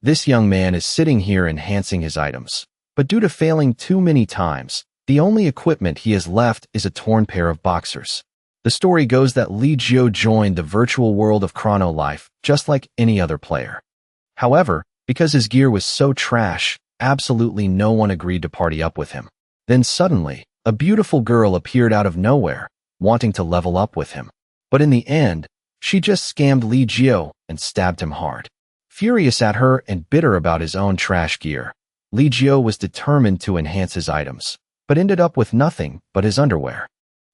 This young man is sitting here enhancing his items, but due to failing too many times, the only equipment he has left is a torn pair of boxers. The story goes that Lee Jio joined the virtual world of Chrono Life just like any other player. However, because his gear was so trash, absolutely no one agreed to party up with him. Then suddenly, a beautiful girl appeared out of nowhere, wanting to level up with him. But in the end, she just scammed Lee Jio and stabbed him hard. Furious at her and bitter about his own trash gear, Lee Jio was determined to enhance his items, but ended up with nothing but his underwear.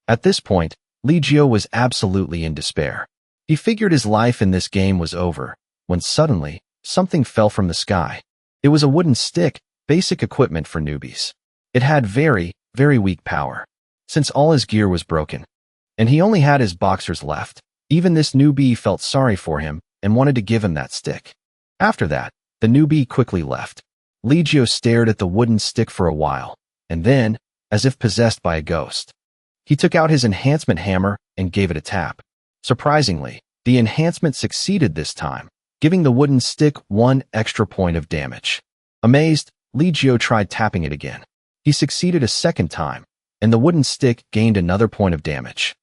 At this point, Lee Jio was absolutely in despair. He figured his life in this game was over, when suddenly, something fell from the sky. It was a wooden stick, basic equipment for newbies. It had very, very weak power, since all his gear was broken, and he only had his boxers left. Even this newbie felt sorry for him and wanted to give him that stick. After that, the newbie quickly left. Lee Jio stared at the wooden stick for a while, and then, as if possessed by a ghost, he took out his enhancement hammer and gave it a tap. Surprisingly, the enhancement succeeded this time, giving the wooden stick 1 extra point of damage. Amazed, Lee Jio tried tapping it again. He succeeded a second time, and the wooden stick gained another point of damage.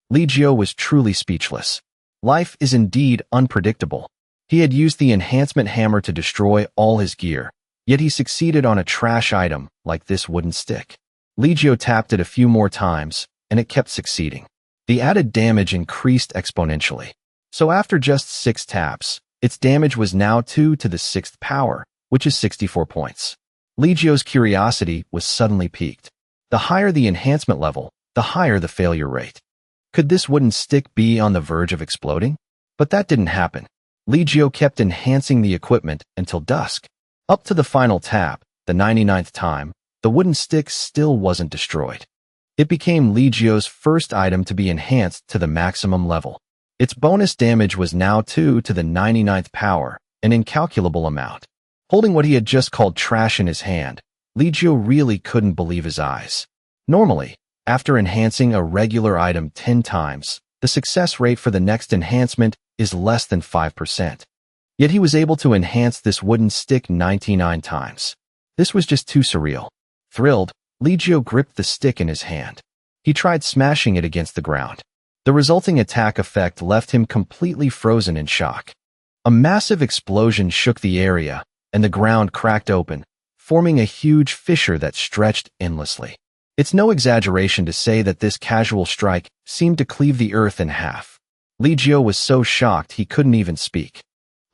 Lee Jio was truly speechless. Life is indeed unpredictable. He had used the enhancement hammer to destroy all his gear, yet he succeeded on a trash item like this wooden stick. Lee Jio tapped it a few more times, and it kept succeeding. The added damage increased exponentially. So after just 6 taps, its damage was now 2 to the 6th power, which is 64 points. Lee Jio's curiosity was suddenly piqued. The higher the enhancement level, the higher the failure rate. Could this wooden stick be on the verge of exploding? But that didn't happen. Lee Jio kept enhancing the equipment until dusk. Up to the final tap, the 99th time, the wooden stick still wasn't destroyed. It became Lee Jio's first item to be enhanced to the maximum level. Its bonus damage was now 2 to the 99th power, an incalculable amount. Holding what he had just called trash in his hand, Lee Jio really couldn't believe his eyes. Normally, after enhancing a regular item 10 times, the success rate for the next enhancement is less than 5%. Yet he was able to enhance this wooden stick 99 times. This was just too surreal. Thrilled, Lee Jio gripped the stick in his hand. He tried smashing it against the ground. The resulting attack effect left him completely frozen in shock. A massive explosion shook the area, and the ground cracked open, forming a huge fissure that stretched endlessly. It's no exaggeration to say that this casual strike seemed to cleave the earth in half. Lee Jio was so shocked he couldn't even speak.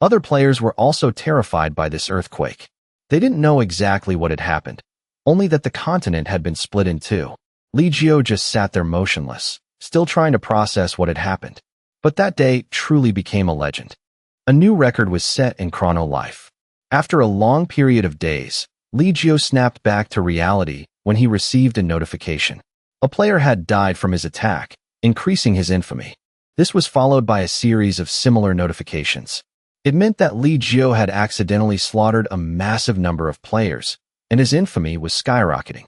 Other players were also terrified by this earthquake. They didn't know exactly what had happened, only that the continent had been split in two. Lee Jio just sat there motionless, still trying to process what had happened. But that day truly became a legend. A new record was set in Chrono Life. After a long period of days, Lee Jio snapped back to reality when he received a notification. A player had died from his attack, increasing his infamy. This was followed by a series of similar notifications. It meant that Lee Jio had accidentally slaughtered a massive number of players, and his infamy was skyrocketing.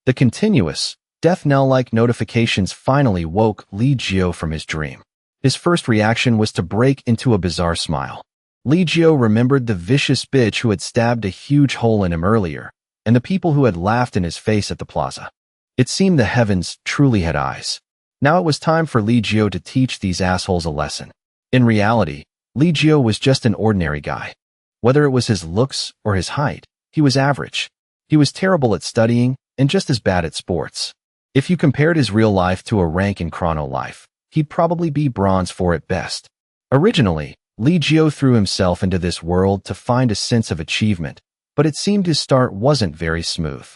The continuous, death knell-like notifications finally woke Lee Jio from his dream. His first reaction was to break into a bizarre smile. Lee Jio remembered the vicious bitch who had stabbed a huge hole in him earlier, and the people who had laughed in his face at the plaza. It seemed the heavens truly had eyes. Now it was time for Lee Jio to teach these assholes a lesson. In reality, Lee Jio was just an ordinary guy. Whether it was his looks or his height, he was average. He was terrible at studying and just as bad at sports. If you compared his real life to a rank in Chrono Life, he'd probably be bronze 4 at best. Originally, Lee Jio threw himself into this world to find a sense of achievement, but it seemed his start wasn't very smooth.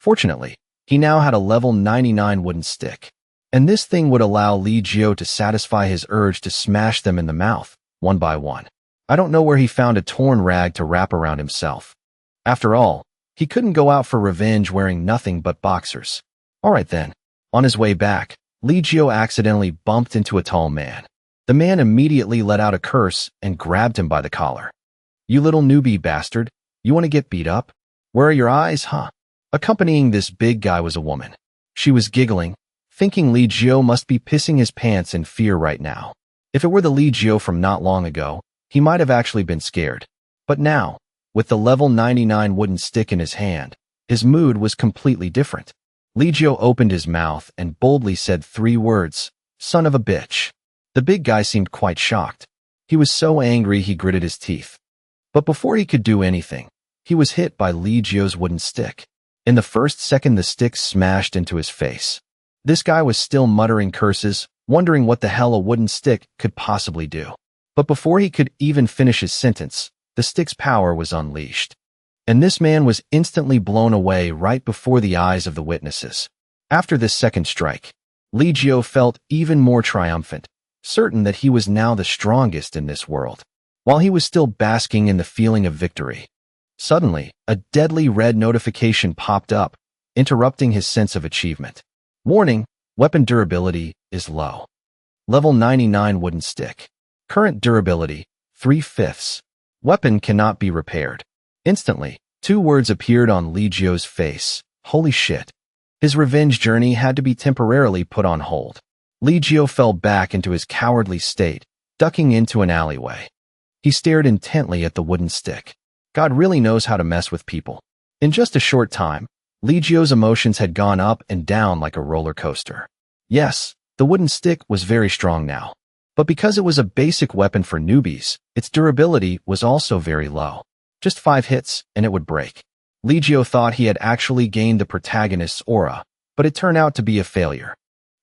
Fortunately, he now had a level 99 wooden stick, and this thing would allow Lee Jio to satisfy his urge to smash them in the mouth, one by one. I don't know where he found a torn rag to wrap around himself. After all, he couldn't go out for revenge wearing nothing but boxers. Alright then. On his way back, Lee Jio accidentally bumped into a tall man. The man immediately let out a curse and grabbed him by the collar. "You little newbie bastard, you want to get beat up? Where are your eyes, huh?" Accompanying this big guy was a woman. She was giggling, thinking Lee Jio must be pissing his pants in fear right now. If it were the Lee Jio from not long ago, he might have actually been scared. But now, With the level 99 wooden stick in his hand, his mood was completely different. Li Jiu opened his mouth and boldly said 3 words, "Son of a bitch." The big guy seemed quite shocked. He was so angry he gritted his teeth. But before he could do anything, he was hit by Li Jiu's wooden stick. In the first second, the stick smashed into his face. This guy was still muttering curses, wondering what the hell a wooden stick could possibly do. But before he could even finish his sentence, the stick's power was unleashed. And this man was instantly blown away right before the eyes of the witnesses. After this second strike, Li Jiu felt even more triumphant, certain that he was now the strongest in this world. While he was still basking in the feeling of victory, suddenly, a deadly red notification popped up, interrupting his sense of achievement. Warning, weapon durability is low. Level 99 wooden stick. Current durability, 3/5. Weapon cannot be repaired. Instantly, 2 words appeared on Li Jiu's face. Holy shit. His revenge journey had to be temporarily put on hold. Li Jiu fell back into his cowardly state, ducking into an alleyway. He stared intently at the wooden stick. God really knows how to mess with people. In just a short time, Li Jiu's emotions had gone up and down like a roller coaster. Yes, the wooden stick was very strong now. But because it was a basic weapon for newbies, its durability was also very low. Just 5 hits, and it would break. Li Jiu thought he had actually gained the protagonist's aura, but it turned out to be a failure.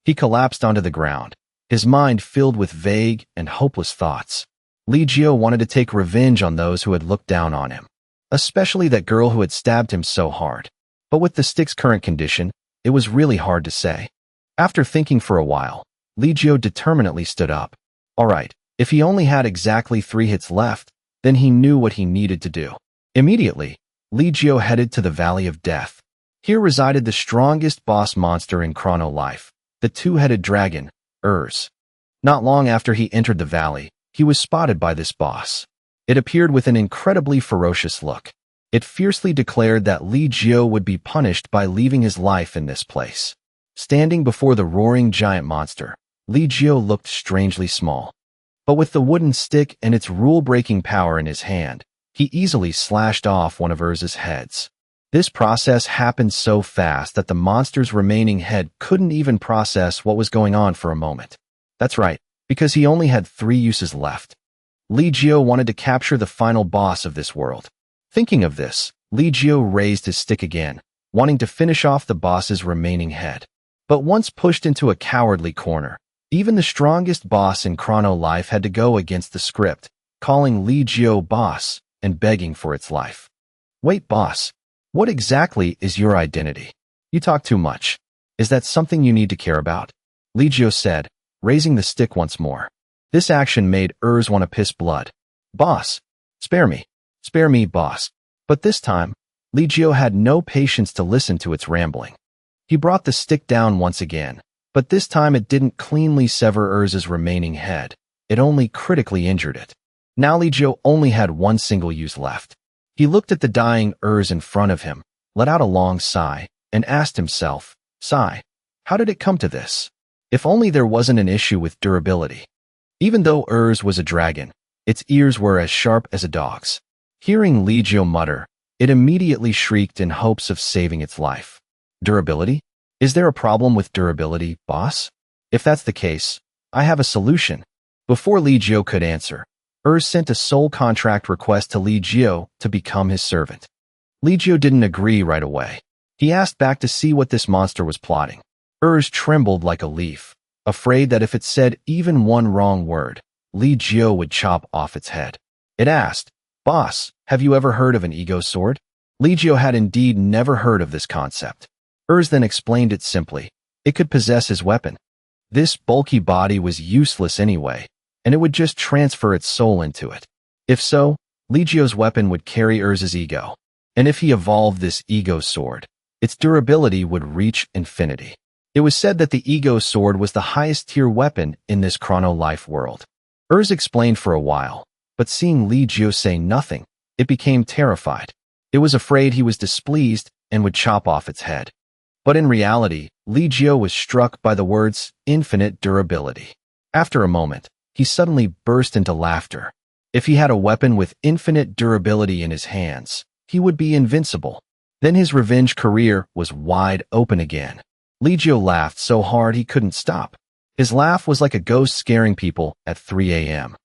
He collapsed onto the ground, his mind filled with vague and hopeless thoughts. Li Jiu wanted to take revenge on those who had looked down on him, especially that girl who had stabbed him so hard. But with the stick's current condition, it was really hard to say. After thinking for a while, Li Jiu determinedly stood up. Alright, if he only had exactly 3 hits left, then he knew what he needed to do. Immediately, Li Jiu headed to the Valley of Death. Here resided the strongest boss monster in Chrono Life, the 2-headed dragon, Urs. Not long after he entered the valley, he was spotted by this boss. It appeared with an incredibly ferocious look. It fiercely declared that Li Jiu would be punished by leaving his life in this place. Standing before the roaring giant monster, Li Jiu looked strangely small. But with the wooden stick and its rule-breaking power in his hand, he easily slashed off one of Urs's heads. This process happened so fast that the monster's remaining head couldn't even process what was going on for a moment. That's right, because he only had 3 uses left. Li Jiu wanted to capture the final boss of this world. Thinking of this, Li Jiu raised his stick again, wanting to finish off the boss's remaining head. But once pushed into a cowardly corner, even the strongest boss in Chrono Life had to go against the script, calling Li Jiu boss and begging for its life. Wait, boss, what exactly is your identity? You talk too much. Is that something you need to care about? Li Jiu said, raising the stick once more. This action made Urs want to piss blood. Boss, spare me. Spare me, boss. But this time, Li Jiu had no patience to listen to its rambling. He brought the stick down once again, but this time it didn't cleanly sever Urs's remaining head. It only critically injured it. Now Li Jiu only had 1 single use left. He looked at the dying Urs in front of him, let out a long sigh, and asked himself, Sigh, how did it come to this? If only there wasn't an issue with durability. Even though Urs was a dragon, its ears were as sharp as a dog's. Hearing Li Jiu mutter, it immediately shrieked in hopes of saving its life. Durability? Is there a problem with durability, boss? If that's the case, I have a solution. Before Li Jiu could answer, Urs sent a soul contract request to Li Jiu to become his servant. Li Jiu didn't agree right away. He asked back to see what this monster was plotting. Urs trembled like a leaf, afraid that if it said even one wrong word, Li Jiu would chop off its head. It asked, Boss, have you ever heard of an ego sword? Li Jiu had indeed never heard of this concept. Urs then explained it simply. It could possess his weapon. This bulky body was useless anyway, and it would just transfer its soul into it. If so, Li Jiu's weapon would carry Urs's ego. And if he evolved this ego sword, its durability would reach infinity. It was said that the ego sword was the highest tier weapon in this Chrono Life world. Urs explained for a while, but seeing Li Jiu say nothing, it became terrified. It was afraid he was displeased and would chop off its head. But in reality, Li Jiu was struck by the words, infinite durability. After a moment, he suddenly burst into laughter. If he had a weapon with infinite durability in his hands, he would be invincible. Then his revenge career was wide open again. Lee Jio laughed so hard he couldn't stop. His laugh was like a ghost scaring people at 3 a.m.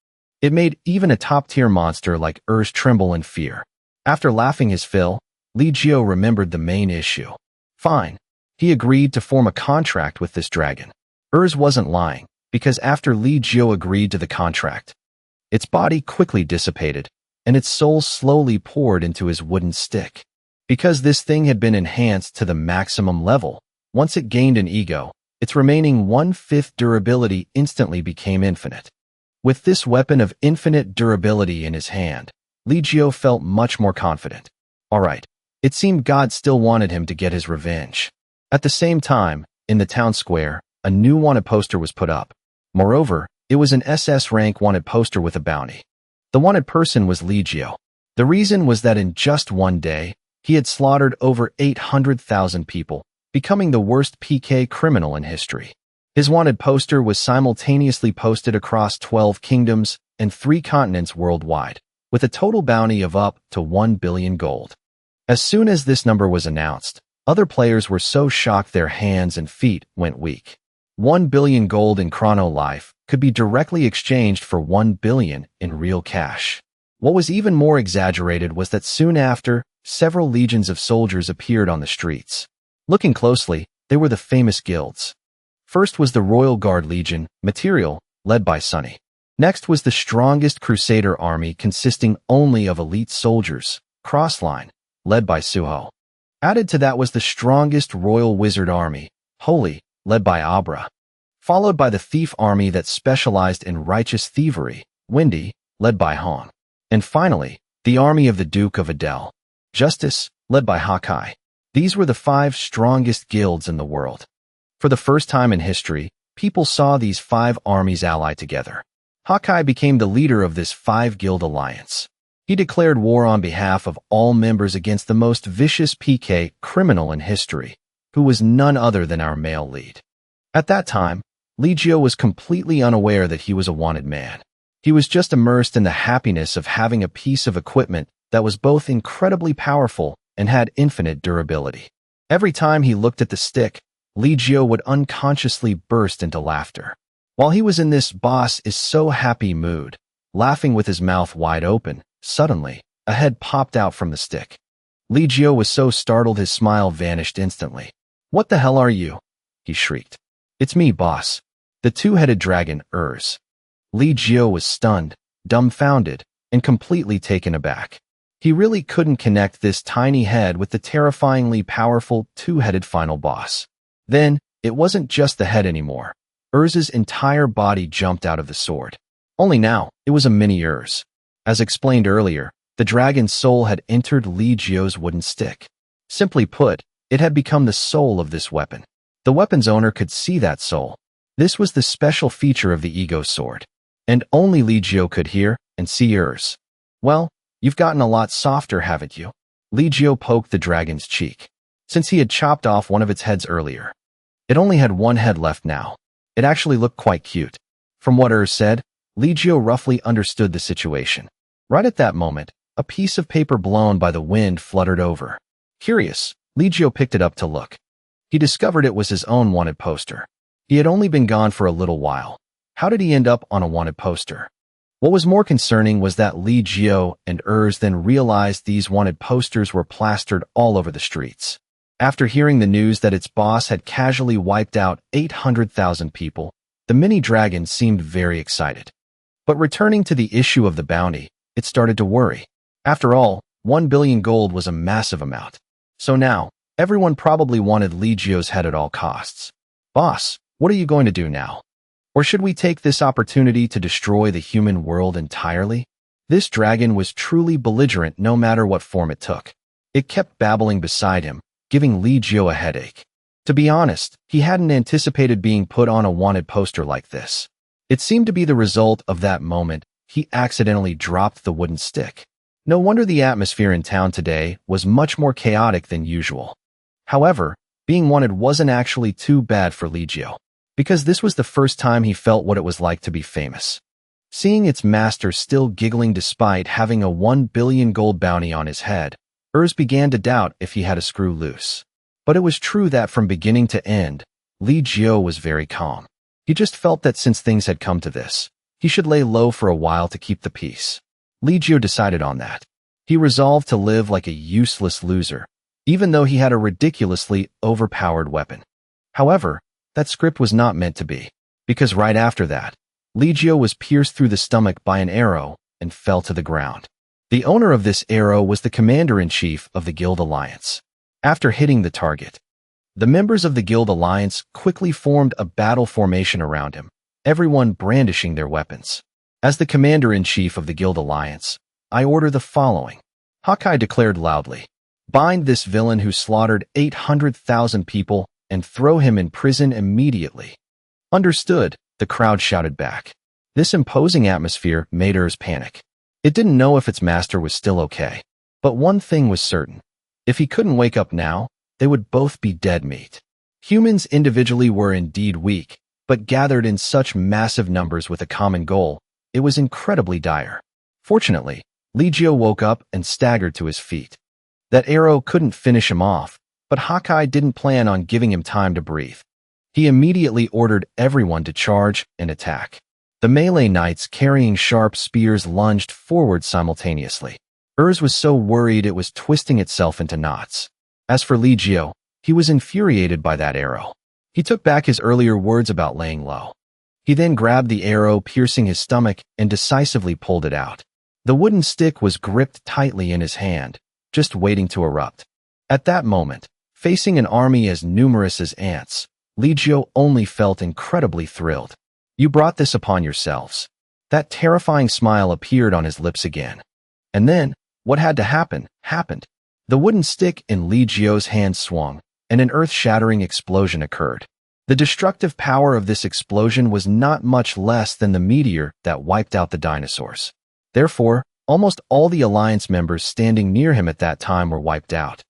It made even a top-tier monster like Urs tremble in fear. After laughing his fill, Lee Jio remembered the main issue. Fine. He agreed to form a contract with this dragon. Urs wasn't lying, because after Lee Jio agreed to the contract, its body quickly dissipated, and its soul slowly poured into his wooden stick. Because this thing had been enhanced to the maximum level, once it gained an ego, its remaining 1/5 durability instantly became infinite. With this weapon of infinite durability in his hand, Lee Jio felt much more confident. Alright, it seemed God still wanted him to get his revenge. At the same time, in the town square, a new wanted poster was put up. Moreover, it was an SS rank wanted poster with a bounty. The wanted person was Lee Jio. The reason was that in just one day, he had slaughtered over 800,000 people, becoming the worst PK criminal in history. His wanted poster was simultaneously posted across 12 kingdoms and 3 continents worldwide, with a total bounty of up to 1 billion gold. As soon as this number was announced, other players were so shocked their hands and feet went weak. 1 billion gold in chrono life could be directly exchanged for 1 billion in real cash. What was even more exaggerated was that soon after, several legions of soldiers appeared on the streets. Looking closely, they were the famous guilds. First was the Royal Guard Legion, Material, led by Sunny. Next was the strongest Crusader army consisting only of elite soldiers, Crossline, led by Suho. Added to that was the strongest Royal Wizard army, Holy, led by Abra. Followed by the thief army that specialized in righteous thievery, Windy, led by Han. And finally, the army of the Duke of Adel, Justice, led by Hawkeye. These were the 5 strongest guilds in the world. For the first time in history, people saw these 5 armies ally together. Hawkeye became the leader of this 5-guild alliance. He declared war on behalf of all members against the most vicious PK criminal in history, who was none other than our male lead. At that time, Lee Jio was completely unaware that he was a wanted man. He was just immersed in the happiness of having a piece of equipment that was both incredibly powerful and had infinite durability. Every time he looked at the stick, Lee Jio would unconsciously burst into laughter. While he was in this boss is so happy mood, laughing with his mouth wide open, suddenly, a head popped out from the stick. Lee Jio was so startled his smile vanished instantly. "What the hell are you?" he shrieked. "It's me, boss. The 2-headed dragon, Urs." Lee Jio was stunned, dumbfounded, and completely taken aback. He really couldn't connect this tiny head with the terrifyingly powerful 2-headed final boss. Then, it wasn't just the head anymore. Urs's entire body jumped out of the sword. Only now, it was a mini Urs. As explained earlier, the dragon's soul had entered Lee Jio's wooden stick. Simply put, it had become the soul of this weapon. The weapon's owner could see that soul. This was the special feature of the Ego Sword. And only Lee Jio could hear and see Urs. "Well, you've gotten a lot softer, haven't you?" Lee Jio poked the dragon's cheek. Since he had chopped off one of its heads earlier, it only had one head left now. It actually looked quite cute. From what Urs said, Lee Jio roughly understood the situation. Right at that moment, a piece of paper blown by the wind fluttered over. Curious, Lee Jio picked it up to look. He discovered it was his own wanted poster. He had only been gone for a little while. How did he end up on a wanted poster? What was more concerning was that Lee Jio and Urs then realized these wanted posters were plastered all over the streets. After hearing the news that its boss had casually wiped out 800,000 people, the mini dragon seemed very excited. But returning to the issue of the bounty, it started to worry. After all, 1 billion gold was a massive amount. So now, everyone probably wanted Lee Jio's head at all costs. "Boss, what are you going to do now? Or should we take this opportunity to destroy the human world entirely?" This dragon was truly belligerent no matter what form it took. It kept babbling beside him, giving Lee Jio a headache. To be honest, he hadn't anticipated being put on a wanted poster like this. It seemed to be the result of that moment he accidentally dropped the wooden stick. No wonder the atmosphere in town today was much more chaotic than usual. However, being wanted wasn't actually too bad for Lee Jio, because this was the first time he felt what it was like to be famous. Seeing its master still giggling despite having a 1 billion gold bounty on his head, began to doubt if he had a screw loose. But it was true that from beginning to end, Li Jiao was very calm. He just felt that since things had come to this, he should lay low for a while to keep the peace. Li Jiao decided on that. He resolved to live like a useless loser, even though he had a ridiculously overpowered weapon. However, that script was not meant to be, because right after that, Li Jiao was pierced through the stomach by an arrow and fell to the ground. The owner of this arrow was the commander-in-chief of the Guild Alliance. After hitting the target, the members of the Guild Alliance quickly formed a battle formation around him, everyone brandishing their weapons. As the commander-in-chief of the Guild Alliance, I order the following. Hawkeye declared loudly. Bind this villain who slaughtered 800,000 people and throw him in prison immediately. Understood, the crowd shouted back. This imposing atmosphere made panic. It didn't know if its master was still okay. But one thing was certain. If he couldn't wake up now, they would both be dead meat. Humans individually were indeed weak, but gathered in such massive numbers with a common goal, it was incredibly dire. Fortunately, Li Jiao woke up and staggered to his feet. That arrow couldn't finish him off, but Hawkeye didn't plan on giving him time to breathe. He immediately ordered everyone to charge and attack. The melee knights carrying sharp spears lunged forward simultaneously. Was so worried it was twisting itself into knots. As for Li Jiao, he was infuriated by that arrow. He took back his earlier words about laying low. He then grabbed the arrow piercing his stomach and decisively pulled it out. The wooden stick was gripped tightly in his hand, just waiting to erupt. At that moment, facing an army as numerous as ants, Li Jiao only felt incredibly thrilled. You brought this upon yourselves. That terrifying smile appeared on his lips again. And then, what had to happen, happened. The wooden stick in Li Jiao's hand swung, and an earth-shattering explosion occurred. The destructive power of this explosion was not much less than the meteor that wiped out the dinosaurs. Therefore, almost all the Alliance members standing near him at that time were wiped out.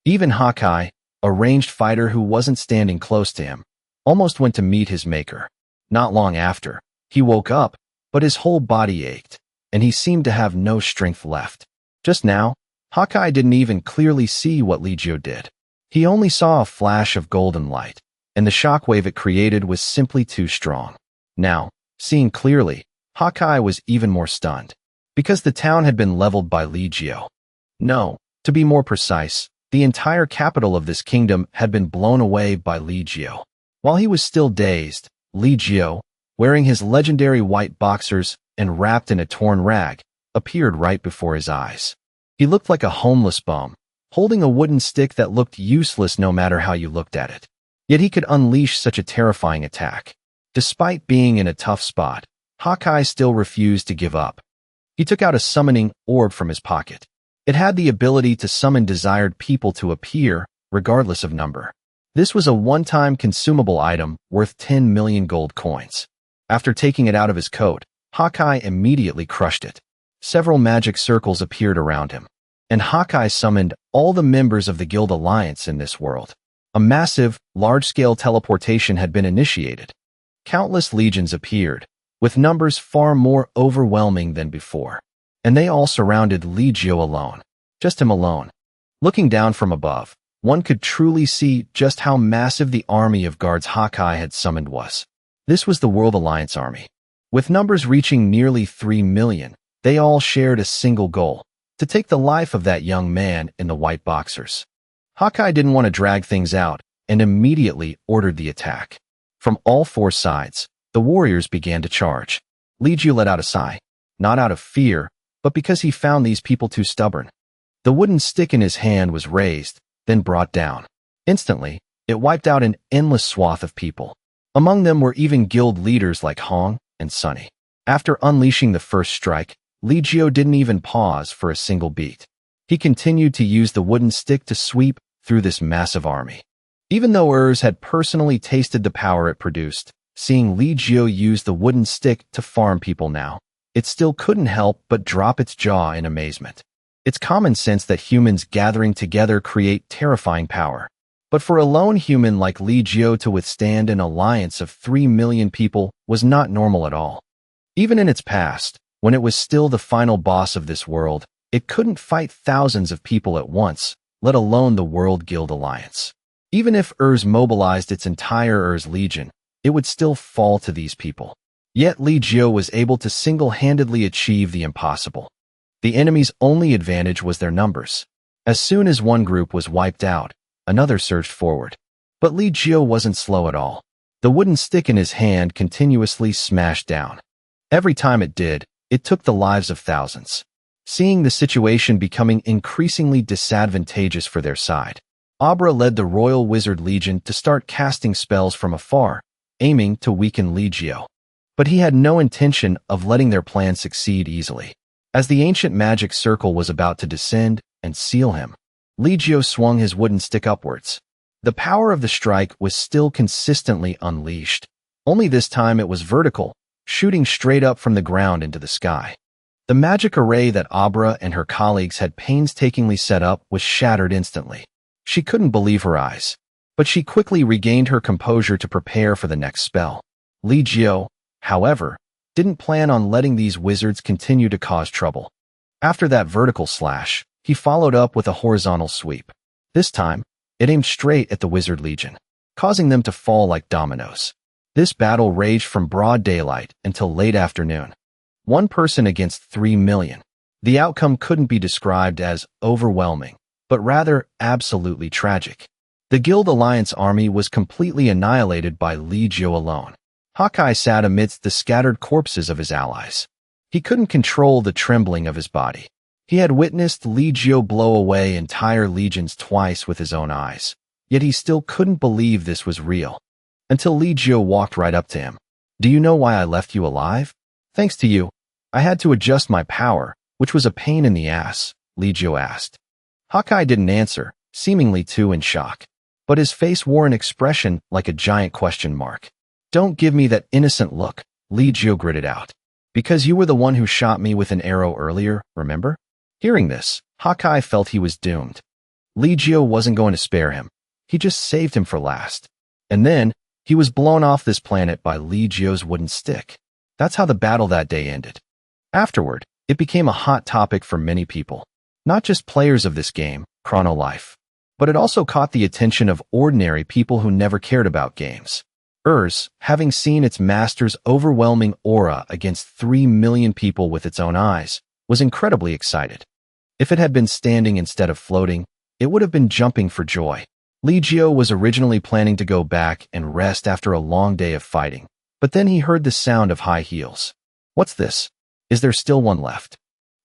Even Hawkeye, a ranged fighter who wasn't standing close to him, almost went to meet his maker. Not long after, he woke up, but his whole body ached, and he seemed to have no strength left. Just now, Hawkeye didn't even clearly see what Li Jiao did. He only saw a flash of golden light, and the shockwave it created was simply too strong. Now, seeing clearly, Hawkeye was even more stunned, because the town had been leveled by Li Jiao. No, to be more precise, the entire capital of this kingdom had been blown away by Li Jiao. While he was still dazed, Li Jiao, wearing his legendary white boxers and wrapped in a torn rag, appeared right before his eyes. He looked like a homeless bum, holding a wooden stick that looked useless no matter how you looked at it. Yet he could unleash such a terrifying attack. Despite being in a tough spot, Hawkeye still refused to give up. He took out a summoning orb from his pocket. It had the ability to summon desired people to appear, regardless of number. This was a one-time consumable item worth 10 million gold coins. After taking it out of his coat, Hawkeye immediately crushed it. Several magic circles appeared around him, and Hawkeye summoned all the members of the Guild Alliance in this world. A massive, large-scale teleportation had been initiated. Countless legions appeared, with numbers far more overwhelming than before, and they all surrounded Li Jiao alone. Just him alone. Looking down from above, one could truly see just how massive the army of guards Hawkeye had summoned was. This was the World Alliance army. With numbers reaching nearly 3 million, they all shared a single goal, to take the life of that young man in the white boxers. Hawkeye didn't want to drag things out, and immediately ordered the attack. From all four sides, the warriors began to charge. Li Jiao let out a sigh, not out of fear, but because he found these people too stubborn. The wooden stick in his hand was raised, then brought down. Instantly, it wiped out an endless swath of people. Among them were even guild leaders like Hong and Sunny. After unleashing the first strike, Li Jiao didn't even pause for a single beat. He continued to use the wooden stick to sweep through this massive army. Even though had personally tasted the power it produced, seeing Li Jiao use the wooden stick to farm people now, it still couldn't help but drop its jaw in amazement. It's common sense that humans gathering together create terrifying power. But for a lone human like Li Jiao to withstand an alliance of 3 million people was not normal at all. Even in its past, when it was still the final boss of this world, it couldn't fight thousands of people at once, let alone the World Guild Alliance. Even if Urs mobilized its entire Urs Legion, it would still fall to these people. Yet Li Jiu was able to single-handedly achieve the impossible. The enemy's only advantage was their numbers. As soon as one group was wiped out, another surged forward. But Li Jiu wasn't slow at all. The wooden stick in his hand continuously smashed down. Every time it did, it took the lives of thousands. Seeing the situation becoming increasingly disadvantageous for their side, Abra led the Royal Wizard Legion to start casting spells from afar, aiming to weaken Li Jiu. But he had no intention of letting their plan succeed easily. As the ancient magic circle was about to descend and seal him, Li Jiu swung his wooden stick upwards. The power of the strike was still consistently unleashed. Only this time it was vertical, shooting straight up from the ground into the sky. The magic array that Abra and her colleagues had painstakingly set up was shattered instantly. She couldn't believe her eyes, but she quickly regained her composure to prepare for the next spell. Li Jiu, however, didn't plan on letting these wizards continue to cause trouble. After that vertical slash, he followed up with a horizontal sweep. This time, it aimed straight at the Wizard Legion, causing them to fall like dominoes. This battle raged from broad daylight until late afternoon. One person against 3 million. The outcome couldn't be described as overwhelming, but rather absolutely tragic. The Guild Alliance army was completely annihilated by Li Jiu alone. Hawkeye sat amidst the scattered corpses of his allies. He couldn't control the trembling of his body. He had witnessed Li Jiu blow away entire legions twice with his own eyes, yet he still couldn't believe this was real. Until Li Jiu walked right up to him. "Do you know why I left you alive?" "Thanks to you. I had to adjust my power, which was a pain in the ass," Li Jiu asked. Hawkeye didn't answer, seemingly too in shock. But his face wore an expression like a giant question mark. "Don't give me that innocent look," Li Jiu gritted out. "Because you were the one who shot me with an arrow earlier, remember?" Hearing this, Hawkeye felt he was doomed. Li Jiu wasn't going to spare him. He just saved him for last. And then, he was blown off this planet by Li Jiu's wooden stick. That's how the battle that day ended. Afterward, it became a hot topic for many people. Not just players of this game, Chrono Life. But it also caught the attention of ordinary people who never cared about games. Urs, having seen its master's overwhelming aura against 3 million people with its own eyes, was incredibly excited. If it had been standing instead of floating, it would have been jumping for joy. Li Jiu was originally planning to go back and rest after a long day of fighting, but then he heard the sound of high heels. "What's this? Is there still one left?"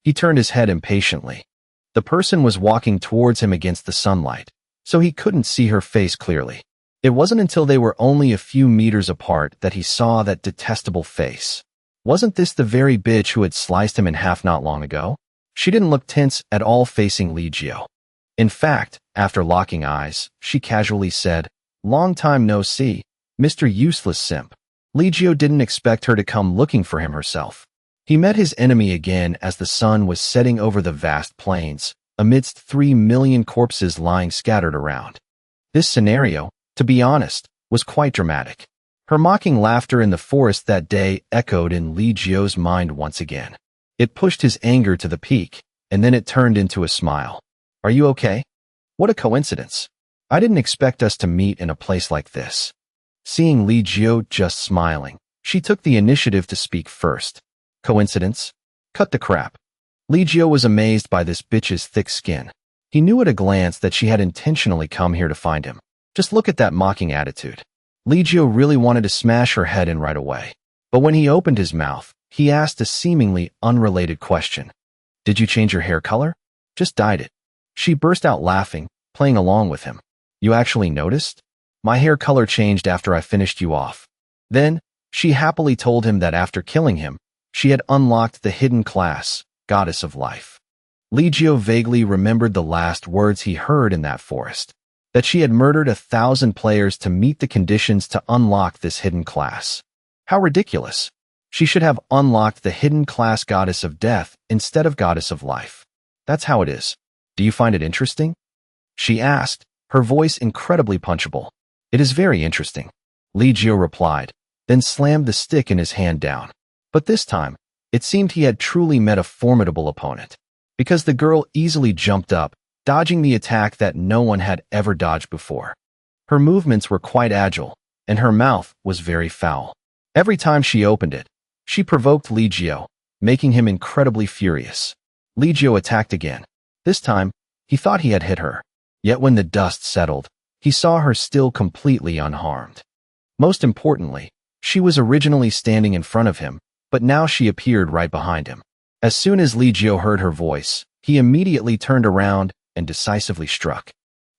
He turned his head impatiently. The person was walking towards him against the sunlight, so he couldn't see her face clearly. It wasn't until they were only a few meters apart that he saw that detestable face. Wasn't this the very bitch who had sliced him in half not long ago? She didn't look tense at all facing Li Jiu. In fact, after locking eyes, she casually said, "Long time no see, Mr. Useless Simp." Li Jiu didn't expect her to come looking for him herself. He met his enemy again as the sun was setting over the vast plains, amidst 3 million corpses lying scattered around. This scenario, to be honest, was quite dramatic. Her mocking laughter in the forest that day echoed in Li Jiu's mind once again. It pushed his anger to the peak, and then it turned into a smile. "Are you okay? What a coincidence. I didn't expect us to meet in a place like this." Seeing Li Jiu just smiling, she took the initiative to speak first. "Coincidence? Cut the crap." Li Jiu was amazed by this bitch's thick skin. He knew at a glance that she had intentionally come here to find him. Just look at that mocking attitude. Li Jiu really wanted to smash her head in right away. But when he opened his mouth, he asked a seemingly unrelated question. "Did you change your hair color?" "Just dyed it." She burst out laughing, playing along with him. "You actually noticed? My hair color changed after I finished you off." Then, she happily told him that after killing him, she had unlocked the hidden class, Goddess of Life. Li Jiu vaguely remembered the last words he heard in that forest. That she had murdered 1,000 players to meet the conditions to unlock this hidden class. How ridiculous. She should have unlocked the hidden class Goddess of Death instead of Goddess of Life. That's how it is. Do you find it interesting? She asked, her voice incredibly punchable. "It is very interesting," Li Jiu replied, then slammed the stick in his hand down. But this time, it seemed he had truly met a formidable opponent, because the girl easily jumped up, dodging the attack that no one had ever dodged before. Her movements were quite agile, and her mouth was very foul. Every time she opened it, she provoked Legio, making him incredibly furious. Legio attacked again. This time, he thought he had hit her. Yet when the dust settled, he saw her still completely unharmed. Most importantly, she was originally standing in front of him, but now she appeared right behind him. As soon as Legio heard her voice, he immediately turned around and decisively struck.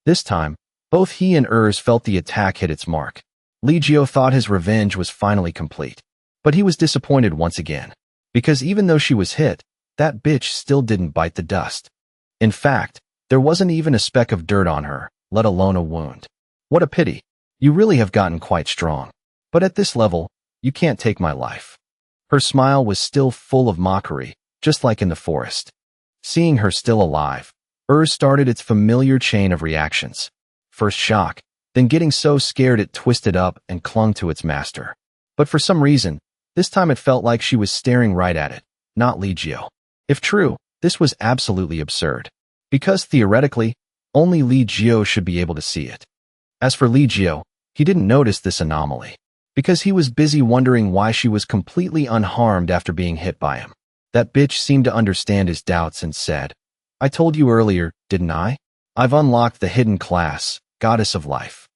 This time, both he and felt the attack hit its mark. Legio thought his revenge was finally complete. But he was disappointed once again, because even though she was hit, that bitch still didn't bite the dust. In fact, there wasn't even a speck of dirt on her, let alone a wound. What a pity. You really have gotten quite strong. But at this level, you can't take my life. Her smile was still full of mockery, just like in the forest. Seeing her still alive, started its familiar chain of reactions. First shock, then getting so scared it twisted up and clung to its master. But for some reason, this time it felt like she was staring right at it, not Legio. If true, this was absolutely absurd, because theoretically, only Legio should be able to see it. As for Legio, he didn't notice this anomaly, because he was busy wondering why she was completely unharmed after being hit by him. That bitch seemed to understand his doubts and said, "I told you earlier, didn't I? I've unlocked the hidden class, Goddess of Life.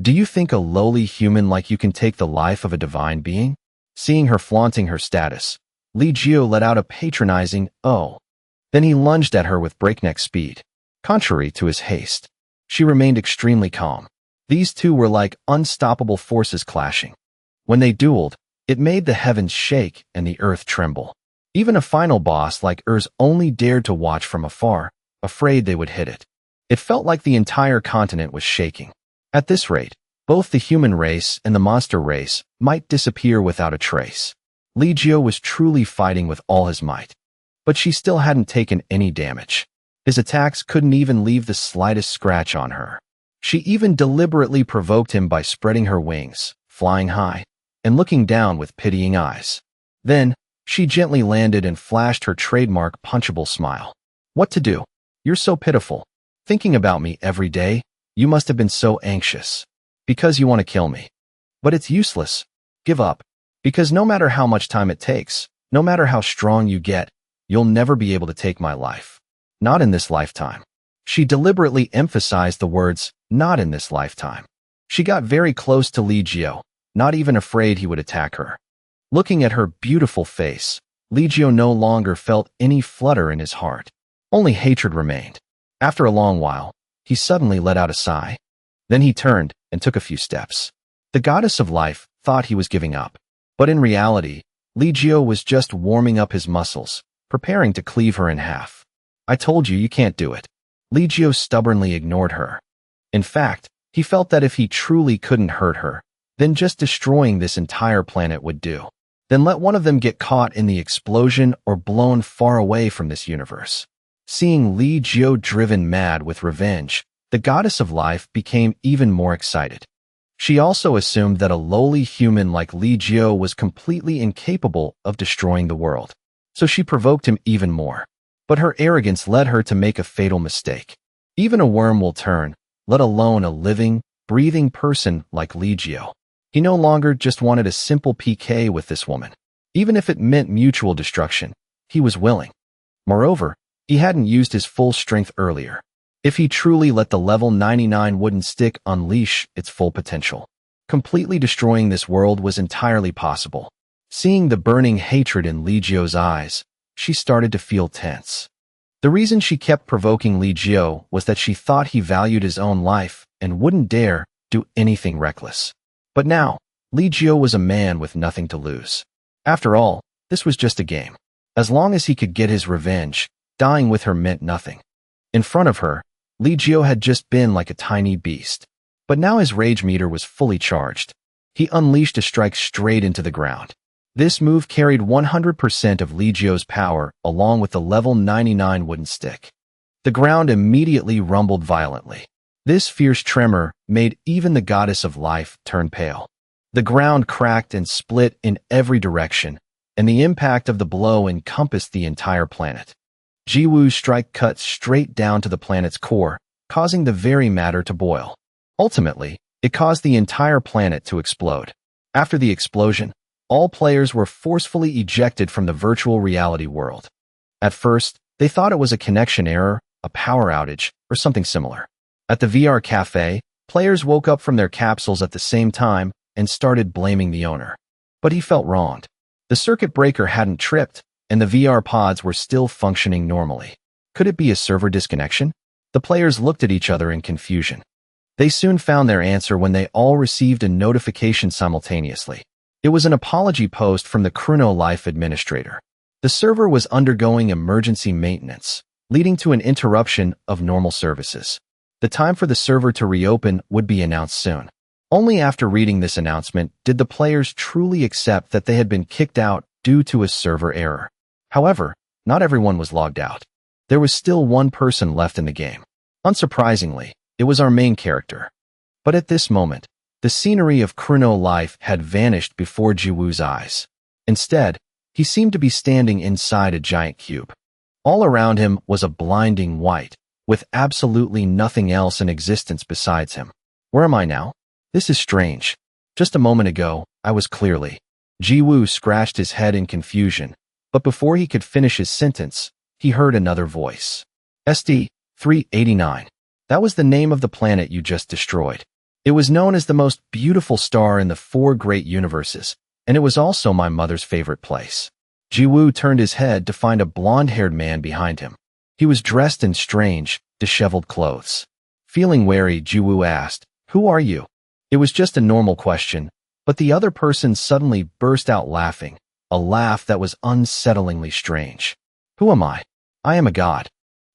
Do you think a lowly human like you can take the life of a divine being?" Seeing her flaunting her status, Legio let out a patronizing, "Oh." Then he lunged at her with breakneck speed. Contrary to his haste, she remained extremely calm. These two were like unstoppable forces clashing. When they dueled, it made the heavens shake and the earth tremble. Even a final boss like only dared to watch from afar, afraid they would hit it. It felt like the entire continent was shaking. At this rate, both the human race and the monster race might disappear without a trace. Legio was truly fighting with all his might. But she still hadn't taken any damage. His attacks couldn't even leave the slightest scratch on her. She even deliberately provoked him by spreading her wings, flying high, and looking down with pitying eyes. Then, she gently landed and flashed her trademark punchable smile. "What to do? You're so pitiful. Thinking about me every day, you must have been so anxious. Because you want to kill me. But it's useless. Give up. Because no matter how much time it takes, no matter how strong you get, you'll never be able to take my life. Not in this lifetime." She deliberately emphasized the words, "not in this lifetime." She got very close to Legio, not even afraid he would attack her. Looking at her beautiful face, Legio no longer felt any flutter in his heart. Only hatred remained. After a long while, he suddenly let out a sigh. Then he turned and took a few steps. The Goddess of Life thought he was giving up. But in reality, Legio was just warming up his muscles, preparing to cleave her in half. "I told you can't do it." Legio stubbornly ignored her. In fact, he felt that if he truly couldn't hurt her, then just destroying this entire planet would do. Then let one of them get caught in the explosion or blown far away from this universe. Seeing Legio driven mad with revenge, the Goddess of Life became even more excited. She also assumed that a lowly human like Legio was completely incapable of destroying the world. So she provoked him even more. But her arrogance led her to make a fatal mistake. Even a worm will turn, let alone a living, breathing person like Legio. He no longer just wanted a simple PK with this woman. Even if it meant mutual destruction, he was willing. Moreover, he hadn't used his full strength earlier. If he truly let the level 99 wooden stick unleash its full potential, completely destroying this world was entirely possible. Seeing the burning hatred in Legio's eyes, she started to feel tense. The reason she kept provoking Legio was that she thought he valued his own life and wouldn't dare do anything reckless. But now, Legio was a man with nothing to lose. After all, this was just a game. As long as he could get his revenge, dying with her meant nothing. In front of her, Legio had just been like a tiny beast. But now his rage meter was fully charged. He unleashed a strike straight into the ground. This move carried 100% of Legio's power along with the level 99 wooden stick. The ground immediately rumbled violently. This fierce tremor made even the Goddess of Life turn pale. The ground cracked and split in every direction, and the impact of the blow encompassed the entire planet. Jiwoo's strike cut straight down to the planet's core, causing the very matter to boil. Ultimately, it caused the entire planet to explode. After the explosion, all players were forcefully ejected from the virtual reality world. At first, they thought it was a connection error, a power outage, or something similar. At the VR cafe, players woke up from their capsules at the same time and started blaming the owner. But he felt wronged. The circuit breaker hadn't tripped, and the VR pods were still functioning normally. Could it be a server disconnection? The players looked at each other in confusion. They soon found their answer when they all received a notification simultaneously. It was an apology post from the Chrono Life administrator. The server was undergoing emergency maintenance, leading to an interruption of normal services. The time for the server to reopen would be announced soon. Only after reading this announcement did the players truly accept that they had been kicked out due to a server error. However, not everyone was logged out. There was still one person left in the game. Unsurprisingly, it was our main character. But at this moment, the scenery of Chrono Life had vanished before Jiwoo's eyes. Instead, he seemed to be standing inside a giant cube. All around him was a blinding white, with absolutely nothing else in existence besides him. Where am I now? This is strange. Just a moment ago, I was clearly. Jiwoo scratched his head in confusion, but before he could finish his sentence, he heard another voice. SD-389. That was the name of the planet you just destroyed. It was known as the most beautiful star in the 4 great universes, and it was also my mother's favorite place. Jiwoo turned his head to find a blonde-haired man behind him. He was dressed in strange, disheveled clothes. Feeling wary, Jiwoo asked, "Who are you?" It was just a normal question, but the other person suddenly burst out laughing, a laugh that was unsettlingly strange. "Who am I? I am a god."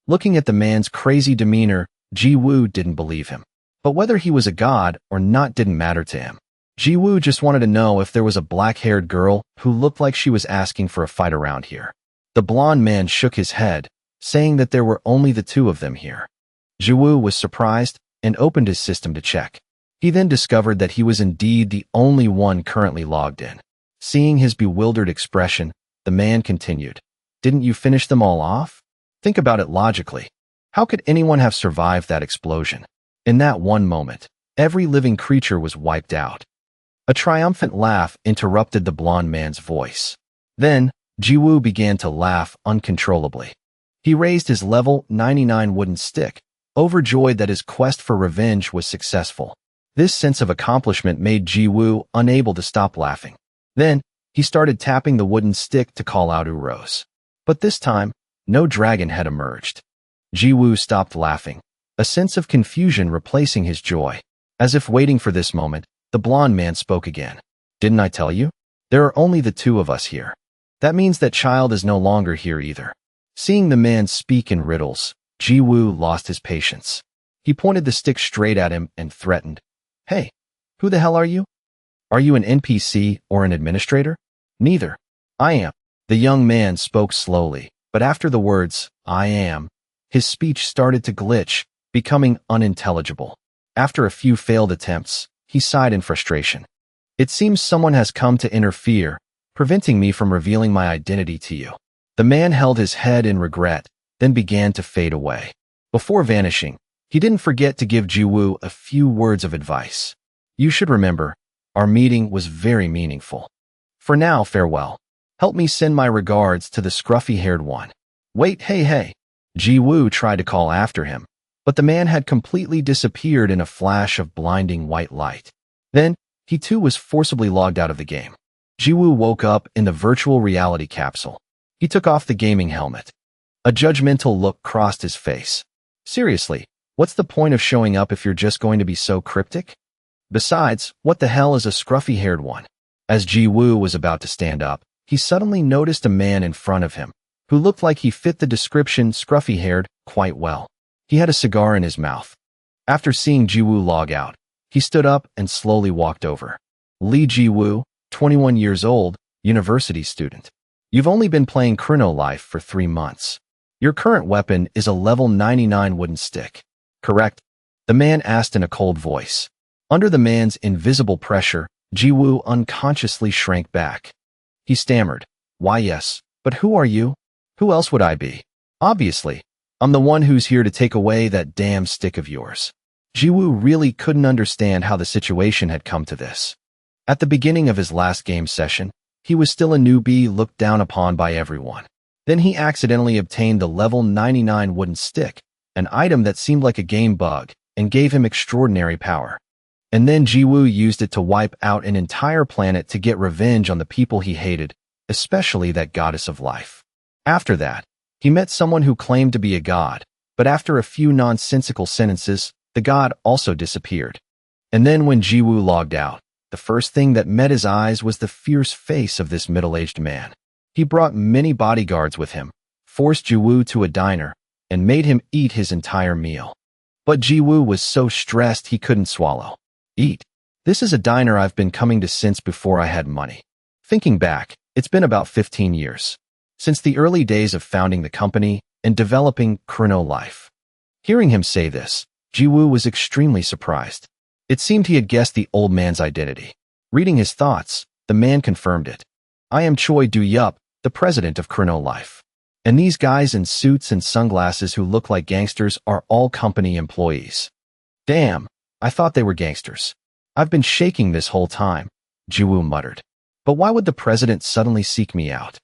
Looking at the man's crazy demeanor, Jiwoo didn't believe him. But whether he was a god or not didn't matter to him. Jiwoo just wanted to know if there was a black-haired girl who looked like she was asking for a fight around here. The blonde man shook his head, saying that there were only the 2 of them here. Jiwoo was surprised and opened his system to check. He then discovered that he was indeed the only one currently logged in. Seeing his bewildered expression, the man continued, "Didn't you finish them all off? Think about it logically. How could anyone have survived that explosion? In that one moment, every living creature was wiped out." A triumphant laugh interrupted the blonde man's voice. Then, Jiwoo began to laugh uncontrollably. He raised his level 99 wooden stick, overjoyed that his quest for revenge was successful. This sense of accomplishment made Jiwoo unable to stop laughing. Then, he started tapping the wooden stick to call out Uros. But this time, no dragon had emerged. Jiwoo stopped laughing, a sense of confusion replacing his joy. As if waiting for this moment, the blonde man spoke again. "Didn't I tell you? There are only the 2 of us here. That means that child is no longer here either." Seeing the man speak in riddles, Jiwoo lost his patience. He pointed the stick straight at him and threatened, "Hey, who the hell are you? Are you an NPC or an administrator?" "Neither. I am." The young man spoke slowly, but after the words, "I am," his speech started to glitch, becoming unintelligible. After a few failed attempts, he sighed in frustration. "It seems someone has come to interfere, preventing me from revealing my identity to you." The man held his head in regret, then began to fade away. Before vanishing, he didn't forget to give Jiwoo a few words of advice. "You should remember, our meeting was very meaningful. For now, farewell. Help me send my regards to the scruffy-haired one." "Wait, hey. Jiwoo tried to call after him, but the man had completely disappeared in a flash of blinding white light. Then, he too was forcibly logged out of the game. Jiwoo woke up in the virtual reality capsule. He took off the gaming helmet. A judgmental look crossed his face. "Seriously, what's the point of showing up if you're just going to be so cryptic? Besides, what the hell is a scruffy-haired one?" As Jiwoo was about to stand up, he suddenly noticed a man in front of him, who looked like he fit the description scruffy-haired quite well. He had a cigar in his mouth. After seeing Jiwoo log out, he stood up and slowly walked over. "Lee Jiwoo, 21 years old, university student. You've only been playing Chrono Life for 3 months. Your current weapon is a level 99 wooden stick, correct?" the man asked in a cold voice. Under the man's invisible pressure, Jiwoo unconsciously shrank back. He stammered, Why yes, but who are you? Who else would I be? Obviously, I'm the one who's here to take away that damn stick of yours. Jiwoo really couldn't understand how the situation had come to this. At the beginning of his last game session, he was still a newbie looked down upon by everyone. Then he accidentally obtained the level 99 wooden stick, an item that seemed like a game bug, and gave him extraordinary power. And then Jiwoo used it to wipe out an entire planet to get revenge on the people he hated, especially that goddess of life. After that, he met someone who claimed to be a god, but after a few nonsensical sentences, the god also disappeared. And then when Jiwoo logged out, the first thing that met his eyes was the fierce face of this middle-aged man. He brought many bodyguards with him, forced Jiwoo to a diner, and made him eat his entire meal. But Jiwoo was so stressed he couldn't swallow. Eat. This is a diner I've been coming to since before I had money. Thinking back, it's been about 15 years. Since the early days of founding the company and developing Chrono Life. Hearing him say this, Jiwoo was extremely surprised. It seemed he had guessed the old man's identity. Reading his thoughts, the man confirmed it. I am Choi Do-yup, the president of Chrono Life. And these guys in suits and sunglasses who look like gangsters are all company employees. Damn, I thought they were gangsters. I've been shaking this whole time, Jiwoo muttered. But why would the president suddenly seek me out?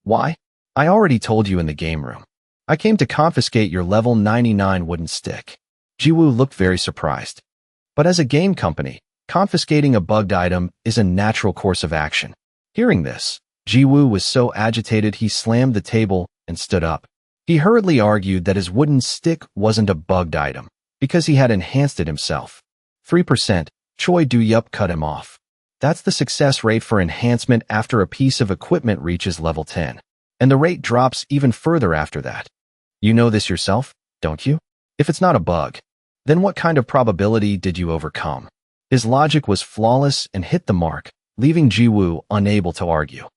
Why? I already told you in the game room. I came to confiscate your level 99 wooden stick. Jiwoo looked very surprised. But as a game company, confiscating a bugged item is a natural course of action. Hearing this, Jiwoo was so agitated he slammed the table and stood up. He hurriedly argued that his wooden stick wasn't a bugged item, because he had enhanced it himself. 3%, Choi Do-yup cut him off. That's the success rate for enhancement after a piece of equipment reaches level 10. And the rate drops even further after that. You know this yourself, don't you? If it's not a bug, then what kind of probability did you overcome? His logic was flawless and hit the mark, leaving Jiwoo unable to argue.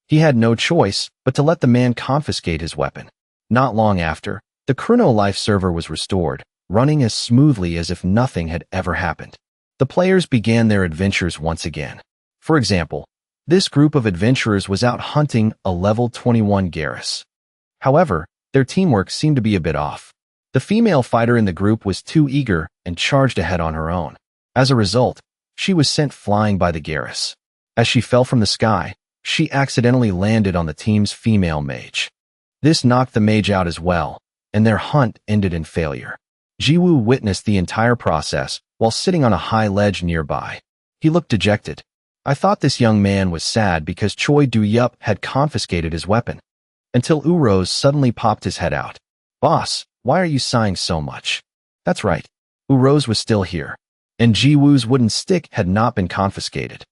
He had no choice but to let the man confiscate his weapon. Not long after, the Chrono Life server was restored, running as smoothly as if nothing had ever happened. The players began their adventures once again. For example, this group of adventurers was out hunting a level 21 Garrus. However, their teamwork seemed to be a bit off. The female fighter in the group was too eager and charged ahead on her own. As a result, she was sent flying by the Garrus. As she fell from the sky, she accidentally landed on the team's female mage. This knocked the mage out as well, and their hunt ended in failure. Jiwoo witnessed the entire process while sitting on a high ledge nearby. He looked dejected. I thought this young man was sad because Choi Do-yup had confiscated his weapon. Until Urose suddenly popped his head out. Boss, why are you sighing so much? That's right. Urose was still here, and Jiwoo's wooden stick had not been confiscated.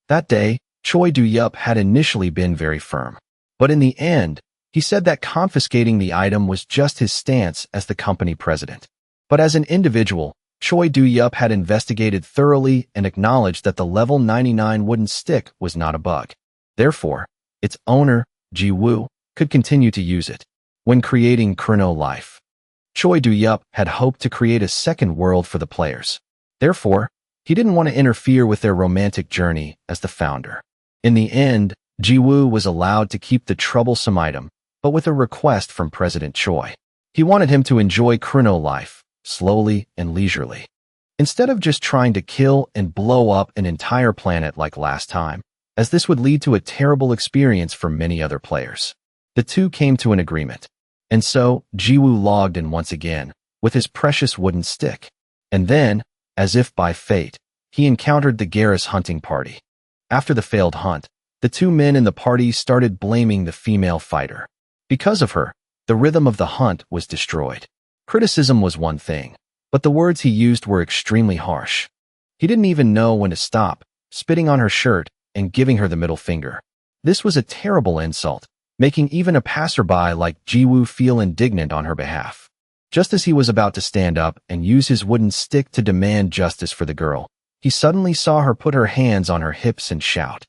That day, Choi Do-yup had initially been very firm. But in the end, he said that confiscating the item was just his stance as the company president. But as an individual, Choi Do-yup had investigated thoroughly and acknowledged that the level 99 wooden stick was not a bug. Therefore, its owner, Jiwoo, could continue to use it. When creating Chrono Life, Choi Do-yup had hoped to create a second world for the players. Therefore, he didn't want to interfere with their romantic journey as the founder. In the end, Jiwoo was allowed to keep the troublesome item, but with a request from President Choi. He wanted him to enjoy Chrono Life, slowly and leisurely. Instead of just trying to kill and blow up an entire planet like last time, as this would lead to a terrible experience for many other players. The two came to an agreement. And so, Jiwoo logged in once again, with his precious wooden stick. And then, as if by fate, he encountered the Garrus hunting party. After the failed hunt, the two men in the party started blaming the female fighter. Because of her, the rhythm of the hunt was destroyed. Criticism was one thing, but the words he used were extremely harsh. He didn't even know when to stop, spitting on her shirt and giving her the middle finger. This was a terrible insult, making even a passerby like Jiwoo feel indignant on her behalf. Just as he was about to stand up and use his wooden stick to demand justice for the girl, he suddenly saw her put her hands on her hips and shout,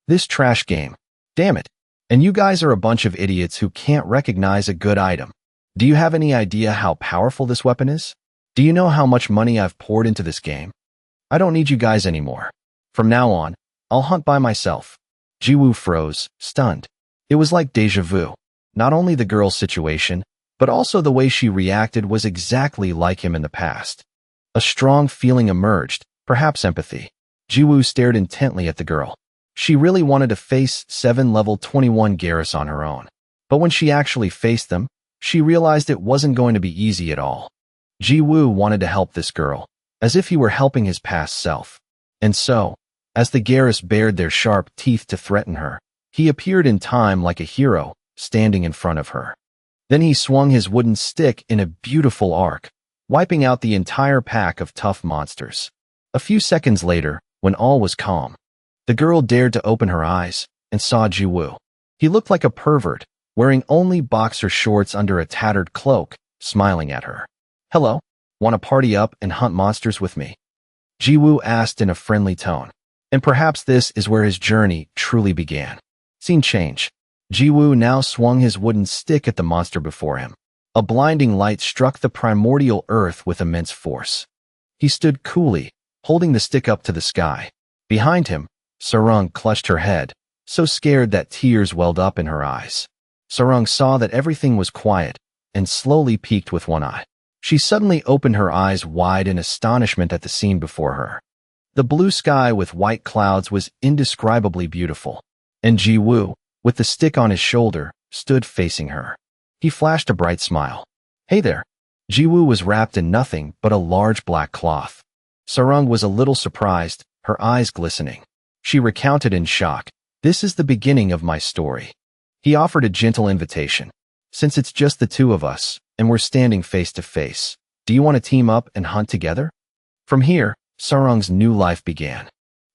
"This trash game. Damn it. And you guys are a bunch of idiots who can't recognize a good item. Do you have any idea how powerful this weapon is? Do you know how much money I've poured into this game? I don't need you guys anymore. From now on, I'll hunt by myself." Jiwoo froze, stunned. It was like déjà vu. Not only the girl's situation, but also the way she reacted was exactly like him in the past. A strong feeling emerged, perhaps empathy. Jiwoo stared intently at the girl. She really wanted to face 7 level 21 Garrus on her own. But when she actually faced them, she realized it wasn't going to be easy at all. Jiwoo wanted to help this girl, as if he were helping his past self. And so, as the Garrus bared their sharp teeth to threaten her, he appeared in time like a hero, standing in front of her. Then he swung his wooden stick in a beautiful arc, wiping out the entire pack of tough monsters. A few seconds later, when all was calm, the girl dared to open her eyes and saw Jiwoo. He looked like a pervert, wearing only boxer shorts under a tattered cloak, smiling at her. "Hello, want to party up and hunt monsters with me?" Jiwoo asked in a friendly tone. And perhaps this is where his journey truly began. Scene change. Jiwoo now swung his wooden stick at the monster before him. A blinding light struck the primordial earth with immense force. He stood coolly, holding the stick up to the sky. Behind him, Sarung clutched her head, so scared that tears welled up in her eyes. Sarung saw that everything was quiet and slowly peeked with one eye. She suddenly opened her eyes wide in astonishment at the scene before her. The blue sky with white clouds was indescribably beautiful, and Jiwoo, with the stick on his shoulder, stood facing her. He flashed a bright smile. "Hey there." Jiwoo was wrapped in nothing but a large black cloth. Sarung was a little surprised, her eyes glistening. She recounted in shock, "This is the beginning of my story." He offered a gentle invitation. "Since it's just the two of us, and we're standing face to face, do you want to team up and hunt together?" From here, Sarung's new life began.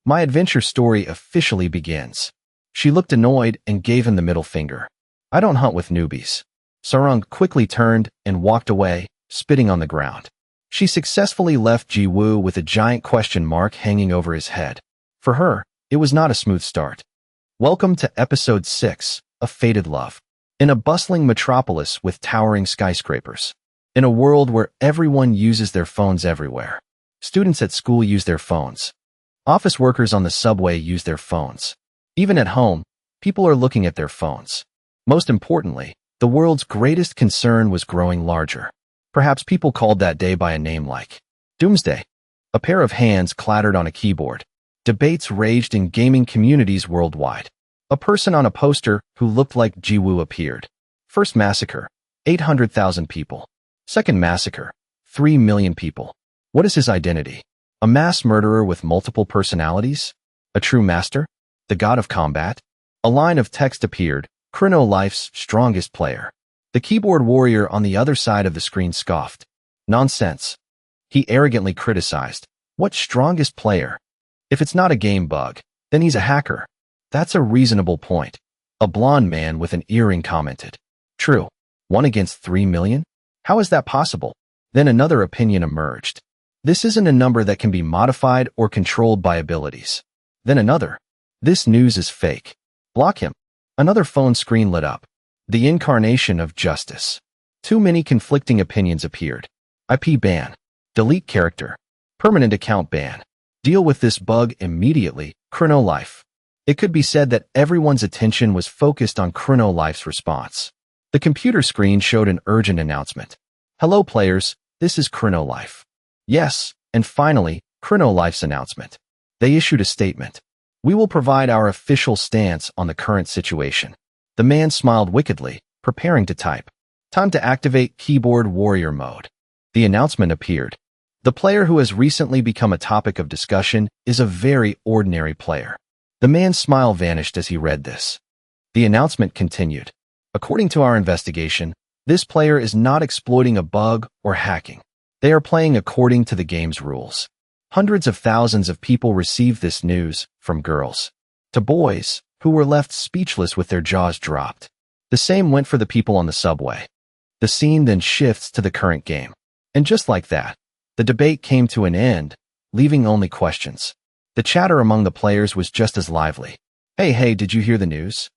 "My adventure story officially begins." She looked annoyed and gave him the middle finger. "I don't hunt with newbies." Sarung quickly turned and walked away, spitting on the ground. She successfully left Jiwoo with a giant question mark hanging over his head. For her, it was not a smooth start. Welcome to Episode 6, A Fated Love. In a bustling metropolis with towering skyscrapers. In a world where everyone uses their phones everywhere. Students at school use their phones. Office workers on the subway use their phones. Even at home, people are looking at their phones. Most importantly, the world's greatest concern was growing larger. Perhaps people called that day by a name like Doomsday. A pair of hands clattered on a keyboard. Debates raged in gaming communities worldwide. A person on a poster who looked like Jiwoo appeared. First massacre, 800,000 people. Second massacre, 3 million people. What is his identity? A mass murderer with multiple personalities? A true master? The god of combat? A line of text appeared, Chrono Life's strongest player. The keyboard warrior on the other side of the screen scoffed. Nonsense. He arrogantly criticized. What strongest player? If it's not a game bug, then he's a hacker. That's a reasonable point. A blonde man with an earring commented. True. 1 against 3 million? How is that possible? Then another opinion emerged. This isn't a number that can be modified or controlled by abilities. Then another. This news is fake. Block him. Another phone screen lit up. The incarnation of justice. Too many conflicting opinions appeared. IP ban. Delete character. Permanent account ban. Deal with this bug immediately. Chrono Life. It could be said that everyone's attention was focused on Chrono Life's response. The computer screen showed an urgent announcement. Hello players, this is Chrono Life. Yes, and finally, Chrono Life's announcement. They issued a statement. We will provide our official stance on the current situation. The man smiled wickedly, preparing to type. Time to activate keyboard warrior mode. The announcement appeared. The player who has recently become a topic of discussion is a very ordinary player. The man's smile vanished as he read this. The announcement continued. According to our investigation, this player is not exploiting a bug or hacking. They are playing according to the game's rules. Hundreds of thousands of people received this news, from girls to boys, who were left speechless with their jaws dropped. The same went for the people on the subway. The scene then shifts to the current game. And just like that, the debate came to an end, leaving only questions. The chatter among the players was just as lively. Hey, did you hear the news?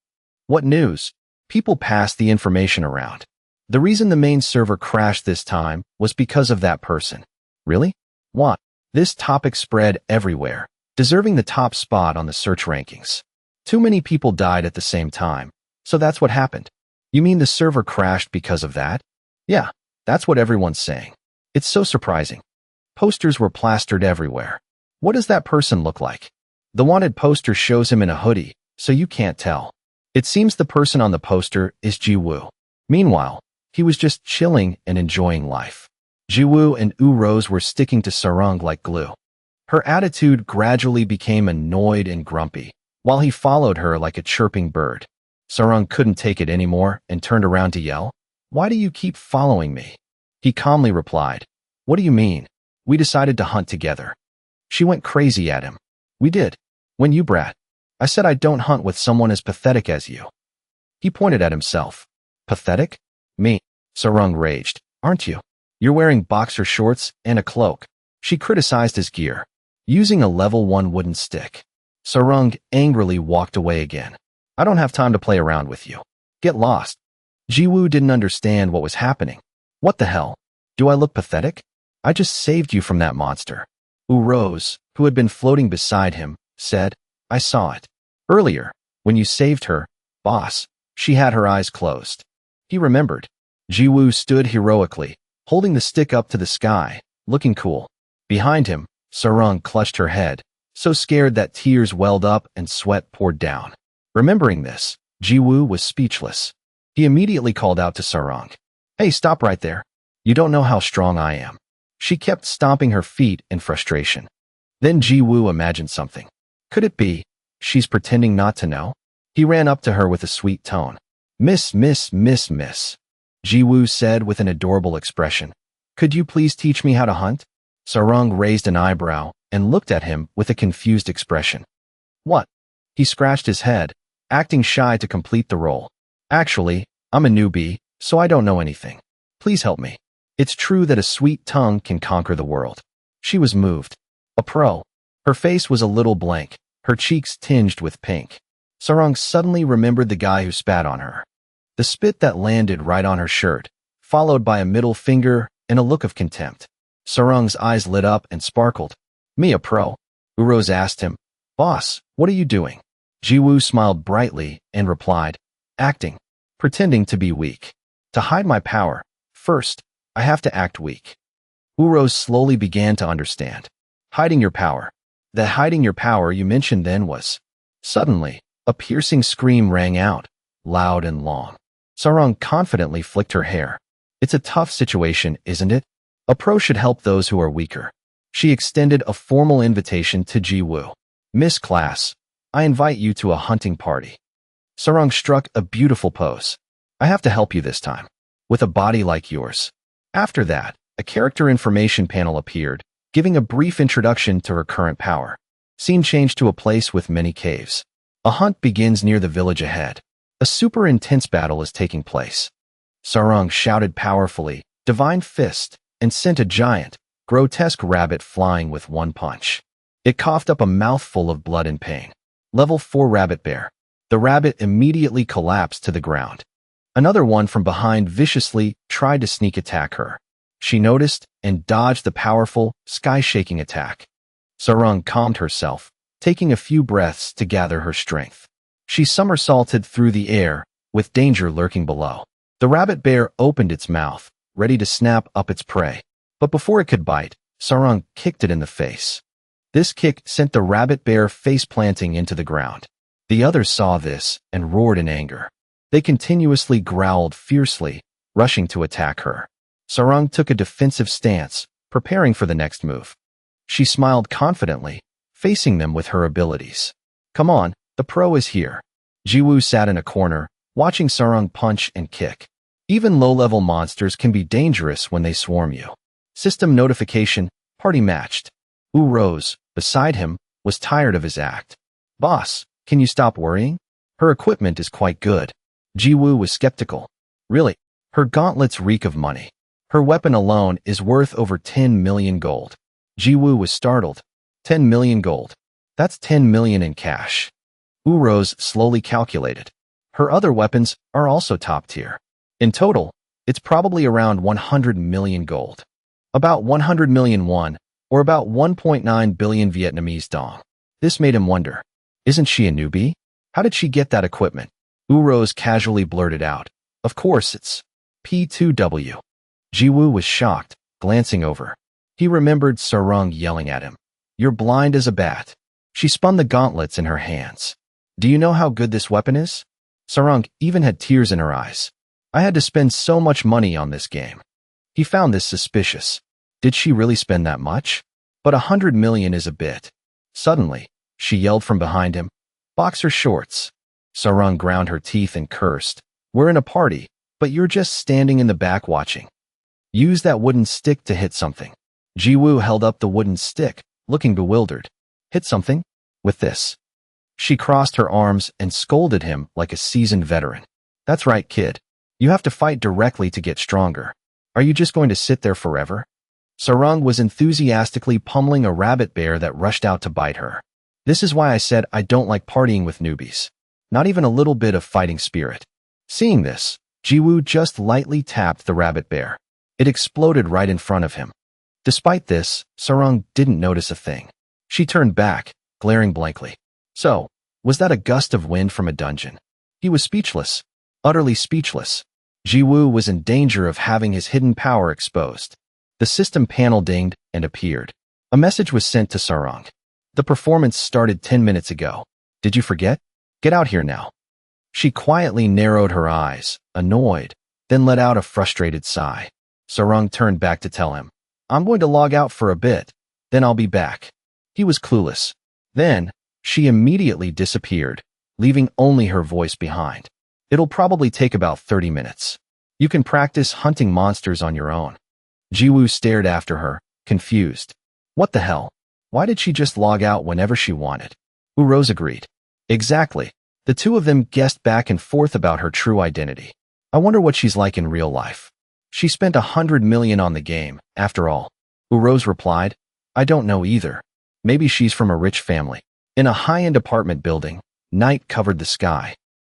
What news? People passed the information around. The reason the main server crashed this time was because of that person. Really? What? This topic spread everywhere, deserving the top spot on the search rankings. Too many people died at the same time, So that's what happened. You mean the server crashed because of that? Yeah, that's what everyone's saying. It's so surprising. Posters were plastered everywhere. What does that person look like? The wanted poster shows him in a hoodie, so you can't tell. It seems the person on the poster is Jiwoo. Meanwhile, he was just chilling and enjoying life. Jiwoo and Rose were sticking to Sarang like glue. Her attitude gradually became annoyed and grumpy, while he followed her like a chirping bird. Sarang couldn't take it anymore and turned around to yell, "Why do you keep following me?" He calmly replied, "What do you mean? We decided to hunt together." She went crazy at him. "We did. When you brat. I said I don't hunt with someone as pathetic as you." He pointed at himself. "Pathetic? Me?" Sarang raged. "Aren't you? You're wearing boxer shorts and a cloak." She criticized his gear, using a level 1 wooden stick. Sarang angrily walked away again. "I don't have time to play around with you. Get lost." Jiwoo didn't understand what was happening. "What the hell? Do I look pathetic? I just saved you from that monster." Rose, who had been floating beside him, said, "I saw it. Earlier, when you saved her, boss, she had her eyes closed." He remembered. Jiwoo stood heroically, holding the stick up to the sky, looking cool. Behind him, Sarang clutched her head, so scared that tears welled up and sweat poured down. Remembering this, Jiwoo was speechless. He immediately called out to Sarang, "Hey, stop right there. You don't know how strong I am." She kept stomping her feet in frustration. Then Jiwoo imagined something. Could it be she's pretending not to know? He ran up to her with a sweet tone. Miss. Jiwoo said with an adorable expression. "Could you please teach me how to hunt?" Sarang raised an eyebrow and looked at him with a confused expression. "What?" He scratched his head, acting shy to complete the role. "Actually, I'm a newbie, so I don't know anything. Please help me." It's true that a sweet tongue can conquer the world. She was moved. A pro. Her face was a little blank, her cheeks tinged with pink. Sarang suddenly remembered the guy who spat on her. The spit that landed right on her shirt, followed by a middle finger and a look of contempt. Sarang's eyes lit up and sparkled. "Me a pro?" Rose asked him. "Boss, what are you doing?" Jiwoo smiled brightly and replied, "Acting. Pretending to be weak. To hide my power, first, I have to act weak." Rose slowly began to understand. Hiding your power. The hiding your power you mentioned then was. Suddenly, a piercing scream rang out, loud and long. Sarang confidently flicked her hair. "It's a tough situation, isn't it? A pro should help those who are weaker." She extended a formal invitation to Jiwoo. "Miss Class, I invite you to a hunting party." Sarang struck a beautiful pose. "I have to help you this time. With a body like yours." After that, a character information panel appeared, giving a brief introduction to her current power. Scene changed to a place with many caves. A hunt begins near the village ahead. A super intense battle is taking place. Sarang shouted powerfully, "Divine Fist," and sent a giant, grotesque rabbit flying with one punch. It coughed up a mouthful of blood and pain. Level 4 Rabbit Bear. The rabbit immediately collapsed to the ground. Another one from behind viciously tried to sneak attack her. She noticed and dodged the powerful, sky-shaking attack. Sarang calmed herself, taking a few breaths to gather her strength. She somersaulted through the air, with danger lurking below. The rabbit bear opened its mouth, ready to snap up its prey. But before it could bite, Sarang kicked it in the face. This kick sent the rabbit bear face-planting into the ground. The others saw this and roared in anger. They continuously growled fiercely, rushing to attack her. Sarang took a defensive stance, preparing for the next move. She smiled confidently, facing them with her abilities. "Come on, the pro is here." Jiwoo sat in a corner, watching Sarang punch and kick. Even low-level monsters can be dangerous when they swarm you. System notification, party matched. Rose, beside him, was tired of his act. "Boss, can you stop worrying? Her equipment is quite good." Jiwoo was skeptical. "Really? Her gauntlets reek of money. Her weapon alone is worth over 10 million gold." Jiwoo was startled. 10 million gold. That's 10 million in cash. Rose slowly calculated. Her other weapons are also top tier. In total, it's probably around 100 million gold. About 100 million won, or about 1.9 billion Vietnamese dong. This made him wonder, isn't she a newbie? How did she get that equipment? Urose casually blurted out. Of course it's P2W. Jiwoo was shocked, glancing over. He remembered Sarung yelling at him. You're blind as a bat. She spun the gauntlets in her hands. Do you know how good this weapon is? Sarung even had tears in her eyes. I had to spend so much money on this game. He found this suspicious. Did she really spend that much? But 100 million is a bit. Suddenly, she yelled from behind him. Boxer shorts. Sarung ground her teeth and cursed. We're in a party, but you're just standing in the back watching. Use that wooden stick to hit something. Jiwoo held up the wooden stick, looking bewildered. Hit something? With this. She crossed her arms and scolded him like a seasoned veteran. That's right, kid. You have to fight directly to get stronger. Are you just going to sit there forever? Sarung was enthusiastically pummeling a rabbit bear that rushed out to bite her. This is why I said I don't like partying with newbies. Not even a little bit of fighting spirit. Seeing this, Jiwoo just lightly tapped the rabbit bear. It exploded right in front of him. Despite this, Sarung didn't notice a thing. She turned back, glaring blankly. So, was that a gust of wind from a dungeon? He was speechless. Utterly speechless. Jiwoo was in danger of having his hidden power exposed. The system panel dinged and appeared. A message was sent to Sarung. The performance started 10 minutes ago. Did you forget? Get out here now. She quietly narrowed her eyes, annoyed, then let out a frustrated sigh. Sarung turned back to tell him, I'm going to log out for a bit, then I'll be back. He was clueless. Then, she immediately disappeared, leaving only her voice behind. It'll probably take about 30 minutes. You can practice hunting monsters on your own. Jiwoo stared after her, confused. What the hell? Why did she just log out whenever she wanted? Urose agreed. Exactly. The two of them guessed back and forth about her true identity. I wonder what she's like in real life. She spent 100 million on the game, after all. Urose replied, I don't know either. Maybe she's from a rich family. In a high-end apartment building, night covered the sky.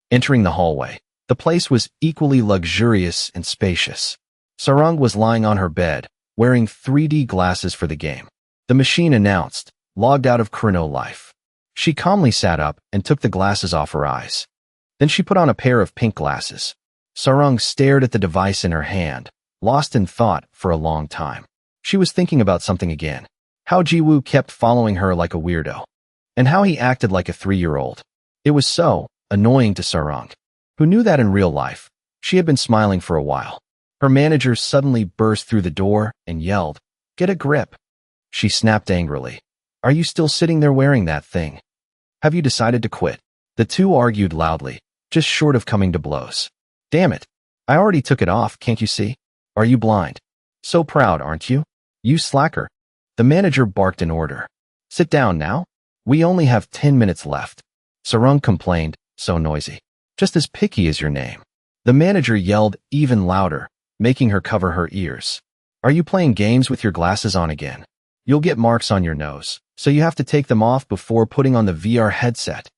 Entering the hallway, the place was equally luxurious and spacious. Sarung was lying on her bed, wearing 3D glasses for the game. The machine announced, logged out of Chrono Life. She calmly sat up and took the glasses off her eyes. Then she put on a pair of pink glasses. Sarung stared at the device in her hand, lost in thought for a long time. She was thinking about something again. How Jiwoo kept following her like a weirdo. And how he acted like a 3-year-old. It was so annoying to Sarung, who knew that in real life, she had been smiling for a while. Her manager suddenly burst through the door and yelled, Get a grip. She snapped angrily. Are you still sitting there wearing that thing? Have you decided to quit? The two argued loudly, just short of coming to blows. Damn it. I already took it off, can't you see? Are you blind? So proud, aren't you? You slacker. The manager barked an order. Sit down now. We only have 10 minutes left. Sarung complained, so noisy. Just as picky as your name. The manager yelled even louder, making her cover her ears. Are you playing games with your glasses on again? You'll get marks on your nose, so you have to take them off before putting on the VR headset.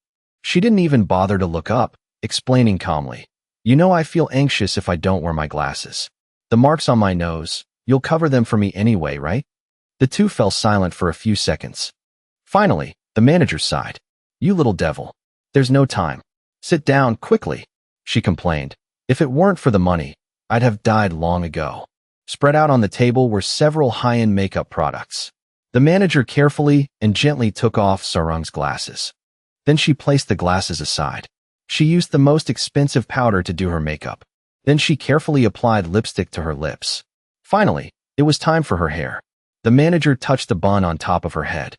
She didn't even bother to look up, explaining calmly. You know I feel anxious if I don't wear my glasses. The marks on my nose, you'll cover them for me anyway, right? The two fell silent for a few seconds. Finally, the manager sighed. You little devil. There's no time. Sit down quickly, she complained. If it weren't for the money, I'd have died long ago. Spread out on the table were several high-end makeup products. The manager carefully and gently took off Sarung's glasses. Then she placed the glasses aside. She used the most expensive powder to do her makeup. Then she carefully applied lipstick to her lips. Finally, it was time for her hair. The manager touched the bun on top of her head.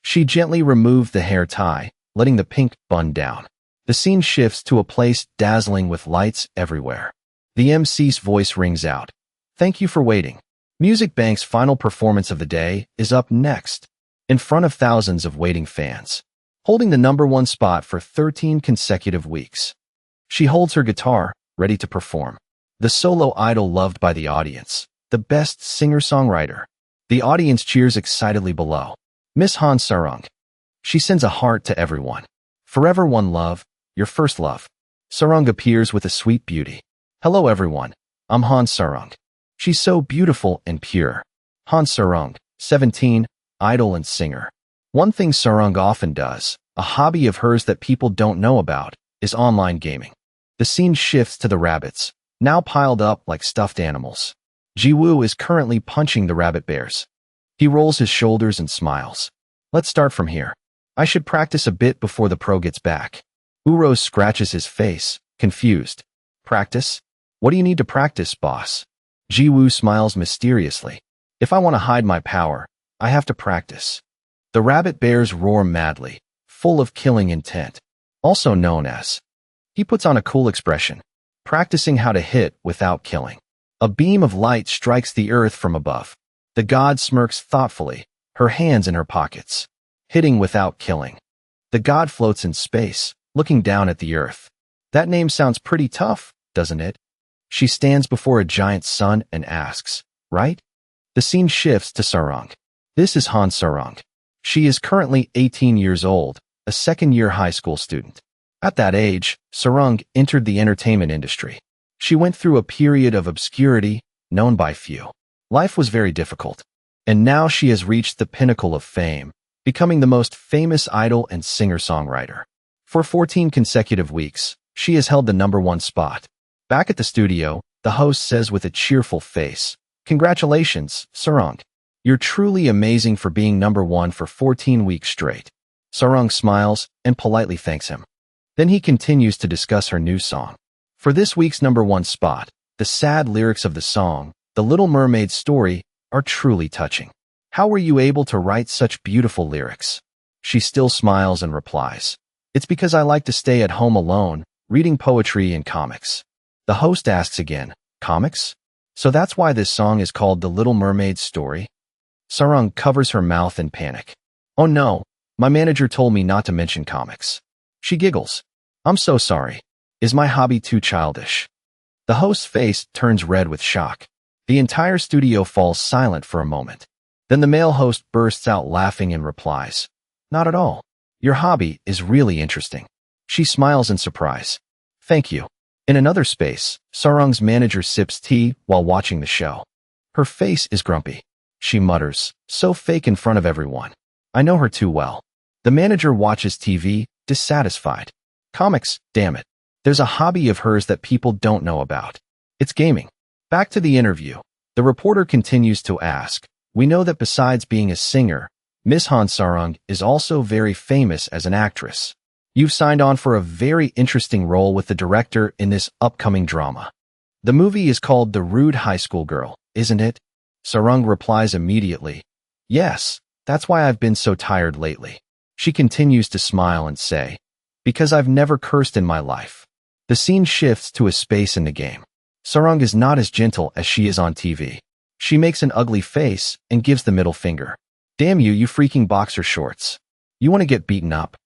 She gently removed the hair tie, letting the pink bun down. The scene shifts to a place dazzling with lights everywhere. The MC's voice rings out. Thank you for waiting. Music Bank's final performance of the day is up next, in front of thousands of waiting fans, holding the #1 spot for 13 consecutive weeks. She holds her guitar, ready to perform. The solo idol loved by the audience, the best singer-songwriter. The audience cheers excitedly below. Miss Han Sarung. She sends a heart to everyone. Forever one love, your first love. Sarung appears with a sweet beauty. Hello everyone, I'm Han Sarung. She's so beautiful and pure. Han Sarung, 17, idol and singer. One thing Sarung often does, a hobby of hers that people don't know about, is online gaming. The scene shifts to the rabbits, now piled up like stuffed animals. Jiwoo is currently punching the rabbit bears. He rolls his shoulders and smiles. Let's start from here. I should practice a bit before the pro gets back. Urose scratches his face, confused. Practice? What do you need to practice, boss? Jiwoo smiles mysteriously. If I want to hide my power, I have to practice. The rabbit bears roar madly, full of killing intent, also known as. He puts on a cool expression, practicing how to hit without killing. A beam of light strikes the earth from above. The god smirks thoughtfully, her hands in her pockets. Hitting without killing. The god floats in space, looking down at the earth. That name sounds pretty tough, doesn't it? She stands before a giant sun and asks, right? The scene shifts to Sarang. This is Han Sarang. She is currently 18 years old, a second-year high school student. At that age, Sarang entered the entertainment industry. She went through a period of obscurity, known by few. Life was very difficult. And now she has reached the pinnacle of fame, becoming the most famous idol and singer-songwriter. For 14 consecutive weeks, she has held the #1 spot. Back at the studio, the host says with a cheerful face, "Congratulations, Sarang. You're truly amazing for being #1 for 14 weeks straight." Sarang smiles and politely thanks him. Then he continues to discuss her new song. For this week's #1 spot, the sad lyrics of the song, The Little Mermaid's Story, are truly touching. How were you able to write such beautiful lyrics? She still smiles and replies, "It's because I like to stay at home alone, reading poetry and comics." The host asks again, "Comics? So that's why this song is called The Little Mermaid's Story?" Sarang covers her mouth in panic. "Oh no, my manager told me not to mention comics." She giggles. "I'm so sorry. Is my hobby too childish?" The host's face turns red with shock. The entire studio falls silent for a moment. Then the male host bursts out laughing and replies, "Not at all. Your hobby is really interesting." She smiles in surprise. "Thank you." In another space, Sarang's manager sips tea while watching the show. Her face is grumpy. She mutters, "So fake in front of everyone. I know her too well." The manager watches TV, dissatisfied. "Comics, damn it. There's a hobby of hers that people don't know about. It's gaming." Back to the interview. The reporter continues to ask, "We know that besides being a singer, Miss Han Sarang is also very famous as an actress. You've signed on for a very interesting role with the director in this upcoming drama. The movie is called The Rude High School Girl, isn't it?" Sarang replies immediately, "Yes, that's why I've been so tired lately." She continues to smile and say, "Because I've never cursed in my life." The scene shifts to a space in the game. Sarang is not as gentle as she is on TV. She makes an ugly face and gives the middle finger. "Damn you, you freaking boxer shorts. You want to get beaten up?"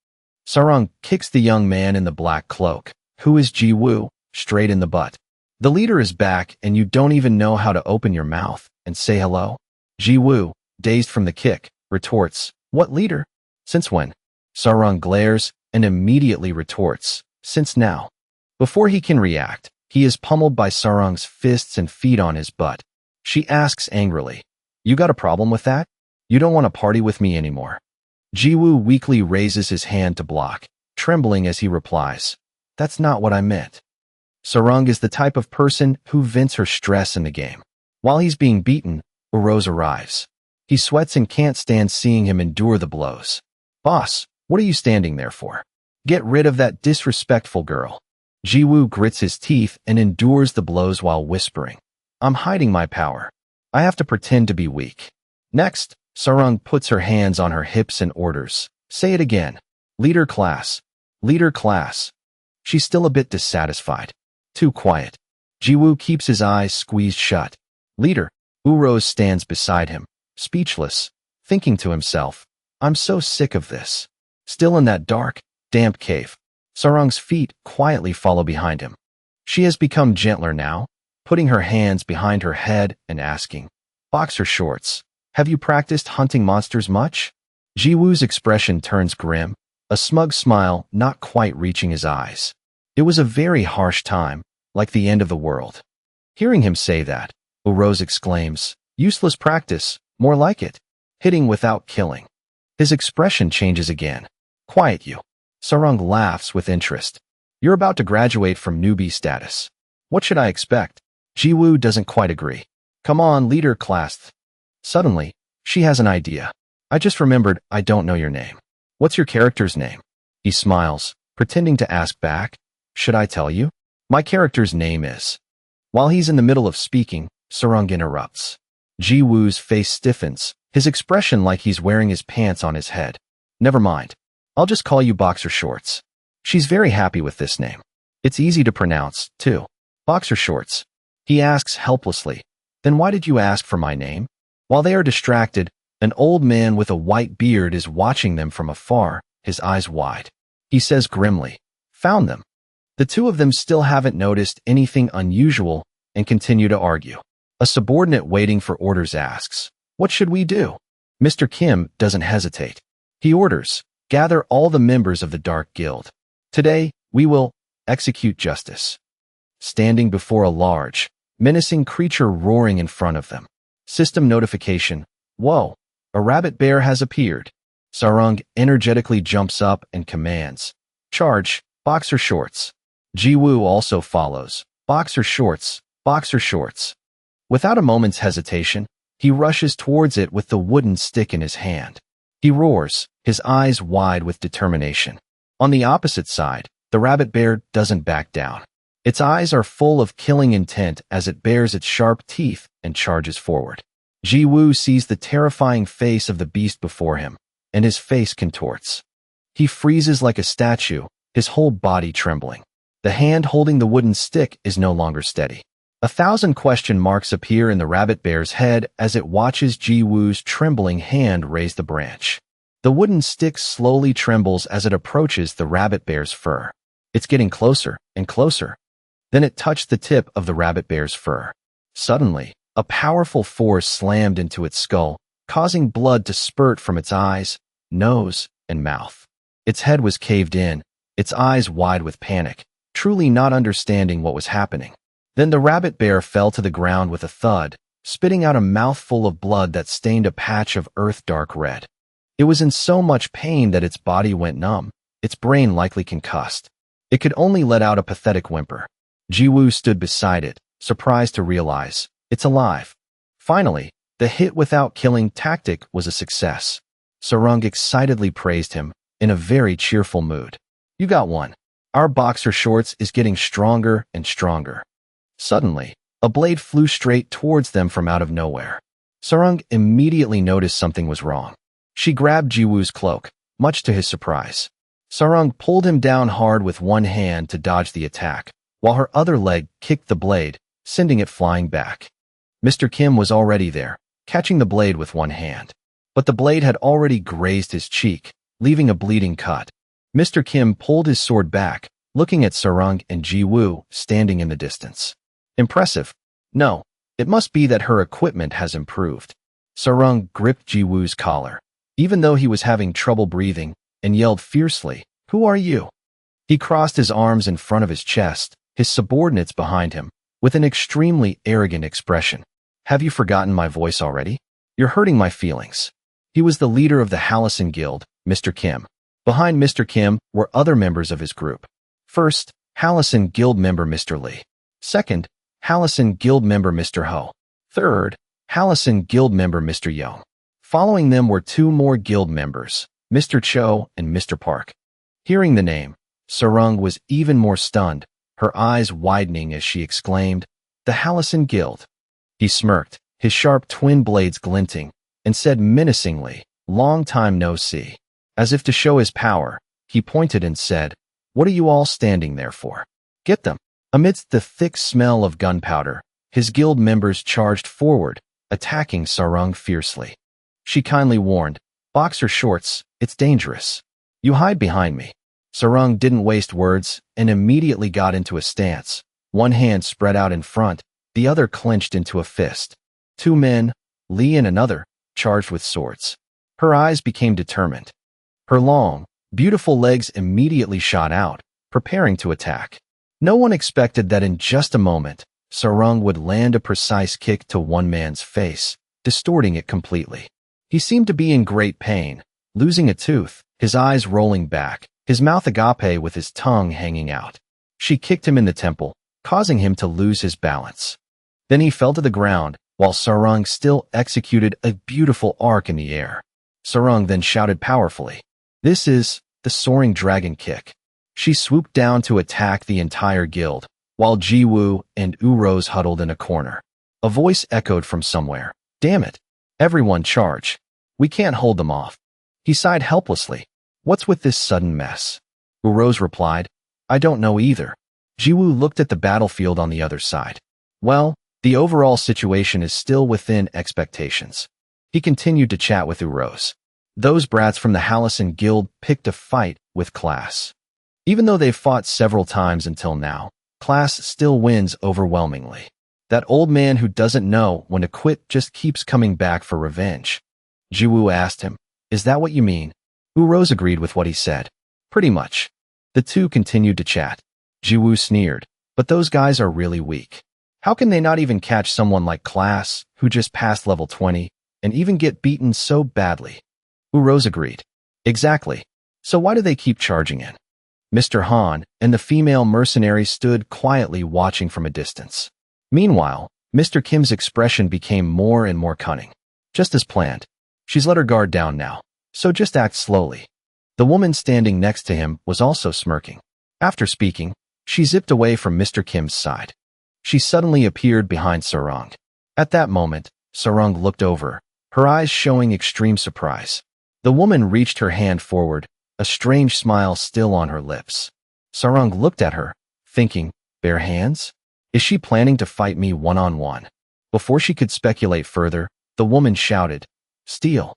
Sarang kicks the young man in the black cloak, who is Jiwoo, straight in the butt. "The leader is back and you don't even know how to open your mouth and say hello?" Jiwoo, dazed from the kick, retorts, "What leader? Since when?" Sarang glares and immediately retorts, "Since now." Before he can react, he is pummeled by Sarang's fists and feet on his butt. She asks angrily, "You got a problem with that? You don't want to party with me anymore?" Jiwoo weakly raises his hand to block, trembling as he replies, "That's not what I meant." Sarang is the type of person who vents her stress in the game. While he's being beaten, Urose arrives. He sweats and can't stand seeing him endure the blows. "Boss, what are you standing there for? Get rid of that disrespectful girl." Jiwoo grits his teeth and endures the blows while whispering, "I'm hiding my power. I have to pretend to be weak." Next, Sarang puts her hands on her hips and orders, "Say it again. Leader class. Leader class." She's still a bit dissatisfied. Too quiet. Jiwoo keeps his eyes squeezed shut. "Leader." Urose stands beside him, speechless, thinking to himself, "I'm so sick of this." Still in that dark, damp cave, Sarang's feet quietly follow behind him. She has become gentler now, putting her hands behind her head and asking, "Boxer shorts, have you practiced hunting monsters much?" Jiwoo's expression turns grim, a smug smile not quite reaching his eyes. It was a very harsh time, like the end of the world. Hearing him say that, Urose exclaims, "Useless practice, more like it. Hitting without killing." His expression changes again. "Quiet you." Sarang laughs with interest. You're about to graduate from newbie status. What should I expect? Jiwoo doesn't quite agree. Come on, leader class. Suddenly, she has an idea. I just remembered I don't know your name. What's your character's name? He smiles, pretending to ask back. Should I tell you? My character's name is. While he's in the middle of speaking, Sarung interrupts. Jiwoo's face stiffens, his expression like he's wearing his pants on his head. Never mind. I'll just call you Boxer Shorts. She's very happy with this name. It's easy to pronounce, too. Boxer Shorts. He asks helplessly. Then why did you ask for my name? While they are distracted, an old man with a white beard is watching them from afar, his eyes wide. He says grimly, Found them. The two of them still haven't noticed anything unusual and continue to argue. A subordinate waiting for orders asks, What should we do? Mr. Kim doesn't hesitate. He orders, Gather all the members of the Dark Guild. Today, we will execute justice. Standing before a large, menacing creature roaring in front of them. System notification. Whoa, a rabbit bear has appeared. Sarung energetically jumps up and commands. Charge, Boxer Shorts. Jiwoo also follows. Boxer Shorts, Boxer Shorts. Without a moment's hesitation, he rushes towards it with the wooden stick in his hand. He roars, his eyes wide with determination. On the opposite side, the rabbit bear doesn't back down. Its eyes are full of killing intent as it bares its sharp teeth and charges forward. Jiwoo sees the terrifying face of the beast before him, and his face contorts. He freezes like a statue, his whole body trembling. The hand holding the wooden stick is no longer steady. 1,000 question marks appear in the rabbit bear's head as it watches Jiwoo's trembling hand raise the branch. The wooden stick slowly trembles as it approaches the rabbit bear's fur. It's getting closer and closer. Then it touched the tip of the rabbit bear's fur. Suddenly, a powerful force slammed into its skull, causing blood to spurt from its eyes, nose, and mouth. Its head was caved in, its eyes wide with panic, truly not understanding what was happening. Then the rabbit bear fell to the ground with a thud, spitting out a mouthful of blood that stained a patch of earth dark red. It was in so much pain that its body went numb, its brain likely concussed. It could only let out a pathetic whimper. Jiwoo stood beside it, surprised to realize, it's alive. Finally, the hit without killing tactic was a success. Sarung excitedly praised him, in a very cheerful mood. You got one. Our Boxer Shorts is getting stronger and stronger. Suddenly, a blade flew straight towards them from out of nowhere. Sarung immediately noticed something was wrong. She grabbed Jiwoo's cloak, much to his surprise. Sarung pulled him down hard with one hand to dodge the attack, while her other leg kicked the blade, sending it flying back. Mr. Kim was already there, catching the blade with one hand. But the blade had already grazed his cheek, leaving a bleeding cut. Mr. Kim pulled his sword back, looking at Sarung and Jiwoo standing in the distance. Impressive. No, it must be that her equipment has improved. Sarung gripped Jiwoo's collar, even though he was having trouble breathing, and yelled fiercely, Who are you? He crossed his arms in front of his chest, his subordinates behind him, with an extremely arrogant expression. Have you forgotten my voice already? You're hurting my feelings. He was the leader of the Hallison Guild, Mr. Kim. Behind Mr. Kim were other members of his group. First, Hallison Guild member Mr. Lee. Second, Hallison Guild member Mr. Ho. Third, Hallison Guild member Mr. Young. Following them were two more guild members, Mr. Cho and Mr. Park. Hearing the name, Sarung was even more stunned, her eyes widening as she exclaimed, The Hallison Guild. He smirked, his sharp twin blades glinting, and said menacingly, Long time no see. As if to show his power, he pointed and said, What are you all standing there for? Get them. Amidst the thick smell of gunpowder, his guild members charged forward, attacking Sarung fiercely. She kindly warned, Boxer Shorts, it's dangerous. You hide behind me. Sarung didn't waste words and immediately got into a stance, one hand spread out in front, the other clenched into a fist. Two men, Lee and another, charged with swords. Her eyes became determined. Her long, beautiful legs immediately shot out, preparing to attack. No one expected that in just a moment, Sarung would land a precise kick to one man's face, distorting it completely. He seemed to be in great pain, losing a tooth, his eyes rolling back, his mouth agape with his tongue hanging out. She kicked him in the temple, causing him to lose his balance. Then he fell to the ground, while Sarang still executed a beautiful arc in the air. Sarang then shouted powerfully, "This is the soaring dragon kick." She swooped down to attack the entire guild, while Jiwoo and Urose huddled in a corner. A voice echoed from somewhere, "Damn it! Everyone charge! We can't hold them off." He sighed helplessly. "What's with this sudden mess?" Urose replied, "I don't know either." Jiwoo looked at the battlefield on the other side. "Well, the overall situation is still within expectations." He continued to chat with Urose. "Those brats from the Hallison Guild picked a fight with class. Even though they've fought several times until now, class still wins overwhelmingly. That old man who doesn't know when to quit just keeps coming back for revenge." Jiwoo asked him, "Is that what you mean?" Urose agreed with what he said. "Pretty much." The two continued to chat. Jiwoo sneered, "But those guys are really weak. How can they not even catch someone like class, who just passed level 20, and even get beaten so badly?" Urose agreed. "Exactly. So why do they keep charging in?" Mr. Han and the female mercenary stood quietly watching from a distance. Meanwhile, Mr. Kim's expression became more and more cunning. Just as planned. She's let her guard down now, so just act slowly. The woman standing next to him was also smirking. After speaking, she zipped away from Mr. Kim's side. She suddenly appeared behind Sarang. At that moment, Sarang looked over, her eyes showing extreme surprise. The woman reached her hand forward, a strange smile still on her lips. Sarang looked at her, thinking, bare hands? Is she planning to fight me one-on-one? Before she could speculate further, the woman shouted, "Steal."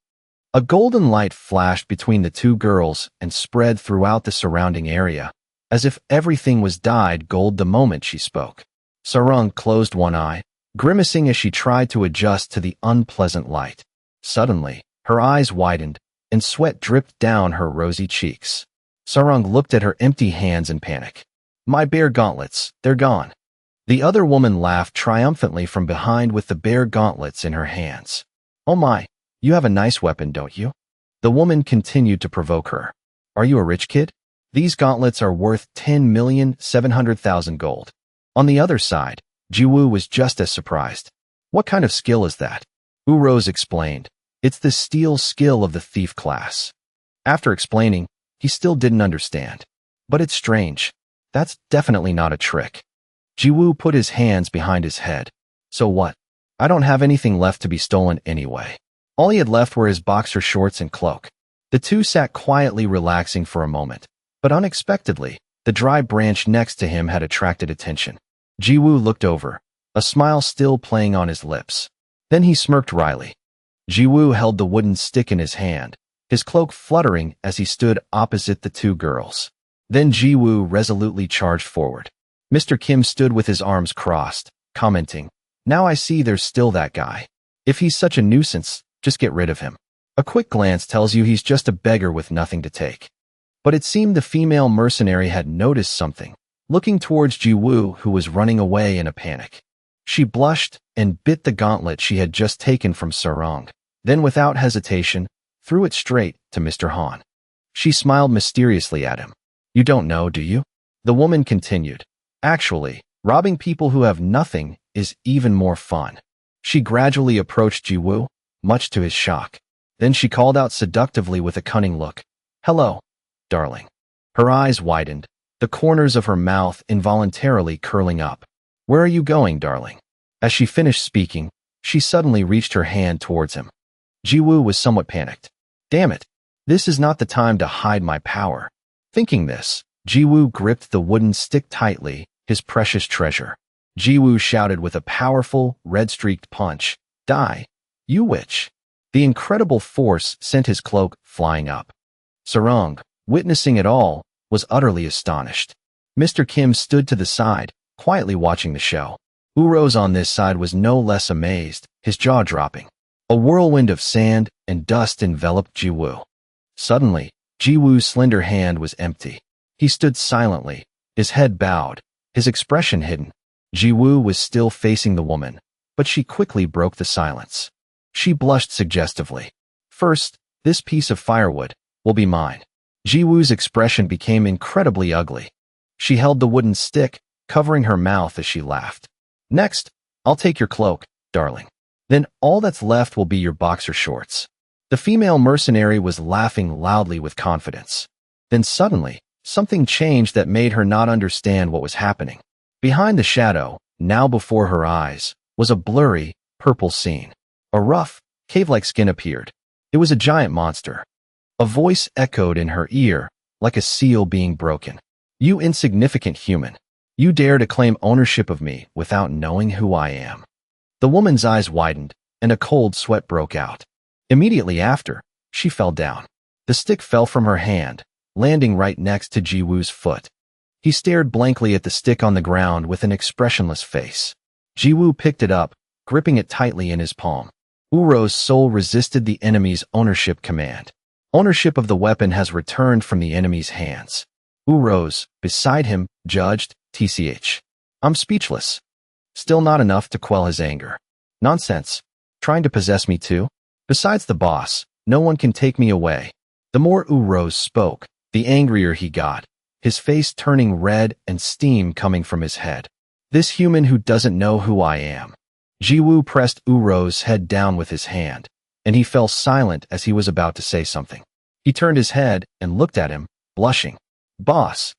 A golden light flashed between the two girls and spread throughout the surrounding area, as if everything was dyed gold the moment she spoke. Sarang closed one eye, grimacing as she tried to adjust to the unpleasant light. Suddenly, her eyes widened, and sweat dripped down her rosy cheeks. Sarang looked at her empty hands in panic. "My bare gauntlets, they're gone." The other woman laughed triumphantly from behind with the bare gauntlets in her hands. "Oh my, you have a nice weapon, don't you?" The woman continued to provoke her. "Are you a rich kid? These gauntlets are worth 10,700,000 gold." On the other side, Jiwoo was just as surprised. "What kind of skill is that?" Urose explained. "It's the steal skill of the thief class." After explaining, he still didn't understand. "But it's strange. That's definitely not a trick." Jiwoo put his hands behind his head. "So what? I don't have anything left to be stolen anyway." All he had left were his boxer shorts and cloak. The two sat quietly relaxing for a moment, but unexpectedly, the dry branch next to him had attracted attention. Jiwoo looked over, a smile still playing on his lips. Then he smirked wryly. Jiwoo held the wooden stick in his hand, his cloak fluttering as he stood opposite the two girls. Then Jiwoo resolutely charged forward. Mr. Kim stood with his arms crossed, commenting, "Now I see there's still that guy. If he's such a nuisance, just get rid of him. A quick glance tells you he's just a beggar with nothing to take." But it seemed the female mercenary had noticed something, looking towards Jiwoo, who was running away in a panic. She blushed and bit the gauntlet she had just taken from Sarang, then without hesitation, threw it straight to Mr. Han. She smiled mysteriously at him. "You don't know, do you?" The woman continued. "Actually, robbing people who have nothing is even more fun." She gradually approached Jiwoo, much to his shock. Then she called out seductively with a cunning look, "Hello, darling." Her eyes widened, the corners of her mouth involuntarily curling up. "Where are you going, darling?" As she finished speaking, she suddenly reached her hand towards him. Jiwoo was somewhat panicked. "Damn it, this is not the time to hide my power." Thinking this, Jiwoo gripped the wooden stick tightly, his precious treasure. Jiwoo shouted with a powerful, red-streaked punch, "Die, you witch." The incredible force sent his cloak flying up. Sarang, witnessing it all, was utterly astonished. Mr. Kim stood to the side, quietly watching the show. Urose on this side was no less amazed, his jaw dropping. A whirlwind of sand and dust enveloped Jiwoo. Suddenly, Jiwoo's slender hand was empty. He stood silently, his head bowed, his expression hidden. Jiwoo was still facing the woman, but she quickly broke the silence. She blushed suggestively. "First, this piece of firewood will be mine." Jiwoo's expression became incredibly ugly. She held the wooden stick, covering her mouth as she laughed. Next, I'll take your cloak, darling. Then all that's left will be your boxer shorts. The female mercenary was laughing loudly with confidence. Then suddenly, something changed that made her not understand what was happening. Behind the shadow, now before her eyes, was a blurry, purple scene. A rough, cave-like skin appeared. It was a giant monster. A voice echoed in her ear, like a seal being broken. You insignificant human. You dare to claim ownership of me without knowing who I am. The woman's eyes widened, and a cold sweat broke out. Immediately after, she fell down. The stick fell from her hand, landing right next to Jiwoo's foot. He stared blankly at the stick on the ground with an expressionless face. Jiwoo picked it up, gripping it tightly in his palm. Uro's soul resisted the enemy's ownership command. Ownership of the weapon has returned from the enemy's hands. Uro's, beside him, judged, "TCH. I'm speechless." Still not enough to quell his anger. Nonsense. Trying to possess me too? Besides the boss, no one can take me away. The more Uro's spoke, the angrier he got, his face turning red and steam coming from his head. This human who doesn't know who I am. Jiwoo pressed Uro's head down with his hand, and he fell silent as he was about to say something. He turned his head and looked at him, blushing. Boss.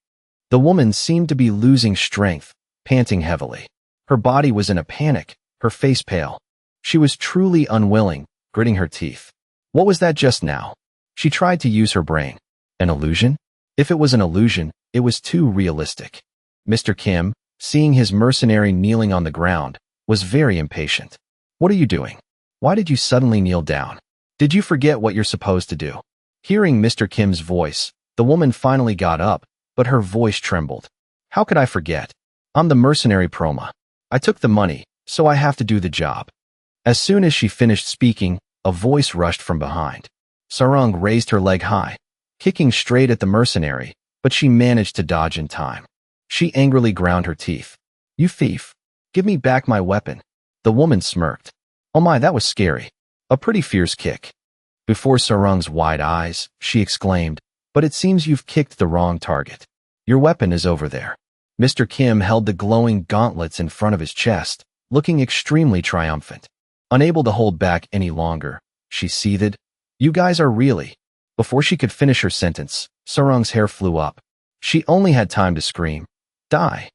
The woman seemed to be losing strength, panting heavily. Her body was in a panic, her face pale. She was truly unwilling, gritting her teeth. What was that just now? She tried to use her brain. An illusion? If it was an illusion, it was too realistic. Mr. Kim, seeing his mercenary kneeling on the ground, was very impatient. What are you doing? Why did you suddenly kneel down? Did you forget what you're supposed to do? Hearing Mr. Kim's voice, the woman finally got up, but her voice trembled. How could I forget? I'm the mercenary Proma. I took the money, so I have to do the job. As soon as she finished speaking, a voice rushed from behind. Sarang raised her leg high, kicking straight at the mercenary, but she managed to dodge in time. She angrily ground her teeth. You thief! Give me back my weapon. The woman smirked. Oh my, that was scary. A pretty fierce kick. Before Sarang's wide eyes, she exclaimed, but it seems you've kicked the wrong target. Your weapon is over there. Mr. Kim held the glowing gauntlets in front of his chest, looking extremely triumphant. Unable to hold back any longer, she seethed. You guys are really... Before she could finish her sentence, Sarang's hair flew up. She only had time to scream, Die.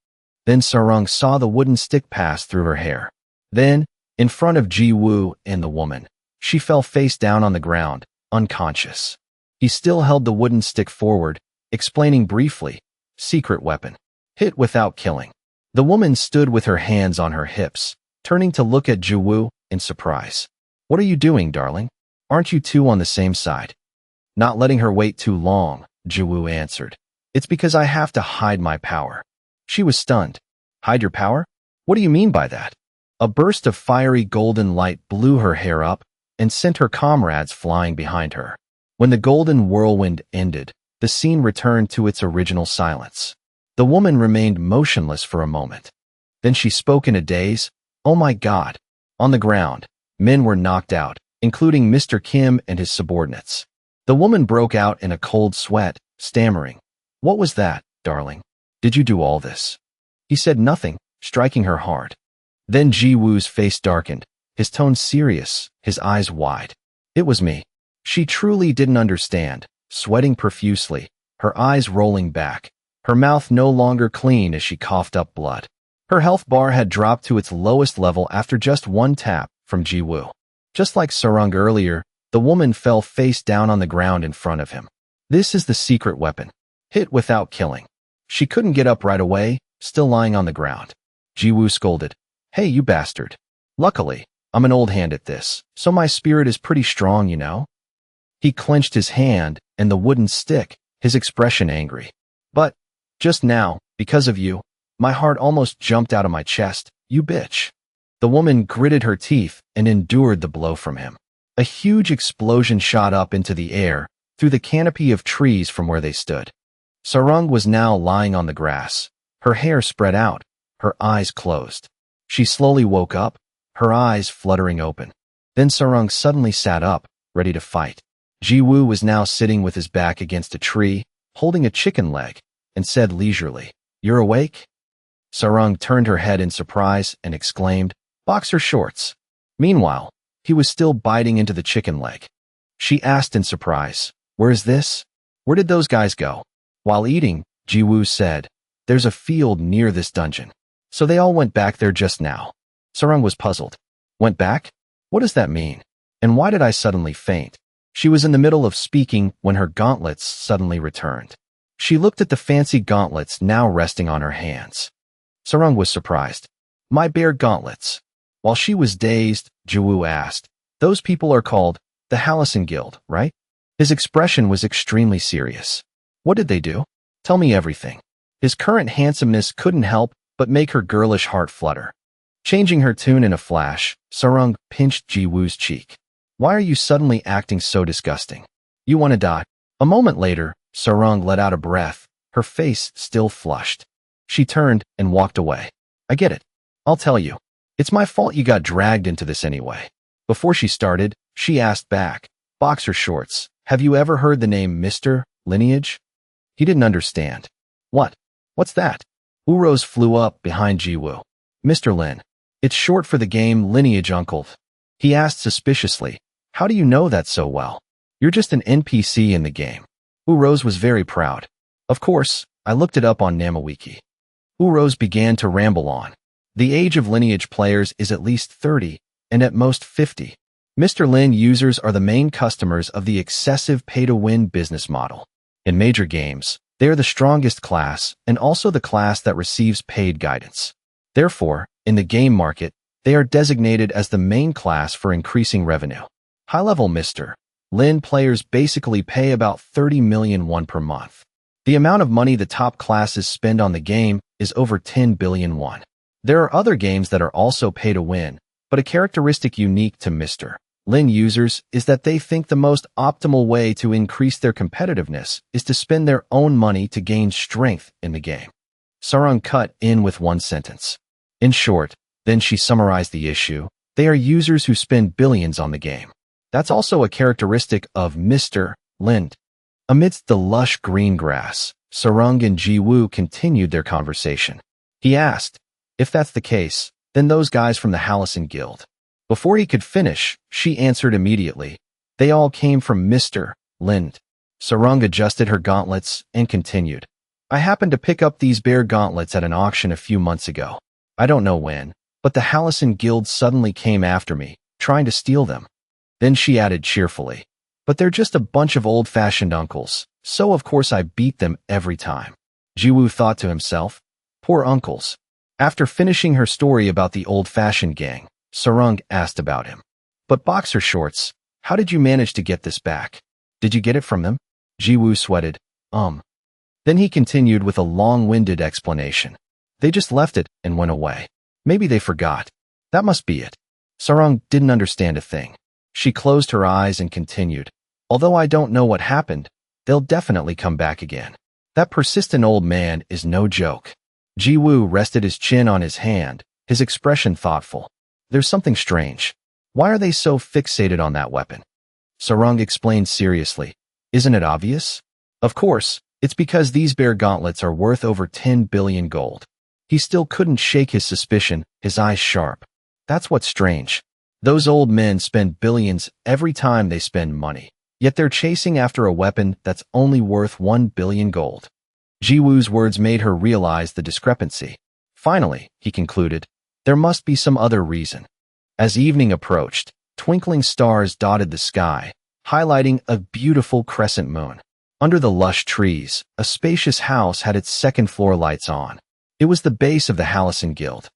Then Sarang saw the wooden stick pass through her hair. Then, in front of Jiwoo and the woman, she fell face down on the ground, unconscious. He still held the wooden stick forward, explaining briefly, secret weapon. Hit without killing. The woman stood with her hands on her hips, turning to look at Jiwoo in surprise. What are you doing, darling? Aren't you two on the same side? Not letting her wait too long, Jiwoo answered. It's because I have to hide my power. She was stunned. Hide your power? What do you mean by that? A burst of fiery golden light blew her hair up and sent her comrades flying behind her. When the golden whirlwind ended, the scene returned to its original silence. The woman remained motionless for a moment. Then she spoke in a daze. Oh my God. On the ground, men were knocked out, including Mr. Kim and his subordinates. The woman broke out in a cold sweat, stammering. What was that, darling? Did you do all this? He said nothing, striking her hard. Then Jiwoo's face darkened, his tone serious, his eyes wide. It was me. She truly didn't understand, sweating profusely, her eyes rolling back, her mouth no longer clean as she coughed up blood. Her health bar had dropped to its lowest level after just one tap from Jiwoo. Just like Sarang earlier, the woman fell face down on the ground in front of him. This is the secret weapon. Hit without killing. She couldn't get up right away, still lying on the ground. Jiwoo scolded. Hey, you bastard. Luckily, I'm an old hand at this, so my spirit is pretty strong, you know? He clenched his hand and the wooden stick, his expression angry. But, just now, because of you, my heart almost jumped out of my chest, you bitch. The woman gritted her teeth and endured the blow from him. A huge explosion shot up into the air, through the canopy of trees from where they stood. Sarang was now lying on the grass, her hair spread out, her eyes closed. She slowly woke up, her eyes fluttering open. Then Sarang suddenly sat up, ready to fight. Jiwoo was now sitting with his back against a tree, holding a chicken leg, and said leisurely, You're awake? Sarang turned her head in surprise and exclaimed, Boxer shorts. Meanwhile, he was still biting into the chicken leg. She asked in surprise, Where is this? Where did those guys go? While eating, Jiwoo said, There's a field near this dungeon. So they all went back there just now. Sarang was puzzled. Went back? What does that mean? And why did I suddenly faint? She was in the middle of speaking when her gauntlets suddenly returned. She looked at the fancy gauntlets now resting on her hands. Sarang was surprised. My bare gauntlets. While she was dazed, Jiwoo asked, Those people are called the Hallison Guild, right? His expression was extremely serious. What did they do? Tell me everything. His current handsomeness couldn't help but make her girlish heart flutter. Changing her tune in a flash, Sarang pinched Jiwoo's cheek. Why are you suddenly acting so disgusting? You want to die? A moment later, Sarang let out a breath, her face still flushed. She turned and walked away. I get it. I'll tell you. It's my fault you got dragged into this anyway. Before she started, she asked back, Boxer shorts, have you ever heard the name Mr. Lineage? He didn't understand. What? What's that? Urose flew up behind Jiwoo. Mr. Lin. It's short for the game Lineage Uncle. He asked suspiciously, How do you know that so well? You're just an NPC in the game. Urose was very proud. Of course, I looked it up on Namawiki. Urose began to ramble on. The age of Lineage players is at least 30, and at most 50. Mr. Lin users are the main customers of the excessive pay-to-win business model. In major games, they are the strongest class and also the class that receives paid guidance. Therefore, in the game market, they are designated as the main class for increasing revenue. High-level Mr. Lin players basically pay about 30 million won per month. The amount of money the top classes spend on the game is over 10 billion won. There are other games that are also pay to win, but a characteristic unique to Mr. Lin users is that they think the most optimal way to increase their competitiveness is to spend their own money to gain strength in the game. Sarang cut in with one sentence. In short, then she summarized the issue. They are users who spend billions on the game. That's also a characteristic of Mr. Lin. Amidst the lush green grass, Sarang and Jiwoo continued their conversation. He asked, If that's the case, then those guys from the Hallison Guild. Before he could finish, she answered immediately. They all came from Mr. Lin. Sarang adjusted her gauntlets and continued. I happened to pick up these bare gauntlets at an auction a few months ago. I don't know when, but the Hallison Guild suddenly came after me, trying to steal them. Then she added cheerfully, But they're just a bunch of old-fashioned uncles, so of course I beat them every time. Jiwoo thought to himself, Poor uncles. After finishing her story about the old-fashioned gang, Sarang asked about him. But Boxer shorts, how did you manage to get this back? Did you get it from them? Jiwoo sweated. Then he continued with a long-winded explanation. They just left it and went away. Maybe they forgot. That must be it. Sarang didn't understand a thing. She closed her eyes and continued. Although I don't know what happened, they'll definitely come back again. That persistent old man is no joke. Jiwoo rested his chin on his hand, his expression thoughtful. There's something strange. Why are they so fixated on that weapon? Sarang explained seriously. Isn't it obvious? Of course, it's because these bare gauntlets are worth over 10 billion gold. He still couldn't shake his suspicion, his eyes sharp. That's what's strange. Those old men spend billions every time they spend money, yet they're chasing after a weapon that's only worth 1 billion gold. Jiwoo's words made her realize the discrepancy. Finally, he concluded, there must be some other reason. As evening approached, twinkling stars dotted the sky, highlighting a beautiful crescent moon. Under the lush trees, a spacious house had its second-floor lights on. It was the base of the Hallison Guild.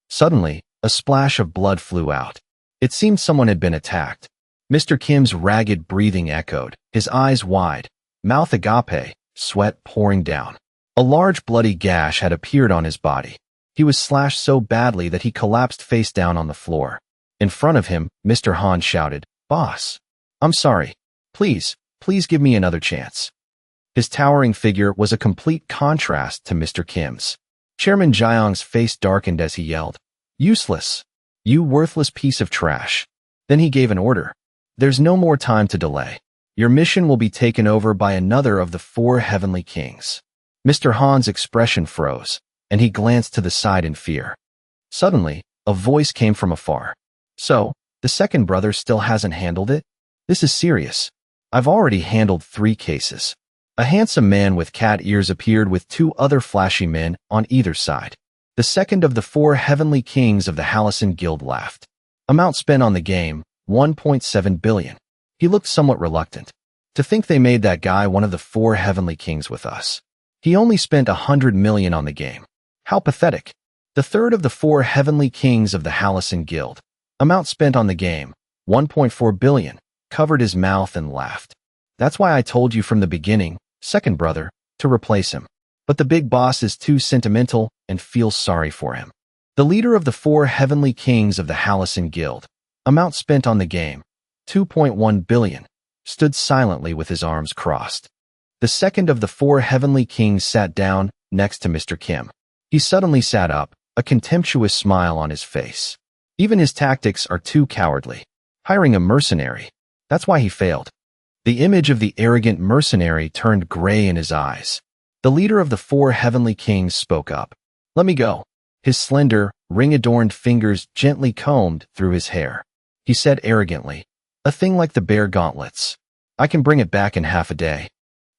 Suddenly, a splash of blood flew out. It seemed someone had been attacked. Mr. Kim's ragged breathing echoed, his eyes wide, mouth agape, sweat pouring down. A large bloody gash had appeared on his body. He was slashed so badly that he collapsed face down on the floor. In front of him, Mr. Han shouted, Boss, I'm sorry. Please give me another chance. His towering figure was a complete contrast to Mr. Kim's. Chairman Jiang's face darkened as he yelled, Useless! You worthless piece of trash. Then he gave an order. There's no more time to delay. Your mission will be taken over by another of the 4 heavenly kings. Mr. Han's expression froze, and he glanced to the side in fear. Suddenly, a voice came from afar. So, the second brother still hasn't handled it? This is serious. I've already handled 3 cases. A handsome man with cat ears appeared with 2 other flashy men on either side. The second of the 4 heavenly kings of the Halcyon Guild laughed. Amount spent on the game, 1.7 billion. He looked somewhat reluctant. To think they made that guy one of the 4 heavenly kings with us. He only spent 100 million on the game. How pathetic. The third of the 4 heavenly kings of the Halcyon Guild. Amount spent on the game, 1.4 billion, covered his mouth and laughed. That's why I told you from the beginning, second brother, to replace him. But the big boss is too sentimental and feels sorry for him. The leader of the 4 heavenly kings of the Halcyon Guild, amount spent on the game, 2.1 billion, stood silently with his arms crossed. The second of the 4 heavenly kings sat down next to Mr. Kim. He suddenly sat up, a contemptuous smile on his face. Even his tactics are too cowardly. Hiring a mercenary. That's why he failed. The image of the arrogant mercenary turned gray in his eyes. The leader of the 4 heavenly kings spoke up. Let me go. His slender, ring-adorned fingers gently combed through his hair. He said arrogantly, a thing like the bear gauntlets. I can bring it back in half a day.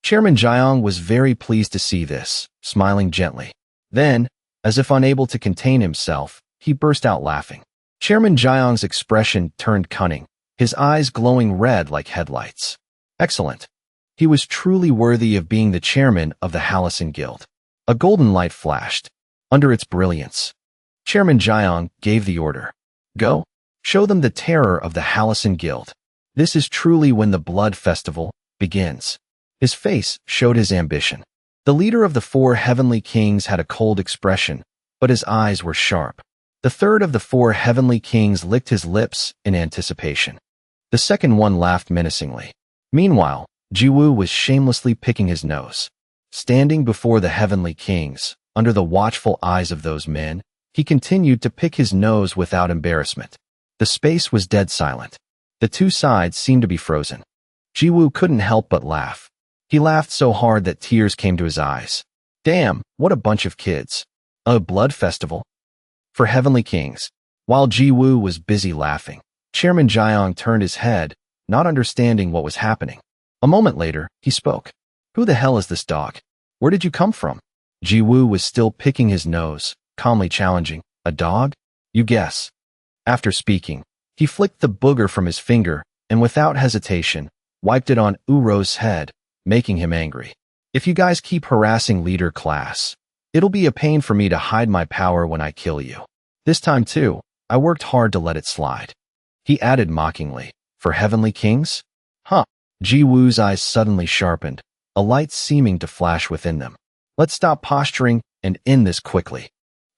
Chairman Jiang was very pleased to see this, smiling gently. Then, as if unable to contain himself, he burst out laughing. Chairman Jiang's expression turned cunning, his eyes glowing red like headlights. Excellent. He was truly worthy of being the chairman of the Halcyon Guild. A golden light flashed. Under its brilliance, Chairman Jiang gave the order. Go, show them the terror of the Halcyon Guild. This is truly when the blood festival begins. His face showed his ambition. The leader of the 4 heavenly kings had a cold expression, but his eyes were sharp. The third of the 4 heavenly kings licked his lips in anticipation. The second one laughed menacingly. Meanwhile, Jiwoo was shamelessly picking his nose. Standing before the heavenly kings, under the watchful eyes of those men, he continued to pick his nose without embarrassment. The space was dead silent. The 2 sides seemed to be frozen. Jiwoo couldn't help but laugh. He laughed so hard that tears came to his eyes. Damn, what a bunch of kids. A blood festival? For heavenly kings. While Jiwoo was busy laughing, Chairman Jiang turned his head, not understanding what was happening. A moment later, he spoke. Who the hell is this dog? Where did you come from? Jiwoo was still picking his nose, calmly challenging. A dog? You guess. After speaking, he flicked the booger from his finger and without hesitation, wiped it on Uro's head, making him angry. If you guys keep harassing leader class, it'll be a pain for me to hide my power when I kill you. This time too, I worked hard to let it slide. He added mockingly, for heavenly kings? Huh. Jiwoo's eyes suddenly sharpened, a light seeming to flash within them. Let's stop posturing and end this quickly.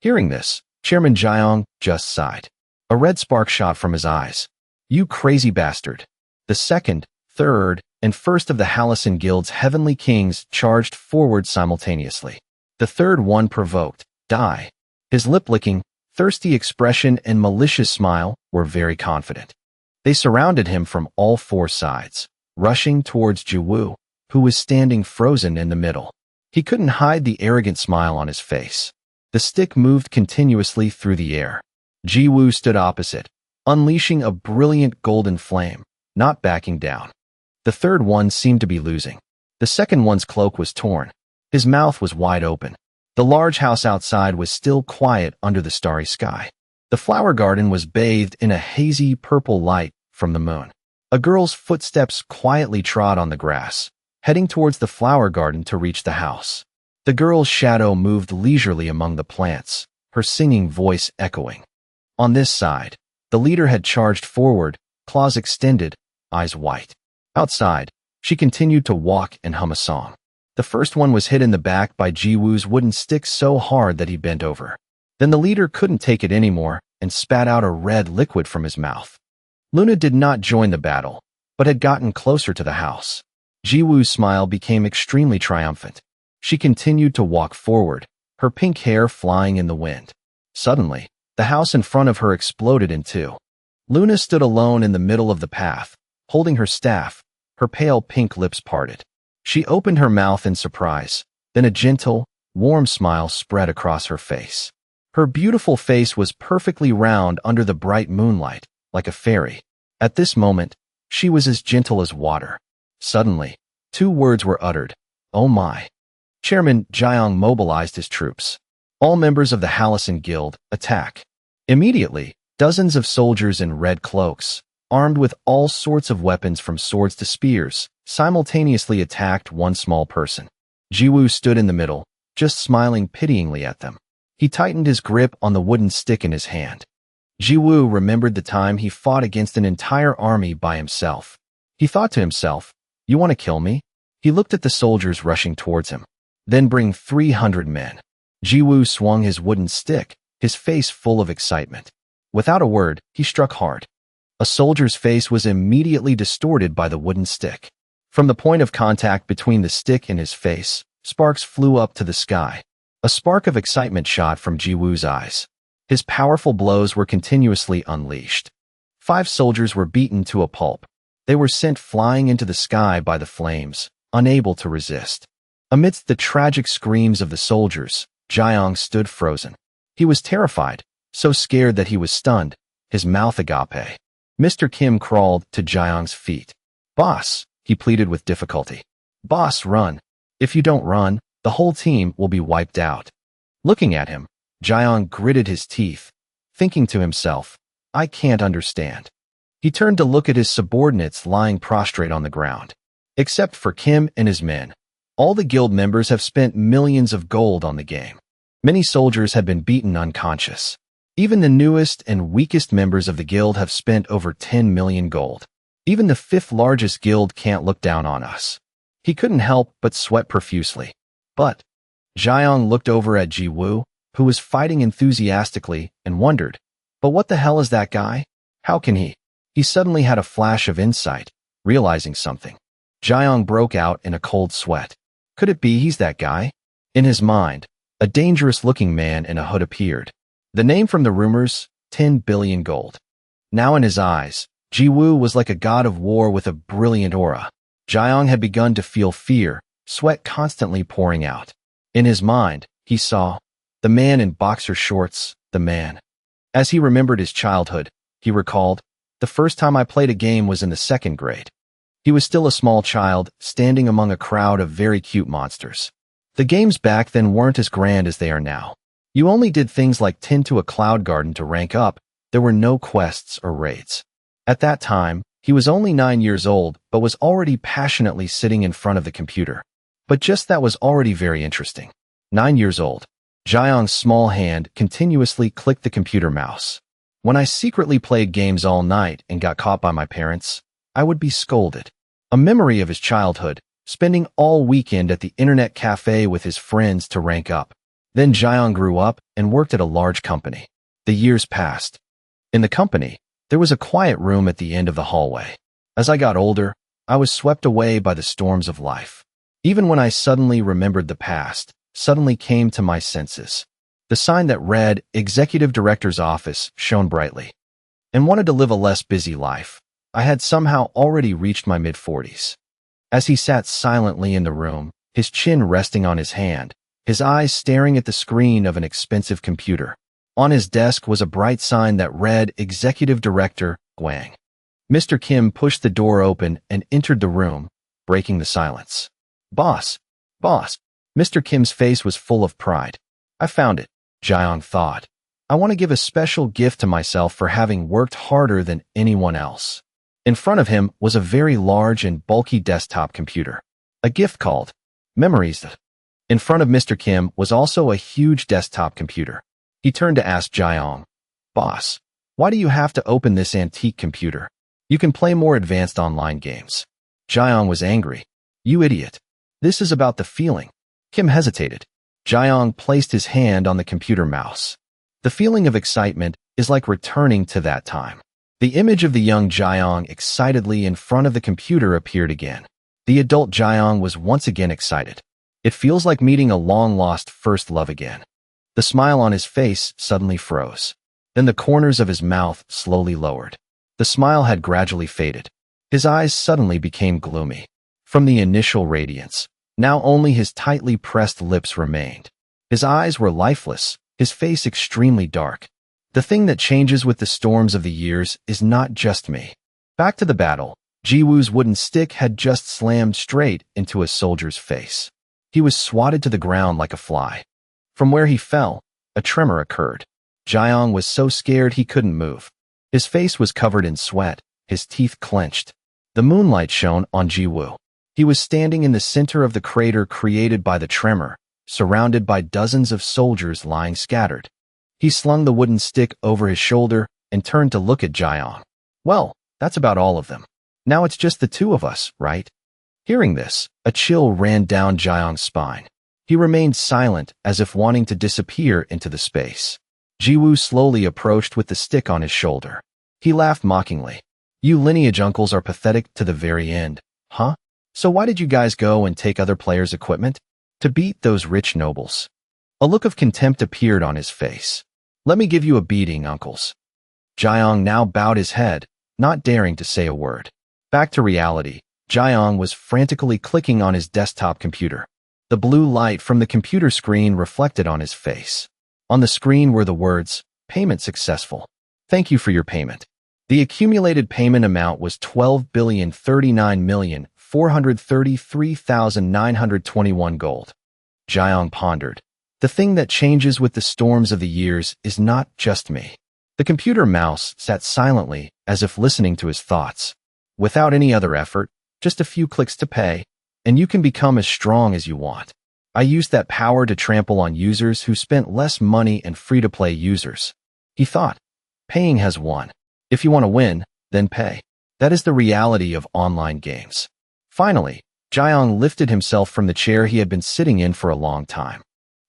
Hearing this, Chairman Jiang just sighed. A red spark shot from his eyes. You crazy bastard. The second, third, and first of the Halcyon Guild's heavenly kings charged forward simultaneously. The third one provoked, die. His lip-licking, thirsty expression and malicious smile were very confident. They surrounded him from all 4 sides, rushing towards Jiwoo, who was standing frozen in the middle. He couldn't hide the arrogant smile on his face. The stick moved continuously through the air. Jiwoo stood opposite, unleashing a brilliant golden flame, not backing down. The third one seemed to be losing. The second one's cloak was torn. His mouth was wide open. The large house outside was still quiet under the starry sky. The flower garden was bathed in a hazy purple light from the moon. A girl's footsteps quietly trod on the grass, heading towards the flower garden to reach the house. The girl's shadow moved leisurely among the plants, her singing voice echoing. On this side, the leader had charged forward, claws extended, eyes white. Outside, she continued to walk and hum a song. The first one was hit in the back by Jiwoo's wooden stick so hard that he bent over. Then the leader couldn't take it anymore and spat out a red liquid from his mouth. Luna did not join the battle, but had gotten closer to the house. Jiwoo's smile became extremely triumphant. She continued to walk forward, her pink hair flying in the wind. Suddenly, the house in front of her exploded in 2. Luna stood alone in the middle of the path, holding her staff, her pale pink lips parted. She opened her mouth in surprise, Then a gentle, warm smile spread across her face. Her beautiful face was perfectly round under the bright moonlight, like a fairy. At this moment, she was as gentle as water. Suddenly, two words were uttered. "Oh my." Chairman Jiang mobilized his troops. "All members of the Hallison Guild, attack." Immediately, dozens of soldiers in red cloaks, armed with all sorts of weapons from swords to spears, simultaneously attacked one small person. Jiwoo stood in the middle, just smiling pityingly at them. He tightened his grip on the wooden stick in his hand. Jiwoo remembered the time he fought against an entire army by himself. He thought to himself, "You want to kill me?" He looked at the soldiers rushing towards him. "Then bring 300 men." Jiwoo swung his wooden stick, his face full of excitement. Without a word, he struck hard. A soldier's face was immediately distorted by the wooden stick. From the point of contact between the stick and his face, sparks flew up to the sky. A spark of excitement shot from Jiwoo's eyes. His powerful blows were continuously unleashed. 5 soldiers were beaten to a pulp. They were sent flying into the sky by the flames, unable to resist. Amidst the tragic screams of the soldiers, Jiang stood frozen. He was terrified, so scared that he was stunned, his mouth agape. Mr. Kim crawled to Jiang's feet. "Boss," he pleaded with difficulty. "Boss, run. If you don't run, the whole team will be wiped out." Looking at him, Jiang gritted his teeth, thinking to himself, "I can't understand." He turned to look at his subordinates lying prostrate on the ground. Except for Kim and his men, all the guild members have spent millions of gold on the game. Many soldiers have been beaten unconscious. Even the newest and weakest members of the guild have spent over 10 million gold. Even the 5th largest guild can't look down on us. He couldn't help but sweat profusely. But Jiang looked over at Jiwoo, who was fighting enthusiastically, and wondered, "But what the hell is that guy? How can he?" He suddenly had a flash of insight, realizing something. Jiang broke out in a cold sweat. Could it be he's that guy? In his mind, a dangerous-looking man in a hood appeared. The name from the rumors, 10 billion gold. Now in his eyes, Jiwoo was like a god of war with a brilliant aura. Jiang had begun to feel fear, sweat constantly pouring out. In his mind, he saw the man in boxer shorts, the man. As he remembered his childhood, he recalled, "The first time I played a game was in the 2nd grade. He was still a small child, standing among a crowd of very cute monsters. The games back then weren't as grand as they are now. You only did things like tend to a cloud garden to rank up. There were no quests or raids." At that time, he was only 9 years old, but was already passionately sitting in front of the computer. But just that was already very interesting. 9 years old. Jiang's small hand continuously clicked the computer mouse. "When I secretly played games all night and got caught by my parents, I would be scolded." A memory of his childhood, spending all weekend at the internet cafe with his friends to rank up. Then Jiang grew up and worked at a large company. The years passed. In the company, there was a quiet room at the end of the hallway. As I got older, I was swept away by the storms of life. Even when I suddenly remembered the past, suddenly came to my senses. The sign that read Executive Director's Office shone brightly. And wanted to live a less busy life. I had somehow already reached my mid-40s. As he sat silently in the room, his chin resting on his hand, his eyes staring at the screen of an expensive computer. On his desk was a bright sign that read Executive Director, Guang. Mr. Kim pushed the door open and entered the room, breaking the silence. Boss. Mr. Kim's face was full of pride. "I found it," Jiang thought. "I want to give a special gift to myself for having worked harder than anyone else." In front of him was a very large and bulky desktop computer. A gift called Memories. In front of Mr. Kim was also a huge desktop computer. He turned to ask Jiang, "Boss, why do you have to open this antique computer? You can play more advanced online games." Jiang was angry. "You idiot. This is about the feeling." Kim hesitated. Jiang placed his hand on the computer mouse. The feeling of excitement is like returning to that time. The image of the young Jiang excitedly in front of the computer appeared again. The adult Jiang was once again excited. It feels like meeting a long-lost first love again. The smile on his face suddenly froze. Then the corners of his mouth slowly lowered. The smile had gradually faded. His eyes suddenly became gloomy. From the initial radiance, Now only his tightly pressed lips remained. His eyes were lifeless, his face extremely dark. The thing that changes with the storms of the years is not just me. Back to the battle. Jiwoo's wooden stick had just slammed straight into a soldier's face. He was swatted to the ground like a fly. From where he fell, a tremor occurred. Jiang was so scared he couldn't move. His face was covered in sweat, his teeth clenched. The moonlight shone on Jiwoo. He was standing in the center of the crater created by the tremor, surrounded by dozens of soldiers lying scattered. He slung the wooden stick over his shoulder and turned to look at Jiang. Well, that's about all of them. Now it's just the two of us, right? Hearing this, a chill ran down Jiang's spine. He remained silent as if wanting to disappear into the space. Jiwoo slowly approached with the stick on his shoulder. He laughed mockingly. You lineage uncles are pathetic to the very end, huh? So why did you guys go and take other players' equipment? To beat those rich nobles. A look of contempt appeared on his face. Let me give you a beating, uncles. Jiang now bowed his head, not daring to say a word. Back to reality, Jiang was frantically clicking on his desktop computer. The blue light from the computer screen reflected on his face. On the screen were the words, "Payment successful. Thank you for your payment." The accumulated payment amount was 12,039,433,921 gold. Jiang pondered. The thing that changes with the storms of the years is not just me. The computer mouse sat silently, as if listening to his thoughts. Without any other effort, just a few clicks to pay, and you can become as strong as you want. I used that power to trample on users who spent less money and free-to-play users. He thought, paying has won. If you want to win, then pay. That is the reality of online games. Finally, Jiang lifted himself from the chair he had been sitting in for a long time.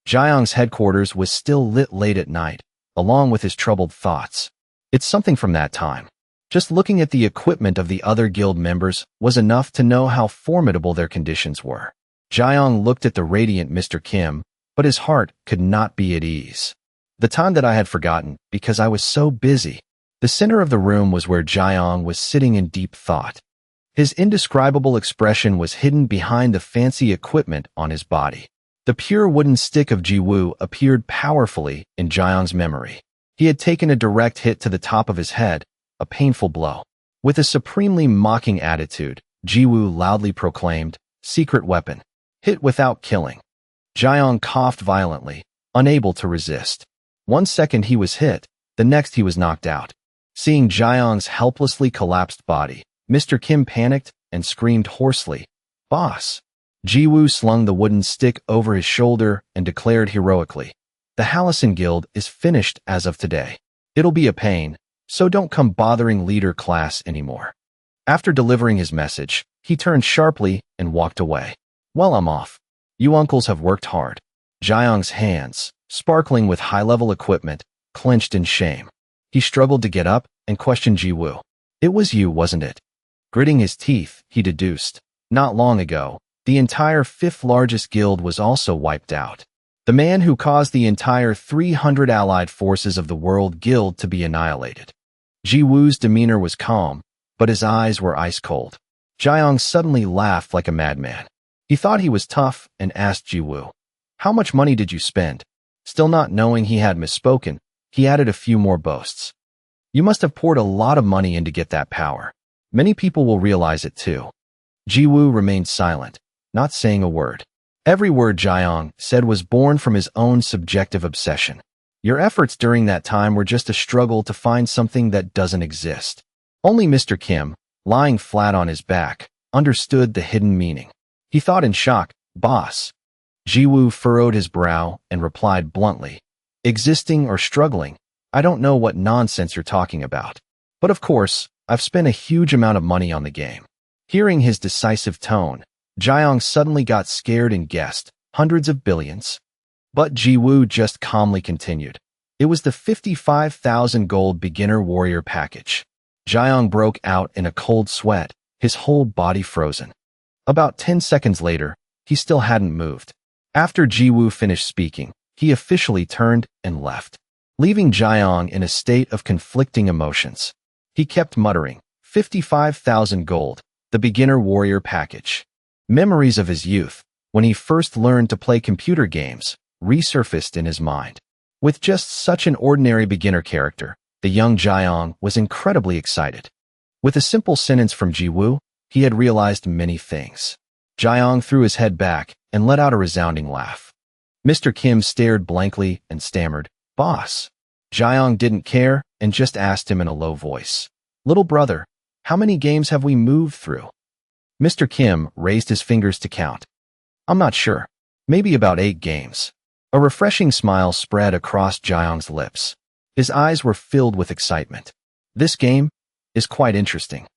Jiang's headquarters was still lit late at night, along with his troubled thoughts. It's something from that time. Just looking at the equipment of the other guild members was enough to know how formidable their conditions were. Jiang looked at the radiant Mr. Kim, but his heart could not be at ease. The time that I had forgotten because I was so busy. The center of the room was where Jiang was sitting in deep thought. His indescribable expression was hidden behind the fancy equipment on his body. The pure wooden stick of Jiwoo appeared powerfully in Jiang's memory. He had taken a direct hit to the top of his head, a painful blow. With a supremely mocking attitude, Jiwoo loudly proclaimed, "Secret weapon. Hit without killing." Jiang coughed violently, unable to resist. 1 second he was hit, the next he was knocked out. Seeing Jiang's helplessly collapsed body, Mr. Kim panicked and screamed hoarsely, "Boss!" Jiwoo slung the wooden stick over his shoulder and declared heroically, "The Hallison Guild is finished as of today. It'll be a pain, so don't come bothering leader class anymore." After delivering his message, he turned sharply and walked away. "Well, I'm off. You uncles have worked hard." Jiang's hands, sparkling with high-level equipment, clenched in shame. He struggled to get up and questioned Jiwoo. "It was you, wasn't it?" Gritting his teeth, he deduced. Not long ago, the entire fifth largest guild was also wiped out. The man who caused the entire 300 allied forces of the World Guild to be annihilated. Jiwoo's demeanor was calm, but his eyes were ice-cold. Jiang suddenly laughed like a madman. He thought he was tough and asked Jiwoo, "How much money did you spend?" Still not knowing he had misspoken, he added a few more boasts. "You must have poured a lot of money in to get that power. Many people will realize it too." Jiwoo remained silent, not saying a word. Every word Jiang said was born from his own subjective obsession. Your efforts during that time were just a struggle to find something that doesn't exist. Only Mr. Kim, lying flat on his back, understood the hidden meaning. He thought in shock, "Boss." Jiwoo furrowed his brow and replied bluntly, "Existing or struggling, I don't know what nonsense you're talking about. But of course, I've spent a huge amount of money on the game." Hearing his decisive tone, Jiang suddenly got scared and guessed, "Hundreds of billions." But Jiwoo just calmly continued. It was the 55,000 gold beginner warrior package. Jiang broke out in a cold sweat, his whole body frozen. About 10 seconds later, he still hadn't moved. After Jiwoo finished speaking, he officially turned and left, leaving Jiang in a state of conflicting emotions. He kept muttering, 55,000 gold, the beginner warrior package. Memories of his youth, when he first learned to play computer games, resurfaced in his mind. With just such an ordinary beginner character, the young Jiang was incredibly excited. With a simple sentence from Jiwoo, he had realized many things. Jiang threw his head back and let out a resounding laugh. Mr. Kim stared blankly and stammered, "Boss." Jiang didn't care and just asked him in a low voice, "Little brother, how many games have we moved through?" Mr. Kim raised his fingers to count. "I'm not sure. Maybe about 8 games." A refreshing smile spread across Jiang's lips. His eyes were filled with excitement. "This game is quite interesting."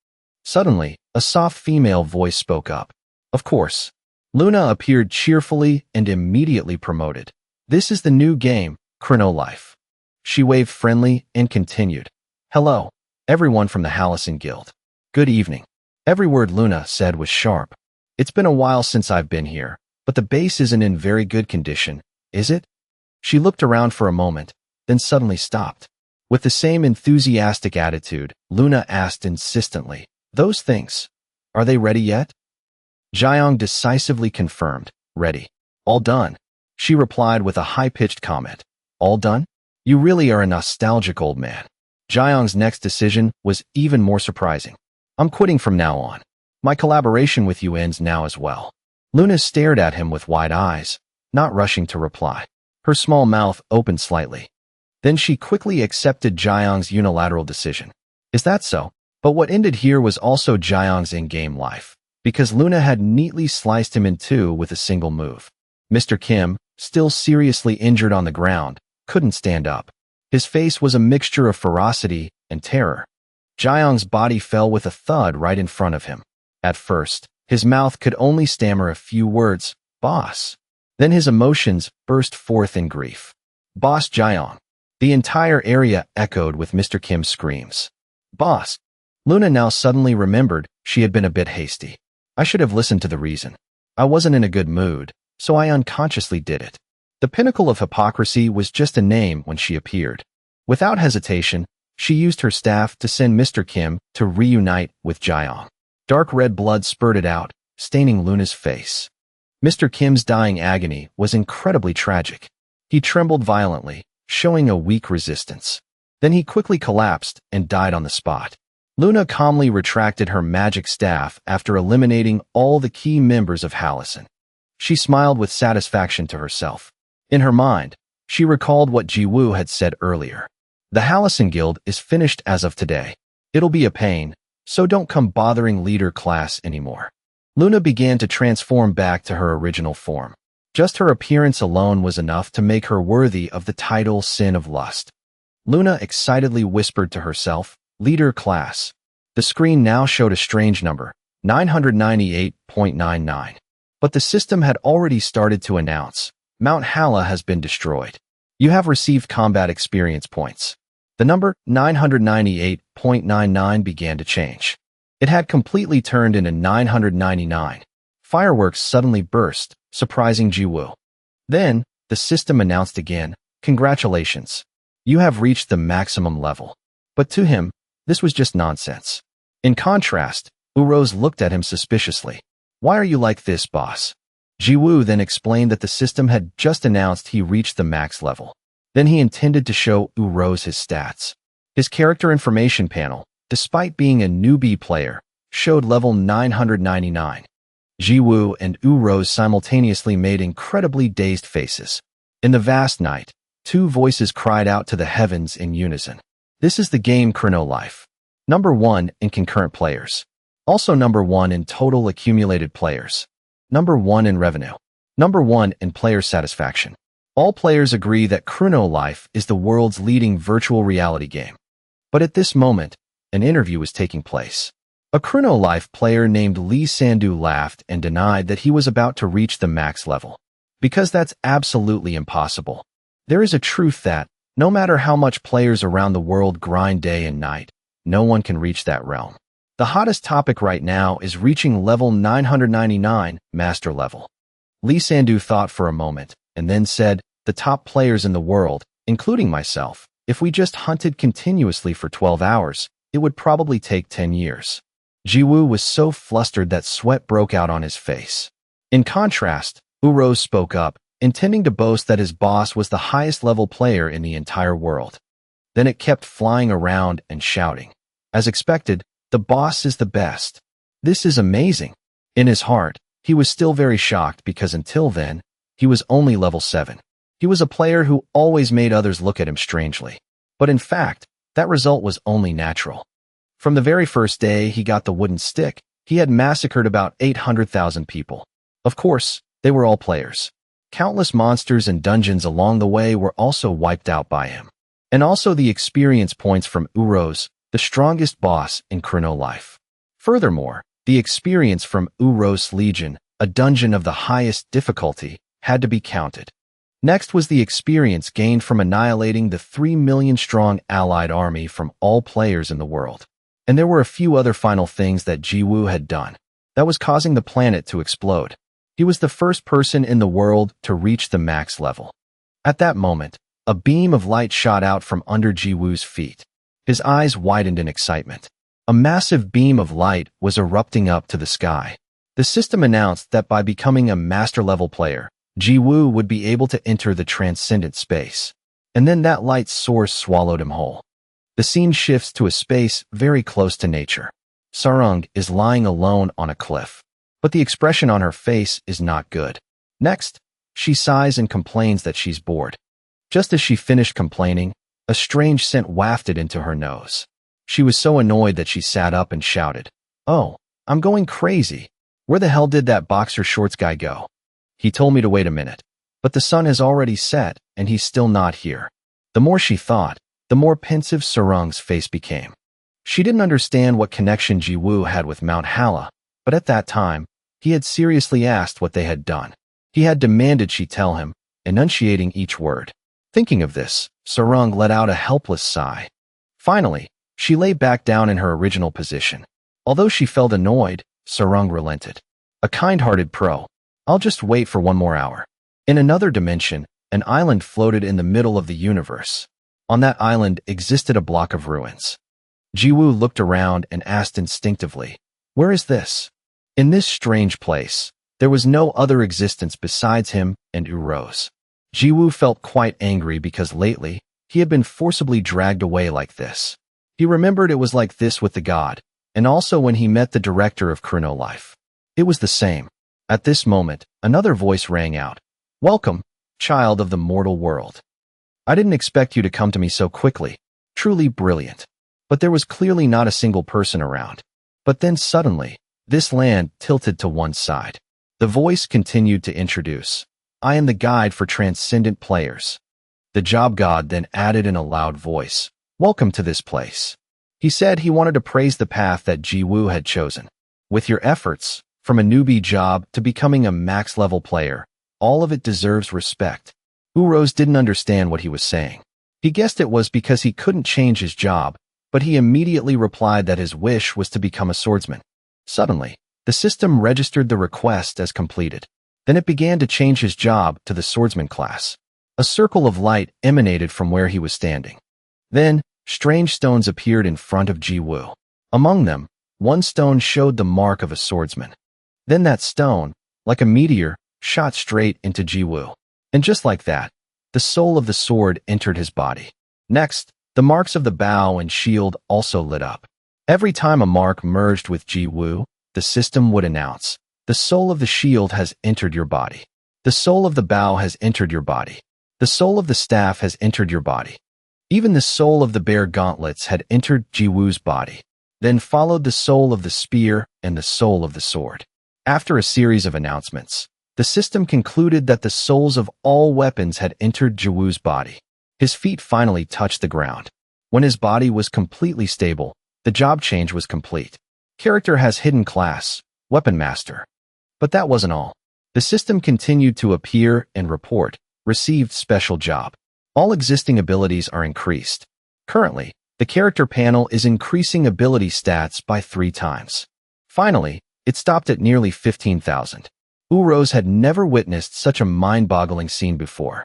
Suddenly, a soft female voice spoke up. "Of course." Luna appeared cheerfully and immediately promoted. "This is the new game, Chronolife." She waved friendly and continued, "Hello, everyone from the Hallison Guild. Good evening." Every word Luna said was sharp. "It's been a while since I've been here, but the base isn't in very good condition, is it?" She looked around for a moment, then suddenly stopped. With the same enthusiastic attitude, Luna asked insistently, "Those things, are they ready yet?" Jiang decisively confirmed, "Ready. All done." She replied with a high-pitched comment, "All done? You really are a nostalgic old man." Jiang's next decision was even more surprising. "I'm quitting from now on. My collaboration with you ends now as well." Luna stared at him with wide eyes, not rushing to reply. Her small mouth opened slightly. Then she quickly accepted Jiang's unilateral decision. "Is that so?" But what ended here was also Jiang's in-game life, because Luna had neatly sliced him in two with a single move. Mr. Kim, still seriously injured on the ground, couldn't stand up. His face was a mixture of ferocity and terror. Jiang's body fell with a thud right in front of him. At first, his mouth could only stammer a few words, "Boss." Then his emotions burst forth in grief. "Boss Jiang." The entire area echoed with Mr. Kim's screams. "Boss." Luna now suddenly remembered she had been a bit hasty. "I should have listened to the reason. I wasn't in a good mood, so I unconsciously did it." The pinnacle of hypocrisy was just a name when she appeared. Without hesitation, she used her staff to send Mr. Kim to reunite with Jiang. Dark red blood spurted out, staining Luna's face. Mr. Kim's dying agony was incredibly tragic. He trembled violently, showing a weak resistance. Then he quickly collapsed and died on the spot. Luna calmly retracted her magic staff after eliminating all the key members of Hallison. She smiled with satisfaction to herself. In her mind, she recalled what Jiwoo had said earlier. "The Hallison Guild is finished as of today. It'll be a pain, so don't come bothering leader class anymore." Luna began to transform back to her original form. Just her appearance alone was enough to make her worthy of the title Sin of Lust. Luna excitedly whispered to herself, "Leader class." The screen now showed a strange number, 998.99. But the system had already started to announce, "Mount Hala has been destroyed. You have received combat experience points." The number 998.99 began to change. It had completely turned into 999. Fireworks suddenly burst, surprising Jiwoo. Then, the system announced again, "Congratulations. You have reached the maximum level." But to him, this was just nonsense. In contrast, Urose looked at him suspiciously. "Why are you like this, boss?" Jiwoo then explained that the system had just announced he reached the max level. Then he intended to show Urose his stats. His character information panel, despite being a newbie player, showed level 999. Jiwoo and Urose simultaneously made incredibly dazed faces. In the vast night, two voices cried out to the heavens in unison. "This is the game Chronolife. Number 1 in concurrent players. Also number 1 in total accumulated players. Number 1 in revenue. Number 1 in player satisfaction. All players agree that Chronolife is the world's leading virtual reality game." But at this moment, an interview was taking place. A Chronolife player named Lee Sandu laughed and denied that he was about to reach the max level. Because that's absolutely impossible. There is a truth that, no matter how much players around the world grind day and night, no one can reach that realm. The hottest topic right now is reaching level 999, master level. Lee Sandu thought for a moment, and then said, "The top players in the world, including myself, if we just hunted continuously for 12 hours, it would probably take 10 years. Jiwoo was so flustered that sweat broke out on his face. In contrast, Urose spoke up, intending to boast that his boss was the highest level player in the entire world. Then it kept flying around and shouting. As expected, the boss is the best. This is amazing. In his heart, he was still very shocked because until then, he was only level 7. He was a player who always made others look at him strangely. But in fact, that result was only natural. From the very first day he got the wooden stick, he had massacred about 800,000 people. Of course, they were all players. Countless monsters and dungeons along the way were also wiped out by him. And also the experience points from Urose, the strongest boss in Chrono Life. Furthermore, the experience from Urose Legion, a dungeon of the highest difficulty, had to be counted. Next was the experience gained from annihilating the 3 million strong allied army from all players in the world. And there were a few other final things that Jiwoo had done that was causing the planet to explode. He was the first person in the world to reach the max level. At that moment, a beam of light shot out from under Jiwoo's feet. His eyes widened in excitement. A massive beam of light was erupting up to the sky. The system announced that by becoming a master-level player, Jiwoo would be able to enter the transcendent space. And then that light's source swallowed him whole. The scene shifts to a space very close to nature. Sarung is lying alone on a cliff, but the expression on her face is not good. Next, she sighs and complains that she's bored. Just as she finished complaining, a strange scent wafted into her nose. She was so annoyed that she sat up and shouted, "Oh, I'm going crazy. Where the hell did that boxer shorts guy go? He told me to wait a minute, but the sun has already set and he's still not here." The more she thought, the more pensive Sarung's face became. She didn't understand what connection Jiwoo had with Mount Hala, but at that time, he had seriously asked what they had done. He had demanded she tell him, enunciating each word. Thinking of this, Sarung let out a helpless sigh. Finally, she lay back down in her original position. Although she felt annoyed, Sarung relented. A kind-hearted pro. I'll just wait for 1 more hour. In another dimension, an island floated in the middle of the universe. On that island existed a block of ruins. Jiwoo looked around and asked instinctively, "Where is this?" In this strange place, there was no other existence besides him and Urose. Jiwoo felt quite angry because lately, he had been forcibly dragged away like this. He remembered it was like this with the god, and also when he met the director of Chrono Life. It was the same. At this moment, another voice rang out. "Welcome, child of the mortal world. I didn't expect you to come to me so quickly. Truly brilliant." But there was clearly not a single person around. But then suddenly, this land tilted to one side. The voice continued to introduce, "I am the guide for transcendent players." The job god then added in a loud voice, "Welcome to this place." He said he wanted to praise the path that Jiwoo had chosen. With your efforts, from a newbie job to becoming a max-level player, all of it deserves respect. Urose didn't understand what he was saying. He guessed it was because he couldn't change his job, but he immediately replied that his wish was to become a swordsman. Suddenly, the system registered the request as completed. Then it began to change his job to the swordsman class. A circle of light emanated from where he was standing. Then, strange stones appeared in front of Jiwoo. Among them, one stone showed the mark of a swordsman. Then that stone, like a meteor, shot straight into Jiwoo. And just like that, the soul of the sword entered his body. Next, the marks of the bow and shield also lit up. Every time a mark merged with Jiwoo, the system would announce, "The soul of the shield has entered your body. The soul of the bow has entered your body. The soul of the staff has entered your body." Even the soul of the bear gauntlets had entered Jiwoo's body. Then followed the soul of the spear and the soul of the sword. After a series of announcements, the system concluded that the souls of all weapons had entered Jiwoo's body. His feet finally touched the ground. When his body was completely stable, the job change was complete. Character has hidden class, Weapon Master. But that wasn't all. The system continued to appear and report, received special job. All existing abilities are increased. Currently, the character panel is increasing ability stats by 3 times. Finally, it stopped at nearly 15,000. Urose had never witnessed such a mind-boggling scene before.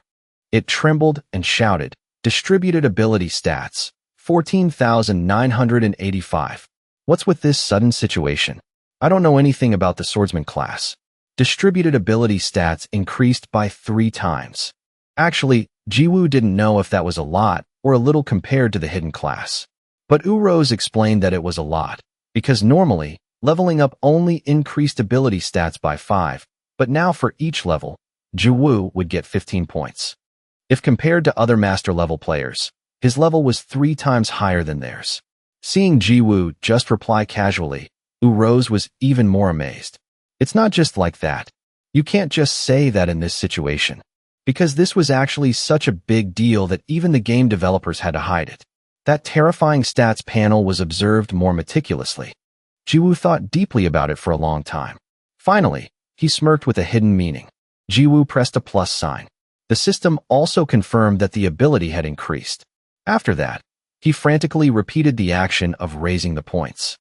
It trembled and shouted, "Distributed ability stats, 14,985. What's with this sudden situation? I don't know anything about the swordsman class. Distributed ability stats increased by 3 times. Actually, Jiwoo didn't know if that was a lot or a little compared to the hidden class. But Urose explained that it was a lot, because normally, leveling up only increased ability stats by 5, but now for each level, Jiwoo would get 15 points. If compared to other master level players, his level was 3 times higher than theirs. Seeing Jiwoo just reply casually, Urose was even more amazed. It's not just like that. You can't just say that in this situation. Because this was actually such a big deal that even the game developers had to hide it. That terrifying stats panel was observed more meticulously. Jiwoo thought deeply about it for a long time. Finally, he smirked with a hidden meaning. Jiwoo pressed a plus sign. The system also confirmed that the ability had increased. After that, he frantically repeated the action of raising the points.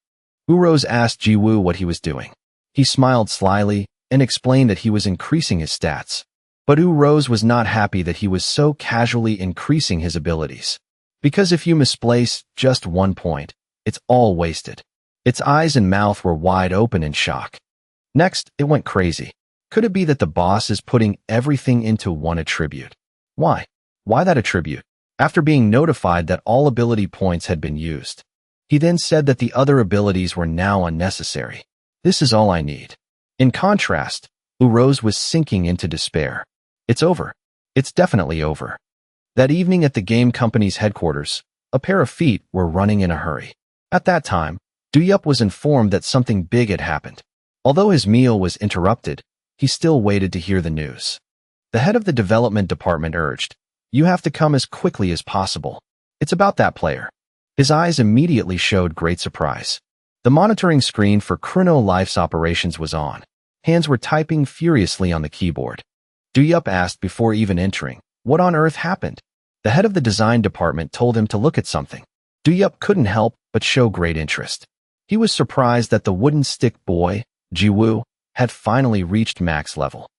Urose asked Jiwoo what he was doing. He smiled slyly and explained that he was increasing his stats. But Urose was not happy that he was so casually increasing his abilities. Because if you misplace just 1 point, it's all wasted. Its eyes and mouth were wide open in shock. Next, it went crazy. Could it be that the boss is putting everything into one attribute? Why? Why that attribute? After being notified that all ability points had been used, he then said that the other abilities were now unnecessary. This is all I need. In contrast, Urose was sinking into despair. It's over. It's definitely over. That evening at the game company's headquarters, a pair of feet were running in a hurry. At that time, Duyup was informed that something big had happened. Although his meal was interrupted, he still waited to hear the news. The head of the development department urged, "You have to come as quickly as possible. It's about that player." His eyes immediately showed great surprise. The monitoring screen for Chrono Life's operations was on. Hands were typing furiously on the keyboard. Duyup asked before even entering, "What on earth happened?" The head of the design department told him to look at something. Duyup couldn't help but show great interest. He was surprised that the wooden stick boy, Jiwoo, had finally reached max level.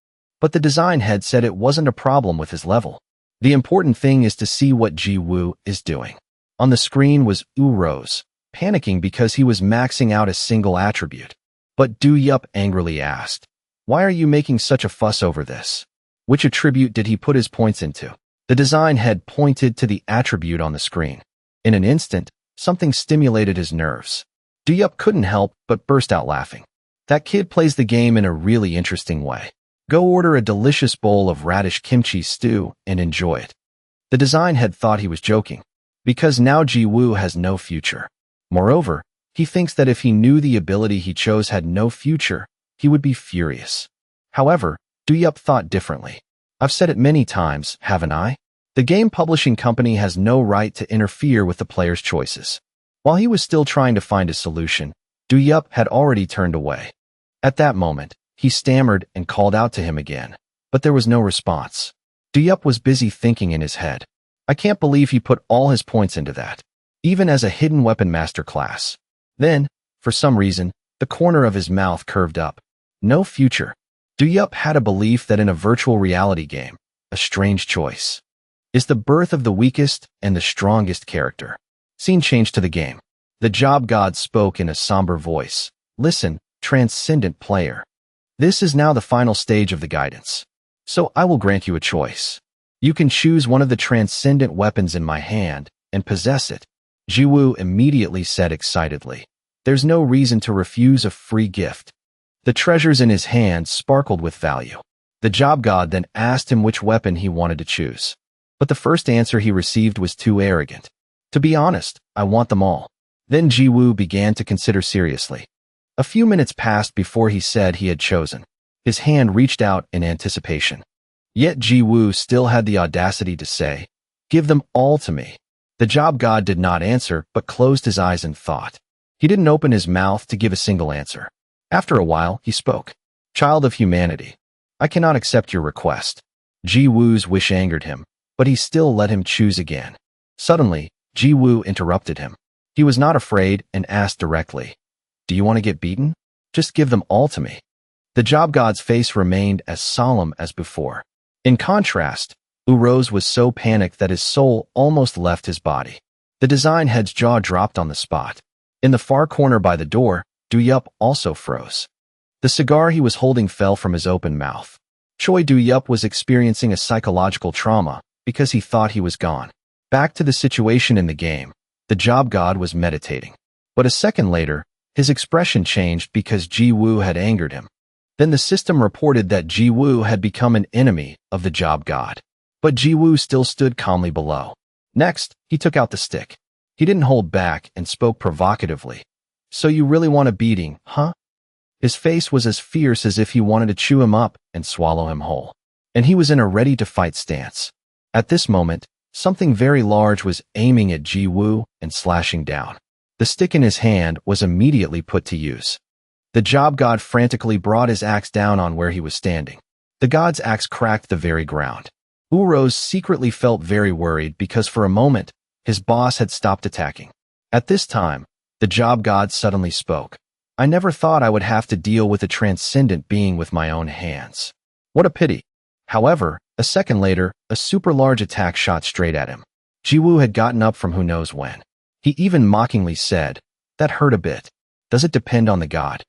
But the design head said it wasn't a problem with his level. The important thing is to see what Jiwoo is doing. On the screen was Urose, panicking because he was maxing out a single attribute. But Duyup angrily asked, "Why are you making such a fuss over this? Which attribute did he put his points into?" The design head pointed to the attribute on the screen. In an instant, something stimulated his nerves. Duyup couldn't help but burst out laughing. That kid plays the game in a really interesting way. Go order a delicious bowl of radish kimchi stew and enjoy it. The design head thought he was joking, because now Jiwoo has no future. Moreover, he thinks that if he knew the ability he chose had no future, he would be furious. However, Duyup thought differently. I've said it many times, haven't I? The game publishing company has no right to interfere with the player's choices. While he was still trying to find a solution, Duyup had already turned away. At that moment, he stammered and called out to him again, but there was no response. Duyup was busy thinking in his head. I can't believe he put all his points into that, even as a hidden weapon master class. Then, for some reason, the corner of his mouth curved up. No future. Duyup had a belief that in a virtual reality game, a strange choice is the birth of the weakest and the strongest character. Scene changed to the game. The job god spoke in a somber voice. Listen, transcendent player. This is now the final stage of the guidance. So I will grant you a choice. You can choose one of the transcendent weapons in my hand and possess it. Jiwoo immediately said excitedly. There's no reason to refuse a free gift. The treasures in his hand sparkled with value. The job god then asked him which weapon he wanted to choose. But the first answer he received was too arrogant. To be honest, I want them all. Then Jiwoo began to consider seriously. A few minutes passed before he said he had chosen. His hand reached out in anticipation. Yet Jiwoo still had the audacity to say, "Give them all to me." The job god did not answer, but closed his eyes in thought. He didn't open his mouth to give a single answer. After a while, he spoke. "Child of humanity, I cannot accept your request." Jiwoo's wish angered him, but he still let him choose again. Suddenly, Jiwoo interrupted him. He was not afraid and asked directly, "Do you want to get beaten? Just give them all to me." The job god's face remained as solemn as before. In contrast, Urose was so panicked that his soul almost left his body. The design head's jaw dropped on the spot. In the far corner by the door, Duyup also froze. The cigar he was holding fell from his open mouth. Choi Do-yup was experiencing a psychological trauma because he thought he was gone. Back to the situation in the game, the job god was meditating. But a second later, his expression changed because Ji-woo had angered him. Then the system reported that Ji-woo had become an enemy of the job god. But Ji-woo still stood calmly below. Next, he took out the stick. He didn't hold back and spoke provocatively. "So you really want a beating, huh?" His face was as fierce as if he wanted to chew him up and swallow him whole. And he was in a ready-to-fight stance. At this moment, something very large was aiming at Ji-woo and slashing down. The stick in his hand was immediately put to use. The job god frantically brought his axe down on where he was standing. The god's axe cracked the very ground. Urose secretly felt very worried because for a moment, his boss had stopped attacking. At this time, the job god suddenly spoke. "I never thought I would have to deal with a transcendent being with my own hands. What a pity." However, a second later, a super large attack shot straight at him. Ji-woo had gotten up from who knows when. He even mockingly said, "That hurt a bit. Does it depend on the god?"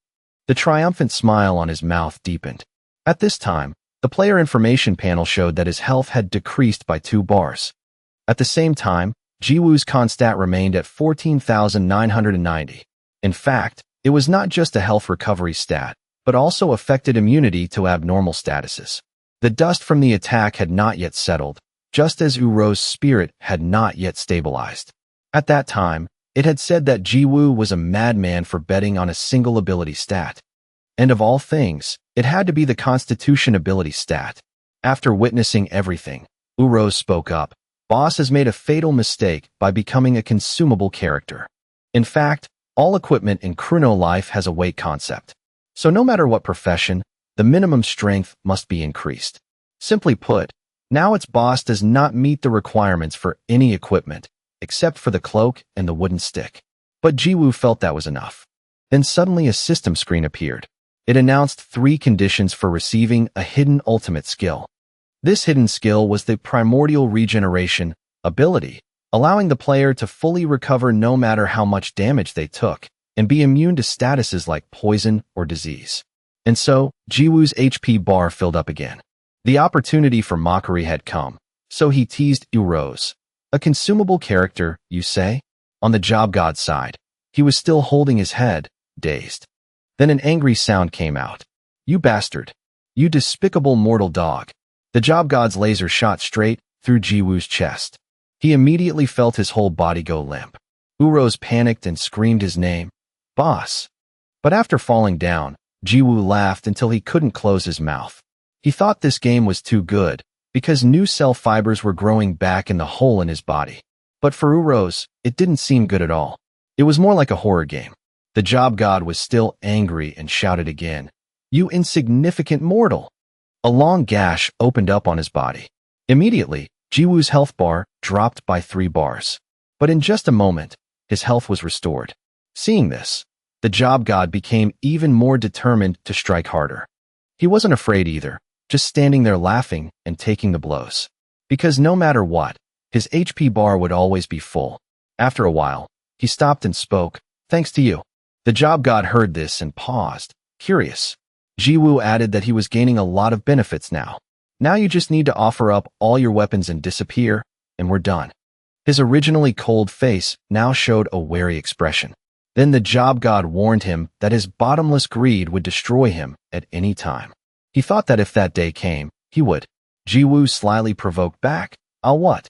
The triumphant smile on his mouth deepened. At this time, the player information panel showed that his health had decreased by 2 bars. At the same time, Ji-woo's con stat remained at 14,990. In fact, it was not just a health recovery stat, but also affected immunity to abnormal statuses. The dust from the attack had not yet settled, just as Uro's spirit had not yet stabilized. At that time, it had said that Ji-woo was a madman for betting on a single ability stat. And of all things, it had to be the Constitution ability stat. After witnessing everything, Urose spoke up. "Boss has made a fatal mistake by becoming a consumable character. In fact, all equipment in Chrono Life has a weight concept. So no matter what profession, the minimum strength must be increased. Simply put, now its boss does not meet the requirements for any equipment, except for the cloak and the wooden stick." But Ji-woo felt that was enough. Then suddenly a system screen appeared. It announced 3 conditions for receiving a hidden ultimate skill. This hidden skill was the Primordial Regeneration ability, allowing the player to fully recover no matter how much damage they took, and be immune to statuses like poison or disease. And so, Ji-woo's HP bar filled up again. The opportunity for mockery had come, so he teased Urose. "A consumable character, you say?" On the job god's side, he was still holding his head, dazed. Then an angry sound came out. "You bastard! You despicable mortal dog!" The job god's laser shot straight through Ji-woo's chest. He immediately felt his whole body go limp. Urose panicked and screamed his name, "Boss!" But after falling down, Ji-woo laughed until he couldn't close his mouth. He thought this game was too good, because new cell fibers were growing back in the hole in his body. But for Urose, it didn't seem good at all. It was more like a horror game. The job god was still angry and shouted again, "You insignificant mortal!" A long gash opened up on his body. Immediately, Ji-woo's health bar dropped by 3 bars. But in just a moment, his health was restored. Seeing this, the job god became even more determined to strike harder. He wasn't afraid either, just standing there laughing and taking the blows. Because no matter what, his HP bar would always be full. After a while, he stopped and spoke, "Thanks to you." The job god heard this and paused, curious. Ji-woo added that he was gaining a lot of benefits now. "Now you just need to offer up all your weapons and disappear, and we're done." His originally cold face now showed a wary expression. Then the job god warned him that his bottomless greed would destroy him at any time. He thought that if that day came, he would. Ji-woo slyly provoked back, "I'll what?"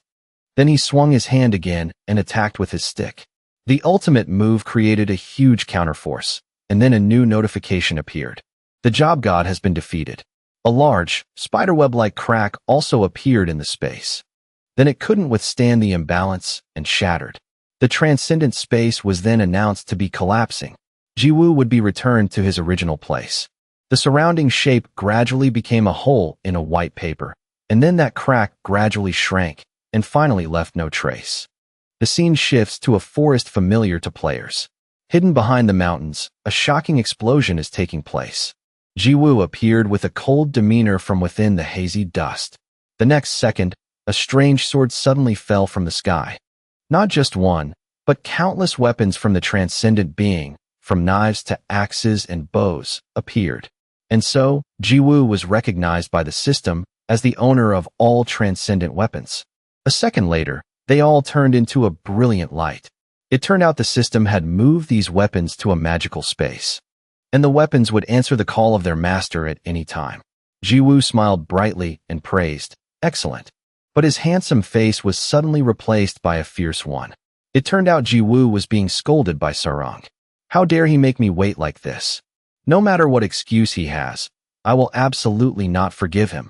Then he swung his hand again and attacked with his stick. The ultimate move created a huge counterforce, and then a new notification appeared. The job god has been defeated. A large, spiderweb-like crack also appeared in the space. Then it couldn't withstand the imbalance and shattered. The transcendent space was then announced to be collapsing. Ji-woo would be returned to his original place. The surrounding shape gradually became a hole in a white paper, and then that crack gradually shrank and finally left no trace. The scene shifts to a forest familiar to players. Hidden behind the mountains, a shocking explosion is taking place. Ji-woo appeared with a cold demeanor from within the hazy dust. The next second, a strange sword suddenly fell from the sky. Not just one, but countless weapons from the transcendent being, from knives to axes and bows, appeared. And so, Jiwoo was recognized by the system as the owner of all transcendent weapons. A second later, they all turned into a brilliant light. It turned out the system had moved these weapons to a magical space, and the weapons would answer the call of their master at any time. Jiwoo smiled brightly and praised, "Excellent." But his handsome face was suddenly replaced by a fierce one. It turned out Jiwoo was being scolded by Sarang. How dare he make me wait like this? No matter what excuse he has, I will absolutely not forgive him.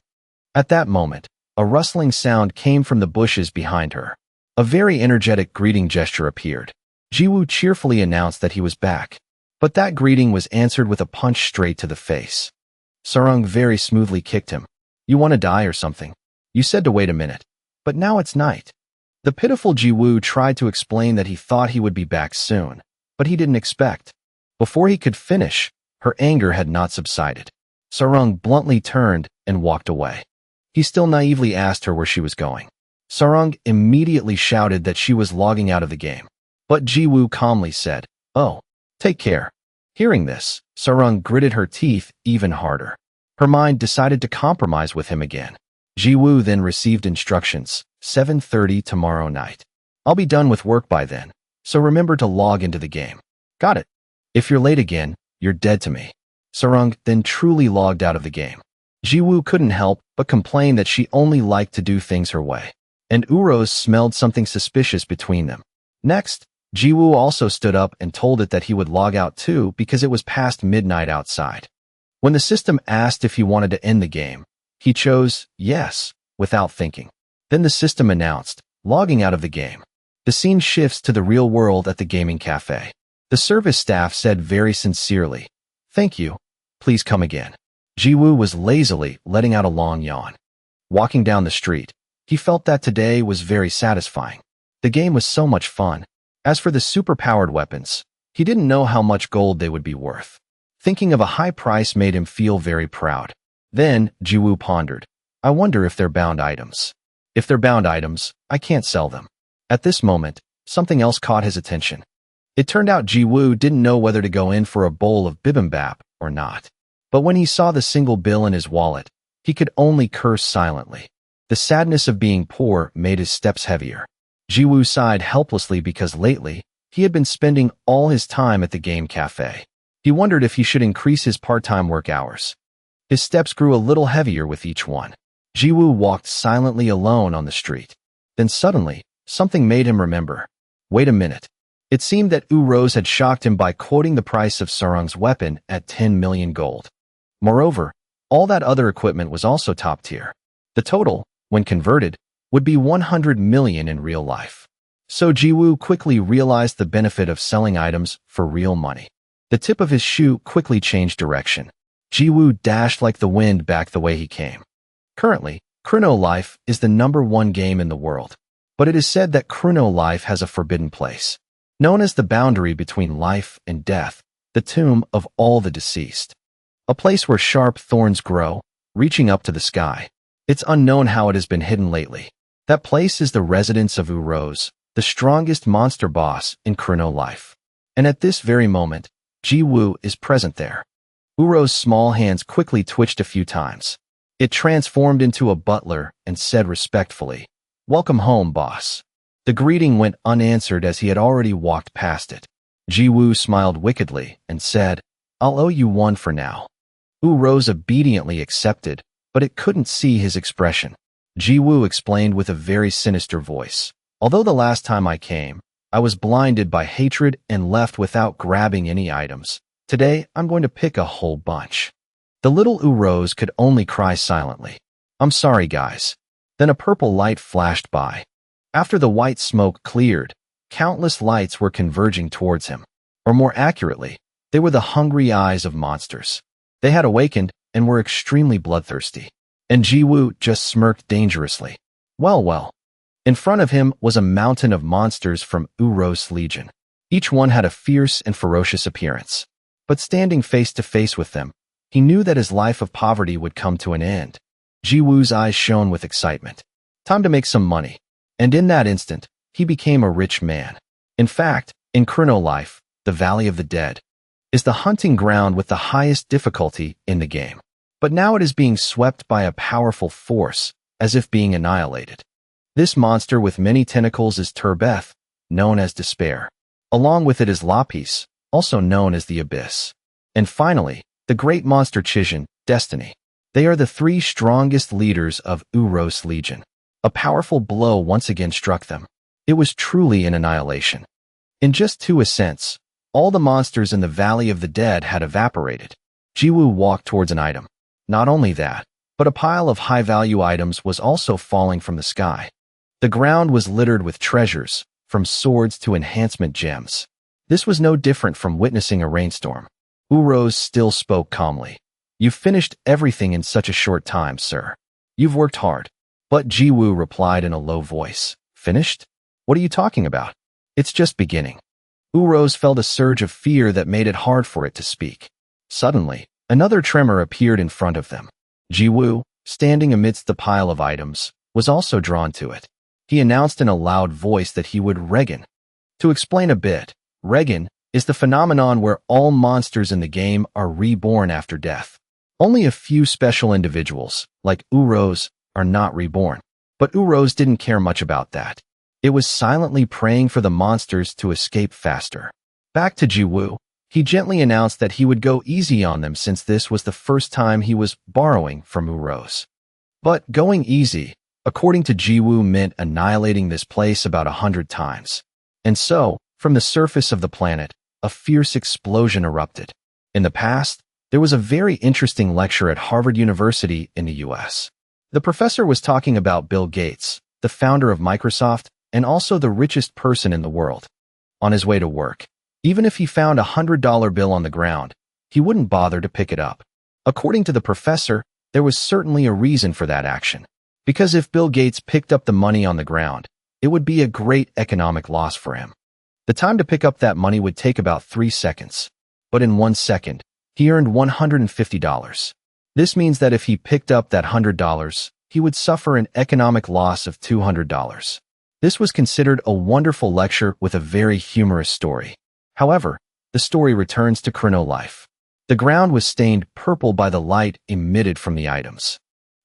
At that moment, a rustling sound came from the bushes behind her. A very energetic greeting gesture appeared. Jiwoo cheerfully announced that he was back. But that greeting was answered with a punch straight to the face. Sarang very smoothly kicked him. "You want to die or something? You said to wait a minute, but now it's night." The pitiful Jiwoo tried to explain that he thought he would be back soon, but he didn't expect. Before he could finish, her anger had not subsided. Sarang bluntly turned and walked away. He still naively asked her where she was going. Sarang immediately shouted that she was logging out of the game. But Jiwoo calmly said, "Oh, take care." Hearing this, Sarang gritted her teeth even harder. Her mind decided to compromise with him again. Jiwoo then received instructions, 7:30 tomorrow night. "I'll be done with work by then, so remember to log into the game." "Got it. If you're late again, you're dead to me." Sarang then truly logged out of the game. Jiwoo couldn't help but complain that she only liked to do things her way, and Uros smelled something suspicious between them. Next, Jiwoo also stood up and told it that he would log out too because it was past midnight outside. When the system asked if he wanted to end the game, he chose yes, without thinking. Then the system announced, logging out of the game. The scene shifts to the real world at the gaming cafe. The service staff said very sincerely, "Thank you. Please come again." Jiwoo was lazily letting out a long yawn. Walking down the street, he felt that today was very satisfying. The game was so much fun. As for the super-powered weapons, he didn't know how much gold they would be worth. Thinking of a high price made him feel very proud. Then, Jiwoo pondered, "I wonder if they're bound items. If they're bound items, I can't sell them." At this moment, something else caught his attention. It turned out Jiwoo didn't know whether to go in for a bowl of bibimbap or not. But when he saw the single bill in his wallet, he could only curse silently. The sadness of being poor made his steps heavier. Jiwoo sighed helplessly because lately, he had been spending all his time at the game cafe. He wondered if he should increase his part-time work hours. His steps grew a little heavier with each one. Jiwoo walked silently alone on the street. Then suddenly, something made him remember. Wait a minute. It seemed that Uros had shocked him by quoting the price of Sarang's weapon at 10 million gold. Moreover, all that other equipment was also top tier. The total, when converted, would be 100 million in real life. So Jiwoo quickly realized the benefit of selling items for real money. The tip of his shoe quickly changed direction. Jiwoo dashed like the wind back the way he came. Currently, Chrono Life is the #1 game in the world, but it is said that Chrono Life has a forbidden place, known as the boundary between life and death, the tomb of all the deceased. A place where sharp thorns grow, reaching up to the sky. It's unknown how it has been hidden lately. That place is the residence of Uros, the strongest monster boss in Chrono Life. And at this very moment, Jiwoo is present there. Uro's small hands quickly twitched a few times. It transformed into a butler and said respectfully, "Welcome home, boss." The greeting went unanswered as he had already walked past it. Jiwoo smiled wickedly and said, "I'll owe you one for now." Uros obediently accepted, but it couldn't see his expression. Jiwoo explained with a very sinister voice, "Although the last time I came, I was blinded by hatred and left without grabbing any items. Today, I'm going to pick a whole bunch." The little Uros could only cry silently. "I'm sorry, guys." Then a purple light flashed by. After the white smoke cleared, countless lights were converging towards him. Or more accurately, they were the hungry eyes of monsters. They had awakened and were extremely bloodthirsty. And Jiwoo just smirked dangerously. Well. In front of him was a mountain of monsters from Uros Legion. Each one had a fierce and ferocious appearance. But standing face to face with them, he knew that his life of poverty would come to an end. Jiwoo's eyes shone with excitement. Time to make some money. And in that instant, he became a rich man. In fact, in Chrono Life, the Valley of the Dead is the hunting ground with the highest difficulty in the game. But now it is being swept by a powerful force, as if being annihilated. This monster with many tentacles is Turbeth, known as Despair. Along with it is Lapis, also known as the Abyss. And finally, the great monster Chijin, Destiny. They are the three strongest leaders of Uros Legion. A powerful blow once again struck them. It was truly an annihilation. In just 2 ascents, all the monsters in the Valley of the Dead had evaporated. Jiwoo walked towards an item. Not only that, but a pile of high-value items was also falling from the sky. The ground was littered with treasures, from swords to enhancement gems. This was no different from witnessing a rainstorm. Uros still spoke calmly. "You've finished everything in such a short time, sir. You've worked hard." But Jiwoo replied in a low voice. "Finished? What are you talking about? It's just beginning." Uros felt a surge of fear that made it hard for it to speak. Suddenly, another tremor appeared in front of them. Jiwoo, standing amidst the pile of items, was also drawn to it. He announced in a loud voice that he would Regen. To explain a bit, Regen is the phenomenon where all monsters in the game are reborn after death. Only a few special individuals, like Uros, are not reborn. But Uros didn't care much about that. It was silently praying for the monsters to escape faster. Back to Jiwoo, he gently announced that he would go easy on them since this was the first time he was borrowing from Uros. But going easy, according to Jiwoo, meant annihilating this place about 100 times. And so, from the surface of the planet, a fierce explosion erupted. In the past, there was a very interesting lecture at Harvard University in the US. The professor was talking about Bill Gates, the founder of Microsoft, and also the richest person in the world. On his way to work, even if he found a $100 bill on the ground, he wouldn't bother to pick it up. According to the professor, there was certainly a reason for that action. Because if Bill Gates picked up the money on the ground, it would be a great economic loss for him. The time to pick up that money would take about 3 seconds. But in 1 second, he earned $150. This means that if he picked up that $100, he would suffer an economic loss of $200. This was considered a wonderful lecture with a very humorous story. However, the story returns to chrono life. The ground was stained purple by the light emitted from the items.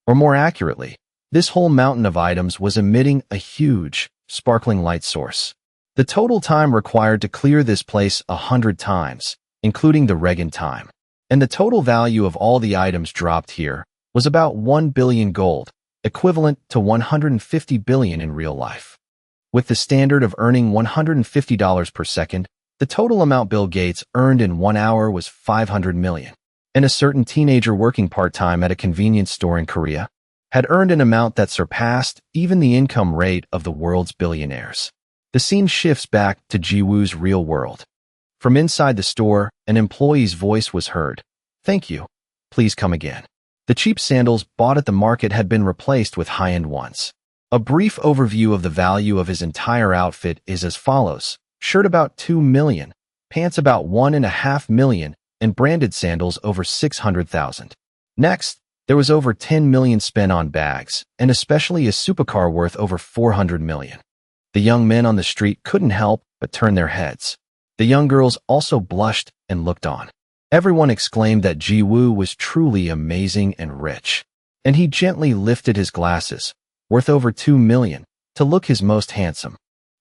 Or more accurately, this whole mountain of items was emitting a huge, sparkling light source. The total time required to clear this place 100 times, including the Regen time. And the total value of all the items dropped here was about 1 billion gold, equivalent to 150 billion in real life. With the standard of earning $150 per second, the total amount Bill Gates earned in 1 hour was 500 million. And a certain teenager working part-time at a convenience store in Korea had earned an amount that surpassed even the income rate of the world's billionaires. The scene shifts back to Jiwoo's real world. From inside the store, an employee's voice was heard. "Thank you. Please come again." The cheap sandals bought at the market had been replaced with high-end ones. A brief overview of the value of his entire outfit is as follows. Shirt about 2 million, pants about 1.5 million, and branded sandals over 600,000. Next, there was over 10 million spent on bags, and especially a supercar worth over 400 million. The young men on the street couldn't help but turn their heads. The young girls also blushed and looked on. Everyone exclaimed that Jiwoo was truly amazing and rich. And he gently lifted his glasses, worth over 2 million, to look his most handsome.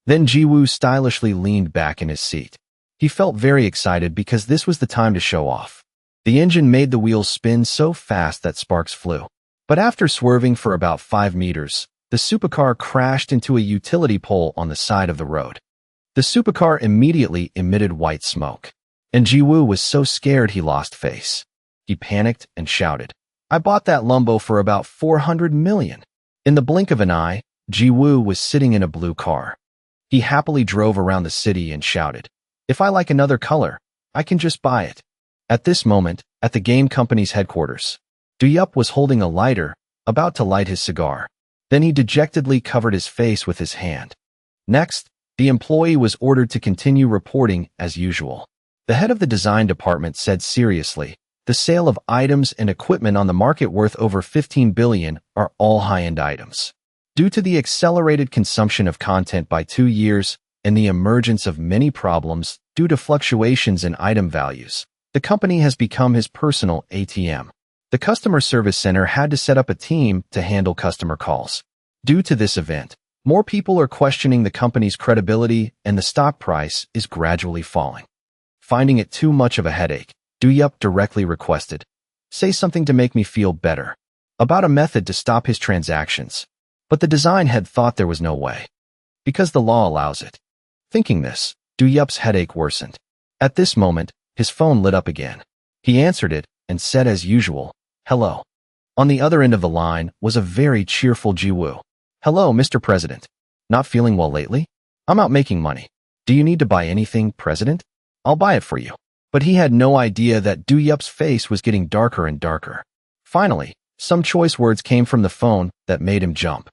Then Jiwoo stylishly leaned back in his seat. He felt very excited because this was the time to show off. The engine made the wheels spin so fast that sparks flew. But after swerving for about 5 meters, the supercar crashed into a utility pole on the side of the road. The supercar immediately emitted white smoke. And Jiwoo was so scared he lost face. He panicked and shouted, "I bought that Lumbo for about 400 million. In the blink of an eye, Jiwoo was sitting in a blue car. He happily drove around the city and shouted, "If I like another color, I can just buy it." At this moment, at the game company's headquarters, Duyup was holding a lighter, about to light his cigar. Then he dejectedly covered his face with his hand. Next, the employee was ordered to continue reporting as usual. The head of the design department said seriously, "The sale of items and equipment on the market worth over 15 billion are all high-end items. Due to the accelerated consumption of content by 2 years and the emergence of many problems due to fluctuations in item values, The company has become his personal ATM. The customer service center had to set up a team to handle customer calls. Due to this event, more people are questioning the company's credibility and the stock price is gradually falling. Finding it too much of a headache, Do-yup directly requested, "Say something to make me feel better," about a method to stop his transactions. But the design head thought there was no way, because the law allows it. Thinking this, Do-yup's headache worsened. At this moment, his phone lit up again. He answered it and said as usual, "Hello." On the other end of the line was a very cheerful Ji-woo. "Hello, Mr. President. Not feeling well lately? I'm out making money. Do you need to buy anything, President? I'll buy it for you." But he had no idea that Do-yup's face was getting darker and darker. Finally, some choice words came from the phone that made him jump.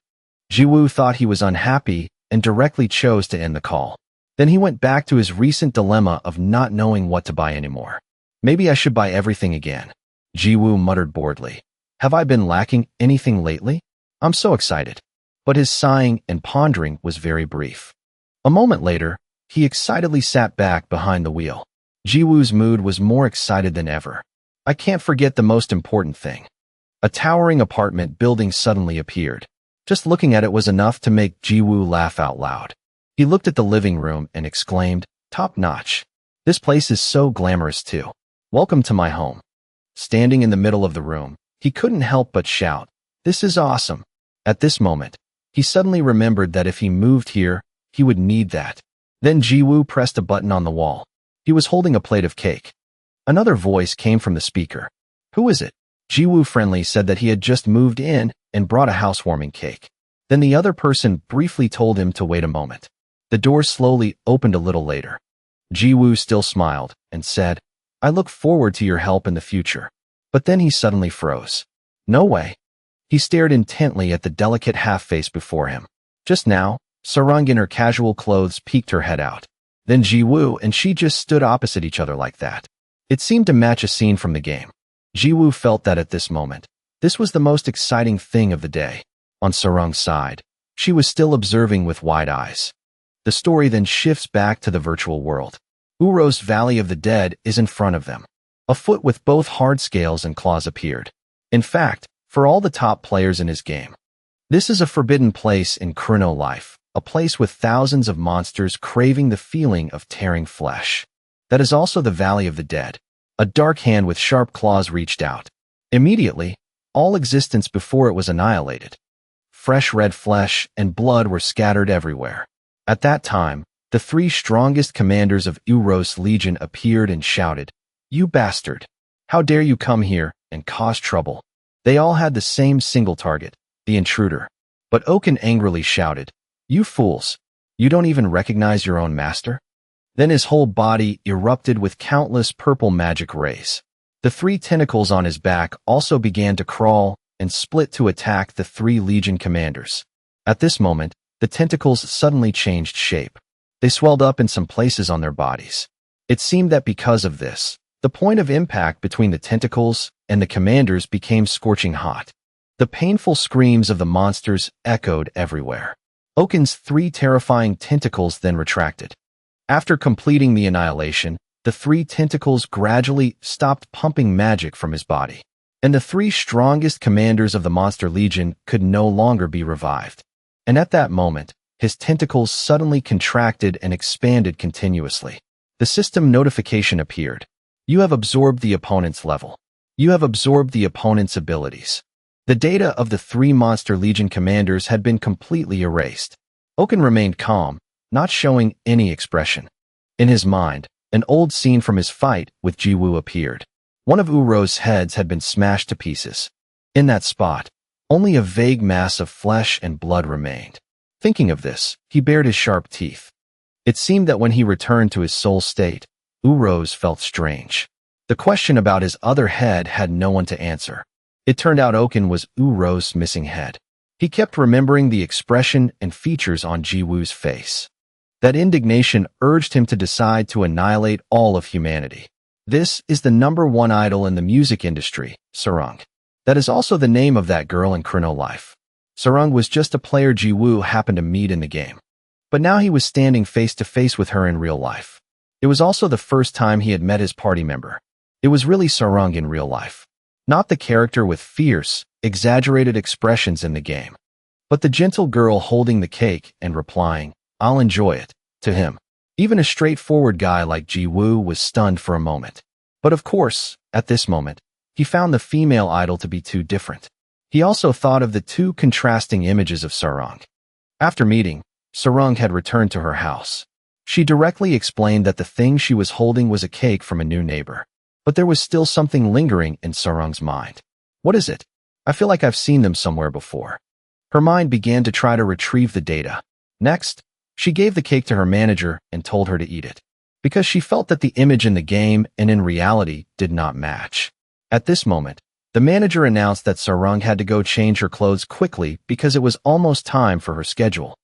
Ji-woo thought he was unhappy and directly chose to end the call. Then he went back to his recent dilemma of not knowing what to buy anymore. "Maybe I should buy everything again," Ji-woo muttered boredly. "Have I been lacking anything lately? I'm so excited." But his sighing and pondering was very brief. A moment later, he excitedly sat back behind the wheel. Ji-woo's mood was more excited than ever. I can't forget the most important thing. A towering apartment building suddenly appeared. Just looking at it was enough to make Ji-woo laugh out loud. He looked at the living room and exclaimed, "Top notch. This place is so glamorous too. Welcome to my home." Standing in the middle of the room, he couldn't help but shout, "This is awesome." At this moment, he suddenly remembered that if he moved here, he would need that. Then Ji-woo pressed a button on the wall. He was holding a plate of cake. Another voice came from the speaker. "Who is it?" Ji-woo friendly said that he had just moved in and brought a housewarming cake. Then the other person briefly told him to wait a moment. The door slowly opened a little later. Ji-woo still smiled and said, "I look forward to your help in the future." But then he suddenly froze. No way. He stared intently at the delicate half-face before him. Just now, Sarang in her casual clothes peeked her head out. Then Ji-woo and she just stood opposite each other like that. It seemed to match a scene from the game. Ji-woo felt that at this moment, this was the most exciting thing of the day. On Sarang's side, she was still observing with wide eyes. The story then shifts back to the virtual world. Uro's Valley of the Dead is in front of them. A foot with both hard scales and claws appeared. In fact, for all the top players in his game, this is a forbidden place in Chrono Life, a place with thousands of monsters craving the feeling of tearing flesh. That is also the Valley of the Dead. A dark hand with sharp claws reached out. Immediately, all existence before it was annihilated. Fresh red flesh and blood were scattered everywhere. At that time, the three strongest commanders of Uro's Legion appeared and shouted, "You bastard! How dare you come here and cause trouble?" They all had the same single target, the intruder. But Oken angrily shouted, "You fools! You don't even recognize your own master?" Then his whole body erupted with countless purple magic rays. The three tentacles on his back also began to crawl and split to attack the three Legion commanders. At this moment, the tentacles suddenly changed shape. They swelled up in some places on their bodies. It seemed that because of this, the point of impact between the tentacles and the commanders became scorching hot. The painful screams of the monsters echoed everywhere. Oken's three terrifying tentacles then retracted. After completing the annihilation, the three tentacles gradually stopped pumping magic from his body, and the three strongest commanders of the Monster Legion could no longer be revived. And at that moment, his tentacles suddenly contracted and expanded continuously. The system notification appeared. "You have absorbed the opponent's level. You have absorbed the opponent's abilities." The data of the three Monster Legion commanders had been completely erased. Oken remained calm, not showing any expression. In his mind, an old scene from his fight with Ji-woo appeared. One of Uro's heads had been smashed to pieces. In that spot, only a vague mass of flesh and blood remained. Thinking of this, he bared his sharp teeth. It seemed that when he returned to his soul state, Uro's felt strange. The question about his other head had no one to answer. It turned out Oken was Uro's missing head. He kept remembering the expression and features on Ji-woo's face. That indignation urged him to decide to annihilate all of humanity. This is the #1 idol in the music industry, Sarang. That is also the name of that girl in Chrono Life. Sarang was just a player Ji-woo happened to meet in the game. But now he was standing face to face with her in real life. It was also the first time he had met his party member. It was really Sarang in real life. Not the character with fierce, exaggerated expressions in the game, but the gentle girl holding the cake and replying, "I'll enjoy it," to him. Even a straightforward guy like Ji-woo was stunned for a moment. But of course, at this moment, he found the female idol to be too different. He also thought of the two contrasting images of Sarang. After meeting, Sarang had returned to her house. She directly explained that the thing she was holding was a cake from a new neighbor. But there was still something lingering in Sarang's mind. What is it? I feel like I've seen them somewhere before. Her mind began to try to retrieve the data. Next, she gave the cake to her manager and told her to eat it, because she felt that the image in the game and in reality did not match. At this moment, the manager announced that Sarang had to go change her clothes quickly because it was almost time for her schedule.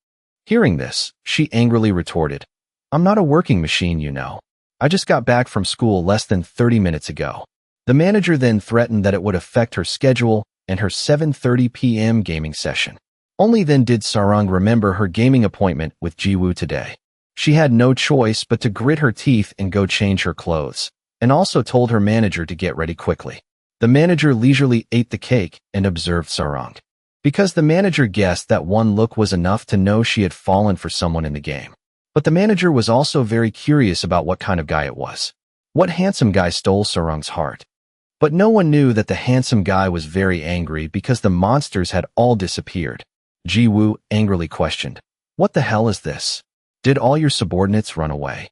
Hearing this, she angrily retorted, "I'm not a working machine, you know. I just got back from school less than 30 minutes ago." The manager then threatened that it would affect her schedule and her 7:30 p.m. gaming session. Only then did Sarang remember her gaming appointment with Ji-woo today. She had no choice but to grit her teeth and go change her clothes, and also told her manager to get ready quickly. The manager leisurely ate the cake and observed Sarang, because the manager guessed that one look was enough to know she had fallen for someone in the game. But the manager was also very curious about what kind of guy it was. What handsome guy stole Sarang's heart? But no one knew that the handsome guy was very angry because the monsters had all disappeared. Ji-woo angrily questioned, "What the hell is this? Did all your subordinates run away?"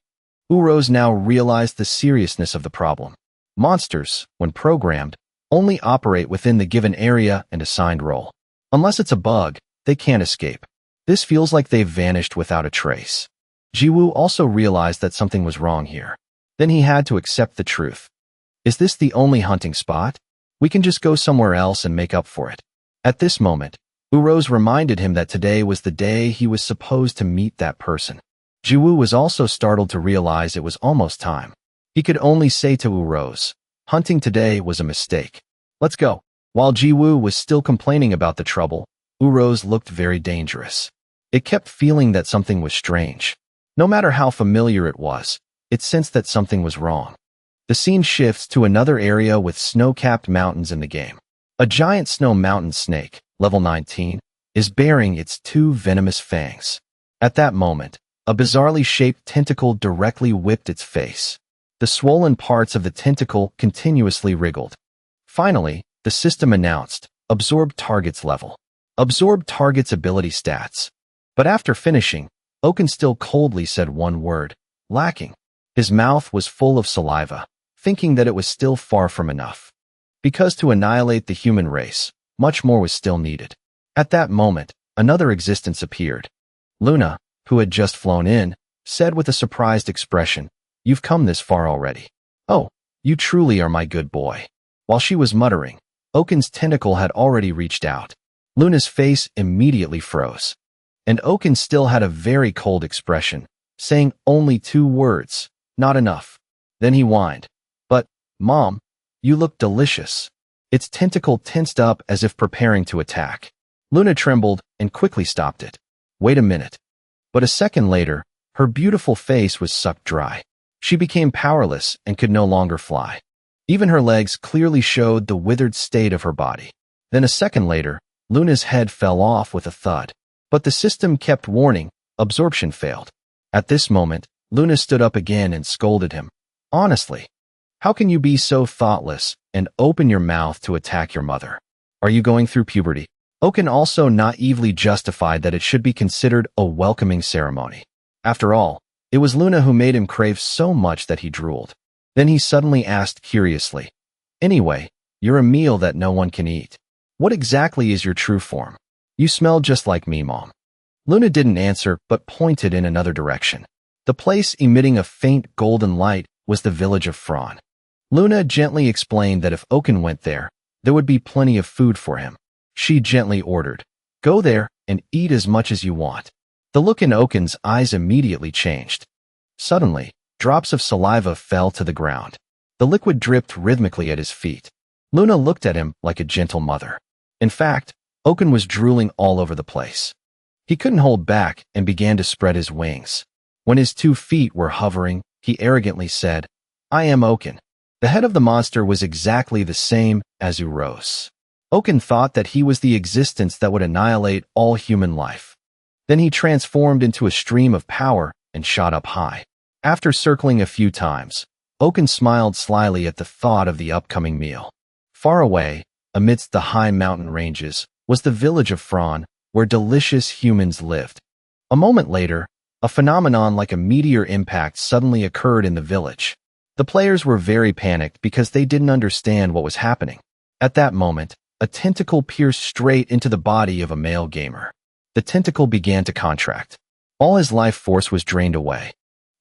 Urose now realized the seriousness of the problem. Monsters, when programmed, only operate within the given area and assigned role. Unless it's a bug, they can't escape. This feels like they've vanished without a trace. Ji-woo also realized that something was wrong here. Then he had to accept the truth. Is this the only hunting spot? We can just go somewhere else and make up for it. At this moment, Urose reminded him that today was the day he was supposed to meet that person. Ji-woo was also startled to realize it was almost time. He could only say to Urose, hunting today was a mistake. Let's go. While Ji-woo was still complaining about the trouble, Urose looked very dangerous. It kept feeling that something was strange. No matter how familiar it was, it sensed that something was wrong. The scene shifts to another area with snow-capped mountains in the game. A giant snow mountain snake, level 19, is baring its two venomous fangs. At that moment, a bizarrely shaped tentacle directly whipped its face. The swollen parts of the tentacle continuously wriggled. Finally, the system announced, Absorb Target's level. Absorb Target's ability stats. But after finishing, Oken still coldly said one word, lacking. His mouth was full of saliva, thinking that it was still far from enough. Because to annihilate the human race, much more was still needed. At that moment, another existence appeared. Luna, who had just flown in, said with a surprised expression, "You've come this far already. Oh, you truly are my good boy." While she was muttering, Oken's tentacle had already reached out. Luna's face immediately froze. And Oken still had a very cold expression, saying only two words, "Not enough." Then he whined, "But, Mom, you look delicious." Its tentacle tensed up as if preparing to attack. Luna trembled and quickly stopped it. Wait a minute. But a second later, her beautiful face was sucked dry. She became powerless and could no longer fly. Even her legs clearly showed the withered state of her body. Then a second later, Luna's head fell off with a thud. But the system kept warning, absorption failed. At this moment, Luna stood up again and scolded him. Honestly, how can you be so thoughtless and open your mouth to attack your mother? Are you going through puberty? Oken also naively justified that it should be considered a welcoming ceremony. After all, it was Luna who made him crave so much that he drooled. Then he suddenly asked curiously, "Anyway, you're a meal that no one can eat. What exactly is your true form? You smell just like me, Mom." Luna didn't answer but pointed in another direction. The place emitting a faint golden light was the village of Fran. Luna gently explained that if Oken went there, there would be plenty of food for him. She gently ordered, "Go there and eat as much as you want." The look in Oken's eyes immediately changed. Suddenly, drops of saliva fell to the ground. The liquid dripped rhythmically at his feet. Luna looked at him like a gentle mother. In fact, Oken was drooling all over the place. He couldn't hold back and began to spread his wings. When his 2 feet were hovering, he arrogantly said, "I am Oken." The head of the monster was exactly the same as Uros. Oken thought that he was the existence that would annihilate all human life. Then he transformed into a stream of power and shot up high. After circling a few times, Oken smiled slyly at the thought of the upcoming meal. Far away, amidst the high mountain ranges, was the village of Fran, where delicious humans lived. A moment later, a phenomenon like a meteor impact suddenly occurred in the village. The players were very panicked because they didn't understand what was happening. At that moment, a tentacle pierced straight into the body of a male gamer. The tentacle began to contract. All his life force was drained away.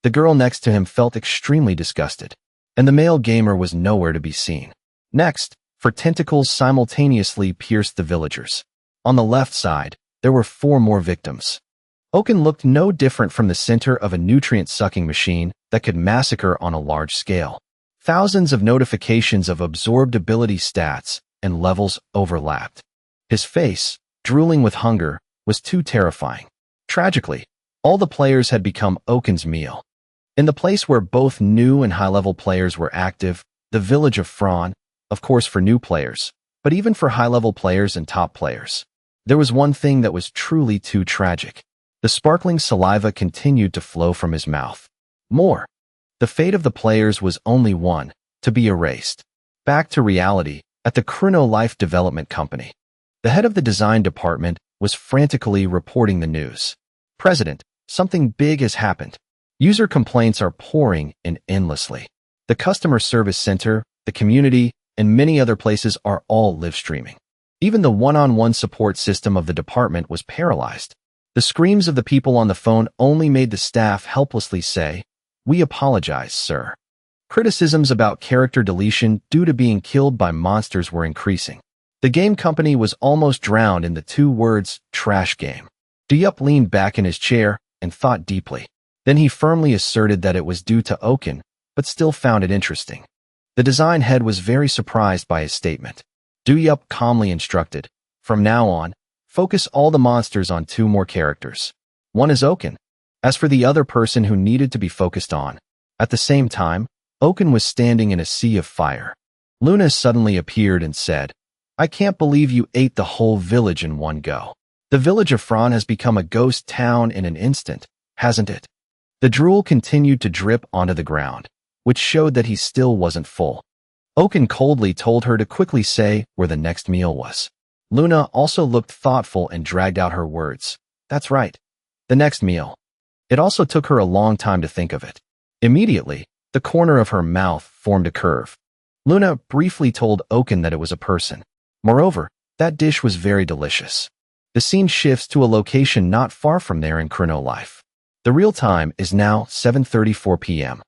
The girl next to him felt extremely disgusted, and the male gamer was nowhere to be seen. Next, 4 tentacles simultaneously pierced the villagers. On the left side, there were 4 more victims. Oken looked no different from the center of a nutrient-sucking machine that could massacre on a large scale. Thousands of notifications of absorbed ability stats and levels overlapped. His face, drooling with hunger, was too terrifying. Tragically, all the players had become Oken's meal. In the place where both new and high-level players were active, the village of Fran, of course for new players, but even for high-level players and top players, there was one thing that was truly too tragic. The sparkling saliva continued to flow from his mouth. More. The fate of the players was only one, to be erased. Back to reality, at the Chrono Life Development Company. The head of the design department was frantically reporting the news. President, something big has happened. User complaints are pouring in endlessly. The customer service center, the community, and many other places are all live streaming. Even the one-on-one support system of the department was paralyzed. The screams of the people on the phone only made the staff helplessly say, "We apologize, sir." Criticisms about character deletion due to being killed by monsters were increasing. The game company was almost drowned in the 2 words, trash game. Duyup leaned back in his chair and thought deeply. Then he firmly asserted that it was due to Oken, but still found it interesting. The design head was very surprised by his statement. Duyup calmly instructed, "From now on, focus all the monsters on 2 more characters. One is Oken. As for the other person who needed to be focused on." At the same time, Oken was standing in a sea of fire. Luna suddenly appeared and said, "I can't believe you ate the whole village in one go. The village of Fran has become a ghost town in an instant, hasn't it?" The drool continued to drip onto the ground, which showed that he still wasn't full. Oken coldly told her to quickly say where the next meal was. Luna also looked thoughtful and dragged out her words. "That's right. The next meal." It also took her a long time to think of it. Immediately, the corner of her mouth formed a curve. Luna briefly told Oken that it was a person. Moreover, that dish was very delicious. The scene shifts to a location not far from there in Chrono Life. The real time is now 7:34 p.m.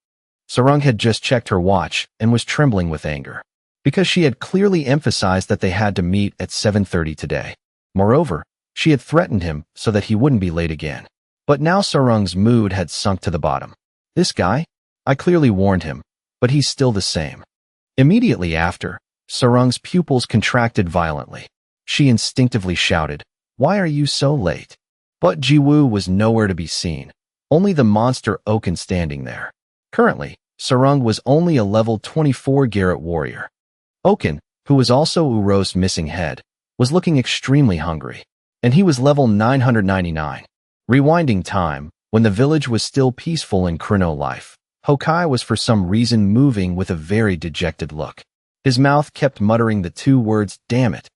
Sarung had just checked her watch and was trembling with anger, because she had clearly emphasized that they had to meet at 7:30 today. Moreover, she had threatened him so that he wouldn't be late again. But now Sarung's mood had sunk to the bottom. This guy? I clearly warned him, but he's still the same. Immediately after, Sarung's pupils contracted violently. She instinctively shouted, "Why are you so late?" But Jiwoo was nowhere to be seen, only the monster Oken standing there. Currently, Sarung was only a level 24 Garrett warrior. Oken, who was also Uro's missing head, was looking extremely hungry, and he was level 999. Rewinding time, when the village was still peaceful in Chrono Life, Hokai was for some reason moving with a very dejected look. His mouth kept muttering the 2 words, "Damn it."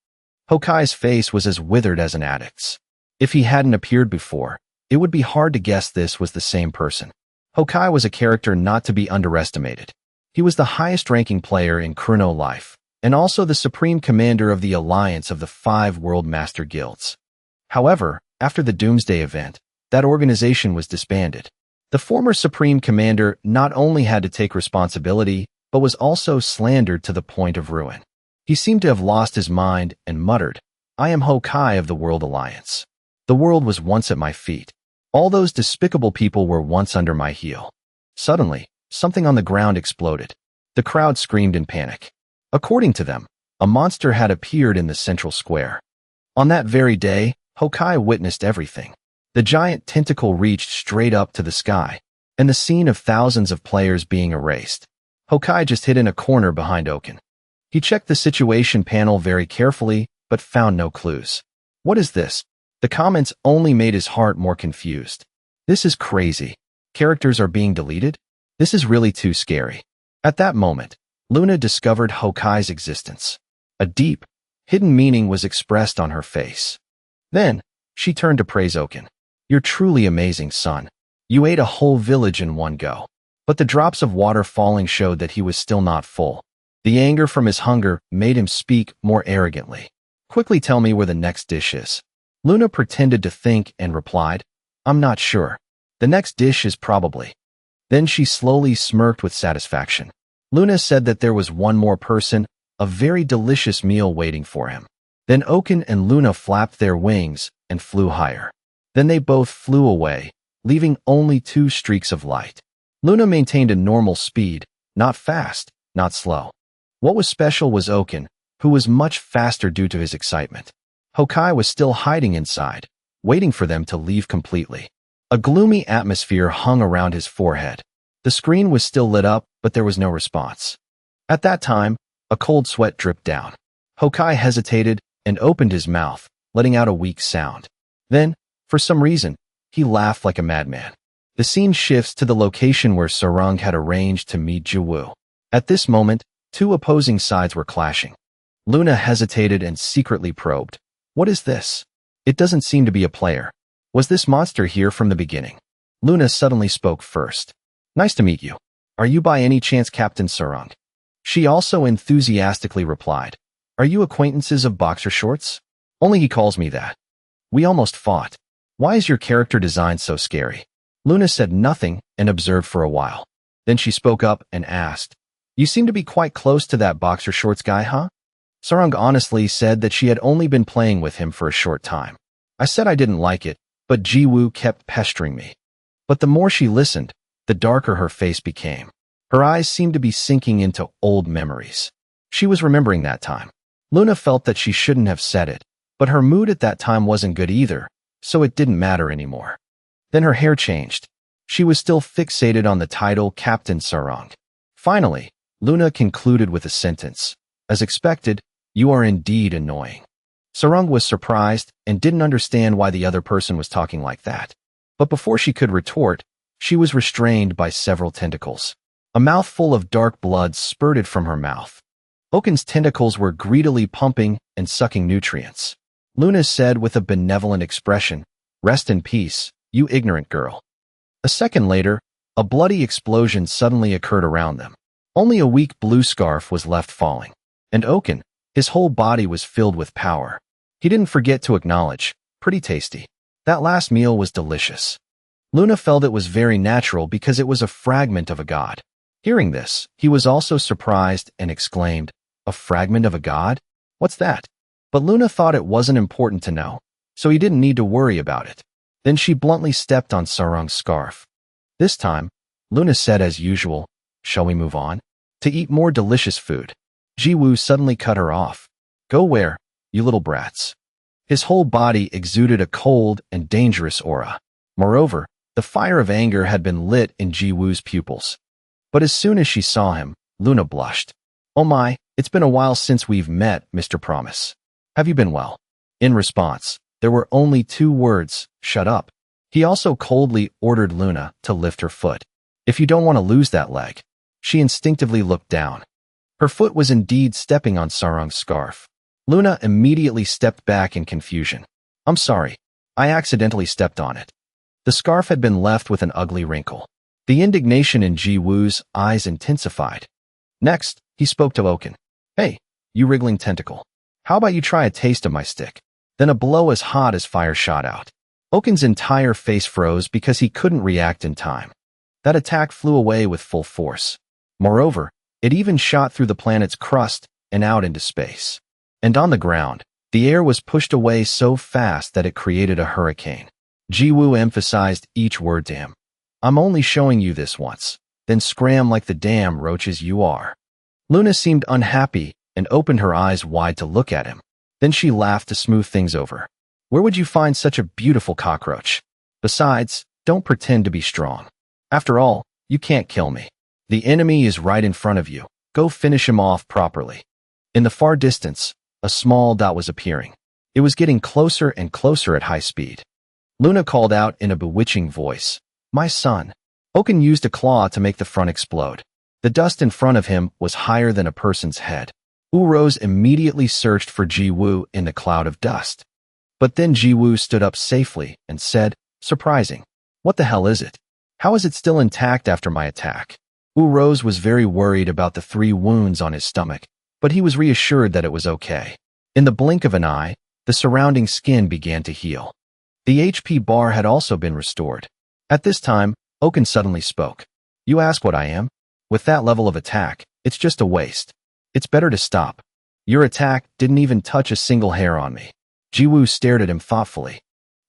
Hokai's face was as withered as an addict's. If he hadn't appeared before, it would be hard to guess this was the same person. Hokai was a character not to be underestimated. He was the highest-ranking player in Chrono Life, and also the supreme commander of the alliance of the 5 World Master Guilds. However, after the Doomsday event, that organization was disbanded. The former supreme commander not only had to take responsibility, but was also slandered to the point of ruin. He seemed to have lost his mind and muttered, "I am Hokai of the World Alliance. The world was once at my feet. All those despicable people were once under my heel." Suddenly, something on the ground exploded. The crowd screamed in panic. According to them, a monster had appeared in the central square. On that very day, Hokai witnessed everything. The giant tentacle reached straight up to the sky, and the scene of thousands of players being erased. Hokai just hid in a corner behind Oken. He checked the situation panel very carefully, but found no clues. What is this? The comments only made his heart more confused. This is crazy. Characters are being deleted? This is really too scary. At that moment, Luna discovered Hokai's existence. A deep, hidden meaning was expressed on her face. Then, she turned to praise Oken. You're truly amazing, son. You ate a whole village in one go. But the drops of water falling showed that he was still not full. The anger from his hunger made him speak more arrogantly. Quickly tell me where the next dish is. Luna pretended to think and replied, I'm not sure. The next dish is probably. Then she slowly smirked with satisfaction. Luna said that there was one more person, a very delicious meal waiting for him. Then Oken and Luna flapped their wings and flew higher. Then they both flew away, leaving only 2 streaks of light. Luna maintained a normal speed, not fast, not slow. What was special was Oken, who was much faster due to his excitement. Hokai was still hiding inside, waiting for them to leave completely. A gloomy atmosphere hung around his forehead. The screen was still lit up, but there was no response. At that time, a cold sweat dripped down. Hokai hesitated and opened his mouth, letting out a weak sound. Then, for some reason, he laughed like a madman. The scene shifts to the location where Sarang had arranged to meet Jiwoo. At this moment, 2 opposing sides were clashing. Luna hesitated and secretly probed. What is this? It doesn't seem to be a player. Was this monster here from the beginning? Luna suddenly spoke first. Nice to meet you. Are you by any chance Captain Sarang? She also enthusiastically replied. Are you acquaintances of Boxer Shorts? Only he calls me that. We almost fought. Why is your character design so scary? Luna said nothing and observed for a while. Then she spoke up and asked, You seem to be quite close to that Boxer Shorts guy, huh? Sarang honestly said that she had only been playing with him for a short time. I said I didn't like it, but Jiwoo kept pestering me. But the more she listened, the darker her face became. Her eyes seemed to be sinking into old memories. She was remembering that time. Luna felt that she shouldn't have said it, but her mood at that time wasn't good either, so it didn't matter anymore. Then her hair changed. She was still fixated on the title Captain Sarang. Finally, Luna concluded with a sentence. As expected, you are indeed annoying. Sarang was surprised and didn't understand why the other person was talking like that. But before she could retort, she was restrained by several tentacles. A mouthful of dark blood spurted from her mouth. Oken's tentacles were greedily pumping and sucking nutrients. Luna said with a benevolent expression, Rest in peace, you ignorant girl. A second later, a bloody explosion suddenly occurred around them. Only a weak blue scarf was left falling. And Oken, his whole body was filled with power. He didn't forget to acknowledge, pretty tasty. That last meal was delicious. Luna felt it was very natural because it was a fragment of a god. Hearing this, he was also surprised and exclaimed, A fragment of a god? What's that? But Luna thought it wasn't important to know, so he didn't need to worry about it. Then she bluntly stepped on Sarang's scarf. This time, Luna said as usual, Shall we move on? To eat more delicious food. Jiwoo suddenly cut her off. Go where, you little brats. His whole body exuded a cold and dangerous aura. Moreover, the fire of anger had been lit in Jiwoo's pupils. But as soon as she saw him, Luna blushed. Oh my, it's been a while since we've met, Mr. Promise. Have you been well? In response, there were only 2 words, shut up. He also coldly ordered Luna to lift her foot. If you don't want to lose that leg. She instinctively looked down. Her foot was indeed stepping on Sarang's scarf. Luna immediately stepped back in confusion. I'm sorry. I accidentally stepped on it. The scarf had been left with an ugly wrinkle. The indignation in Jiwoo's eyes intensified. Next, he spoke to Oken. Hey, you wriggling tentacle. How about you try a taste of my stick? Then a blow as hot as fire shot out. Oken's entire face froze because he couldn't react in time. That attack flew away with full force. Moreover, it even shot through the planet's crust and out into space. And on the ground, the air was pushed away so fast that it created a hurricane. Jiwoo emphasized each word to him. I'm only showing you this once, then scram like the damn roaches you are. Luna seemed unhappy and opened her eyes wide to look at him. Then she laughed to smooth things over. Where would you find such a beautiful cockroach? Besides, don't pretend to be strong. After all, you can't kill me. The enemy is right in front of you. Go finish him off properly. In the far distance, a small dot was appearing. It was getting closer and closer at high speed. Luna called out in a bewitching voice, "My son." Oken used a claw to make the front explode. The dust in front of him was higher than a person's head. Rose immediately searched for Jiwoo in the cloud of dust. But then Jiwoo stood up safely and said, "Surprising. What the hell is it? How is it still intact after my attack?" Rose was very worried about the 3 wounds on his stomach, but he was reassured that it was okay. In the blink of an eye, the surrounding skin began to heal. The HP bar had also been restored. At this time, Oken suddenly spoke. "You ask what I am? With that level of attack, it's just a waste. It's better to stop. Your attack didn't even touch a single hair on me." Jiwoo stared at him thoughtfully.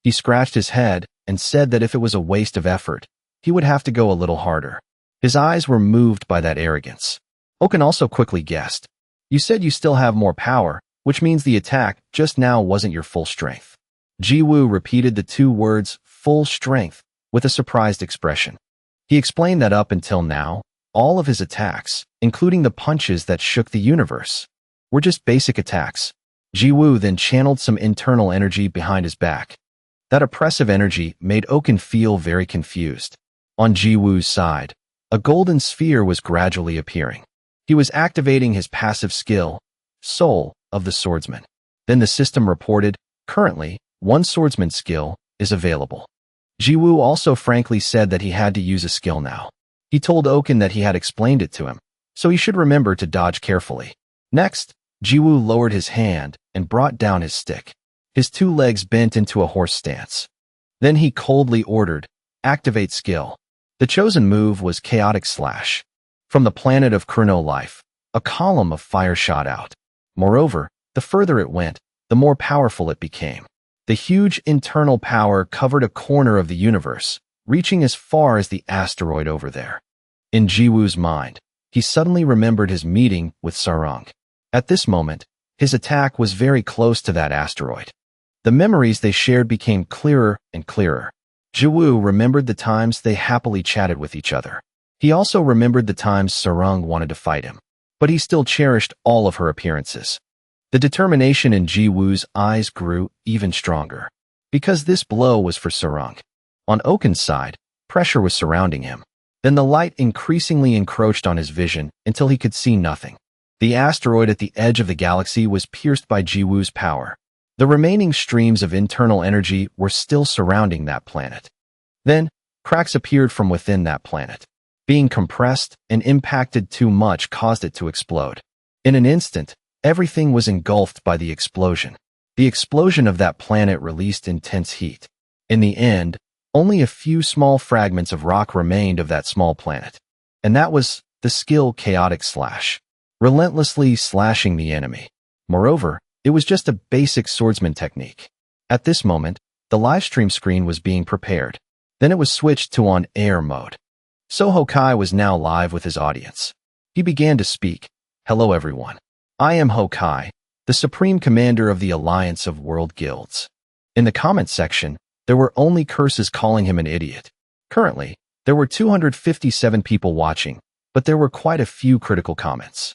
He scratched his head and said that if it was a waste of effort, he would have to go a little harder. His eyes were moved by that arrogance. Oken also quickly guessed. "You said you still have more power, which means the attack just now wasn't your full strength." Jiwoo repeated the 2 words, "full strength," with a surprised expression. He explained that up until now, all of his attacks, including the punches that shook the universe, were just basic attacks. Jiwoo then channeled some internal energy behind his back. That oppressive energy made Oken feel very confused. On Jiwoo's side, a golden sphere was gradually appearing. He was activating his passive skill, Soul of the Swordsman. Then the system reported, currently, 1 swordsman skill is available. Jiwoo also frankly said that he had to use a skill now. He told Oken that he had explained it to him, so he should remember to dodge carefully. Next, Jiwoo lowered his hand and brought down his stick. His 2 legs bent into a horse stance. Then he coldly ordered, "Activate skill." The chosen move was Chaotic Slash. From the planet of Chrono Life, a column of fire shot out. Moreover, the further it went, the more powerful it became. The huge internal power covered a corner of the universe, reaching as far as the asteroid over there. In Jiwoo's mind, he suddenly remembered his meeting with Sarang. At this moment, his attack was very close to that asteroid. The memories they shared became clearer and clearer. Jiwoo remembered the times they happily chatted with each other. He also remembered the times Sarang wanted to fight him, but he still cherished all of her appearances. The determination in Jiwoo's eyes grew even stronger, because this blow was for Sarang. On Oken's side, pressure was surrounding him. Then the light increasingly encroached on his vision until he could see nothing. The asteroid at the edge of the galaxy was pierced by Jiwoo's power. The remaining streams of internal energy were still surrounding that planet. Then, cracks appeared from within that planet. Being compressed and impacted too much caused it to explode. In an instant, everything was engulfed by the explosion. The explosion of that planet released intense heat. In the end, only a few small fragments of rock remained of that small planet. And that was the skill Chaotic Slash, relentlessly slashing the enemy. Moreover, it was just a basic swordsman technique. At this moment, the livestream screen was being prepared. Then it was switched to on-air mode. So Hokai was now live with his audience. He began to speak. "Hello everyone. I am Hokai, the Supreme Commander of the Alliance of World Guilds." In the comments section, there were only curses calling him an idiot. Currently, there were 257 people watching, but there were quite a few critical comments.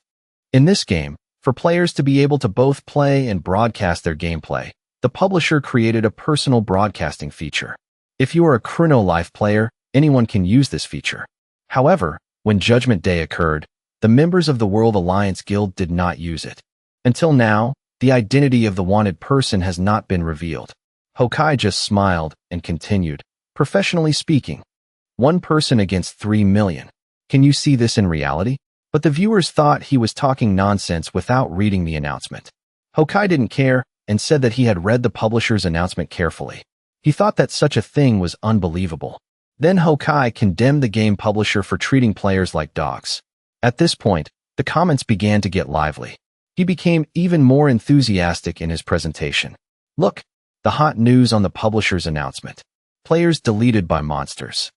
In this game, for players to be able to both play and broadcast their gameplay, the publisher created a personal broadcasting feature. If you are a Chrono Life player, anyone can use this feature. However, when Judgment Day occurred, the members of the World Alliance Guild did not use it. Until now, the identity of the wanted person has not been revealed. Hokai just smiled and continued, "Professionally speaking, 1 person against 3 million. Can you see this in reality?" But the viewers thought he was talking nonsense without reading the announcement. Hokai didn't care and said that he had read the publisher's announcement carefully. He thought that such a thing was unbelievable. Then Hokai condemned the game publisher for treating players like dogs. At this point, the comments began to get lively. He became even more enthusiastic in his presentation. "Look, the hot news on the publisher's announcement. Players deleted by monsters.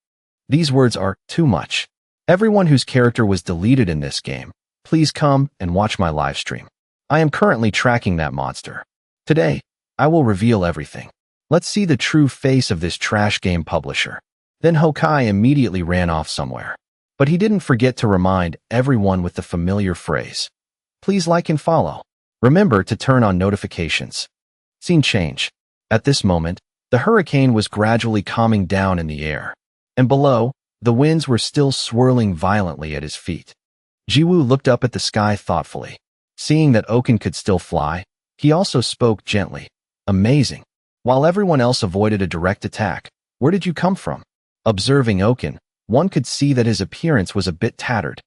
These words are too much. Everyone whose character was deleted in this game, please come and watch my live stream. I am currently tracking that monster. Today, I will reveal everything. Let's see the true face of this trash game publisher." Then Hokai immediately ran off somewhere. But he didn't forget to remind everyone with the familiar phrase. Please like and follow. Remember to turn on notifications. Scene change. At this moment, the hurricane was gradually calming down in the air. And below, the winds were still swirling violently at his feet. Jiwoo looked up at the sky thoughtfully. Seeing that Oken could still fly, he also spoke gently. Amazing. While everyone else avoided a direct attack, where did you come from? Observing Oken, one could see that his appearance was a bit tattered.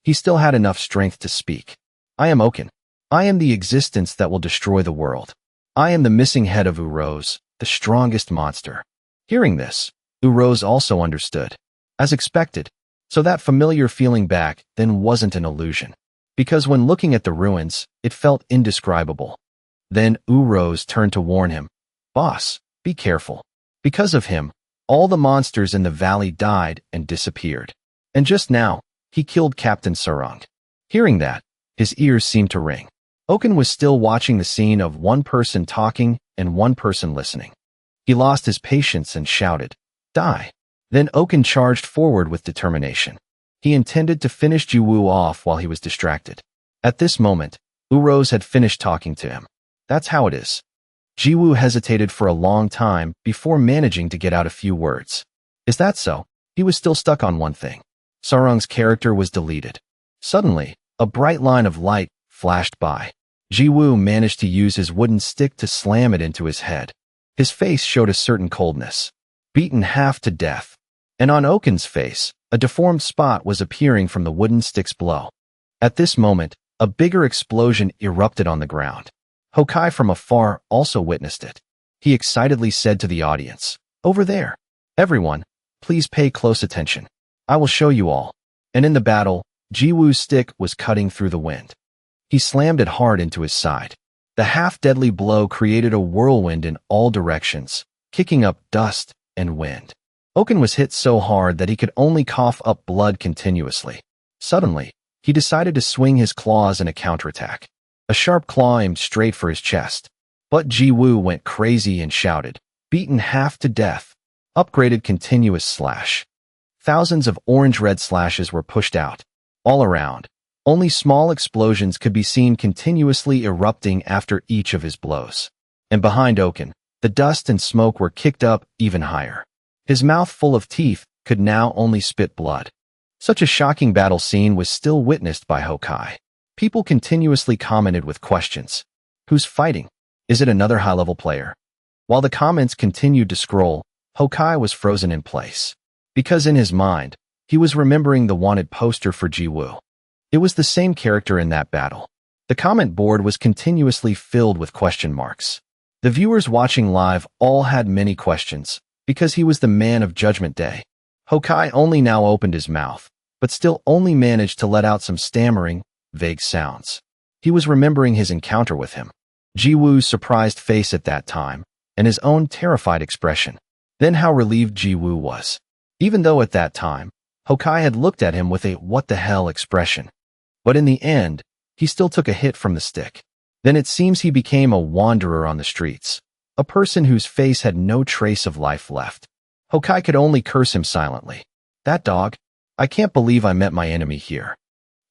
He still had enough strength to speak. I am Oken. I am the existence that will destroy the world. I am the missing head of Urose, the strongest monster. Hearing this, Urose also understood. As expected, so that familiar feeling back then wasn't an illusion. Because when looking at the ruins, it felt indescribable. Then Urose turned to warn him. Boss, be careful. Because of him, all the monsters in the valley died and disappeared. And just now, he killed Captain Sarung. Hearing that, his ears seemed to ring. Oken was still watching the scene of one person talking and one person listening. He lost his patience and shouted, Die. Then Oken charged forward with determination. He intended to finish Jiwoo off while he was distracted. At this moment, Urose had finished talking to him. That's how it is. Jiwoo hesitated for a long time before managing to get out a few words. Is that so? He was still stuck on one thing. Sarung's character was deleted. Suddenly, a bright line of light flashed by. Jiwoo managed to use his wooden stick to slam it into his head. His face showed a certain coldness. Beaten half to death. And on Oken's face, a deformed spot was appearing from the wooden stick's blow. At this moment, a bigger explosion erupted on the ground. Hokai from afar also witnessed it. He excitedly said to the audience, Over there. Everyone, please pay close attention. I will show you all. And in the battle, Jiwoo's stick was cutting through the wind. He slammed it hard into his side. The half-deadly blow created a whirlwind in all directions, kicking up dust and wind. Oken was hit so hard that he could only cough up blood continuously. Suddenly, he decided to swing his claws in a counterattack. A sharp claw aimed straight for his chest. But Jiwoo went crazy and shouted, Beaten half to death. Upgraded continuous slash. Thousands of orange-red slashes were pushed out. All around, only small explosions could be seen continuously erupting after each of his blows. And behind Oken, the dust and smoke were kicked up even higher. His mouth full of teeth could now only spit blood. Such a shocking battle scene was still witnessed by Hokai. People continuously commented with questions. Who's fighting? Is it another high-level player? While the comments continued to scroll, Hokai was frozen in place. Because in his mind, he was remembering the wanted poster for Jiwoo. It was the same character in that battle. The comment board was continuously filled with question marks. The viewers watching live all had many questions, because he was the man of Judgment Day. Hokai only now opened his mouth, but still only managed to let out some stammering, vague sounds. He was remembering his encounter with him. Jiwoo's surprised face at that time, and his own terrified expression. Then how relieved Jiwoo was. Even though at that time, Hokai had looked at him with a what-the-hell expression. But in the end, he still took a hit from the stick. Then it seems he became a wanderer on the streets, a person whose face had no trace of life left. Hokai could only curse him silently. That dog. I can't believe I met my enemy here.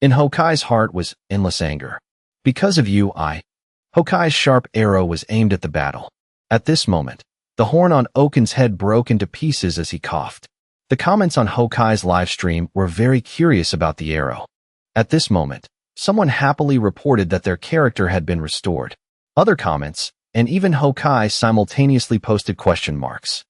In Hokai's heart was endless anger. Because of you, Hokai's sharp arrow was aimed at the battle. At this moment, the horn on Oken's head broke into pieces as he coughed. The comments on Hokai's livestream were very curious about the arrow. At this moment, someone happily reported that their character had been restored. Other comments, and even Hokai simultaneously posted question marks.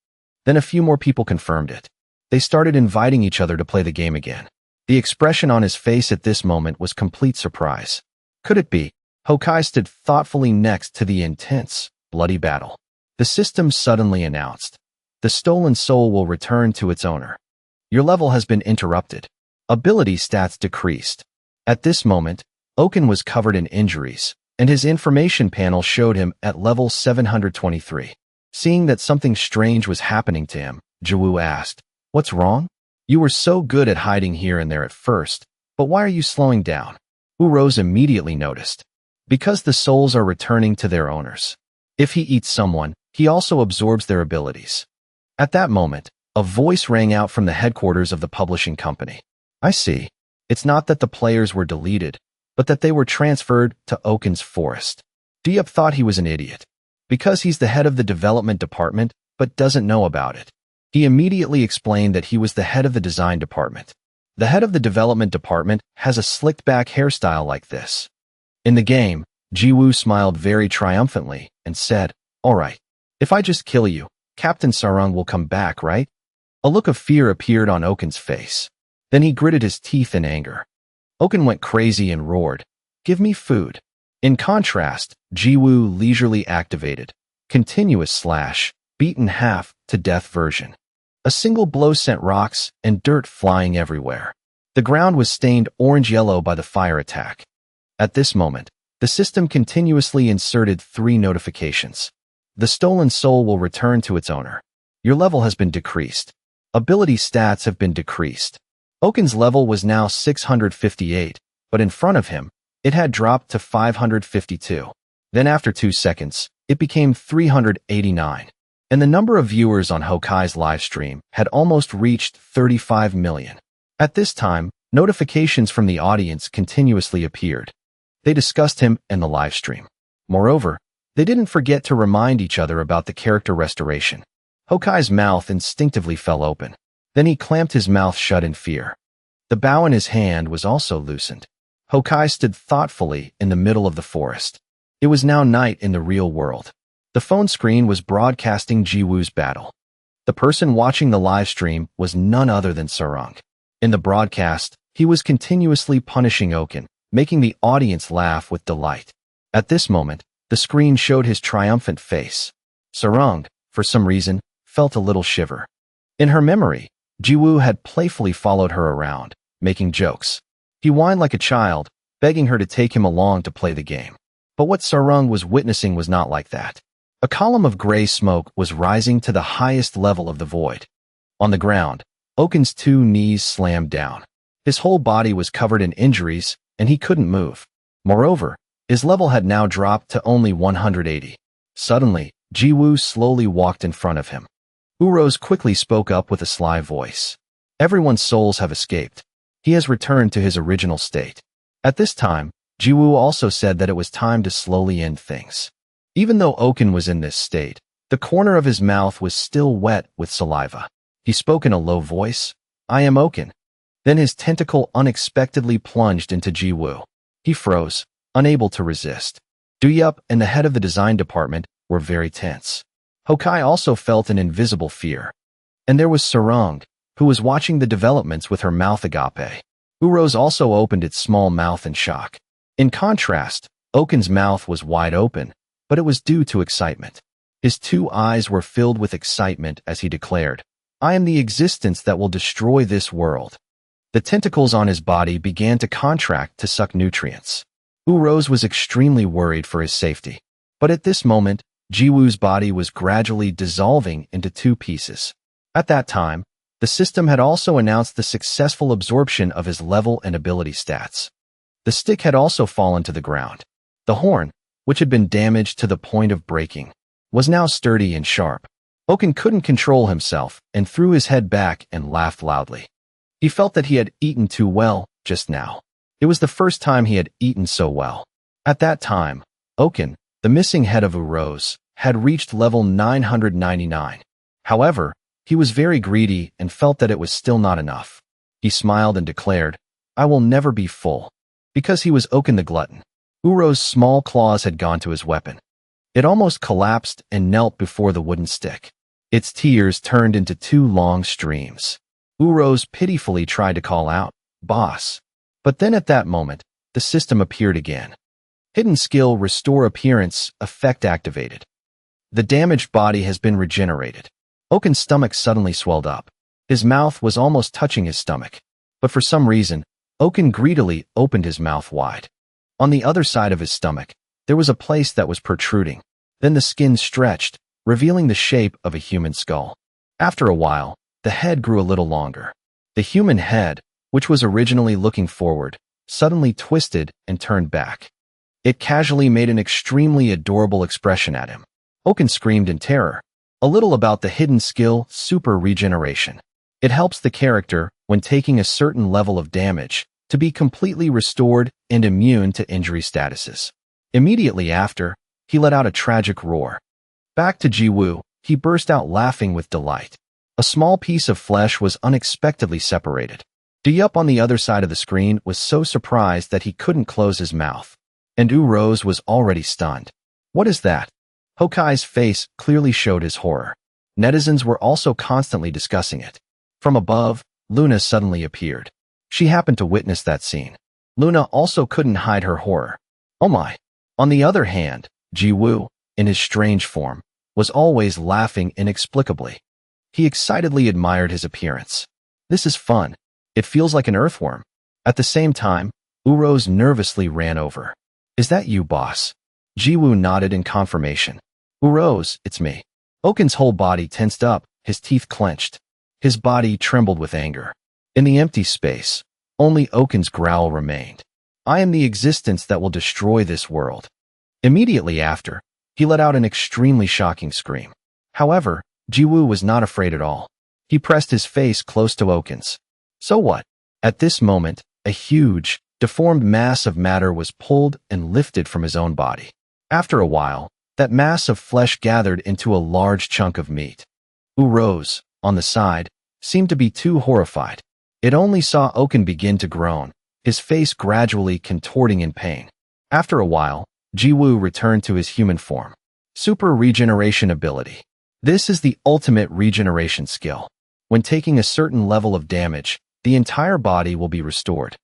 Then a few more people confirmed it. They started inviting each other to play the game again. The expression on his face at this moment was complete surprise. Could it be? Hokai stood thoughtfully next to the intense, bloody battle. The system suddenly announced, the stolen soul will return to its owner. Your level has been interrupted. Ability stats decreased. At this moment, Oken was covered in injuries, and his information panel showed him at level 723. Seeing that something strange was happening to him, Jiwoo asked, What's wrong? You were so good at hiding here and there at first, but why are you slowing down? Urose immediately noticed. Because the souls are returning to their owners. If he eats someone, he also absorbs their abilities. At that moment, a voice rang out from the headquarters of the publishing company. I see. It's not that the players were deleted, but that they were transferred to Oaken's forest. Diop thought he was an idiot. Because he's the head of the development department, but doesn't know about it. He immediately explained that he was the head of the design department. The head of the development department has a slicked-back hairstyle like this. In the game, Jiwoo smiled very triumphantly and said, "All right. If I just kill you, Captain Sarung will come back, right?" A look of fear appeared on Oaken's face. Then he gritted his teeth in anger. Oaken went crazy and roared, "Give me food." In contrast, Jiwoo leisurely activated continuous slash, beaten half to death version. A single blow sent rocks and dirt flying everywhere. The ground was stained orange-yellow by the fire attack. At this moment, the system continuously inserted 3 notifications. The stolen soul will return to its owner. Your level has been decreased. Ability stats have been decreased. Oaken's level was now 658, but in front of him, it had dropped to 552. Then after 2 seconds, it became 389. And the number of viewers on Hokai's livestream had almost reached 35 million. At this time, notifications from the audience continuously appeared. They discussed him and the livestream. Moreover, they didn't forget to remind each other about the character restoration. Hokai's mouth instinctively fell open. Then he clamped his mouth shut in fear. The bow in his hand was also loosened. Hokai stood thoughtfully in the middle of the forest. It was now night in the real world. The phone screen was broadcasting Jiwoo's battle. The person watching the live stream was none other than Sarung. In the broadcast, he was continuously punishing Oaken, making the audience laugh with delight. At this moment, the screen showed his triumphant face. Sarung, for some reason, felt a little shiver. In her memory, Jiwoo had playfully followed her around, making jokes. He whined like a child, begging her to take him along to play the game. But what Sarung was witnessing was not like that. A column of gray smoke was rising to the highest level of the void. On the ground, Oaken's 2 knees slammed down. His whole body was covered in injuries, and he couldn't move. Moreover, his level had now dropped to only 180. Suddenly, Jiwoo slowly walked in front of him. Urose quickly spoke up with a sly voice. Everyone's souls have escaped. He has returned to his original state. At this time, Jiwoo also said that it was time to slowly end things. Even though Oaken was in this state, the corner of his mouth was still wet with saliva. He spoke in a low voice, "I am Oaken." Then his tentacle unexpectedly plunged into Jiwoo. He froze, unable to resist. Duyup and the head of the design department were very tense. Hokai also felt an invisible fear. And there was Sarung, who was watching the developments with her mouth agape. Urose also opened its small mouth in shock. In contrast, Oaken's mouth was wide open, but it was due to excitement. His 2 eyes were filled with excitement as he declared, "I am the existence that will destroy this world." The tentacles on his body began to contract to suck nutrients. Urose was extremely worried for his safety. But at this moment, Jiwoo's body was gradually dissolving into 2 pieces. At that time, the system had also announced the successful absorption of his level and ability stats. The stick had also fallen to the ground. The horn, which had been damaged to the point of breaking, was now sturdy and sharp. Oaken couldn't control himself and threw his head back and laughed loudly. He felt that he had eaten too well just now. It was the first time he had eaten so well. At that time, Oaken, the missing head of Urose, had reached level 999. However, he was very greedy and felt that it was still not enough. He smiled and declared, "I will never be full." Because he was Oaken the glutton, Uro's small claws had gone to his weapon. It almost collapsed and knelt before the wooden stick. Its tears turned into 2 long streams. Urose pitifully tried to call out, "Boss." But then at that moment, the system appeared again. Hidden skill Restore Appearance effect activated. The damaged body has been regenerated. Oaken's stomach suddenly swelled up. His mouth was almost touching his stomach. But for some reason, Oaken greedily opened his mouth wide. On the other side of his stomach, there was a place that was protruding. Then the skin stretched, revealing the shape of a human skull. After a while, the head grew a little longer. The human head, which was originally looking forward, suddenly twisted and turned back. It casually made an extremely adorable expression at him. Oaken screamed in terror. A little about the hidden skill Super Regeneration. It helps the character, when taking a certain level of damage, to be completely restored and immune to injury statuses. Immediately after, he let out a tragic roar. Back to Jiwoo, he burst out laughing with delight. A small piece of flesh was unexpectedly separated. Duyup on the other side of the screen was so surprised that he couldn't close his mouth. And Rose was already stunned. What is that? Hokai's face clearly showed his horror. Netizens were also constantly discussing it. From above, Luna suddenly appeared. She happened to witness that scene. Luna also couldn't hide her horror. Oh my. On the other hand, Jiwoo, in his strange form, was always laughing inexplicably. He excitedly admired his appearance. This is fun. It feels like an earthworm. At the same time, Rose nervously ran over. Is that you, boss? Jiwoo nodded in confirmation. Rose, it's me. Oken's whole body tensed up, his teeth clenched. His body trembled with anger. In the empty space, only Oken's growl remained. I am the existence that will destroy this world. Immediately after, he let out an extremely shocking scream. However, Jiwoo was not afraid at all. He pressed his face close to Oken's. So what? At this moment, a huge, deformed mass of matter was pulled and lifted from his own body. After a while, that mass of flesh gathered into a large chunk of meat. Rose, on the side, seemed to be too horrified. It only saw Oken begin to groan, his face gradually contorting in pain. After a while, Jiwoo returned to his human form. Super Regeneration Ability. This is the ultimate regeneration skill. When taking a certain level of damage, the entire body will be restored.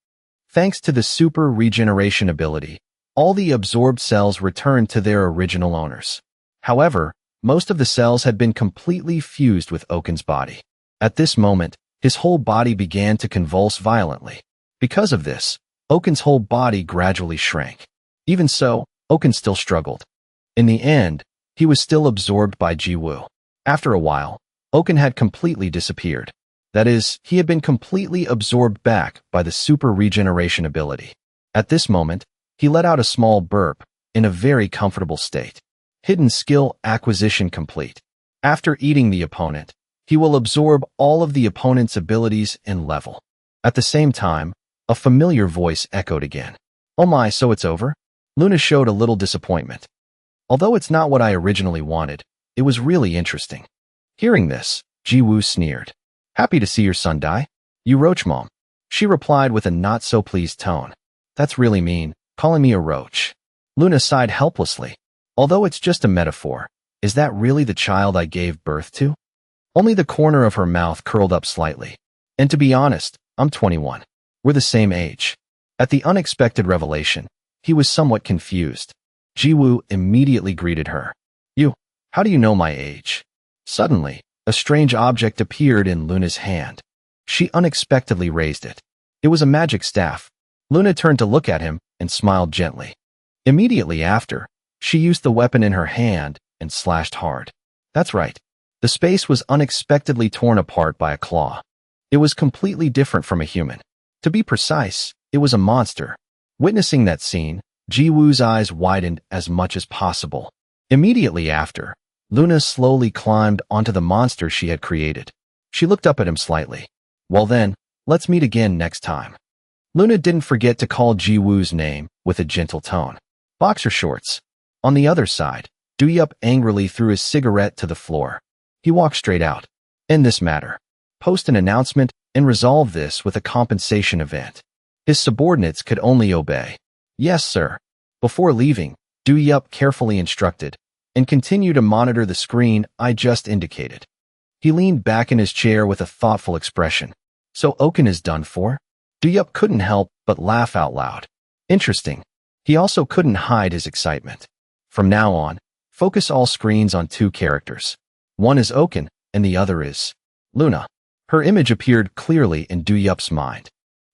Thanks to the Super Regeneration Ability, all the absorbed cells returned to their original owners. However, most of the cells had been completely fused with Oken's body. At this moment, his whole body began to convulse violently. Because of this, Oken's whole body gradually shrank. Even so, Oken still struggled. In the end, he was still absorbed by Jiwoo. After a while, Oken had completely disappeared. That is, he had been completely absorbed back by the Super Regeneration Ability. At this moment, he let out a small burp, in a very comfortable state. Hidden skill acquisition complete. After eating the opponent, he will absorb all of the opponent's abilities and level. At the same time, a familiar voice echoed again. Oh my, so it's over? Luna showed a little disappointment. Although it's not what I originally wanted, it was really interesting. Hearing this, Jiwoo sneered. Happy to see your son die? You roach mom. She replied with a not-so-pleased tone. That's really mean, calling me a roach. Luna sighed helplessly. Although it's just a metaphor, is that really the child I gave birth to? Only the corner of her mouth curled up slightly. And to be honest, I'm 21. We're the same age. At the unexpected revelation, he was somewhat confused. Jiwoo immediately greeted her. You, how do you know my age? Suddenly, a strange object appeared in Luna's hand. She unexpectedly raised it. It was a magic staff. Luna turned to look at him and smiled gently. Immediately after, she used the weapon in her hand and slashed hard. That's right. The space was unexpectedly torn apart by a claw. It was completely different from a human. To be precise, it was a monster. Witnessing that scene, Jiwoo's eyes widened as much as possible. Immediately after, Luna slowly climbed onto the monster she had created. She looked up at him slightly. Well then, let's meet again next time. Luna didn't forget to call Jiwoo's name with a gentle tone. Boxer shorts. On the other side, Duyup angrily threw his cigarette to the floor. He walked straight out. End this matter. Post an announcement and resolve this with a compensation event. His subordinates could only obey. Yes, sir. Before leaving, Duyup carefully instructed, and continue to monitor the screen I just indicated. He leaned back in his chair with a thoughtful expression. So Oken is done for? Duyup couldn't help but laugh out loud. Interesting. He also couldn't hide his excitement. From now on, focus all screens on two characters. One is Oken, and the other is Luna. Her image appeared clearly in Duyup's mind.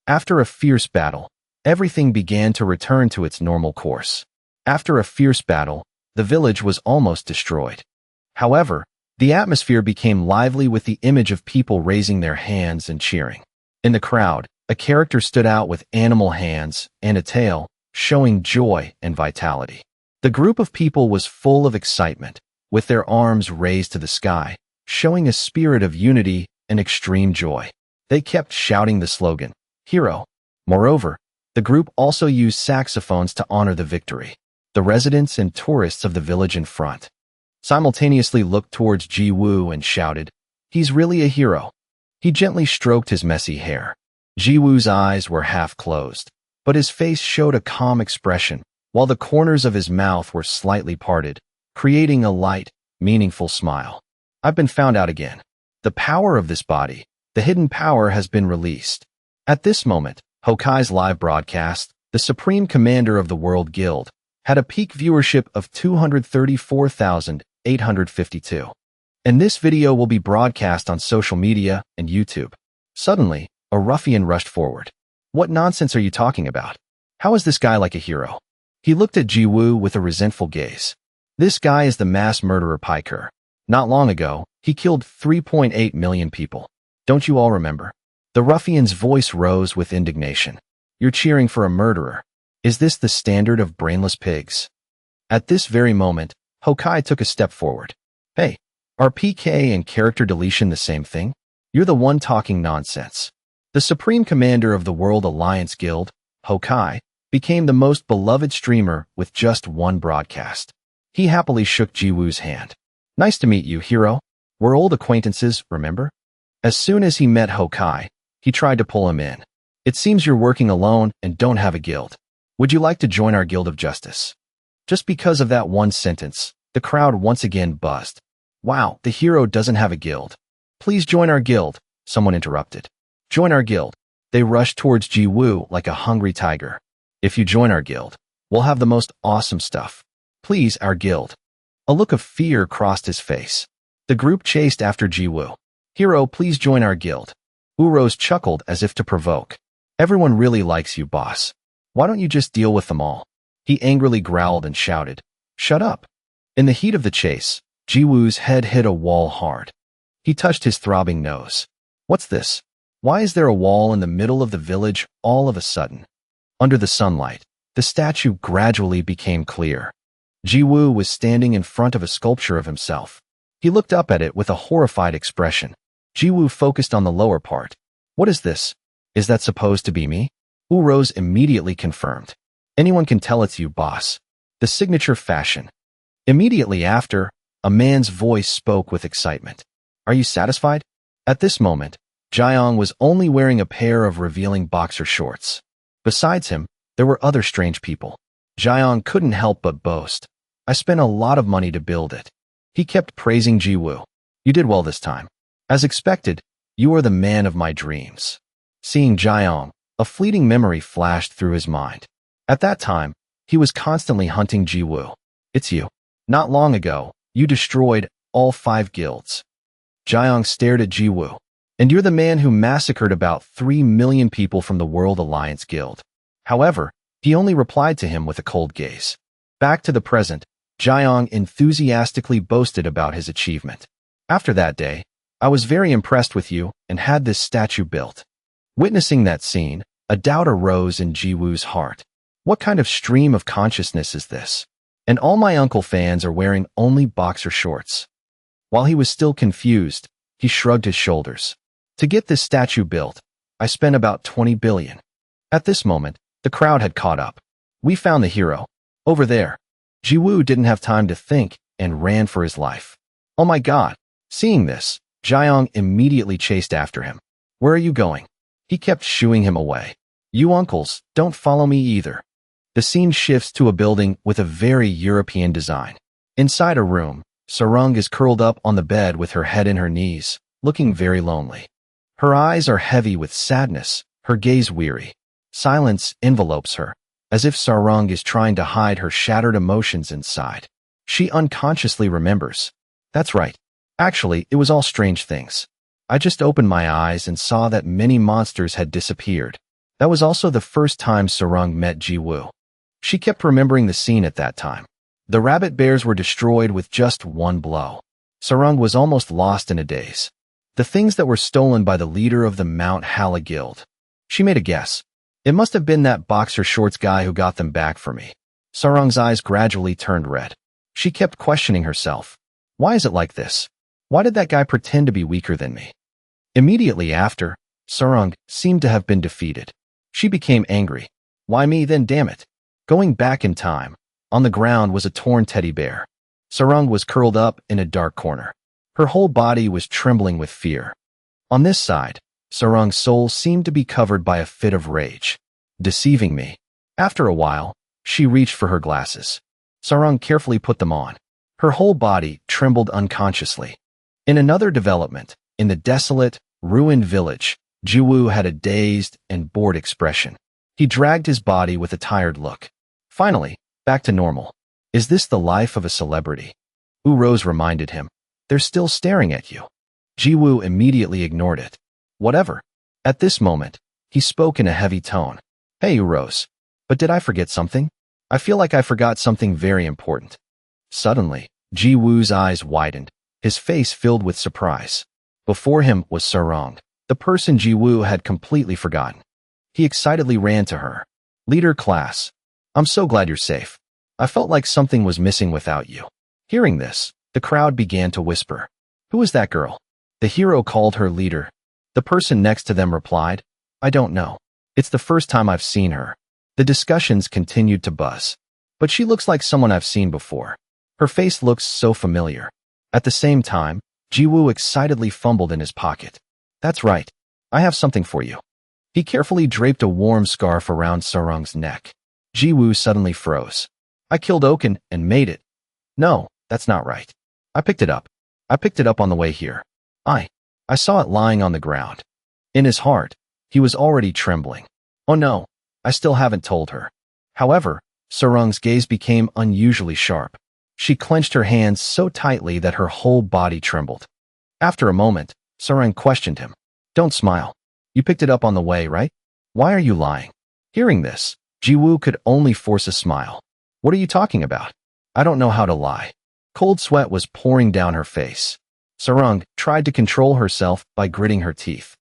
After a fierce battle, everything began to return to its normal course. After a fierce battle, the village was almost destroyed. However, the atmosphere became lively with the image of people raising their hands and cheering. In the crowd, a character stood out with animal hands and a tail, showing joy and vitality. The group of people was full of excitement, with their arms raised to the sky, showing a spirit of unity and extreme joy. They kept shouting the slogan, "Hero." Moreover, the group also used saxophones to honor the victory. The residents and tourists of the village in front simultaneously looked towards Ji-woo and shouted, "He's really a hero." He gently stroked his messy hair. Ji-woo's eyes were half closed, but his face showed a calm expression, while the corners of his mouth were slightly parted, creating a light, meaningful smile. "I've been found out again. The power of this body, the hidden power, has been released." At this moment, Hokai's live broadcast, the Supreme Commander of the World Guild, had a peak viewership of 234,852. And this video will be broadcast on social media and YouTube. Suddenly, a ruffian rushed forward. "What nonsense are you talking about? How is this guy like a hero?" He looked at Ji-woo with a resentful gaze. "This guy is the mass murderer Piker. Not long ago, he killed 3.8 million people. Don't you all remember?" The ruffian's voice rose with indignation. "You're cheering for a murderer. Is this the standard of brainless pigs?" At this very moment, Hokai took a step forward. "Hey, are PK and character deletion the same thing? You're the one talking nonsense." The Supreme Commander of the World Alliance Guild, Hokai, became the most beloved streamer with just one broadcast. He happily shook Ji-woo's hand. "Nice to meet you, hero. We're old acquaintances, remember?" As soon as he met Hokai, he tried to pull him in. "It seems you're working alone and don't have a guild. Would you like to join our Guild of Justice?" Just because of that one sentence, the crowd once again buzzed. "Wow, the hero doesn't have a guild. Please join our guild," someone interrupted. "Join our guild." They rushed towards Ji-woo like a hungry tiger. "If you join our guild, we'll have the most awesome stuff. Please, our guild." A look of fear crossed his face. The group chased after Ji-woo. "Hero, please join our guild." Uros chuckled as if to provoke. "Everyone really likes you, boss. Why don't you just deal with them all?" He angrily growled and shouted, "Shut up." In the heat of the chase, Ji-woo's head hit a wall hard. He touched his throbbing nose. "What's this? Why is there a wall in the middle of the village all of a sudden?" Under the sunlight, the statue gradually became clear. Ji-woo was standing in front of a sculpture of himself. He looked up at it with a horrified expression. Ji-woo focused on the lower part. "What is this? Is that supposed to be me?" Uros immediately confirmed. "Anyone can tell it's you, boss. The signature fashion." Immediately after, a man's voice spoke with excitement. "Are you satisfied?" At this moment, Jaeong was only wearing a pair of revealing boxer shorts. Besides him, there were other strange people. Jaeong couldn't help but boast. "I spent a lot of money to build it." He kept praising Ji-woo. "You did well this time. As expected, you are the man of my dreams." Seeing Jaeong, a fleeting memory flashed through his mind. At that time, he was constantly hunting Ji-woo. "It's you. Not long ago, you destroyed all 5 guilds." Jaeong stared at Ji-woo. "And you're the man who massacred about 3 million people from the World Alliance Guild." However, he only replied to him with a cold gaze. Back to the present, Jaeong enthusiastically boasted about his achievement. "After that day, I was very impressed with you and had this statue built." Witnessing that scene, a doubt arose in Ji-woo's heart. What kind of stream of consciousness is this? And all my uncle fans are wearing only boxer shorts. While he was still confused, he shrugged his shoulders. "To get this statue built, I spent about 20 billion. At this moment, the crowd had caught up. "We found the hero. Over there." Ji-woo didn't have time to think and ran for his life. "Oh my god." Seeing this, Jaeong immediately chased after him. "Where are you going?" He kept shooing him away. "You uncles, don't follow me either." The scene shifts to a building with a very European design. Inside a room, Sarung is curled up on the bed with her head in her knees, looking very lonely. Her eyes are heavy with sadness, her gaze weary. Silence envelopes her, as if Sarung is trying to hide her shattered emotions inside. She unconsciously remembers. "That's right. Actually, it was all strange things. I just opened my eyes and saw that many monsters had disappeared." That was also the first time Sarung met Ji-woo. She kept remembering the scene at that time. The rabbit bears were destroyed with just one blow. Sarung was almost lost in a daze. The things that were stolen by the leader of the Mount Hala Guild. She made a guess. It must have been that boxer shorts guy who got them back for me. Sarung's eyes gradually turned red. She kept questioning herself. Why is it like this? Why did that guy pretend to be weaker than me? Immediately after, Sarang seemed to have been defeated. She became angry. Why me then, damn it? Going back in time, on the ground was a torn teddy bear. Sarang was curled up in a dark corner. Her whole body was trembling with fear. On this side, Sarang's soul seemed to be covered by a fit of rage. Deceiving me. After a while, she reached for her glasses. Sarang carefully put them on. Her whole body trembled unconsciously. In another development, in the desolate, ruined village, Jiwoo had a dazed and bored expression. He dragged his body with a tired look. Finally, back to normal. Is this the life of a celebrity? Rose reminded him. They're still staring at you. Jiwoo immediately ignored it. Whatever. At this moment, he spoke in a heavy tone. Hey, Rose. But did I forget something? I feel like I forgot something very important. Suddenly, Jiwoo's eyes widened, his face filled with surprise. Before him was Sarang, the person Jiwoo had completely forgotten. He excitedly ran to her. Leader class. I'm so glad you're safe. I felt like something was missing without you. Hearing this, the crowd began to whisper. Who is that girl? The hero called her leader. The person next to them replied, I don't know. It's the first time I've seen her. The discussions continued to buzz. But she looks like someone I've seen before. Her face looks so familiar. At the same time, Jiwoo excitedly fumbled in his pocket. That's right. I have something for you. He carefully draped a warm scarf around Sarang's neck. Jiwoo suddenly froze. I killed Oken and made it. No, that's not right. I picked it up. I picked it up on the way here. I saw it lying on the ground. In his heart, he was already trembling. Oh no, I still haven't told her. However, Sarang's gaze became unusually sharp. She clenched her hands so tightly that her whole body trembled. After a moment, Sarang questioned him. Don't smile. You picked it up on the way, right? Why are you lying? Hearing this, Jiwoo could only force a smile. What are you talking about? I don't know how to lie. Cold sweat was pouring down her face. Sarang tried to control herself by gritting her teeth.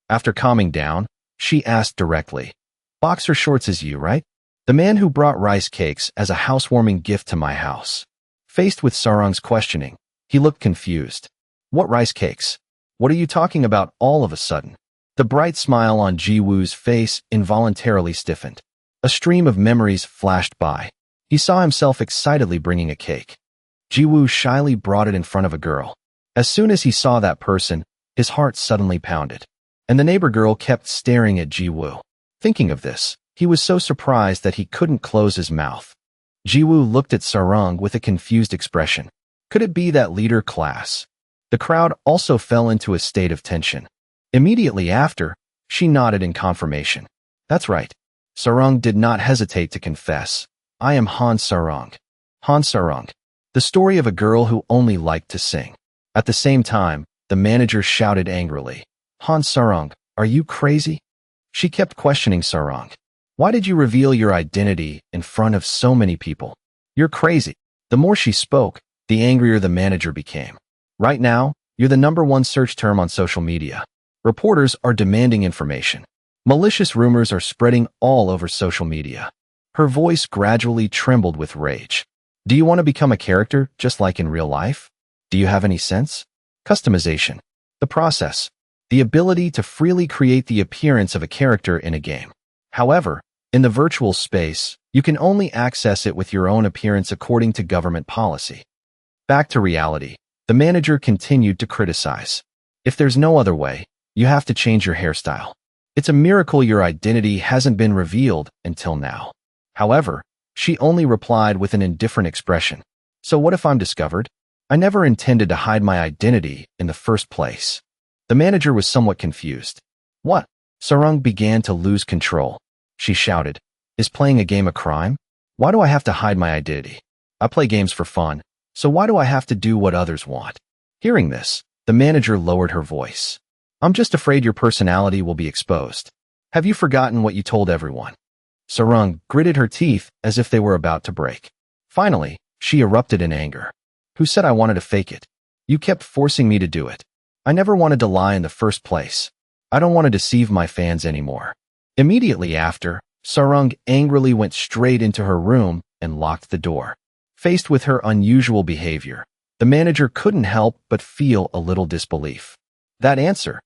After calming down, she asked directly, Boxer shorts is you, right? The man who brought rice cakes as a housewarming gift to my house. Faced with Sarang's questioning, he looked confused. What rice cakes? What are you talking about all of a sudden? The bright smile on Jiwoo's face involuntarily stiffened. A stream of memories flashed by. He saw himself excitedly bringing a cake. Jiwoo shyly brought it in front of a girl. As soon as he saw that person, his heart suddenly pounded. And the neighbor girl kept staring at Jiwoo. Thinking of this, he was so surprised that he couldn't close his mouth. Jiwoo looked at Sarang with a confused expression. Could it be that leader class? The crowd also fell into a state of tension. Immediately after, she nodded in confirmation. That's right. Sarang did not hesitate to confess. I am Han Sarang. Han Sarang. The story of a girl who only liked to sing. At the same time, the manager shouted angrily. Han Sarang, are you crazy? She kept questioning Sarang. Why did you reveal your identity in front of so many people? You're crazy. The more she spoke, the angrier the manager became. Right now, you're the #1 search term on social media. Reporters are demanding information. Malicious rumors are spreading all over social media. Her voice gradually trembled with rage. Do you want to become a character just like in real life? Do you have any sense? Customization. The process. The ability to freely create the appearance of a character in a game. However, in the virtual space, you can only access it with your own appearance according to government policy. Back to reality, the manager continued to criticize. If there's no other way, you have to change your hairstyle. It's a miracle your identity hasn't been revealed until now. However, she only replied with an indifferent expression. So what if I'm discovered? I never intended to hide my identity in the first place. The manager was somewhat confused. What? Sarang began to lose control. She shouted, Is playing a game a crime? Why do I have to hide my identity? I play games for fun, so why do I have to do what others want? Hearing this, the manager lowered her voice. I'm just afraid your personality will be exposed. Have you forgotten what you told everyone? Sarang gritted her teeth as if they were about to break. Finally, she erupted in anger. Who said I wanted to fake it? You kept forcing me to do it. I never wanted to lie in the first place. I don't want to deceive my fans anymore. Immediately after, Sarang angrily went straight into her room and locked the door. Faced with her unusual behavior, the manager couldn't help but feel a little disbelief. That answer.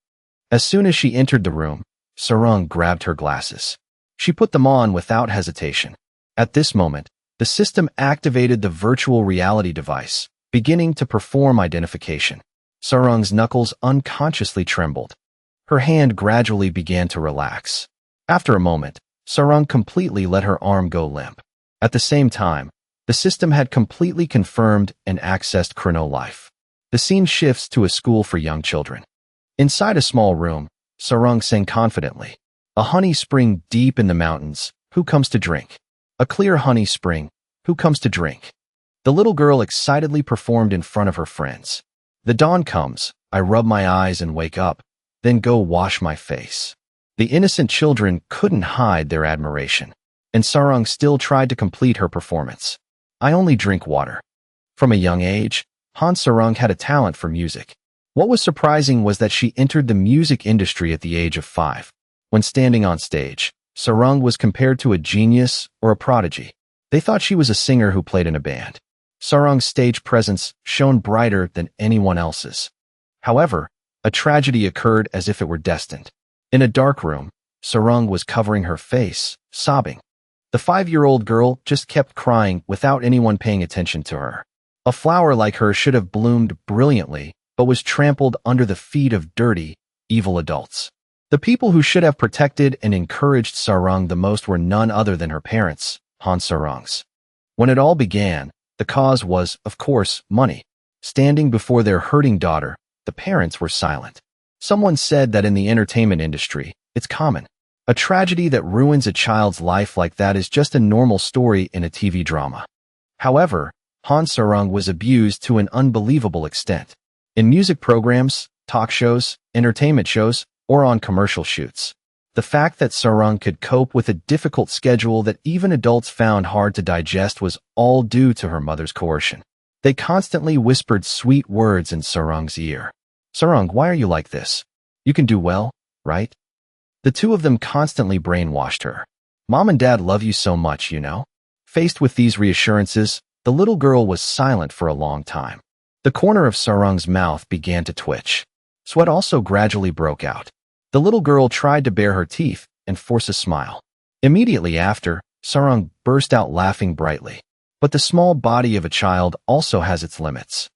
As soon as she entered the room, Sarang grabbed her glasses. She put them on without hesitation. At this moment, the system activated the virtual reality device, beginning to perform identification. Sarang's knuckles unconsciously trembled. Her hand gradually began to relax. After a moment, Sarang completely let her arm go limp. At the same time, the system had completely confirmed and accessed Chrono Life. The scene shifts to a school for young children. Inside a small room, Sarang sang confidently. A honey spring deep in the mountains, who comes to drink? A clear honey spring, who comes to drink? The little girl excitedly performed in front of her friends. The dawn comes, I rub my eyes and wake up, then go wash my face. The innocent children couldn't hide their admiration, and Sarang still tried to complete her performance. I only drink water. From a young age, Han Sarang had a talent for music. What was surprising was that she entered the music industry at the age of 5. When standing on stage, Sarang was compared to a genius or a prodigy. They thought she was a singer who played in a band. Sarang's stage presence shone brighter than anyone else's. However, a tragedy occurred as if it were destined. In a dark room, Sarang was covering her face, sobbing. The 5-year-old girl just kept crying without anyone paying attention to her. A flower like her should have bloomed brilliantly, but was trampled under the feet of dirty, evil adults. The people who should have protected and encouraged Sarang the most were none other than her parents, Han Sarang's. When it all began, the cause was, of course, money. Standing before their hurting daughter, the parents were silent. Someone said that in the entertainment industry, it's common. A tragedy that ruins a child's life like that is just a normal story in a TV drama. However, Han Sarang was abused to an unbelievable extent. In music programs, talk shows, entertainment shows, or on commercial shoots. The fact that Sarang could cope with a difficult schedule that even adults found hard to digest was all due to her mother's coercion. They constantly whispered sweet words in Sarang's ear. Sarang, why are you like this? You can do well, right? The two of them constantly brainwashed her. Mom and Dad love you so much, you know? Faced with these reassurances, the little girl was silent for a long time. The corner of Sarang's mouth began to twitch. Sweat also gradually broke out. The little girl tried to bare her teeth and force a smile. Immediately after, Sarang burst out laughing brightly. But the small body of a child also has its limits.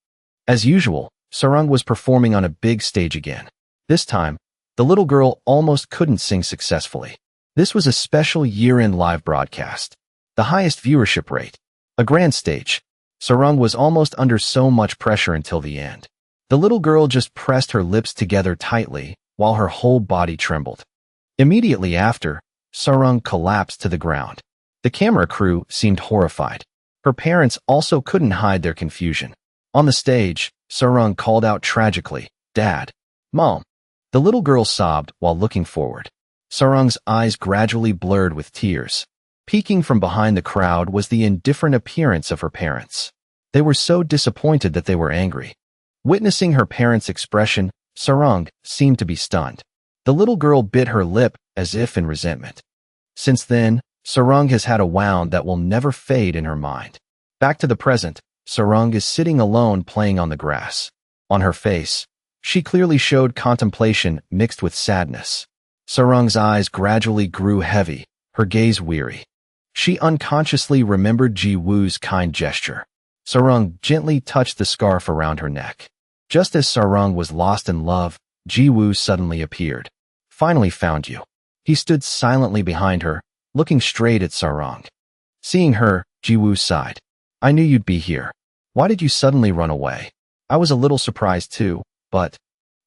As usual, Sarang was performing on a big stage again. This time, the little girl almost couldn't sing successfully. This was a special year-end live broadcast. The highest viewership rate. A grand stage. Sarang was almost under so much pressure until the end. The little girl just pressed her lips together tightly, while her whole body trembled. Immediately after, Sarang collapsed to the ground. The camera crew seemed horrified. Her parents also couldn't hide their confusion. On the stage, Sarang called out tragically, "Dad! Mom!" The little girl sobbed while looking forward. Sarang's eyes gradually blurred with tears. Peeking from behind the crowd was the indifferent appearance of her parents. They were so disappointed that they were angry. Witnessing her parents' expression, Sarang seemed to be stunned. The little girl bit her lip as if in resentment. Since then, Sarang has had a wound that will never fade in her mind. Back to the present, Sarang is sitting alone playing on the grass. On her face, she clearly showed contemplation mixed with sadness. Sarang's eyes gradually grew heavy, her gaze weary. She unconsciously remembered Ji Woo's kind gesture. Sarang gently touched the scarf around her neck. Just as Sarang was lost in love, Ji Woo suddenly appeared. "Finally found you." He stood silently behind her, looking straight at Sarang. Seeing her, Ji Woo sighed. "I knew you'd be here. Why did you suddenly run away?" "I was a little surprised too, but..."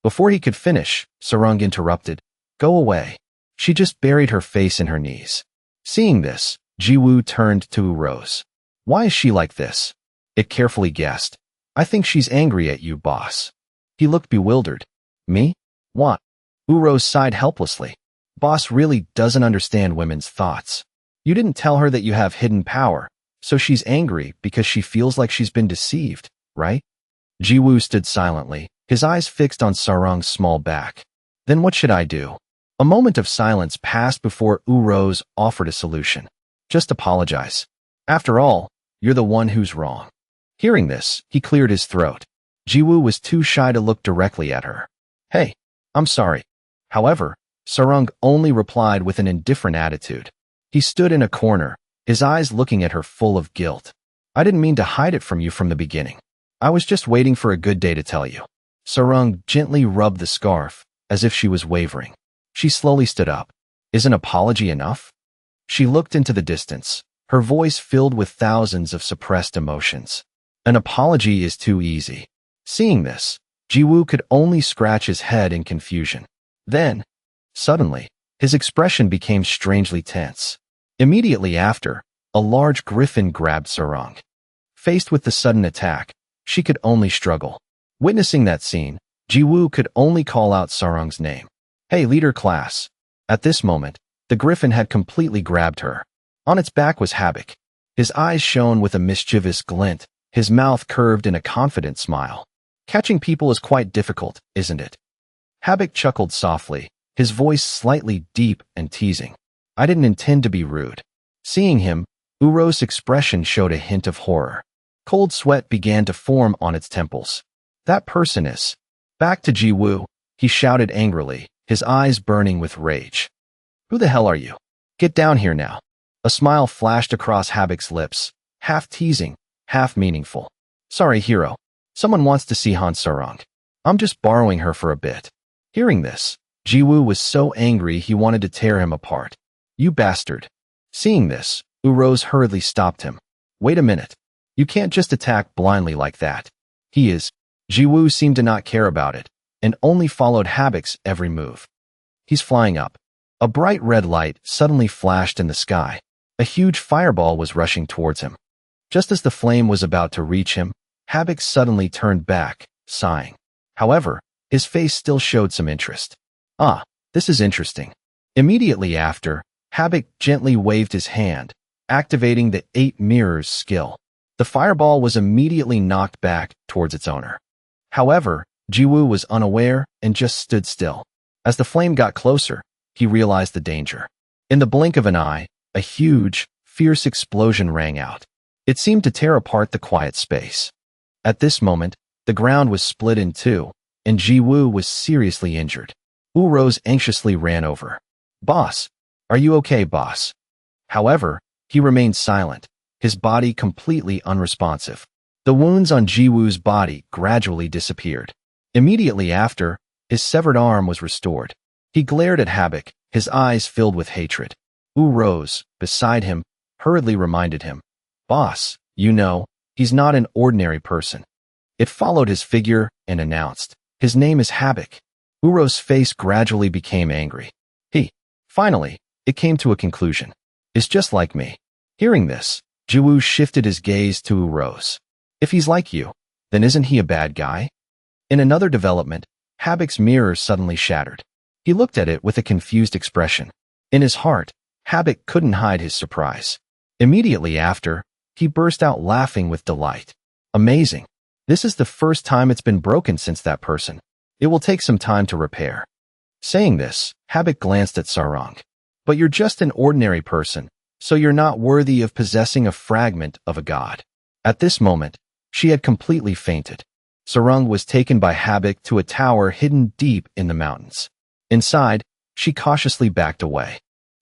Before he could finish, Sarang interrupted. "Go away." She just buried her face in her knees. Seeing this, Ji Woo turned to Rose. "Why is she like this?" It carefully guessed. "I think she's angry at you, boss." He looked bewildered. "Me? What?" Rose sighed helplessly. "Boss really doesn't understand women's thoughts. You didn't tell her that you have hidden power, so she's angry because she feels like she's been deceived, right?" Ji Woo stood silently, his eyes fixed on Sarang's small back. "Then what should I do?" A moment of silence passed before Rose offered a solution. "Just apologize. After all, you're the one who's wrong." Hearing this, he cleared his throat. Ji Woo was too shy to look directly at her. "Hey, I'm sorry. However, Sarung only replied with an indifferent attitude. He stood in a corner, his eyes looking at her full of guilt. I didn't mean to hide it from you from the beginning. I was just waiting for a good day to tell you. Sarung gently rubbed the scarf, as if she was wavering. She slowly stood up. Is an apology enough? She looked into the distance, her voice filled with thousands of suppressed emotions. An apology is too easy. Seeing this, Jiwoo could only scratch his head in confusion. Then, suddenly, his expression became strangely tense. Immediately after, a large griffin grabbed Sarung. Faced with the sudden attack, she could only struggle. Witnessing that scene, Jiwoo could only call out Sarung's name. Hey, leader class. At this moment, the griffin had completely grabbed her. On its back was Habak. His eyes shone with a mischievous glint, his mouth curved in a confident smile. Catching people is quite difficult, isn't it? Habak chuckled softly, his voice slightly deep and teasing. I didn't intend to be rude. Seeing him, Uro's expression showed a hint of horror. Cold sweat began to form on its temples. That person is. Back to Jiwoo, he shouted angrily, his eyes burning with rage. Who the hell are you? Get down here now. A smile flashed across Habak's lips, half teasing, half meaningful. Sorry, hero. Someone wants to see Han Sarung. I'm just borrowing her for a bit. Hearing this, Jiwoo was so angry he wanted to tear him apart. You bastard. Seeing this, Urose hurriedly stopped him. Wait a minute. You can't just attack blindly like that. He is. Jiwoo seemed to not care about it, and only followed Habak's every move. He's flying up. A bright red light suddenly flashed in the sky. A huge fireball was rushing towards him. Just as the flame was about to reach him, Habak suddenly turned back, sighing. However, his face still showed some interest. Ah, this is interesting. Immediately after, Habak gently waved his hand, activating the 8 mirrors skill. The fireball was immediately knocked back towards its owner. However, Jiwoo was unaware and just stood still. As the flame got closer, he realized the danger. In the blink of an eye, a huge, fierce explosion rang out. It seemed to tear apart the quiet space. At this moment, the ground was split in two, and Jiwoo was seriously injured. Urose anxiously ran over. Boss, are you okay, boss? However, he remained silent, his body completely unresponsive. The wounds on Jiwoo's body gradually disappeared. Immediately after, his severed arm was restored. He glared at Habak, his eyes filled with hatred. Urose, beside him, hurriedly reminded him, Boss, you know, he's not an ordinary person. It followed his figure and announced, his name is Habak. Uro's face gradually became angry. Finally, it came to a conclusion. Is just like me. Hearing this, Jiwoo shifted his gaze to Urose. If he's like you, then isn't he a bad guy? In another development, Habak's mirror suddenly shattered. He looked at it with a confused expression. In his heart, Habak couldn't hide his surprise. Immediately after, he burst out laughing with delight. Amazing. This is the first time it's been broken since that person. It will take some time to repair. Saying this, Habak glanced at Sarung. But you're just an ordinary person, so you're not worthy of possessing a fragment of a god. At this moment, she had completely fainted. Sarung was taken by Habak to a tower hidden deep in the mountains. Inside, she cautiously backed away.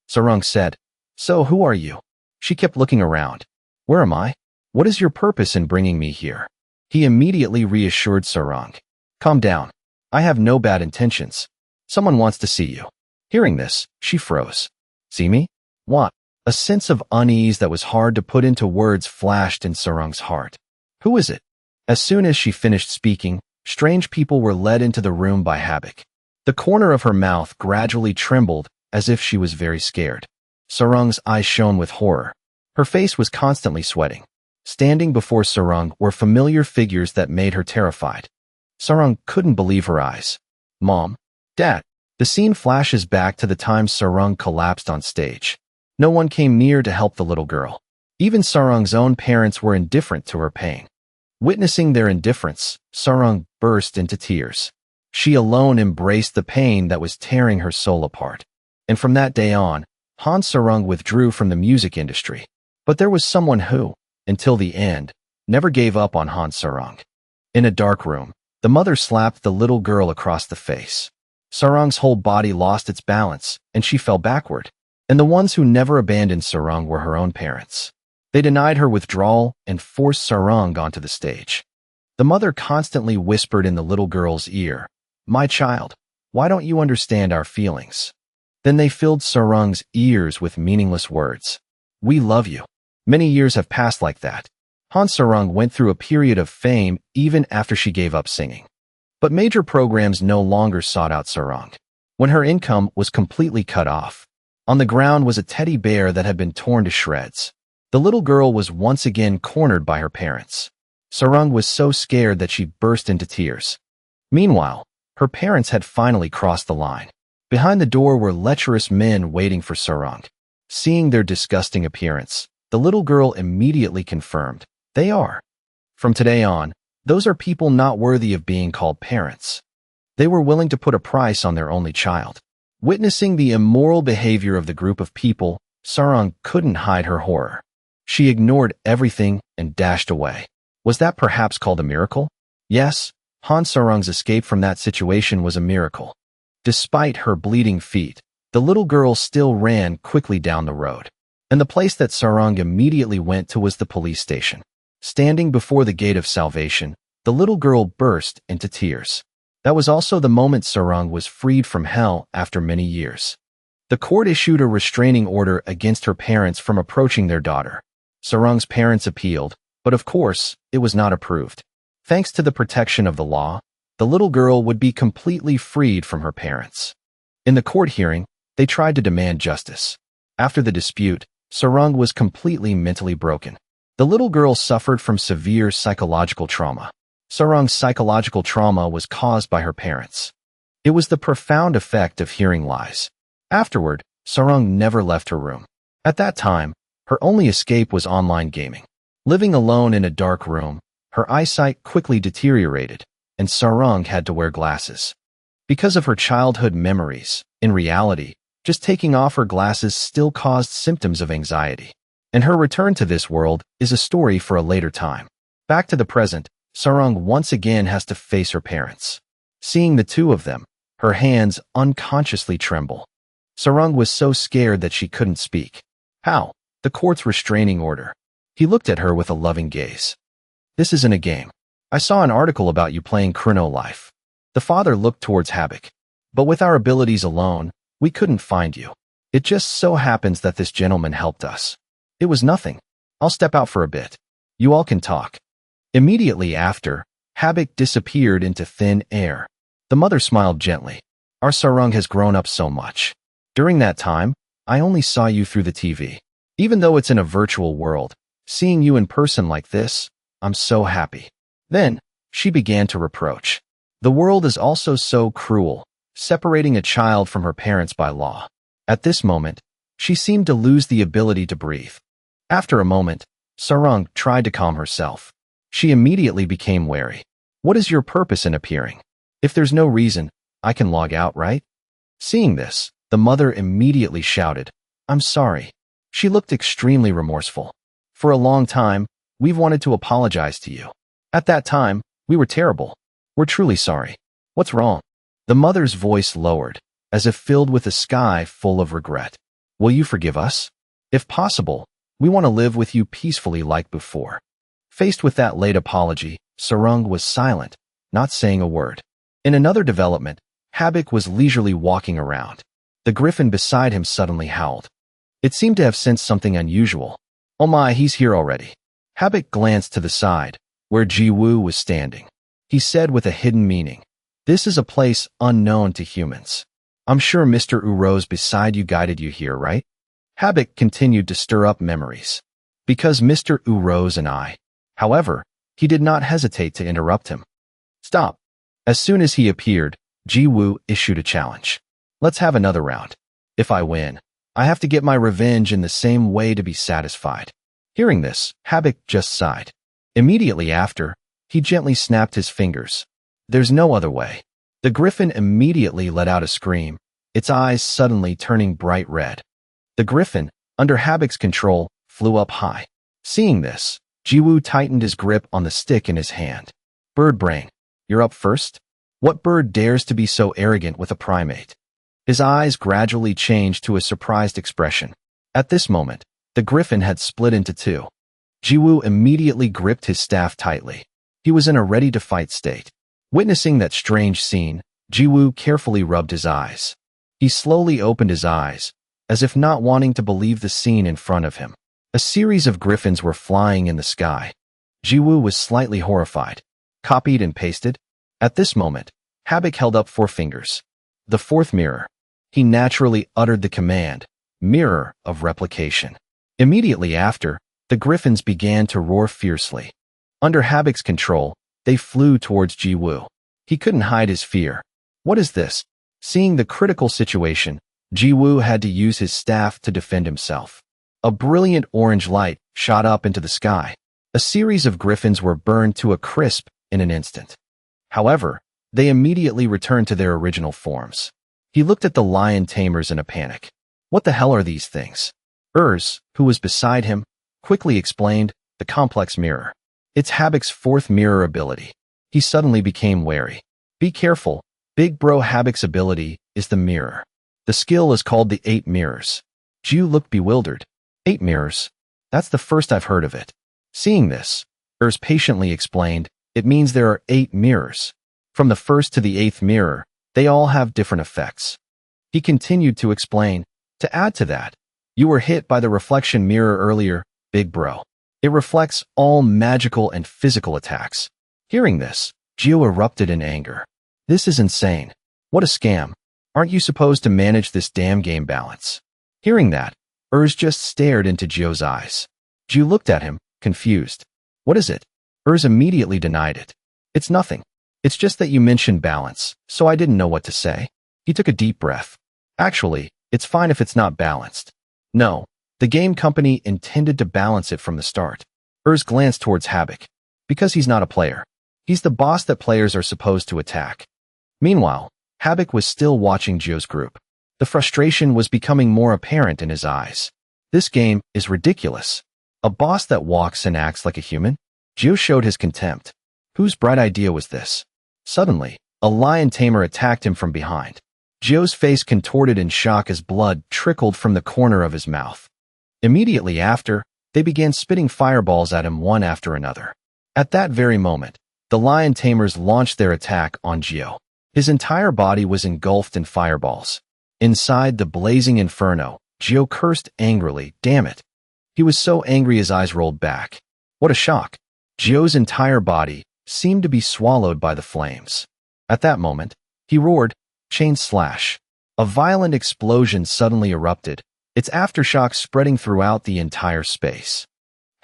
Sarung said, So who are you? She kept looking around. Where am I? What is your purpose in bringing me here? He immediately reassured Sarung. Calm down. I have no bad intentions. Someone wants to see you. Hearing this, she froze. See me? What? A sense of unease that was hard to put into words flashed in Sarung's heart. Who is it? As soon as she finished speaking, strange people were led into the room by Habak. The corner of her mouth gradually trembled as if she was very scared. Sarung's eyes shone with horror. Her face was constantly sweating. Standing before Sarung were familiar figures that made her terrified. Sarung couldn't believe her eyes. Mom? Dad? The scene flashes back to the time Sarung collapsed on stage. No one came near to help the little girl. Even Sarung's own parents were indifferent to her pain. Witnessing their indifference, Sarung burst into tears. She alone embraced the pain that was tearing her soul apart. And from that day on, Han Sarung withdrew from the music industry. But there was someone who, until the end, never gave up on Han Sarung. In a dark room, the mother slapped the little girl across the face. Sarang's whole body lost its balance, and she fell backward. And the ones who never abandoned Sarang were her own parents. They denied her withdrawal and forced Sarang onto the stage. The mother constantly whispered in the little girl's ear, "My child, why don't you understand our feelings?" Then they filled Sarang's ears with meaningless words. "We love you." Many years have passed like that. Han Sarang went through a period of fame even after she gave up singing. But major programs no longer sought out Sarang. When her income was completely cut off, on the ground was a teddy bear that had been torn to shreds. The little girl was once again cornered by her parents. Sarang was so scared that she burst into tears. Meanwhile, her parents had finally crossed the line. Behind the door were lecherous men waiting for Sarang. Seeing their disgusting appearance, the little girl immediately confirmed, "They are. From today on, those are people not worthy of being called parents." They were willing to put a price on their only child. Witnessing the immoral behavior of the group of people, Sarang couldn't hide her horror. She ignored everything and dashed away. Was that perhaps called a miracle? Yes, Han Sarang's escape from that situation was a miracle. Despite her bleeding feet, the little girl still ran quickly down the road. And the place that Sarang immediately went to was the police station. Standing before the gate of salvation, the little girl burst into tears. That was also the moment Sarang was freed from hell after many years. The court issued a restraining order against her parents from approaching their daughter. Sarang's parents appealed, but of course, it was not approved. Thanks to the protection of the law, the little girl would be completely freed from her parents. In the court hearing, they tried to demand justice. After the dispute, Sarang was completely mentally broken. The little girl suffered from severe psychological trauma. Sarang's psychological trauma was caused by her parents. It was the profound effect of hearing lies. Afterward, Sarang never left her room. At that time, her only escape was online gaming. Living alone in a dark room, her eyesight quickly deteriorated, and Sarang had to wear glasses. Because of her childhood memories, in reality, just taking off her glasses still caused symptoms of anxiety. And her return to this world is a story for a later time. Back to the present, Sarang once again has to face her parents. Seeing the two of them, her hands unconsciously tremble. Sarang was so scared that she couldn't speak. "How?" The court's restraining order. He looked at her with a loving gaze. "This isn't a game. I saw an article about you playing Chrono Life." The father looked towards Habik. "But with our abilities alone, we couldn't find you. It just so happens that this gentleman helped us." "It was nothing. I'll step out for a bit. You all can talk." Immediately after, Habik disappeared into thin air. The mother smiled gently. "Our Sarang has grown up so much. During that time, I only saw you through the TV. Even though it's in a virtual world, seeing you in person like this, I'm so happy." Then, she began to reproach. The world is also so cruel, separating a child from her parents by law. At this moment, she seemed to lose the ability to breathe. After a moment, Sarang tried to calm herself. She immediately became wary. "What is your purpose in appearing? If there's no reason, I can log out, right?" Seeing this, the mother immediately shouted, "I'm sorry." She looked extremely remorseful. "For a long time, we've wanted to apologize to you. At that time, we were terrible. We're truly sorry. What's wrong?" The mother's voice lowered, as if filled with a sky full of regret. "Will you forgive us? If possible, we want to live with you peacefully like before." Faced with that late apology, Sarang was silent, not saying a word. In another development, Habik was leisurely walking around. The griffin beside him suddenly howled. It seemed to have sensed something unusual. "Oh my, he's here already." Habik glanced to the side, where Ji-woo was standing. He said with a hidden meaning, "This is a place unknown to humans. I'm sure Mr. Uro's beside you guided you here, right?" Habik continued to stir up memories. "Because Mr. Uro's and I." However, he did not hesitate to interrupt him. "Stop." As soon as he appeared, Ji-woo issued a challenge. "Let's have another round. If I win, I have to get my revenge in the same way to be satisfied." Hearing this, Habik just sighed. Immediately after, he gently snapped his fingers. "There's no other way." The griffin immediately let out a scream, its eyes suddenly turning bright red. The griffin, under Habik's control, flew up high. Seeing this, Ji-woo tightened his grip on the stick in his hand. "Bird brain, you're up first." What bird dares to be so arrogant with a primate? His eyes gradually changed to a surprised expression. At this moment, the griffin had split into two. Jiwoo immediately gripped his staff tightly. He was in a ready-to-fight state. Witnessing that strange scene, Jiwoo carefully rubbed his eyes. He slowly opened his eyes, as if not wanting to believe the scene in front of him. A series of griffins were flying in the sky. Jiwoo was slightly horrified. Copied and pasted? At this moment, Habik held up 4 fingers. The 4th mirror. He naturally uttered the command, "Mirror of replication." Immediately after, the griffins began to roar fiercely. Under Habik's control, they flew towards Jiwoo. He couldn't hide his fear. What is this? Seeing the critical situation, Jiwoo had to use his staff to defend himself. A brilliant orange light shot up into the sky. A series of griffins were burned to a crisp in an instant. However, they immediately returned to their original forms. He looked at the lion tamers in a panic. What the hell are these things? Urs, who was beside him, quickly explained, the complex mirror. It's Habik's 4th mirror ability. He suddenly became wary. Be careful, Big Bro Habik's ability is the mirror. The skill is called the 8 mirrors. Ju looked bewildered. 8 mirrors? That's the first I've heard of it. Seeing this, Urs patiently explained, it means there are 8 mirrors. From the 1st to the 8th mirror, they all have different effects. He continued to explain, to add to that, you were hit by the reflection mirror earlier, Big Bro. It reflects all magical and physical attacks. Hearing this, Gio erupted in anger. This is insane. What a scam. Aren't you supposed to manage this damn game balance? Hearing that, Urs just stared into Gio's eyes. Gio looked at him, confused. What is it? Urs immediately denied it. It's nothing. It's just that you mentioned balance, so I didn't know what to say. He took a deep breath. Actually, it's fine if it's not balanced. No, the game company intended to balance it from the start. Urs glanced towards Habik. Because he's not a player. He's the boss that players are supposed to attack. Meanwhile, Habik was still watching Gio's group. The frustration was becoming more apparent in his eyes. This game is ridiculous. A boss that walks and acts like a human? Gio showed his contempt. Whose bright idea was this? Suddenly, a lion tamer attacked him from behind. Gio's face contorted in shock as blood trickled from the corner of his mouth. Immediately after, they began spitting fireballs at him one after another. At that very moment, the lion tamers launched their attack on Gio. His entire body was engulfed in fireballs. Inside the blazing inferno, Gio cursed angrily, damn it. He was so angry his eyes rolled back. What a shock. Gio's entire body seemed to be swallowed by the flames. At that moment, he roared, chain slash. A violent explosion suddenly erupted, its aftershock spreading throughout the entire space.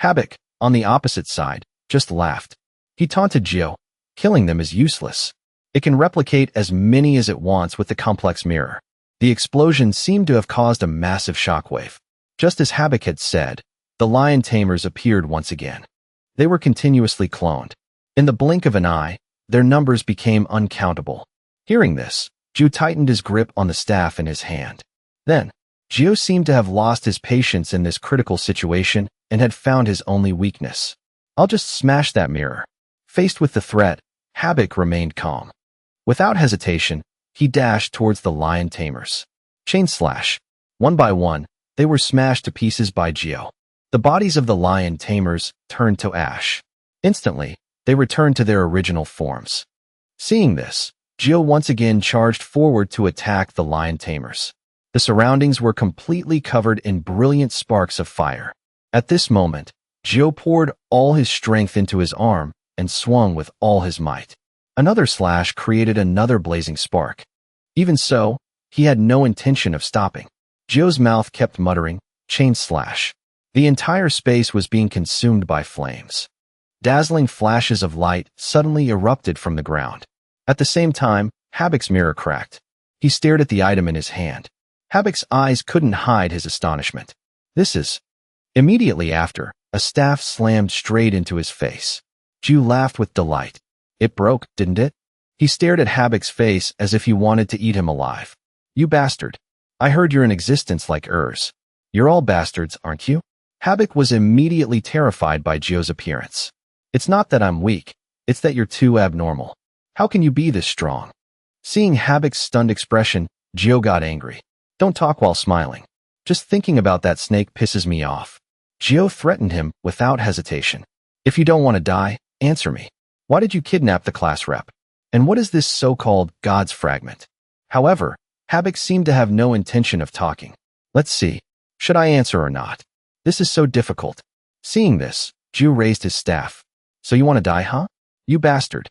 Habik, on the opposite side, just laughed. He taunted Gio, killing them is useless. It can replicate as many as it wants with the complex mirror. The explosion seemed to have caused a massive shockwave. Just as Habik had said, the lion tamers appeared once again. They were continuously cloned. In the blink of an eye, their numbers became uncountable. Hearing this, Gio tightened his grip on the staff in his hand. Then, Gio seemed to have lost his patience in this critical situation and had found his only weakness. I'll just smash that mirror. Faced with the threat, Habik remained calm. Without hesitation, he dashed towards the lion tamers. Chain slash. One by one, they were smashed to pieces by Gio. The bodies of the lion tamers turned to ash. Instantly, they returned to their original forms. Seeing this, Gio once again charged forward to attack the lion tamers. The surroundings were completely covered in brilliant sparks of fire. At this moment, Gio poured all his strength into his arm and swung with all his might. Another slash created another blazing spark. Even so, he had no intention of stopping. Gio's mouth kept muttering, chain slash. The entire space was being consumed by flames. Dazzling flashes of light suddenly erupted from the ground. At the same time, Habik's mirror cracked. He stared at the item in his hand. Habik's eyes couldn't hide his astonishment. This is... Immediately after, a staff slammed straight into his face. Gio laughed with delight. It broke, didn't it? He stared at Habik's face as if he wanted to eat him alive. You bastard. I heard you're in existence like Urs. You're all bastards, aren't you? Habik was immediately terrified by Gio's appearance. It's not that I'm weak, it's that you're too abnormal. How can you be this strong? Seeing Habik's stunned expression, Gio got angry. Don't talk while smiling. Just thinking about that snake pisses me off. Gio threatened him without hesitation. If you don't want to die, answer me. Why did you kidnap the class rep? And what is this so-called God's fragment? However, Habik seemed to have no intention of talking. Let's see. Should I answer or not? This is so difficult. Seeing this, Gio raised his staff. So you want to die, huh? You bastard.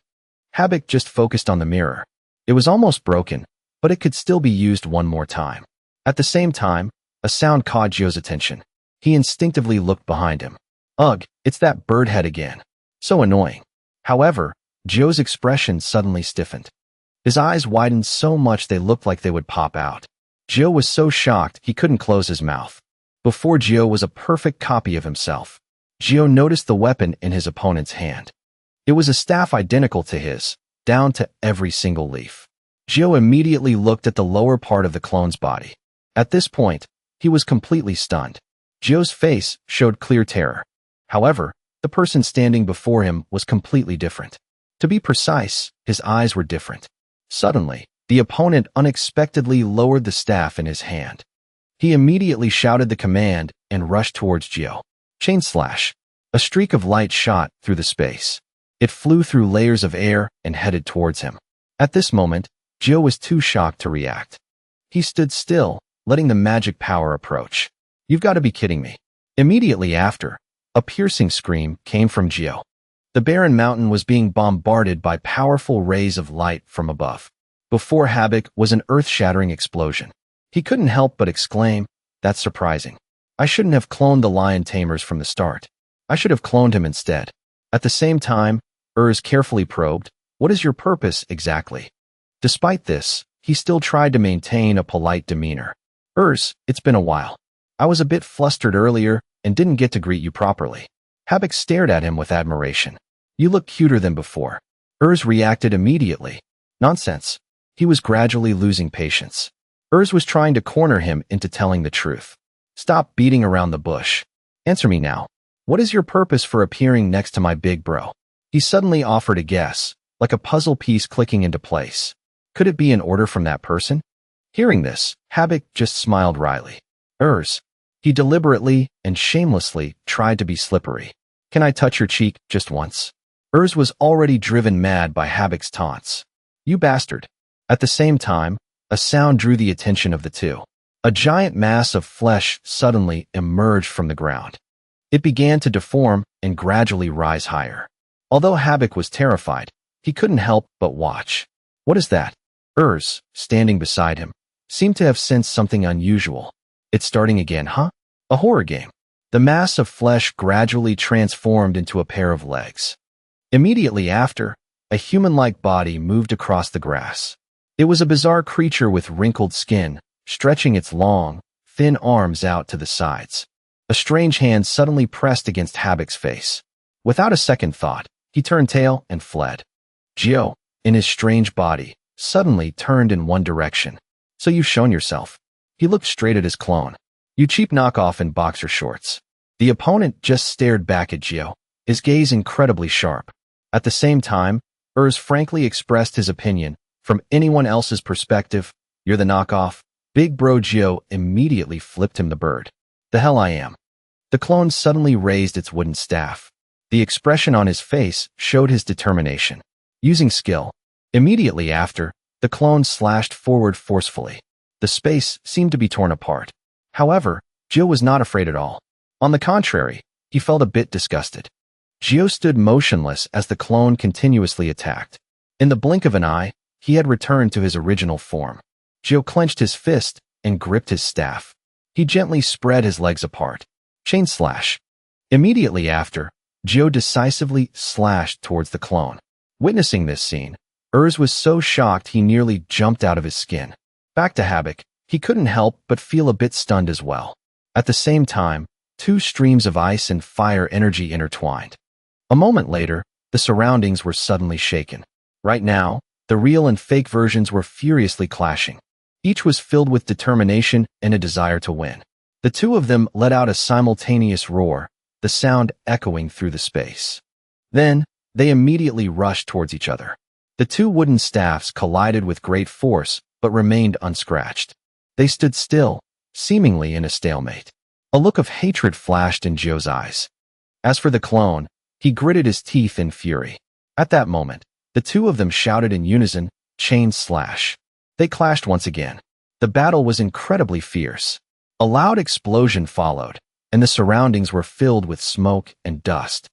Habik just focused on the mirror. It was almost broken, but it could still be used one more time. At the same time, a sound caught Gio's attention. He instinctively looked behind him. Ugh, it's that bird head again. So annoying. However, Gio's expression suddenly stiffened. His eyes widened so much they looked like they would pop out. Gio was so shocked he couldn't close his mouth. Before Gio was a perfect copy of himself. Gio noticed the weapon in his opponent's hand. It was a staff identical to his, down to every single leaf. Gio immediately looked at the lower part of the clone's body. At this point, he was completely stunned. Gio's face showed clear terror. However, the person standing before him was completely different. To be precise, his eyes were different. Suddenly, the opponent unexpectedly lowered the staff in his hand. He immediately shouted the command and rushed towards Gio. Chain slash. A streak of light shot through the space. It flew through layers of air and headed towards him. At this moment, Gio was too shocked to react. He stood still, letting the magic power approach. You've got to be kidding me. Immediately after, a piercing scream came from Gio. The barren mountain was being bombarded by powerful rays of light from above. Before Habik was an earth-shattering explosion. He couldn't help but exclaim, "That's surprising. I shouldn't have cloned the lion tamers from the start. I should have cloned him instead." At the same time, carefully probed, "What is your purpose exactly?" Despite this, he still tried to maintain a polite demeanor. It's been a while. I was a bit flustered earlier and didn't get to greet you properly." Habik stared at him with admiration. "You look cuter than before." Reacted immediately. Nonsense. He was gradually losing patience. Was trying to corner him into telling the truth. "Stop beating around the bush. Answer me now. What is your purpose for appearing next to my big bro?" He suddenly offered a guess, like a puzzle piece clicking into place. Could it be an order from that person? Hearing this, Habik just smiled wryly. He deliberately and shamelessly tried to be slippery. "Can I touch your cheek just once?" Was already driven mad by Habik's taunts. "You bastard." At the same time, a sound drew the attention of the two. A giant mass of flesh suddenly emerged from the ground. It began to deform and gradually rise higher. Although Habik was terrified, he couldn't help but watch. "What is that?" Standing beside him, seemed to have sensed something unusual. "It's starting again, huh? A horror game." The mass of flesh gradually transformed into a pair of legs. Immediately after, a human-like body moved across the grass. It was a bizarre creature with wrinkled skin, stretching its long, thin arms out to the sides. A strange hand suddenly pressed against Habik's face. Without a second thought, he turned tail and fled. Gio, in his strange body, suddenly turned in one direction. "So you've shown yourself." He looked straight at his clone. "You cheap knockoff in boxer shorts." The opponent just stared back at Gio, his gaze incredibly sharp. At the same time, frankly expressed his opinion. "From anyone else's perspective, you're the knockoff." Big bro Gio immediately flipped him the bird. "The hell I am." The clone suddenly raised its wooden staff. The expression on his face showed his determination. Using skill. Immediately after, the clone slashed forward forcefully. The space seemed to be torn apart. However, Gio was not afraid at all. On the contrary, he felt a bit disgusted. Gio stood motionless as the clone continuously attacked. In the blink of an eye, he had returned to his original form. Gio clenched his fist and gripped his staff. He gently spread his legs apart. Chain slash. Immediately after, Gio decisively slashed towards the clone. Witnessing this scene, was so shocked he nearly jumped out of his skin. Back to Habik, he couldn't help but feel a bit stunned as well. At the same time, two streams of ice and fire energy intertwined. A moment later, the surroundings were suddenly shaken. Right now, the real and fake versions were furiously clashing. Each was filled with determination and a desire to win. The two of them let out a simultaneous roar, the sound echoing through the space. Then, they immediately rushed towards each other. The two wooden staffs collided with great force, but remained unscratched. They stood still, seemingly in a stalemate. A look of hatred flashed in Joe's eyes. As for the clone, he gritted his teeth in fury. At that moment, the two of them shouted in unison, "Chain slash." They clashed once again. The battle was incredibly fierce. A loud explosion followed, and the surroundings were filled with smoke and dust.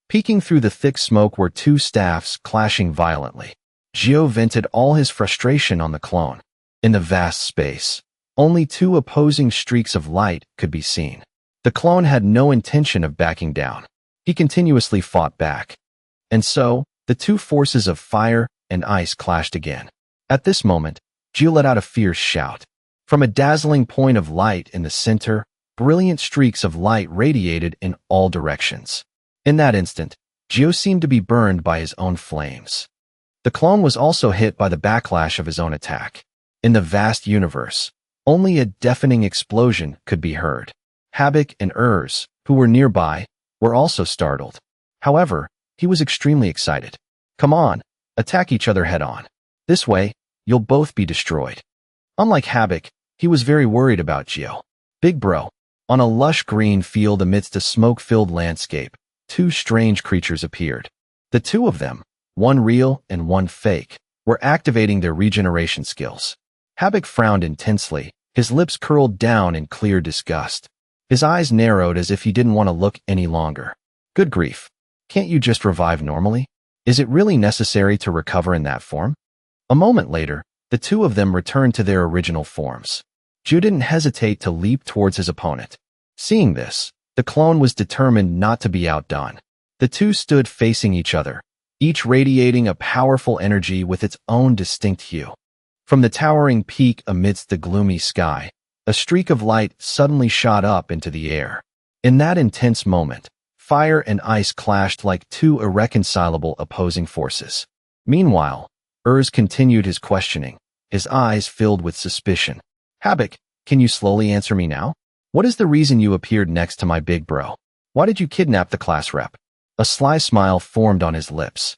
Peeking through the thick smoke were two staffs clashing violently. Gio vented all his frustration on the clone. In the vast space, only two opposing streaks of light could be seen. The clone had no intention of backing down. He continuously fought back. And so, the two forces of fire and ice clashed again. At this moment, Gio let out a fierce shout. From a dazzling point of light in the center, brilliant streaks of light radiated in all directions. In that instant, Gio seemed to be burned by his own flames. The clone was also hit by the backlash of his own attack. In the vast universe, only a deafening explosion could be heard. Habak and Urs, who were nearby, were also startled. However, he was extremely excited. "Come on, attack each other head-on. This way, you'll both be destroyed." Unlike Habak, he was very worried about Gio. "Big bro." On a lush green field amidst a smoke-filled landscape, two strange creatures appeared. The two of them, one real and one fake, were activating their regeneration skills. Habak frowned intensely, his lips curled down in clear disgust. His eyes narrowed as if he didn't want to look any longer. Good grief. Can't you just revive normally? Is it really necessary to recover in that form? A moment later, the two of them returned to their original forms. Gio didn't hesitate to leap towards his opponent. Seeing this, the clone was determined not to be outdone. The two stood facing each other, each radiating a powerful energy with its own distinct hue. From the towering peak amidst the gloomy sky, a streak of light suddenly shot up into the air. In that intense moment, fire and ice clashed like two irreconcilable opposing forces. Meanwhile, Urs continued his questioning, his eyes filled with suspicion. "Habak, can you slowly answer me now? What is the reason you appeared next to my big bro? Why did you kidnap the class rep?" A sly smile formed on his lips.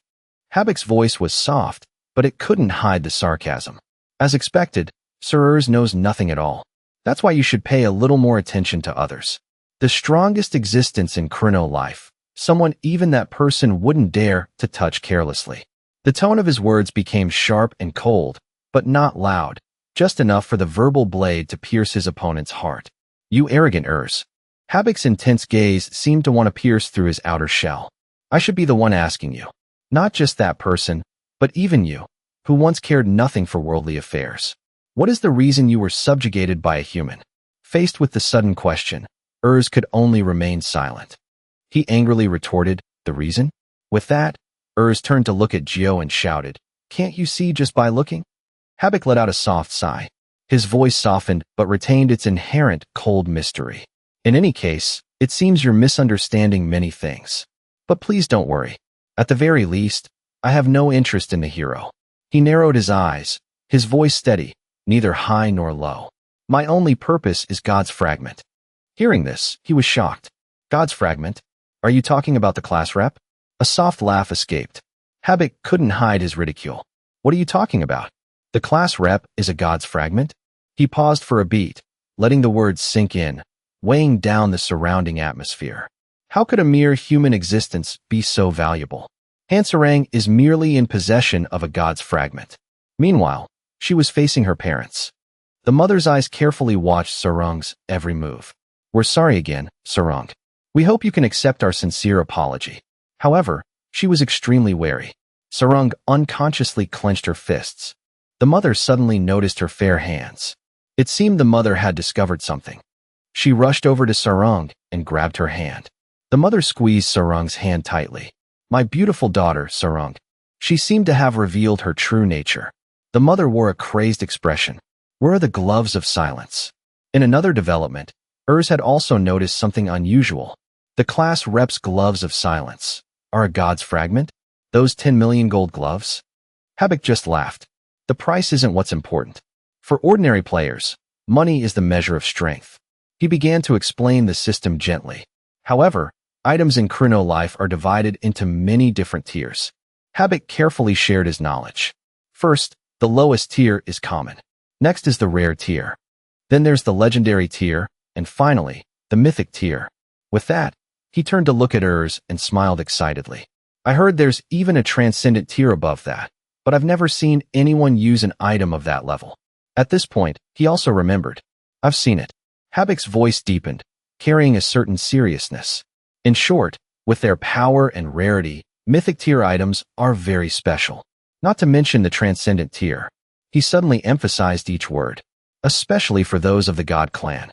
Habak's voice was soft, but it couldn't hide the sarcasm. "As expected, Sir Urs knows nothing at all. That's why you should pay a little more attention to others. The strongest existence in Chrono life, someone even that person wouldn't dare to touch carelessly." The tone of his words became sharp and cold, but not loud, just enough for the verbal blade to pierce his opponent's heart. "You arrogant Urs." Habak's intense gaze seemed to want to pierce through his outer shell. "I should be the one asking you. Not just that person, but even you, who once cared nothing for worldly affairs. What is the reason you were subjugated by a human?" Faced with the sudden question, Urs could only remain silent. He angrily retorted, "The reason?" With that, Urs turned to look at Gio and shouted, "Can't you see just by looking?" Habak let out a soft sigh. His voice softened but retained its inherent cold mystery. "In any case, it seems you're misunderstanding many things. But please don't worry. At the very least, I have no interest in the hero." He narrowed his eyes, his voice steady, neither high nor low. "My only purpose is God's fragment." Hearing this, he was shocked. "God's fragment? Are you talking about the class rep?" A soft laugh escaped. Habak couldn't hide his ridicule. "What are you talking about? The class rep is a God's fragment?" He paused for a beat, letting the words sink in, weighing down the surrounding atmosphere. How could a mere human existence be so valuable? Hansarang is merely in possession of a God's fragment. Meanwhile, she was facing her parents. The mother's eyes carefully watched Sarung's every move. "We're sorry again, Sarung. We hope you can accept our sincere apology." However, she was extremely wary. Sarung unconsciously clenched her fists. The mother suddenly noticed her fair hands. It seemed the mother had discovered something. She rushed over to Sarung and grabbed her hand. The mother squeezed Sarung's hand tightly. "My beautiful daughter, Sarung." She seemed to have revealed her true nature. The mother wore a crazed expression. Where are the gloves of silence? In another development, Urs had also noticed something unusual. The class rep's gloves of silence. Are a God's fragment? Those 10 million gold gloves? Habak just laughed. The price isn't what's important. For ordinary players, money is the measure of strength. He began to explain the system gently. However, items in Chrono Life are divided into many different tiers. Habit carefully shared his knowledge. First, the lowest tier is common. Next is the rare tier. Then there's the legendary tier, and finally, the mythic tier. With that, he turned to look at Urs and smiled excitedly. I heard there's even a transcendent tier above that, but I've never seen anyone use an item of that level. At this point, he also remembered. I've seen it. Habik's voice deepened, carrying a certain seriousness. In short, with their power and rarity, mythic tier items are very special. Not to mention the transcendent tier. He suddenly emphasized each word, especially for those of the God clan.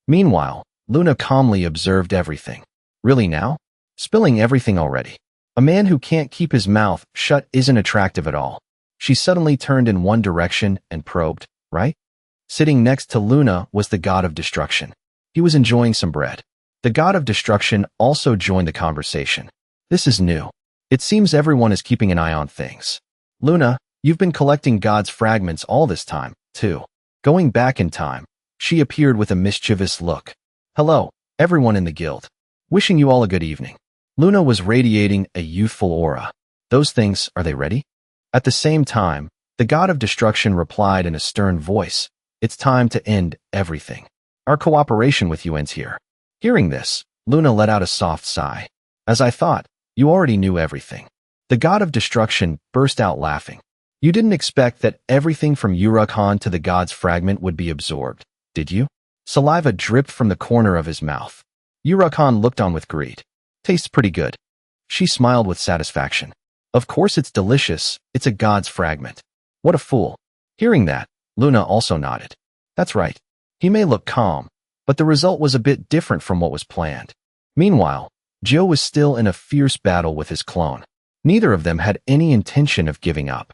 Meanwhile, Luna calmly observed everything. Really now? Spilling everything already. A man who can't keep his mouth shut isn't attractive at all. She suddenly turned in one direction and probed, right? Sitting next to Luna was the God of Destruction. He was enjoying some bread. The God of Destruction also joined the conversation. This is new. It seems everyone is keeping an eye on things. Luna, you've been collecting God's fragments all this time, too. Going back in time, she appeared with a mischievous look. Hello, everyone in the guild. Wishing you all a good evening. Luna was radiating a youthful aura. Those things, are they ready? At the same time, the God of Destruction replied in a stern voice. It's time to end everything. Our cooperation with you ends here. Hearing this, Luna let out a soft sigh. As I thought, you already knew everything. The God of Destruction burst out laughing. You didn't expect that everything from Urukhan to the God's fragment would be absorbed, did you? Saliva dripped from the corner of his mouth. Urukhan looked on with greed. Tastes pretty good. She smiled with satisfaction. Of course it's delicious, it's a God's fragment. What a fool. Hearing that, Luna also nodded. That's right. He may look calm, but the result was a bit different from what was planned. Meanwhile, Joe was still in a fierce battle with his clone. Neither of them had any intention of giving up.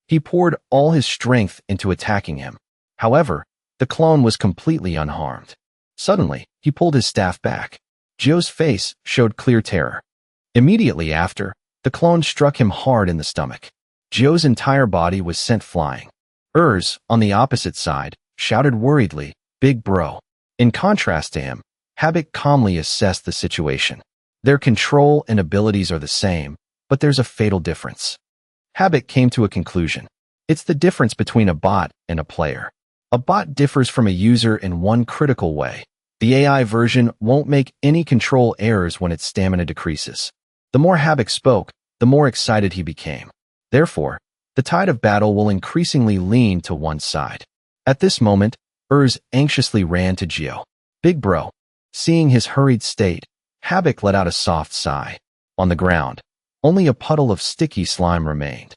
He poured all his strength into attacking him. However, the clone was completely unharmed. Suddenly, he pulled his staff back. Joe's face showed clear terror. Immediately after, the clone struck him hard in the stomach. Joe's entire body was sent flying. Urs, on the opposite side, shouted worriedly, "Big bro." In contrast to him, Habik calmly assessed the situation. Their control and abilities are the same, but there's a fatal difference. Habik came to a conclusion. It's the difference between a bot and a player. A bot differs from a user in one critical way. The AI version won't make any control errors when its stamina decreases. The more Habik spoke, the more excited he became. Therefore, the tide of battle will increasingly lean to one side. At this moment, Urs anxiously ran to Gio. Big bro. Seeing his hurried state, Habik let out a soft sigh. On the ground, only a puddle of sticky slime remained.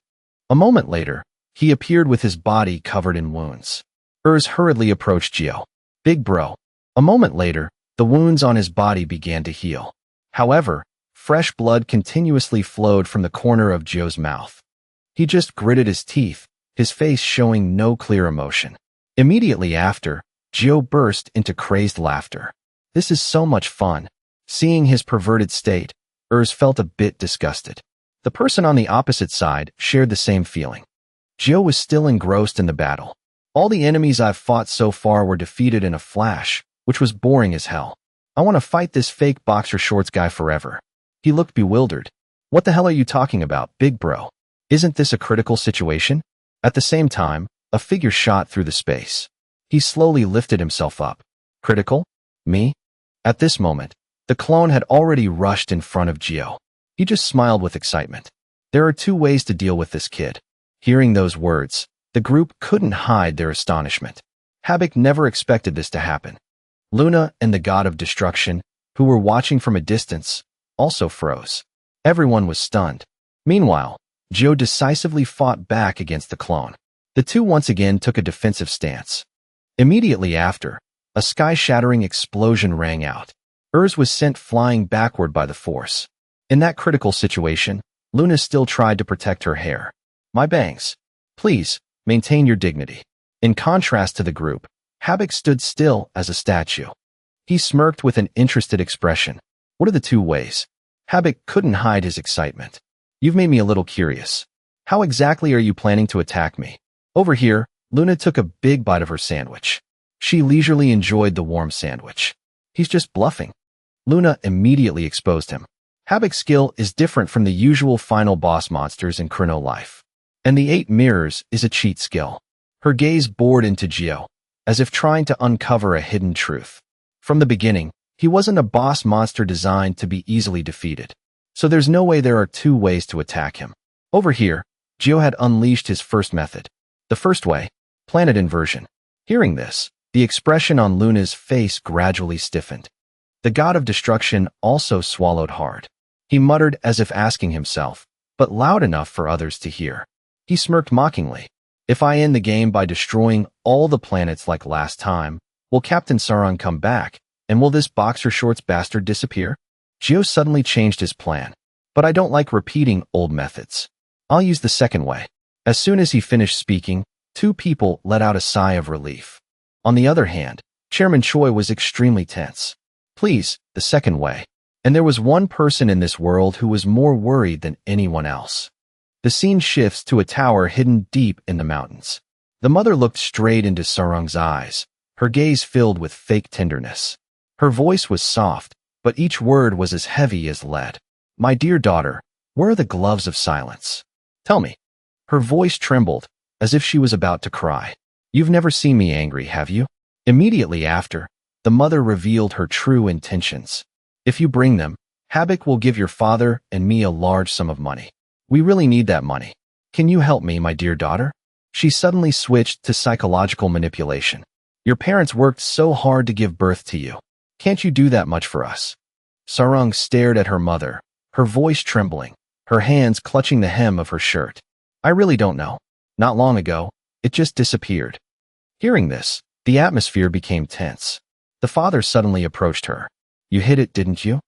A moment later, he appeared with his body covered in wounds. Urs hurriedly approached Gio. Big bro. A moment later, the wounds on his body began to heal. However, fresh blood continuously flowed from the corner of Gio's mouth. He just gritted his teeth, his face showing no clear emotion. Immediately after, Gio burst into crazed laughter. This is so much fun. Seeing his perverted state, Urs felt a bit disgusted. The person on the opposite side shared the same feeling. Gio was still engrossed in the battle. All the enemies I've fought so far were defeated in a flash, which was boring as hell. I want to fight this fake boxer shorts guy forever. He looked bewildered. What the hell are you talking about, big bro? Isn't this a critical situation? At the same time, a figure shot through the space. He slowly lifted himself up. Critical? Me? At this moment, the clone had already rushed in front of Gio. He just smiled with excitement. There are two ways to deal with this kid. Hearing those words, the group couldn't hide their astonishment. Habik never expected this to happen. Luna and the God of Destruction, who were watching from a distance, also froze. Everyone was stunned. Meanwhile, Gio decisively fought back against the clone. The two once again took a defensive stance. Immediately after, a sky-shattering explosion rang out. Urs was sent flying backward by the force. In that critical situation, Luna still tried to protect her hair. My bangs. Please, maintain your dignity. In contrast to the group, Habik stood still as a statue. He smirked with an interested expression. What are the two ways? Habik couldn't hide his excitement. You've made me a little curious. How exactly are you planning to attack me? Over here, Luna took a big bite of her sandwich. She leisurely enjoyed the warm sandwich. He's just bluffing. Luna immediately exposed him. Habik's skill is different from the usual final boss monsters in Chrono Life. And the 8 mirrors is a cheat skill. Her gaze bored into Gio, as if trying to uncover a hidden truth. From the beginning, he wasn't a boss monster designed to be easily defeated. So there's no way there are 2 ways to attack him. Over here, Gio had unleashed his first method. The first way, planet inversion. Hearing this, the expression on Luna's face gradually stiffened. The god of destruction also swallowed hard. He muttered as if asking himself, but loud enough for others to hear. He smirked mockingly. If I end the game by destroying all the planets like last time, will Captain Sarang come back, and will this boxer shorts bastard disappear? Gio suddenly changed his plan. But I don't like repeating old methods. I'll use the second way. As soon as he finished speaking, 2 people let out a sigh of relief. On the other hand, Chairman Choi was extremely tense. Please, the second way. And there was one person in this world who was more worried than anyone else. The scene shifts to a tower hidden deep in the mountains. The mother looked straight into Sarang's eyes, her gaze filled with fake tenderness. Her voice was soft, but each word was as heavy as lead. My dear daughter, where are the gloves of silence? Tell me. Her voice trembled, as if she was about to cry. You've never seen me angry, have you? Immediately after, the mother revealed her true intentions. If you bring them, Habik will give your father and me a large sum of money. We really need that money. Can you help me, my dear daughter? She suddenly switched to psychological manipulation. Your parents worked so hard to give birth to you. Can't you do that much for us? Sarang stared at her mother, her voice trembling, her hands clutching the hem of her shirt. I really don't know. Not long ago, it just disappeared. Hearing this, the atmosphere became tense. The father suddenly approached her. You hid it, didn't you?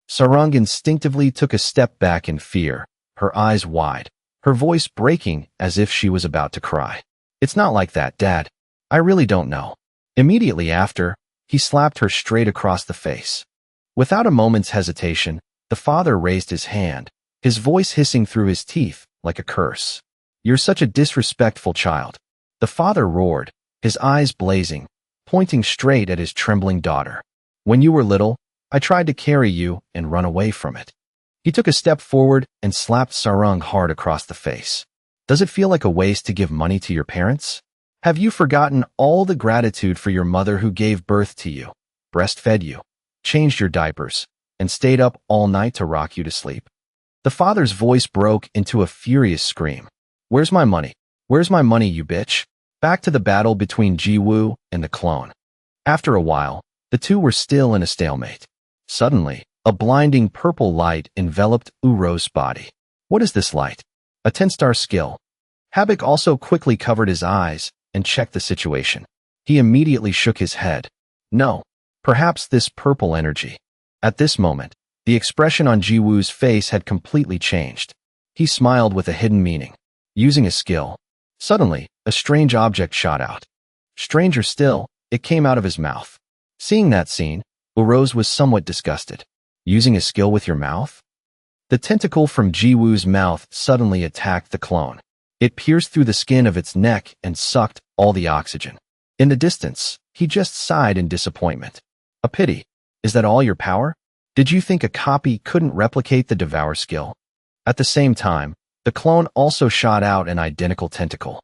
Sarang instinctively took a step back in fear, her eyes wide, her voice breaking as if she was about to cry. It's not like that, Dad. I really don't know. Immediately after, he slapped her straight across the face. Without a moment's hesitation, the father raised his hand, his voice hissing through his teeth like a curse. You're such a disrespectful child. The father roared, his eyes blazing, pointing straight at his trembling daughter. When you were little, I tried to carry you and run away from it. He took a step forward and slapped Sarang hard across the face. Does it feel like a waste to give money to your parents? Have you forgotten all the gratitude for your mother who gave birth to you, breastfed you, changed your diapers, and stayed up all night to rock you to sleep? The father's voice broke into a furious scream. Where's my money? Where's my money, you bitch? Back to the battle between Jiwoo and the clone. After a while, the two were still in a stalemate. Suddenly, a blinding purple light enveloped Uro's body. What is this light? A 10-star skill. Habik also quickly covered his eyes and checked the situation. He immediately shook his head. No, perhaps this purple energy. At this moment, the expression on Jiwoo's face had completely changed. He smiled with a hidden meaning. Using a skill. Suddenly, a strange object shot out. Stranger still, it came out of his mouth. Seeing that scene, Uro's was somewhat disgusted. Using a skill with your mouth? The tentacle from Jiwoo's mouth suddenly attacked the clone. It pierced through the skin of its neck and sucked all the oxygen. In the distance, he just sighed in disappointment. A pity. Is that all your power? Did you think a copy couldn't replicate the Devour skill? At the same time, the clone also shot out an identical tentacle.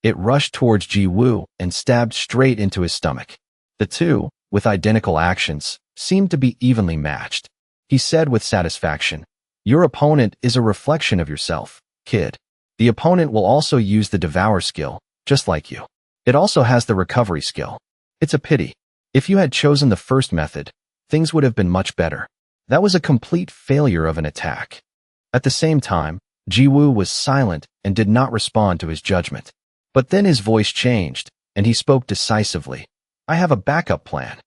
It rushed towards Jiwoo and stabbed straight into his stomach. The two, with identical actions, seemed to be evenly matched. He said with satisfaction, your opponent is a reflection of yourself, kid. The opponent will also use the Devour skill, just like you. It also has the recovery skill. It's a pity. If you had chosen the first method, things would have been much better. That was a complete failure of an attack. At the same time, Jiwoo was silent and did not respond to his judgment. But then his voice changed, and he spoke decisively. I have a backup plan.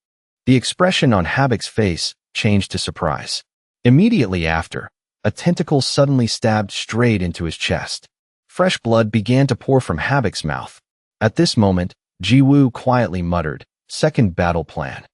The expression on Habik's face changed to surprise. Immediately after, a tentacle suddenly stabbed straight into his chest. Fresh blood began to pour from Habik's mouth. At this moment, Jiwoo quietly muttered, second battle plan.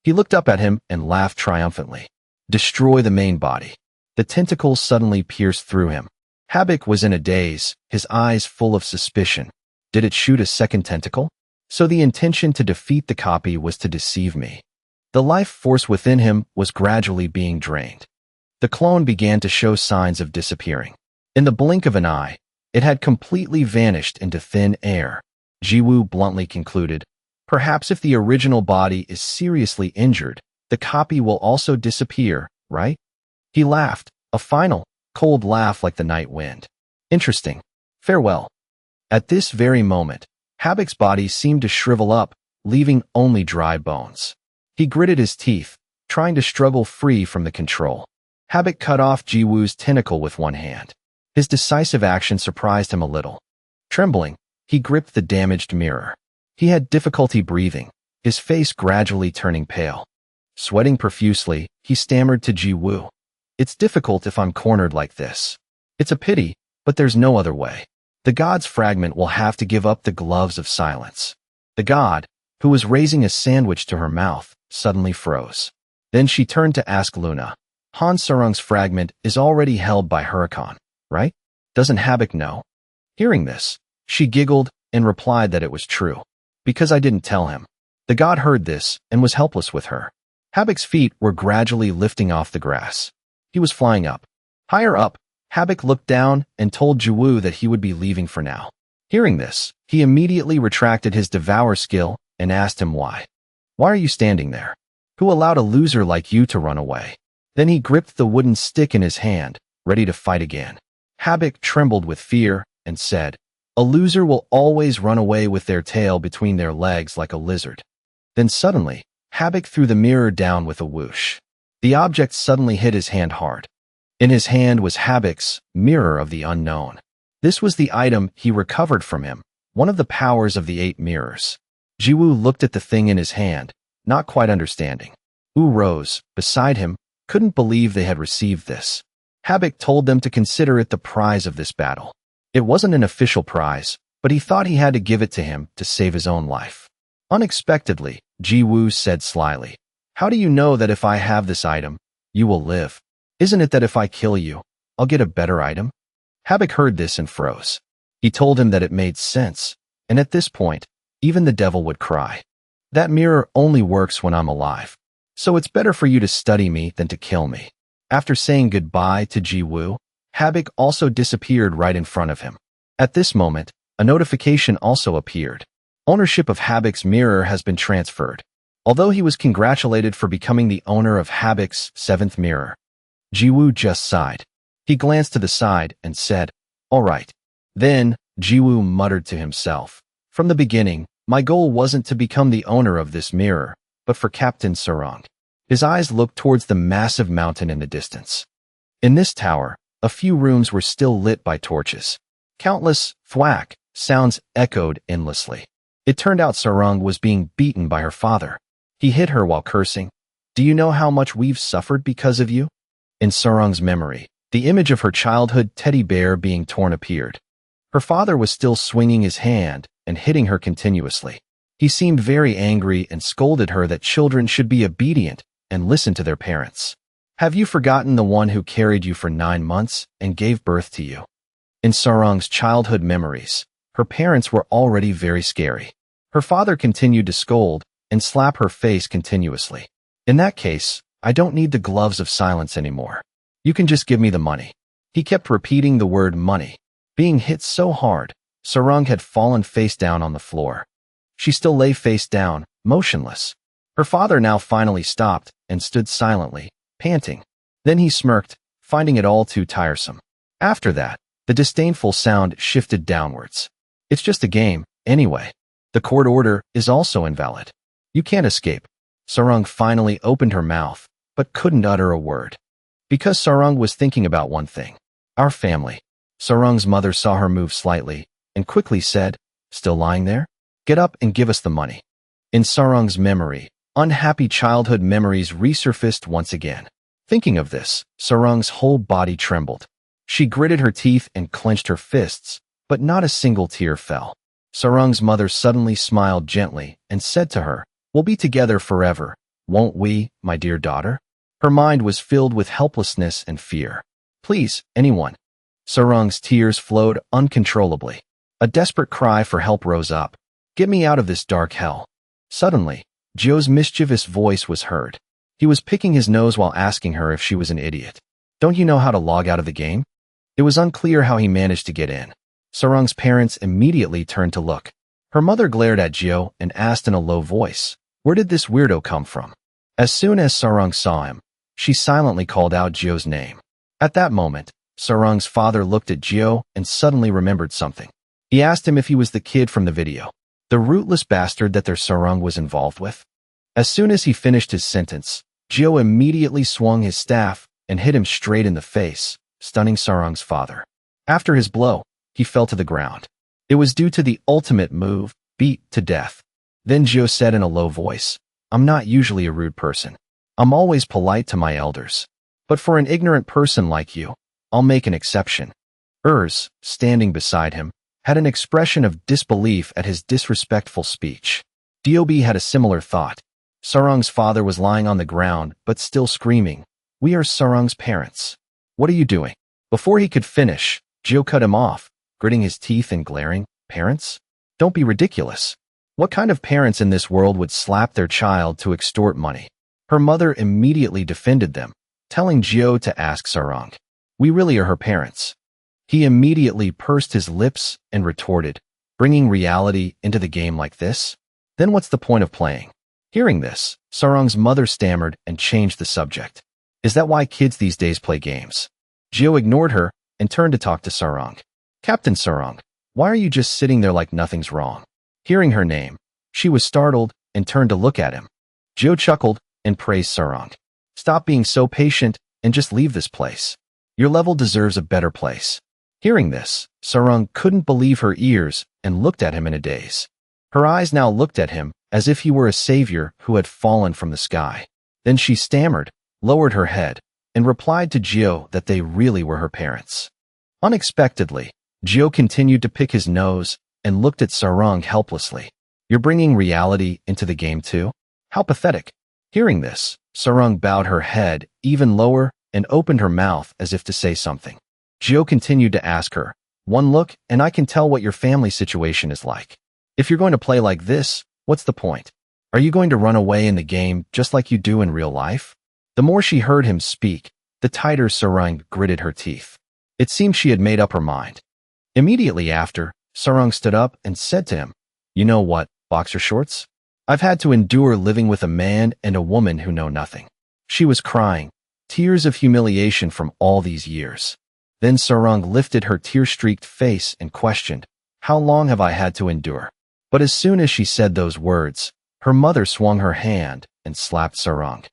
He looked up at him and laughed triumphantly. Destroy the main body. The tentacle suddenly pierced through him. Habik was in a daze, his eyes full of suspicion. Did it shoot a second tentacle? So the intention to defeat the copy was to deceive me. The life force within him was gradually being drained. the clone began to show signs of disappearing. In the blink of an eye, it had completely vanished into thin air. Jiwoo bluntly concluded, "Perhaps if the original body is seriously injured, the copy will also disappear, right?" He laughed, a final, cold laugh like the night wind. "Interesting. Farewell." At this very moment, Habik's body seemed to shrivel up, leaving only dry bones. He gritted his teeth, trying to struggle free from the control. Habik cut off Jiwoo's tentacle with one hand. His decisive action surprised him a little. Trembling, he gripped the damaged mirror. He had difficulty breathing, his face gradually turning pale. Sweating profusely, he stammered to Jiwoo, "It's difficult if I'm cornered like this. It's a pity, but there's no other way. The god's fragment will have to give up the gloves of silence." The god, who was raising a sandwich to her mouth, suddenly froze. Then she turned to ask Luna, "Han Sarung's fragment is already held by Huracan, right? Doesn't Habik know?" Hearing this, she giggled and replied that it was true. "Because I didn't tell him." The god heard this and was helpless with her. Habik's feet were gradually lifting off the grass. He was flying up. Higher up, Habik looked down and told Jiwoo that he would be leaving for now. Hearing this, he immediately retracted his devour skill and asked him why. "Why are you standing there? Who allowed a loser like you to run away?" Then he gripped the wooden stick in his hand, ready to fight again. Habik trembled with fear and said, "A loser will always run away with their tail between their legs like a lizard." Then suddenly, Habik threw the mirror down with a whoosh. The object suddenly hit his hand hard. In his hand was Habik's Mirror of the Unknown. This was the item he recovered from him, one of the powers of the 8 mirrors. Jiwoo looked at the thing in his hand, not quite understanding. Rose, beside him, couldn't believe they had received this. Habik told them to consider it the prize of this battle. It wasn't an official prize, but he thought he had to give it to him to save his own life. Unexpectedly, Jiwoo said slyly, "How do you know that if I have this item, you will live? Isn't it that if I kill you, I'll get a better item?" Habik heard this and froze. He told him that it made sense, and at this point, even the devil would cry. "That mirror only works when I'm alive, so it's better for you to study me than to kill me." After saying goodbye to Jiwoo, Habik also disappeared right in front of him. At this moment, a notification also appeared. Ownership of Habik's mirror has been transferred. Although he was congratulated for becoming the owner of Habik's 7th mirror, Jiwoo just sighed. He glanced to the side and said, "All right." Then, Jiwoo muttered to himself, "From the beginning, my goal wasn't to become the owner of this mirror, but for Captain Sarung." His eyes looked towards the massive mountain in the distance. In this tower, a few rooms were still lit by torches. Countless thwack sounds echoed endlessly. It turned out Sarung was being beaten by her father. He hit her while cursing, "Do you know how much we've suffered because of you?" In Sarung's memory, the image of her childhood teddy bear being torn appeared. Her father was still swinging his hand and hitting her continuously. He seemed very angry and scolded her that children should be obedient and listen to their parents. "Have you forgotten the one who carried you for 9 months and gave birth to you?" In Sarung's childhood memories, her parents were already very scary. Her father continued to scold and slap her face continuously. "In that case, I don't need the gloves of silence anymore. You can just give me the money." He kept repeating the word money. Being hit so hard, Sarung had fallen face down on the floor. She still lay face down, motionless. Her father now finally stopped and stood silently, panting. Then he smirked, finding it all too tiresome. After that, the disdainful sound shifted downwards. "It's just a game, anyway. The court order is also invalid. You can't escape." Sarung finally opened her mouth, but couldn't utter a word. Because Sarung was thinking about one thing. "Our family." Sarung's mother saw her move slightly and quickly said, "Still lying there? Get up and give us the money." In Sarung's memory, unhappy childhood memories resurfaced once again. Thinking of this, Sarung's whole body trembled. She gritted her teeth and clenched her fists, but not a single tear fell. Sarung's mother suddenly smiled gently and said to her, "We'll be together forever, won't we, my dear daughter?" Her mind was filled with helplessness and fear. "Please, anyone." Sarung's tears flowed uncontrollably. A desperate cry for help rose up. "Get me out of this dark hell." Suddenly, Joe's mischievous voice was heard. He was picking his nose while asking her if she was an idiot. Don't you know how to log out of the game? It was unclear how he managed to get in. Sarang's parents immediately turned to look. Her mother glared at Gio and asked in a low voice, "Where did this weirdo come from?" As soon as Sarang saw him, she silently called out Gio's name. At that moment, Sarang's father looked at Gio and suddenly remembered something. He asked him if he was the kid from the video, the rootless bastard that their Sarang was involved with. As soon as he finished his sentence, Gio immediately swung his staff and hit him straight in the face, stunning Sarang's father. After his blow, he fell to the ground. It was due to the ultimate move, beat to death. Then Gio said in a low voice, "I'm not usually a rude person. I'm always polite to my elders. But for an ignorant person like you, I'll make an exception." Urs, standing beside him, had an expression of disbelief at his disrespectful speech. Dob had a similar thought. Sarang's father was lying on the ground, but still screaming, "We are Sarang's parents. What are you doing?" Before he could finish, Gio cut him off, gritting his teeth and glaring, "Parents? Don't be ridiculous. What kind of parents in this world would slap their child to extort money?" Her mother immediately defended them, telling Gio to ask Sarang. "We really are her parents." He immediately pursed his lips and retorted, "Bringing reality into the game like this? Then what's the point of playing?" Hearing this, Sarang's mother stammered and changed the subject. "Is that why kids these days play games?" Gio ignored her and turned to talk to Sarang. "Captain Sarang, why are you just sitting there like nothing's wrong?" Hearing her name, she was startled and turned to look at him. Gio chuckled and praised Sarang. "Stop being so patient and just leave this place. Your level deserves a better place." Hearing this, Sarang couldn't believe her ears and looked at him in a daze. Her eyes now looked at him as if he were a savior who had fallen from the sky. Then she stammered, lowered her head, and replied to Gio that they really were her parents. Unexpectedly, Gio continued to pick his nose and looked at Sarang helplessly. "You're bringing reality into the game too? How pathetic." Hearing this, Sarang bowed her head even lower and opened her mouth as if to say something. Gio continued to ask her, "One look and I can tell what your family situation is like. If you're going to play like this, what's the point? Are you going to run away in the game just like you do in real life?" The more she heard him speak, the tighter Sarang gritted her teeth. It seemed she had made up her mind. Immediately after, Sarang stood up and said to him, "You know what, boxer shorts? I've had to endure living with a man and a woman who know nothing." She was crying, tears of humiliation from all these years. Then Sarang lifted her tear-streaked face and questioned, "How long have I had to endure?" But as soon as she said those words, her mother swung her hand and slapped Sarang.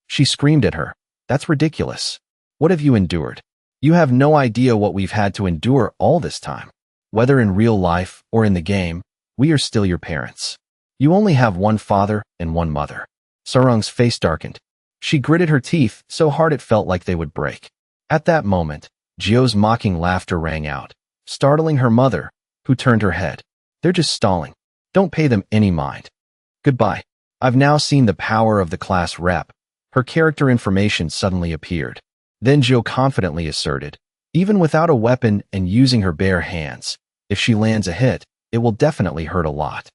She screamed at her, "That's ridiculous. What have you endured? You have no idea what we've had to endure all this time. Whether in real life or in the game, we are still your parents. You only have one father and one mother." Sarang's face darkened. She gritted her teeth so hard it felt like they would break. At that moment, Gio's mocking laughter rang out, startling her mother, who turned her head. "They're just stalling. Don't pay them any mind. Goodbye." I've now seen the power of the class rep. Her character information suddenly appeared. Then Gio confidently asserted, "Even without a weapon and using her bare hands, if she lands a hit, it will definitely hurt a lot."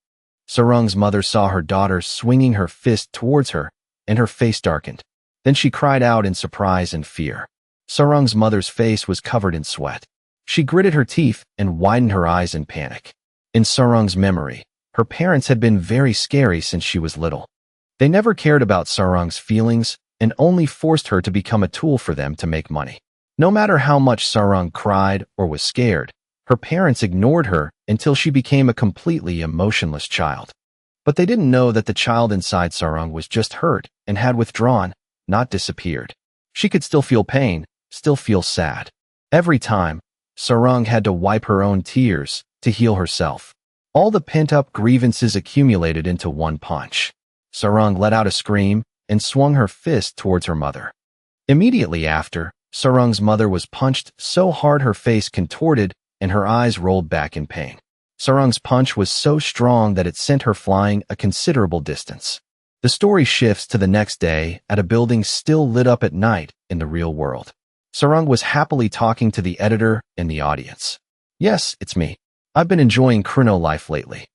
Sarang's mother saw her daughter swinging her fist towards her, and her face darkened. Then she cried out in surprise and fear. Sarang's mother's face was covered in sweat. She gritted her teeth and widened her eyes in panic. In Sarang's memory, her parents had been very scary since she was little. They never cared about Sarang's feelings and only forced her to become a tool for them to make money. No matter how much Sarang cried or was scared, her parents ignored her until she became a completely emotionless child. But they didn't know that the child inside Sarang was just hurt and had withdrawn, not disappeared. She could still feel pain, still feel sad. Every time, Sarang had to wipe her own tears to heal herself. All the pent-up grievances accumulated into one punch. Sarang let out a scream and swung her fist towards her mother. Immediately after, Sarang's mother was punched so hard her face contorted and her eyes rolled back in pain. Sarang's punch was so strong that it sent her flying a considerable distance. The story shifts to the next day at a building still lit up at night in the real world. Sarang was happily talking to the editor and the audience. "Yes, it's me. I've been enjoying Chrono Life lately.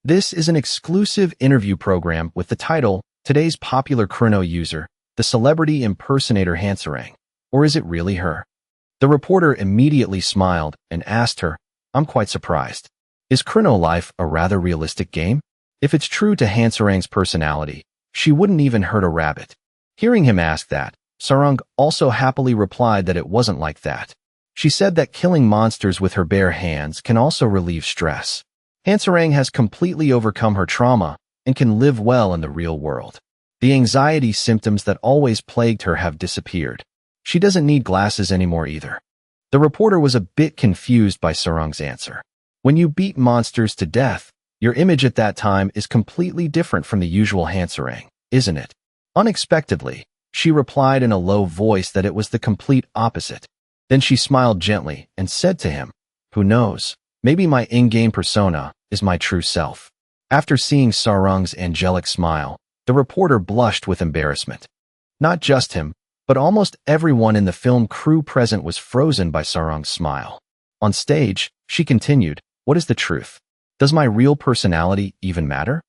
This is an exclusive interview program with the title, Today's Popular Chrono User, the Celebrity Impersonator Hansarang. Or is it really her? The reporter immediately smiled and asked her, I'm quite surprised. Is Chrono Life a rather realistic game? If it's true to Hansarang's personality, she wouldn't even hurt a rabbit. Hearing him ask that, Sarang also happily replied that it wasn't like that. She said that killing monsters with her bare hands can also relieve stress. Hansarang has completely overcome her trauma and can live well in the real world. The anxiety symptoms that always plagued her have disappeared. She doesn't need glasses anymore either. The reporter was a bit confused by Sarang's answer. When you beat monsters to death, your image at that time is completely different from the usual Hansarang, isn't it? Unexpectedly, she replied in a low voice that it was the complete opposite. Then she smiled gently and said to him, who knows, maybe my in-game persona is my true self. After seeing Sarang's angelic smile, the reporter blushed with embarrassment. Not just him, but almost everyone in the film crew present was frozen by Sarang's smile. On stage, she continued, what is the truth? Does my real personality even matter?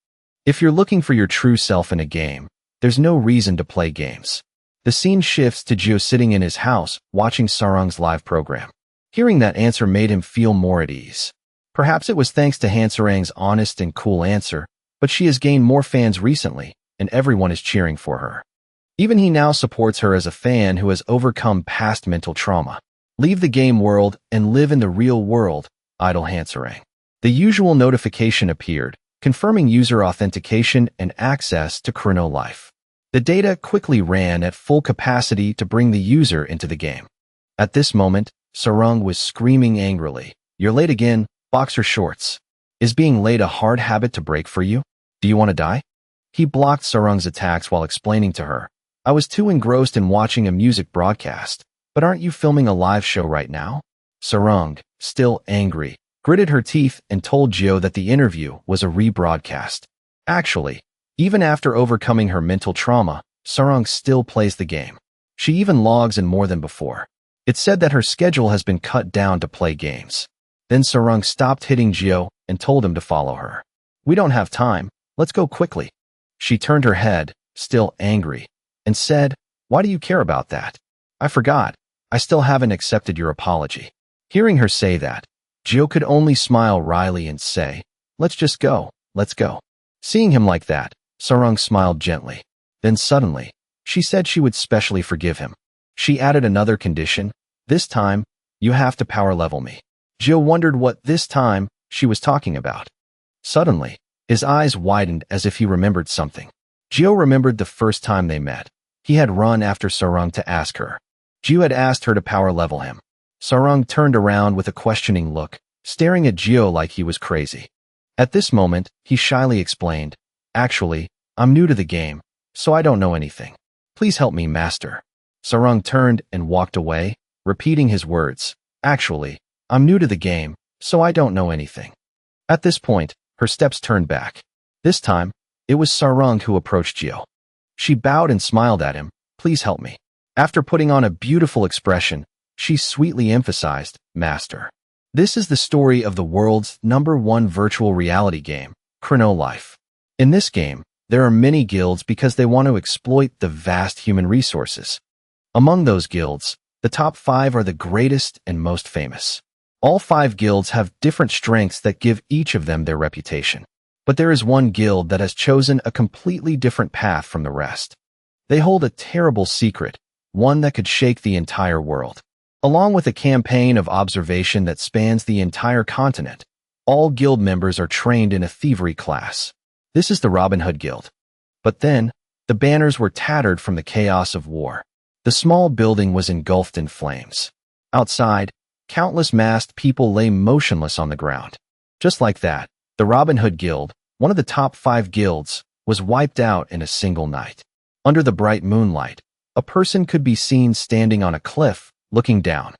If you're looking for your true self in a game, there's no reason to play games. The scene shifts to Gio sitting in his house, watching Sarang's live program. Hearing that answer made him feel more at ease. Perhaps it was thanks to Hansarang's honest and cool answer, but she has gained more fans recently, and everyone is cheering for her. Even he now supports her as a fan who has overcome past mental trauma. Leave the game world and live in the real world, idle Hansarang. The usual notification appeared, confirming user authentication and access to Chrono Life. The data quickly ran at full capacity to bring the user into the game. At this moment, Sarang was screaming angrily, "You're late again, boxer shorts. Is being late a hard habit to break for you? Do you want to die?" He blocked Sarang's attacks while explaining to her, "I was too engrossed in watching a music broadcast, but aren't you filming a live show right now?" Sarang, still angry, gritted her teeth and told Gio that the interview was a rebroadcast. Actually, even after overcoming her mental trauma, Sarang still plays the game. She even logs in more than before. It said that her schedule has been cut down to play games. Then Sarang stopped hitting Gio and told him to follow her. "We don't have time, let's go quickly." She turned her head, still angry, and said, "Why do you care about that? I forgot, I still haven't accepted your apology." Hearing her say that, Gio could only smile wryly and say, "Let's just go, let's go." Seeing him like that, Sarang smiled gently. Then suddenly, she said she would specially forgive him. She added another condition, "This time, you have to power level me." Gio wondered what "this time" she was talking about. Suddenly, his eyes widened as if he remembered something. Gio remembered the first time they met. He had run after Sarang to ask her. Gio had asked her to power level him. Sarang turned around with a questioning look, staring at Gio like he was crazy. At this moment, he shyly explained, "Actually, I'm new to the game, so I don't know anything. Please help me, master." Sarang turned and walked away, repeating his words, "Actually, I'm new to the game, so I don't know anything." At this point, her steps turned back. This time, it was Sarang who approached Gio. She bowed and smiled at him, "Please help me." After putting on a beautiful expression, she sweetly emphasized, "Master." This is the story of the world's #1 virtual reality game, Chrono Life. In this game, there are many guilds because they want to exploit the vast human resources. Among those guilds, the top 5 are the greatest and most famous. All 5 guilds have different strengths that give each of them their reputation. But there is one guild that has chosen a completely different path from the rest. They hold a terrible secret, one that could shake the entire world. Along with a campaign of observation that spans the entire continent, all guild members are trained in a thievery class. This is the Robin Hood Guild. But then, the banners were tattered from the chaos of war. The small building was engulfed in flames. Outside, countless masked people lay motionless on the ground. Just like that, the Robin Hood Guild, one of the top 5 guilds, was wiped out in a single night. Under the bright moonlight, a person could be seen standing on a cliff, looking down.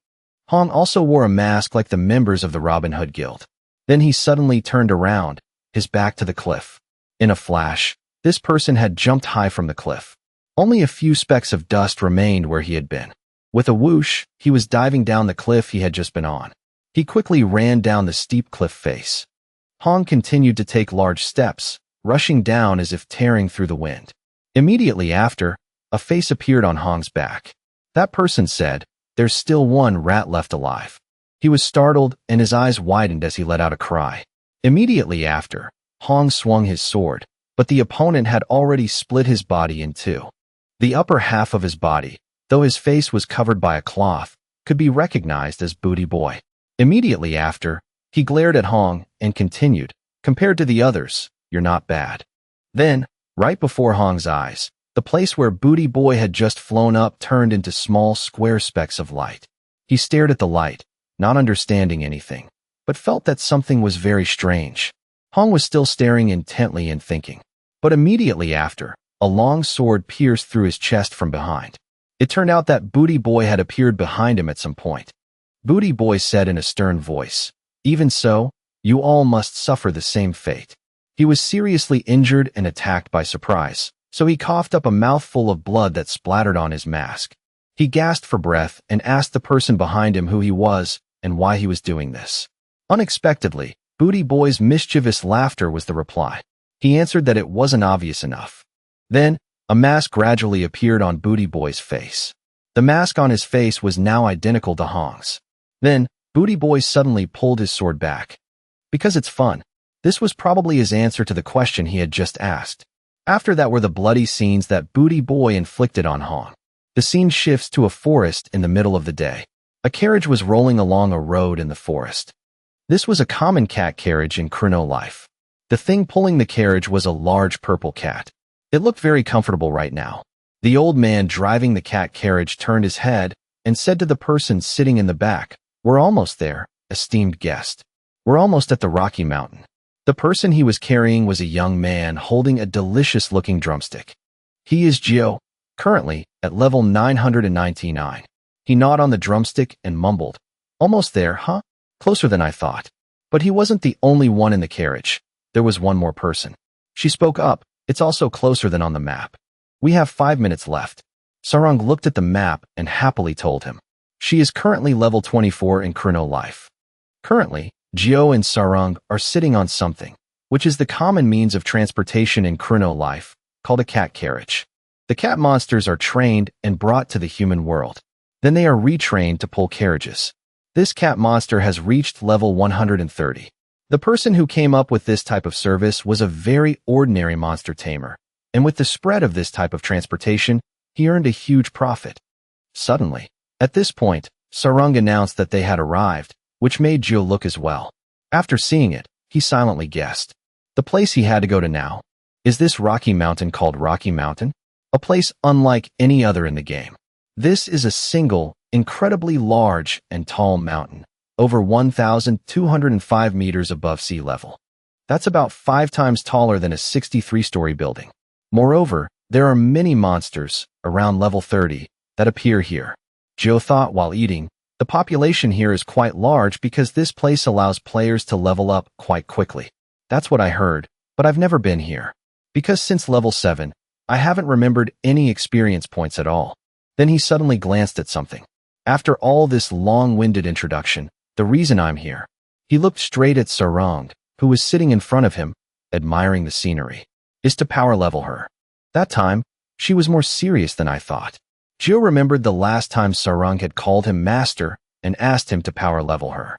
Hong also wore a mask like the members of the Robin Hood Guild. Then he suddenly turned around, his back to the cliff. In a flash, this person had jumped high from the cliff. Only a few specks of dust remained where he had been. With a whoosh, he was diving down the cliff he had just been on. He quickly ran down the steep cliff face. Hong continued to take large steps, rushing down as if tearing through the wind. Immediately after, a face appeared on Hong's back. That person said, "There's still one rat left alive." He was startled, and his eyes widened as he let out a cry. Immediately after, Hong swung his sword, but the opponent had already split his body in two. The upper half of his body, though his face was covered by a cloth, could be recognized as Booty Boy. Immediately after, he glared at Hong and continued, "Compared to the others, you're not bad." Then, right before Hong's eyes, the place where Booty Boy had just flown up turned into small square specks of light. He stared at the light, not understanding anything, but felt that something was very strange. Hong was still staring intently and thinking. But immediately after, a long sword pierced through his chest from behind. It turned out that Booty Boy had appeared behind him at some point. Booty Boy said in a stern voice, "Even so, you all must suffer the same fate." He was seriously injured and attacked by surprise, so he coughed up a mouthful of blood that splattered on his mask. He gasped for breath and asked the person behind him who he was and why he was doing this. Unexpectedly, Booty Boy's mischievous laughter was the reply. He answered that it wasn't obvious enough. Then, a mask gradually appeared on Booty Boy's face. The mask on his face was now identical to Hong's. Then, Booty Boy suddenly pulled his sword back. Because it's fun. This was probably his answer to the question he had just asked. After that were the bloody scenes that Booty Boy inflicted on Hong. The scene shifts to a forest in the middle of the day. A carriage was rolling along a road in the forest. This was a common cat carriage in Chrono life. The thing pulling the carriage was a large purple cat. It looked very comfortable right now. The old man driving the cat carriage turned his head and said to the person sitting in the back, "We're almost there, esteemed guest. We're almost at the Rocky Mountain." The person he was carrying was a young man holding a delicious-looking drumstick. He is Gio, currently at level 999. He gnawed on the drumstick and mumbled, "Almost there, huh? Closer than I thought." But he wasn't the only one in the carriage. There was one more person. She spoke up, "It's also closer than on the map. We have 5 minutes left." Sarang looked at the map and happily told him. She is currently level 24 in Chrono life. Currently, Gio and Sarang are sitting on something, which is the common means of transportation in Chrono life, called a cat carriage. The cat monsters are trained and brought to the human world. Then they are retrained to pull carriages. This cat monster has reached level 130. The person who came up with this type of service was a very ordinary monster tamer, and with the spread of this type of transportation, he earned a huge profit. Suddenly, at this point, Sarang announced that they had arrived, which made Gio look as well. After seeing it, he silently guessed. The place he had to go to now. Is this Rocky Mountain called Rocky Mountain? A place unlike any other in the game. This is a single, incredibly large and tall mountain, over 1,205 meters above sea level. That's about 5 times taller than a 63-story building. Moreover, there are many monsters, around level 30, that appear here. Gio thought while eating, the population here is quite large because this place allows players to level up quite quickly. That's what I heard, but I've never been here. Because since level 7, I haven't remembered any experience points at all. Then he suddenly glanced at something. After all this long-winded introduction, the reason I'm here. He looked straight at Sarang, who was sitting in front of him, admiring the scenery. Is to power level her. That time, she was more serious than I thought. Gio remembered the last time Sarang had called him master and asked him to power level her.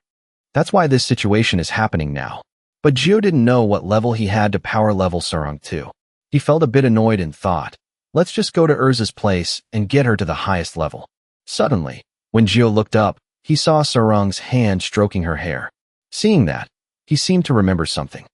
That's why this situation is happening now. But Gio didn't know what level he had to power level Sarang to. He felt a bit annoyed and thought, let's just go to Urza's place and get her to the highest level. Suddenly, when Gio looked up, he saw Sarang's hand stroking her hair. Seeing that, he seemed to remember something.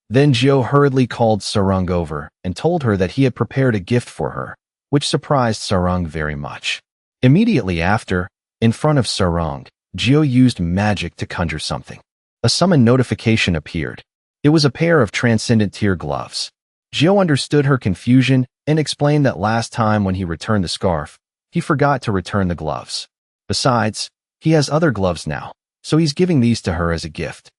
Then Gio hurriedly called Sarang over and told her that he had prepared a gift for her, which surprised Sarang very much. Immediately after, in front of Sarang, Gio used magic to conjure something. A summon notification appeared. It was a pair of transcendent tier gloves. Gio understood her confusion and explained that last time when he returned the scarf, he forgot to return the gloves. Besides, he has other gloves now, so he's giving these to her as a gift.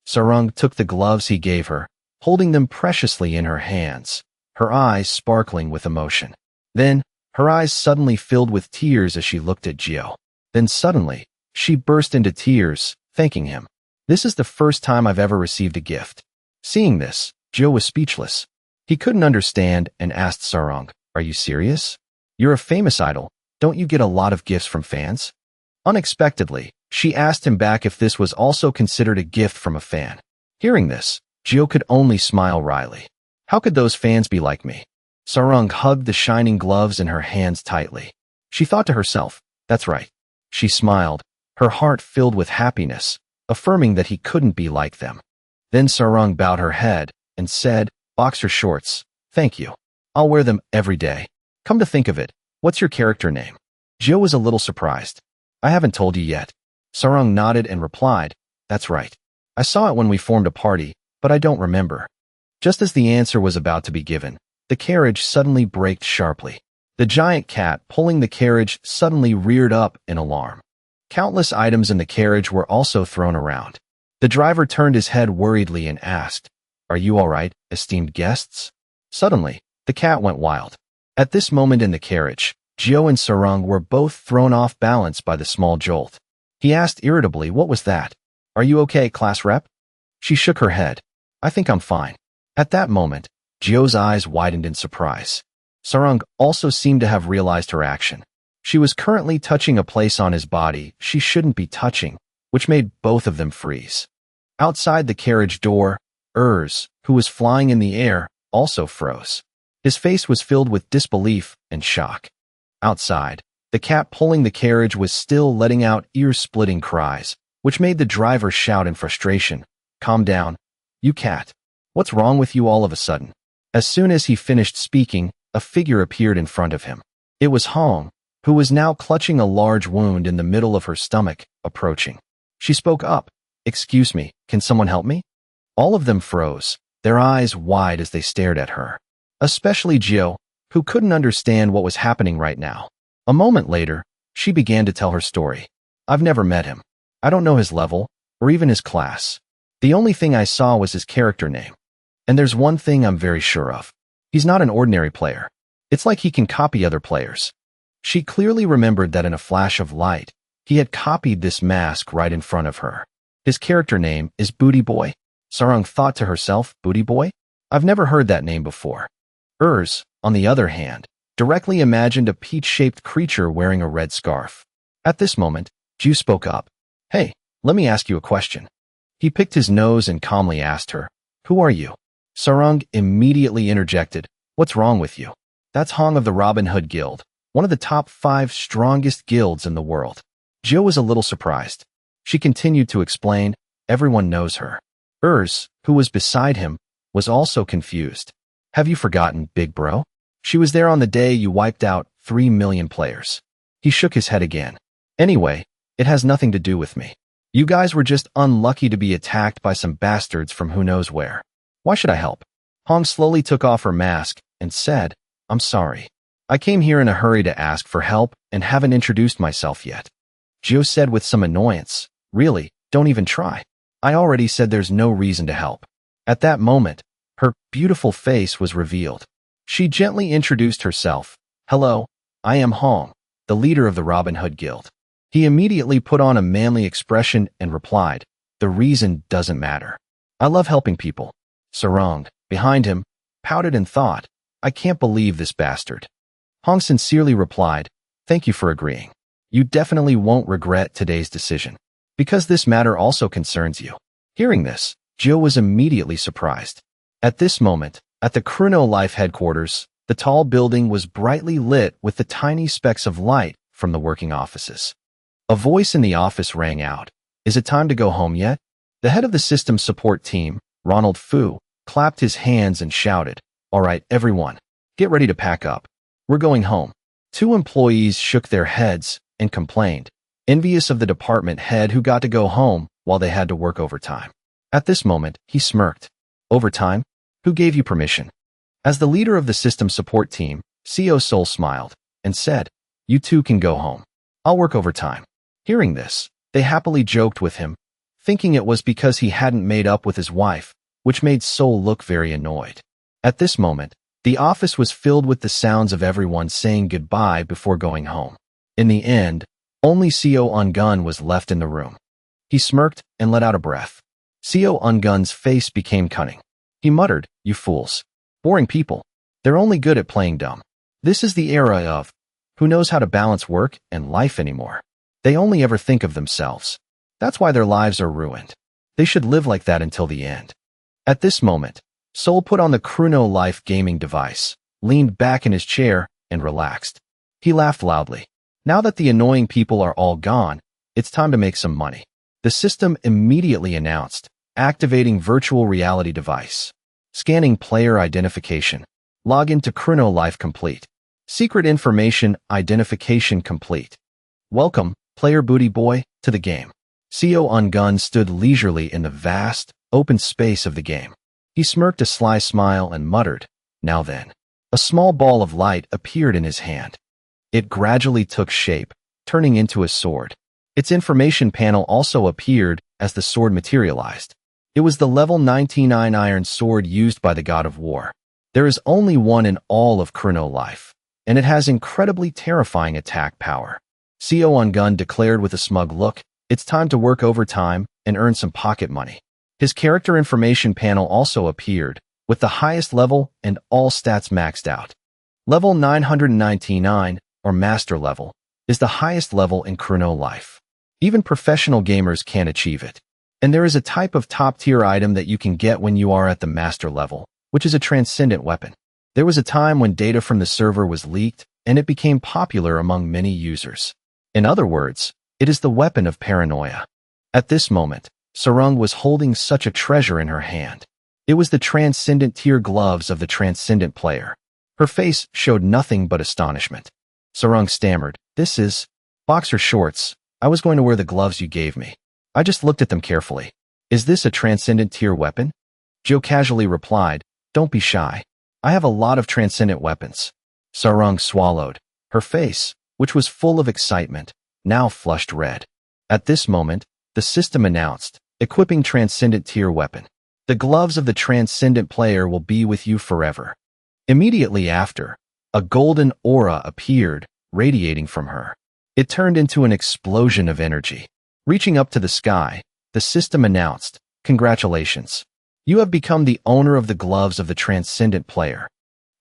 Sarang took the gloves he gave her, holding them preciously in her hands, her eyes sparkling with emotion. Then, her eyes suddenly filled with tears as she looked at Gio. Then suddenly, she burst into tears, thanking him. This is the first time I've ever received a gift. Seeing this, Gio was speechless. He couldn't understand and asked Sarang, are you serious? You're a famous idol, Don't you get a lot of gifts from fans? Unexpectedly, she asked him back if this was also considered a gift from a fan. Hearing this, Gio could only smile wryly. How could those fans be like me? Sarang hugged the shining gloves in her hands tightly. She thought to herself, that's right. She smiled, her heart filled with happiness, affirming that he couldn't be like them. Then Sarang bowed her head and said, boxer shorts, thank you. I'll wear them every day. Come to think of it, what's your character name? Gio was a little surprised. I haven't told you yet. Sarang nodded and replied, that's right. I saw it when we formed a party, but I don't remember. Just as the answer was about to be given, the carriage suddenly braked sharply. The giant cat pulling the carriage suddenly reared up in alarm. Countless items in the carriage were also thrown around. The driver turned his head worriedly and asked, are you all right, esteemed guests? Suddenly, the cat went wild. At this moment in the carriage, Gio and Sarang were both thrown off balance by the small jolt. He asked irritably, what was that? Are you okay, class rep? She shook her head. I think I'm fine. At that moment, Gio's eyes widened in surprise. Sarang also seemed to have realized her action. She was currently touching a place on his body she shouldn't be touching, which made both of them freeze. Outside the carriage door, who was flying in the air, also froze. His face was filled with disbelief and shock. Outside, the cat pulling the carriage was still letting out ear-splitting cries, which made the driver shout in frustration, calm down. You cat. What's wrong with you all of a sudden? As soon as he finished speaking, a figure appeared in front of him. It was Hong, who was now clutching a large wound in the middle of her stomach, approaching. She spoke up. Excuse me, can someone help me? All of them froze, their eyes wide as they stared at her. Especially Gio, who couldn't understand what was happening right now. A moment later, she began to tell her story. I've never met him. I don't know his level, or even his class. The only thing I saw was his character name. And there's one thing I'm very sure of. He's not an ordinary player. It's like he can copy other players. She clearly remembered that in a flash of light, he had copied this mask right in front of her. His character name is Booty Boy. Sarang thought to herself, Booty Boy? I've never heard that name before. On the other hand, directly imagined a peach-shaped creature wearing a red scarf. At this moment, Ju spoke up. Hey, let me ask you a question. He picked his nose and calmly asked her, who are you? Sarang immediately interjected, what's wrong with you? That's Hong of the Robin Hood Guild, one of the top 5 strongest guilds in the world. Jill was a little surprised. She continued to explain, everyone knows her. Who was beside him, was also confused. Have you forgotten, big bro? She was there on the day you wiped out 3 million players. He shook his head again. Anyway, it has nothing to do with me. You guys were just unlucky to be attacked by some bastards from who knows where. Why should I help? Hong slowly took off her mask and said, I'm sorry. I came here in a hurry to ask for help and haven't introduced myself yet. Gio said with some annoyance, really, don't even try. I already said there's no reason to help. At that moment, her beautiful face was revealed. She gently introduced herself. Hello, I am Hong, the leader of the Robin Hood Guild. He immediately put on a manly expression and replied, the reason doesn't matter. I love helping people. Sarang, behind him, pouted and thought, I can't believe this bastard. Hong sincerely replied, thank you for agreeing. You definitely won't regret today's decision, because this matter also concerns you. Hearing this, Jill was immediately surprised. At this moment, at the Chrono Life headquarters, the tall building was brightly lit with the tiny specks of light from the working offices. A voice in the office rang out. Is it time to go home yet? The head of the system support team, Ronald Fu, clapped his hands and shouted, all right, everyone, get ready to pack up. We're going home. 2 employees shook their heads and complained, envious of the department head who got to go home while they had to work overtime. At this moment, he smirked. Overtime? Who gave you permission? As the leader of the system support team, CO Sol smiled and said, you 2 can go home. I'll work overtime. Hearing this, they happily joked with him, thinking it was because he hadn't made up with his wife, which made Sol look very annoyed. At this moment, the office was filled with the sounds of everyone saying goodbye before going home. In the end, only CO Ungun was left in the room. He smirked and let out a breath. CO Ungun's face became cunning. He muttered, you fools. Boring people. They're only good at playing dumb. This is the era of Who knows how to balance work and life anymore? They only ever think of themselves. That's why their lives are ruined. They should live like that until the end. At this moment, Sol put on the Chrono Life gaming device, leaned back in his chair, and relaxed. He laughed loudly. Now that the annoying people are all gone, it's time to make some money. The system immediately announced, activating virtual reality device. Scanning player identification. Login to Chrono Life complete. Secret information identification complete. Welcome, player Booty Boy, to the game. Seo Ungun stood leisurely in the vast, open space of the game. He smirked a sly smile and muttered, "Now then." A small ball of light appeared in his hand. It gradually took shape, turning into a sword. Its information panel also appeared as the sword materialized. It was the level 99 iron sword used by the god of war. There is only one in all of Chrono Life, and it has incredibly terrifying attack power. Seo Ungun declared with a smug look, "It's time to work overtime and earn some pocket money." His character information panel also appeared, with the highest level and all stats maxed out. Level 999, or Master Level, is the highest level in Chrono Life. Even professional gamers can't achieve it. And there is a type of top-tier item that you can get when you are at the Master Level, which is a transcendent weapon. There was a time when data from the server was leaked, and it became popular among many users. In other words, it is the weapon of paranoia. At this moment, Sarung was holding such a treasure in her hand. It was the transcendent tier gloves of the transcendent player. Her face showed nothing but astonishment. Sarung stammered, "This is boxer shorts. I was going to wear the gloves you gave me. I just looked at them carefully. Is this a transcendent tier weapon?" Joe casually replied, "Don't be shy. I have a lot of transcendent weapons." Sarung swallowed. Her face, which was full of excitement, now flushed red. At this moment, the system announced, equipping transcendent tier weapon. The gloves of the transcendent player will be with you forever. Immediately after, a golden aura appeared, radiating from her. It turned into an explosion of energy. Reaching up to the sky, the system announced, "Congratulations. You have become the owner of the gloves of the transcendent player."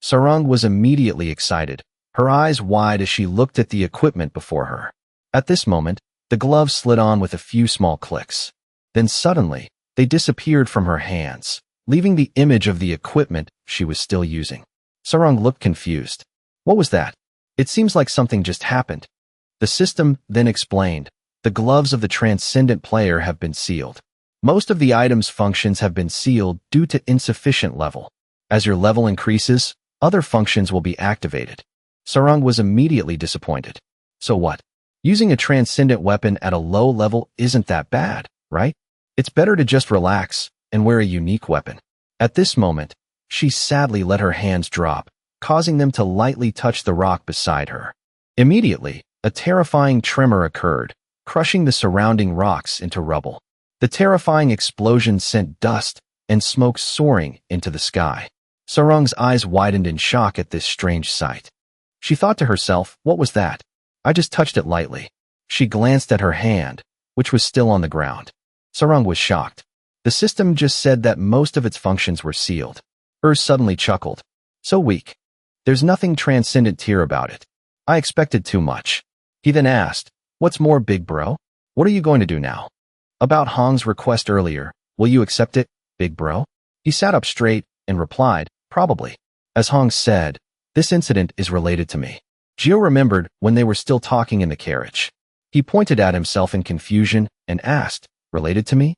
Sarung was immediately excited, her eyes wide as she looked at the equipment before her. At this moment, the gloves slid on with a few small clicks. Then suddenly, they disappeared from her hands, leaving the image of the equipment she was still using. Sarung looked confused. What was that? It seems like something just happened. The system then explained, the gloves of the transcendent player have been sealed. Most of the item's functions have been sealed due to insufficient level. As your level increases, other functions will be activated. Sarung was immediately disappointed. So what? Using a transcendent weapon at a low level isn't that bad, right? It's better to just relax and wear a unique weapon. At this moment, she sadly let her hands drop, causing them to lightly touch the rock beside her. Immediately, a terrifying tremor occurred, crushing the surrounding rocks into rubble. The terrifying explosion sent dust and smoke soaring into the sky. Sarung's eyes widened in shock at this strange sight. She thought to herself, what was that? I just touched it lightly. She glanced at her hand, which was still on the ground. Sarung was shocked. The system just said that most of its functions were sealed. Hers suddenly chuckled. So weak. There's nothing transcendent tier about it. I expected too much. He then asked, what's more, big bro? What are you going to do now? About Hong's request earlier, will you accept it, big bro? He sat up straight and replied, probably. As Hong said, this incident is related to me. Gio remembered when they were still talking in the carriage. He pointed at himself in confusion and asked, related to me?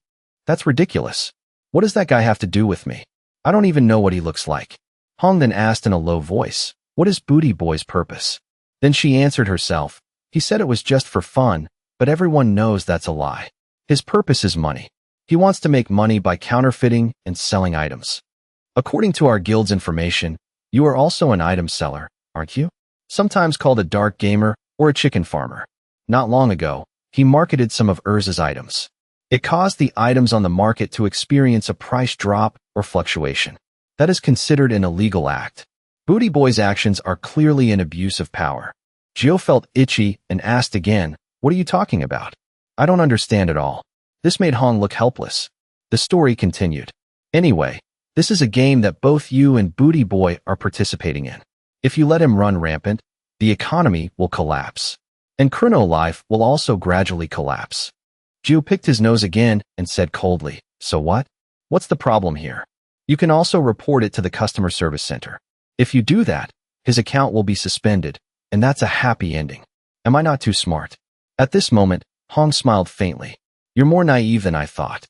That's ridiculous. What does that guy have to do with me? I don't even know what he looks like. Hong then asked in a low voice, what is Booty Boy's purpose? Then she answered herself, he said it was just for fun, but everyone knows that's a lie. His purpose is money. He wants to make money by counterfeiting and selling items. According to our guild's information, you are also an item seller, aren't you? Sometimes called a dark gamer or a chicken farmer. Not long ago, he marketed some of Urza's items. It caused the items on the market to experience a price drop or fluctuation. That is considered an illegal act. Booty Boy's actions are clearly an abuse of power. Gio felt itchy and asked again, what are you talking about? I don't understand at all. This made Hong look helpless. The story continued. Anyway, this is a game that both you and Booty Boy are participating in. If you let him run rampant, the economy will collapse. And chrono life will also gradually collapse. Jiu picked his nose again and said coldly, so what? What's the problem here? You can also report it to the customer service center. If you do that, his account will be suspended, and that's a happy ending. Am I not too smart? At this moment, Hong smiled faintly. You're more naive than I thought.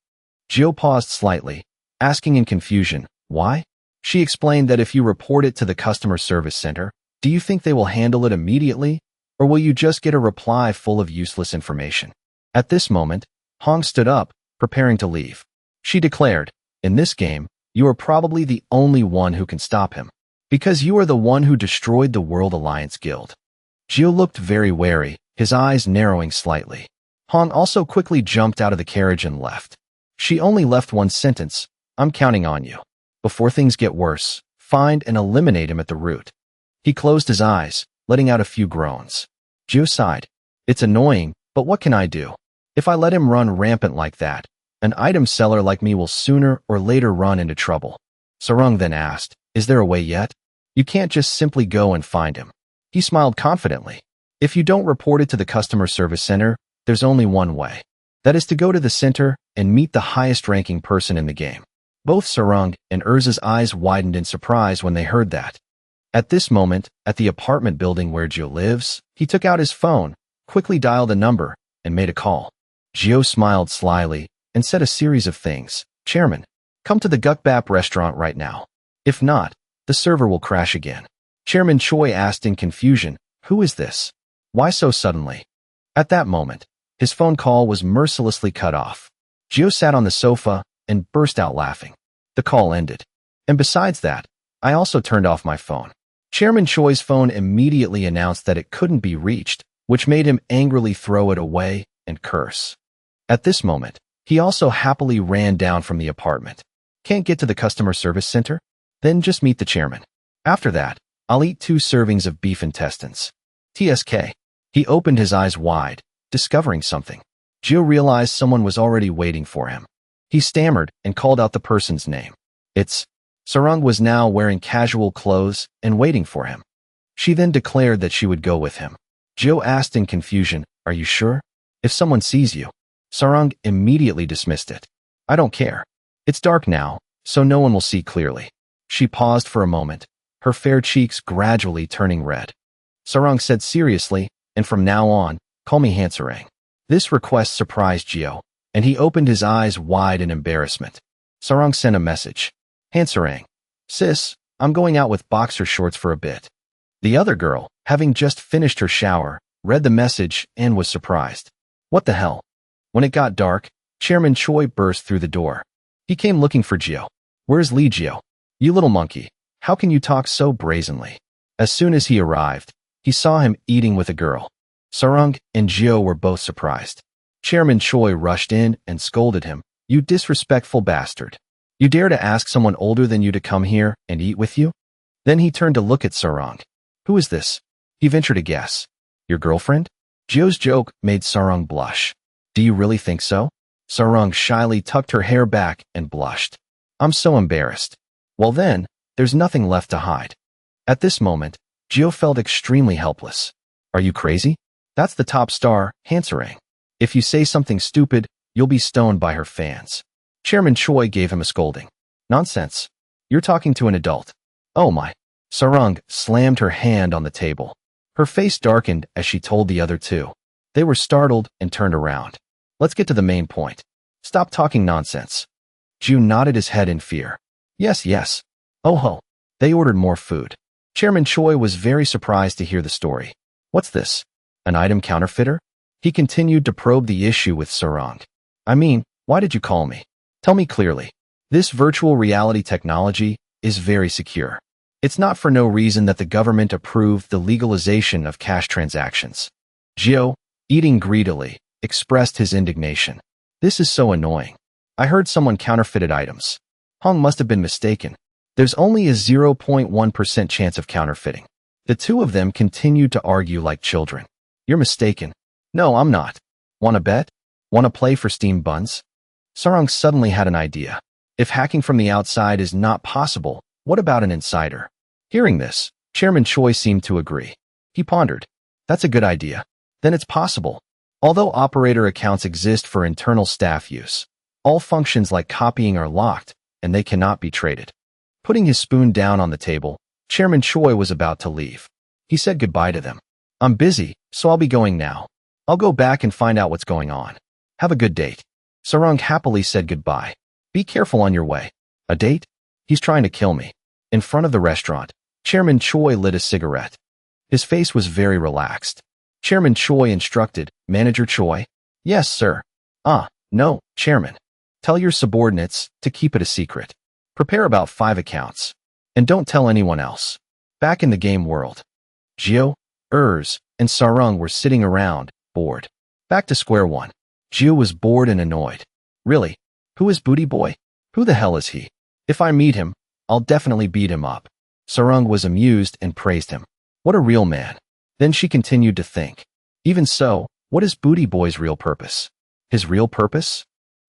Jiu paused slightly, asking in confusion, why? She explained that if you report it to the customer service center, do you think they will handle it immediately, or will you just get a reply full of useless information? At this moment, Hong stood up, preparing to leave. She declared, in this game, you are probably the only one who can stop him, because you are the one who destroyed the World Alliance Guild. Jiu looked very wary, his eyes narrowing slightly. Hong also quickly jumped out of the carriage and left. She only left one sentence, I'm counting on you. Before things get worse, find and eliminate him at the root. He closed his eyes, letting out a few groans. Jiu sighed. It's annoying, but what can I do? If I let him run rampant like that, an item seller like me will sooner or later run into trouble. Sarung then asked, is there a way yet? You can't just simply go and find him. He smiled confidently. If you don't report it to the customer service center, there's only one way. That is to go to the center and meet the highest ranking person in the game. Both Sarung and Urza's eyes widened in surprise when they heard that. At this moment, at the apartment building where Jiu lives, he took out his phone, quickly dialed a number, and made a call. Jiu smiled slyly and said a series of things. Chairman, come to the Gukbap restaurant right now. If not, the server will crash again. Chairman Choi asked in confusion, who is this? Why so suddenly? At that moment, his phone call was mercilessly cut off. Jiu sat on the sofa and burst out laughing. The call ended. And besides that, I also turned off my phone. Chairman Choi's phone immediately announced that it couldn't be reached, which made him angrily throw it away and curse. At this moment, he also happily ran down from the apartment. Can't get to the customer service center? Then just meet the chairman. After that, I'll eat 2 servings of beef intestines. TSK. He opened his eyes wide, discovering something. Jiu realized someone was already waiting for him. He stammered and called out the person's name. It's... Sarung was now wearing casual clothes and waiting for him. She then declared that she would go with him. Jiu asked in confusion, are you sure? If someone sees you. Sarung immediately dismissed it. I don't care. It's dark now, so no one will see clearly. She paused for a moment, her fair cheeks gradually turning red. Sarung said seriously, and from now on, call me Hansarang. This request surprised Jiu, and he opened his eyes wide in embarrassment. Sarung sent a message. Hansarang. Sis, I'm going out with boxer shorts for a bit. The other girl, having just finished her shower, read the message and was surprised. What the hell? When it got dark, Chairman Choi burst through the door. He came looking for Jiu. Where's Lee Jiu? You little monkey, how can you talk so brazenly? As soon as he arrived, he saw him eating with a girl. Sarung and Jiu were both surprised. Chairman Choi rushed in and scolded him. You disrespectful bastard. You dare to ask someone older than you to come here and eat with you? Then he turned to look at Sarung. Who is this? He ventured a guess. Your girlfriend? Jiu's joke made Sarung blush. Do you really think so? Sarung shyly tucked her hair back and blushed. I'm so embarrassed. Well then, there's nothing left to hide. At this moment, Jiu felt extremely helpless. Are you crazy? That's the top star, Hansarang. If you say something stupid, you'll be stoned by her fans. Chairman Choi gave him a scolding. Nonsense. You're talking to an adult. Oh my. Sarung slammed her hand on the table. Her face darkened as she told the other two. They were startled and turned around. Let's get to the main point. Stop talking nonsense. Jiu nodded his head in fear. Yes, yes. Oh ho. They ordered more food. Chairman Choi was very surprised to hear the story. What's this? An item counterfeiter? He continued to probe the issue with Sarung. I mean, why did you call me? Tell me clearly. This virtual reality technology is very secure. It's not for no reason that the government approved the legalization of cash transactions. Jiu, eating greedily, expressed his indignation. This is so annoying. I heard someone counterfeited items. Hong must have been mistaken. There's only a 0.1% chance of counterfeiting. The two of them continued to argue like children. You're mistaken. No, I'm not. Wanna bet? Wanna play for steamed buns? Sarung suddenly had an idea. If hacking from the outside is not possible, what about an insider? Hearing this, Chairman Choi seemed to agree. He pondered. That's a good idea. Then it's possible. Although operator accounts exist for internal staff use, all functions like copying are locked, and they cannot be traded. Putting his spoon down on the table, Chairman Choi was about to leave. He said goodbye to them. I'm busy, so I'll be going now. I'll go back and find out what's going on. Have a good date. Sarung happily said goodbye. Be careful on your way. A date? He's trying to kill me. In front of the restaurant, Chairman Choi lit a cigarette. His face was very relaxed. Chairman Choi instructed, Manager Choi? Yes, sir. No, Chairman. Tell your subordinates to keep it a secret. Prepare about 5 accounts. And don't tell anyone else. Back in the game world, Gio, and Sarung were sitting around, bored. Back to square one. Gio was bored and annoyed. Really? Who is Booty Boy? Who the hell is he? If I meet him, I'll definitely beat him up. Sarung was amused and praised him. What a real man. Then she continued to think. Even so, what is Booty Boy's real purpose? His real purpose?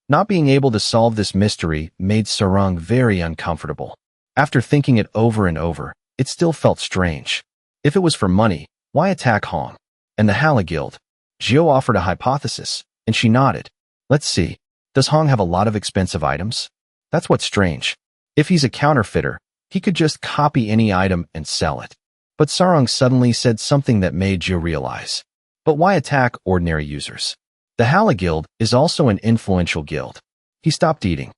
Not being able to solve this mystery made Sarung very uncomfortable. After thinking it over and over, it still felt strange. If it was for money, why attack Hong? And the Hala Guild? Gio offered a hypothesis, and she nodded. Let's see. Does Hong have a lot of expensive items? That's what's strange. If he's a counterfeiter, he could just copy any item and sell it. But Sarung suddenly said something that made Gio realize. But why attack ordinary users? The Hala Guild is also an influential guild. He stopped eating.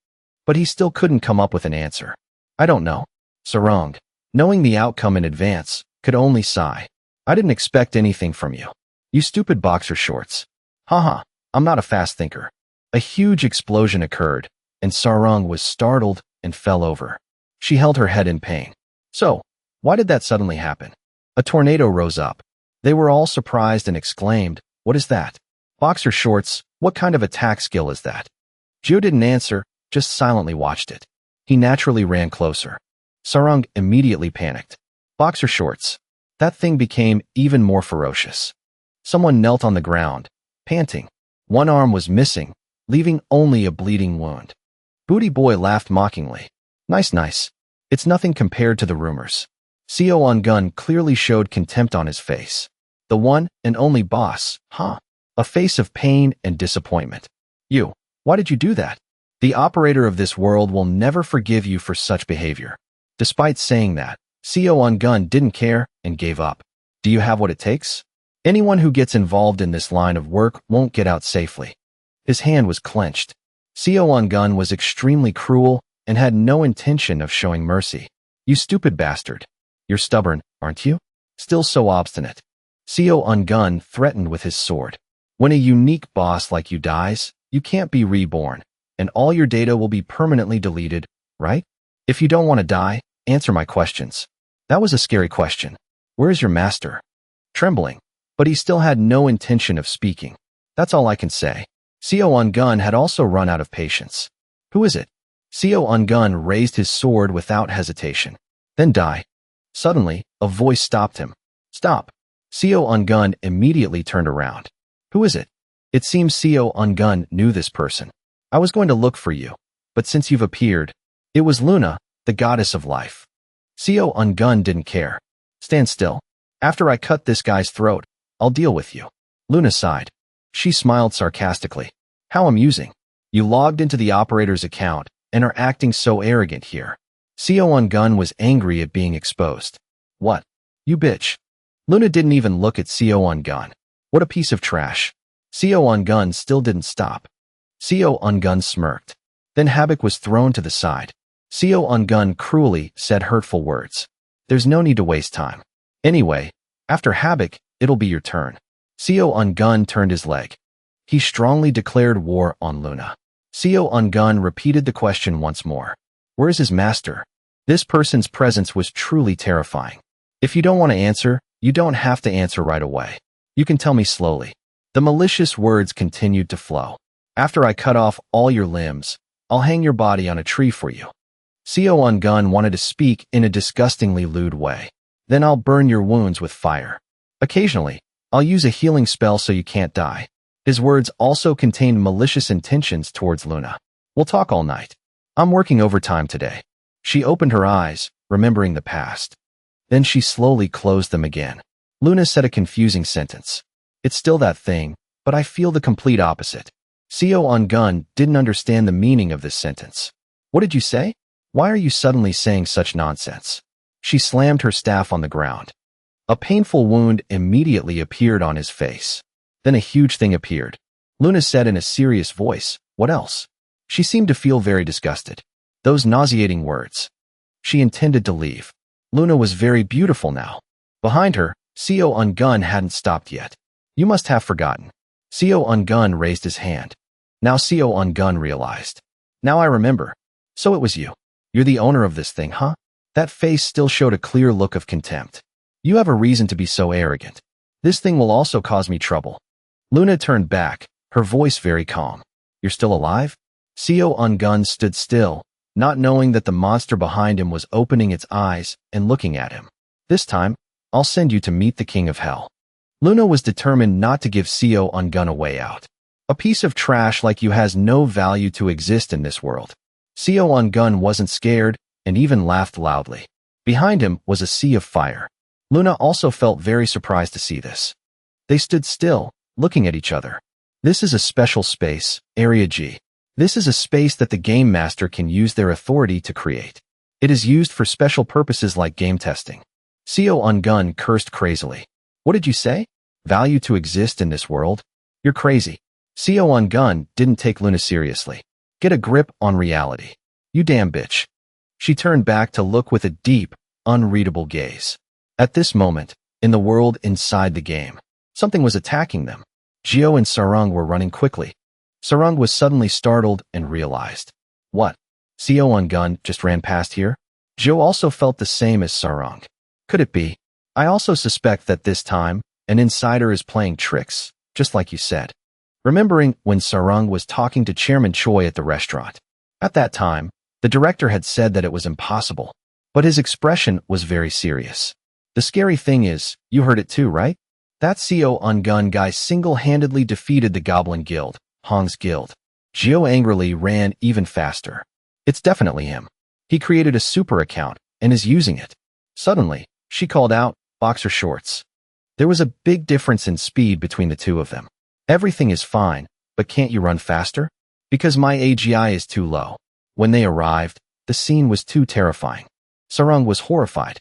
But he still couldn't come up with an answer. I don't know. Sarung, knowing the outcome in advance, could only sigh. I didn't expect anything from you. You stupid boxer shorts. Haha, I'm not a fast thinker. A huge explosion occurred, and Sarung was startled and fell over. She held her head in pain. So, why did that suddenly happen? A tornado rose up. They were all surprised and exclaimed, what is that? Boxer shorts, what kind of attack skill is that? Gio didn't answer, just silently watched it. He naturally ran closer. Sarung immediately panicked. Boxer shorts. That thing became even more ferocious. Someone knelt on the ground, panting. One arm was missing, leaving only a bleeding wound. Booty Boy laughed mockingly. Nice. It's nothing compared to the rumors. Seo on Gun clearly showed contempt on his face. The one and only boss, huh? A face of pain and disappointment. You, why did you do that? The operator of this world will never forgive you for such behavior. Despite saying that, Seo on Gun didn't care and gave up. Do you have what it takes? Anyone who gets involved in this line of work won't get out safely. His hand was clenched. Seo on Gun was extremely cruel and had no intention of showing mercy. You stupid bastard. You're stubborn, aren't you? Still so obstinate. Seo on Gun threatened with his sword. When a unique boss like you dies, you can't be reborn, and all your data will be permanently deleted, right? If you don't want to die, answer my questions. That was a scary question. Where is your master? Trembling, but he still had no intention of speaking. That's all I can say. Seo on Gun had also run out of patience. Who is it? Seo on Gun raised his sword without hesitation. Then die. Suddenly, a voice stopped him. Stop. Seo on Gun immediately turned around. Who is it? It seems Seo on Gun knew this person. I was going to look for you, but since you've appeared, it was Luna, the goddess of life. Seo on Gun didn't care. Stand still. After I cut this guy's throat, I'll deal with you. Luna sighed. She smiled sarcastically. How amusing. You logged into the operator's account and are acting so arrogant here. Seo on Gun was angry at being exposed. What? You bitch. Luna didn't even look at Seo on Gun. What a piece of trash. Seo on Gun still didn't stop. Seo on Gun smirked. Then Habak was thrown to the side. Seo on Gun cruelly said hurtful words. There's no need to waste time. Anyway, after Habak, it'll be your turn. Seo on Gun turned his leg. He strongly declared war on Luna. Seo on Gun repeated the question once more. Where is his master? This person's presence was truly terrifying. If you don't want to answer, you don't have to answer right away. You can tell me slowly. The malicious words continued to flow. After I cut off all your limbs, I'll hang your body on a tree for you. Seo on Gun wanted to speak in a disgustingly lewd way. Then I'll burn your wounds with fire. Occasionally, I'll use a healing spell so you can't die. His words also contained malicious intentions towards Luna. We'll talk all night. I'm working overtime today. She opened her eyes, remembering the past. Then she slowly closed them again. Luna said a confusing sentence. It's still that thing, but I feel the complete opposite. Seo On-gun didn't understand the meaning of this sentence. What did you say? Why are you suddenly saying such nonsense? She slammed her staff on the ground. A painful wound immediately appeared on his face. Then a huge thing appeared. Luna said in a serious voice, "What else?" She seemed to feel very disgusted. Those nauseating words. She intended to leave. Luna was very beautiful now. Behind her, Seo On-gun hadn't stopped yet. You must have forgotten. Seo On-gun raised his hand. Now Seo On-gun realized. Now I remember. So it was you. You're the owner of this thing, huh? That face still showed a clear look of contempt. You have a reason to be so arrogant. This thing will also cause me trouble. Luna turned back, her voice very calm. You're still alive? Seo On-gun stood still, not knowing that the monster behind him was opening its eyes and looking at him. This time, I'll send you to meet the king of hell. Luna was determined not to give Seo On-gun a way out. A piece of trash like you has no value to exist in this world. Seo On-gun wasn't scared and even laughed loudly. Behind him was a sea of fire. Luna also felt very surprised to see this. They stood still, looking at each other. This is a special space, Area G. This is a space that the game master can use their authority to create. It is used for special purposes like game testing. Seo On-gun cursed crazily. What did you say? Value to exist in this world? You're crazy. Seo On-gun didn't take Luna seriously. Get a grip on reality. You damn bitch. She turned back to look with a deep, unreadable gaze. At this moment, in the world inside the game, something was attacking them. Gio and Sarang were running quickly. Sarang was suddenly startled and realized. What? Seo On-gun just ran past here? Gio also felt the same as Sarang. Could it be? I also suspect that this time, an insider is playing tricks, just like you said. Remembering when Sarang was talking to Chairman Choi at the restaurant. At that time, the director had said that it was impossible, but his expression was very serious. The scary thing is, you heard it too, right? That Seo On-gun guy single-handedly defeated the Goblin Guild, Hong's Guild. Gio angrily ran even faster. It's definitely him. He created a super account and is using it. Suddenly, she called out, boxer shorts. There was a big difference in speed between the two of them. Everything is fine, but can't you run faster? Because my AGI is too low. When they arrived, the scene was too terrifying. Sarang was horrified.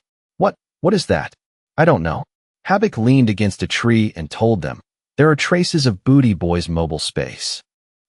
What is that? I don't know. Habak leaned against a tree and told them, there are traces of Booty Boy's mobile space.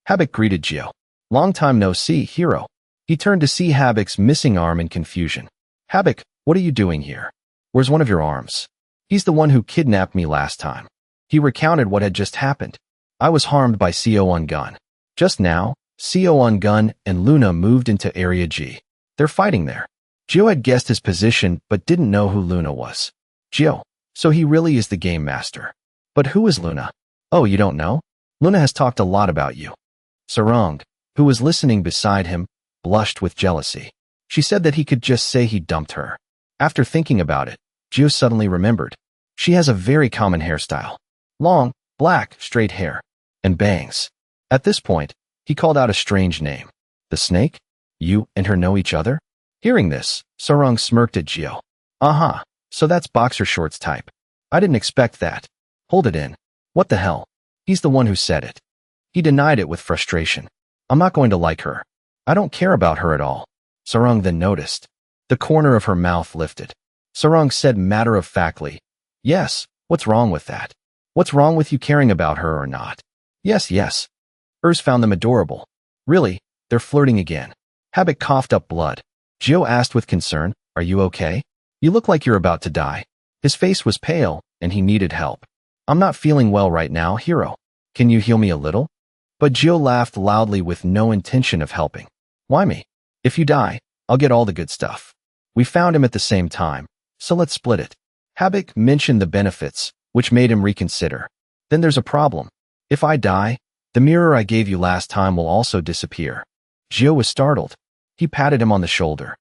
Habak greeted Gio. Long time no see, hero. He turned to see Habak's missing arm in confusion. Habak, what are you doing here? Where's one of your arms? He's the one who kidnapped me last time. He recounted what had just happened. I was harmed by Seo On-gun. Just now, Seo On-gun and Luna moved into Area G. They're fighting there. Gio had guessed his position but didn't know who Luna was. Gio, so he really is the game master. But who is Luna? Oh, you don't know? Luna has talked a lot about you. Sarang, who was listening beside him, blushed with jealousy. She said that he could just say he dumped her. After thinking about it, Gio suddenly remembered. She has a very common hairstyle. Long, black, straight hair. And bangs. At this point, he called out a strange name. The snake? You and her know each other? Hearing this, Sarang smirked at Gio. Uh-huh, so that's boxer shorts type. I didn't expect that. Hold it in. What the hell? He's the one who said it. He denied it with frustration. I'm not going to like her. I don't care about her at all. Sarang then noticed. The corner of her mouth lifted. Sarang said matter-of-factly, yes, what's wrong with that? What's wrong with you caring about her or not? Yes. Urs found them adorable. Really, they're flirting again. Habak coughed up blood. Gio asked with concern, are you okay? You look like you're about to die. His face was pale, and he needed help. I'm not feeling well right now, hero. Can you heal me a little? But Gio laughed loudly with no intention of helping. Why me? If you die, I'll get all the good stuff. We found him at the same time, so let's split it. Habak mentioned the benefits, which made him reconsider. Then there's a problem. If I die, the mirror I gave you last time will also disappear. Gio was startled. He patted him on the shoulder.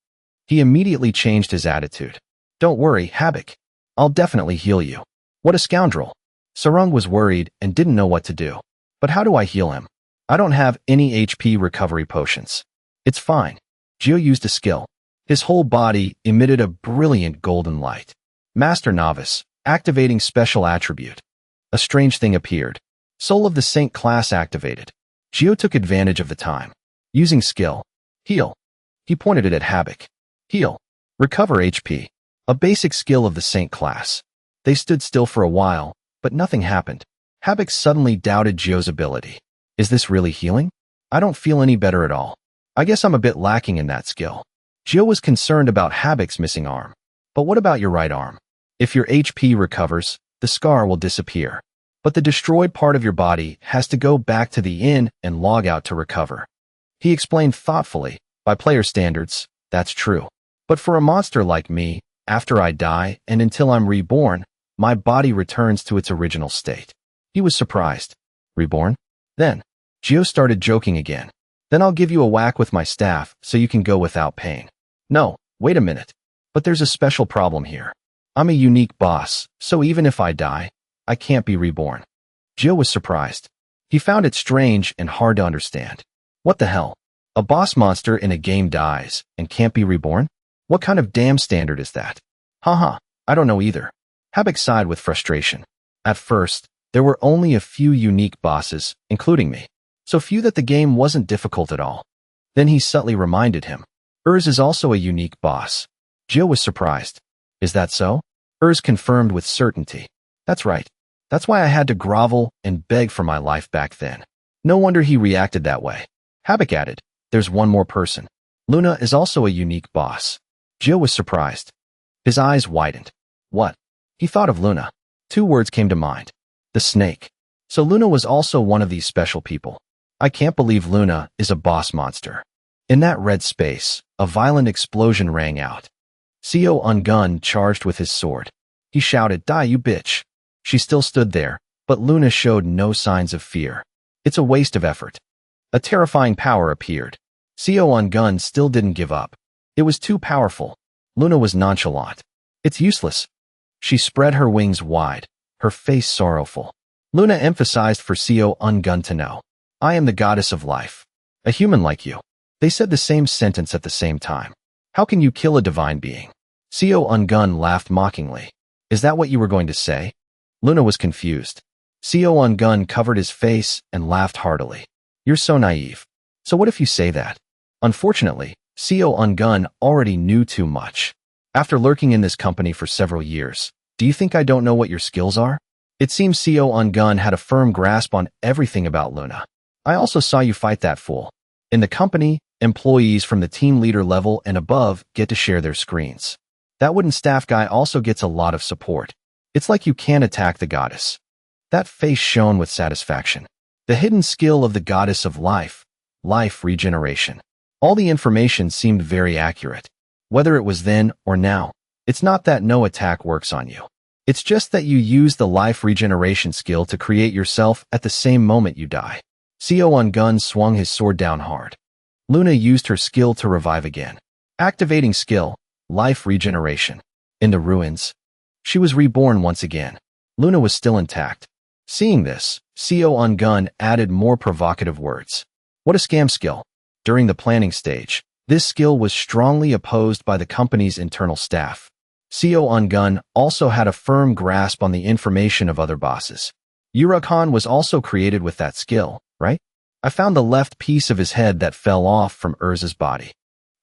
He immediately changed his attitude. Don't worry, Habak. I'll definitely heal you. What a scoundrel. Sarang was worried and didn't know what to do. But how do I heal him? I don't have any HP recovery potions. It's fine. Gio used a skill. His whole body emitted a brilliant golden light. Master Novice, Activating special attribute. A strange thing appeared. Soul of the Saint class activated. Geo took advantage of the time. Using skill. Heal. He pointed it at Habak. Heal. Recover HP. A basic skill of the Saint class. They stood still for a while, but nothing happened. Habak suddenly doubted Geo's ability. Is this really healing? I don't feel any better at all. I guess I'm a bit lacking in that skill. Geo was concerned about Habak's missing arm. But what about your right arm? If your HP recovers, the scar will disappear. But the destroyed part of your body has to go back to the inn and log out to recover. He explained thoughtfully, by player standards, that's true. But for a monster like me, after I die and until I'm reborn, my body returns to its original state. He was surprised. Reborn? Then, Geo started joking again. Then I'll give you a whack with my staff so you can go without pain. No, wait a minute. But there's a special problem here. I'm a unique boss, so even if I die, I can't be reborn. Geo was surprised. He found it strange and hard to understand. What the hell? A boss monster in a game dies and can't be reborn? What kind of damn standard is that? Haha, I don't know either. Habak sighed with frustration. At first, there were only a few unique bosses, including me. So few that the game wasn't difficult at all. Then he subtly reminded him. Urz is also a unique boss. Geo was surprised. Is that so? Urz confirmed with certainty. That's right. That's why I had to grovel and beg for my life back then. No wonder he reacted that way. Habak added, there's one more person. Luna is also a unique boss. Geo was surprised. His eyes widened. What? He thought of Luna. Two words came to mind. The snake. So Luna was also one of these special people. I can't believe Luna is a boss monster. In that red space, a violent explosion rang out. Seo Ungun charged with his sword. He shouted, die you bitch. She still stood there, but Luna showed no signs of fear. It's a waste of effort. A terrifying power appeared. Seo Ungun still didn't give up. It was too powerful. Luna was nonchalant. It's useless. She spread her wings wide, her face sorrowful. Luna emphasized for Seo Ungun to know. I am the goddess of life. A human like you. They said the same sentence at the same time. How can you kill a divine being? Seo Ungun laughed mockingly. Is that what you were going to say? Luna was confused. Seo Ungun covered his face and laughed heartily. You're so naive. So what if you say that? Unfortunately, Seo Ungun already knew too much. After lurking in this company for several years, do you think I don't know what your skills are? It seems Seo Ungun had a firm grasp on everything about Luna. I also saw you fight that fool. In the company, employees from the team leader level and above get to share their screens. That wooden staff guy also gets a lot of support. It's like you can't attack the goddess. That face shone with satisfaction. The hidden skill of the goddess of life, life regeneration. All the information seemed very accurate. Whether it was then or now, it's not that no attack works on you. It's just that you use the life regeneration skill to create yourself at the same moment you die. Seo Ungun swung his sword down hard. Luna used her skill to revive again. Activating skill, life regeneration. In the ruins, she was reborn once again. Luna was still intact. Seeing this, Seo Ungun added more provocative words. What a scam skill. During the planning stage, this skill was strongly opposed by the company's internal staff. Seo Ungun also had a firm grasp on the information of other bosses. Yurakan was also created with that skill, right? I found the left piece of his head that fell off from Urz's body.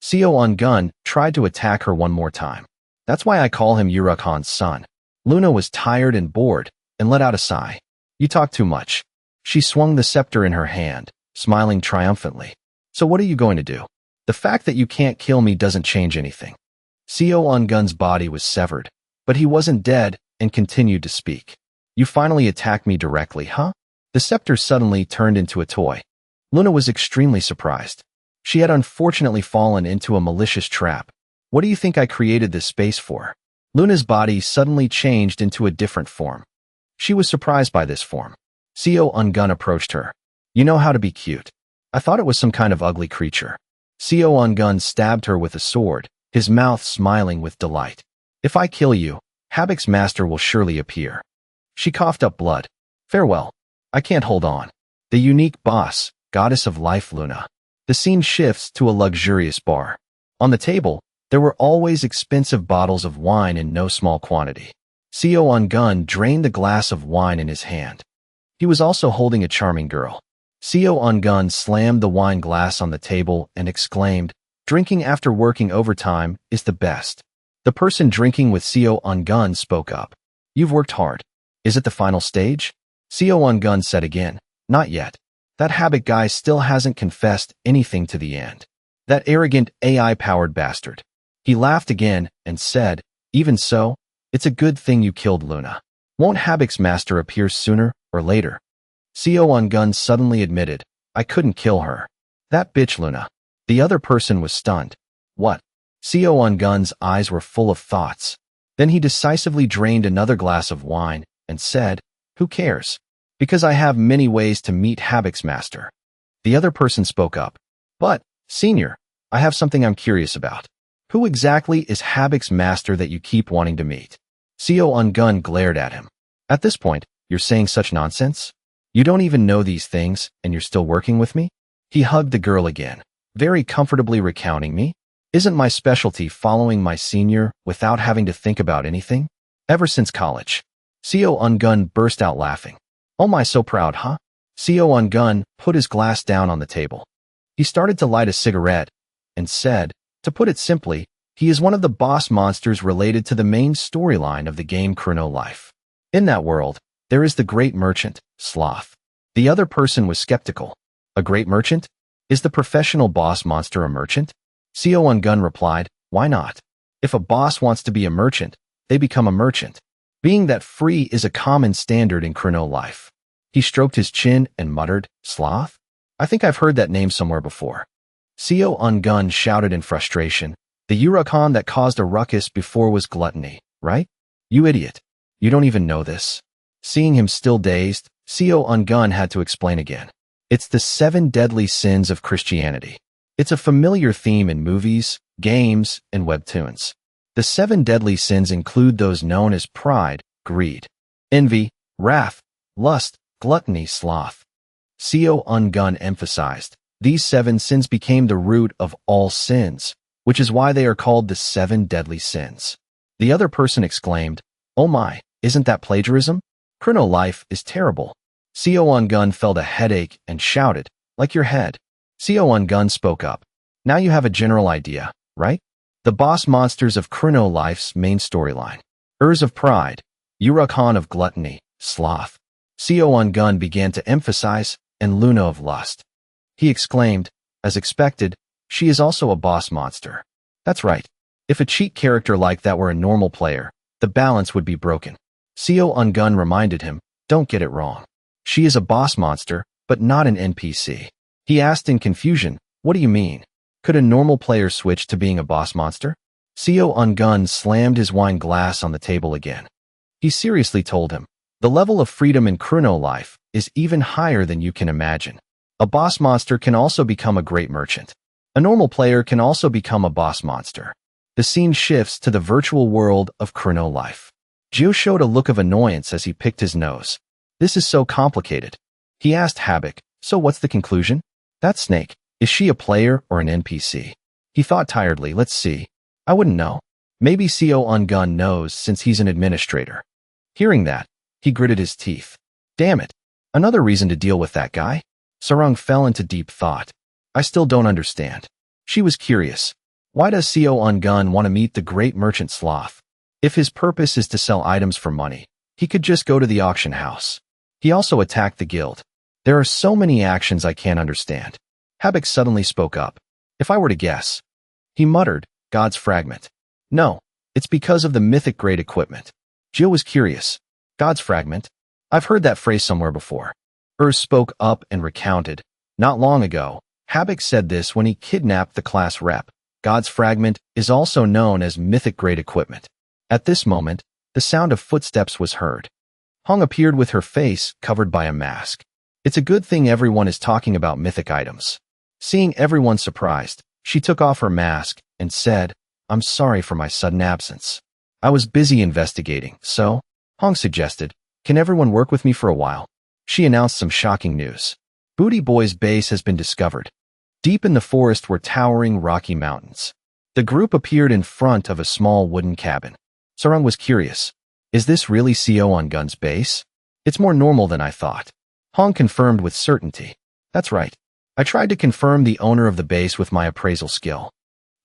Seo Ungun tried to attack her one more time. That's why I call him Yurakan's son. Luna was tired and bored, and let out a sigh. You talk too much. She swung the scepter in her hand, smiling triumphantly. So what are you going to do? The fact that you can't kill me doesn't change anything. Seo Ungun's body was severed, but he wasn't dead and continued to speak. You finally attacked me directly, huh? The scepter suddenly turned into a toy. Luna was extremely surprised. She had unfortunately fallen into a malicious trap. What do you think I created this space for? Luna's body suddenly changed into a different form. She was surprised by this form. Seo Ungun approached her. You know how to be cute. I thought it was some kind of ugly creature. Seo Ungun stabbed her with a sword, his mouth smiling with delight. If I kill you, Habak's master will surely appear. She coughed up blood. Farewell. I can't hold on. The unique boss, goddess of life Luna. The scene shifts to a luxurious bar. On the table, there were always expensive bottles of wine in no small quantity. Seo On-gun drained the glass of wine in his hand. He was also holding a charming girl. Seo On-gun slammed the wine glass on the table and exclaimed, "Drinking after working overtime is the best." The person drinking with Seo On-gun spoke up. "You've worked hard. Is it the final stage?" Seo On-gun said again, "Not yet. That habit guy still hasn't confessed anything to the end. That arrogant AI-powered bastard." He laughed again and said, "Even so, it's a good thing you killed Luna. Won't Habik's master appear sooner or later?" Seo On-gun suddenly admitted, "I couldn't kill her. That bitch Luna." The other person was stunned. "What?" Seo On-gun's eyes were full of thoughts. Then he decisively drained another glass of wine and said, "Who cares? Because I have many ways to meet Habik's master." The other person spoke up. "But, Senior, I have something I'm curious about. Who exactly is Habik's master that you keep wanting to meet?" Seo On-gun glared at him. "At this point, you're saying such nonsense? You don't even know these things, and you're still working with me?" He hugged the girl again, very comfortably recounting me. "Isn't my specialty following my senior without having to think about anything? Ever since college." Seo On-gun burst out laughing. "Oh my, so proud, huh?" Seo On-gun put his glass down on the table. He started to light a cigarette and said, "To put it simply, he is one of the boss monsters related to the main storyline of the game Chrono Life. In that world, there is the great merchant, Sloth." The other person was skeptical. "A great merchant? Is the professional boss monster a merchant?" Seo On-gun replied, "Why not? If a boss wants to be a merchant, they become a merchant. Being that free is a common standard in Chrono Life." He stroked his chin and muttered, "Sloth? I think I've heard that name somewhere before." Seo On-gun shouted in frustration, "The Urocon that caused a ruckus before was gluttony, right? You idiot. You don't even know this." Seeing him still dazed, Seo On-gun had to explain again. "It's the 7 deadly sins of Christianity. It's a familiar theme in movies, games, and webtoons. The 7 deadly sins include those known as pride, greed, envy, wrath, lust, gluttony, sloth." Seo On-gun emphasized, "These 7 sins became the root of all sins, which is why they are called the 7 deadly sins." The other person exclaimed, "Oh my, isn't that plagiarism? Chrono Life is terrible." Seo On-gun felt a headache and shouted, "Like your head." Seo On-gun spoke up. "Now you have a general idea, right? The boss monsters of Chrono Life's main storyline. Urs of pride, Urocon of gluttony, sloth." Seo On-gun began to emphasize, "and Luna of lust." He exclaimed, "As expected, she is also a boss monster." "That's right. If a cheat character like that were a normal player, the balance would be broken." Seo On-gun reminded him, "Don't get it wrong. She is a boss monster, but not an NPC." He asked in confusion, "What do you mean? Could a normal player switch to being a boss monster?" Seo On-gun slammed his wine glass on the table again. He seriously told him, "The level of freedom in Chrono Life is even higher than you can imagine. A boss monster can also become a great merchant. A normal player can also become a boss monster." The scene shifts to the virtual world of Chrono Life. Gio showed a look of annoyance as he picked his nose. "This is so complicated." He asked Habik, "So what's the conclusion? That snake, is she a player or an NPC?" He thought tiredly, "Let's see. I wouldn't know. Maybe Seo On-gun knows since he's an administrator." Hearing that, he gritted his teeth. "Damn it. Another reason to deal with that guy?" Sarung fell into deep thought. "I still don't understand." She was curious. Why does Seo On-gun want to meet the great merchant Sloth? If his purpose is to sell items for money, he could just go to the auction house. He also attacked the guild. There are so many actions I can't understand. Habik suddenly spoke up. "If I were to guess." He muttered, "God's fragment." "No, it's because of the mythic grade equipment." Jill was curious. "God's fragment? I've heard that phrase somewhere before." Urs spoke up and recounted. "Not long ago, Habik said this when he kidnapped the class rep. God's fragment is also known as mythic grade equipment." At this moment, the sound of footsteps was heard. Hong appeared with her face covered by a mask. It's a good thing everyone is talking about mythic items. Seeing everyone surprised, she took off her mask and said, "I'm sorry for my sudden absence. I was busy investigating, so," Hong suggested, "can everyone work with me for a while?" She announced some shocking news. Booty Boy's base has been discovered. Deep in the forest were towering rocky mountains. The group appeared in front of a small wooden cabin. Sarung was curious. Is this really CO on Gun's base? It's more normal than I thought. Hong confirmed with certainty. That's right. I tried to confirm the owner of the base with my appraisal skill.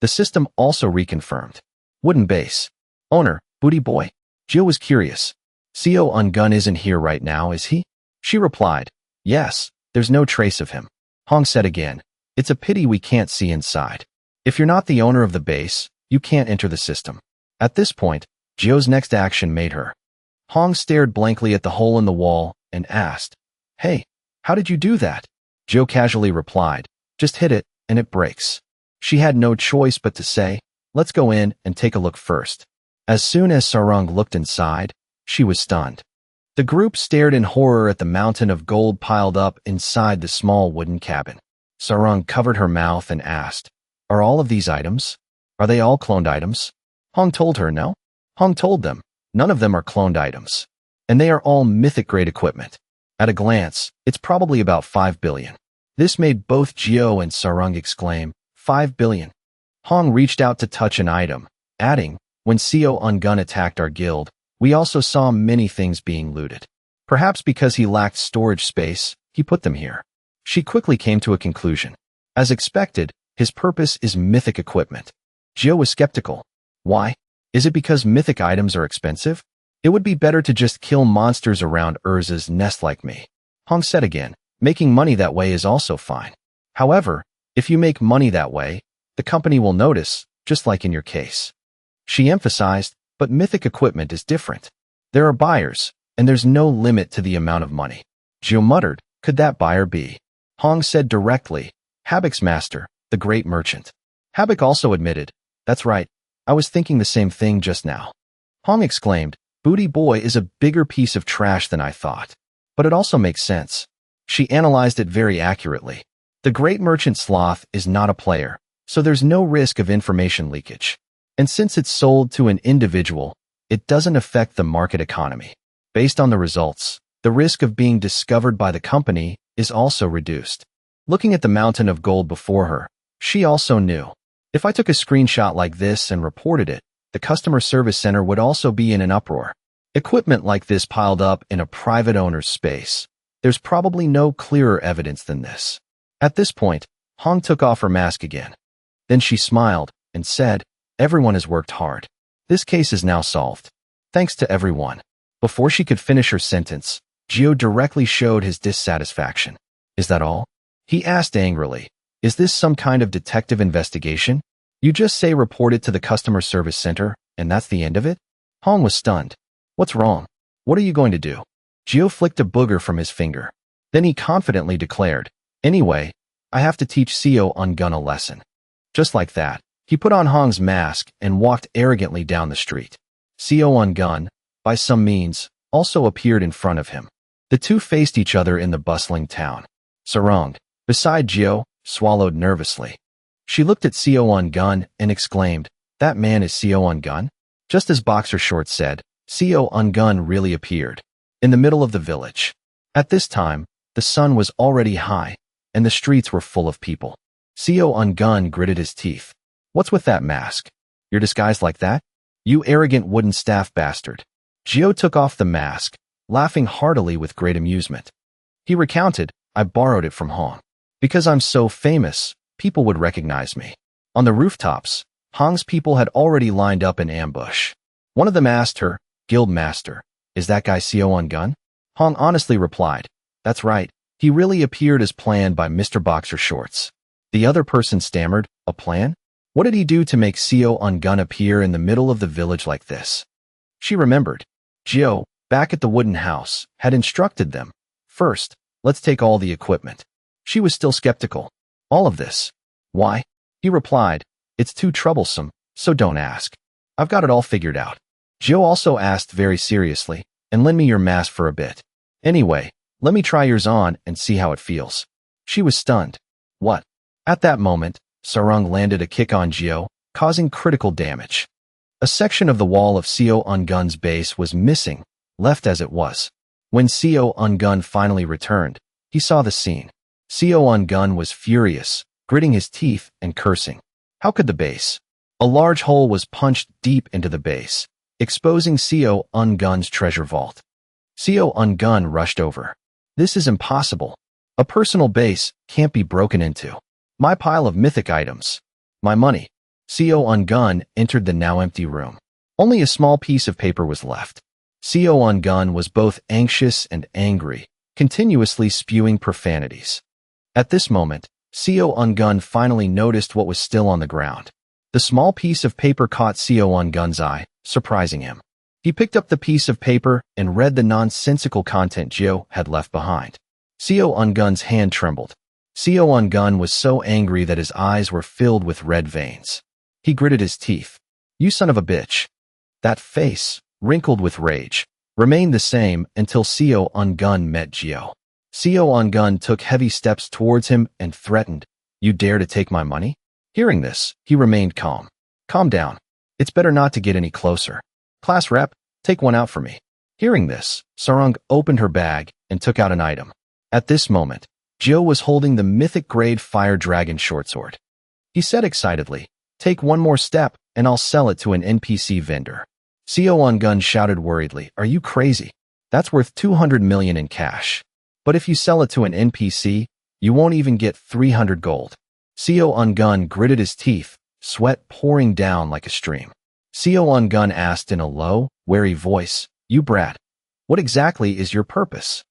The system also reconfirmed. Wooden base. Owner, Booty Boy. Jill was curious. CO on Gun isn't here right now, is he? She replied, yes, there's no trace of him. Hong said again, it's a pity we can't see inside. If you're not the owner of the base, you can't enter the system. At this point, Jio's next action made her. Hong stared blankly at the hole in the wall and asked, hey, how did you do that? Jio casually replied, just hit it and it breaks. She had no choice but to say, let's go in and take a look first. As soon as Sarang looked inside, she was stunned. The group stared in horror at the mountain of gold piled up inside the small wooden cabin. Sarang covered her mouth and asked, are all of these items? Are they all cloned items? Hong told her no. Hong told them, none of them are cloned items. And they are all mythic-grade equipment. At a glance, it's probably about 5 billion. This made both Jio and Sarang exclaim, 5 billion. Hong reached out to touch an item, adding, when CO on Gun attacked our guild, we also saw many things being looted. Perhaps because he lacked storage space, he put them here. She quickly came to a conclusion. As expected, his purpose is mythic equipment. Jio was skeptical. Why? Is it because mythic items are expensive? It would be better to just kill monsters around Urza's nest like me. Hong said again, making money that way is also fine. However, if you make money that way, the company will notice, just like in your case. She emphasized, but mythic equipment is different. There are buyers, and there's no limit to the amount of money. Jio muttered, could that buyer be? Hong said directly, Habik's master, the great merchant. Habik also admitted, that's right, I was thinking the same thing just now. Hong exclaimed, Booty Boy is a bigger piece of trash than I thought. But it also makes sense. She analyzed it very accurately. The great merchant sloth is not a player, so there's no risk of information leakage. And since it's sold to an individual, it doesn't affect the market economy. Based on the results, the risk of being discovered by the company is also reduced. Looking at the mountain of gold before her, she also knew. If I took a screenshot like this and reported it, the customer service center would also be in an uproar. Equipment like this piled up in a private owner's space. There's probably no clearer evidence than this. At this point, Hong took off her mask again. Then she smiled and said, everyone has worked hard. This case is now solved. Thanks to everyone. Before she could finish her sentence, Jio directly showed his dissatisfaction. Is that all? He asked angrily. Is this some kind of detective investigation? You just say report it to the customer service center, and that's the end of it? Hong was stunned. What's wrong? What are you going to do? Jio flicked a booger from his finger. Then he confidently declared, anyway, I have to teach CO on Gun a lesson. Just like that, he put on Hong's mask and walked arrogantly down the street. CO on Gun, by some means, also appeared in front of him. The two faced each other in the bustling town. Sarang, beside Jio, swallowed nervously. She looked at CO on Gun and exclaimed, that man is CO on Gun? Just as Boxer Shorts said, CO on Gun really appeared. In the middle of the village. At this time, the sun was already high, and the streets were full of people. CO on Gun gritted his teeth. What's with that mask? You're disguised like that? You arrogant wooden staff bastard. Jio took off the mask, laughing heartily with great amusement. He recounted, I borrowed it from Hong. Because I'm so famous, people would recognize me. On the rooftops, Hong's people had already lined up in ambush. One of them asked her, Guild Master, is that guy CO on Gun? Hong honestly replied, that's right, he really appeared as planned by Mr. Boxer Shorts. The other person stammered, a plan? What did he do to make CO on Gun appear in the middle of the village like this? She remembered. Jio, back at the wooden house, had instructed them. First, let's take all the equipment. She was still skeptical. All of this. Why? He replied, it's too troublesome, so don't ask. I've got it all figured out. Jio also asked very seriously, and lend me your mask for a bit. Anyway, let me try yours on and see how it feels. She was stunned. What? At that moment, Sarang landed a kick on Jio, causing critical damage. A section of the wall of CO on Gun's base was missing, left as it was. When CO on Gun finally returned, he saw the scene. CO on Gun was furious, gritting his teeth and cursing. How could the base? A large hole was punched deep into the base, exposing Seo Ungun's treasure vault. Seo Ungun rushed over. This is impossible. A personal base can't be broken into. My pile of mythic items. My money. Seo Ungun entered the now empty room. Only a small piece of paper was left. Seo Ungun was both anxious and angry, continuously spewing profanities. At this moment, Seo Ungun finally noticed what was still on the ground. The small piece of paper caught Seo Ungun's eye, surprising him. He picked up the piece of paper and read the nonsensical content Gio had left behind. Seo Ungun's hand trembled. Seo Ungun was so angry that his eyes were filled with red veins. He gritted his teeth. You son of a bitch. That face, wrinkled with rage, remained the same until Seo Ungun met Gio. Seo Ungun took heavy steps towards him and threatened, You dare to take my money? Hearing this, he remained calm. Calm down. It's better not to get any closer. Class rep, take one out for me. Hearing this, Sarung opened her bag and took out an item. At this moment, Gio was holding the mythic-grade Fire Dragon shortsword. He said excitedly, Take one more step and I'll sell it to an NPC vendor. Seo Ungun shouted worriedly, Are you crazy? That's worth 200 million in cash. But if you sell it to an NPC, you won't even get 300 gold. Seo Ungun gritted his teeth, sweat pouring down like a stream. Seo Ungun asked in a low, wary voice, You brat, what exactly is your purpose?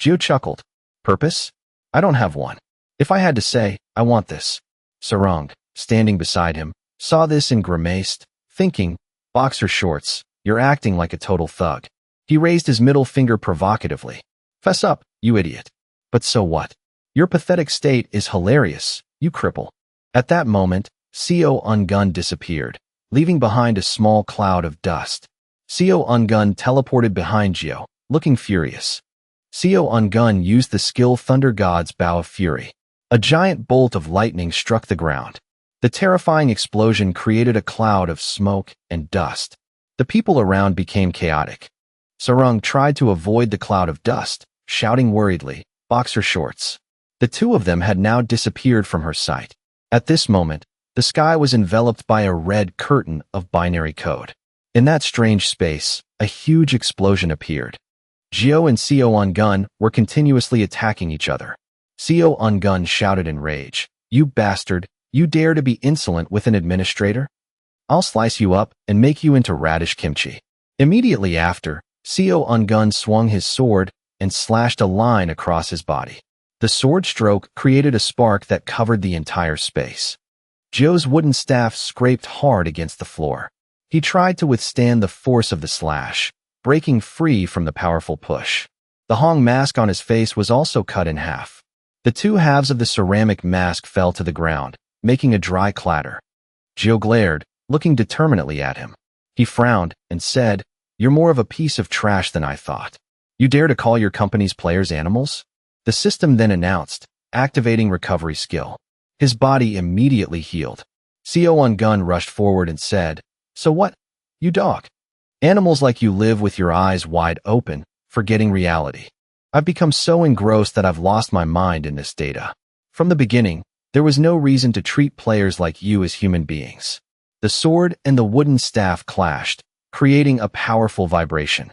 Gio chuckled. Purpose? I don't have one. If I had to say, I want this. Sarung, standing beside him, saw this and grimaced, thinking, Boxer shorts, you're acting like a total thug. He raised his middle finger provocatively. Fess up, you idiot. But so what? Your pathetic state is hilarious, you cripple. At that moment, Seo Ungun disappeared, leaving behind a small cloud of dust. Seo Ungun teleported behind Gio, looking furious. Seo Ungun used the skill Thunder God's Bow of Fury. A giant bolt of lightning struck the ground. The terrifying explosion created a cloud of smoke and dust. The people around became chaotic. Sarung tried to avoid the cloud of dust, shouting worriedly, Boxer shorts. The two of them had now disappeared from her sight. At this moment, the sky was enveloped by a red curtain of binary code. In that strange space, a huge explosion appeared. Gio and Seo Ungun were continuously attacking each other. Seo Ungun shouted in rage, You bastard, you dare to be insolent with an administrator? I'll slice you up and make you into radish kimchi. Immediately after, Seo Ungun swung his sword and slashed a line across his body. The sword stroke created a spark that covered the entire space. Gio's wooden staff scraped hard against the floor. He tried to withstand the force of the slash, breaking free from the powerful push. The Hong mask on his face was also cut in half. The two halves of the ceramic mask fell to the ground, making a dry clatter. Gio glared, looking determinedly at him. He frowned and said, You're more of a piece of trash than I thought. You dare to call your company's players animals? The system then announced, activating recovery skill. His body immediately healed. Seo Ungun rushed forward and said, So what? You dog. Animals like you live with your eyes wide open, forgetting reality. I've become so engrossed that I've lost my mind in this data. From the beginning, there was no reason to treat players like you as human beings. The sword and the wooden staff clashed, creating a powerful vibration.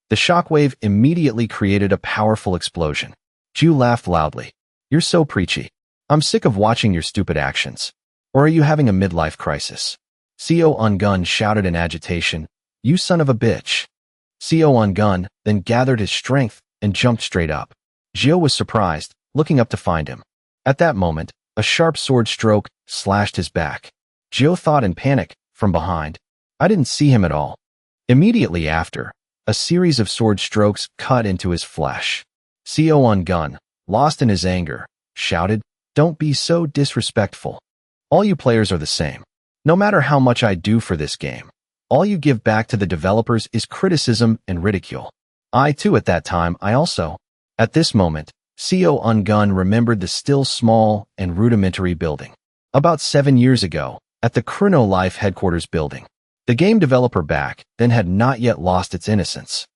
The shockwave immediately created a powerful explosion. Ju laughed loudly. You're so preachy. I'm sick of watching your stupid actions. Or are you having a midlife crisis? Seo Ungun shouted in agitation, You son of a bitch. Seo Ungun then gathered his strength and jumped straight up. Gio was surprised, looking up to find him. At that moment, a sharp sword stroke slashed his back. Gio thought in panic, from behind. I didn't see him at all. Immediately after, a series of sword strokes cut into his flesh. Seo Ungun, lost in his anger, shouted, Don't be so disrespectful. All you players are the same. No matter how much I do for this game, all you give back to the developers is criticism and ridicule. I too at that time, At this moment, Seo Ungun remembered the still small and rudimentary building. About 7 years ago, at the Chrono Life headquarters building. The game developer back then had not yet lost its innocence.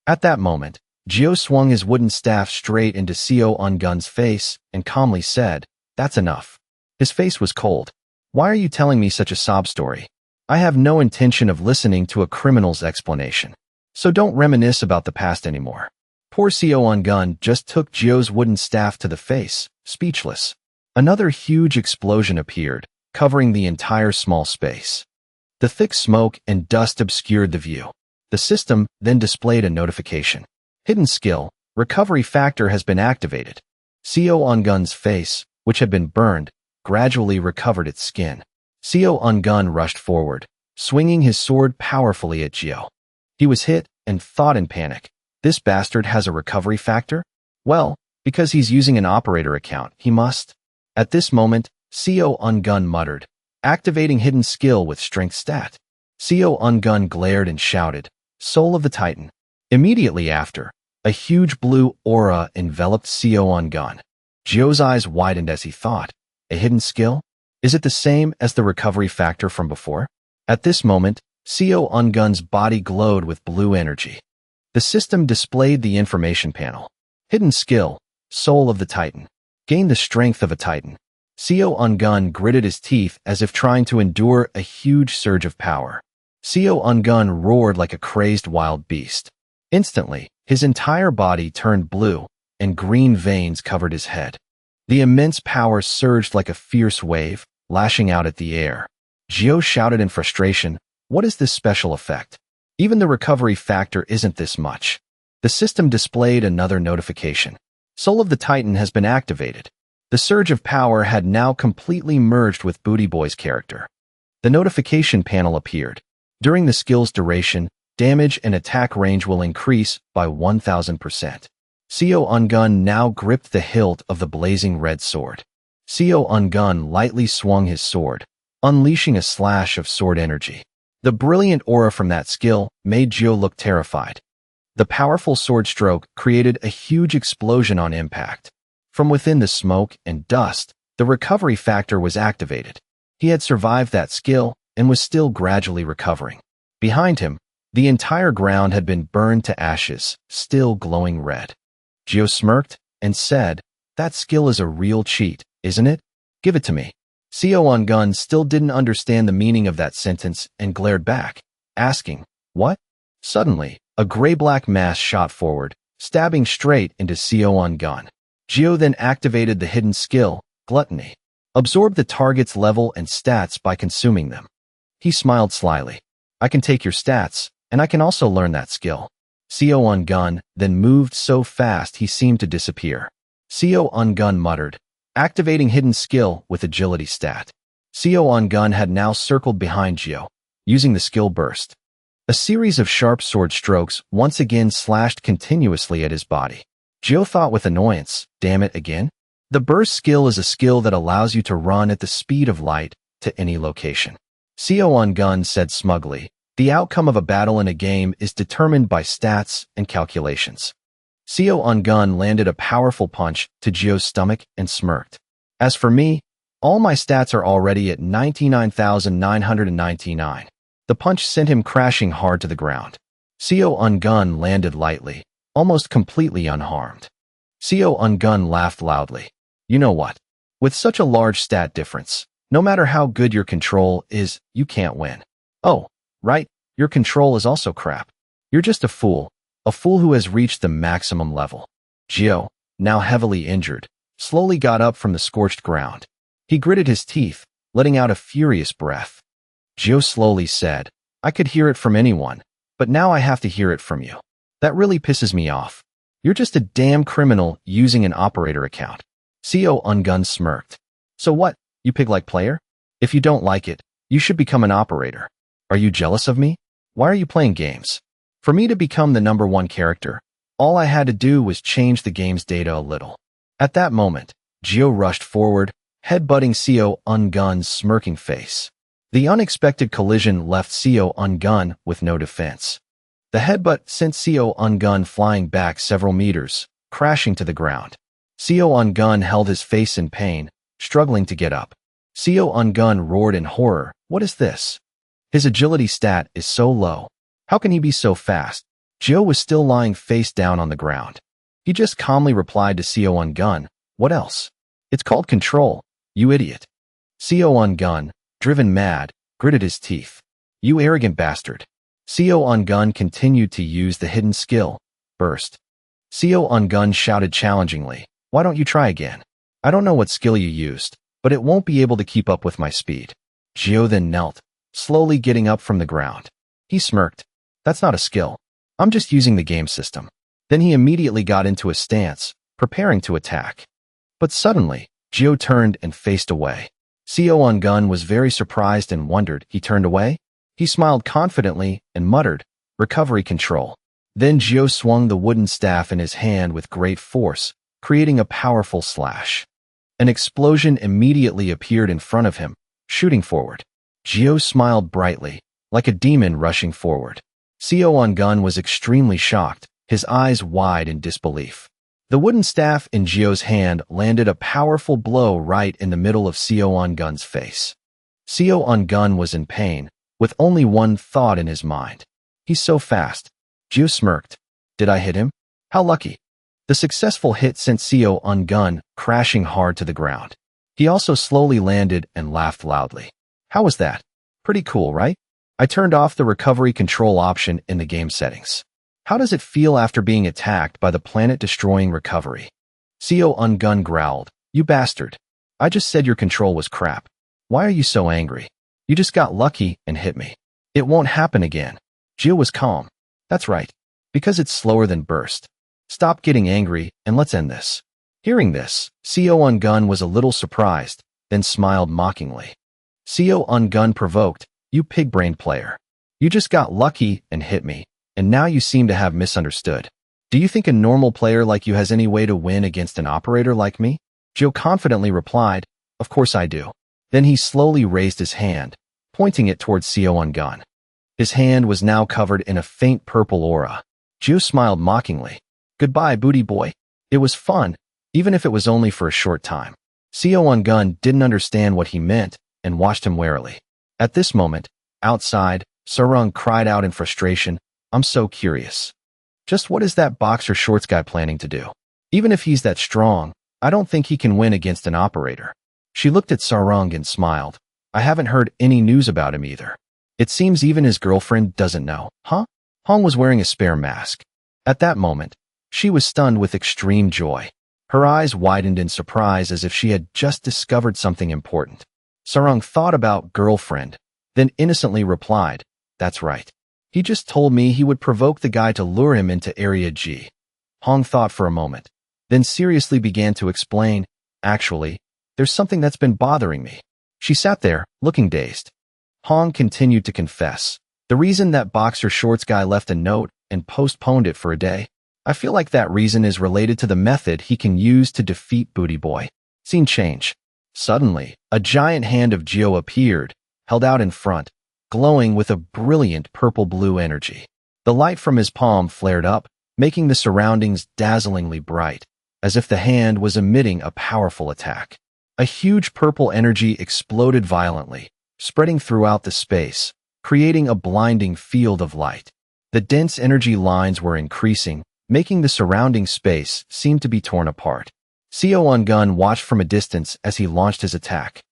At that moment, Gio swung his wooden staff straight into Seo Ungun's face and calmly said, That's enough. His face was cold. Why are you telling me such a sob story? I have no intention of listening to a criminal's explanation. So don't reminisce about the past anymore. Poor Seo On-gun just took Jio's wooden staff to the face, speechless. Another huge explosion appeared, covering the entire small space. The thick smoke and dust obscured the view. The system then displayed a notification. Hidden skill, recovery factor has been activated. Seo On-gun's face, which had been burned, gradually recovered its skin. Seo On-gun rushed forward, swinging his sword powerfully at Jio. He was hit and thought in panic. This bastard has a recovery factor? Well, because he's using an operator account, he must. At this moment, Seo On-gun muttered, activating hidden skill with strength stat. Seo On-gun glared and shouted, Soul of the Titan. Immediately after, a huge blue aura enveloped Seo On-gun. Jio's eyes widened as he thought, a hidden skill? Is it the same as the recovery factor from before? At this moment, Seo On-gun's body glowed with blue energy. The system displayed the information panel. Hidden skill, Soul of the Titan. Gain the strength of a Titan. Seo On-gun gritted his teeth as if trying to endure a huge surge of power. Seo On-gun roared like a crazed wild beast. Instantly, his entire body turned blue, and green veins covered his head. The immense power surged like a fierce wave, lashing out at the air. Jio shouted in frustration, what is this special effect? Even the recovery factor isn't this much. The system displayed another notification. Soul of the Titan has been activated. The surge of power had now completely merged with Booty Boy's character. The notification panel appeared. During the skill's duration, damage and attack range will increase by 1000%. Seo On-gun now gripped the hilt of the blazing red sword. Seo On-gun lightly swung his sword, unleashing a slash of sword energy. The brilliant aura from that skill made Jio look terrified. The powerful sword stroke created a huge explosion on impact. From within the smoke and dust, the recovery factor was activated. He had survived that skill and was still gradually recovering. Behind him, the entire ground had been burned to ashes, still glowing red. Jio smirked and said, that skill is a real cheat, isn't it? Give it to me. Seo On-gun still didn't understand the meaning of that sentence and glared back, asking, what? Suddenly, a gray-black mass shot forward, stabbing straight into Seo On-gun. Jio then activated the hidden skill, Gluttony. Absorb the target's level and stats by consuming them. He smiled slyly. I can take your stats, and I can also learn that skill. Seo On-gun then moved so fast he seemed to disappear. Seo On-gun muttered, activating hidden skill with agility stat. Seo On-gun had now circled behind Jio, using the skill burst. A series of sharp sword strokes once again slashed continuously at his body. Jio thought with annoyance, damn it again? The burst skill is a skill that allows you to run at the speed of light to any location. Seo On-gun said smugly, the outcome of a battle in a game is determined by stats and calculations. Seo On-gun landed a powerful punch to Jio's stomach and smirked. As for me, all my stats are already at 99,999. The punch sent him crashing hard to the ground. Seo On-gun landed lightly, almost completely unharmed. Seo On-gun laughed loudly. You know what? With such a large stat difference, no matter how good your control is, you can't win. Oh, right, your control is also crap. You're just a fool who has reached the maximum level. Jio, now heavily injured, slowly got up from the scorched ground. He gritted his teeth, letting out a furious breath. Jio slowly said, I could hear it from anyone, but now I have to hear it from you. That really pisses me off. You're just a damn criminal using an operator account. Seo On-gun smirked. So what, you pig-like player? If you don't like it, you should become an operator. Are you jealous of me? Why are you playing games? For me to become the #1 character, all I had to do was change the game's data a little. At that moment, Jio rushed forward, headbutting Seo On-gun's smirking face. The unexpected collision left Seo On-gun with no defense. The headbutt sent Seo On-gun flying back several meters, crashing to the ground. Seo On-gun held his face in pain, struggling to get up. Seo On-gun roared in horror, what is this? His agility stat is so low. How can he be so fast? Jio was still lying face down on the ground. He just calmly replied to Seo On-gun, what else? It's called control, you idiot. Seo On-gun, driven mad, gritted his teeth. You arrogant bastard. Co on gun continued to use the hidden skill, burst. Co on gun shouted challengingly, why don't you try again? I don't know what skill you used, but it won't be able to keep up with my speed. Gio then knelt, slowly getting up from the ground. He smirked. That's not a skill. I'm just using the game system. Then he immediately got into a stance, preparing to attack. But suddenly, Gio turned and faced away. Co on gun was very surprised and wondered. He turned away? He smiled confidently and muttered, recovery control. Then Gio swung the wooden staff in his hand with great force, creating a powerful slash. An explosion immediately appeared in front of him, shooting forward. Gio smiled brightly, like a demon rushing forward. Co on gun was extremely shocked, his eyes wide in disbelief. The wooden staff in Gio's hand landed a powerful blow right in the middle of Co on gun's face. Co on gun was in pain, with only one thought in his mind. He's so fast. Gio smirked. Did I hit him? How lucky. The successful hit sent Co on gun crashing hard to the ground. He also slowly landed and laughed loudly. How was that? Pretty cool, right? I turned off the recovery control option in the game settings. How does it feel after being attacked by the planet-destroying recovery? Co on gun growled. You bastard. I just said your control was crap. Why are you so angry? You just got lucky and hit me. It won't happen again. Gio was calm. That's right. Because it's slower than burst. Stop getting angry and let's end this. Hearing this, Co on gun was a little surprised, then smiled mockingly. Co on gun provoked. You pig-brained player. You just got lucky and hit me, and now you seem to have misunderstood. Do you think a normal player like you has any way to win against an operator like me? Gio confidently replied, of course I do. Then he slowly raised his hand, pointing it towards Co on gun. His hand was now covered in a faint purple aura. Gio smiled mockingly. Goodbye, booty boy. It was fun, even if it was only for a short time. Co on gun didn't understand what he meant and watched him warily. At this moment, outside, Sarung cried out in frustration, I'm so curious. Just what is that boxer shorts guy planning to do? Even if he's that strong, I don't think he can win against an operator. She looked at Sarung and smiled. I haven't heard any news about him either. It seems even his girlfriend doesn't know, huh? Hong was wearing a spare mask. At that moment, she was stunned with extreme joy. Her eyes widened in surprise as if she had just discovered something important. Sarung thought about girlfriend, then innocently replied, that's right. He just told me he would provoke the guy to lure him into Area G. Hong thought for a moment, then seriously began to explain, actually, there's something that's been bothering me. She sat there, looking dazed. Hong continued to confess. The reason that boxer shorts guy left a note and postponed it for a day, I feel like that reason is related to the method he can use to defeat Booty Boy. Scene change. Suddenly, a giant hand of Gio appeared, held out in front, glowing with a brilliant purple-blue energy. The light from his palm flared up, making the surroundings dazzlingly bright, as if the hand was emitting a powerful attack. A huge purple energy exploded violently, spreading throughout the space, creating a blinding field of light. The dense energy lines were increasing, making the surrounding space seem to be torn apart. Co on gun watched from a distance as he launched his attack.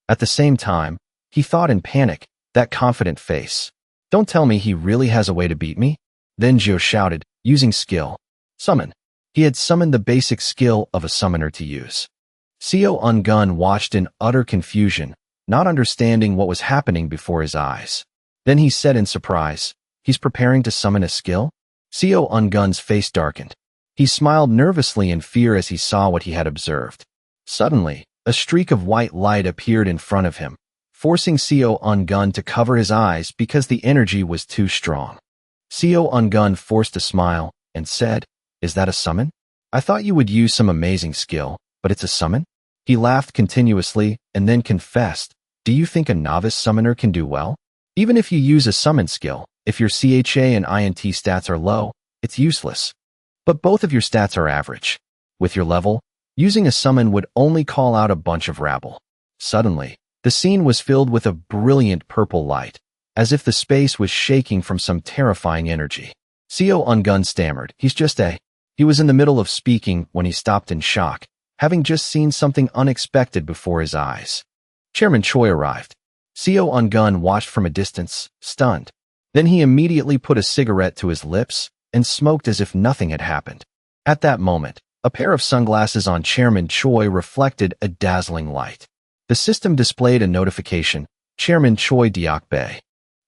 At the same time, he thought in panic, that confident face. Don't tell me he really has a way to beat me? Then Gio shouted, using skill. Summon. He had summoned the basic skill of a summoner to use. Co on gun watched in utter confusion, not understanding what was happening before his eyes. Then he said in surprise, he's preparing to summon a skill? Co on gun's face darkened. He smiled nervously in fear as he saw what he had observed. Suddenly, a streak of white light appeared in front of him, forcing Co on gun to cover his eyes because the energy was too strong. Co on gun forced a smile and said, is that a summon? I thought you would use some amazing skill, but it's a summon? He laughed continuously and then confessed, do you think a novice summoner can do well? Even if you use a summon skill, if your CHA and INT stats are low, it's useless. But both of your stats are average. With your level, using a summon would only call out a bunch of rabble. Suddenly, the scene was filled with a brilliant purple light, as if the space was shaking from some terrifying energy. Co on gun stammered, He was in the middle of speaking when he stopped in shock, having just seen something unexpected before his eyes. Chairman Choi arrived. Seo Ungun watched from a distance, stunned. Then he immediately put a cigarette to his lips and smoked as if nothing had happened. At that moment, a pair of sunglasses on Chairman Choi reflected a dazzling light. The system displayed a notification, Chairman Choi Diok Bay.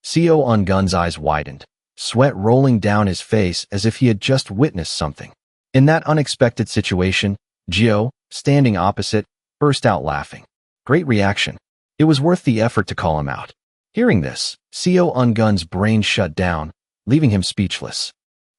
Seo Ungun's eyes widened, sweat rolling down his face as if he had just witnessed something. In that unexpected situation, Jio, standing opposite, burst out laughing. Great reaction. It was worth the effort to call him out. Hearing this, Seo Ungun's brain shut down, leaving him speechless.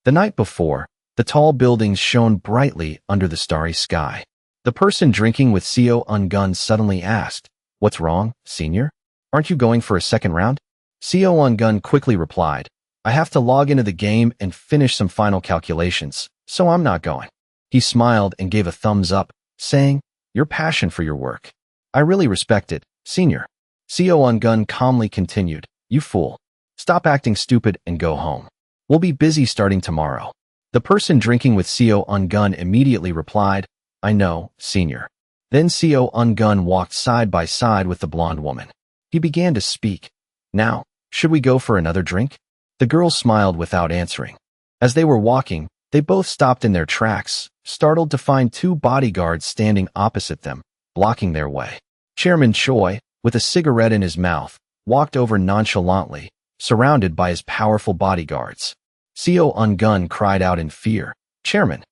The night before, the tall buildings shone brightly under the starry sky. The person drinking with Seo Ungun suddenly asked, "What's wrong, senior? Aren't you going for a second round?" Seo Ungun quickly replied, "I have to log into the game and finish some final calculations, so I'm not going." He smiled and gave a thumbs up, saying, "Your passion for your work. I really respect it, senior." Seo Ungun calmly continued, "You fool. Stop acting stupid and go home. We'll be busy starting tomorrow." The person drinking with Seo Ungun immediately replied, "I know, senior." Then Seo Ungun walked side by side with the blonde woman. He began to speak. "Now, should we go for another drink?" The girl smiled without answering. As they were walking, they both stopped in their tracks, startled to find two bodyguards standing opposite them, blocking their way. Chairman Choi, with a cigarette in his mouth, walked over nonchalantly, surrounded by his powerful bodyguards. Seo Ungun cried out in fear, "Chairman!"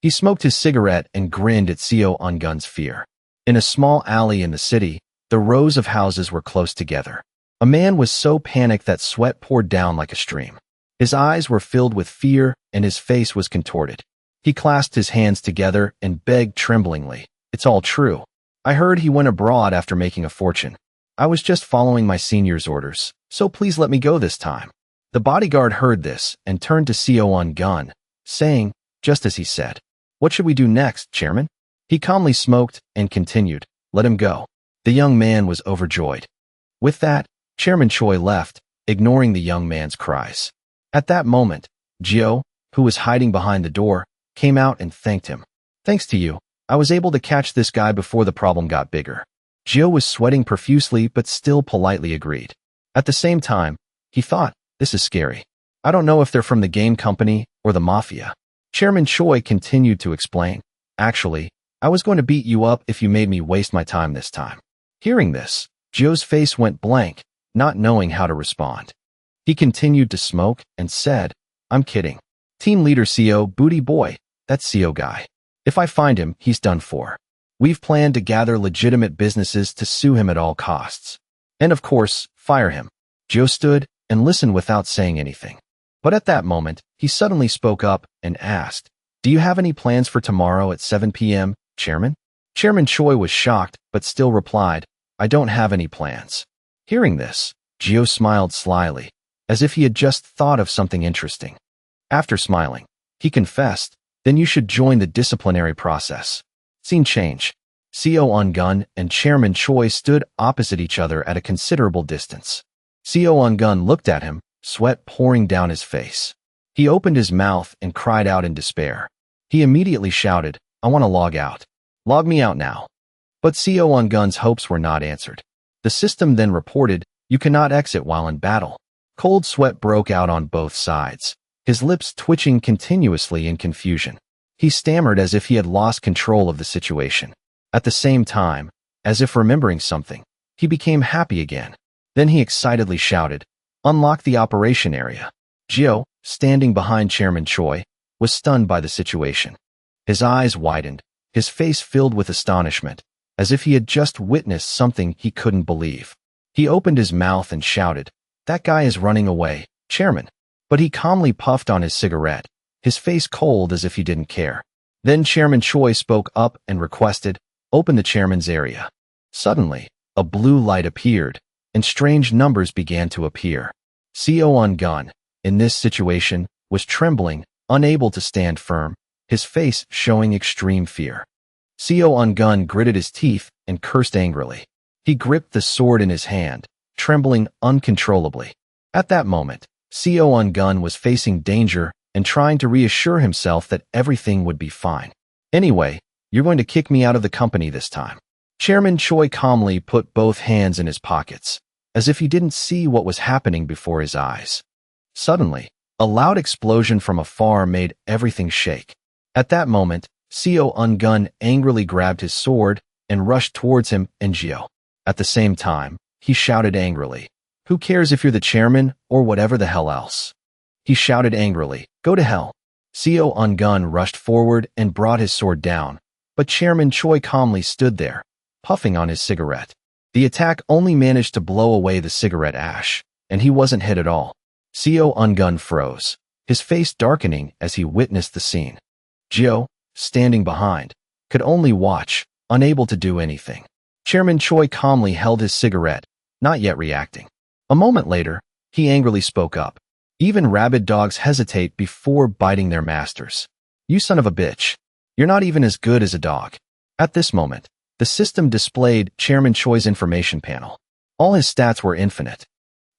He smoked his cigarette and grinned at Seo Ungun's fear. In a small alley in the city, the rows of houses were close together. A man was so panicked that sweat poured down like a stream. His eyes were filled with fear and his face was contorted. He clasped his hands together and begged tremblingly, "It's all true. I heard he went abroad after making a fortune. I was just following my senior's orders, so please let me go this time." The bodyguard heard this and turned to Seo Ungun, saying, just as he said, "What should we do next, Chairman?" He calmly smoked and continued, "Let him go." The young man was overjoyed. With that, Chairman Choi left, ignoring the young man's cries. At that moment, Jio, who was hiding behind the door, came out and thanked him. "Thanks to you, I was able to catch this guy before the problem got bigger." Jio was sweating profusely but still politely agreed. At the same time, he thought, "This is scary. I don't know if they're from the game company or the mafia." Chairman Choi continued to explain, "Actually, I was going to beat you up if you made me waste my time this time." Hearing this, Jio's face went blank, not knowing how to respond. He continued to smoke and said, "I'm kidding. Team leader Seo, booty boy, that Seo guy. If I find him, he's done for. We've planned to gather legitimate businesses to sue him at all costs. And of course, fire him." Jio stood and listened without saying anything. But at that moment, he suddenly spoke up and asked, "Do you have any plans for tomorrow at 7 p.m., Chairman?" Chairman Choi was shocked, but still replied, "I don't have any plans." Hearing this, Jio smiled slyly, as if he had just thought of something interesting. After smiling, he confessed, "Then you should join the disciplinary process." Scene change. Seo Ungun and Chairman Choi stood opposite each other at a considerable distance. Seo Ungun looked at him, sweat pouring down his face. He opened his mouth and cried out in despair. He immediately shouted, "I want to log out. Log me out now." But Seo Ungun's hopes were not answered. The system then reported, "You cannot exit while in battle." Cold sweat broke out on both sides, his lips twitching continuously in confusion. He stammered as if he had lost control of the situation. At the same time, as if remembering something, he became happy again. Then he excitedly shouted, "Unlock the operation area." Jio, standing behind Chairman Choi, was stunned by the situation. His eyes widened, his face filled with astonishment, as if he had just witnessed something he couldn't believe. He opened his mouth and shouted, "That guy is running away, Chairman." But he calmly puffed on his cigarette, his face cold as if he didn't care. Then Chairman Choi spoke up and requested, "Open the chairman's area." Suddenly, a blue light appeared, and strange numbers began to appear. Seo Ungun, in this situation, was trembling, unable to stand firm, his face showing extreme fear. Seo Ungun gritted his teeth and cursed angrily. He gripped the sword in his hand, trembling uncontrollably. At that moment, Seo Ungun was facing danger and trying to reassure himself that everything would be fine. "Anyway, you're going to kick me out of the company this time." Chairman Choi calmly put both hands in his pockets. as if he didn't see what was happening before his eyes. Suddenly, a loud explosion from afar made everything shake. At that moment, Seo Ungun angrily grabbed his sword and rushed towards him and Gio. At the same time, he shouted angrily, "Who cares if you're the chairman or whatever the hell else?" He shouted angrily, "Go to hell." Seo Ungun rushed forward and brought his sword down, but Chairman Choi calmly stood there, puffing on his cigarette. The attack only managed to blow away the cigarette ash, and he wasn't hit at all. Seo Ungun froze, his face darkening as he witnessed the scene. Gio, standing behind, could only watch, unable to do anything. Chairman Choi calmly held his cigarette, not yet reacting. A moment later, he angrily spoke up. Even rabid dogs hesitate before biting their masters. "You son of a bitch. You're not even as good as a dog." At this moment, the system displayed Chairman Choi's information panel. All his stats were infinite.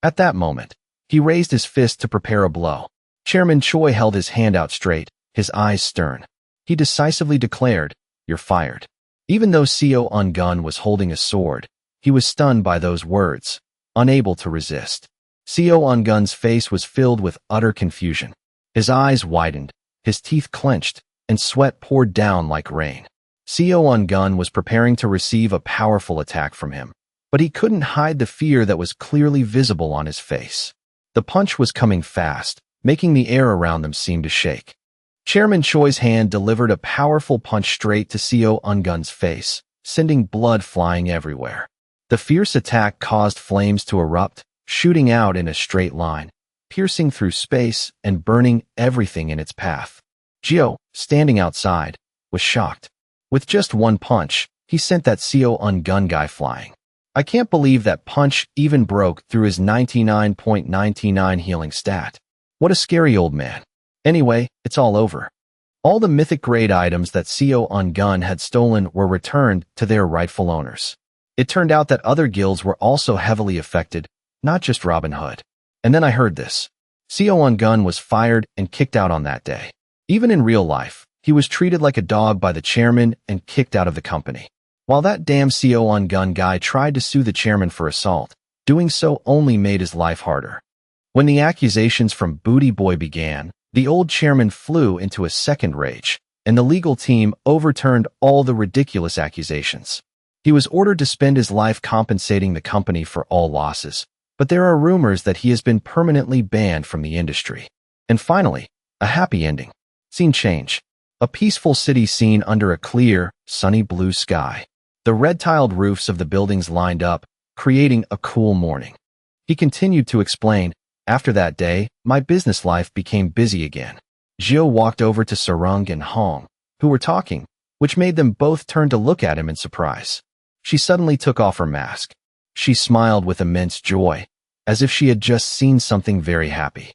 At that moment, he raised his fist to prepare a blow. Chairman Choi held his hand out straight, his eyes stern. He decisively declared, "You're fired." Even though Seo Ungun was holding a sword, he was stunned by those words, unable to resist. Seo Ungun's face was filled with utter confusion. His eyes widened, his teeth clenched, and sweat poured down like rain. Seo Ungun was preparing to receive a powerful attack from him, but he couldn't hide the fear that was clearly visible on his face. The punch was coming fast, making the air around them seem to shake. Chairman Choi's hand delivered a powerful punch straight to Seo Ungun's face, sending blood flying everywhere. The fierce attack caused flames to erupt, shooting out in a straight line, piercing through space and burning everything in its path. Gio, standing outside, was shocked. With just one punch, he sent that Seo Ungun guy flying. "I can't believe that punch even broke through his 99.99 healing stat. What a scary old man. Anyway, it's all over." All the mythic-grade items that Seo Ungun had stolen were returned to their rightful owners. It turned out that other guilds were also heavily affected, not just Robin Hood. And then I heard this. Seo Ungun was fired and kicked out on that day. Even in real life, he was treated like a dog by the chairman and kicked out of the company. While that damn Seo Ungun guy tried to sue the chairman for assault, doing so only made his life harder. When the accusations from Booty Boy began, the old chairman flew into a second rage, and the legal team overturned all the ridiculous accusations. He was ordered to spend his life compensating the company for all losses, but there are rumors that he has been permanently banned from the industry. And finally, a happy ending. Scene change. A peaceful city scene under a clear, sunny blue sky. The red-tiled roofs of the buildings lined up, creating a cool morning. He continued to explain, "After that day, my business life became busy again." Gio walked over to Sarung and Hong, who were talking, which made them both turn to look at him in surprise. She suddenly took off her mask. She smiled with immense joy, as if she had just seen something very happy.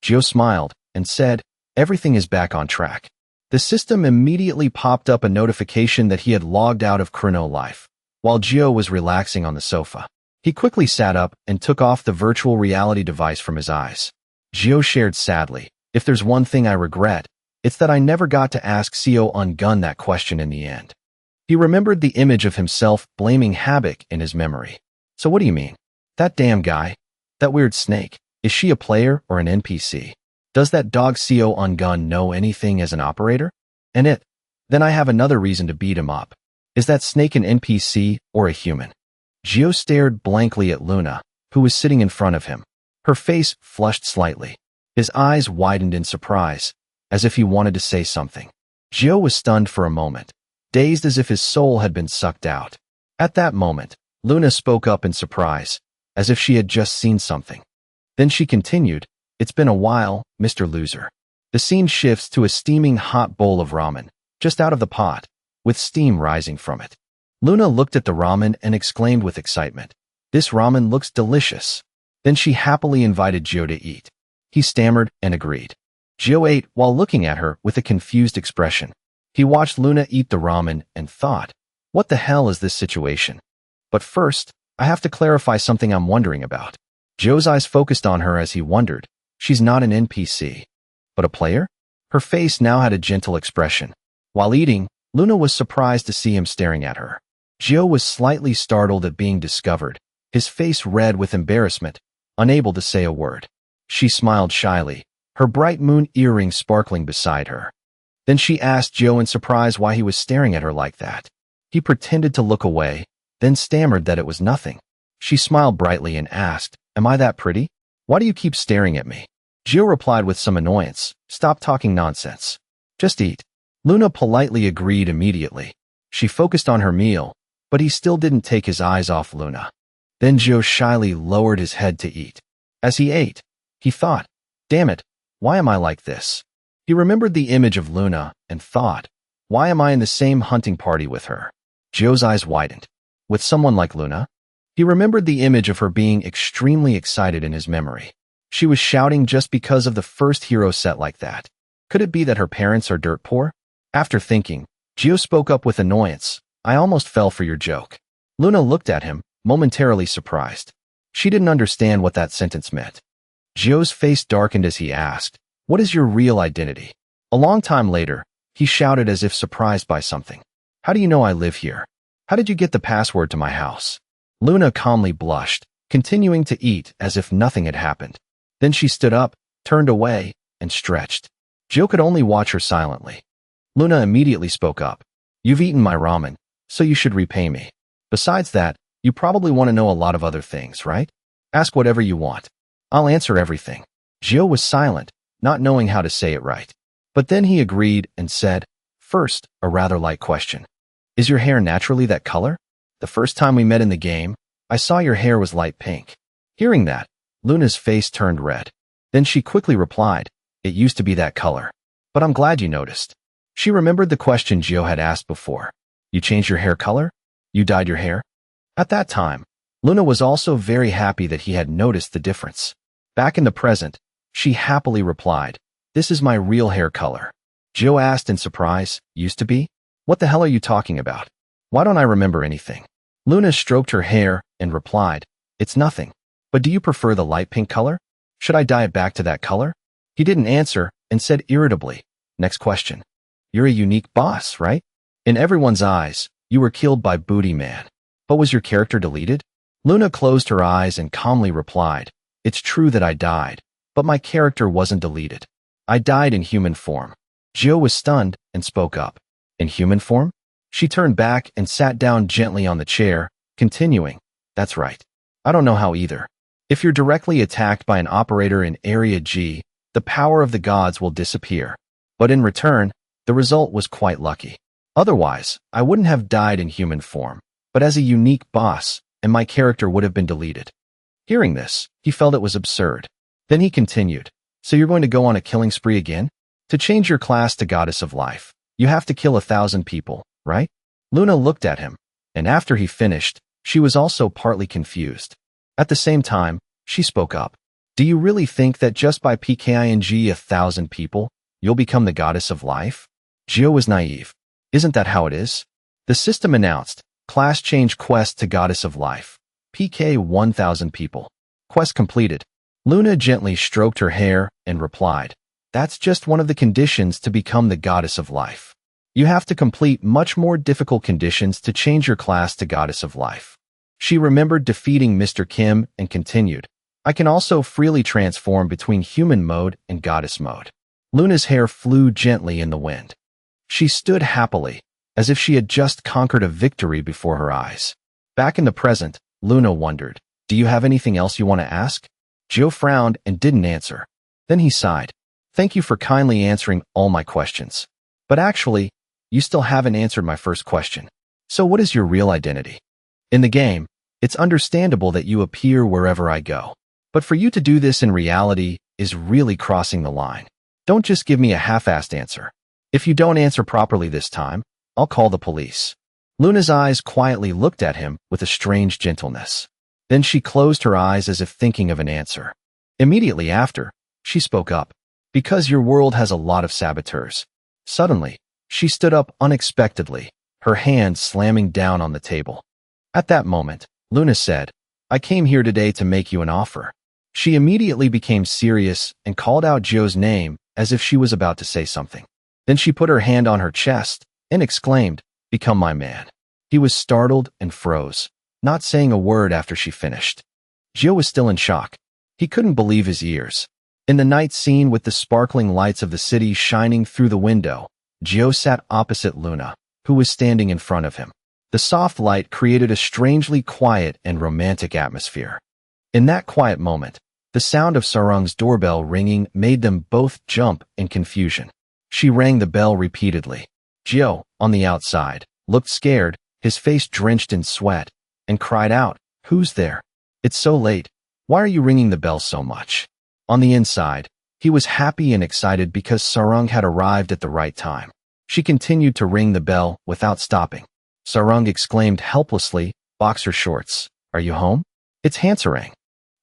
Gio smiled and said, "Everything is back on track." The system immediately popped up a notification that he had logged out of Chrono Life, while Gio was relaxing on the sofa. He quickly sat up and took off the virtual reality device from his eyes. Gio shared sadly, "If there's one thing I regret, it's that I never got to ask Seo Ungun that question in the end." He remembered the image of himself blaming Havoc in his memory. "So what do you mean? That damn guy? That weird snake? Is she a player or an NPC? Does that dog Seo Ungun know anything as an operator? And then I have another reason to beat him up. Is that snake an NPC or a human?" Gio stared blankly at Luna, who was sitting in front of him. Her face flushed slightly. His eyes widened in surprise, as if he wanted to say something. Gio was stunned for a moment, dazed as if his soul had been sucked out. At that moment, Luna spoke up in surprise, as if she had just seen something. Then she continued, "It's been a while, Mr. Loser." The scene shifts to a steaming hot bowl of ramen, just out of the pot, with steam rising from it. Luna looked at the ramen and exclaimed with excitement, "This ramen looks delicious." Then she happily invited Gio to eat. He stammered and agreed. Gio ate while looking at her with a confused expression. He watched Luna eat the ramen and thought, "What the hell is this situation? But first, I have to clarify something I'm wondering about." Gio's eyes focused on her as he wondered, "She's not an NPC, but a player?" Her face now had a gentle expression. While eating, Luna was surprised to see him staring at her. Gio was slightly startled at being discovered, his face red with embarrassment, unable to say a word. She smiled shyly, her bright moon earring sparkling beside her. Then she asked Joe in surprise why he was staring at her like that. He pretended to look away, then stammered that it was nothing. She smiled brightly and asked, "Am I that pretty? Why do you keep staring at me?" Joe replied with some annoyance, "Stop talking nonsense. Just eat." Luna politely agreed immediately. She focused on her meal, but he still didn't take his eyes off Luna. Then Joe shyly lowered his head to eat. As he ate, he thought, "Damn it, why am I like this?" He remembered the image of Luna and thought, "Why am I in the same hunting party with her?" Joe's eyes widened. With someone like Luna? He remembered the image of her being extremely excited in his memory. She was shouting just because of the first hero set like that. Could it be that her parents are dirt poor? After thinking, Joe spoke up with annoyance, "I almost fell for your joke." Luna looked at him, momentarily surprised. She didn't understand what that sentence meant. Joe's face darkened as he asked, "What is your real identity?" A long time later, he shouted as if surprised by something, "How do you know I live here? How did you get the password to my house?" Luna calmly blushed, continuing to eat as if nothing had happened. Then she stood up, turned away, and stretched. Joe could only watch her silently. Luna immediately spoke up. "You've eaten my ramen, so you should repay me. Besides that, you probably want to know a lot of other things, right? Ask whatever you want. I'll answer everything." Joe was silent, not knowing how to say it right. But then he agreed and said, "First, a rather light question. Is your hair naturally that color? The first time we met in the game, I saw your hair was light pink." Hearing that, Luna's face turned red. Then she quickly replied, "It used to be that color. But I'm glad you noticed." She remembered the question Joe had asked before. "You changed your hair color? You dyed your hair?" At that time, Luna was also very happy that he had noticed the difference. Back in the present, she happily replied, "This is my real hair color." Joe asked in surprise, "Used to be? What the hell are you talking about? Why don't I remember anything?" Luna stroked her hair and replied, "It's nothing. But do you prefer the light pink color? Should I dye it back to that color?" He didn't answer and said irritably, "Next question. You're a unique boss, right? In everyone's eyes, you were killed by Booty Man. But was your character deleted?" Luna closed her eyes and calmly replied, "It's true that I died, but my character wasn't deleted. I died in human form." Joe was stunned and spoke up. "In human form?" She turned back and sat down gently on the chair, continuing, "That's right. I don't know how either. If you're directly attacked by an operator in Area G, the power of the gods will disappear. But in return, the result was quite lucky. Otherwise, I wouldn't have died in human form, but as a unique boss, and my character would have been deleted." Hearing this, he felt it was absurd. Then he continued, "So you're going to go on a killing spree again? To change your class to Goddess of Life, you have to kill 1,000 people, right?" Luna looked at him, and after he finished, she was also partly confused. At the same time, she spoke up. "Do you really think that just by PKING 1,000 people, you'll become the Goddess of Life?" Joe was naive. "Isn't that how it is?" The system announced, "Class change quest to Goddess of Life. PK 1,000 people. Quest completed." Luna gently stroked her hair and replied, "That's just one of the conditions to become the Goddess of Life. You have to complete much more difficult conditions to change your class to Goddess of Life." She remembered defeating Mr. Kim and continued, "I can also freely transform between human mode and goddess mode." Luna's hair flew gently in the wind. She stood happily, as if she had just conquered a victory before her eyes. Back in the present, Luna wondered, "Do you have anything else you want to ask?" Joe frowned and didn't answer. Then he sighed, "Thank you for kindly answering all my questions. But actually, you still haven't answered my first question. So what is your real identity? In the game, it's understandable that you appear wherever I go. But for you to do this in reality is really crossing the line. Don't just give me a half-assed answer. If you don't answer properly this time, I'll call the police." Luna's eyes quietly looked at him with a strange gentleness. Then she closed her eyes as if thinking of an answer. Immediately after, she spoke up, "Because your world has a lot of saboteurs." Suddenly, she stood up unexpectedly, her hand slamming down on the table. At that moment, Luna said, "I came here today to make you an offer." She immediately became serious and called out Joe's name as if she was about to say something. Then she put her hand on her chest and exclaimed, "Become my man." He was startled and froze. not saying a word after she finished. Gio was still in shock. He couldn't believe his ears. In the night scene with the sparkling lights of the city shining through the window, Gio sat opposite Luna, who was standing in front of him. The soft light created a strangely quiet and romantic atmosphere. In that quiet moment, the sound of Sarang's doorbell ringing made them both jump in confusion. She rang the bell repeatedly. Gio, on the outside, looked scared, his face drenched in sweat, and cried out, "Who's there? It's so late. Why are you ringing the bell so much?" On the inside, he was happy and excited because Sarang had arrived at the right time. She continued to ring the bell without stopping. Sarang exclaimed helplessly, "Boxer shorts, are you home? It's Hansarang."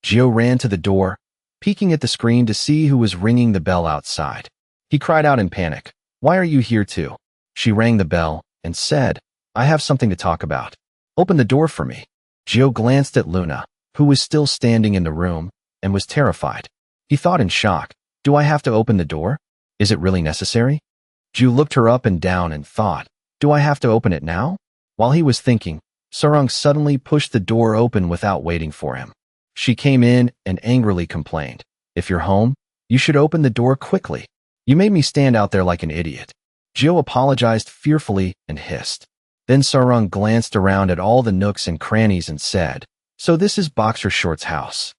Gio ran to the door, peeking at the screen to see who was ringing the bell outside. He cried out in panic, "Why are you here too?" She rang the bell and said, "I have something to talk about. Open the door for me." Gio glanced at Luna, who was still standing in the room, and was terrified. He thought in shock, "Do I have to open the door? Is it really necessary?" Gio looked her up and down and thought, "Do I have to open it now?" While he was thinking, Sarang suddenly pushed the door open without waiting for him. She came in and angrily complained, "If you're home, you should open the door quickly. You made me stand out there like an idiot." Gio apologized fearfully and hissed. Then Sarang glanced around at all the nooks and crannies and said, "So this is Boxer Short's house.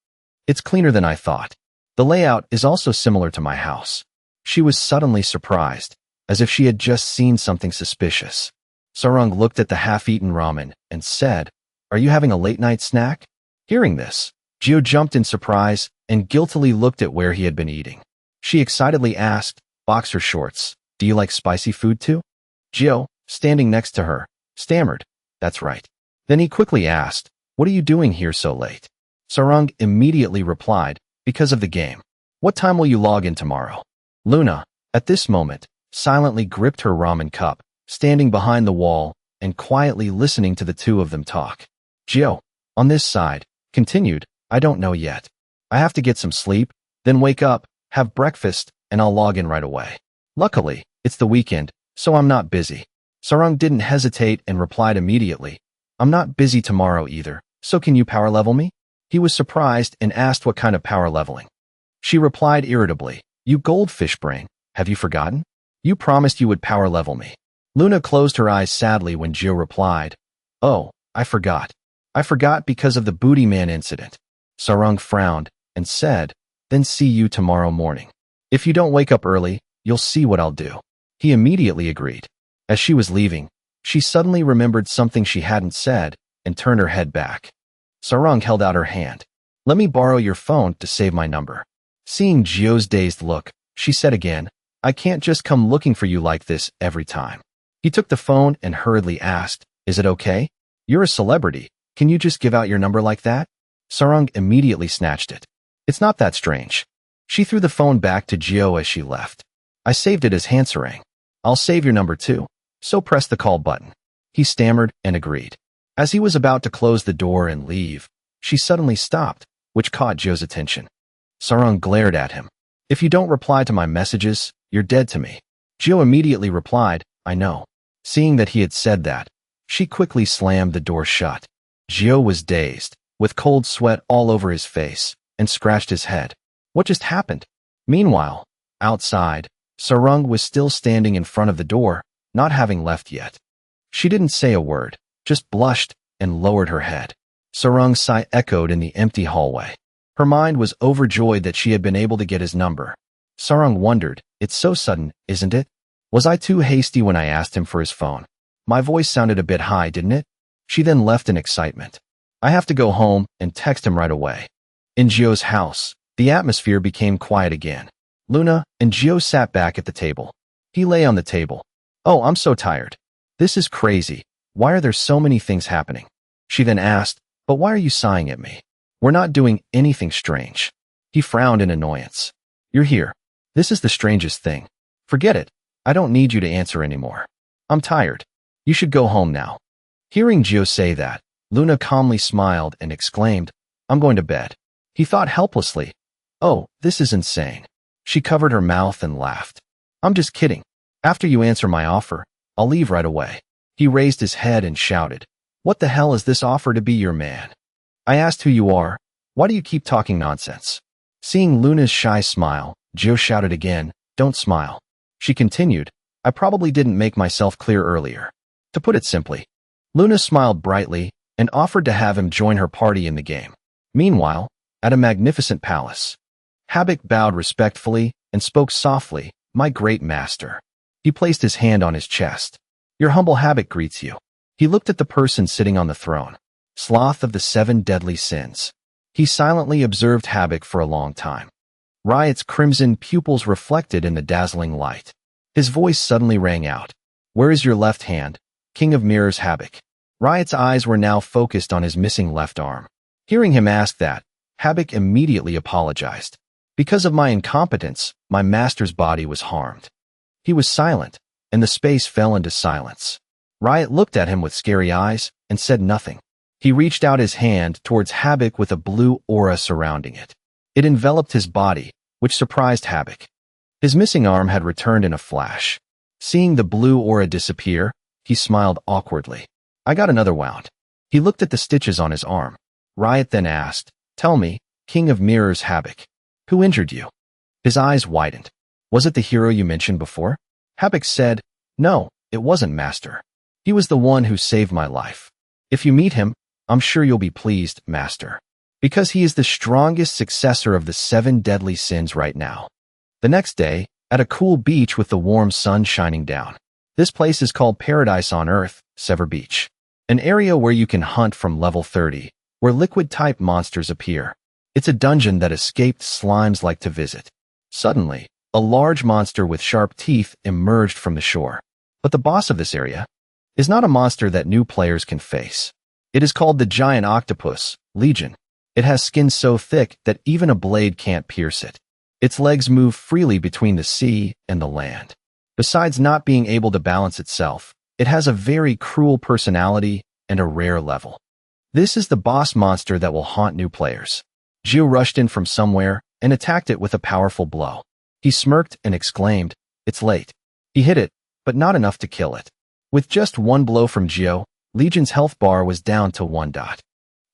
It's cleaner than I thought. The layout is also similar to my house." She was suddenly surprised, as if she had just seen something suspicious. Sarang looked at the half-eaten ramen and said, "Are you having a late-night snack?" Hearing this, Gio jumped in surprise and guiltily looked at where he had been eating. She excitedly asked, "Boxer shorts, do you like spicy food too?" Gio, standing next to her, stammered, "That's right." Then he quickly asked, "What are you doing here so late?" Sarang immediately replied, "Because of the game. What time will you log in tomorrow?" Luna, at this moment, silently gripped her ramen cup, standing behind the wall and quietly listening to the two of them talk. Gio, on this side, continued, "I don't know yet. I have to get some sleep, then wake up, have breakfast, and I'll log in right away. Luckily, it's the weekend, so I'm not busy." Sarang didn't hesitate and replied immediately, "I'm not busy tomorrow either, so can you power level me?" He was surprised and asked what kind of power leveling. She replied irritably, "You goldfish brain, have you forgotten? You promised you would power level me." Luna closed her eyes sadly when Gio replied, "Oh, I forgot. I forgot because of the booty man incident." Sarang frowned and said, "Then see you tomorrow morning. If you don't wake up early, you'll see what I'll do." He immediately agreed. As she was leaving, she suddenly remembered something she hadn't said and turned her head back. Sarang held out her hand. "Let me borrow your phone to save my number." Seeing Gio's dazed look, she said again, "I can't just come looking for you like this every time." He took the phone and hurriedly asked, "Is it okay? You're a celebrity. Can you just give out your number like that?" Sarang immediately snatched it. "It's not that strange." She threw the phone back to Gio as she left. "I saved it as Hansarang. I'll save your number too, so press the call button." He stammered and agreed. As he was about to close the door and leave, she suddenly stopped, which caught Gio's attention. Sarang glared at him. "If you don't reply to my messages, you're dead to me." Gio immediately replied, "I know." Seeing that he had said that, she quickly slammed the door shut. Gio was dazed, with cold sweat all over his face, and scratched his head. What just happened? Meanwhile, outside, Sarang was still standing in front of the door, not having left yet. She didn't say a word, just blushed and lowered her head. Sarang's sigh echoed in the empty hallway. Her mind was overjoyed that she had been able to get his number. Sarang wondered, "It's so sudden, isn't it? Was I too hasty when I asked him for his phone? My voice sounded a bit high, didn't it?" She then left in excitement. "I have to go home and text him right away." In Gio's house, the atmosphere became quiet again. Luna and Gio sat back at the table. He lay on the table. "Oh, I'm so tired. This is crazy. Why are there so many things happening?" She then asked, "But why are you sighing at me? We're not doing anything strange." He frowned in annoyance. "You're here. This is the strangest thing. Forget it. I don't need you to answer anymore. I'm tired. You should go home now." Hearing Gio say that, Luna calmly smiled and exclaimed, "I'm going to bed." He thought helplessly, "Oh, this is insane." She covered her mouth and laughed. "I'm just kidding. After you answer my offer, I'll leave right away." He raised his head and shouted, What the hell is this offer to be your man? I asked who you are. Why do you keep talking nonsense? Seeing Luna's shy smile, Gio shouted again, don't smile. She continued, I probably didn't make myself clear earlier. To put it simply, Luna smiled brightly and offered to have him join her party in the game. Meanwhile, at a magnificent palace, Habik bowed respectfully and spoke softly, my great master. He placed his hand on his chest. Your humble Habik greets you. He looked at the person sitting on the throne, sloth of the 7 deadly sins. He silently observed Habik for a long time. Riot's crimson pupils reflected in the dazzling light. His voice suddenly rang out. Where is your left hand, King of Mirrors Habik? Riot's eyes were now focused on his missing left arm. Hearing him ask that, Habik immediately apologized. Because of my incompetence, my master's body was harmed. He was silent, and the space fell into silence. Riot looked at him with scary eyes and said nothing. He reached out his hand towards Habik with a blue aura surrounding it. It enveloped his body, which surprised Habik. His missing arm had returned in a flash. Seeing the blue aura disappear, he smiled awkwardly. I got another wound. He looked at the stitches on his arm. Riot then asked, tell me, King of Mirrors Habik, who injured you? His eyes widened. Was it the hero you mentioned before? Habik said, no, it wasn't, master. He was the one who saved my life. If you meet him, I'm sure you'll be pleased, master. Because he is the strongest successor of the 7 deadly sins right now. The next day, at a cool beach with the warm sun shining down. This place is called Paradise on Earth, Sever Beach. An area where you can hunt from level 30, where liquid-type monsters appear. It's a dungeon that escaped slimes like to visit. Suddenly, a large monster with sharp teeth emerged from the shore. But the boss of this area is not a monster that new players can face. It is called the giant octopus, Legion. It has skin so thick that even a blade can't pierce it. Its legs move freely between the sea and the land. Besides not being able to balance itself, it has a very cruel personality and a rare level. This is the boss monster that will haunt new players. Gio rushed in from somewhere and attacked it with a powerful blow. He smirked and exclaimed, it's late. He hit it, but not enough to kill it. With just one blow from Gio, Legion's health bar was down to 1 dot.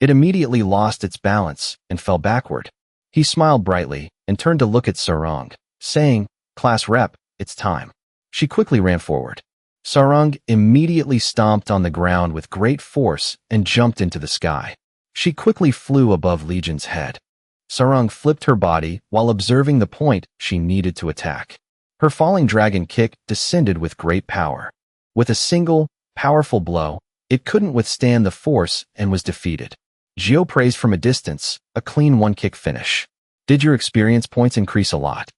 It immediately lost its balance and fell backward. He smiled brightly and turned to look at Sarang, saying, Class Rep, it's time. She quickly ran forward. Sarang immediately stomped on the ground with great force and jumped into the sky. She quickly flew above Legion's head. Sarang flipped her body while observing the point she needed to attack. Her falling dragon kick descended with great power. With a single, powerful blow, it couldn't withstand the force and was defeated. Gio praised from a distance, a clean 1-kick finish. Did your experience points increase a lot?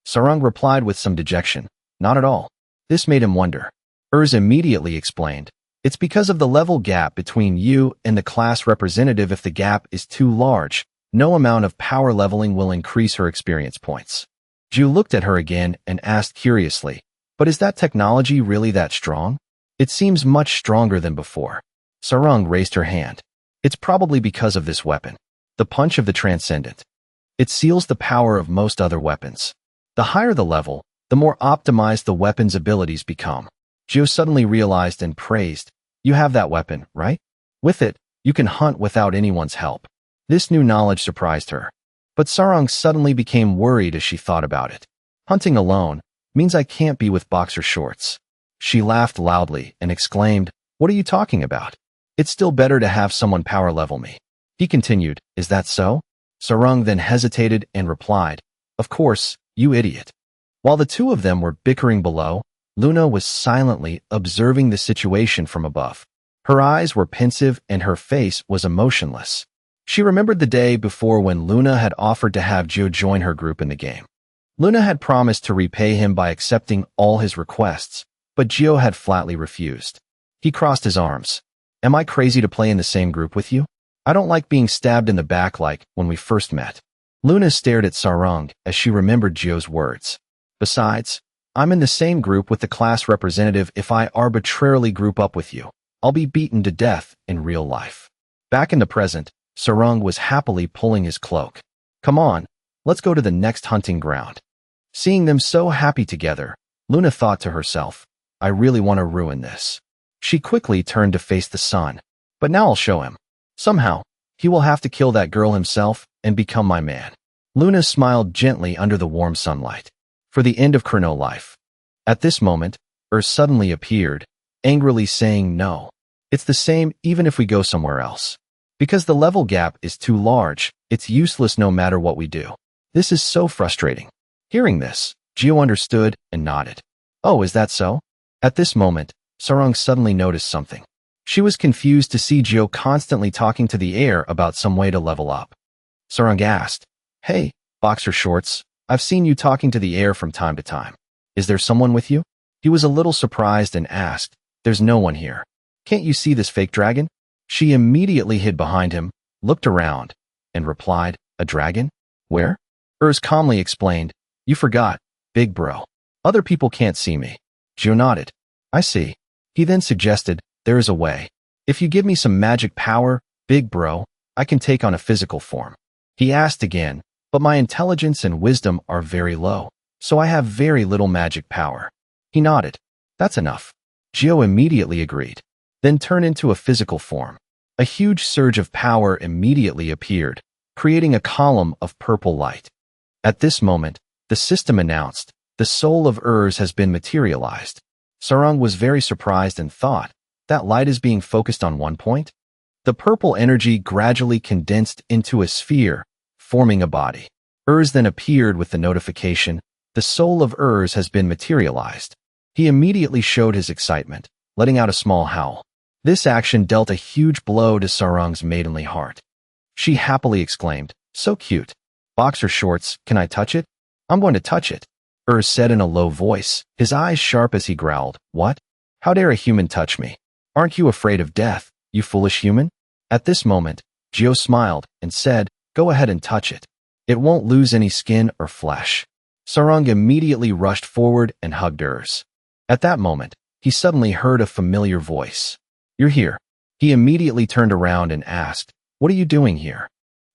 Sarang replied with some dejection, not at all. This made him wonder. Immediately explained, it's because of the level gap between you and the class representative. If the gap is too large, no amount of power leveling will increase her experience points. Gio looked at her again and asked curiously, but is that technology really that strong? It seems much stronger than before. Sarang raised her hand. It's probably because of this weapon. The punch of the transcendent. It seals the power of most other weapons. The higher the level, the more optimized the weapon's abilities become. Gio suddenly realized and praised, you have that weapon, right? With it, you can hunt without anyone's help. This new knowledge surprised her. But Sarang suddenly became worried as she thought about it. Hunting alone means I can't be with boxer shorts. She laughed loudly and exclaimed, what are you talking about? It's still better to have someone power level me. He continued, is that so? Sarang then hesitated and replied, of course, you idiot. While the two of them were bickering below, Luna was silently observing the situation from above. Her eyes were pensive and her face was emotionless. She remembered the day before when Luna had offered to have Gio join her group in the game. Luna had promised to repay him by accepting all his requests, but Gio had flatly refused. He crossed his arms. Am I crazy to play in the same group with you? I don't like being stabbed in the back like when we first met. Luna stared at Sarang as she remembered Gio's words. Besides, I'm in the same group with the class representative. If I arbitrarily group up with you, I'll be beaten to death in real life. Back in the present, Sarang was happily pulling his cloak. Come on, let's go to the next hunting ground. Seeing them so happy together, Luna thought to herself, I really want to ruin this. She quickly turned to face the sun, But now I'll show him. Somehow, he will have to kill that girl himself and become my man. Luna smiled gently under the warm sunlight. For the end of Chrono life. At this moment, suddenly appeared, angrily saying no. It's the same even if we go somewhere else. Because the level gap is too large, it's useless no matter what we do. This is so frustrating. Hearing this, Gio understood and nodded. Oh, is that so? At this moment, Sarang suddenly noticed something. She was confused to see Gio constantly talking to the air about some way to level up. Sarang asked, Hey, boxer shorts, I've seen you talking to the air from time to time. Is there someone with you? He was a little surprised and asked, There's no one here. Can't you see this fake dragon? She immediately hid behind him, looked around, and replied, A dragon? Where? Calmly explained, You forgot, big bro. Other people can't see me. Gio nodded. I see. He then suggested, There is a way. If you give me some magic power, big bro, I can take on a physical form. He asked again, But my intelligence and wisdom are very low, so I have very little magic power. He nodded. That's enough. Gio immediately agreed. Then turned into a physical form. A huge surge of power immediately appeared, creating a column of purple light. At this moment, the system announced, The soul of has been materialized. Sarang was very surprised and thought, That light is being focused on one point? The purple energy gradually condensed into a sphere, forming a body. Then appeared with the notification, The soul of has been materialized. He immediately showed his excitement, letting out a small howl. This action dealt a huge blow to Sarang's maidenly heart. She happily exclaimed, So cute. Boxer shorts, can I touch it? I'm going to touch it. Said in a low voice, his eyes sharp as he growled, What? How dare a human touch me? Aren't you afraid of death, you foolish human? At this moment, Gio smiled and said, Go ahead and touch it. It won't lose any skin or flesh. Sarang immediately rushed forward and hugged At that moment, he suddenly heard a familiar voice. You're here. He immediately turned around and asked, What are you doing here?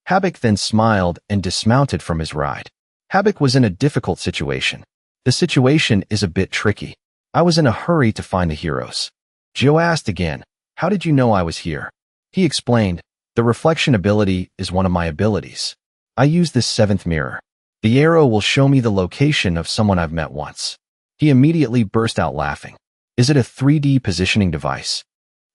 Habik then smiled and dismounted from his ride. Habik was in a difficult situation. The situation is a bit tricky. I was in a hurry to find the heroes. Gio asked again, How did you know I was here? He explained, The reflection ability is one of my abilities. I use this seventh mirror. The arrow will show me the location of someone I've met once. He immediately burst out laughing. Is it a 3D positioning device?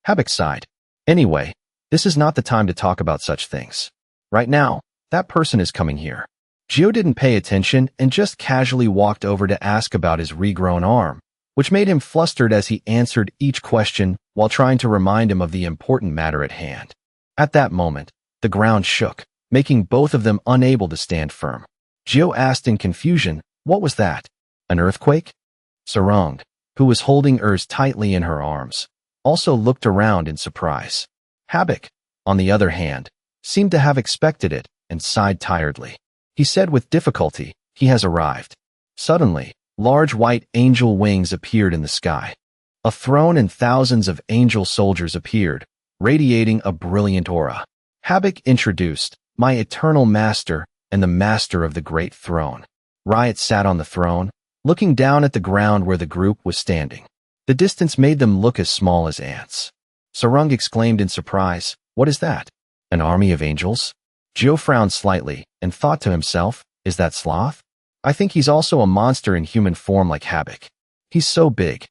Habik sighed. Anyway, this is not the time to talk about such things. Right now, that person is coming here. Gio didn't pay attention and just casually walked over to ask about his regrown arm, which made him flustered as he answered each question while trying to remind him of the important matter at hand. At that moment, the ground shook, making both of them unable to stand firm. Gio asked in confusion, What was that? An earthquake? Sarang, who was holding tightly in her arms, also looked around in surprise. Habik, on the other hand, seemed to have expected it and sighed tiredly. He said with difficulty, He has arrived. Suddenly, large white angel wings appeared in the sky. A throne and thousands of angel soldiers appeared, radiating a brilliant aura. Habik introduced, My eternal master and the master of the great throne. Riot sat on the throne, looking down at the ground where the group was standing. The distance made them look as small as ants. Sarang exclaimed in surprise, What is that? An army of angels? Gio frowned slightly and thought to himself, Is that Sloth? I think he's also a monster in human form like Habik. He's so big.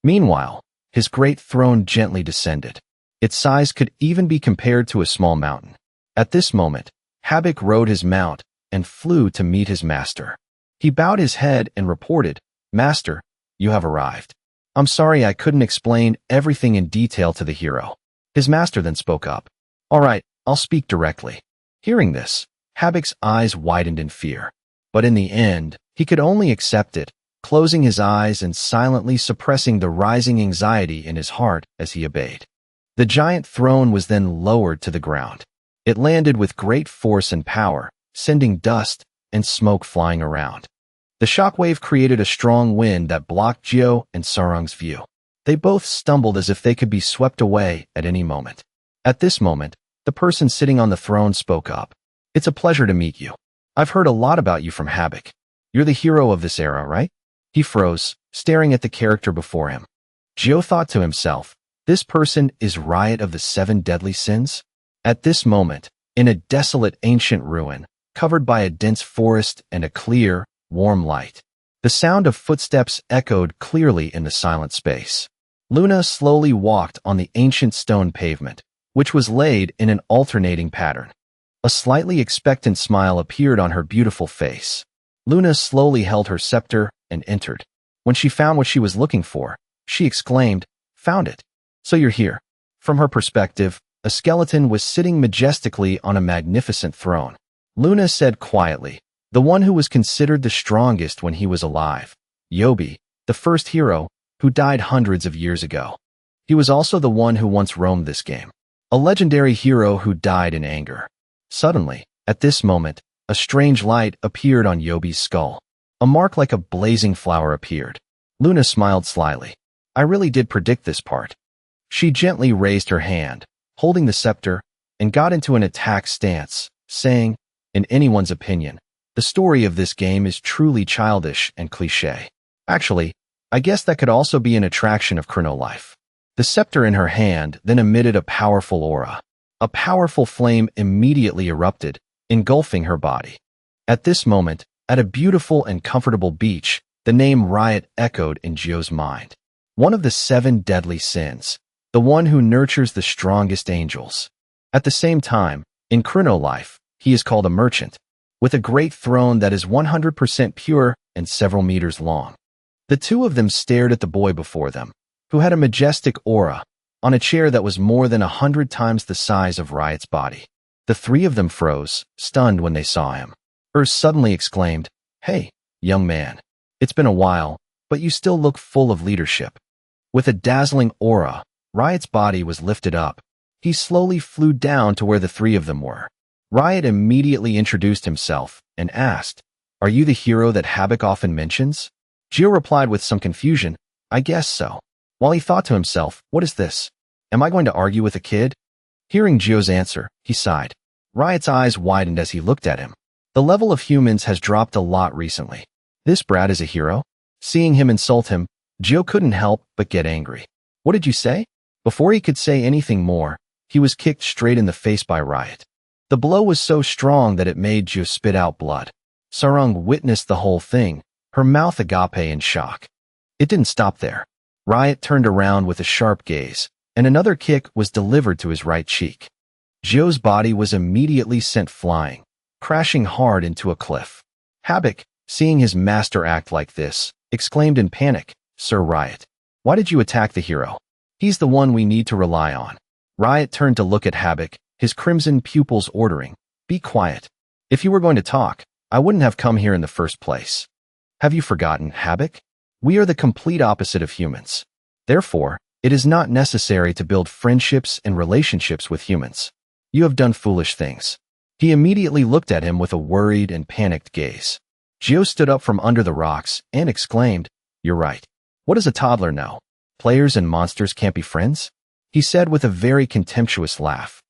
Meanwhile, his great throne gently descended. Its size could even be compared to a small mountain. At this moment, Habik rode his mount and flew to meet his master. He bowed his head and reported, Master, you have arrived. I'm sorry I couldn't explain everything in detail to the hero. His master then spoke up. All right, I'll speak directly. Hearing this, Habik's eyes widened in fear. But in the end, he could only accept it, closing his eyes and silently suppressing the rising anxiety in his heart as he obeyed. The giant throne was then lowered to the ground. It landed with great force and power, sending dust and smoke flying around. The shockwave created a strong wind that blocked Gio and Sarang's view. They both stumbled as if they could be swept away at any moment. At this moment, the person sitting on the throne spoke up. It's a pleasure to meet you. I've heard a lot about you from Habik. You're the hero of this era, right? He froze, staring at the character before him. Gio thought to himself, This person is Riot of the Seven Deadly Sins? At this moment, in a desolate ancient ruin, covered by a dense forest and a clear, warm light, the sound of footsteps echoed clearly in the silent space. Luna slowly walked on the ancient stone pavement, which was laid in an alternating pattern. A slightly expectant smile appeared on her beautiful face. Luna slowly held her scepter and entered. When she found what she was looking for, she exclaimed, "Found it. So you're here." From her perspective, a skeleton was sitting majestically on a magnificent throne. Luna said quietly, "The one who was considered the strongest when he was alive. Yobi, the first hero, who died hundreds of years ago. He was also the one who once roamed this game. A legendary hero who died in anger." Suddenly, at this moment, a strange light appeared on Yobi's skull. A mark like a blazing flower appeared. Luna smiled slyly. "I really did predict this part." She gently raised her hand, holding the scepter, and got into an attack stance, saying, "In anyone's opinion, the story of this game is truly childish and cliché. Actually, I guess that could also be an attraction of Chronolife." The scepter in her hand then emitted a powerful aura. A powerful flame immediately erupted, engulfing her body. At this moment, at a beautiful and comfortable beach, the name Riot echoed in Jio's mind. One of the seven deadly sins, the one who nurtures the strongest angels. At the same time, in Chronolife, he is called a merchant, with a great throne that is 100% pure and several meters long. The two of them stared at the boy before them, who had a majestic aura, on a chair that was more than 100 times the size of Riot's body. The three of them froze, stunned when they saw him. Urs suddenly exclaimed, "Hey, young man. It's been a while, but you still look full of leadership." With a dazzling aura, Riot's body was lifted up. He slowly flew down to where the three of them were. Riot immediately introduced himself and asked, "Are you the hero that Habak often mentions?" Gio replied with some confusion, "I guess so." While he thought to himself, "What is this? Am I going to argue with a kid?" Hearing Gio's answer, he sighed. Riot's eyes widened as he looked at him. The level of humans has dropped a lot recently. This brat is a hero? Seeing him insult him, Gio couldn't help but get angry. "What did you say?" Before he could say anything more, he was kicked straight in the face by Riot. The blow was so strong that it made Gio spit out blood. Sarung witnessed the whole thing, her mouth agape in shock. It didn't stop there. Riot turned around with a sharp gaze, and another kick was delivered to his right cheek. Gio's body was immediately sent flying, crashing hard into a cliff. Habak, seeing his master act like this, exclaimed in panic, "Sir Riot, why did you attack the hero? He's the one we need to rely on." Riot turned to look at Habak, his crimson pupils ordering, "Be quiet. If you were going to talk, I wouldn't have come here in the first place. Have you forgotten, Habak? We are the complete opposite of humans. Therefore, it is not necessary to build friendships and relationships with humans. You have done foolish things." He immediately looked at him with a worried and panicked gaze. Gio stood up from under the rocks and exclaimed, "You're right. What does a toddler know? Players and monsters can't be friends?" He said with a very contemptuous laugh.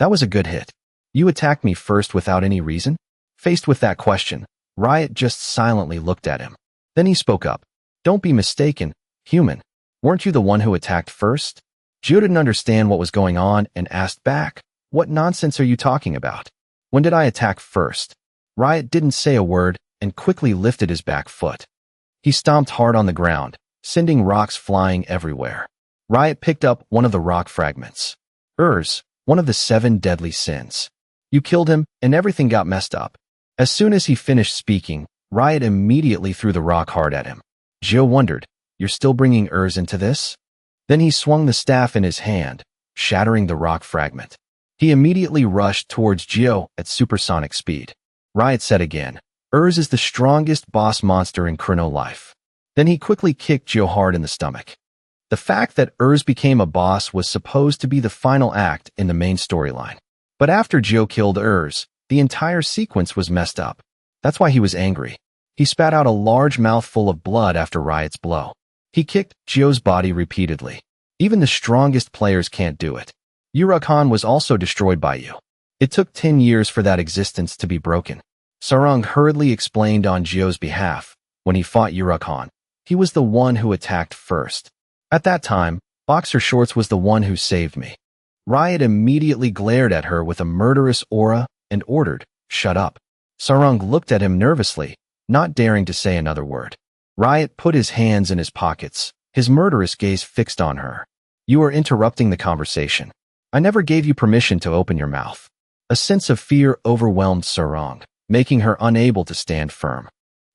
"That was a good hit. You attacked me first without any reason?" Faced with that question, Riot just silently looked at him. Then he spoke up. "Don't be mistaken, human. Weren't you the one who attacked first?" Gio didn't understand what was going on and asked back, "What nonsense are you talking about? When did I attack first?" Riot didn't say a word and quickly lifted his back foot. He stomped hard on the ground, sending rocks flying everywhere. Riot picked up one of the rock fragments. "Urs, one of the seven deadly sins. You killed him and everything got messed up." As soon as he finished speaking, Riot immediately threw the rock hard at him. Gio wondered, "You're still bringing Urs into this?" Then he swung the staff in his hand, shattering the rock fragment. He immediately rushed towards Gio at supersonic speed. Riot said again, "Urs is the strongest boss monster in Chronolife." Then he quickly kicked Gio hard in the stomach. The fact that Urs became a boss was supposed to be the final act in the main storyline. But after Gio killed Urs, the entire sequence was messed up. That's why he was angry. He spat out a large mouthful of blood after Riot's blow. He kicked Gio's body repeatedly. Even the strongest players can't do it. Urukhan was also destroyed by you. It took 10 years for that existence to be broken. Sarung hurriedly explained on Gio's behalf. When he fought Urukhan, he was the one who attacked first. At that time, Boxer Shorts was the one who saved me. Riot immediately glared at her with a murderous aura and ordered, "Shut up." Sarang looked at him nervously, not daring to say another word. Riot put his hands in his pockets, his murderous gaze fixed on her. "You are interrupting the conversation. I never gave you permission to open your mouth." A sense of fear overwhelmed Sarang, making her unable to stand firm.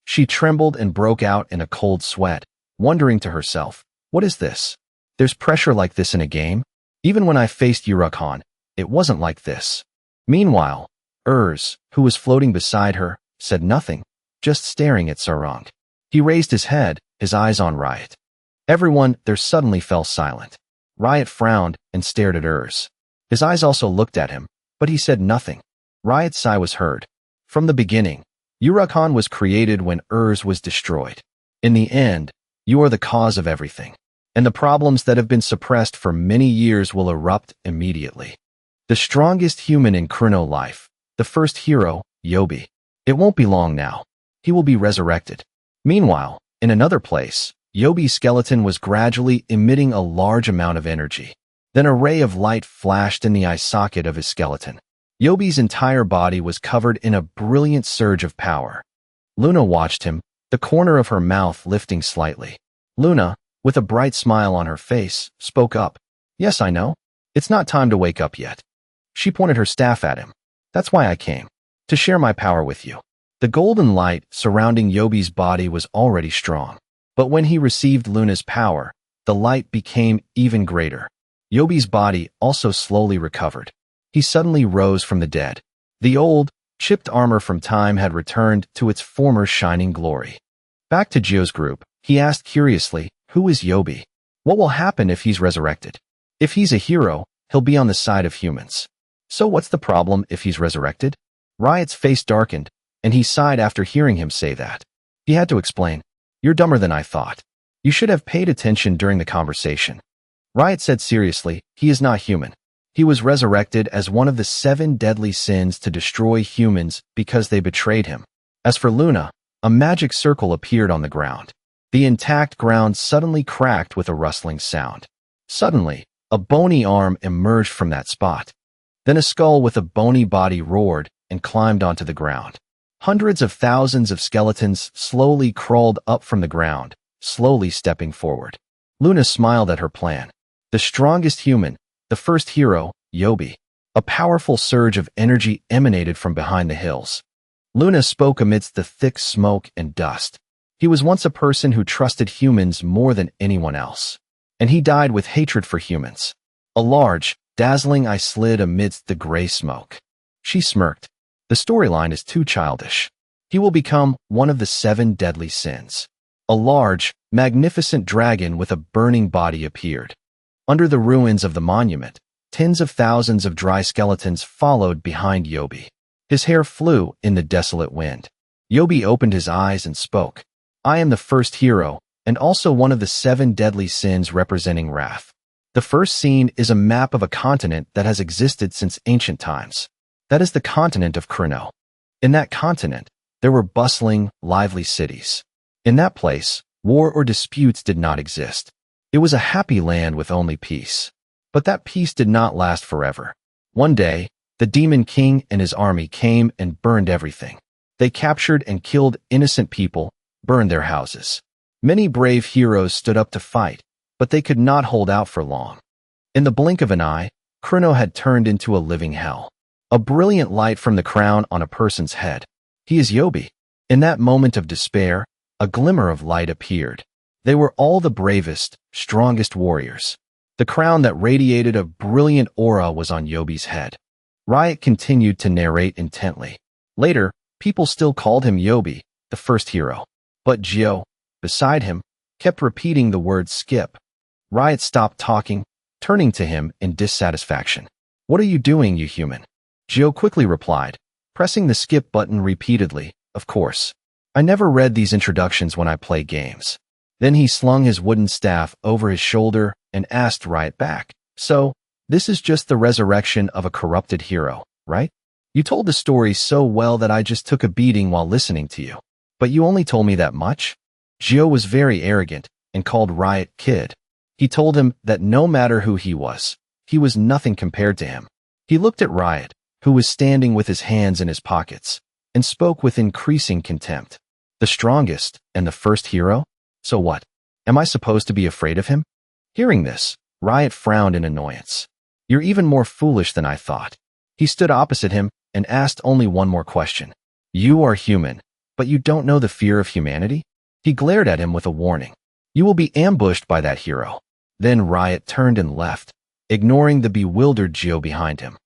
She trembled and broke out in a cold sweat, wondering to herself, "What is this? There's pressure like this in a game? Even when I faced Yurukhan, it wasn't like this." Meanwhile, who was floating beside her, said nothing, just staring at Sarang. He raised his head, his eyes on Riot. Everyone there suddenly fell silent. Riot frowned and stared at His eyes also looked at him, but he said nothing. Riot's sigh was heard. From the beginning, Yurukhan was created when was destroyed. In the end, you are the cause of everything, and the problems that have been suppressed for many years will erupt immediately. The strongest human in Chrono life, the first hero, Yobi. It won't be long now. He will be resurrected. Meanwhile, in another place, Yobi's skeleton was gradually emitting a large amount of energy. Then a ray of light flashed in the eye socket of his skeleton. Yobi's entire body was covered in a brilliant surge of power. Luna watched him, the corner of her mouth lifting slightly. Luna, with a bright smile on her face, spoke up. "Yes, I know. It's not time to wake up yet." She pointed her staff at him. "That's why I came. To share my power with you." The golden light surrounding Yobi's body was already strong. But when he received Luna's power, the light became even greater. Yobi's body also slowly recovered. He suddenly rose from the dead. The old, chipped armor from time had returned to its former shining glory. Back to Jio's group, he asked curiously, "Who is Yobi? What will happen if he's resurrected? If he's a hero, he'll be on the side of humans. So what's the problem if he's resurrected?" Riot's face darkened, and he sighed after hearing him say that. He had to explain, "You're dumber than I thought. You should have paid attention during the conversation." Riot said seriously, "He is not human. He was resurrected as one of the 7 deadly sins to destroy humans because they betrayed him." As for Luna, a magic circle appeared on the ground. The intact ground suddenly cracked with a rustling sound. Suddenly, a bony arm emerged from that spot. Then a skull with a bony body roared and climbed onto the ground. Hundreds of thousands of skeletons slowly crawled up from the ground, slowly stepping forward. Luna smiled at her plan. The strongest human, the first hero, Yobi. A powerful surge of energy emanated from behind the hills. Luna spoke amidst the thick smoke and dust. He was once a person who trusted humans more than anyone else. And he died with hatred for humans. A large, dazzling eye slid amidst the gray smoke. She smirked. The storyline is too childish. He will become one of the 7 deadly sins. A large, magnificent dragon with a burning body appeared. Under the ruins of the monument, tens of thousands of dry skeletons followed behind Yobi. His hair flew in the desolate wind. Yobi opened his eyes and spoke. "I am the first hero, and also one of the 7 deadly sins representing wrath. The first scene is a map of a continent that has existed since ancient times. That is the continent of Chrono. In that continent, there were bustling, lively cities. In that place, war or disputes did not exist. It was a happy land with only peace. But that peace did not last forever. One day, the Demon King and his army came and burned everything. They captured and killed innocent people, burned their houses. Many brave heroes stood up to fight, but they could not hold out for long. In the blink of an eye, Chrono had turned into a living hell. A brilliant light from the crown on a person's head. He is Yobi. In that moment of despair, a glimmer of light appeared. They were all the bravest, strongest warriors. The crown that radiated a brilliant aura was on Yobi's head. Riot continued to narrate intently. Later, people still called him Yobi, the first hero. But Jio, beside him, kept repeating the word skip. Riot stopped talking, turning to him in dissatisfaction. "What are you doing, you human?" Jio quickly replied, pressing the skip button repeatedly. "Of course. I never read these introductions when I play games." Then he slung his wooden staff over his shoulder and asked Riot back. "So, this is just the resurrection of a corrupted hero, right? You told the story so well that I just took a beating while listening to you. But you only told me that much?" Jio was very arrogant and called Riot kid. He told him that no matter who he was nothing compared to him. He looked at Riot, who was standing with his hands in his pockets, and spoke with increasing contempt. The strongest and the first hero? So what? Am I supposed to be afraid of him? Hearing this, Riot frowned in annoyance. You're even more foolish than I thought. He stood opposite him and asked only one more question. You are human, but you don't know the fear of humanity? He glared at him with a warning. You will be ambushed by that hero. Then Riot turned and left, ignoring the bewildered Gio behind him.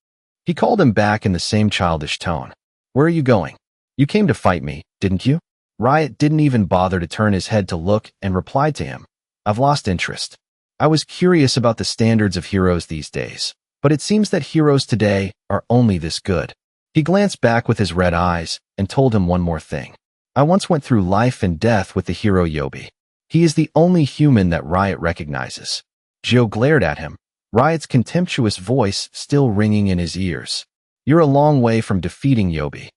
He called him back in the same childish tone. Where are you going? You came to fight me, didn't you? Riot didn't even bother to turn his head to look and replied to him. I've lost interest. I was curious about the standards of heroes these days, but it seems that heroes today are only this good. He glanced back with his red eyes and told him one more thing. I once went through life and death with the hero Yobi. He is the only human that Riot recognizes. Gio glared at him, Riot's contemptuous voice still ringing in his ears. You're a long way from defeating Yobi.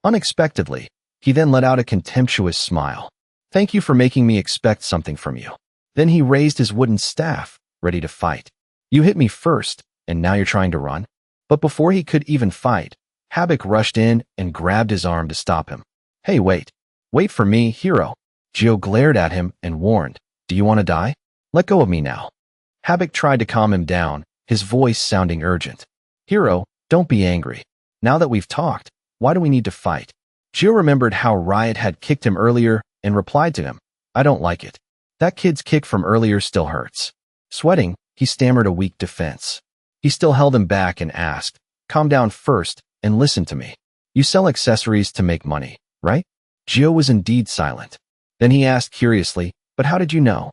Unexpectedly, he then let out a contemptuous smile. Thank you for making me expect something from you. Then he raised his wooden staff, ready to fight. You hit me first, and now you're trying to run? But before he could even fight, Habak rushed in and grabbed his arm to stop him. Hey, wait. Wait for me, hero. Gio glared at him and warned, do you want to die? Let go of me now. Habak tried to calm him down, his voice sounding urgent. Hero, don't be angry. Now that we've talked, why do we need to fight? Gio remembered how Riot had kicked him earlier and replied to him, I don't like it. That kid's kick from earlier still hurts. Sweating, he stammered a weak defense. He still held him back and asked, calm down first and listen to me. You sell accessories to make money, right? Gio was indeed silent. Then he asked curiously, but how did you know?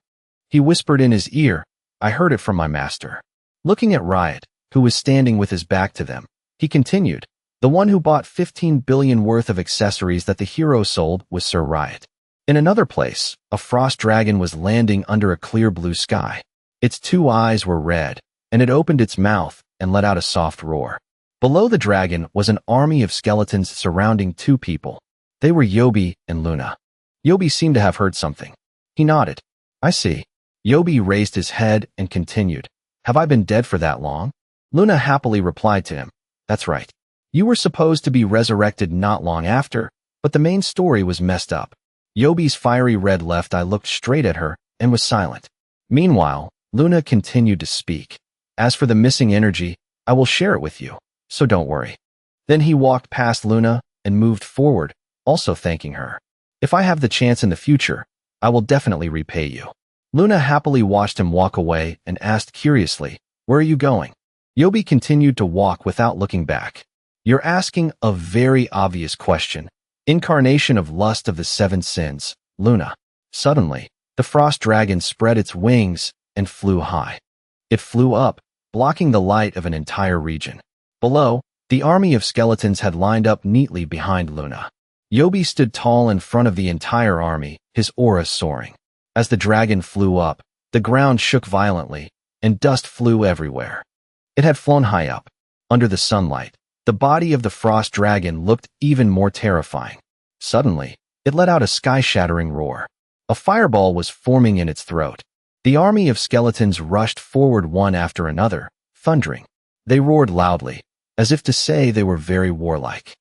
He whispered in his ear, I heard it from my master. Looking at Riot, who was standing with his back to them, he continued, the one who bought 15 billion worth of accessories that the hero sold was Sir Riot. In another place, a frost dragon was landing under a clear blue sky. Its two eyes were red, and it opened its mouth and let out a soft roar. Below the dragon was an army of skeletons surrounding two people. They were Yobi and Luna. Yobi seemed to have heard something. He nodded. I see. Yobi raised his head and continued. Have I been dead for that long? Luna happily replied to him. That's right. You were supposed to be resurrected not long after, but the main story was messed up. Yobi's fiery red left eye looked straight at her and was silent. Meanwhile, Luna continued to speak. As for the missing energy, I will share it with you, so don't worry. Then he walked past Luna and moved forward, also thanking her. If I have the chance in the future, I will definitely repay you. Luna happily watched him walk away and asked curiously, where are you going? Yobi continued to walk without looking back. You're asking a very obvious question. Incarnation of lust of the seven sins, Luna. Suddenly, the frost dragon spread its wings and flew high. It flew up, blocking the light of an entire region. Below, the army of skeletons had lined up neatly behind Luna. Yobi stood tall in front of the entire army, his aura soaring. As the dragon flew up, the ground shook violently, and dust flew everywhere. It had flown high up. Under the sunlight, the body of the frost dragon looked even more terrifying. Suddenly, it let out a sky-shattering roar. A fireball was forming in its throat. The army of skeletons rushed forward one after another, thundering. They roared loudly, as if to say they were very warlike.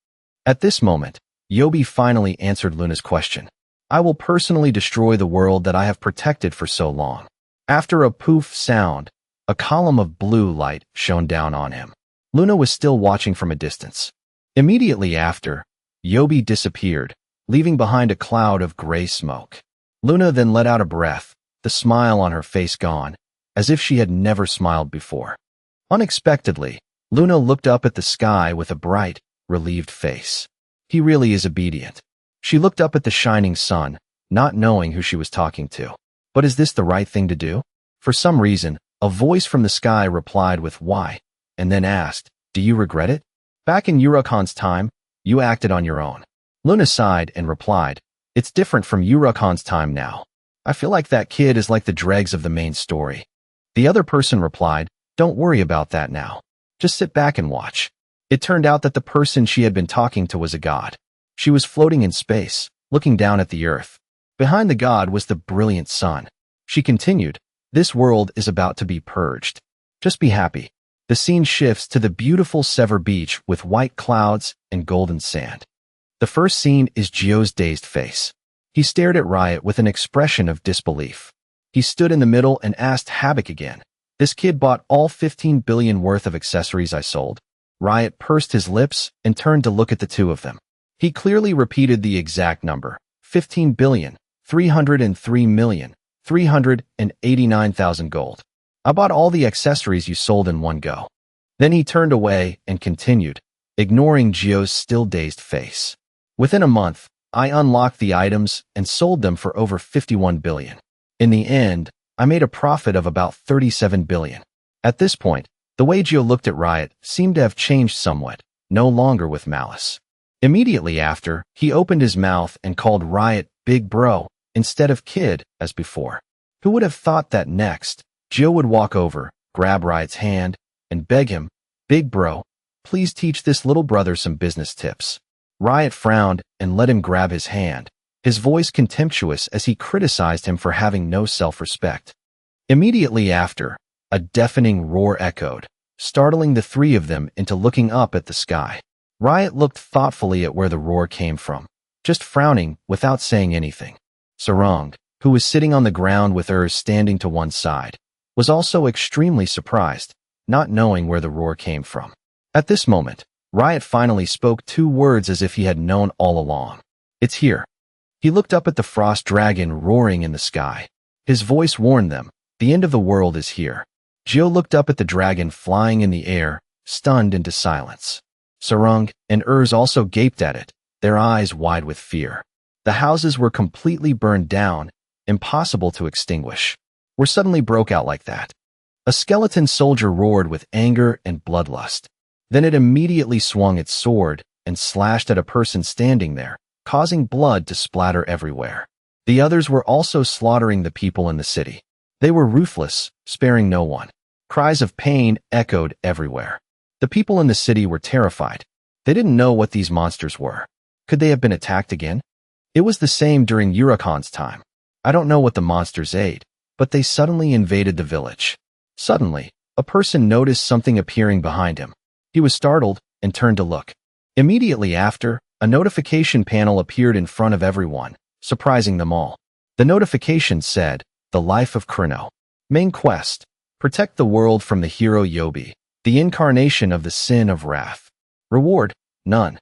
At this moment, Yobi finally answered Luna's question. I will personally destroy the world that I have protected for so long. After a poof sound, a column of blue light shone down on him. Luna was still watching from a distance. Immediately after, Yobi disappeared, leaving behind a cloud of gray smoke. Luna then let out a breath, the smile on her face gone, as if she had never smiled before. Unexpectedly, Luna looked up at the sky with a bright, relieved face. He really is obedient. She looked up at the shining sun, not knowing who she was talking to. But is this the right thing to do? For some reason, a voice from the sky replied with why, and then asked, do you regret it? Back in Urukhan's time, you acted on your own. Luna sighed and replied, it's different from Urukhan's time now. I feel like that kid is like the dregs of the main story. The other person replied, don't worry about that now. Just sit back and watch. It turned out that the person she had been talking to was a god. She was floating in space, looking down at the earth. Behind the god was the brilliant sun. She continued, This world is about to be purged. Just be happy. The scene shifts to the beautiful Sever Beach with white clouds and golden sand. The first scene is Gio's dazed face. He stared at Riot with an expression of disbelief. He stood in the middle and asked Havoc again. This kid bought all 15 billion worth of accessories I sold. Riot pursed his lips and turned to look at the two of them. He clearly repeated the exact number, 15 billion, 303 million, 389,000 gold. I bought all the accessories you sold in one go. Then he turned away and continued, ignoring Gio's still dazed face. Within a month, I unlocked the items and sold them for over 51 billion. In the end, I made a profit of about 37 billion. At this point, the way Gio looked at Riot seemed to have changed somewhat, no longer with malice. Immediately after, he opened his mouth and called Riot Big Bro instead of Kid as before. Who would have thought that next, Gio would walk over, grab Riot's hand, and beg him, Big Bro, please teach this little brother some business tips. Riot frowned and let him grab his hand, his voice contemptuous as he criticized him for having no self-respect. Immediately after, a deafening roar echoed, startling the three of them into looking up at the sky. Riot looked thoughtfully at where the roar came from, just frowning without saying anything. Sarang, who was sitting on the ground with Urs standing to one side, was also extremely surprised, not knowing where the roar came from. At this moment, Riot finally spoke two words as if he had known all along. It's here. He looked up at the frost dragon roaring in the sky. His voice warned them, the end of the world is here. Gio looked up at the dragon flying in the air, stunned into silence. Sarang and Urs also gaped at it, their eyes wide with fear. The houses were completely burned down, impossible to extinguish. Were suddenly broke out like that. A skeleton soldier roared with anger and bloodlust. Then it immediately swung its sword and slashed at a person standing there, causing blood to splatter everywhere. The others were also slaughtering the people in the city. They were ruthless, sparing no one. Cries of pain echoed everywhere. The people in the city were terrified. They didn't know what these monsters were. Could they have been attacked again? It was the same during Urakan's time. I don't know what the monsters ate, but they suddenly invaded the village. Suddenly, a person noticed something appearing behind him. He was startled and turned to look. Immediately after, a notification panel appeared in front of everyone, surprising them all. The notification said, The Life of Chrono. Main quest, protect the world from the hero Yobi, the incarnation of the sin of wrath. Reward, none.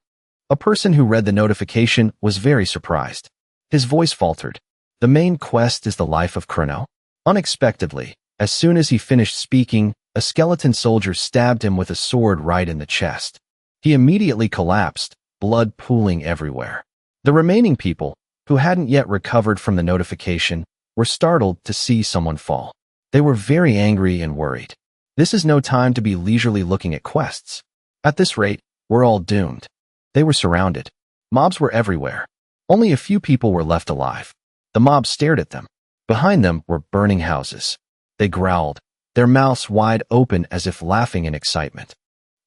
A person who read the notification was very surprised. His voice faltered. The main quest is the life of Chrono? Unexpectedly, as soon as he finished speaking, a skeleton soldier stabbed him with a sword right in the chest. He immediately collapsed, blood pooling everywhere. The remaining people, who hadn't yet recovered from the notification, were startled to see someone fall. They were very angry and worried. This is no time to be leisurely looking at quests. At this rate, we're all doomed. They were surrounded. Mobs were everywhere. Only a few people were left alive. The mob stared at them. Behind them were burning houses. They growled, their mouths wide open as if laughing in excitement.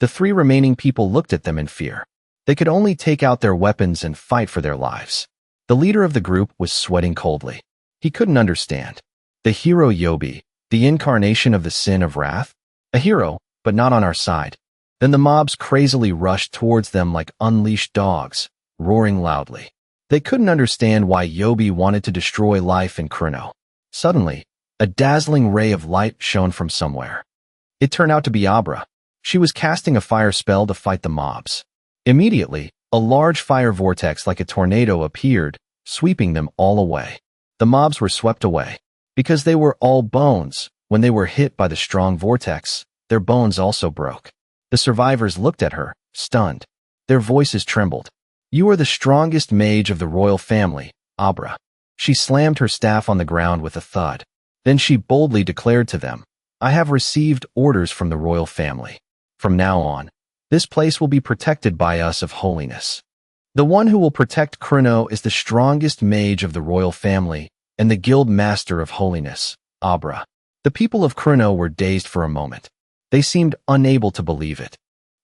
The three remaining people looked at them in fear. They could only take out their weapons and fight for their lives. The leader of the group was sweating coldly. He couldn't understand. The hero Yobi, the incarnation of the sin of wrath? A hero, but not on our side. Then the mobs crazily rushed towards them like unleashed dogs, roaring loudly. They couldn't understand why Yobi wanted to destroy life in Chrono. Suddenly, a dazzling ray of light shone from somewhere. It turned out to be Abra. She was casting a fire spell to fight the mobs. Immediately, a large fire vortex like a tornado appeared, sweeping them all away. The mobs were swept away. Because they were all bones, when they were hit by the strong vortex, their bones also broke. The survivors looked at her, stunned. Their voices trembled. You are the strongest mage of the royal family, Abra. She slammed her staff on the ground with a thud. Then she boldly declared to them, I have received orders from the royal family. From now on, this place will be protected by us of holiness. The one who will protect Chrono is the strongest mage of the royal family and the guild master of holiness, Abra. The people of Chrono were dazed for a moment. They seemed unable to believe it.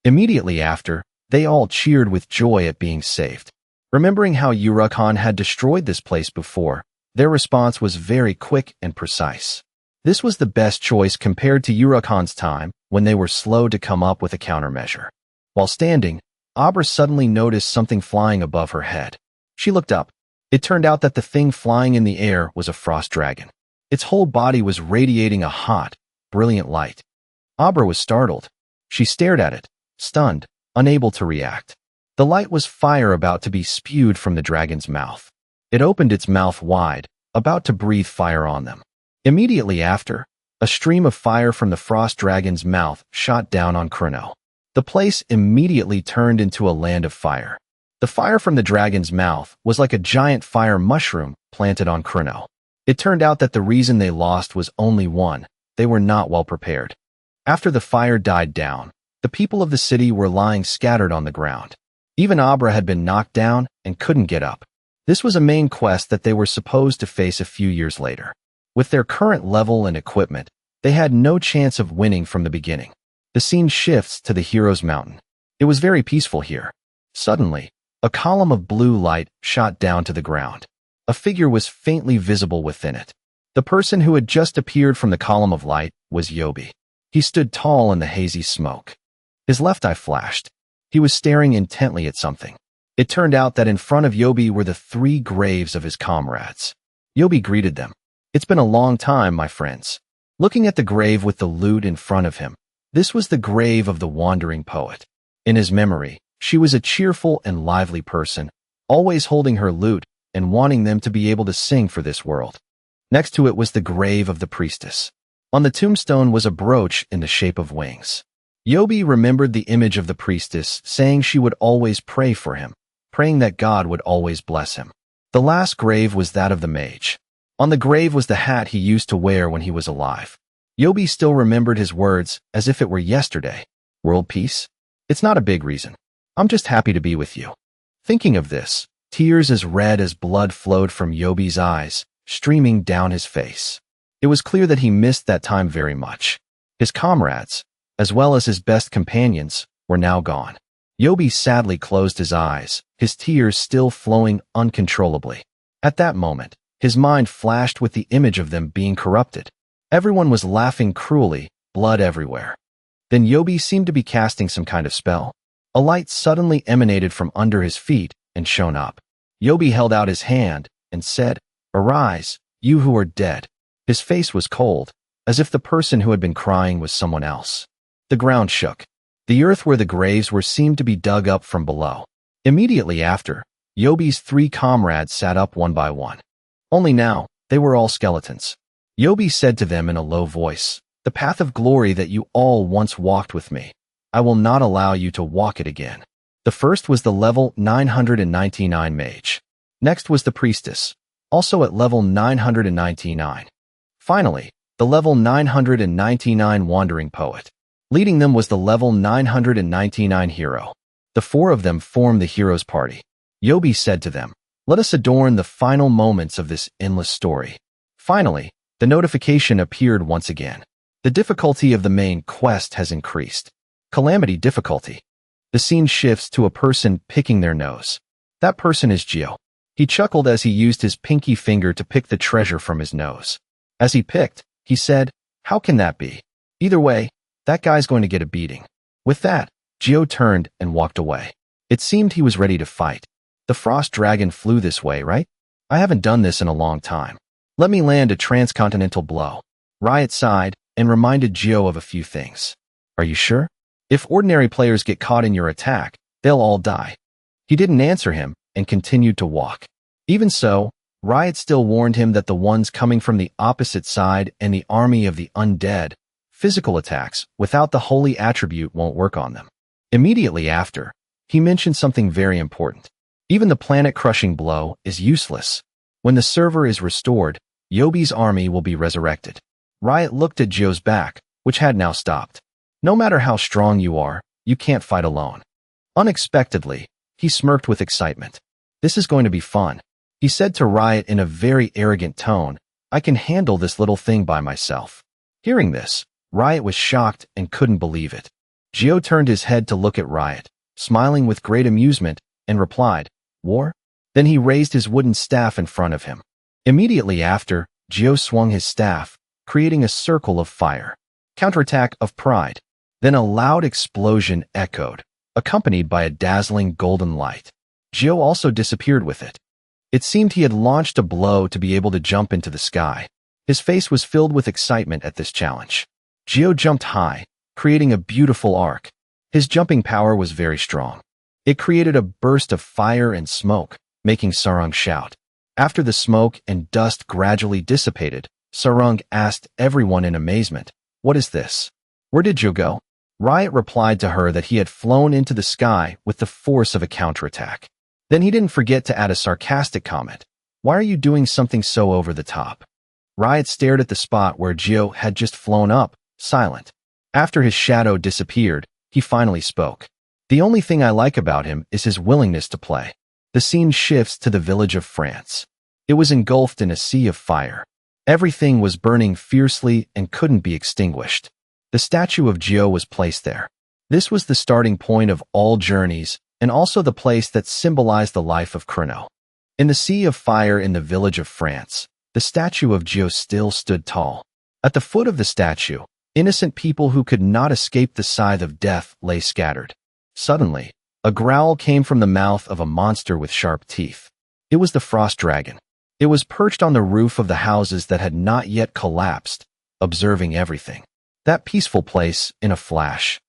Immediately after, they all cheered with joy at being saved. Remembering how Urakan had destroyed this place before, their response was very quick and precise. This was the best choice compared to Yurukon's time when they were slow to come up with a countermeasure. While standing, Abra suddenly noticed something flying above her head. She looked up. It turned out that the thing flying in the air was a frost dragon. Its whole body was radiating a hot, brilliant light. Abra was startled. She stared at it, stunned, unable to react. The light was fire about to be spewed from the dragon's mouth. It opened its mouth wide, about to breathe fire on them. Immediately after, a stream of fire from the frost dragon's mouth shot down on Chrono. The place immediately turned into a land of fire. The fire from the dragon's mouth was like a giant fire mushroom planted on Chrono. It turned out that the reason they lost was only one: they were not well prepared. After the fire died down, the people of the city were lying scattered on the ground. Even Abra had been knocked down and couldn't get up. This was a main quest that they were supposed to face a few years later. With their current level and equipment, they had no chance of winning from the beginning. The scene shifts to the hero's mountain. It was very peaceful here. Suddenly, a column of blue light shot down to the ground. A figure was faintly visible within it. The person who had just appeared from the column of light was Yobi. He stood tall in the hazy smoke. His left eye flashed. He was staring intently at something. It turned out that in front of Yobi were the 3 graves of his comrades. Yobi greeted them. "It's been a long time, my friends." Looking at the grave with the lute in front of him, this was the grave of the wandering poet. In his memory, she was a cheerful and lively person, always holding her lute and wanting them to be able to sing for this world. Next to it was the grave of the priestess. On the tombstone was a brooch in the shape of wings. Yobi remembered the image of the priestess, saying she would always pray for him, praying that God would always bless him. The last grave was that of the mage. On the grave was the hat he used to wear when he was alive. Yobi still remembered his words as if it were yesterday. "World peace? It's not a big reason. I'm just happy to be with you." Thinking of this, tears as red as blood flowed from Yobi's eyes, streaming down his face. It was clear that he missed that time very much. His comrades, as well as his best companions, were now gone. Yobi sadly closed his eyes, his tears still flowing uncontrollably. At that moment, his mind flashed with the image of them being corrupted. Everyone was laughing cruelly, blood everywhere. Then Yobi seemed to be casting some kind of spell. A light suddenly emanated from under his feet and shone up. Yobi held out his hand and said, "Arise, you who are dead." His face was cold, as if the person who had been crying was someone else. The ground shook. The earth where the graves were seemed to be dug up from below. Immediately after, Yobi's 3 comrades sat up one by one. Only now, they were all skeletons. Yobi said to them in a low voice, "The path of glory that you all once walked with me, I will not allow you to walk it again." The first was the level 999 mage. Next was the priestess, also at level 999. Finally, the level 999 wandering poet. Leading them was the level 999 hero. The 4 of them formed the hero's party. Yobi said to them, "Let us adorn the final moments of this endless story." Finally, the notification appeared once again. The difficulty of the main quest has increased. Calamity difficulty. The scene shifts to a person picking their nose. That person is Gio. He chuckled as he used his pinky finger to pick the treasure from his nose. As he picked, he said, "How can that be? Either way, that guy's going to get a beating." With that, Gio turned and walked away. It seemed he was ready to fight. The frost dragon flew this way, right? I haven't done this in a long time. Let me land a transcontinental blow. Riot sighed and reminded Gio of a few things. "Are you sure? If ordinary players get caught in your attack, they'll all die." He didn't answer him and continued to walk. Even so, Riot still warned him that the ones coming from the opposite side and the army of the undead, physical attacks without the holy attribute won't work on them. Immediately after, he mentioned something very important. Even the planet-crushing blow is useless. When the server is restored, Yobi's army will be resurrected. Riot looked at Gio's back, which had now stopped. "No matter how strong you are, you can't fight alone." Unexpectedly, he smirked with excitement. "This is going to be fun." He said to Riot in a very arrogant tone, "I can handle this little thing by myself." Hearing this, Riot was shocked and couldn't believe it. Gio turned his head to look at Riot, smiling with great amusement, and replied, "War?" Then he raised his wooden staff in front of him. Immediately after, Gio swung his staff, creating a circle of fire. Counterattack of pride. Then a loud explosion echoed, accompanied by a dazzling golden light. Gio also disappeared with it. It seemed he had launched a blow to be able to jump into the sky. His face was filled with excitement at this challenge. Gio jumped high, creating a beautiful arc. His jumping power was very strong. It created a burst of fire and smoke, making Sarang shout. After the smoke and dust gradually dissipated, Sarang asked everyone in amazement, "What is this? Where did Gio go?" Riot replied to her that he had flown into the sky with the force of a counterattack. Then he didn't forget to add a sarcastic comment. "Why are you doing something so over the top?" Riot stared at the spot where Gio had just flown up, silent. After his shadow disappeared, he finally spoke. "The only thing I like about him is his willingness to play." The scene shifts to the village of France. It was engulfed in a sea of fire. Everything was burning fiercely and couldn't be extinguished. The statue of Gio was placed there. This was the starting point of all journeys and also the place that symbolized the life of Chrono. In the sea of fire in the village of France, the statue of Gio still stood tall. At the foot of the statue, innocent people who could not escape the scythe of death lay scattered. Suddenly, a growl came from the mouth of a monster with sharp teeth. It was the frost dragon. It was perched on the roof of the houses that had not yet collapsed, observing everything. That peaceful place, in a flash,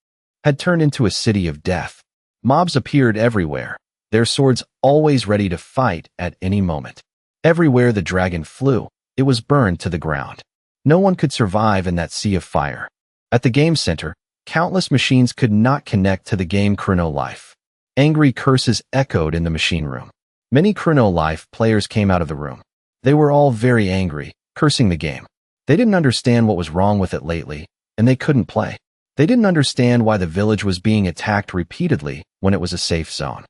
had turned into a city of death. Mobs appeared everywhere, their swords always ready to fight at any moment. Everywhere the dragon flew, it was burned to the ground. No one could survive in that sea of fire. At the game center, countless machines could not connect to the game Chrono Life. Angry curses echoed in the machine room. Many Chrono Life players came out of the room. They were all very angry, cursing the game. They didn't understand what was wrong with it lately, and they couldn't play. They didn't understand why the village was being attacked repeatedly when it was a safe zone.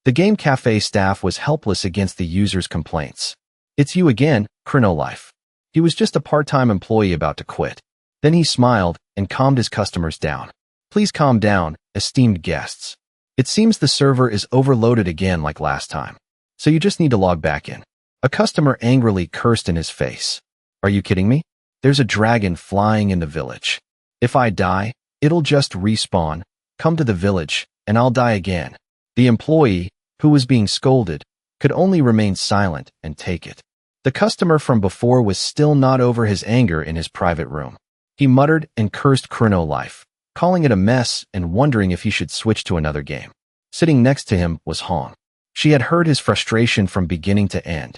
The game cafe staff was helpless against the users' complaints. "It's you again, Chrono Life." He was just a part-time employee about to quit. Then he smiled and calmed his customers down. "Please calm down, esteemed guests. It seems the server is overloaded again like last time, so you just need to log back in." A customer angrily cursed in his face. "Are you kidding me? There's a dragon flying in the village. If I die, it'll just respawn, come to the village, and I'll die again." The employee, who was being scolded, could only remain silent and take it. The customer from before was still not over his anger in his private room. He muttered and cursed Chrono Life, calling it a mess and wondering if he should switch to another game. Sitting next to him was Hong. She had heard his frustration from beginning to end.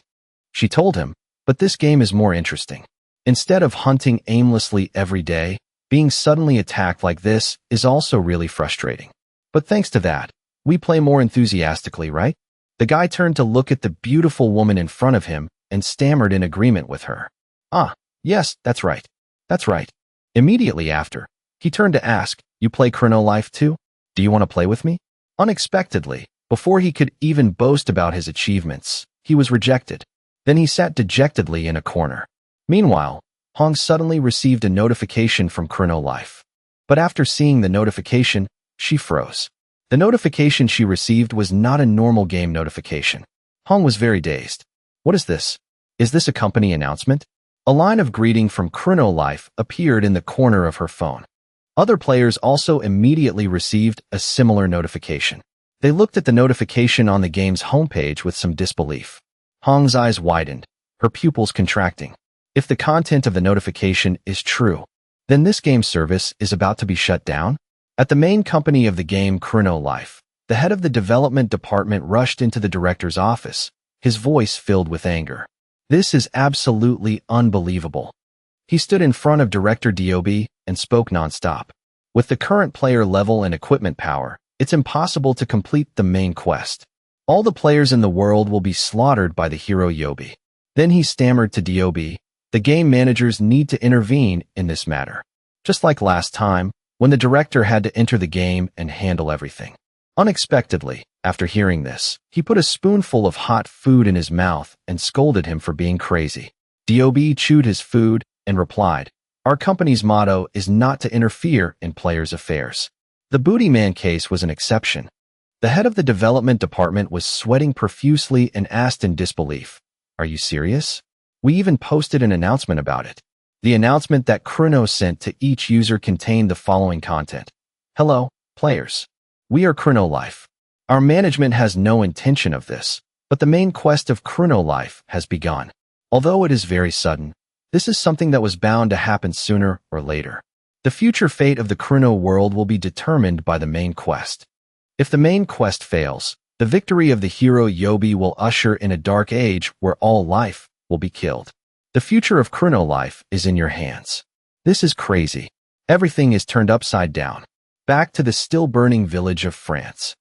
She told him, "But this game is more interesting. Instead of hunting aimlessly every day, being suddenly attacked like this is also really frustrating. But thanks to that, we play more enthusiastically, right?" The guy turned to look at the beautiful woman in front of him and stammered in agreement with her. "Ah, yes, that's right. That's right." Immediately after, he turned to ask, "You play Chrono Life too? Do you want to play with me?" Unexpectedly, before he could even boast about his achievements, he was rejected. Then he sat dejectedly in a corner. Meanwhile, Hong suddenly received a notification from Chrono Life. But after seeing the notification, she froze. The notification she received was not a normal game notification. Hong was very dazed. "What is this? Is this a company announcement?" A line of greeting from Chrono Life appeared in the corner of her phone. Other players also immediately received a similar notification. They looked at the notification on the game's homepage with some disbelief. Hong's eyes widened, her pupils contracting. If the content of the notification is true, then this game service is about to be shut down? At the main company of the game Chrono Life, the head of the development department rushed into the director's office, his voice filled with anger. "This is absolutely unbelievable." He stood in front of Director Dob and spoke nonstop. "With the current player level and equipment power, it's impossible to complete the main quest. All the players in the world will be slaughtered by the hero Yobi." Then he stammered to Dob, "The game managers need to intervene in this matter. Just like last time, when the director had to enter the game and handle everything." Unexpectedly, after hearing this, he put a spoonful of hot food in his mouth and scolded him for being crazy. Dob chewed his food and replied, "Our company's motto is not to interfere in players' affairs." The Booty Man case was an exception. The head of the development department was sweating profusely and asked in disbelief, "Are you serious? We even posted an announcement about it." The announcement that Chrono sent to each user contained the following content. Hello, players. We are Chrono Life. Our management has no intention of this, but the main quest of Chrono Life has begun. Although it is very sudden, this is something that was bound to happen sooner or later. The future fate of the Chrono world will be determined by the main quest. If the main quest fails, the victory of the hero Yobi will usher in a dark age where all life will be killed. The future of Chrono Life is in your hands. This is crazy. Everything is turned upside down. Back to the still burning village of France.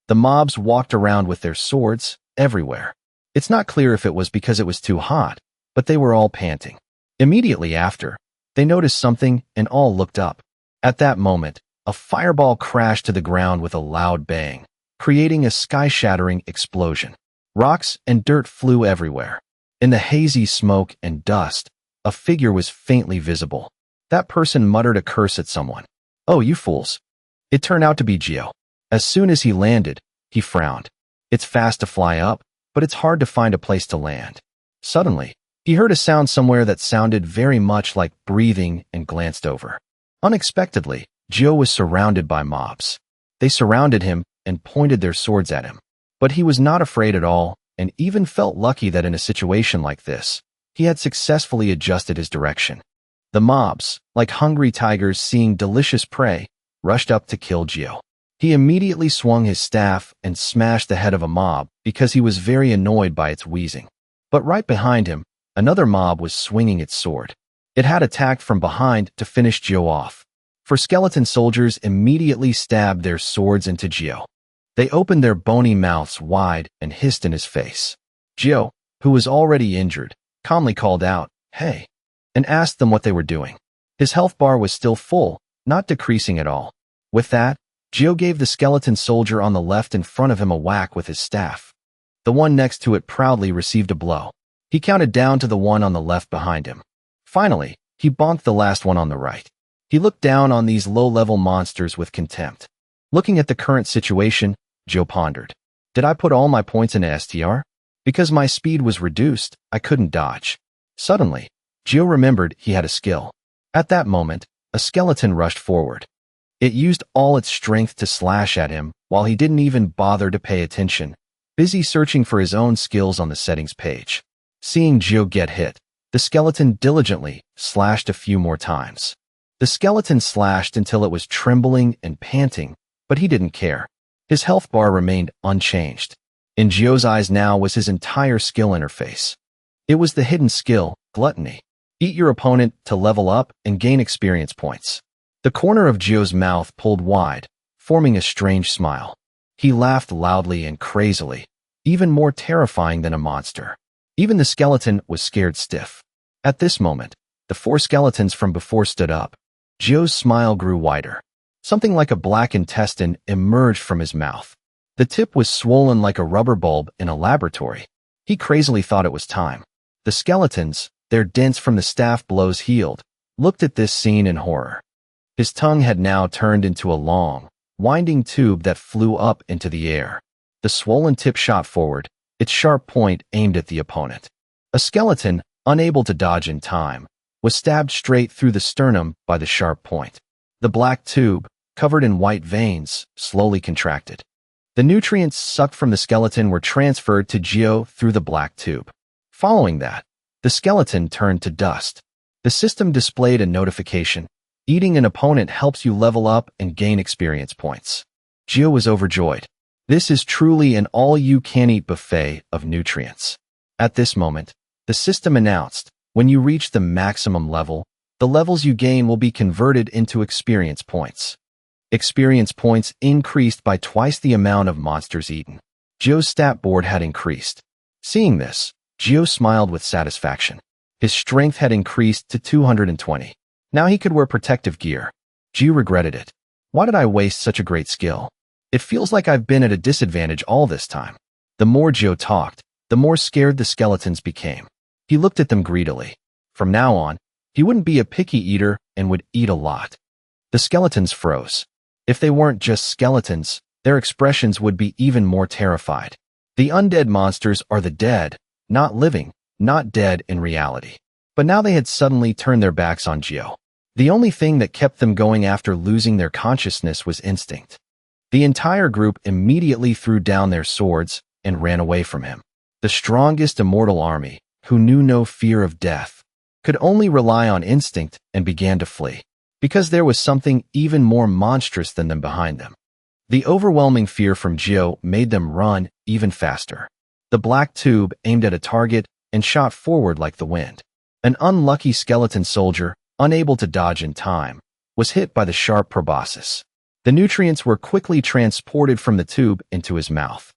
The mobs walked around with their swords everywhere. It's not clear if it was because it was too hot, but they were all panting. Immediately after, they noticed something and all looked up. At that moment, a fireball crashed to the ground with a loud bang, creating a sky-shattering explosion. Rocks and dirt flew everywhere. In the hazy smoke and dust, a figure was faintly visible. That person muttered a curse at someone. "Oh, you fools." It turned out to be Gio. As soon as he landed, he frowned. It's fast to fly up, but it's hard to find a place to land. Suddenly, he heard a sound somewhere that sounded very much like breathing and glanced over. Unexpectedly, Gio was surrounded by mobs. They surrounded him and pointed their swords at him. But he was not afraid at all, and even felt lucky that in a situation like this, he had successfully adjusted his direction. The mobs, like hungry tigers seeing delicious prey, rushed up to kill Gio. He immediately swung his staff and smashed the head of a mob because he was very annoyed by its wheezing. But right behind him, another mob was swinging its sword. It had attacked from behind to finish Gio off. For skeleton soldiers immediately stabbed their swords into Gio. They opened their bony mouths wide and hissed in his face. Gio, who was already injured, calmly called out, "Hey," and asked them what they were doing. His health bar was still full, not decreasing at all. With that, Gio gave the skeleton soldier on the left in front of him a whack with his staff. The one next to it proudly received a blow. He counted down to the one on the left behind him. Finally, he bonked the last one on the right. He looked down on these low-level monsters with contempt. Looking at the current situation, Gio pondered. Did I put all my points into STR? Because my speed was reduced, I couldn't dodge. Suddenly, Gio remembered he had a skill. At that moment, a skeleton rushed forward. It used all its strength to slash at him while he didn't even bother to pay attention, busy searching for his own skills on the settings page. Seeing Gio get hit, the skeleton diligently slashed a few more times. The skeleton slashed until it was trembling and panting, but he didn't care. His health bar remained unchanged. In Gio's eyes now was his entire skill interface. It was the hidden skill, Gluttony. Eat your opponent to level up and gain experience points. The corner of Gio's mouth pulled wide, forming a strange smile. He laughed loudly and crazily, even more terrifying than a monster. Even the skeleton was scared stiff. At this moment, the four skeletons from before stood up. Gio's smile grew wider. Something like a black intestine emerged from his mouth. The tip was swollen like a rubber bulb in a laboratory. He crazily thought it was time. The skeletons, their dents from the staff blows healed, looked at this scene in horror. His tongue had now turned into a long, winding tube that flew up into the air. The swollen tip shot forward, its sharp point aimed at the opponent. A skeleton, unable to dodge in time, was stabbed straight through the sternum by the sharp point. The black tube, covered in white veins, slowly contracted. The nutrients sucked from the skeleton were transferred to Gio through the black tube. Following that, the skeleton turned to dust. The system displayed a notification. Eating an opponent helps you level up and gain experience points. Gio was overjoyed. This is truly an all-you-can-eat buffet of nutrients. At this moment, the system announced, when you reach the maximum level, the levels you gain will be converted into experience points. Experience points increased by twice the amount of monsters eaten. Gio's stat board had increased. Seeing this, Gio smiled with satisfaction. His strength had increased to 220. Now he could wear protective gear. Gio regretted it. Why did I waste such a great skill? It feels like I've been at a disadvantage all this time. The more Gio talked, the more scared the skeletons became. He looked at them greedily. From now on, he wouldn't be a picky eater and would eat a lot. The skeletons froze. If they weren't just skeletons, their expressions would be even more terrified. The undead monsters are the dead, not living, not dead in reality. But now they had suddenly turned their backs on Gio. The only thing that kept them going after losing their consciousness was instinct. The entire group immediately threw down their swords and ran away from him. The strongest immortal army, who knew no fear of death, could only rely on instinct and began to flee, because there was something even more monstrous than them behind them. The overwhelming fear from Gio made them run even faster. The black tube aimed at a target and shot forward like the wind. An unlucky skeleton soldier, unable to dodge in time, was hit by the sharp proboscis. The nutrients were quickly transported from the tube into his mouth.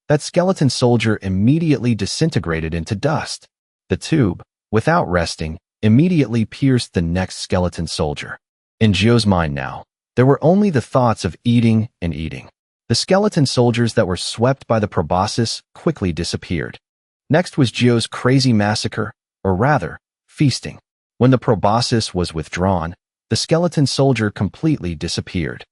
That skeleton soldier immediately disintegrated into dust. The tube, without resting, immediately pierced the next skeleton soldier. In Gio's mind now, there were only the thoughts of eating and eating. The skeleton soldiers that were swept by the proboscis quickly disappeared. Next was Gio's crazy massacre, or rather, feasting. When the proboscis was withdrawn, the skeleton soldier completely disappeared.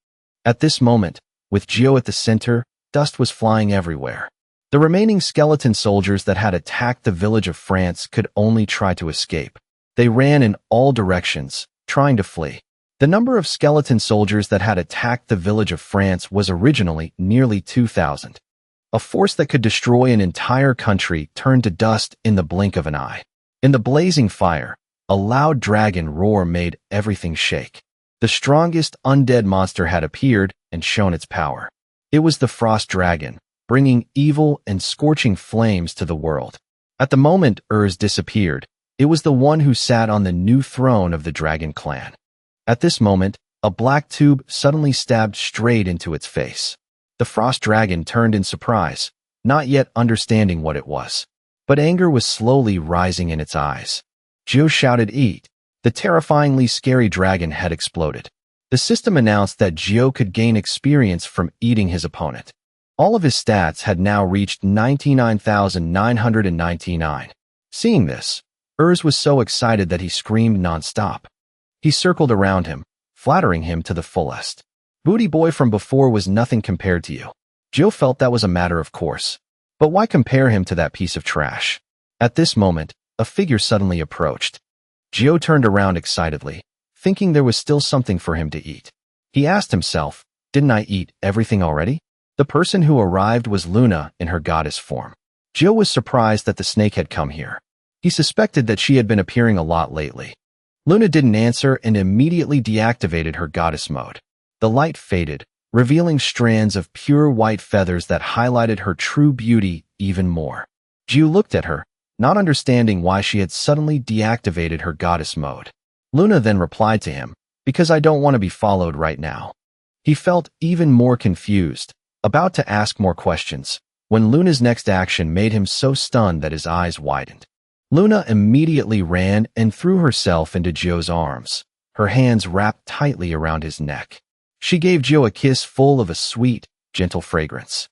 At this moment, with Gio at the center, dust was flying everywhere. The remaining skeleton soldiers that had attacked the village of France could only try to escape. They ran in all directions, trying to flee. The number of skeleton soldiers that had attacked the village of France was originally nearly 2,000. A force that could destroy an entire country turned to dust in the blink of an eye. In the blazing fire, a loud dragon roar made everything shake. The strongest undead monster had appeared and shown its power. It was the Frost Dragon, bringing evil and scorching flames to the world. At the moment Urs disappeared, it was the one who sat on the new throne of the Dragon clan. At this moment, a black tube suddenly stabbed straight into its face. The Frost Dragon turned in surprise, not yet understanding what it was. But anger was slowly rising in its eyes. Gio shouted, "Eat!" The terrifyingly scary dragon had exploded. The system announced that Gio could gain experience from eating his opponent. All of his stats had now reached 99,999. Seeing this, Urs was so excited that he screamed nonstop. He circled around him, flattering him to the fullest. Booty boy from before was nothing compared to you. Gio felt that was a matter of course. But why compare him to that piece of trash? At this moment, a figure suddenly approached. Gio turned around excitedly, thinking there was still something for him to eat. He asked himself, didn't I eat everything already? The person who arrived was Luna in her goddess form. Gio was surprised that the snake had come here. He suspected that she had been appearing a lot lately. Luna didn't answer and immediately deactivated her goddess mode. The light faded, revealing strands of pure white feathers that highlighted her true beauty even more. Gio looked at her, not understanding why she had suddenly deactivated her goddess mode. Luna then replied to him, "Because I don't want to be followed right now." He felt even more confused, about to ask more questions, when Luna's next action made him so stunned that his eyes widened. Luna immediately ran and threw herself into Gio's arms, her hands wrapped tightly around his neck. She gave Gio a kiss full of a sweet, gentle fragrance.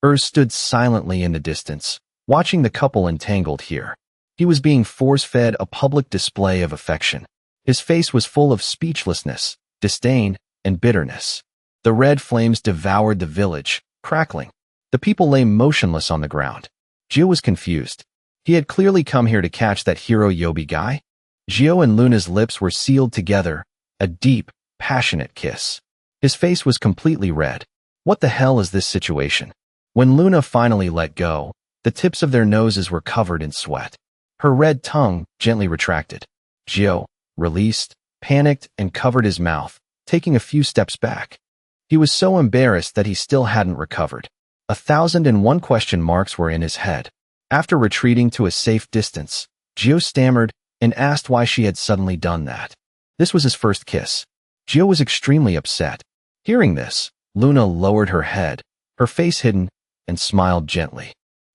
Urs stood silently in the distance, watching the couple entangled here. He was being force-fed a public display of affection. His face was full of speechlessness, disdain, and bitterness. The red flames devoured the village, crackling. The people lay motionless on the ground. Gio was confused. He had clearly come here to catch that hero Yobi guy. Gio and Luna's lips were sealed together, a deep, passionate kiss. His face was completely red. What the hell is this situation? When Luna finally let go, the tips of their noses were covered in sweat. Her red tongue gently retracted. Gio, released, panicked, and covered his mouth, taking a few steps back. He was so embarrassed that he still hadn't recovered. 1,001 question marks were in his head. After retreating to a safe distance, Gio stammered and asked why she had suddenly done that. This was his first kiss. Gio was extremely upset. Hearing this, Luna lowered her head, her face hidden, and smiled gently.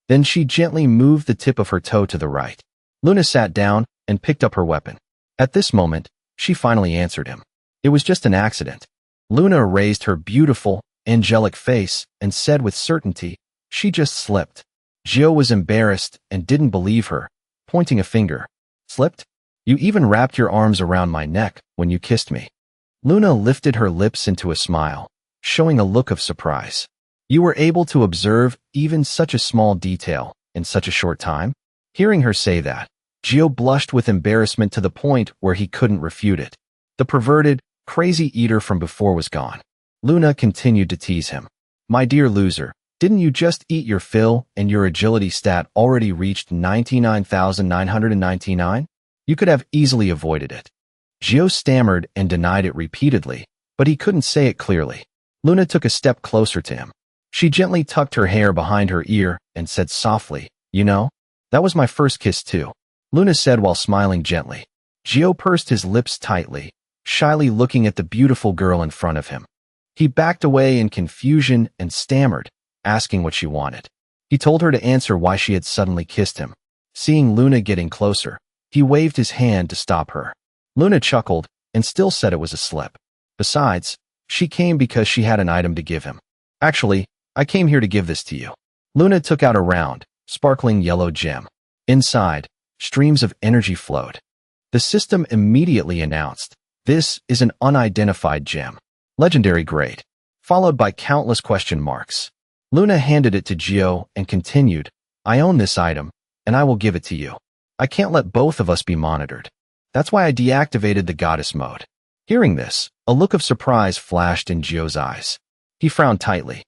Then she gently moved the tip of her toe to the right. Luna sat down and picked up her weapon. At this moment, she finally answered him. It was just an accident. Luna raised her beautiful, angelic face and said with certainty, "She just slipped." Gio was embarrassed and didn't believe her, pointing a finger. "Slipped? You even wrapped your arms around my neck when you kissed me." Luna lifted her lips into a smile, showing a look of surprise. "You were able to observe even such a small detail in such a short time?" Hearing her say that, Gio blushed with embarrassment to the point where he couldn't refute it. The perverted, crazy eater from before was gone. Luna continued to tease him. My dear loser, didn't you just eat your fill and your agility stat already reached 99,999? You could have easily avoided it. Gio stammered and denied it repeatedly, but he couldn't say it clearly. Luna took a step closer to him. She gently tucked her hair behind her ear and said softly, You know, that was my first kiss too. Luna said while smiling gently. Gio pursed his lips tightly, shyly looking at the beautiful girl in front of him. He backed away in confusion and stammered, asking what she wanted. He told her to answer why she had suddenly kissed him. Seeing Luna getting closer, he waved his hand to stop her. Luna chuckled and still said it was a slip. Besides, she came because she had an item to give him. Actually, I came here to give this to you. Luna took out a round, sparkling yellow gem. Inside, streams of energy flowed. The system immediately announced, This is an unidentified gem. Legendary grade. Followed by countless question marks. Luna handed it to Gio and continued, I own this item, and I will give it to you. I can't let both of us be monitored. That's why I deactivated the goddess mode. Hearing this, a look of surprise flashed in Gio's eyes. He frowned tightly.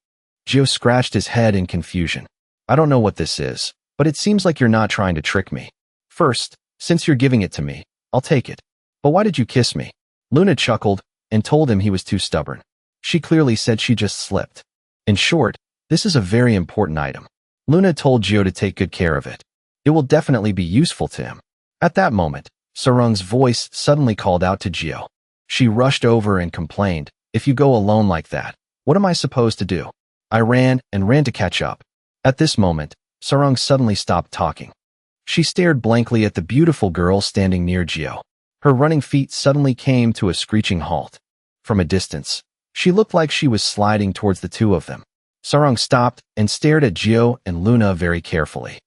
Gio scratched his head in confusion. I don't know what this is, but it seems like you're not trying to trick me. First, since you're giving it to me, I'll take it. But why did you kiss me? Luna chuckled and told him he was too stubborn. She clearly said she just slipped. In short, this is a very important item. Luna told Gio to take good care of it. It will definitely be useful to him. At that moment, Sarung's voice suddenly called out to Gio. She rushed over and complained, If you go alone like that, what am I supposed to do? I ran to catch up. At this moment, Sarung suddenly stopped talking. She stared blankly at the beautiful girl standing near Gio. Her running feet suddenly came to a screeching halt. From a distance, she looked like she was sliding towards the two of them. Sarung stopped and stared at Gio and Luna very carefully.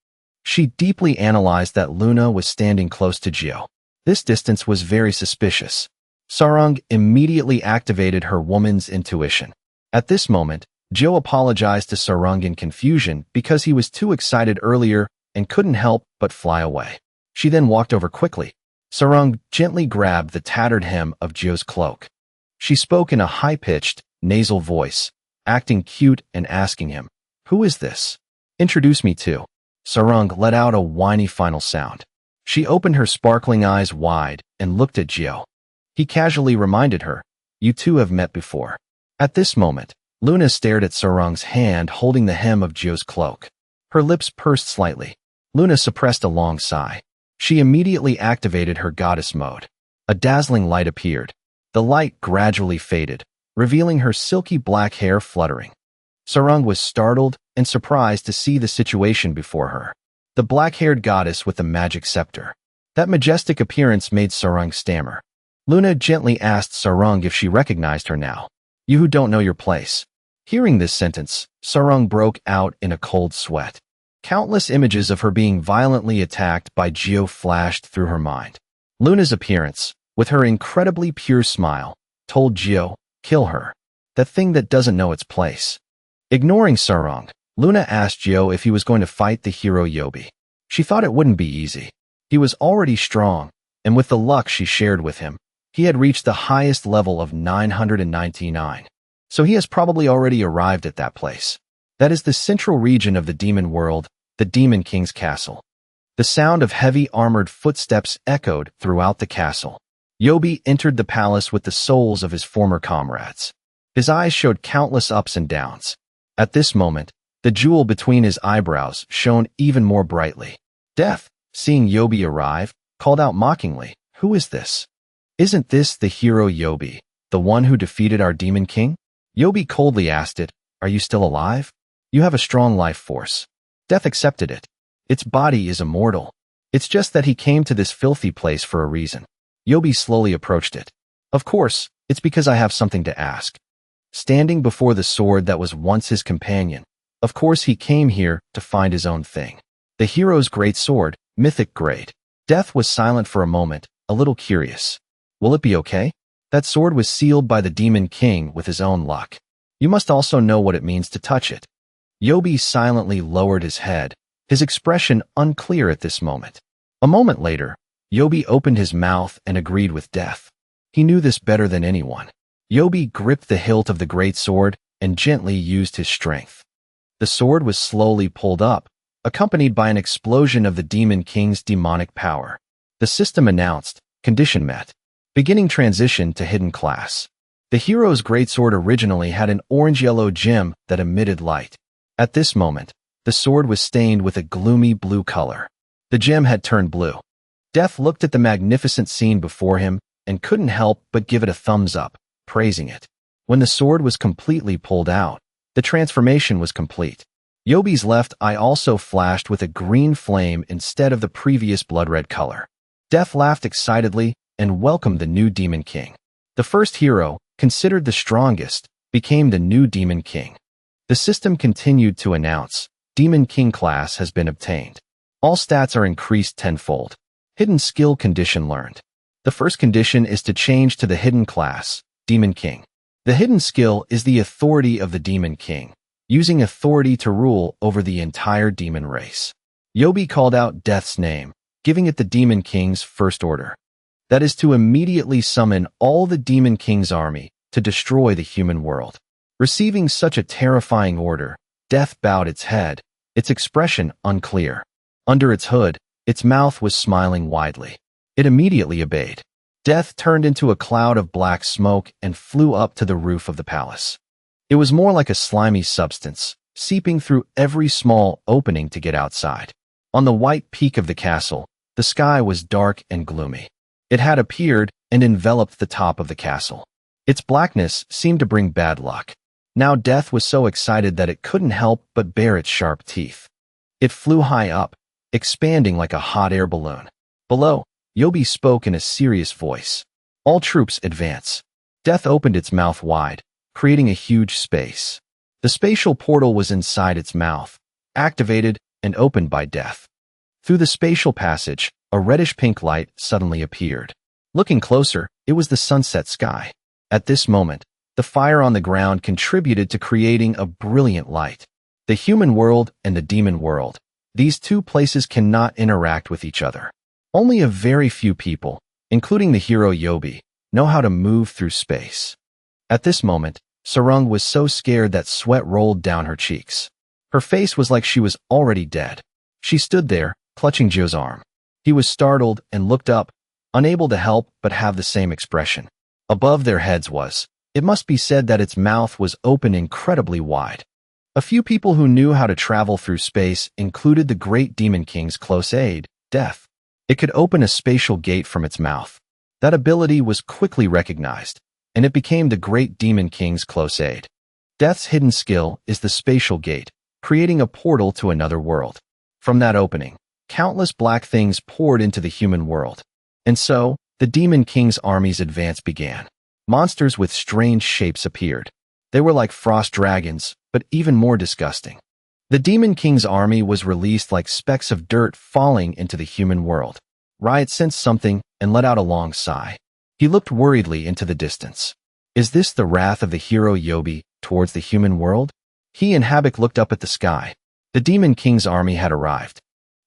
She deeply analyzed that Luna was standing close to Gio. This distance was very suspicious. Sarung immediately activated her woman's intuition. At this moment, Gio apologized to Sarung in confusion because he was too excited earlier and couldn't help but fly away. She then walked over quickly. Sarung gently grabbed the tattered hem of Gio's cloak. She spoke in a high-pitched, nasal voice, acting cute and asking him, Who is this? Introduce me to. Sarung let out a whiny final sound. She opened her sparkling eyes wide and looked at Gio. He casually reminded her, You two have met before. At this moment, Luna stared at Sarung's hand holding the hem of Gio's cloak. Her lips pursed slightly. Luna suppressed a long sigh. She immediately activated her goddess mode. A dazzling light appeared. The light gradually faded, revealing her silky black hair fluttering. Sarung was startled and surprised to see the situation before her. The black-haired goddess with the magic scepter. That majestic appearance made Sarung stammer. Luna gently asked Sarung if she recognized her now. You who don't know your place. Hearing this sentence, Sarung broke out in a cold sweat. Countless images of her being violently attacked by Gio flashed through her mind. Luna's appearance, with her incredibly pure smile, told Gio, Kill her. The thing that doesn't know its place. Ignoring Sarung, Luna asked Gio if he was going to fight the hero Yobi. She thought it wouldn't be easy. He was already strong, and with the luck she shared with him, he had reached the highest level of 999. So he has probably already arrived at that place. That is the central region of the demon world, the Demon King's castle. The sound of heavy armored footsteps echoed throughout the castle. Yobi entered the palace with the souls of his former comrades. His eyes showed countless ups and downs. At this moment, the jewel between his eyebrows shone even more brightly. Death, seeing Yobi arrive, called out mockingly, Who is this? Isn't this the hero Yobi, the one who defeated our Demon King? Yobi coldly asked it, Are you still alive? You have a strong life force. Death accepted it. Its body is immortal. It's just that he came to this filthy place for a reason. Yobi slowly approached it. Of course, it's because I have something to ask. Standing before the sword that was once his companion, of course he came here to find his own thing. The hero's great sword, mythic grade. Death was silent for a moment, a little curious. Will it be okay? That sword was sealed by the Demon King with his own luck. You must also know what it means to touch it. Yobi silently lowered his head, his expression unclear at this moment. A moment later, Yobi opened his mouth and agreed with death. He knew this better than anyone. Yobi gripped the hilt of the great sword and gently used his strength. The sword was slowly pulled up, accompanied by an explosion of the Demon King's demonic power. The system announced, condition met. Beginning transition to hidden class. The hero's greatsword originally had an orange-yellow gem that emitted light. At this moment, the sword was stained with a gloomy blue color. The gem had turned blue. Death looked at the magnificent scene before him and couldn't help but give it a thumbs up, praising it. When the sword was completely pulled out, the transformation was complete. Yobi's left eye also flashed with a green flame instead of the previous blood-red color. Death laughed excitedly and welcomed the new Demon King. The first hero, considered the strongest, became the new Demon King. The system continued to announce, Demon King class has been obtained. All stats are increased tenfold. Hidden skill condition learned. The first condition is to change to the hidden class, Demon King. The hidden skill is the authority of the Demon King, using authority to rule over the entire demon race. Yobi called out Death's name, giving it the Demon King's first order. That is to immediately summon all the Demon King's army to destroy the human world. Receiving such a terrifying order, Death bowed its head, its expression unclear. Under its hood, its mouth was smiling widely. It immediately obeyed. Death turned into a cloud of black smoke and flew up to the roof of the palace. It was more like a slimy substance, seeping through every small opening to get outside. On the white peak of the castle, the sky was dark and gloomy. It had appeared and enveloped the top of the castle. Its blackness seemed to bring bad luck. Now Death was so excited that it couldn't help but bare its sharp teeth. It flew high up, expanding like a hot air balloon. Below, Yobi spoke in a serious voice. All troops advance. Death opened its mouth wide, creating a huge space. The spatial portal was inside its mouth, activated and opened by Death. Through the spatial passage, a reddish-pink light suddenly appeared. Looking closer, it was the sunset sky. At this moment, the fire on the ground contributed to creating a brilliant light. The human world and the demon world. These two places cannot interact with each other. Only a very few people, including the hero Yobi, know how to move through space. At this moment, Sarung was so scared that sweat rolled down her cheeks. Her face was like she was already dead. She stood there, clutching Jo's arm. He was startled and looked up, unable to help but have the same expression. Above their heads was, it must be said that its mouth was open incredibly wide. A few people who knew how to travel through space included the great Demon King's close aide, Death. It could open a spatial gate from its mouth. That ability was quickly recognized, and it became the great Demon King's close aide. Death's hidden skill is the spatial gate, creating a portal to another world. From that opening, countless black things poured into the human world. And so, the Demon King's army's advance began. Monsters with strange shapes appeared. They were like frost dragons, but even more disgusting. The Demon King's army was released like specks of dirt falling into the human world. Riot sensed something and let out a long sigh. He looked worriedly into the distance. Is this the wrath of the hero Yobi towards the human world? He and Habak looked up at the sky. The Demon King's army had arrived.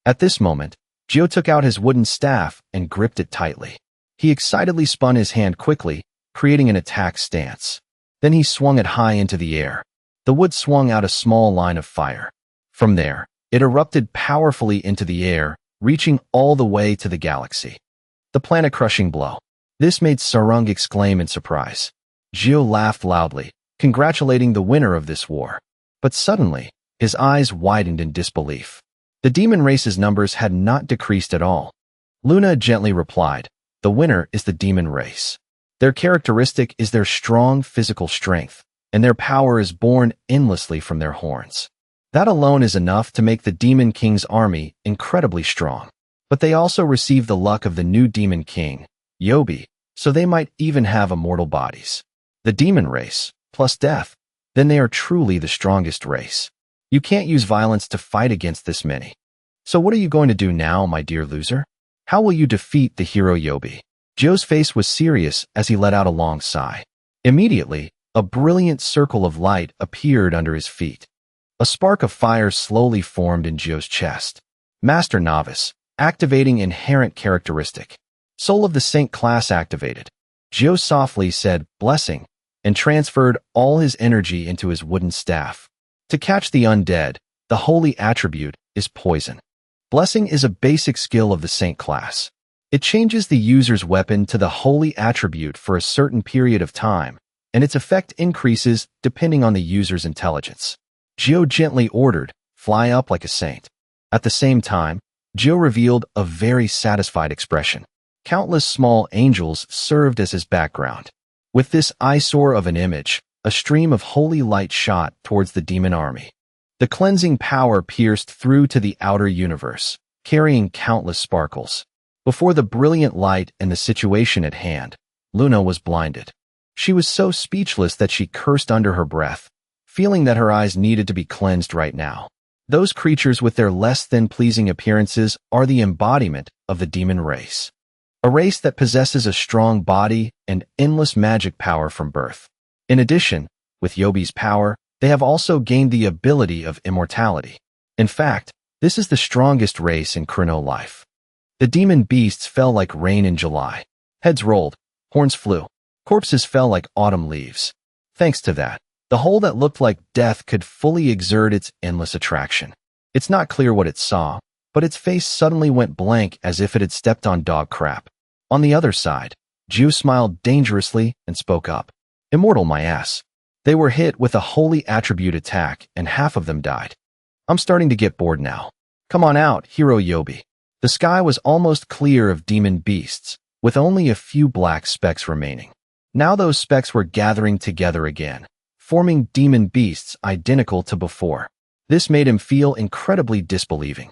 At this moment, Jo took out his wooden staff and gripped it tightly. He excitedly spun his hand quickly, creating an attack stance. Then he swung it high into the air. The wood swung out a small line of fire. From there, it erupted powerfully into the air, reaching all the way to the galaxy. The planet-crushing blow. This made Sarung exclaim in surprise. Jo laughed loudly, congratulating the winner of this war. But suddenly, his eyes widened in disbelief. The demon race's numbers had not decreased at all. Luna gently replied, the winner is the demon race. Their characteristic is their strong physical strength, and their power is born endlessly from their horns. That alone is enough to make the Demon King's army incredibly strong. But they also receive the luck of the new Demon King, Yobi, so they might even have immortal bodies. The demon race, plus death, then they are truly the strongest race. You can't use violence to fight against this many. So what are you going to do now, my dear loser? How will you defeat the hero Yobi? Jo's face was serious as he let out a long sigh. Immediately, a brilliant circle of light appeared under his feet. A spark of fire slowly formed in Jo's chest. Master Novice, Activating inherent characteristic. Soul of the Saint class activated. Gio softly said, "Blessing," and transferred all his energy into his wooden staff. To catch the undead, the holy attribute is poison. Blessing is a basic skill of the Saint class. It changes the user's weapon to the holy attribute for a certain period of time, and its effect increases depending on the user's intelligence. Gio gently ordered, "Fly up like a saint." At the same time, Gio revealed a very satisfied expression. Countless small angels served as his background. With this eyesore of an image, a stream of holy light shot towards the demon army. The cleansing power pierced through to the outer universe, carrying countless sparkles. Before the brilliant light and the situation at hand, Luna was blinded. She was so speechless that she cursed under her breath, feeling that her eyes needed to be cleansed right now. Those creatures with their less than pleasing appearances are the embodiment of the demon race. A race that possesses a strong body and endless magic power from birth. In addition, with Yobi's power, they have also gained the ability of immortality. In fact, this is the strongest race in chrono life. The demon beasts fell like rain in July. Heads rolled, horns flew, corpses fell like autumn leaves. Thanks to that, the hole that looked like death could fully exert its endless attraction. It's not clear what it saw, but its face suddenly went blank as if it had stepped on dog crap. On the other side, Ju smiled dangerously and spoke up. "Immortal, my ass." They were hit with a holy attribute attack, and half of them died. "I'm starting to get bored now. Come on out, Hero Yobi." The sky was almost clear of demon beasts, with only a few black specks remaining. Now those specks were gathering together again, forming demon beasts identical to before. This made him feel incredibly disbelieving.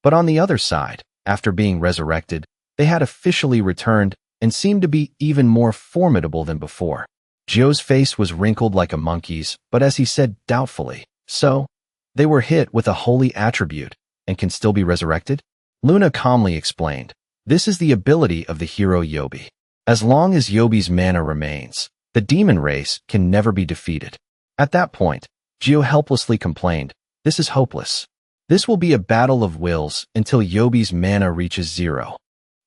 But on the other side, after being resurrected, they had officially returned and seemed to be even more formidable than before. Gio's face was wrinkled like a monkey's, but as he said doubtfully, "So, they were hit with a holy attribute and can still be resurrected?" Luna calmly explained, "This is the ability of the hero Yobi. As long as Yobi's mana remains, the demon race can never be defeated." At that point, Gio helplessly complained, "This is hopeless. This will be a battle of wills until Yobi's mana reaches 0.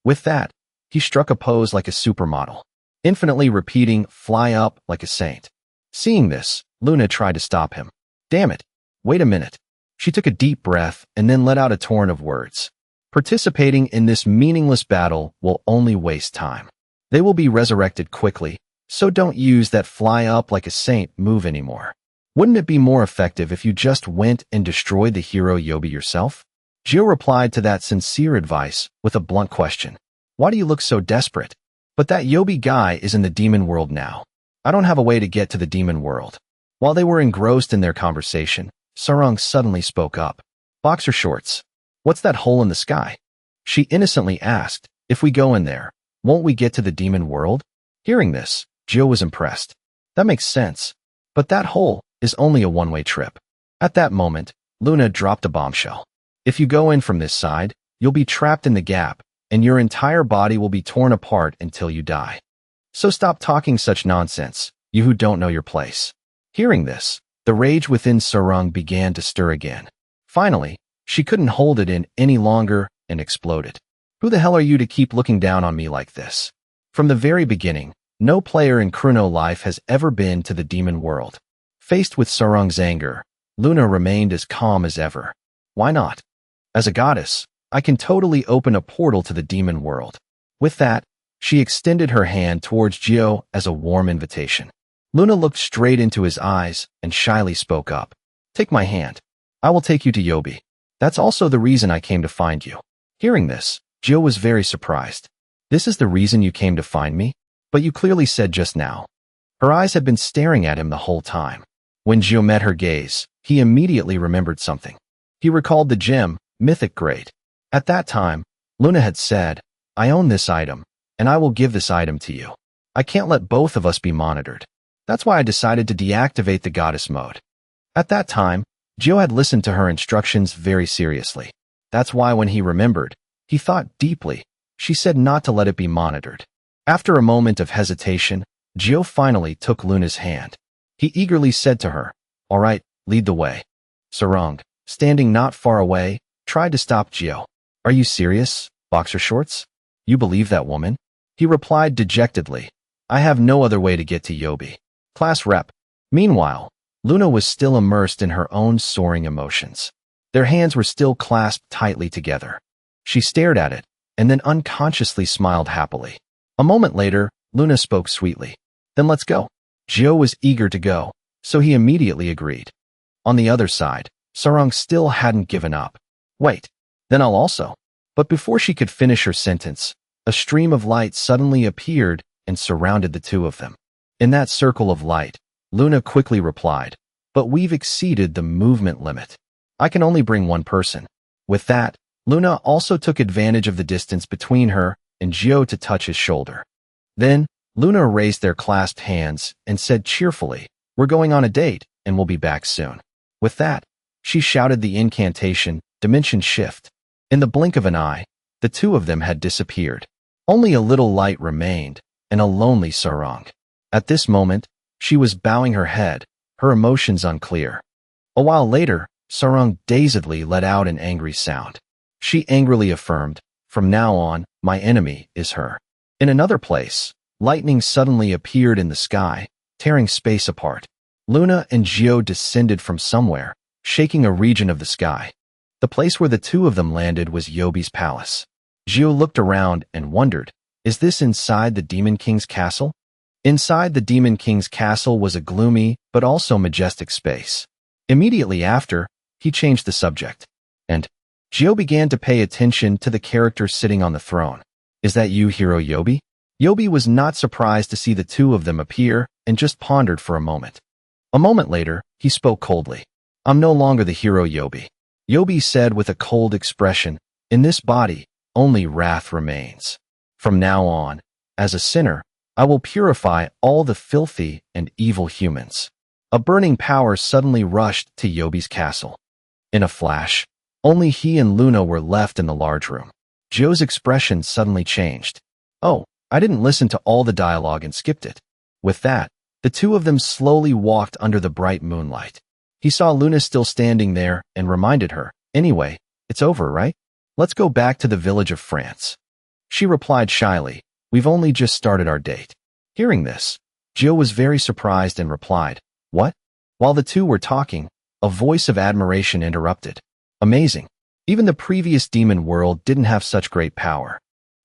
With that, he struck a pose like a supermodel, infinitely repeating, "Fly up like a saint." Seeing this, Luna tried to stop him. "Damn it, wait a minute." She took a deep breath and then let out a torrent of words. Participating in this meaningless battle will only waste time. They will be resurrected quickly, so don't use that "fly up like a saint" move anymore. Wouldn't it be more effective if you just went and destroyed the hero Yobi yourself? Gio replied to that sincere advice with a blunt question. "Why do you look so desperate?" "But that Yobi guy is in the demon world now. I don't have a way to get to the demon world." While they were engrossed in their conversation, Sarang suddenly spoke up. "Boxer shorts. What's that hole in the sky?" She innocently asked, "If we go in there, won't we get to the demon world?" Hearing this, Gio was impressed. "That makes sense. But that hole is only a one-way trip." At that moment, Luna dropped a bombshell. "If you go in from this side, you'll be trapped in the gap, and your entire body will be torn apart until you die. So stop talking such nonsense, you who don't know your place." Hearing this, the rage within Sarang began to stir again. Finally, she couldn't hold it in any longer and exploded. "Who the hell are you to keep looking down on me like this?" From the very beginning, no player in Chrono Life has ever been to the demon world. Faced with Sarang's anger, Luna remained as calm as ever. "Why not? As a goddess, I can totally open a portal to the demon world." With that, she extended her hand towards Gio as a warm invitation. Luna looked straight into his eyes and shyly spoke up. "Take my hand. I will take you to Yobi. That's also the reason I came to find you." Hearing this, Gio was very surprised. "This is the reason you came to find me? But you clearly said just now." Her eyes had been staring at him the whole time. When Gio met her gaze, he immediately remembered something. He recalled the gem, Mythic Grade. At that time, Luna had said, "I own this item, and I will give this item to you. I can't let both of us be monitored. That's why I decided to deactivate the goddess mode." At that time, Gio had listened to her instructions very seriously. That's why when he remembered, he thought deeply. She said not to let it be monitored. After a moment of hesitation, Gio finally took Luna's hand. He eagerly said to her, "All right, lead the way." Sarang, standing not far away, tried to stop Gio. Are you serious, boxer shorts? You believe that woman? He replied dejectedly. I have no other way to get to Yobi. Class rep. Meanwhile, Luna was still immersed in her own soaring emotions. Their hands were still clasped tightly together. She stared at it, and then unconsciously smiled happily. A moment later, Luna spoke sweetly. Then let's go. Gio was eager to go, so he immediately agreed. On the other side, Sarang still hadn't given up. Wait, then I'll also. But before she could finish her sentence, a stream of light suddenly appeared and surrounded the two of them. In that circle of light, Luna quickly replied, but we've exceeded the movement limit. I can only bring one person. With that, Luna also took advantage of the distance between her and Gio to touch his shoulder. Then, Luna raised their clasped hands and said cheerfully, we're going on a date and we'll be back soon. With that, she shouted the incantation, Dimension Shift. In the blink of an eye, the two of them had disappeared. Only a little light remained, and a lonely Sarang. At this moment, she was bowing her head, her emotions unclear. A while later, Sarang dazedly let out an angry sound. She angrily affirmed, from now on, my enemy is her. In another place, lightning suddenly appeared in the sky, tearing space apart. Luna and Gio descended from somewhere, shaking a region of the sky. The place where the two of them landed was Yobi's palace. Gio looked around and wondered, is this inside the Demon King's castle? Inside the Demon King's castle was a gloomy but also majestic space. Immediately after, he changed the subject, and Gio began to pay attention to the character sitting on the throne. Is that you, Hero Yobi? Yobi was not surprised to see the two of them appear and just pondered for a moment. A moment later, he spoke coldly. I'm no longer the hero Yobi. Yobi said with a cold expression, in this body, only wrath remains. From now on, as a sinner, I will purify all the filthy and evil humans. A burning power suddenly rushed to Yobi's castle. In a flash, only he and Luna were left in the large room. Joe's expression suddenly changed. Oh, I didn't listen to all the dialogue and skipped it. With that, the two of them slowly walked under the bright moonlight. He saw Luna still standing there and reminded her, anyway, it's over, right? Let's go back to the village of France. She replied shyly, we've only just started our date. Hearing this, Joe was very surprised and replied, what? While the two were talking, a voice of admiration interrupted. Amazing. Even the previous demon world didn't have such great power.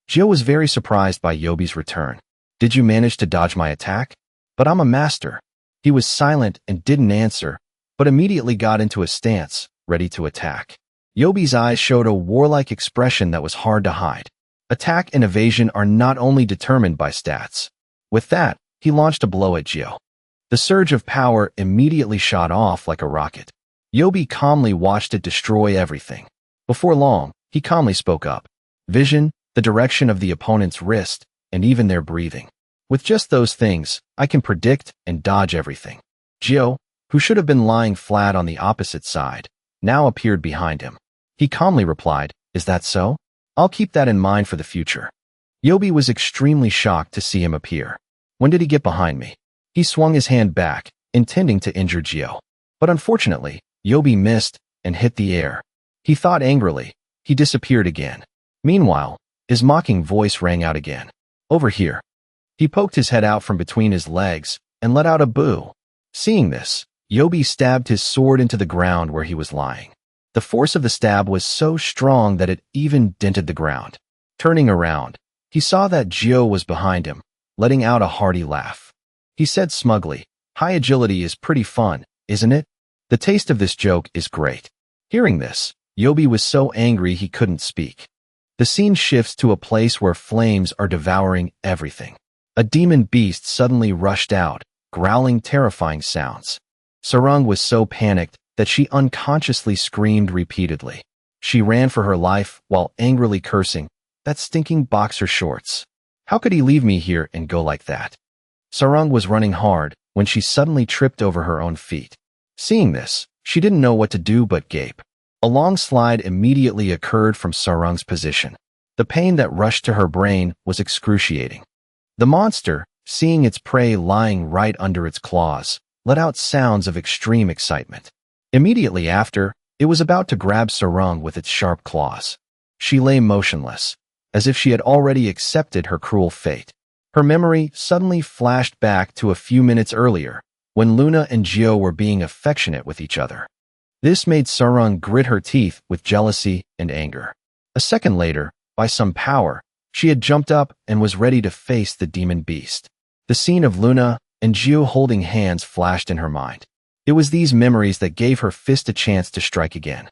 Joe was very surprised by Yobi's return. Did you manage to dodge my attack? But I'm a master. He was silent and didn't answer, but immediately got into a stance, ready to attack. Yobi's eyes showed a warlike expression that was hard to hide. Attack and evasion are not only determined by stats. With that, he launched a blow at Gio. The surge of power immediately shot off like a rocket. Yobi calmly watched it destroy everything. Before long, he calmly spoke up. Vision, the direction of the opponent's wrist, and even their breathing. With just those things, I can predict and dodge everything. Gio, who should have been lying flat on the opposite side, now appeared behind him. He calmly replied, is that so? I'll keep that in mind for the future. Yobi was extremely shocked to see him appear. When did he get behind me? He swung his hand back, intending to injure Gio. But unfortunately, Yobi missed and hit the air. He thought angrily. He disappeared again. Meanwhile, his mocking voice rang out again. Over here. He poked his head out from between his legs and let out a boo. Seeing this, Yobi stabbed his sword into the ground where he was lying. The force of the stab was so strong that it even dented the ground. Turning around, he saw that Gio was behind him, letting out a hearty laugh. He said smugly, high agility is pretty fun, isn't it? The taste of this joke is great. Hearing this, Yobi was so angry he couldn't speak. The scene shifts to a place where flames are devouring everything. A demon beast suddenly rushed out, growling terrifying sounds. Sarang was so panicked that she unconsciously screamed repeatedly. She ran for her life while angrily cursing, that stinking boxer shorts. How could he leave me here and go like that? Sarang was running hard when she suddenly tripped over her own feet. Seeing this, she didn't know what to do but gape. A long slide immediately occurred from Sarang's position. The pain that rushed to her brain was excruciating. The monster, seeing its prey lying right under its claws, let out sounds of extreme excitement. Immediately after, it was about to grab Sarang with its sharp claws. She lay motionless, as if she had already accepted her cruel fate. Her memory suddenly flashed back to a few minutes earlier, when Luna and Gio were being affectionate with each other. This made Sarang grit her teeth with jealousy and anger. A second later, by some power, she had jumped up and was ready to face the demon beast. The scene of Luna and Gio holding hands flashed in her mind. It was these memories that gave her fist a chance to strike again.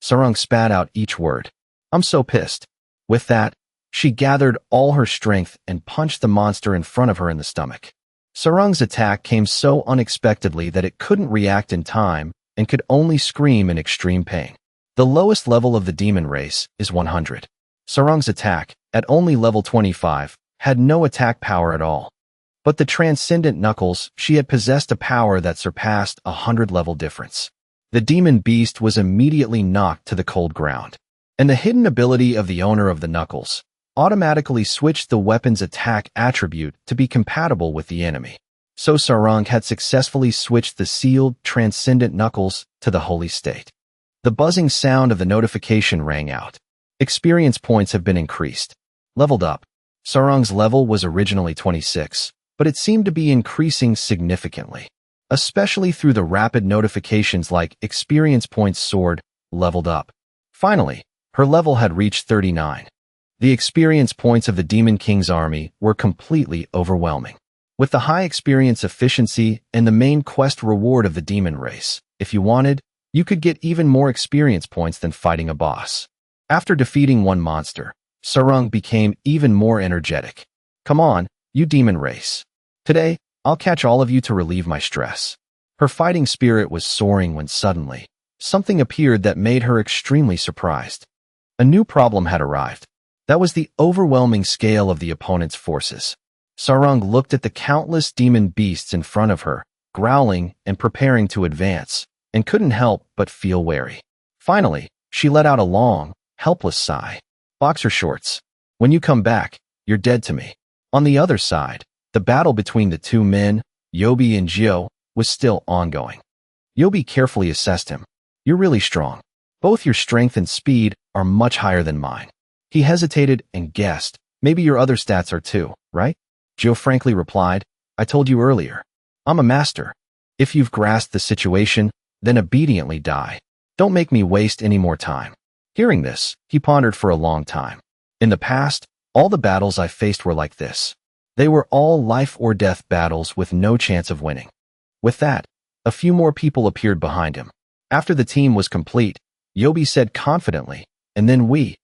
Sarang spat out each word. "I'm so pissed." With that, she gathered all her strength and punched the monster in front of her in the stomach. Sarang's attack came so unexpectedly that it couldn't react in time and could only scream in extreme pain. The lowest level of the demon race is 100. Sarang's attack, at only level 25, had no attack power at all. But the transcendent knuckles, she had possessed a power that surpassed 100-level difference. The demon beast was immediately knocked to the cold ground, and the hidden ability of the owner of the knuckles automatically switched the weapon's attack attribute to be compatible with the enemy. So Sarang had successfully switched the sealed, transcendent knuckles to the holy state. The buzzing sound of the notification rang out. Experience points have been increased. Leveled up. Sarang's level was originally 26, but it seemed to be increasing significantly, especially through the rapid notifications like experience points soared, leveled up. Finally, her level had reached 39. The experience points of the Demon King's army were completely overwhelming. With the high experience efficiency and the main quest reward of the demon race, if you wanted, you could get even more experience points than fighting a boss. After defeating one monster, Sarang became even more energetic. "Come on, you demon race. Today, I'll catch all of you to relieve my stress." Her fighting spirit was soaring when suddenly, something appeared that made her extremely surprised. A new problem had arrived. That was the overwhelming scale of the opponent's forces. Sarang looked at the countless demon beasts in front of her, growling and preparing to advance, and couldn't help but feel wary. Finally, she let out a long, helpless sigh. "Boxer shorts. When you come back, you're dead to me." On the other side, the battle between the two men, Yobi and Gio, was still ongoing. Yobi carefully assessed him. "You're really strong. Both your strength and speed are much higher than mine." He hesitated and guessed, "Maybe your other stats are too, right?" Gio frankly replied, "I told you earlier. I'm a master. If you've grasped the situation, then obediently die. Don't make me waste any more time." Hearing this, he pondered for a long time. "In the past, all the battles I faced were like this. They were all life-or-death battles with no chance of winning." With that, a few more people appeared behind him. After the team was complete, Yobi said confidently, "And then we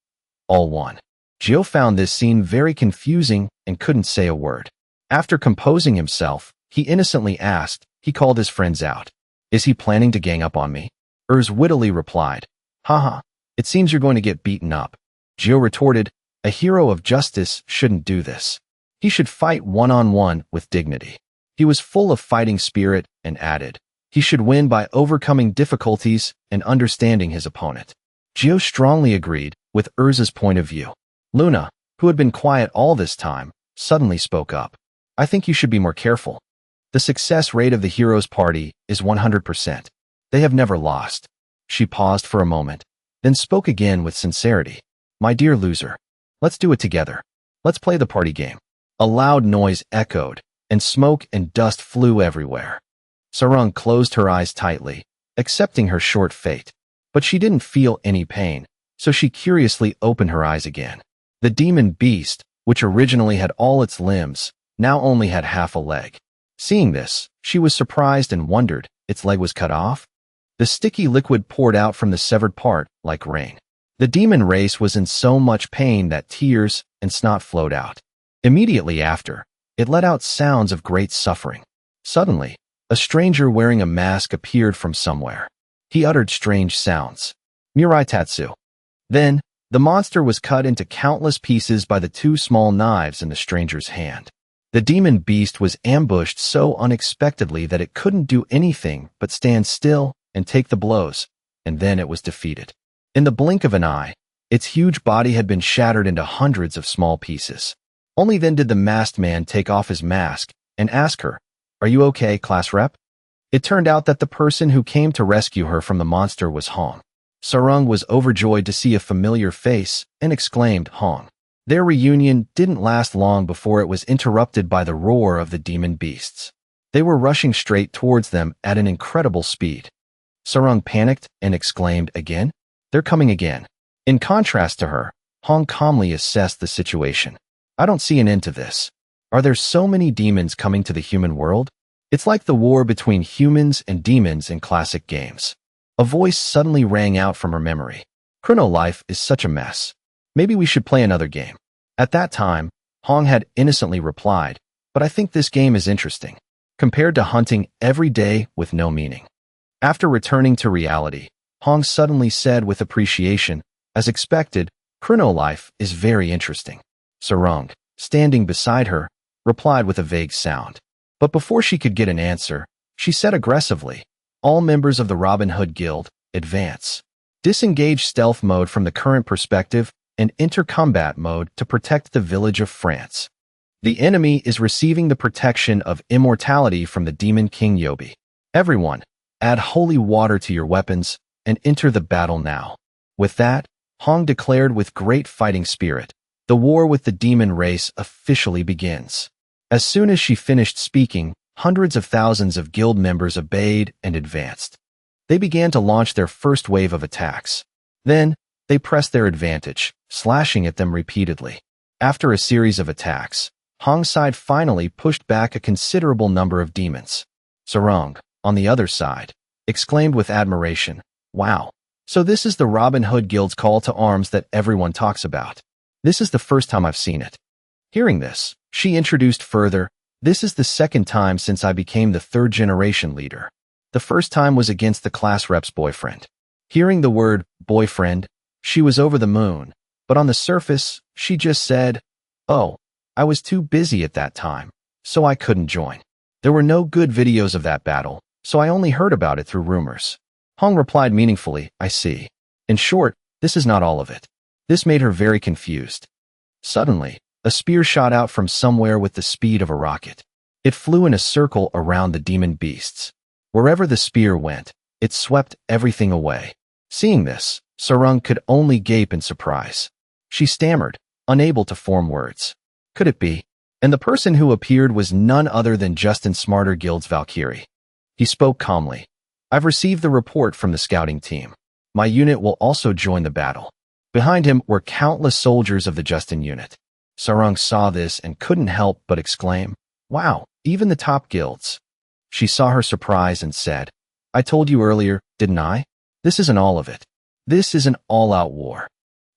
all won." Gio found this scene very confusing and couldn't say a word. After composing himself, he innocently asked, he called his friends out. "Is he planning to gang up on me?" wittily replied, "Haha, it seems you're going to get beaten up." Gio retorted, "A hero of justice shouldn't do this. He should fight one-on-one with dignity." He was full of fighting spirit and added, he should win by overcoming difficulties and understanding his opponent. Gio strongly agreed with Urza's point of view. Luna, who had been quiet all this time, suddenly spoke up. "I think you should be more careful. The success rate of the heroes' party is 100%. They have never lost." She paused for a moment, then spoke again with sincerity. "My dear loser, let's do it together. Let's play the party game." A loud noise echoed, and smoke and dust flew everywhere. Sarang closed her eyes tightly, accepting her short fate. But she didn't feel any pain, so she curiously opened her eyes again. The demon beast, which originally had all its limbs, now only had half a leg. Seeing this, she was surprised and wondered, its leg was cut off? The sticky liquid poured out from the severed part like rain. The demon race was in so much pain that tears and snot flowed out. Immediately after, it let out sounds of great suffering. Suddenly, a stranger wearing a mask appeared from somewhere. He uttered strange sounds. Miritatsu. Then, the monster was cut into countless pieces by the two small knives in the stranger's hand. The demon beast was ambushed so unexpectedly that it couldn't do anything but stand still and take the blows, and then it was defeated. In the blink of an eye, its huge body had been shattered into hundreds of small pieces. Only then did the masked man take off his mask and ask her, "Are you okay, class rep?" It turned out that the person who came to rescue her from the monster was Hong. Sarung was overjoyed to see a familiar face and exclaimed, Hong. Their reunion didn't last long before it was interrupted by the roar of the demon beasts. They were rushing straight towards them at an incredible speed. Sarung panicked and exclaimed again, They're coming again. In contrast to her, Hong calmly assessed the situation. I don't see an end to this. Are there so many demons coming to the human world? It's like the war between humans and demons in classic games. A voice suddenly rang out from her memory. Chrono life is such a mess. Maybe we should play another game. At that time, Hong had innocently replied, but I think this game is interesting, compared to hunting every day with no meaning. After returning to reality, Hong suddenly said with appreciation, as expected, Chrono life is very interesting. Sarung, standing beside her, replied with a vague sound. But before she could get an answer, she said aggressively, All members of the Robin Hood Guild, advance. Disengage stealth mode from the current perspective and enter combat mode to protect the village of France. The enemy is receiving the protection of immortality from the demon king Yobi. Everyone, add holy water to your weapons and enter the battle now. With that, Hong declared with great fighting spirit, the war with the demon race officially begins. As soon as she finished speaking, hundreds of thousands of guild members obeyed and advanced. They began to launch their first wave of attacks. Then, they pressed their advantage, slashing at them repeatedly. After a series of attacks, Hong's side finally pushed back a considerable number of demons. Sarung, on the other side, exclaimed with admiration, Wow, so this is the Robin Hood Guild's call to arms that everyone talks about. This is the first time I've seen it. Hearing this, she introduced further, This is the second time since I became the third-generation leader. The first time was against the class rep's boyfriend. Hearing the word, boyfriend, she was over the moon, but on the surface, she just said, Oh, I was too busy at that time, so I couldn't join. There were no good videos of that battle, so I only heard about it through rumors. Hong replied meaningfully, I see. In short, this is not all of it. This made her very confused. Suddenly, a spear shot out from somewhere with the speed of a rocket. It flew in a circle around the demon beasts. Wherever the spear went, it swept everything away. Seeing this, Sarung could only gape in surprise. She stammered, unable to form words. Could it be? And the person who appeared was none other than Justin Smarter Guild's Valkyrie. He spoke calmly. I've received the report from the scouting team. My unit will also join the battle. Behind him were countless soldiers of the Justin unit. Sarung saw this and couldn't help but exclaim, Wow, even the top guilds. She saw her surprise and said, I told you earlier, didn't I? This isn't all of it. This is an all-out war.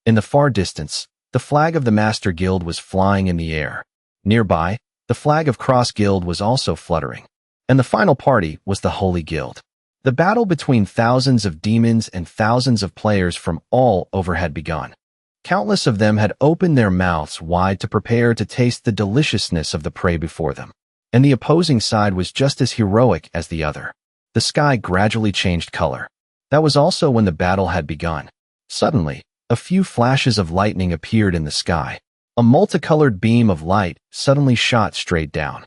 In the far distance, the flag of the Master Guild was flying in the air. Nearby, the flag of Cross Guild was also fluttering. And the final party was the Holy Guild. The battle between thousands of demons and thousands of players from all over had begun. Countless of them had opened their mouths wide to prepare to taste the deliciousness of the prey before them. And the opposing side was just as heroic as the other. The sky gradually changed color. That was also when the battle had begun. Suddenly, a few flashes of lightning appeared in the sky. A multicolored beam of light suddenly shot straight down.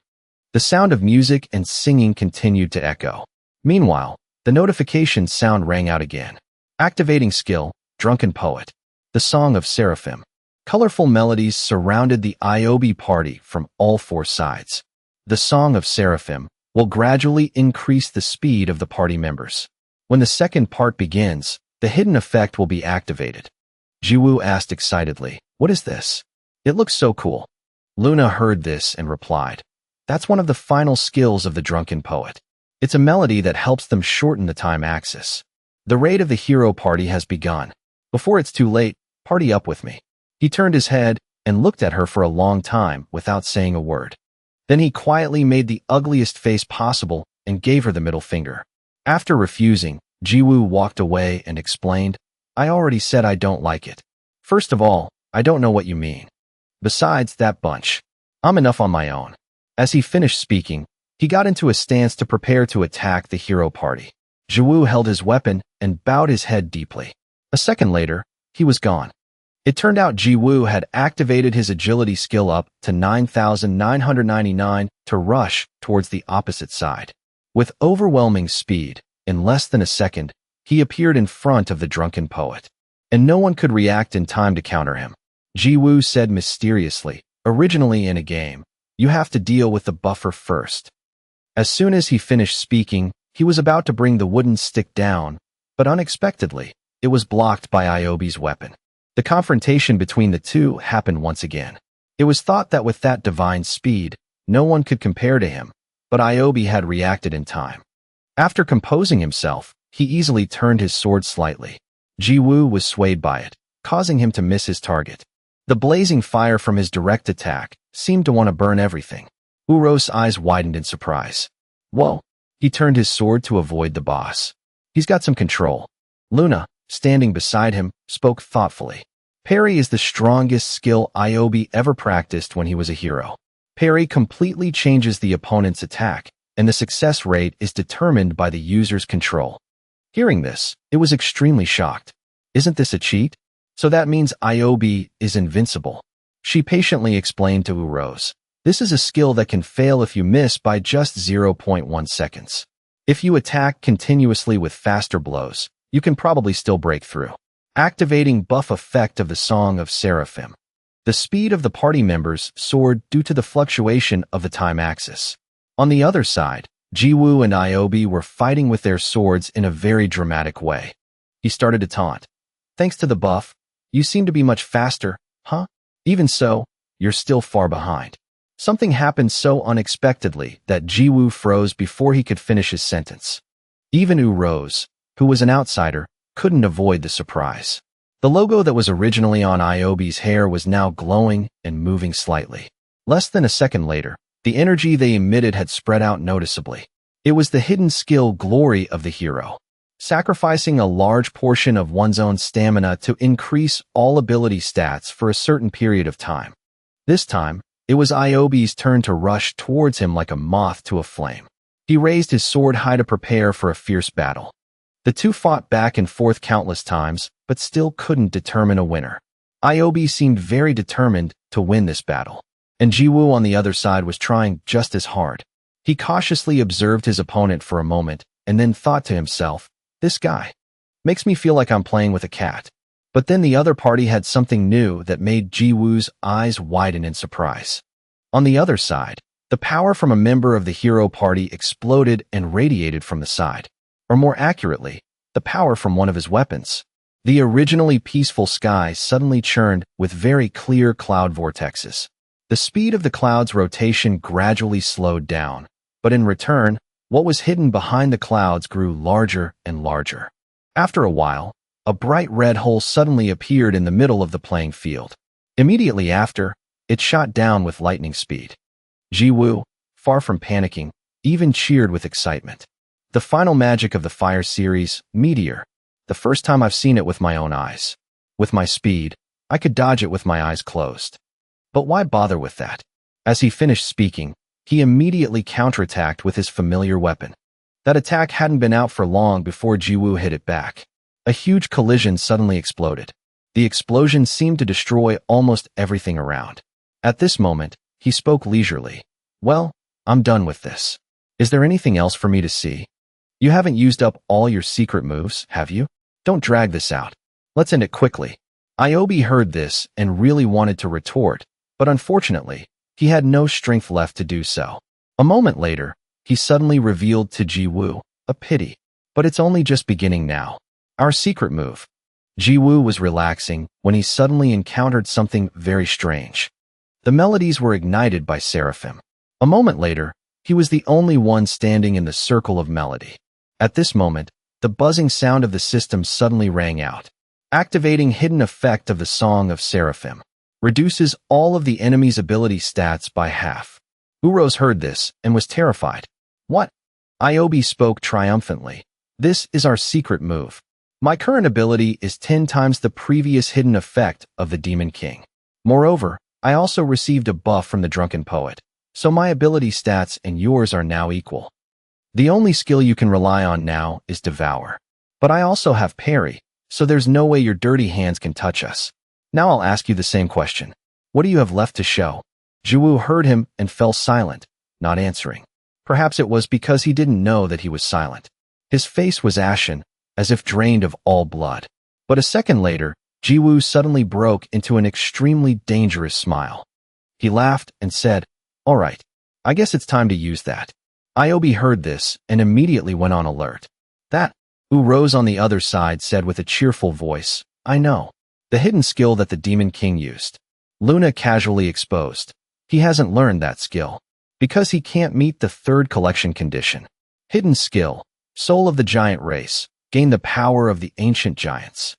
The sound of music and singing continued to echo. Meanwhile, the notification sound rang out again. Activating skill, Drunken Poet. The Song of Seraphim. Colorful melodies surrounded the IOB party from all four sides. The Song of Seraphim will gradually increase the speed of the party members. When the second part begins, the hidden effect will be activated. Jiwoo asked excitedly, What is this? It looks so cool. Luna heard this and replied, That's one of the final skills of the Drunken Poet. It's a melody that helps them shorten the time axis. The raid of the hero party has begun. Before it's too late, party up with me. He turned his head and looked at her for a long time without saying a word. Then he quietly made the ugliest face possible and gave her the middle finger. After refusing, Jiwoo walked away and explained, I already said I don't like it. First of all, I don't know what you mean. Besides that bunch, I'm enough on my own. As he finished speaking, he got into a stance to prepare to attack the hero party. Jiwoo held his weapon and bowed his head deeply. A second later, he was gone. It turned out Jiwoo had activated his agility skill up to 9,999 to rush towards the opposite side. With overwhelming speed, in less than a second, he appeared in front of the drunken poet, and no one could react in time to counter him. Ji-woo said mysteriously, "Originally in a game, you have to deal with the buffer first." As soon as he finished speaking, he was about to bring the wooden stick down, but unexpectedly, it was blocked by Iobi's weapon. The confrontation between the two happened once again. It was thought that with that divine speed, no one could compare to him, but Iobi had reacted in time. After composing himself, he easily turned his sword slightly. Ji-woo was swayed by it, causing him to miss his target. The blazing fire from his direct attack seemed to want to burn everything. Uro's eyes widened in surprise. Whoa! He turned his sword to avoid the boss. He's got some control. Luna, standing beside him, spoke thoughtfully. Parry is the strongest skill Iobi ever practiced when he was a hero. Parry completely changes the opponent's attack, and the success rate is determined by the user's control. Hearing this, it was extremely shocked. Isn't this a cheat? So that means Iobi is invincible. She patiently explained to Uro's. This is a skill that can fail if you miss by just 0.1 seconds. If you attack continuously with faster blows, you can probably still break through. Activating buff effect of the Song of Seraphim. The speed of the party members soared due to the fluctuation of the time axis. On the other side, Ji-woo and Iobi were fighting with their swords in a very dramatic way. He started to taunt. Thanks to the buff, you seem to be much faster, huh? Even so, you're still far behind. Something happened so unexpectedly that Ji-woo froze before he could finish his sentence. Even Rose, who was an outsider, couldn't avoid the surprise. The logo that was originally on Iobi's hair was now glowing and moving slightly. Less than a second later, the energy they emitted had spread out noticeably. It was the hidden skill glory of the hero. Sacrificing a large portion of one's own stamina to increase all ability stats for a certain period of time. This time, it was Iobi's turn to rush towards him like a moth to a flame. He raised his sword high to prepare for a fierce battle. The two fought back and forth countless times, but still couldn't determine a winner. Iobi seemed very determined to win this battle, and Ji-woo on the other side was trying just as hard. He cautiously observed his opponent for a moment and then thought to himself, "This guy makes me feel like I'm playing with a cat." But then the other party had something new that made Ji-woo's eyes widen in surprise. On the other side, the power from a member of the hero party exploded and radiated from the side. Or more accurately, the power from one of his weapons. The originally peaceful sky suddenly churned with very clear cloud vortexes. The speed of the cloud's rotation gradually slowed down, but in return, what was hidden behind the clouds grew larger and larger. After a while, a bright red hole suddenly appeared in the middle of the playing field. Immediately after, it shot down with lightning speed. Ji-woo, far from panicking, even cheered with excitement. The final magic of the Fire series, Meteor. The first time I've seen it with my own eyes. With my speed, I could dodge it with my eyes closed. But why bother with that? As he finished speaking, he immediately counterattacked with his familiar weapon. That attack hadn't been out for long before Ji-woo hit it back. A huge collision suddenly exploded. The explosion seemed to destroy almost everything around. At this moment, he spoke leisurely. Well, I'm done with this. Is there anything else for me to see? You haven't used up all your secret moves, have you? Don't drag this out. Let's end it quickly. Iobi heard this and really wanted to retort, but unfortunately, he had no strength left to do so. A moment later, he suddenly revealed to Ji-woo, "A pity, but it's only just beginning now. Our secret move." Ji-woo was relaxing when he suddenly encountered something very strange. The melodies were ignited by Seraphim. A moment later, he was the only one standing in the circle of melody. At this moment, the buzzing sound of the system suddenly rang out. Activating hidden effect of the Song of Seraphim. Reduces all of the enemy's ability stats by half. Uros heard this and was terrified. What? Iobi spoke triumphantly. This is our secret move. My current ability is 10 times the previous hidden effect of the Demon King. Moreover, I also received a buff from the Drunken Poet, so my ability stats and yours are now equal. The only skill you can rely on now is Devour. But I also have Parry, so there's no way your dirty hands can touch us. Now I'll ask you the same question. What do you have left to show? Ji-woo heard him and fell silent, not answering. Perhaps it was because he didn't know that he was silent. His face was ashen, as if drained of all blood. But a second later, Jiwoo suddenly broke into an extremely dangerous smile. He laughed and said, "All right, I guess it's time to use that." Iobi heard this and immediately went on alert. "That," Rose on the other side said with a cheerful voice, "I know. The hidden skill that the Demon King used." Luna casually exposed. He hasn't learned that skill, because he can't meet the third collection condition. Hidden skill, soul of the giant race, gain the power of the ancient giants.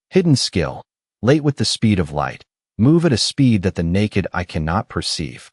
Hidden skill, late with the speed of light, move at a speed that the naked eye cannot perceive.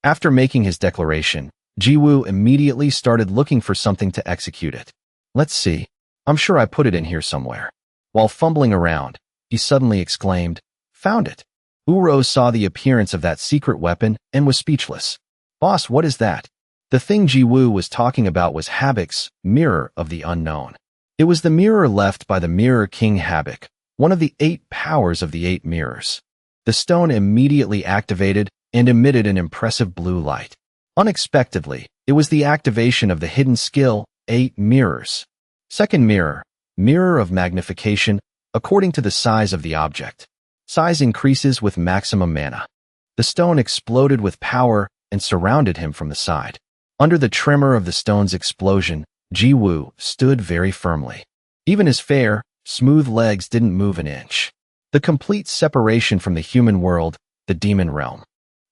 After making his declaration, Jiwoo immediately started looking for something to execute it. "Let's see. I'm sure I put it in here somewhere." While fumbling around, he suddenly exclaimed, "Found it." Uro saw the appearance of that secret weapon and was speechless. "Boss, what is that?" The thing Jiwoo was talking about was Habak's Mirror of the Unknown. It was the mirror left by the Mirror King Habak, one of the 8 powers of the 8 mirrors. The stone immediately activated and emitted an impressive blue light. Unexpectedly, it was the activation of the hidden skill, 8 mirrors. Second mirror, mirror of magnification, according to the size of the object. Size increases with maximum mana. The stone exploded with power and surrounded him from the side. Under the tremor of the stone's explosion, Jiwoo stood very firmly. Even his fair, smooth legs didn't move an inch. The complete separation from the human world, the demon realm.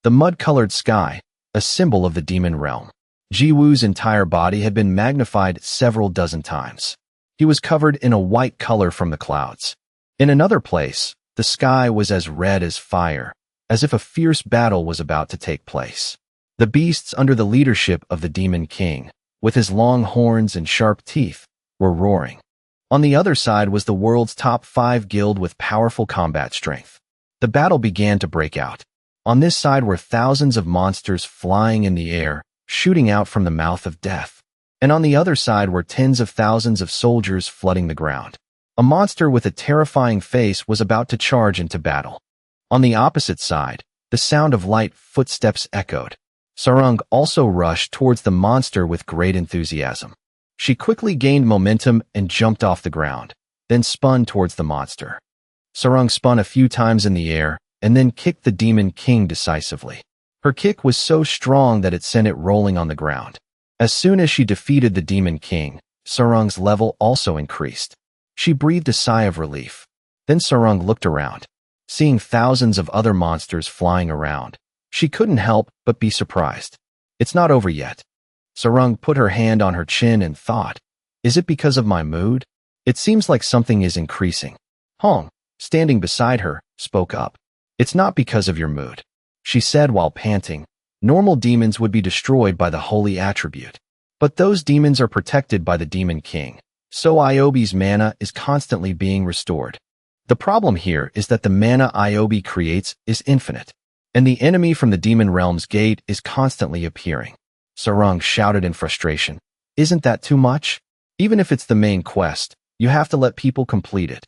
The mud-colored sky, a symbol of the demon realm. Jiwoo's entire body had been magnified several dozen times. He was covered in a white color from the clouds. In another place, the sky was as red as fire, as if a fierce battle was about to take place. The beasts under the leadership of the Demon King, with his long horns and sharp teeth, were roaring. On the other side was the world's top 5 guild with powerful combat strength. The battle began to break out. On this side were thousands of monsters flying in the air, shooting out from the mouth of death. And on the other side were tens of thousands of soldiers flooding the ground. A monster with a terrifying face was about to charge into battle. On the opposite side, the sound of light footsteps echoed. Sarung also rushed towards the monster with great enthusiasm. She quickly gained momentum and jumped off the ground, then spun towards the monster. Sarung spun a few times in the air and then kicked the Demon King decisively. Her kick was so strong that it sent it rolling on the ground. As soon as she defeated the Demon King, Sarung's level also increased. She breathed a sigh of relief. Then Sarung looked around. Seeing thousands of other monsters flying around, she couldn't help but be surprised. "It's not over yet." Sarung put her hand on her chin and thought, "Is it because of my mood? It seems like something is increasing." Hong, standing beside her, spoke up. "It's not because of your mood," she said while panting. "Normal demons would be destroyed by the holy attribute. But those demons are protected by the Demon King, so Iobi's mana is constantly being restored. The problem here is that the mana Iobi creates is infinite, and the enemy from the Demon Realm's gate is constantly appearing." Sarung shouted in frustration. "Isn't that too much? Even if it's the main quest, you have to let people complete it."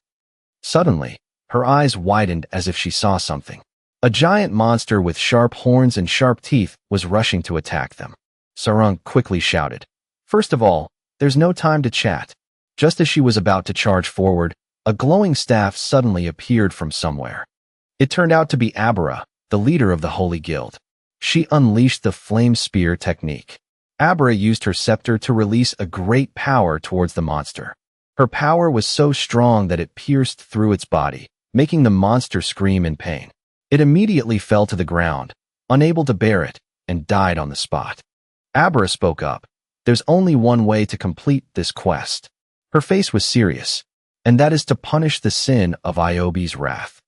Suddenly, her eyes widened as if she saw something. A giant monster with sharp horns and sharp teeth was rushing to attack them. Sarung quickly shouted, "First of all, there's no time to chat." Just as she was about to charge forward, a glowing staff suddenly appeared from somewhere. It turned out to be Abra, the leader of the Holy Guild. She unleashed the flame spear technique. Abra used her scepter to release a great power towards the monster. Her power was so strong that it pierced through its body, making the monster scream in pain. It immediately fell to the ground, unable to bear it, and died on the spot. Abra spoke up. "There's only one way to complete this quest." Her face was serious, and that is to punish the sin of Iobi's wrath.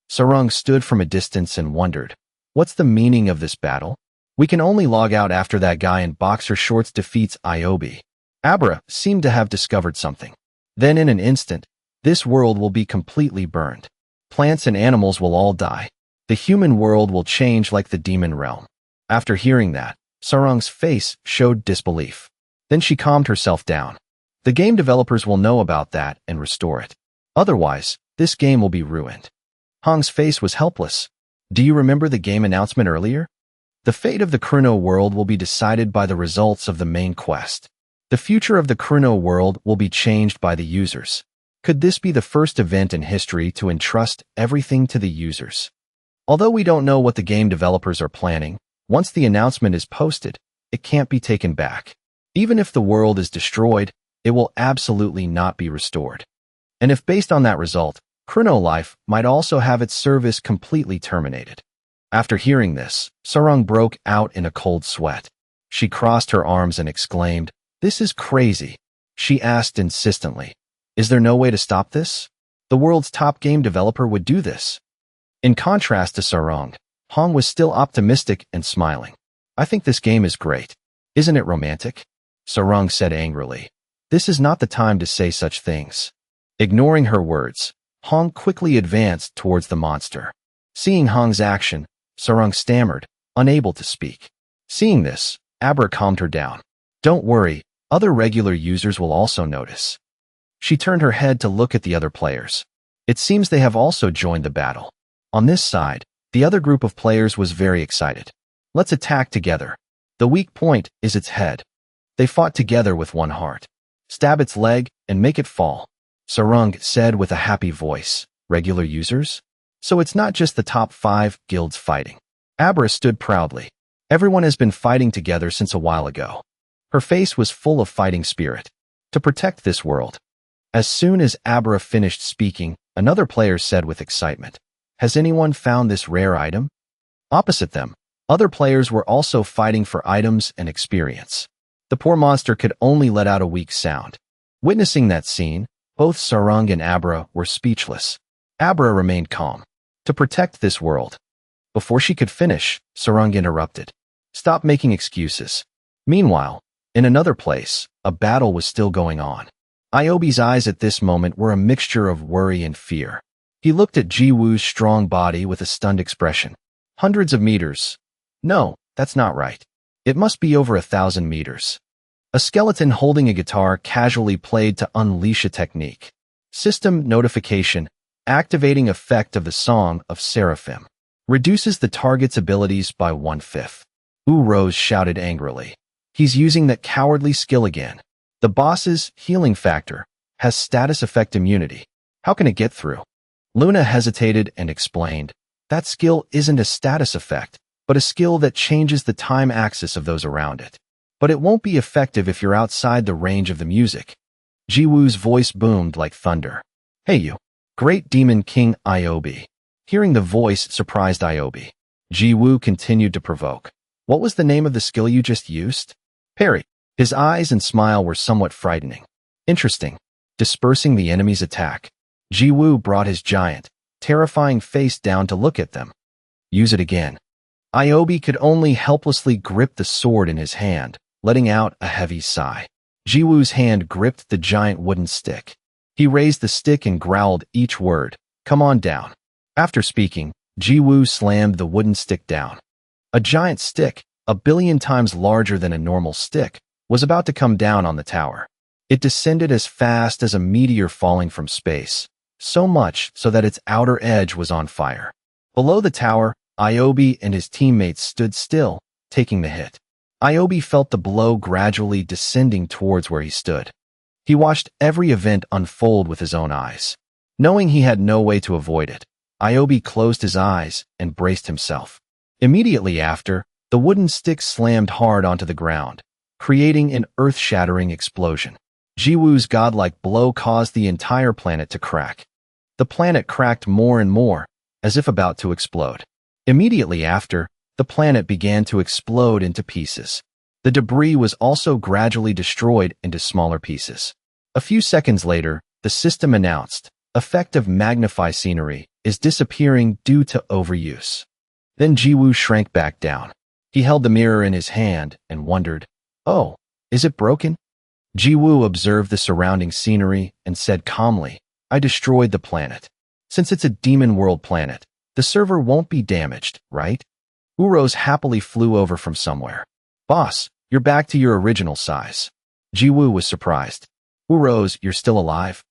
Sarung stood from a distance and wondered, "What's the meaning of this battle? We can only log out after that guy in boxer shorts defeats Iobi." Abra seemed to have discovered something. "Then in an instant, this world will be completely burned. Plants and animals will all die. The human world will change like the demon realm." After hearing that, Sarung's face showed disbelief. Then she calmed herself down. The game developers will know about that and restore it. Otherwise, this game will be ruined. Hong's face was helpless. "Do you remember the game announcement earlier? The fate of the Chrono world will be decided by the results of the main quest. The future of the Chrono world will be changed by the users. Could this be the first event in history to entrust everything to the users? Although we don't know what the game developers are planning, once the announcement is posted, it can't be taken back. Even if the world is destroyed, it will absolutely not be restored. And if based on that result, Chrono Life might also have its service completely terminated. After hearing this, Sarang broke out in a cold sweat. She crossed her arms and exclaimed, "This is crazy." She asked insistently, "Is there no way to stop this? The world's top game developer would do this." In contrast to Sarang, Hong was still optimistic and smiling. "I think this game is great. Isn't it romantic?" Sarang said angrily. "This is not the time to say such things." Ignoring her words, Hong quickly advanced towards the monster. Seeing Hong's action, Sarang stammered, unable to speak. Seeing this, Abra calmed her down. "Don't worry, other regular users will also notice." She turned her head to look at the other players. It seems they have also joined the battle. On this side, the other group of players was very excited. "Let's attack together. The weak point is its head." They fought together with one heart. "Stab its leg and make it fall," Sarang said with a happy voice. "Regular users? So it's not just the top 5 guilds fighting." Abra stood proudly. Everyone has been fighting together since a while ago. Her face was full of fighting spirit. To protect this world. As soon as Abra finished speaking, another player said with excitement, "Has anyone found this rare item?" Opposite them, other players were also fighting for items and experience. The poor monster could only let out a weak sound. Witnessing that scene, both Sarang and Abra were speechless. Abra remained calm. To protect this world. Before she could finish, Sarang interrupted. "Stop making excuses." Meanwhile, in another place, a battle was still going on. Iobi's eyes at this moment were a mixture of worry and fear. He looked at Jiwoo's strong body with a stunned expression. "Hundreds of meters. No, that's not right. It must be over 1,000 meters." A skeleton holding a guitar casually played to unleash a technique. System notification. Activating effect of the Song of Seraphim. Reduces the target's abilities by 1/5. Rose shouted angrily. "He's using that cowardly skill again. The boss's healing factor has status effect immunity. How can it get through?" Luna hesitated and explained, "That skill isn't a status effect, but a skill that changes the time axis of those around it. But it won't be effective if you're outside the range of the music." Jiwoo's voice boomed like thunder. "Hey you, Great Demon King Iobi." Hearing the voice surprised Iobi. Jiwoo continued to provoke. "What was the name of the skill you just used?" "Parry." His eyes and smile were somewhat frightening. "Interesting. Dispersing the enemy's attack." Jiwoo brought his giant, terrifying face down to look at them. "Use it again." Iobi could only helplessly grip the sword in his hand, letting out a heavy sigh. Jiwoo's hand gripped the giant wooden stick. He raised the stick and growled each word, "Come on down." After speaking, Jiwoo slammed the wooden stick down. A giant stick, 1,000,000,000 times larger than a normal stick, was about to come down on the tower. It descended as fast as a meteor falling from space, so much so that its outer edge was on fire. Below the tower, Iobi and his teammates stood still, taking the hit. Iobi felt the blow gradually descending towards where he stood. He watched every event unfold with his own eyes. Knowing he had no way to avoid it, Iobi closed his eyes and braced himself. Immediately after, the wooden stick slammed hard onto the ground, creating an earth-shattering explosion. Jiwoo's godlike blow caused the entire planet to crack. The planet cracked more and more, as if about to explode. Immediately after, the planet began to explode into pieces. The debris was also gradually destroyed into smaller pieces. A few seconds later, the system announced, "Effective magnify scenery is disappearing due to overuse." Then Jiwoo shrank back down. He held the mirror in his hand and wondered, "Oh, is it broken?" Jiwoo observed the surrounding scenery and said calmly, "I destroyed the planet. Since it's a demon world planet, the server won't be damaged, right?" Rose happily flew over from somewhere. "Boss, you're back to your original size." Jiwoo was surprised. "Rose, you're still alive?"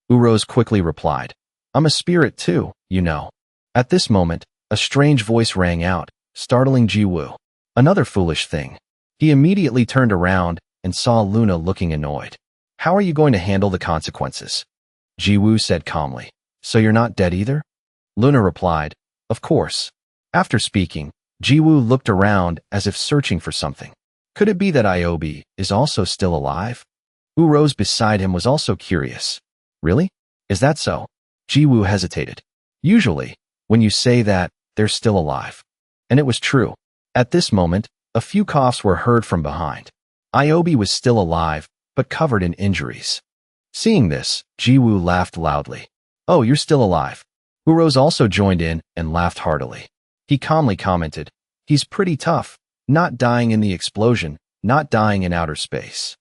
Rose quickly replied, "I'm a spirit too, you know." At this moment, a strange voice rang out, startling Jiwoo. Another foolish thing. He immediately turned around and saw Luna looking annoyed. How are you going to handle the consequences? Jiwoo said calmly. So you're not dead either? Luna replied, of course. After speaking, Jiwoo looked around as if searching for something. Could it be that Iobi is also still alive? Who rose beside him was also curious. Really? Is that so? Jiwoo hesitated. Usually, when you say that, they're still alive. And it was true. At this moment, a few coughs were heard from behind. Iobi was still alive, but covered in injuries. Seeing this, Jiwoo laughed loudly. Oh, you're still alive. Urose also joined in and laughed heartily. He calmly commented, he's pretty tough, not dying in the explosion, not dying in outer space.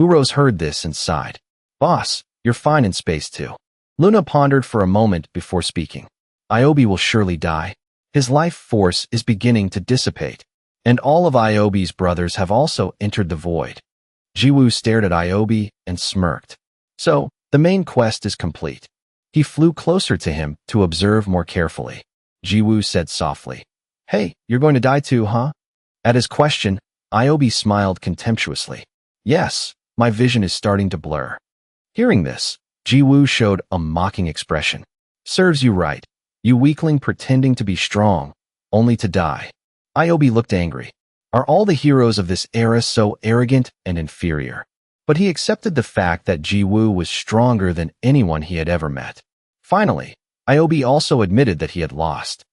Urose heard this and sighed. Boss, you're fine in space too. Luna pondered for a moment before speaking. Iobi will surely die. His life force is beginning to dissipate, and all of Iobi's brothers have also entered the void. Jiwoo stared at Iobi and smirked. So, the main quest is complete. He flew closer to him to observe more carefully. Jiwoo said softly, Hey, you're going to die too, huh? At his question, Iobi smiled contemptuously. Yes, my vision is starting to blur. Hearing this, Jiwoo showed a mocking expression. Serves you right, you weakling pretending to be strong, only to die. Iobi looked angry. Are all the heroes of this era so arrogant and inferior? But he accepted the fact that Jiwoo was stronger than anyone he had ever met. Finally, Iobi also admitted that he had lost.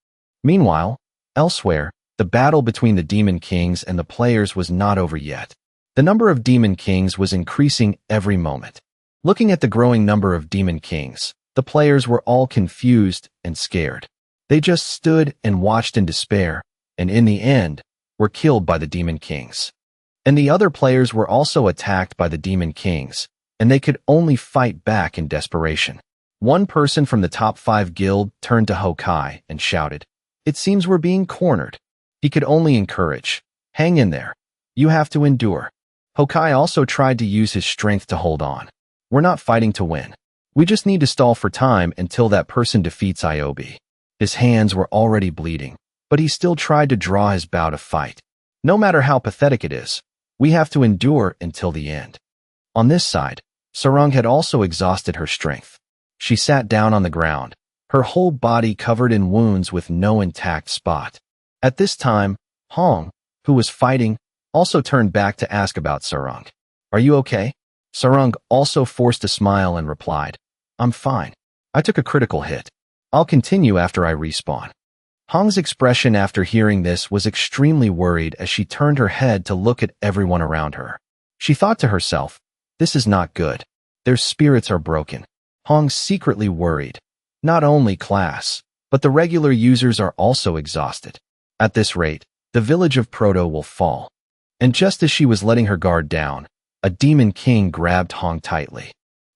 Meanwhile, elsewhere, the battle between the Demon Kings and the players was not over yet. The number of Demon Kings was increasing every moment. Looking at the growing number of Demon Kings, the players were all confused and scared. They just stood and watched in despair, and in the end, were killed by the Demon Kings. And the other players were also attacked by the Demon Kings, and they could only fight back in desperation. One person from the top 5 guild turned to Hokai and shouted, It seems we're being cornered. He could only encourage, Hang in there. You have to endure. Hokai also tried to use his strength to hold on. We're not fighting to win. We just need to stall for time until that person defeats Iobi. His hands were already bleeding, but he still tried to draw his bow to fight. No matter how pathetic it is, we have to endure until the end. On this side, Sarang had also exhausted her strength. She sat down on the ground, her whole body covered in wounds with no intact spot. At this time, Hong, who was fighting, also turned back to ask about Sarang. Are you okay? Sarang also forced a smile and replied, I'm fine. I took a critical hit. I'll continue after I respawn. Hong's expression after hearing this was extremely worried as she turned her head to look at everyone around her. She thought to herself, this is not good. Their spirits are broken. Hong secretly worried. Not only class, but the regular users are also exhausted. At this rate, the village of Proto will fall. And just as she was letting her guard down, a Demon King grabbed Hong tightly.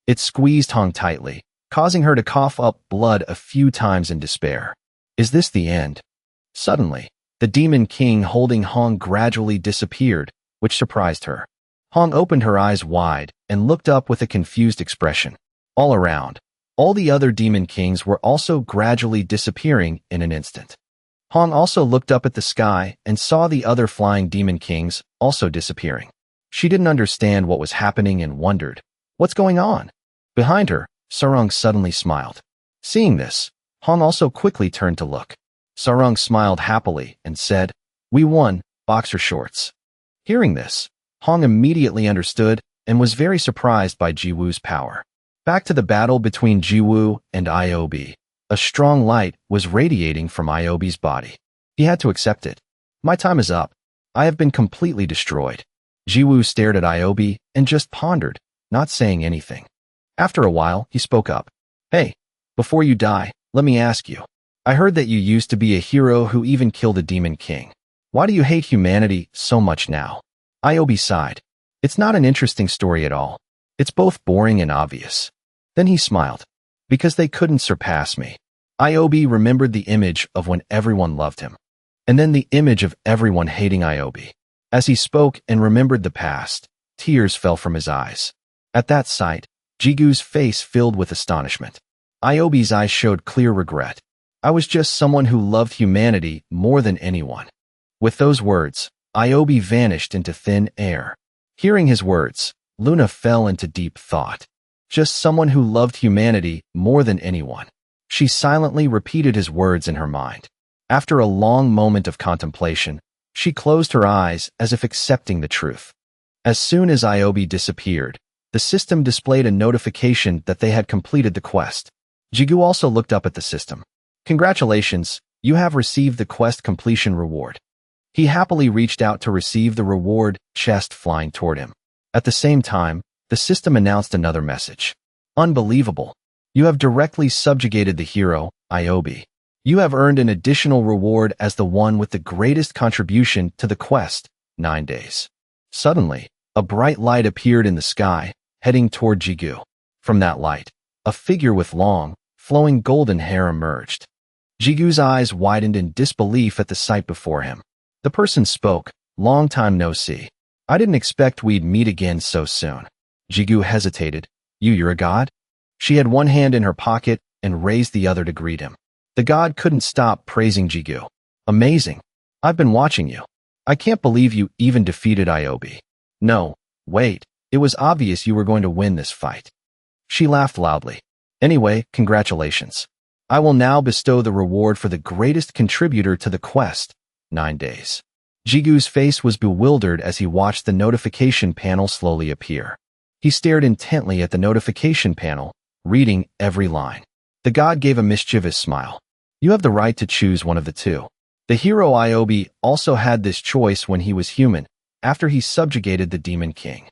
It squeezed Hong tightly, causing her to cough up blood a few times in despair. Is this the end? Suddenly, the Demon King holding Hong gradually disappeared, which surprised her. Hong opened her eyes wide and looked up with a confused expression. All around, all the other Demon Kings were also gradually disappearing in an instant. Hong also looked up at the sky and saw the other flying Demon Kings also disappearing. She didn't understand what was happening and wondered, what's going on? Behind her, Sarang suddenly smiled. Seeing this, Hong also quickly turned to look. Sarang smiled happily and said, We won, boxer shorts. Hearing this, Hong immediately understood and was very surprised by Jiwoo's power. Back to the battle between Jiwoo and Iobi. A strong light was radiating from Iobi's body. He had to accept it. My time is up. I have been completely destroyed. Jiwoo stared at Iobi and just pondered, not saying anything. After a while, he spoke up. Hey, before you die, let me ask you. I heard that you used to be a hero who even killed a Demon King. Why do you hate humanity so much now? Iobi sighed. It's not an interesting story at all. It's both boring and obvious. Then he smiled. Because they couldn't surpass me. Iobi remembered the image of when everyone loved him. And then the image of everyone hating Iobi. As he spoke and remembered the past, tears fell from his eyes. At that sight, Jigu's face filled with astonishment. Iobi's eyes showed clear regret. I was just someone who loved humanity more than anyone. With those words, Iobi vanished into thin air. Hearing his words, Luna fell into deep thought. Just someone who loved humanity more than anyone. She silently repeated his words in her mind. After a long moment of contemplation, she closed her eyes as if accepting the truth. As soon as Iobi disappeared, the system displayed a notification that they had completed the quest. Jigu also looked up at the system. Congratulations, you have received the quest completion reward. He happily reached out to receive the reward chest flying toward him. At the same time, the system announced another message. Unbelievable. You have directly subjugated the hero, Iobi. You have earned an additional reward as the one with the greatest contribution to the quest, 9 days. Suddenly, a bright light appeared in the sky, heading toward Jigu. From that light, a figure with long, flowing golden hair emerged. Jigu's eyes widened in disbelief at the sight before him. The person spoke, "Long time no see. I didn't expect we'd meet again so soon." Jigu hesitated. You're a god?" She had one hand in her pocket and raised the other to greet him. The god couldn't stop praising Jigu. "Amazing. I've been watching you. I can't believe you even defeated Iobi." "No, wait. It was obvious you were going to win this fight." She laughed loudly. "Anyway, congratulations. I will now bestow the reward for the greatest contributor to the quest, 9 days." Jigu's face was bewildered as he watched the notification panel slowly appear. He stared intently at the notification panel, reading every line. The god gave a mischievous smile. "You have the right to choose one of the two. The hero Iobi also had this choice when he was human, after he subjugated the Demon King.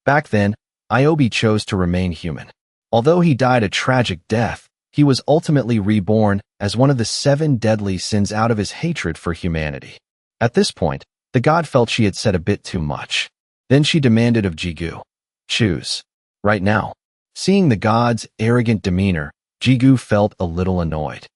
Back then, Iobi chose to remain human. Although he died a tragic death, he was ultimately reborn as one of the 7 deadly sins out of his hatred for humanity. At this point, the god felt she had said a bit too much. Then she demanded of Jigu, "Choose. Right now." Seeing the god's arrogant demeanor, Jigu felt a little annoyed.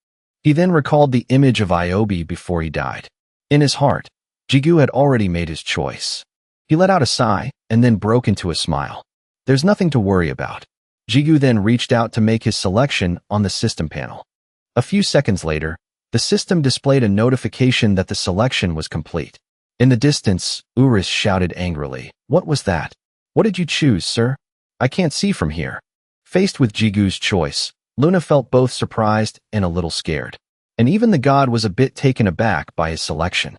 He then recalled the image of Iobi before he died. In his heart, Jigu had already made his choice. He let out a sigh and then broke into a smile. There's nothing to worry about. Jigu then reached out to make his selection on the system panel. A few seconds later, the system displayed a notification that the selection was complete. In the distance, Urus shouted angrily, "What was that? What did you choose, sir? I can't see from here." Faced with Jigu's choice, Luna felt both surprised and a little scared. And even the god was a bit taken aback by his selection.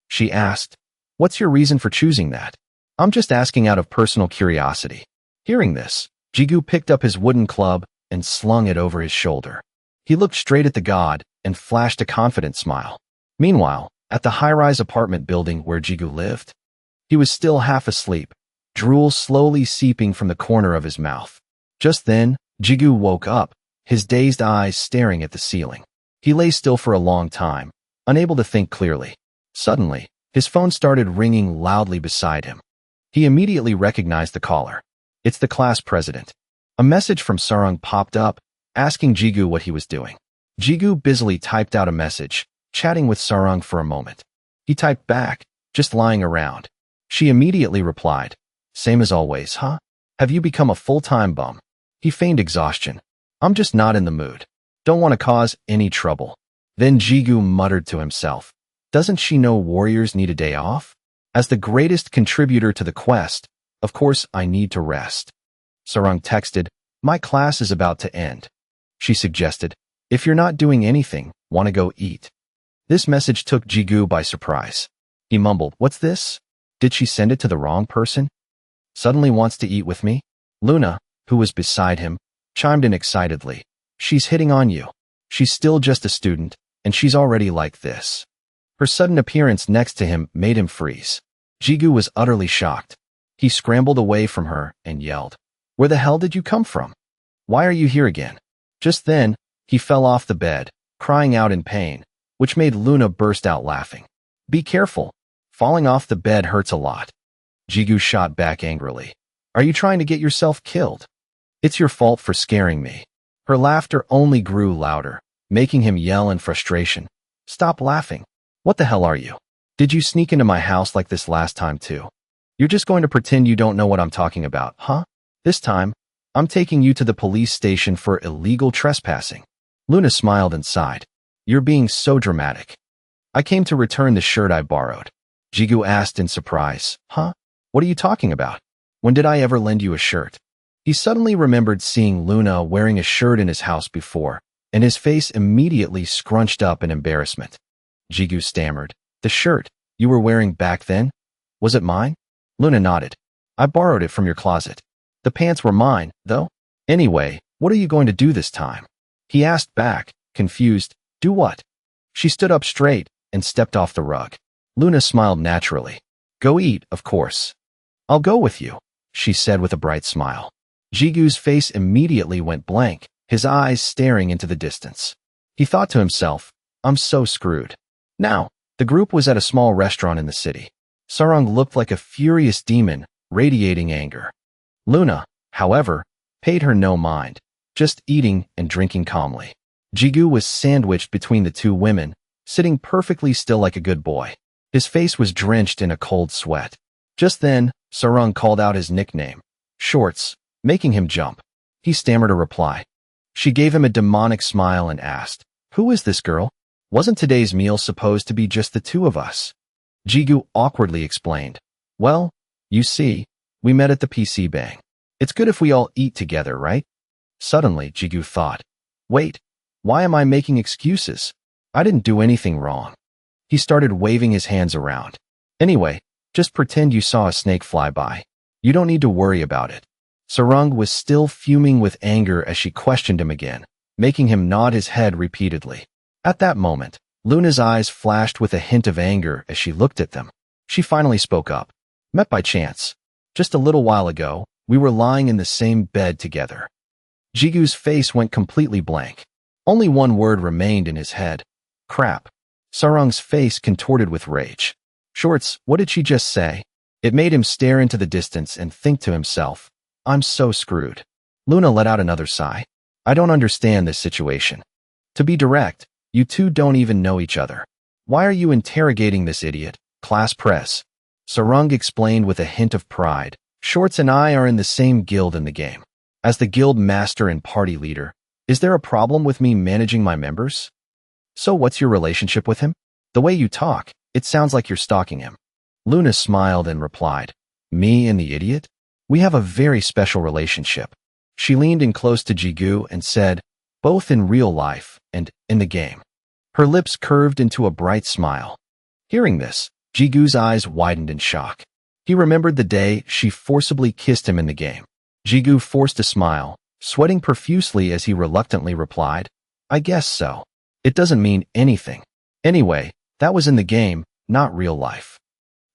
She asked, "What's your reason for choosing that?" "I'm just asking out of personal curiosity." Hearing this, Jigu picked up his wooden club and slung it over his shoulder. He looked straight at the god and flashed a confident smile. Meanwhile, at the high-rise apartment building where Jigu lived, he was still half asleep, drool slowly seeping from the corner of his mouth. Just then, Jigu woke up, his dazed eyes staring at the ceiling. He lay still for a long time, unable to think clearly. Suddenly, his phone started ringing loudly beside him. He immediately recognized the caller. It's the class president. A message from Sarang popped up, asking Jigu what he was doing. Jigu busily typed out a message, chatting with Sarang for a moment. He typed back, "Just lying around." She immediately replied, "Same as always, huh? Have you become a full-time bum?" He feigned exhaustion. "I'm just not in the mood. Don't want to cause any trouble." Then Jigu muttered to himself, "Doesn't she know warriors need a day off? As the greatest contributor to the quest, of course I need to rest." Sarang texted, "My class is about to end." She suggested, "If you're not doing anything, want to go eat?" This message took Jigu by surprise. He mumbled, "What's this? Did she send it to the wrong person? Suddenly wants to eat with me?" Luna, who was beside him, chimed in excitedly, "She's hitting on you. She's still just a student, and she's already like this." Her sudden appearance next to him made him freeze. Jigu was utterly shocked. He scrambled away from her and yelled, "Where the hell did you come from? Why are you here again?" Just then, he fell off the bed, crying out in pain, which made Luna burst out laughing. "Be careful. Falling off the bed hurts a lot." Jigu shot back angrily, "Are you trying to get yourself killed? It's your fault for scaring me." Her laughter only grew louder, making him yell in frustration, "Stop laughing. What the hell are you? Did you sneak into my house like this last time too? You're just going to pretend you don't know what I'm talking about, huh? This time, I'm taking you to the police station for illegal trespassing." Luna smiled and sighed. "You're being so dramatic." "I came to return the shirt I borrowed." Jigu asked in surprise, "Huh? What are you talking about?" When did I ever lend you a shirt? He suddenly remembered seeing Luna wearing a shirt in his house before, and his face immediately scrunched up in embarrassment. Jigu stammered. The shirt you were wearing back then? Was it mine? Luna nodded. I borrowed it from your closet. The pants were mine, though. Anyway, what are you going to do this time? He asked back, confused. Do what? She stood up straight and stepped off the rug. Luna smiled naturally. Go eat, of course. I'll go with you, she said with a bright smile. Jigu's face immediately went blank, his eyes staring into the distance. He thought to himself, I'm so screwed. Now, the group was at a small restaurant in the city. Sarang looked like a furious demon, radiating anger. Luna, however, paid her no mind, just eating and drinking calmly. Jigu was sandwiched between the two women, sitting perfectly still like a good boy. His face was drenched in a cold sweat. Just then, Sarang called out his nickname, Shorts, making him jump. He stammered a reply. She gave him a demonic smile and asked, Who is this girl? Wasn't today's meal supposed to be just the two of us? Jigu awkwardly explained. Well, you see, we met at the PC Bang. It's good if we all eat together, right? Suddenly, Jigu thought, Wait, why am I making excuses? I didn't do anything wrong. He started waving his hands around. Anyway, just pretend you saw a snake fly by. You don't need to worry about it. Sarang was still fuming with anger as she questioned him again, making him nod his head repeatedly. At that moment, Luna's eyes flashed with a hint of anger as she looked at them. She finally spoke up. Met by chance. Just a little while ago, we were lying in the same bed together. Jigu's face went completely blank. Only one word remained in his head. Crap. Sarang's face contorted with rage. Shorts, what did she just say? It made him stare into the distance and think to himself, I'm so screwed. Luna let out another sigh. I don't understand this situation. To be direct, you two don't even know each other. Why are you interrogating this idiot? Class press. Sarang explained with a hint of pride. Shorts and I are in the same guild in the game. As the guild master and party leader, is there a problem with me managing my members? So what's your relationship with him? The way you talk, it sounds like you're stalking him. Luna smiled and replied, Me and the idiot? We have a very special relationship. She leaned in close to Jigu and said, both in real life and in the game. Her lips curved into a bright smile. Hearing this, Jigu's eyes widened in shock. He remembered the day she forcibly kissed him in the game. Jigu forced a smile, sweating profusely as he reluctantly replied, I guess so. It doesn't mean anything. Anyway, that was in the game, not real life.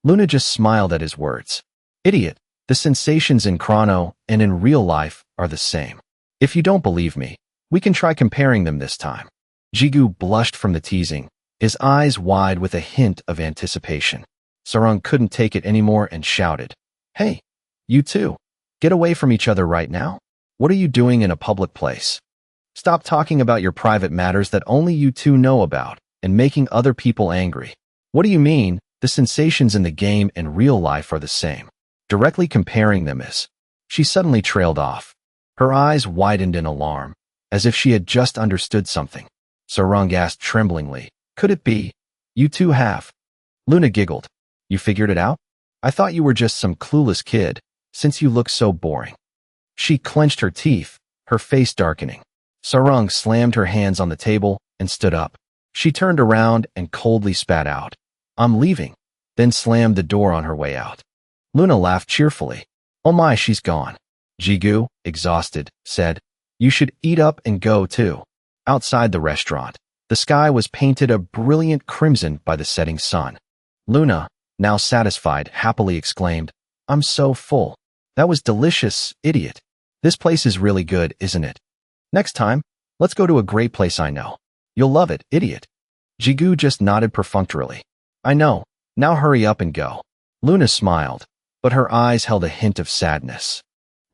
Luna just smiled at his words. Idiot, the sensations in Chrono and in real life are the same. If you don't believe me, we can try comparing them this time. Jigu blushed from the teasing, his eyes wide with a hint of anticipation. Sarang couldn't take it anymore and shouted, Hey, you two, get away from each other right now. What are you doing in a public place? Stop talking about your private matters that only you two know about and making other people angry. What do you mean, the sensations in the game and real life are the same? Directly comparing them is. She suddenly trailed off. Her eyes widened in alarm, as if she had just understood something. Sarang asked tremblingly, Could it be? You two have. Luna giggled. You figured it out? I thought you were just some clueless kid, since you look so boring. She clenched her teeth, her face darkening. Sarang slammed her hands on the table and stood up. She turned around and coldly spat out, I'm leaving, then slammed the door on her way out. Luna laughed cheerfully. Oh my, she's gone. Jigu, exhausted, said, You should eat up and go too. Outside the restaurant, the sky was painted a brilliant crimson by the setting sun. Luna, now satisfied, happily exclaimed, I'm so full. That was delicious, idiot. This place is really good, isn't it? Next time, let's go to a great place I know. You'll love it, idiot. Jigu just nodded perfunctorily. I know, now hurry up and go. Luna smiled, but her eyes held a hint of sadness.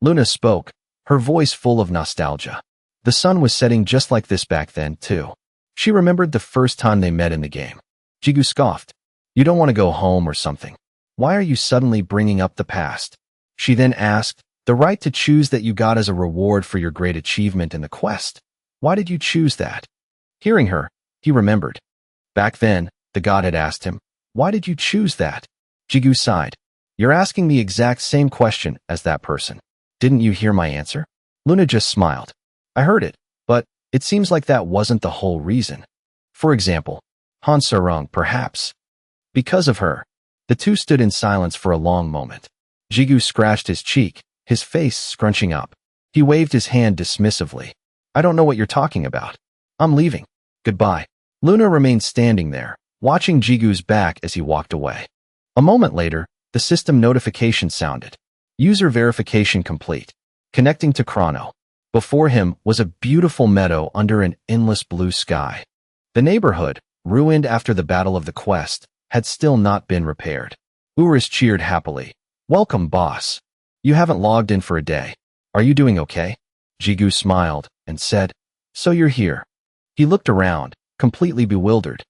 Luna spoke, her voice full of nostalgia. The sun was setting just like this back then, too. She remembered the first time they met in the game. Jigu scoffed. You don't want to go home or something. Why are you suddenly bringing up the past? She then asked, The right to choose that you got as a reward for your great achievement in the quest. Why did you choose that? Hearing her, he remembered. Back then, the god had asked him, Why did you choose that? Jigu sighed. You're asking the exact same question as that person. Didn't you hear my answer? Luna just smiled. I heard it, but it seems like that wasn't the whole reason. For example, Han Sarung, perhaps. Because of her. The two stood in silence for a long moment. Jigu scratched his cheek, his face scrunching up. He waved his hand dismissively. I don't know what you're talking about. I'm leaving. Goodbye. Luna remained standing there, watching Jigu's back as he walked away. A moment later, the system notification sounded. User verification complete. Connecting to Chrono. Before him was a beautiful meadow under an endless blue sky. The neighborhood, ruined after the Battle of the Quest, had still not been repaired. Urus cheered happily. Welcome, boss. You haven't logged in for a day. Are you doing okay? Jigu smiled and said, So you're here. He looked around, completely bewildered.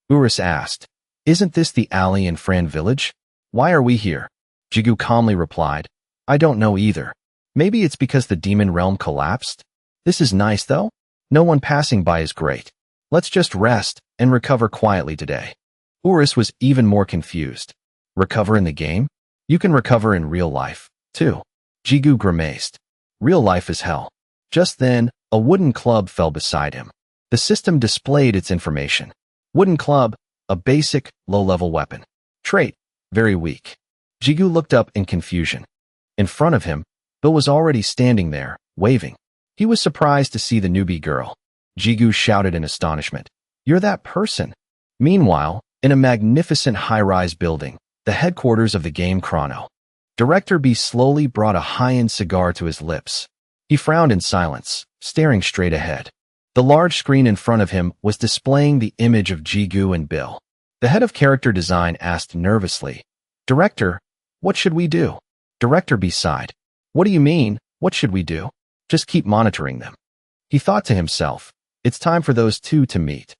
Urus asked, Isn't this the alley in Fran village? Why are we here? Jigu calmly replied, I don't know either. Maybe it's because the demon realm collapsed? This is nice though. No one passing by is great. Let's just rest and recover quietly today. Urus was even more confused. Recover in the game? You can recover in real life, too. Jigu grimaced. Real life is hell. Just then, a wooden club fell beside him. The system displayed its information. Wooden club, a basic, low-level weapon. Trait, very weak. Jigu looked up in confusion. In front of him, Bill was already standing there, waving. He was surprised to see the newbie girl. Jigu shouted in astonishment. You're that person. Meanwhile, in a magnificent high-rise building, the headquarters of the game Chrono. Director B slowly brought a high-end cigar to his lips. He frowned in silence, staring straight ahead. The large screen in front of him was displaying the image of Jigu and Bill. The head of character design asked nervously, Director, what should we do? Director B sighed. What do you mean, what should we do? Just keep monitoring them. He thought to himself, it's time for those two to meet.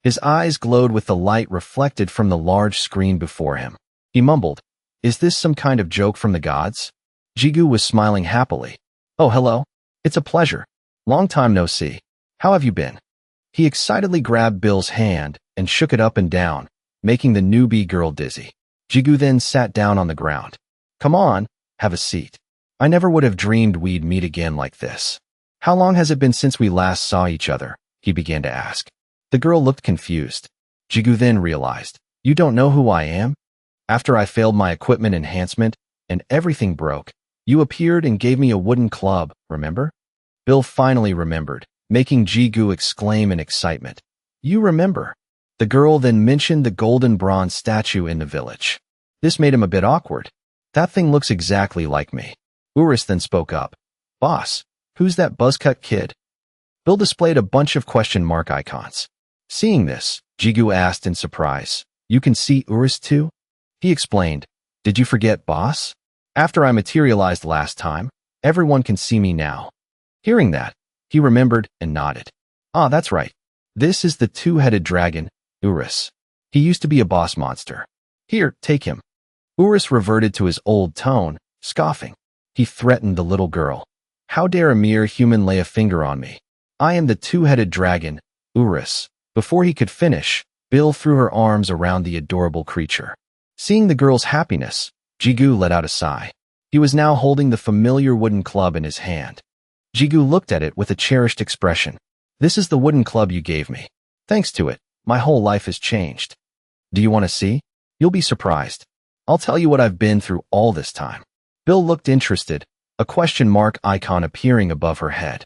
His eyes glowed with the light reflected from the large screen before him. He mumbled, Is this some kind of joke from the gods? Jigu was smiling happily. Oh, hello. It's a pleasure. Long time no see. How have you been? He excitedly grabbed Bill's hand and shook it up and down, making the newbie girl dizzy. Jigu then sat down on the ground. Come on, have a seat. I never would have dreamed we'd meet again like this. How long has it been since we last saw each other? He began to ask. The girl looked confused. Jigu then realized, You don't know who I am? After I failed my equipment enhancement and everything broke, you appeared and gave me a wooden club, remember? Bill finally remembered, making Jigu exclaim in excitement. You remember. The girl then mentioned the golden bronze statue in the village. This made him a bit awkward. That thing looks exactly like me. Urus then spoke up. Boss, who's that buzzcut kid? Bill displayed a bunch of question mark icons. Seeing this, Jigu asked in surprise, You can see Urus too? He explained, Did you forget, boss? After I materialized last time, everyone can see me now. Hearing that, he remembered and nodded. Ah, that's right. This is the two-headed dragon, Urus. He used to be a boss monster. Here, take him. Urus reverted to his old tone, scoffing. He threatened the little girl. How dare a mere human lay a finger on me? I am the two-headed dragon, Urus. Before he could finish, Bill threw her arms around the adorable creature. Seeing the girl's happiness, Jigu let out a sigh. He was now holding the familiar wooden club in his hand. Jigu looked at it with a cherished expression. This is the wooden club you gave me. Thanks to it, my whole life has changed. Do you want to see? You'll be surprised. I'll tell you what I've been through all this time. Bill looked interested, a question mark icon appearing above her head.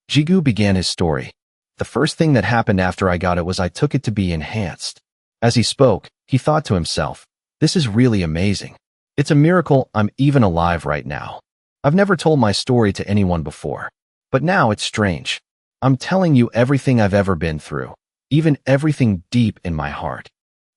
Jigu began his story. The first thing that happened after I got it was I took it to be enhanced. As he spoke, he thought to himself, This is really amazing. It's a miracle I'm even alive right now. I've never told my story to anyone before. But now it's strange. I'm telling you everything I've ever been through, even everything deep in my heart.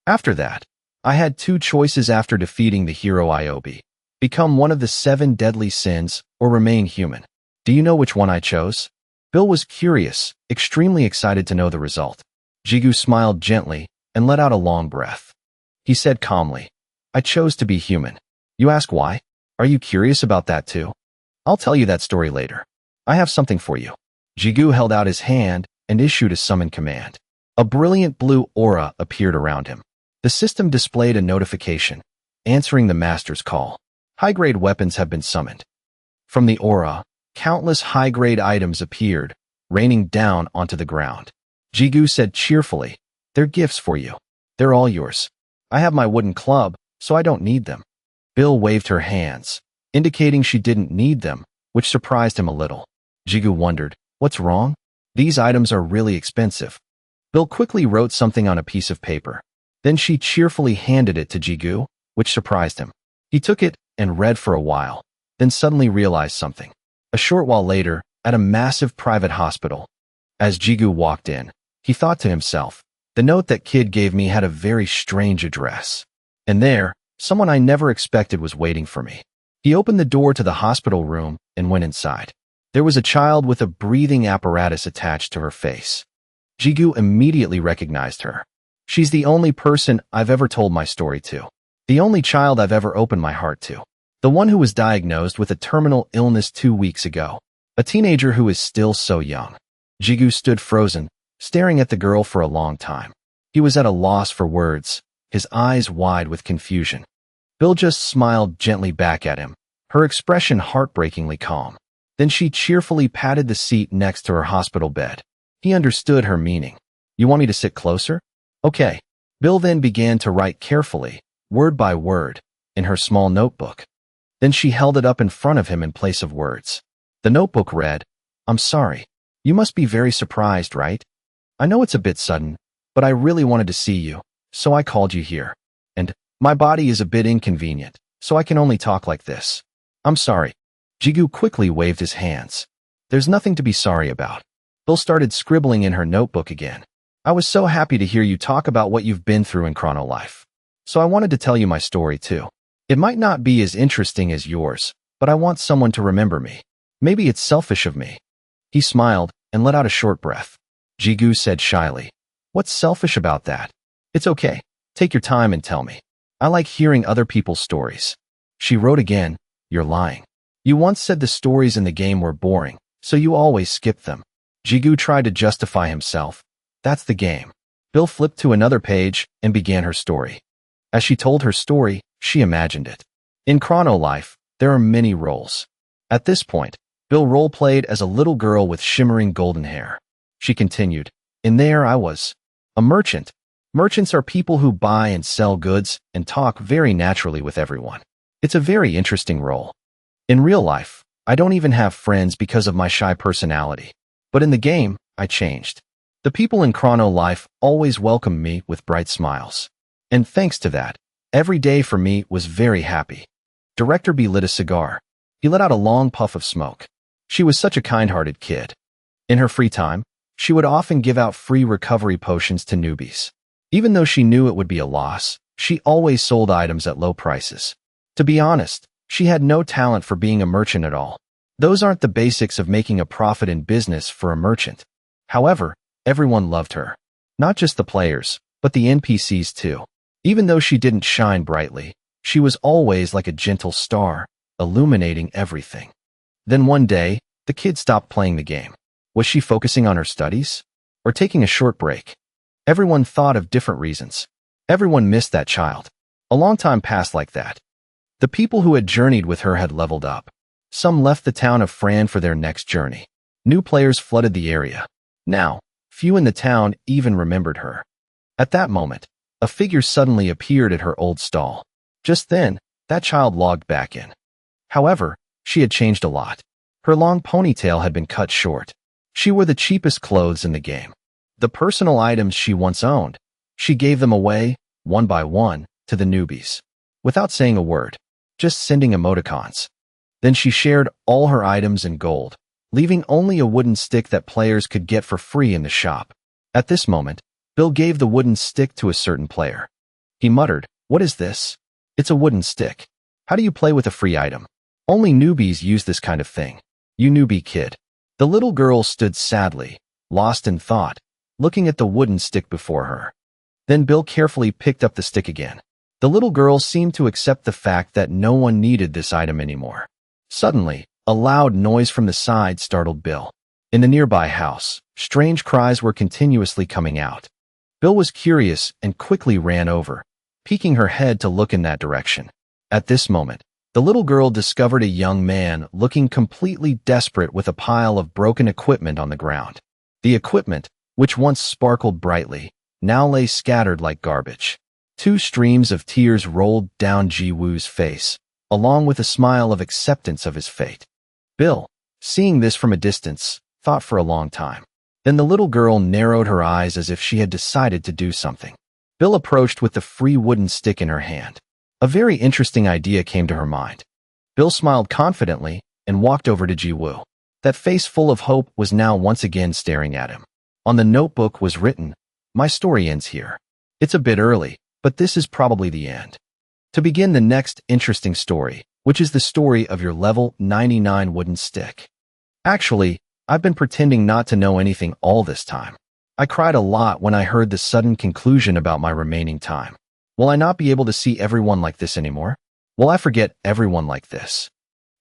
After that, I had two choices after defeating the hero Iobi. Become one of the 7 deadly sins or remain human. Do you know which one I chose? Bill was curious, extremely excited to know the result. Jigu smiled gently and let out a long breath. He said calmly, I chose to be human. You ask why? Are you curious about that too? I'll tell you that story later. I have something for you. Jigu held out his hand and issued a summon command. A brilliant blue aura appeared around him. The system displayed a notification, answering the master's call. High-grade weapons have been summoned. From the aura, countless high-grade items appeared, raining down onto the ground. Jigu said cheerfully, "They're gifts for you. They're all yours. I have my wooden club, so I don't need them." Bill waved her hands, indicating she didn't need them, which surprised him a little. Jigu wondered, "What's wrong? These items are really expensive." Bill quickly wrote something on a piece of paper. Then she cheerfully handed it to Jigu, which surprised him. He took it and read for a while, then suddenly realized something. A short while later, at a massive private hospital, as Jigu walked in, he thought to himself, "The note that kid gave me had a very strange address. And there, someone I never expected was waiting for me." He opened the door to the hospital room and went inside. There was a child with a breathing apparatus attached to her face. Jigu immediately recognized her. "She's the only person I've ever told my story to. The only child I've ever opened my heart to. The one who was diagnosed with a terminal illness 2 weeks ago. A teenager who is still so young." Jigu stood frozen, staring at the girl for a long time. He was at a loss for words, his eyes wide with confusion. Bill just smiled gently back at him, her expression heartbreakingly calm. Then she cheerfully patted the seat next to her hospital bed. He understood her meaning. "You want me to sit closer? Okay." Bill then began to write carefully, word by word, in her small notebook. Then she held it up in front of him in place of words. The notebook read, "I'm sorry. You must be very surprised, right? I know it's a bit sudden, but I really wanted to see you, so I called you here. And my body is a bit inconvenient, so I can only talk like this. I'm sorry." Jigu quickly waved his hands. "There's nothing to be sorry about." Bill started scribbling in her notebook again. "I was so happy to hear you talk about what you've been through in Chrono Life. So I wanted to tell you my story too. It might not be as interesting as yours, but I want someone to remember me. Maybe it's selfish of me." He smiled and let out a short breath. Jigu said shyly, "What's selfish about that? It's okay. Take your time and tell me. I like hearing other people's stories." She wrote again, "You're lying. You once said the stories in the game were boring, so you always skip them." Jigu tried to justify himself. "That's the game." Bill flipped to another page and began her story. As she told her story, she imagined it. In Chrono Life, there are many roles. At this point, Bill role-played as a little girl with shimmering golden hair. She continued, "In there I was. A merchant. Merchants are people who buy and sell goods and talk very naturally with everyone. It's a very interesting role. In real life, I don't even have friends because of my shy personality. But in the game, I changed. The people in Chrono Life always welcomed me with bright smiles. And thanks to that, every day for me was very happy." Director B lit a cigar. He let out a long puff of smoke. She was such a kind-hearted kid. In her free time, she would often give out free recovery potions to newbies. Even though she knew it would be a loss, she always sold items at low prices. To be honest, she had no talent for being a merchant at all. Those aren't the basics of making a profit in business for a merchant. However, everyone loved her. Not just the players, but the NPCs too. Even though she didn't shine brightly, she was always like a gentle star, illuminating everything. Then one day, the kid stopped playing the game. Was she focusing on her studies? Or taking a short break? Everyone thought of different reasons. Everyone missed that child. A long time passed like that. The people who had journeyed with her had leveled up. Some left the town of Fran for their next journey. New players flooded the area. Now, few in the town even remembered her. At that moment, a figure suddenly appeared at her old stall. Just then, that child logged back in. However, she had changed a lot. Her long ponytail had been cut short. She wore the cheapest clothes in the game. The personal items she once owned, she gave them away, one by one, to the newbies. Without saying a word, just sending emoticons. Then she shared all her items in gold, leaving only a wooden stick that players could get for free in the shop. At this moment, Bill gave the wooden stick to a certain player. He muttered, "What is this? It's a wooden stick. How do you play with a free item? Only newbies use this kind of thing. You newbie kid." The little girl stood sadly, lost in thought, looking at the wooden stick before her. Then Bill carefully picked up the stick again. The little girl seemed to accept the fact that no one needed this item anymore. Suddenly, a loud noise from the side startled Bill. In the nearby house, strange cries were continuously coming out. Bill was curious and quickly ran over, peeking her head to look in that direction. At this moment, The little girl discovered a young man looking completely desperate with a pile of broken equipment on the ground. The equipment, which once sparkled brightly, now lay scattered like garbage. Two streams of tears rolled down Ji-woo's face, along with a smile of acceptance of his fate. Bill, seeing this from a distance, thought for a long time. Then the little girl narrowed her eyes as if she had decided to do something. Bill approached with the free wooden stick in her hand. A very interesting idea came to her mind. Bill smiled confidently and walked over to Ji-woo. That face full of hope was now once again staring at him. On the notebook was written, "My story ends here. It's a bit early, but this is probably the end." To begin the next interesting story, which is the story of your level 99 wooden stick. Actually, I've been pretending not to know anything all this time. I cried a lot when I heard the sudden conclusion about my remaining time. Will I not be able to see everyone like this anymore? Will I forget everyone like this?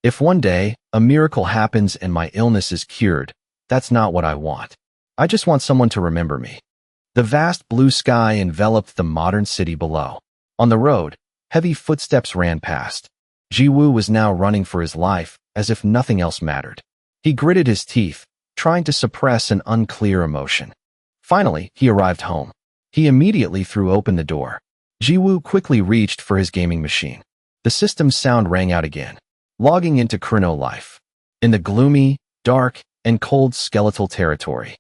If one day a miracle happens and my illness is cured, that's not what I want. I just want someone to remember me. The vast blue sky enveloped the modern city below. On the road, heavy footsteps ran past. Ji-woo was now running for his life, as if nothing else mattered. He gritted his teeth, trying to suppress an unclear emotion. Finally, he arrived home. He immediately threw open the door. Ji-woo quickly reached for his gaming machine. The system's sound rang out again, logging into Chrono Life. In the gloomy, dark, and cold skeletal territory,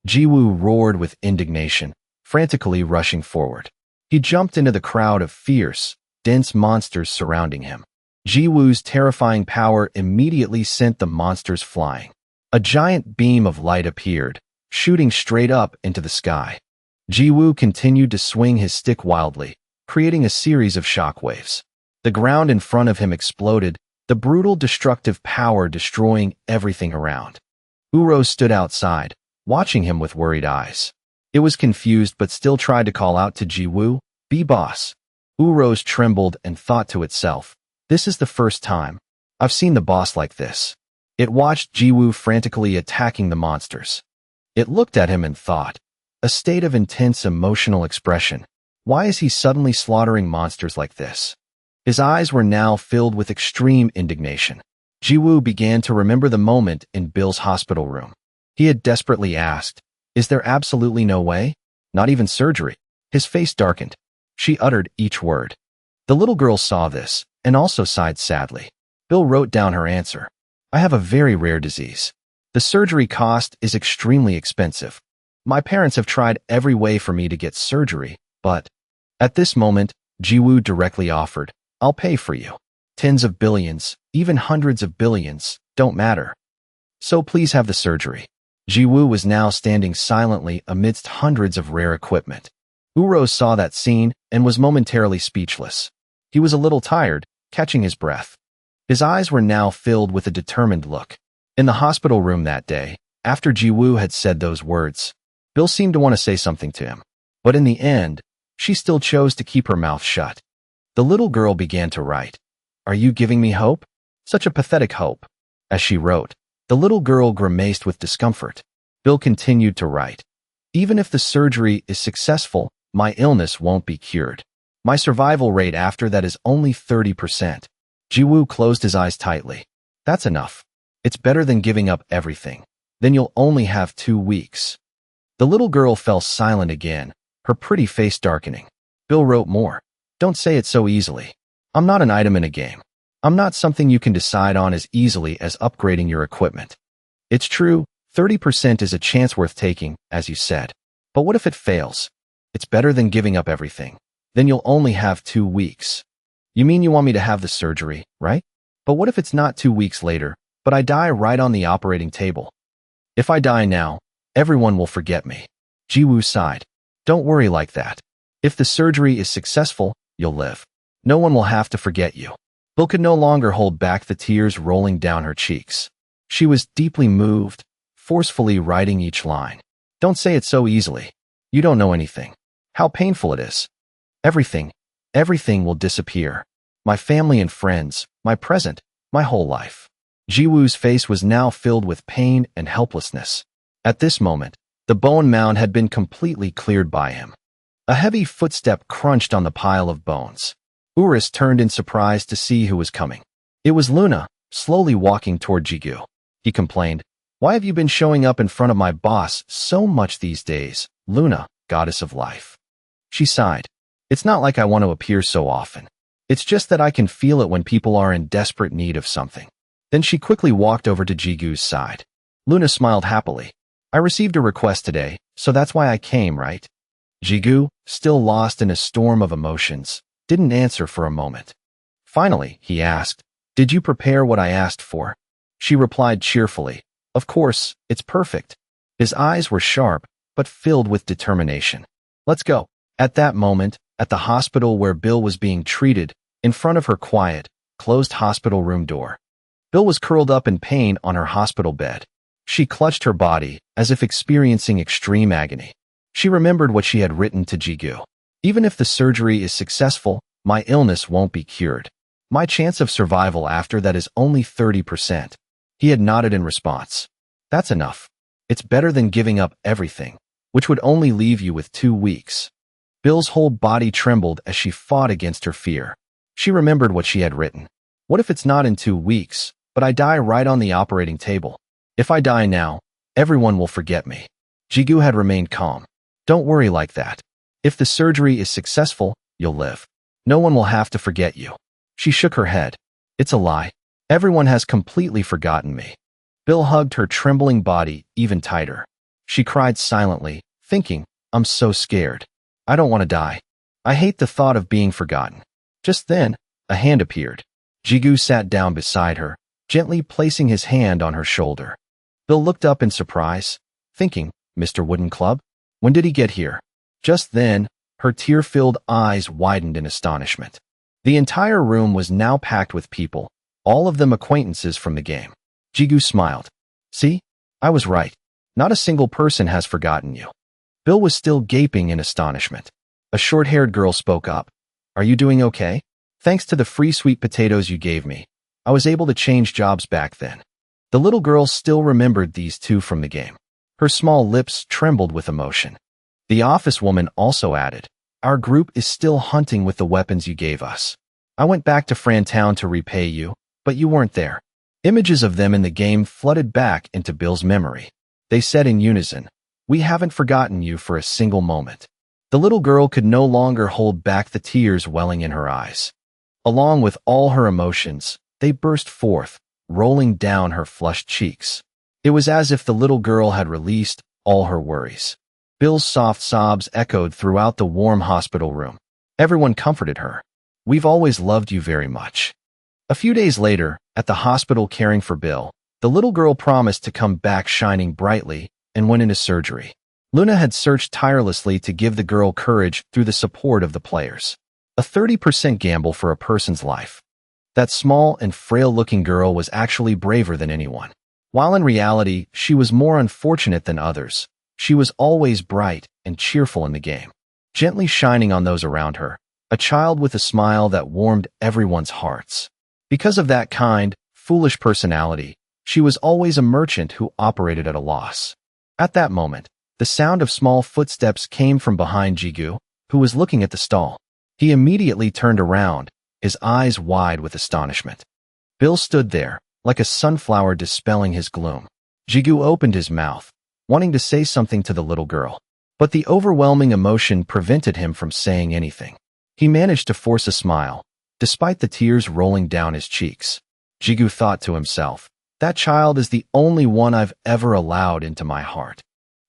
Ji-woo roared with indignation, frantically rushing forward. He jumped into the crowd of fierce, dense monsters surrounding him. Ji-woo's terrifying power immediately sent the monsters flying. A giant beam of light appeared, shooting straight up into the sky. Ji-woo continued to swing his stick wildly, creating a series of shockwaves. The ground in front of him exploded, the brutal destructive power destroying everything around. Uro stood outside, watching him with worried eyes. It was confused but still tried to call out to Ji-woo, "Be boss." Uro's trembled and thought to itself, "This is the first time I've seen the boss like this." It watched Ji-woo frantically attacking the monsters. It looked at him and thought, a state of intense emotional expression. Why is he suddenly slaughtering monsters like this? His eyes were now filled with extreme indignation. Ji-woo began to remember the moment in Bill's hospital room. He had desperately asked, "Is there absolutely no way? Not even surgery?" His face darkened. She uttered each word. The little girl saw this and also sighed sadly. Bill wrote down her answer. "I have a very rare disease. The surgery cost is extremely expensive. My parents have tried every way for me to get surgery, but..." At this moment, Ji-woo directly offered, "I'll pay for you. Tens of billions, even hundreds of billions, don't matter. So please have the surgery." Ji-woo was now standing silently amidst hundreds of rare equipment. Uro saw that scene and was momentarily speechless. He was a little tired, catching his breath. His eyes were now filled with a determined look. In the hospital room that day, after Ji-woo had said those words, Bill seemed to want to say something to him. But in the end, she still chose to keep her mouth shut. The little girl began to write. "Are you giving me hope? Such a pathetic hope." As she wrote, the little girl grimaced with discomfort. Bill continued to write. "Even if the surgery is successful, my illness won't be cured. My survival rate after that is only 30%. Ji-woo closed his eyes tightly. "That's enough. It's better than giving up everything. Then you'll only have 2 weeks. The little girl fell silent again, her pretty face darkening. Bill wrote more. "Don't say it so easily. I'm not an item in a game. I'm not something you can decide on as easily as upgrading your equipment. It's true, 30% is a chance worth taking, as you said. But what if it fails? It's better than giving up everything. Then you'll only have 2 weeks. You mean you want me to have the surgery, right? But what if it's not 2 weeks later, but I die right on the operating table? If I die now, everyone will forget me." Ji-woo sighed. "Don't worry like that. If the surgery is successful, you'll live. No one will have to forget you." Bill could no longer hold back the tears rolling down her cheeks. She was deeply moved, forcefully writing each line. "Don't say it so easily. You don't know anything. How painful it is. Everything will disappear. My family and friends, my present, my whole life." Ji-woo's face was now filled with pain and helplessness. At this moment, the bone mound had been completely cleared by him. A heavy footstep crunched on the pile of bones. Urus turned in surprise to see who was coming. It was Luna, slowly walking toward Jigu. He complained, "Why have you been showing up in front of my boss so much these days, Luna, goddess of life?" She sighed. "It's not like I want to appear so often. It's just that I can feel it when people are in desperate need of something." Then she quickly walked over to Jigu's side. Luna smiled happily. "I received a request today, so that's why I came, right?" Jigu, still lost in a storm of emotions, didn't answer for a moment. Finally, he asked, "Did you prepare what I asked for?" She replied cheerfully, "Of course, it's perfect." His eyes were sharp, but filled with determination. "Let's go." At that moment, at the hospital where Bill was being treated, in front of her quiet, closed hospital room door. Bill was curled up in pain on her hospital bed. She clutched her body, as if experiencing extreme agony. She remembered what she had written to Jigu. "Even if the surgery is successful, my illness won't be cured. My chance of survival after that is only 30%. He had nodded in response. "That's enough. It's better than giving up everything, which would only leave you with 2 weeks. Bill's whole body trembled as she fought against her fear. She remembered what she had written. "What if it's not in 2 weeks, but I die right on the operating table? If I die now, everyone will forget me." Jigu had remained calm. "Don't worry like that. If the surgery is successful, you'll live. No one will have to forget you." She shook her head. "It's a lie. Everyone has completely forgotten me." Bill hugged her trembling body even tighter. She cried silently, thinking, "I'm so scared. I don't want to die. I hate the thought of being forgotten." Just then, a hand appeared. Jigu sat down beside her, gently placing his hand on her shoulder. Bill looked up in surprise, thinking, "Mr. Wooden Club? When did he get here?" Just then, her tear-filled eyes widened in astonishment. The entire room was now packed with people, all of them acquaintances from the game. Jigu smiled. "See? I was right. Not a single person has forgotten you." Bill was still gaping in astonishment. A short-haired girl spoke up. "Are you doing okay? Thanks to the free sweet potatoes you gave me, I was able to change jobs back then." The little girl still remembered these two from the game. Her small lips trembled with emotion. The office woman also added, "Our group is still hunting with the weapons you gave us. I went back to Frantown to repay you, but you weren't there." Images of them in the game flooded back into Bill's memory. They said in unison, "We haven't forgotten you for a single moment." The little girl could no longer hold back the tears welling in her eyes. Along with all her emotions, they burst forth, rolling down her flushed cheeks. It was as if the little girl had released all her worries. Bill's soft sobs echoed throughout the warm hospital room. Everyone comforted her. "We've always loved you very much." A few days later, at the hospital caring for Bill, the little girl promised to come back shining brightly and went into surgery. Luna had searched tirelessly to give the girl courage through the support of the players. A 30% gamble for a person's life. That small and frail-looking girl was actually braver than anyone. While in reality, she was more unfortunate than others, she was always bright and cheerful in the game, gently shining on those around her, a child with a smile that warmed everyone's hearts. Because of that kind, foolish personality, she was always a merchant who operated at a loss. At that moment, the sound of small footsteps came from behind Jigu, who was looking at the stall. He immediately turned around, his eyes wide with astonishment. Bill stood there, like a sunflower dispelling his gloom. Jigu opened his mouth, wanting to say something to the little girl, but the overwhelming emotion prevented him from saying anything. He managed to force a smile, despite the tears rolling down his cheeks. Jigu thought to himself, "That child is the only one I've ever allowed into my heart."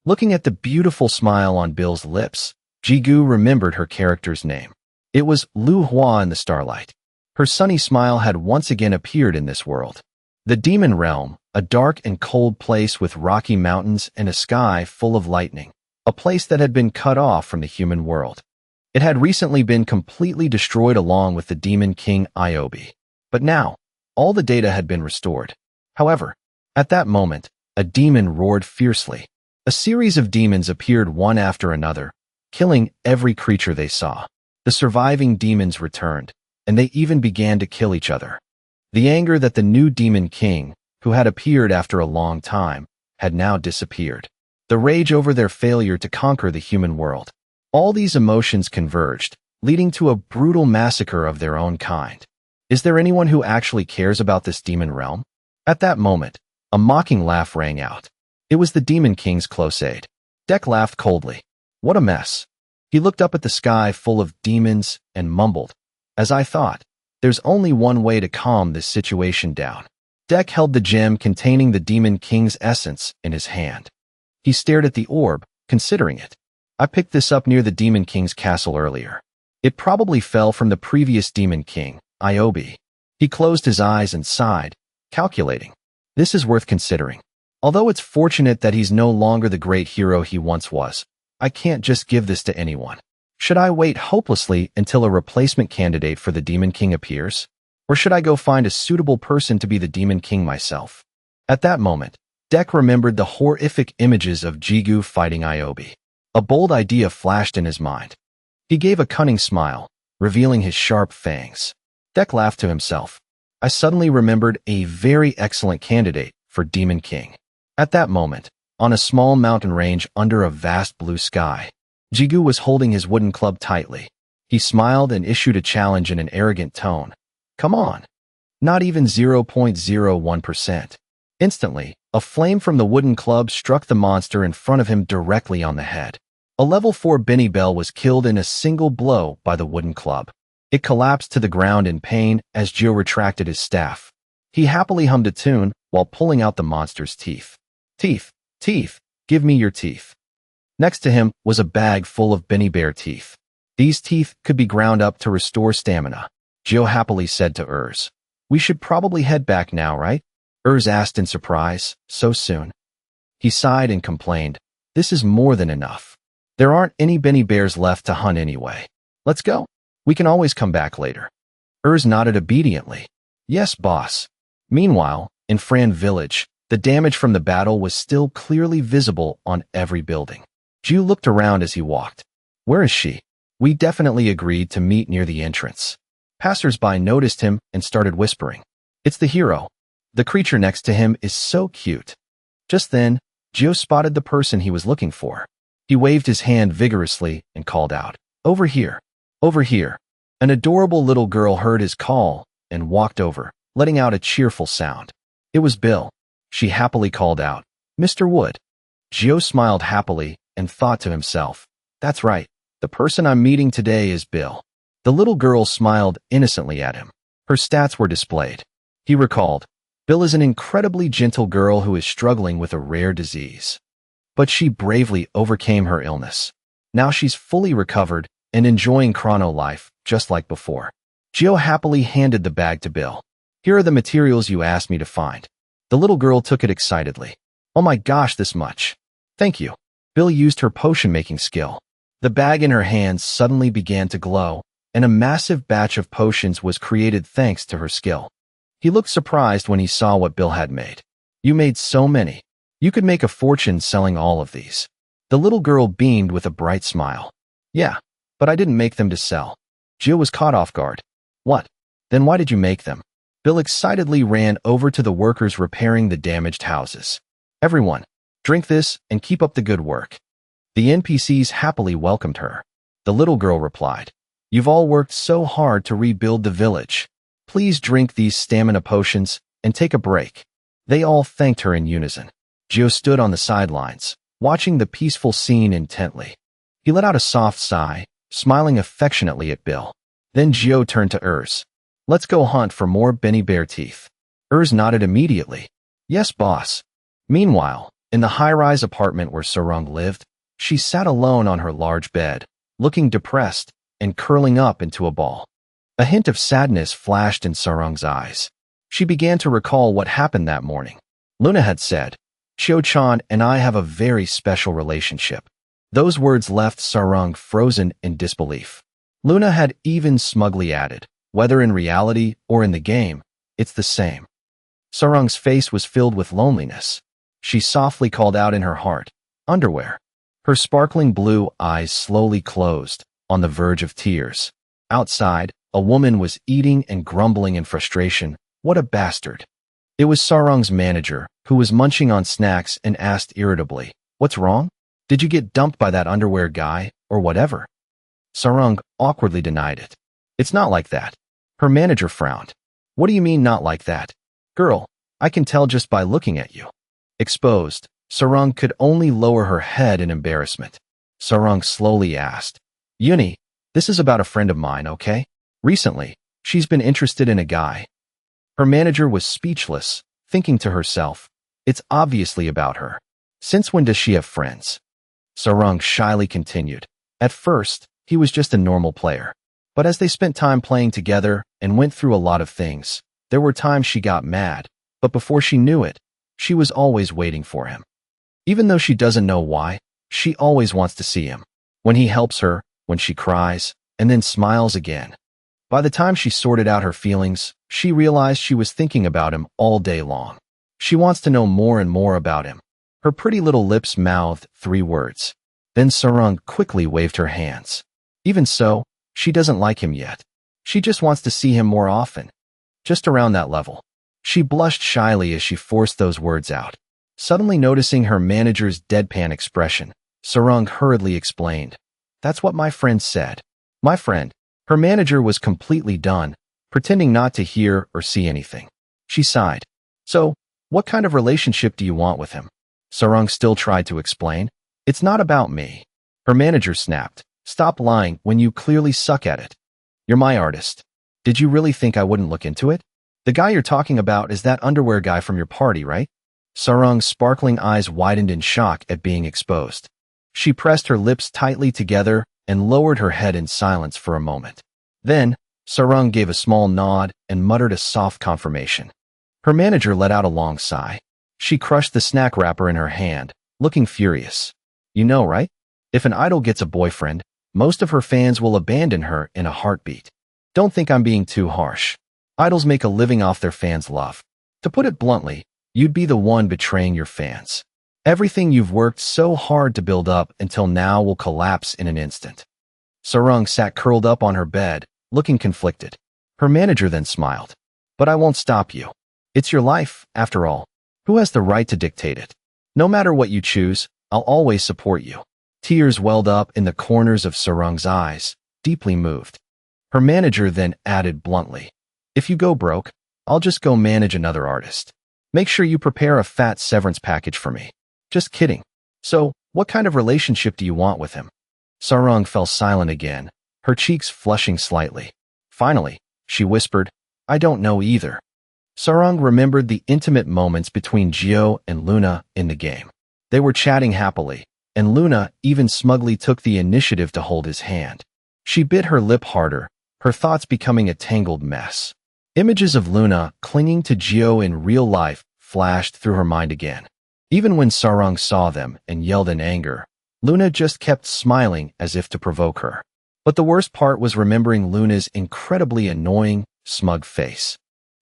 Looking at the beautiful smile on Bill's lips, Jigu remembered her character's name. It was Lu Hua in the starlight. Her sunny smile had once again appeared in this world. The demon realm, a dark and cold place with rocky mountains and a sky full of lightning, a place that had been cut off from the human world. It had recently been completely destroyed along with the demon king Iobi. But now, all the data had been restored. However, at that moment, a demon roared fiercely. A series of demons appeared one after another, killing every creature they saw. The surviving demons returned, and they even began to kill each other. The anger that the new demon king, who had appeared after a long time, had now disappeared. The rage over their failure to conquer the human world. All these emotions converged, leading to a brutal massacre of their own kind. Is there anyone who actually cares about this demon realm? At that moment, a mocking laugh rang out. It was the Demon King's close aide. Deck laughed coldly. What a mess. He looked up at the sky full of demons and mumbled, as I thought, there's only one way to calm this situation down. Deck held the gem containing the Demon King's essence in his hand. He stared at the orb, considering it. I picked this up near the Demon King's castle earlier. It probably fell from the previous Demon King, Iobi. He closed his eyes and sighed, calculating. This is worth considering. Although it's fortunate that he's no longer the great hero he once was, I can't just give this to anyone. Should I wait hopelessly until a replacement candidate for the Demon King appears? Or should I go find a suitable person to be the Demon King myself? At that moment, Deck remembered the horrific images of Jigu fighting Iobi. A bold idea flashed in his mind. He gave a cunning smile, revealing his sharp fangs. Deck laughed to himself. I suddenly remembered a very excellent candidate for Demon King. At that moment, on a small mountain range under a vast blue sky, Jigu was holding his wooden club tightly. He smiled and issued a challenge in an arrogant tone. Come on. Not even 0.01%. Instantly, a flame from the wooden club struck the monster in front of him directly on the head. A level 4 Benny Bell was killed in a single blow by the wooden club. It collapsed to the ground in pain as Joe retracted his staff. He happily hummed a tune while pulling out the monster's teeth. Teeth, teeth, give me your teeth. Next to him was a bag full of Benny Bear teeth. These teeth could be ground up to restore stamina. Joe happily said to Urs. We should probably head back now, right? Urs asked in surprise. So soon? He sighed and complained. This is more than enough. There aren't any Benny Bears left to hunt anyway. Let's go. We can always come back later. Urs nodded obediently. Yes, boss. Meanwhile, in Fran Village, the damage from the battle was still clearly visible on every building. Ju looked around as he walked. Where is she? We definitely agreed to meet near the entrance. Passers-by noticed him and started whispering. It's the hero. The creature next to him is so cute. Just then, Joe spotted the person he was looking for. He waved his hand vigorously and called out, Over here. Over here. An adorable little girl heard his call and walked over, letting out a cheerful sound. It was Bill. She happily called out, Mr. Wood. Joe smiled happily and thought to himself, That's right. The person I'm meeting today is Bill. The little girl smiled innocently at him. Her stats were displayed. He recalled, Bill is an incredibly gentle girl who is struggling with a rare disease. But she bravely overcame her illness. Now she's fully recovered and enjoying chrono life, just like before. Joe happily handed the bag to Bill. Here are the materials you asked me to find. The little girl took it excitedly. Oh my gosh, this much. Thank you. Bill used her potion-making skill. The bag in her hands suddenly began to glow, and a massive batch of potions was created thanks to her skill. He looked surprised when he saw what Bill had made. You made so many. You could make a fortune selling all of these. The little girl beamed with a bright smile. Yeah, but I didn't make them to sell. Jill was caught off guard. What? Then why did you make them? Bill excitedly ran over to the workers repairing the damaged houses. Everyone, drink this and keep up the good work. The NPCs happily welcomed her. The little girl replied, You've all worked so hard to rebuild the village. Please drink these stamina potions and take a break. They all thanked her in unison. Joe stood on the sidelines, watching the peaceful scene intently. He let out a soft sigh, smiling affectionately at Bill. Then Joe turned to Urs. Let's go hunt for more Benny Bear teeth. Urs nodded immediately. Yes, boss. Meanwhile, in the high-rise apartment where Sarung lived, she sat alone on her large bed, looking depressed and curling up into a ball. A hint of sadness flashed in Sarung's eyes. She began to recall what happened that morning. Luna had said, Cho-chan and I have a very special relationship. Those words left Sarung frozen in disbelief. Luna had even smugly added, whether in reality or in the game, it's the same. Sarung's face was filled with loneliness. She softly called out in her heart, underwear. Her sparkling blue eyes slowly closed, on the verge of tears. Outside, a woman was eating and grumbling in frustration. What a bastard. It was Sarung's manager, who was munching on snacks and asked irritably, What's wrong? Did you get dumped by that underwear guy, or whatever? Sarung awkwardly denied it. It's not like that. Her manager frowned. What do you mean not like that? Girl, I can tell just by looking at you. Exposed, Sarang could only lower her head in embarrassment. Sarang slowly asked, Uni, this is about a friend of mine, okay? Recently, she's been interested in a guy. Her manager was speechless, thinking to herself, it's obviously about her. Since when does she have friends? Sarang shyly continued. At first, he was just a normal player. But as they spent time playing together and went through a lot of things, there were times she got mad, but before she knew it, she was always waiting for him. Even though she doesn't know why, she always wants to see him. When he helps her, when she cries, and then smiles again. By the time she sorted out her feelings, she realized she was thinking about him all day long. She wants to know more and more about him. Her pretty little lips mouthed 3 words. Then Sarang quickly waved her hands. Even so, she doesn't like him yet. She just wants to see him more often. Just around that level. She blushed shyly as she forced those words out. Suddenly noticing her manager's deadpan expression, Sarang hurriedly explained. That's what my friend said. My friend. Her manager was completely done, pretending not to hear or see anything. She sighed. So, what kind of relationship do you want with him? Sarang still tried to explain. It's not about me. Her manager snapped. Stop lying when you clearly suck at it. You're my artist. Did you really think I wouldn't look into it? The guy you're talking about is that underwear guy from your party, right? Sarang's sparkling eyes widened in shock at being exposed. She pressed her lips tightly together and lowered her head in silence for a moment. Then, Sarang gave a small nod and muttered a soft confirmation. Her manager let out a long sigh. She crushed the snack wrapper in her hand, looking furious. You know, right? If an idol gets a boyfriend, most of her fans will abandon her in a heartbeat. Don't think I'm being too harsh. Idols make a living off their fans' love. To put it bluntly, you'd be the one betraying your fans. Everything you've worked so hard to build up until now will collapse in an instant. Sarang sat curled up on her bed, looking conflicted. Her manager then smiled. But I won't stop you. It's your life, after all. Who has the right to dictate it? No matter what you choose, I'll always support you. Tears welled up in the corners of Sarang's eyes, deeply moved. Her manager then added bluntly, if you go broke, I'll just go manage another artist. Make sure you prepare a fat severance package for me. Just kidding. So, what kind of relationship do you want with him? Sarang fell silent again, her cheeks flushing slightly. Finally, she whispered, I don't know either. Sarang remembered the intimate moments between Gio and Luna in the game. They were chatting happily, and Luna even smugly took the initiative to hold his hand. She bit her lip harder, her thoughts becoming a tangled mess. Images of Luna clinging to Gio in real life flashed through her mind again. Even when Sarang saw them and yelled in anger, Luna just kept smiling as if to provoke her. But the worst part was remembering Luna's incredibly annoying, smug face.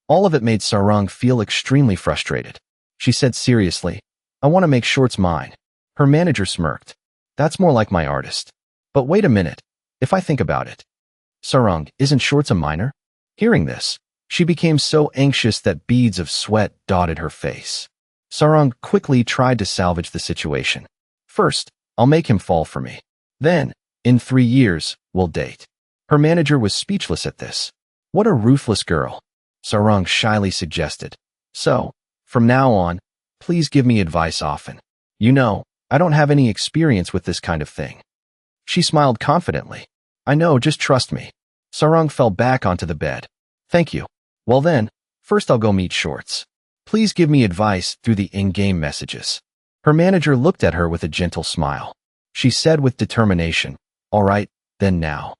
All of it made Sarang feel extremely frustrated. She said seriously, I want to make sure it's mine. Her manager smirked. That's more like my artist. But wait a minute. If I think about it. Sarang, isn't Shorts a minor? Hearing this, she became so anxious that beads of sweat dotted her face. Sarang quickly tried to salvage the situation. First, I'll make him fall for me. Then, in 3 years, we'll date. Her manager was speechless at this. What a ruthless girl. Sarang shyly suggested. So, from now on, please give me advice often. You know, I don't have any experience with this kind of thing. She smiled confidently. I know, just trust me. Sarang fell back onto the bed. Thank you. Well then, first I'll go meet Shorts. Please give me advice through the in-game messages. Her manager looked at her with a gentle smile. She said with determination, all right, then now.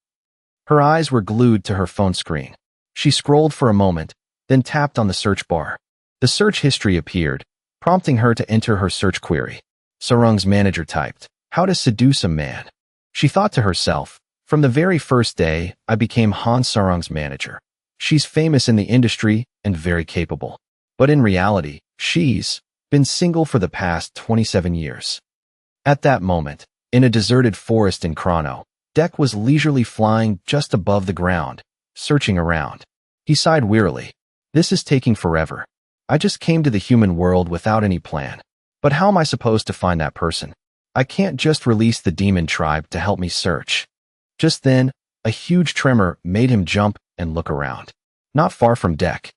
Her eyes were glued to her phone screen. She scrolled for a moment, then tapped on the search bar. The search history appeared, prompting her to enter her search query. Sarang's manager typed, how to seduce a man. She thought to herself, from the very first day, I became Han Sarang's manager. She's famous in the industry and very capable. But in reality, she's been single for the past 27 years. At that moment, in a deserted forest in Chrono, Deck was leisurely flying just above the ground, searching around. He sighed wearily. This is taking forever. I just came to the human world without any plan. But how am I supposed to find that person? I can't just release the demon tribe to help me search. Just then, a huge tremor made him jump and look around. not far from Deck.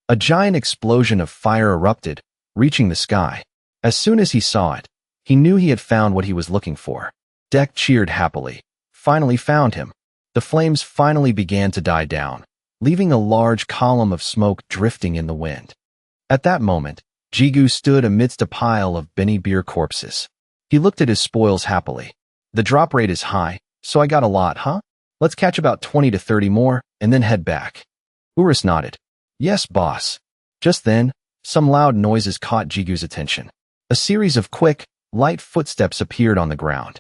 A giant explosion of fire erupted, reaching the sky. As soon as he saw it, he knew he had found what he was looking for. Deck cheered happily. Finally found him. The flames finally began to die down, leaving a large column of smoke drifting in the wind. At that moment, Jigu stood amidst a pile of beer corpses. He looked at his spoils happily. The drop rate is high, so I got a lot, huh? Let's catch about 20 to 30 more, and then head back. Urus nodded. Yes, boss. Just then, some loud noises caught Jigu's attention. A series of quick, light footsteps appeared on the ground.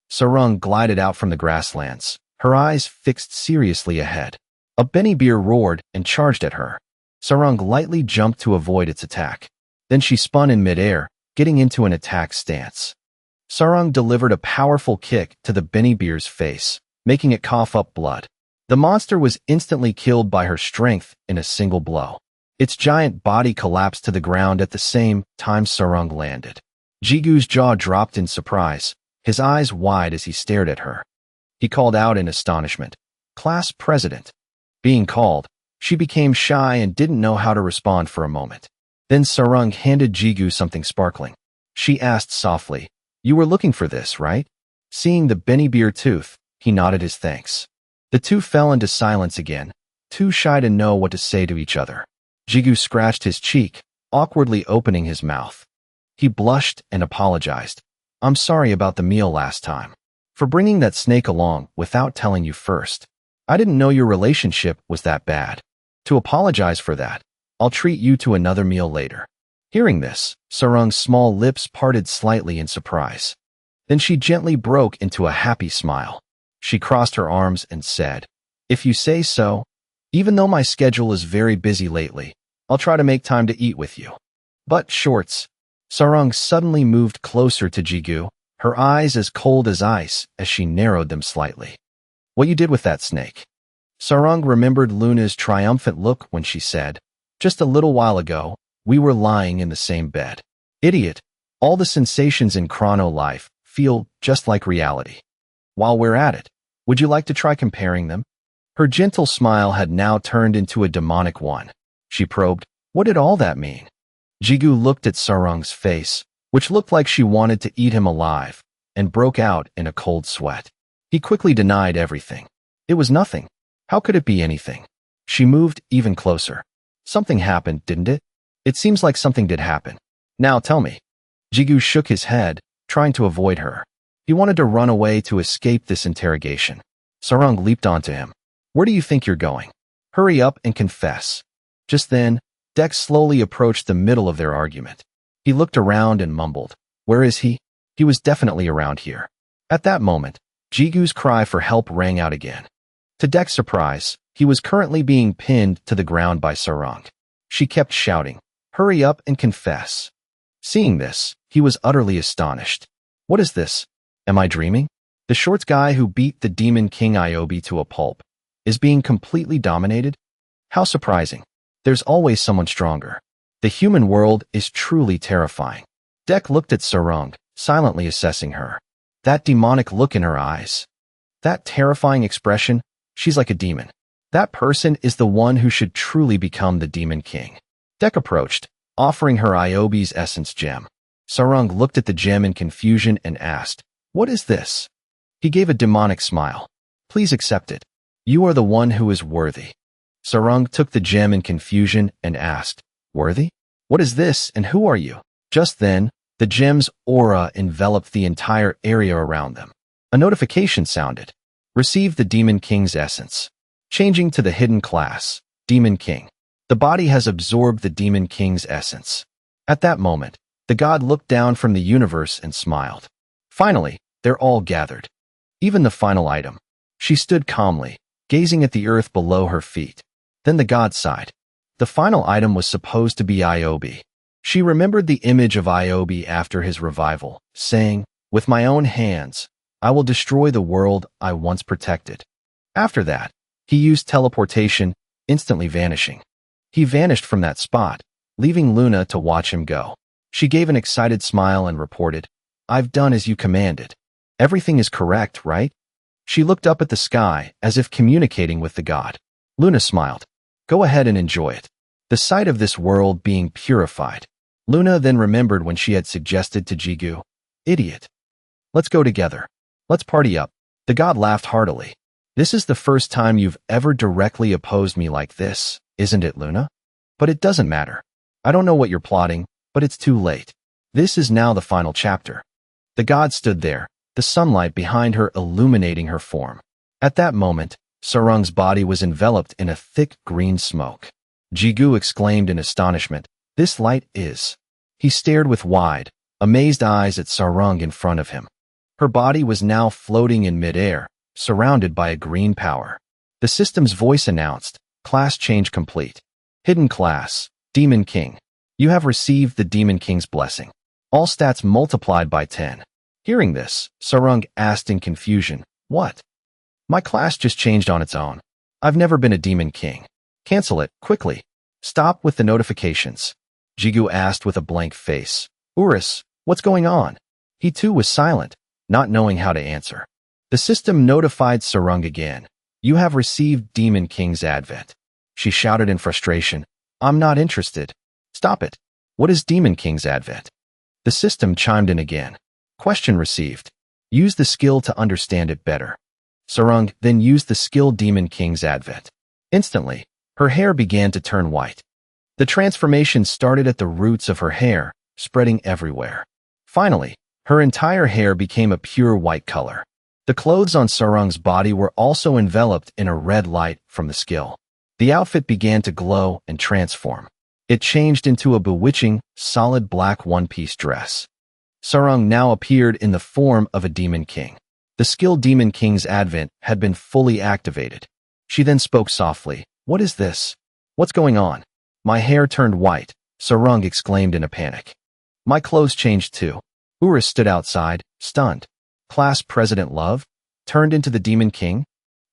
Sarung glided out from the grasslands, her eyes fixed seriously ahead. A bear roared and charged at her. Sarung lightly jumped to avoid its attack. Then she spun in midair, getting into an attack stance. Sarung delivered a powerful kick to the bear's face, making it cough up blood. The monster was instantly killed by her strength in a single blow. Its giant body collapsed to the ground at the same time Sarung landed. Jigu's jaw dropped in surprise, his eyes wide as he stared at her. He called out in astonishment, "Class President." Being called, she became shy and didn't know how to respond for a moment. Then Sarung handed Jigu something sparkling. She asked softly, "You were looking for this, right?" Seeing the bear tooth, he nodded his thanks. The two fell into silence again, too shy to know what to say to each other. Jigu scratched his cheek, awkwardly opening his mouth. He blushed and apologized. "I'm sorry about the meal last time. For bringing that snake along without telling you first. I didn't know your relationship was that bad. To apologize for that, I'll treat you to another meal later." Hearing this, Sarung's small lips parted slightly in surprise. Then she gently broke into a happy smile. She crossed her arms and said, "If you say so, even though my schedule is very busy lately, I'll try to make time to eat with you." But shorts. Sarung suddenly moved closer to Jigu, her eyes as cold as ice as she narrowed them slightly. "What you did with that snake?" Sarung remembered Luna's triumphant look when she said, "Just a little while ago, we were lying in the same bed." Idiot, all the sensations in chrono life feel just like reality. While we're at it, would you like to try comparing them? Her gentle smile had now turned into a demonic one. She probed, "What did all that mean?" Jigu looked at Sarung's face, which looked like she wanted to eat him alive, and broke out in a cold sweat. He quickly denied everything. It was nothing. How could it be anything? She moved even closer. "Something happened, didn't it? It seems like something did happen. Now tell me." Jigu shook his head, trying to avoid her. He wanted to run away to escape this interrogation. Sarung leaped onto him. "Where do you think you're going? Hurry up and confess." Just then, Dex slowly approached the middle of their argument. He looked around and mumbled, "Where is he?" He was definitely around here. At that moment, Jigu's cry for help rang out again. To Dex's surprise, he was currently being pinned to the ground by Sarung. She kept shouting, "Hurry up and confess." Seeing this, he was utterly astonished. "What is this? Am I dreaming? The short guy who beat the Demon King Iobi to a pulp is being completely dominated? How surprising. There's always someone stronger. The human world is truly terrifying." Dek looked at Sarung, silently assessing her. That demonic look in her eyes. That terrifying expression, she's like a demon. That person is the one who should truly become the Demon King. Dek approached, offering her Iobi's essence gem. Sarung looked at the gem in confusion and asked, "What is this?" He gave a demonic smile. "Please accept it. You are the one who is worthy." Sarung took the gem in confusion and asked, "Worthy? What is this and who are you?" Just then, the gem's aura enveloped the entire area around them. A notification sounded. Receive the Demon King's essence. Changing to the hidden class, Demon King. The body has absorbed the Demon King's essence. At that moment, the god looked down from the universe and smiled. Finally, they're all gathered. Even the final item. She stood calmly, gazing at the earth below her feet. Then the god sighed. The final item was supposed to be Iobi. She remembered the image of Iobi after his revival, saying, "With my own hands, I will destroy the world I once protected." After that, he used teleportation, instantly vanishing. He vanished from that spot, leaving Luna to watch him go. She gave an excited smile and reported, "I've done as you commanded. Everything is correct, right?" She looked up at the sky as if communicating with the god. Luna smiled. Go ahead and enjoy it. The sight of this world being purified. Luna then remembered when she had suggested to Jigu, "Idiot. Let's go together. Let's party up." The god laughed heartily. "This is the first time you've ever directly opposed me like this, isn't it, Luna? But it doesn't matter. I don't know what you're plotting, but it's too late. This is now the final chapter." The god stood there, the sunlight behind her illuminating her form. At that moment, Sarung's body was enveloped in a thick green smoke. Jigu exclaimed in astonishment, "This light is..." He stared with wide, amazed eyes at Sarung in front of him. Her body was now floating in midair, surrounded by a green power. The system's voice announced, "Class change complete. Hidden class, Demon King. You have received the Demon King's blessing. All stats multiplied by 10. Hearing this, Sarung asked in confusion, "What? My class just changed on its own. I've never been a Demon King. Cancel it, quickly. Stop with the notifications." Jigu asked with a blank face. "Urus, what's going on?" He too was silent, not knowing how to answer. The system notified Sarung again. "You have received Demon King's advent." She shouted in frustration, "I'm not interested. Stop it. What is Demon King's advent?" The system chimed in again. Question received. Use the skill to understand it better. Sarung then used the skill Demon King's advent. Instantly, her hair began to turn white. The transformation started at the roots of her hair, spreading everywhere. Finally, her entire hair became a pure white color. The clothes on Sarung's body were also enveloped in a red light from the skill. The outfit began to glow and transform. It changed into a bewitching, solid black one-piece dress. Sarung now appeared in the form of a Demon King. The skill Demon King's advent had been fully activated. She then spoke softly, "What is this? What's going on?" "My hair turned white," Sarung exclaimed in a panic. "My clothes changed too." Urus stood outside, stunned. Class President Love turned into the Demon King?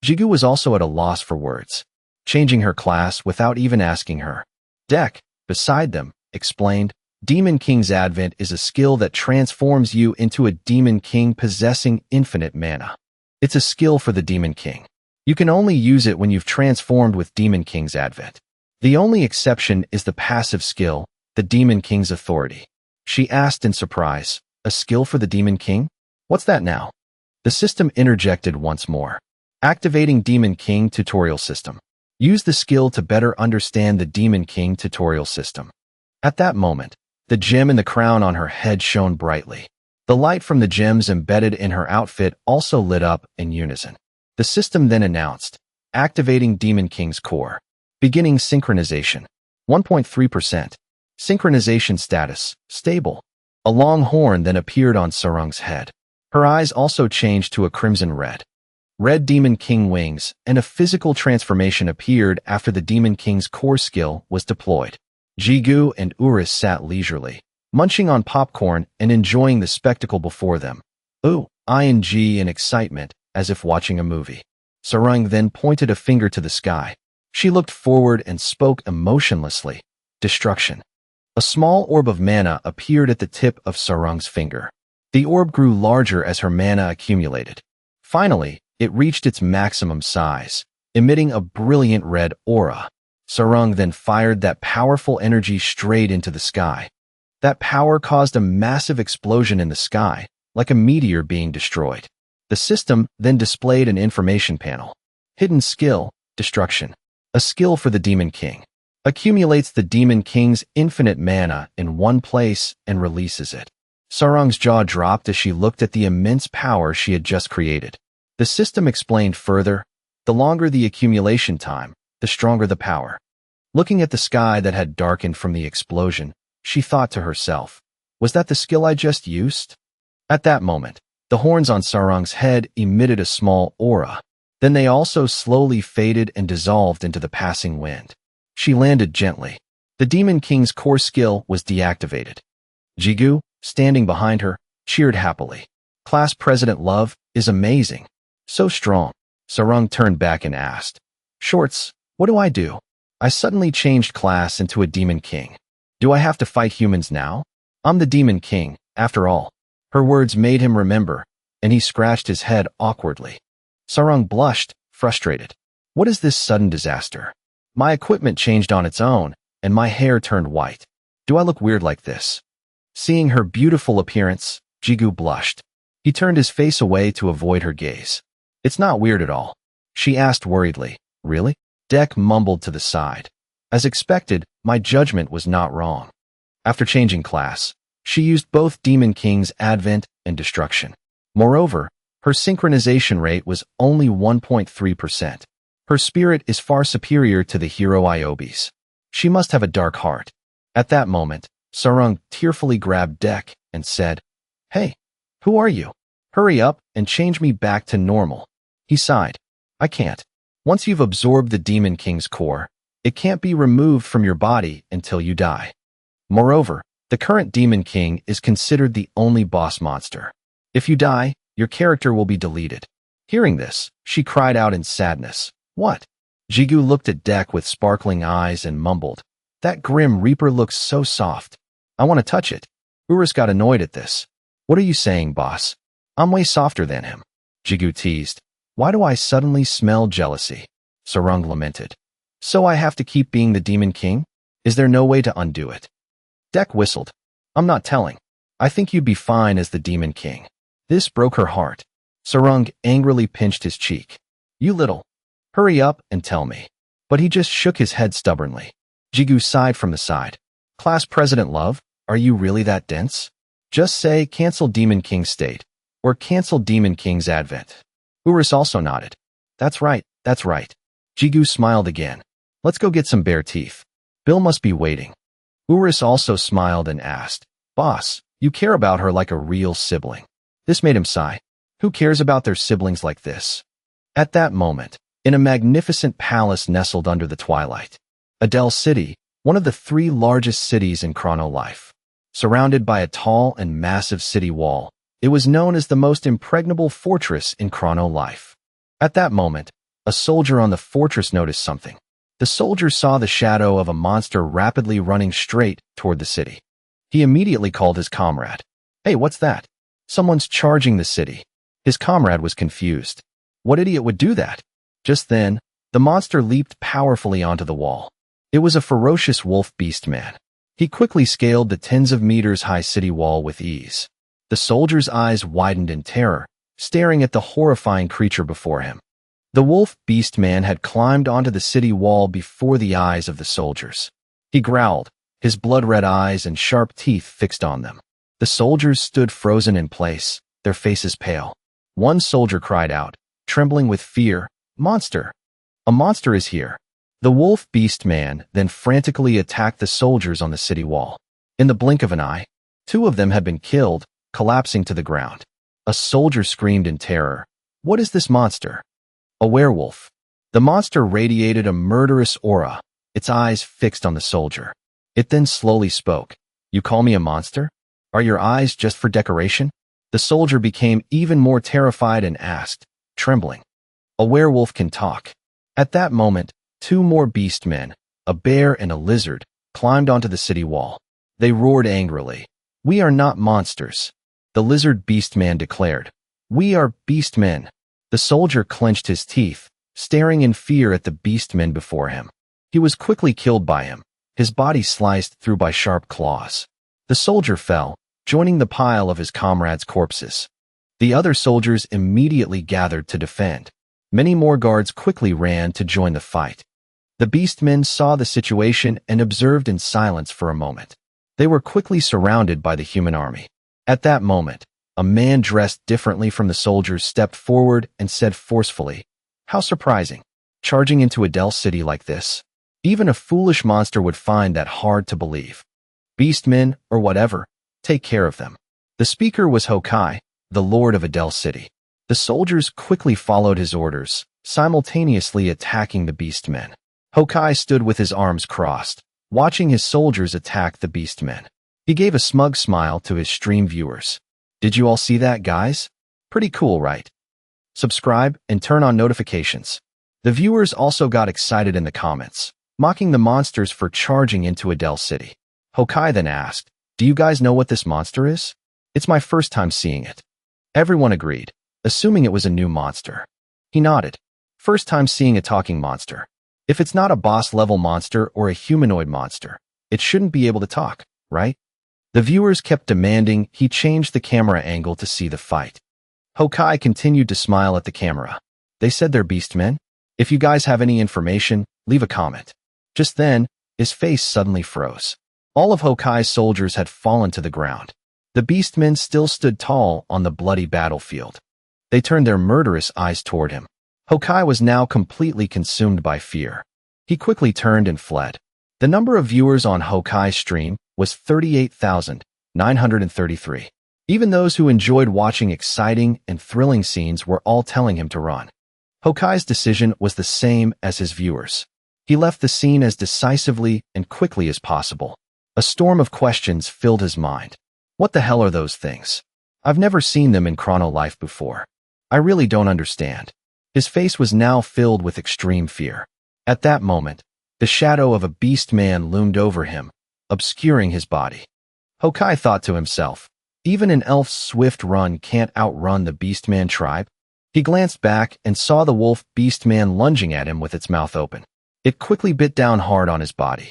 Jigu was also at a loss for words, changing her class without even asking her. Deck, beside them, explained, "Demon King's advent is a skill that transforms you into a Demon King possessing infinite mana. It's a skill for the Demon King. You can only use it when you've transformed with Demon King's advent. The only exception is the passive skill, the Demon King's authority." She asked in surprise, "A skill for the Demon King? What's that now?" The system interjected once more. Activating Demon King tutorial system. Use the skill to better understand the Demon King tutorial system. At that moment, the gem in the crown on her head shone brightly. The light from the gems embedded in her outfit also lit up in unison. The system then announced, activating Demon King's core. Beginning synchronization. 1.3%. Synchronization status, stable. A long horn then appeared on Sarung's head. Her eyes also changed to a crimson red. Red Demon King wings and a physical transformation appeared after the Demon King's core skill was deployed. Jigu and Urus sat leisurely, munching on popcorn and enjoying the spectacle before them. ING in excitement, as if watching a movie. Sarung then pointed a finger to the sky. She looked forward and spoke emotionlessly. Destruction. A small orb of mana appeared at the tip of Sarung's finger. The orb grew larger as her mana accumulated. Finally, it reached its maximum size, emitting a brilliant red aura. Sarung then fired that powerful energy straight into the sky. That power caused a massive explosion in the sky, like a meteor being destroyed. The system then displayed an information panel. Hidden skill, destruction. A skill for the Demon King. Accumulates the Demon King's infinite mana in one place and releases it. Sarung's jaw dropped as she looked at the immense power she had just created. The system explained further, the longer the accumulation time, the stronger the power. Looking at the sky that had darkened from the explosion, she thought to herself, was that the skill I just used? At that moment, the horns on Sarung's head emitted a small aura. Then they also slowly faded and dissolved into the passing wind. She landed gently. The Demon King's core skill was deactivated. Jigu, standing behind her, cheered happily. Class President Love is amazing. So strong. Sarung turned back and asked, "Shorts, what do I do? I suddenly changed class into a Demon King. Do I have to fight humans now? I'm the Demon King, after all." Her words made him remember, and he scratched his head awkwardly. Sarung blushed, frustrated. What is this sudden disaster? My equipment changed on its own, and my hair turned white. Do I look weird like this? Seeing her beautiful appearance, Jigu blushed. He turned his face away to avoid her gaze. It's not weird at all. She asked worriedly. Really? Dek mumbled to the side. As expected, my judgment was not wrong. After changing class, she used both Demon King's Advent and Destruction. Moreover, her synchronization rate was only 1.3%. Her spirit is far superior to the hero Iobe's. She must have a dark heart. At that moment, Sarung tearfully grabbed Dek and said, Hey, who are you? Hurry up and change me back to normal. He sighed. I can't. Once you've absorbed the Demon King's core, it can't be removed from your body until you die. Moreover, the current Demon King is considered the only boss monster. If you die, your character will be deleted. Hearing this, she cried out in sadness. What? Jigu looked at Dek with sparkling eyes and mumbled. That Grim Reaper looks so soft. I want to touch it. Urus got annoyed at this. What are you saying, boss? I'm way softer than him. Jigu teased. Why do I suddenly smell jealousy? Sarung lamented. So I have to keep being the Demon King? Is there no way to undo it? Dek whistled. I'm not telling. I think you'd be fine as the Demon King. This broke her heart. Sarung angrily pinched his cheek. You little. Hurry up and tell me. But he just shook his head stubbornly. Jigu sighed from the side. Class President Love, are you really that dense? Just say cancel Demon King's state, or cancel Demon King's Advent. Urus also nodded. That's right, that's right. Jigu smiled again. Let's go get some bare teeth. Bill must be waiting. Urus also smiled and asked, Boss, you care about her like a real sibling. This made him sigh. Who cares about their siblings like this? At that moment, in a magnificent palace nestled under the twilight, Adel City, one of the 3 largest cities in Chrono Life. Surrounded by a tall and massive city wall, it was known as the most impregnable fortress in Chrono Life. At that moment, a soldier on the fortress noticed something. The soldier saw the shadow of a monster rapidly running straight toward the city. He immediately called his comrade. Hey, what's that? Someone's charging the city. His comrade was confused. What idiot would do that? Just then, the monster leaped powerfully onto the wall. It was a ferocious wolf beast man. He quickly scaled the tens of meters high city wall with ease. The soldier's eyes widened in terror, staring at the horrifying creature before him. The wolf beast man had climbed onto the city wall before the eyes of the soldiers. He growled, his blood-red eyes and sharp teeth fixed on them. The soldiers stood frozen in place, their faces pale. One soldier cried out, trembling with fear, Monster! A monster is here! The wolf beast man then frantically attacked the soldiers on the city wall. In the blink of an eye, 2 of them had been killed, collapsing to the ground. A soldier screamed in terror. What is this monster? A werewolf. The monster radiated a murderous aura, its eyes fixed on the soldier. It then slowly spoke. You call me a monster? Are your eyes just for decoration? The soldier became even more terrified and asked, trembling. A werewolf can talk. At that moment, 2 more beast men, a bear and a lizard, climbed onto the city wall. They roared angrily. We are not monsters. The lizard beast man declared. We are beast men. The soldier clenched his teeth, staring in fear at the beast men before him. He was quickly killed by him, his body sliced through by sharp claws. The soldier fell, joining the pile of his comrades' corpses. The other soldiers immediately gathered to defend. Many more guards quickly ran to join the fight. The beastmen saw the situation and observed in silence for a moment. They were quickly surrounded by the human army. At that moment, a man dressed differently from the soldiers stepped forward and said forcefully, How surprising, charging into Adel City like this. Even a foolish monster would find that hard to believe. Beastmen, or whatever, take care of them. The speaker was Hokai, the lord of Adel City. The soldiers quickly followed his orders, simultaneously attacking the beastmen. Hokai stood with his arms crossed, watching his soldiers attack the beastmen. He gave a smug smile to his stream viewers. Did you all see that, guys? Pretty cool, right? Subscribe and turn on notifications. The viewers also got excited in the comments, mocking the monsters for charging into Adel City. Hokai then asked, Do you guys know what this monster is? It's my first time seeing it. Everyone agreed, assuming it was a new monster. He nodded. First time seeing a talking monster. If it's not a boss-level monster or a humanoid monster, it shouldn't be able to talk, right? The viewers kept demanding he change the camera angle to see the fight. Hokkai continued to smile at the camera. They said they're beastmen. If you guys have any information, leave a comment. Just then, his face suddenly froze. All of Hokkai's soldiers had fallen to the ground. The beastmen still stood tall on the bloody battlefield. They turned their murderous eyes toward him. Hokkai was now completely consumed by fear. He quickly turned and fled. The number of viewers on Hokkai's stream was 38,933. Even those who enjoyed watching exciting and thrilling scenes were all telling him to run. Hokkai's decision was the same as his viewers. He left the scene as decisively and quickly as possible. A storm of questions filled his mind. What the hell are those things? I've never seen them in Chrono Life before. I really don't understand. His face was now filled with extreme fear. At that moment, the shadow of a beast man loomed over him, obscuring his body. Hokkai thought to himself, even an elf's swift run can't outrun the beastman tribe. He glanced back and saw the wolf beastman lunging at him with its mouth open. It quickly bit down hard on his body.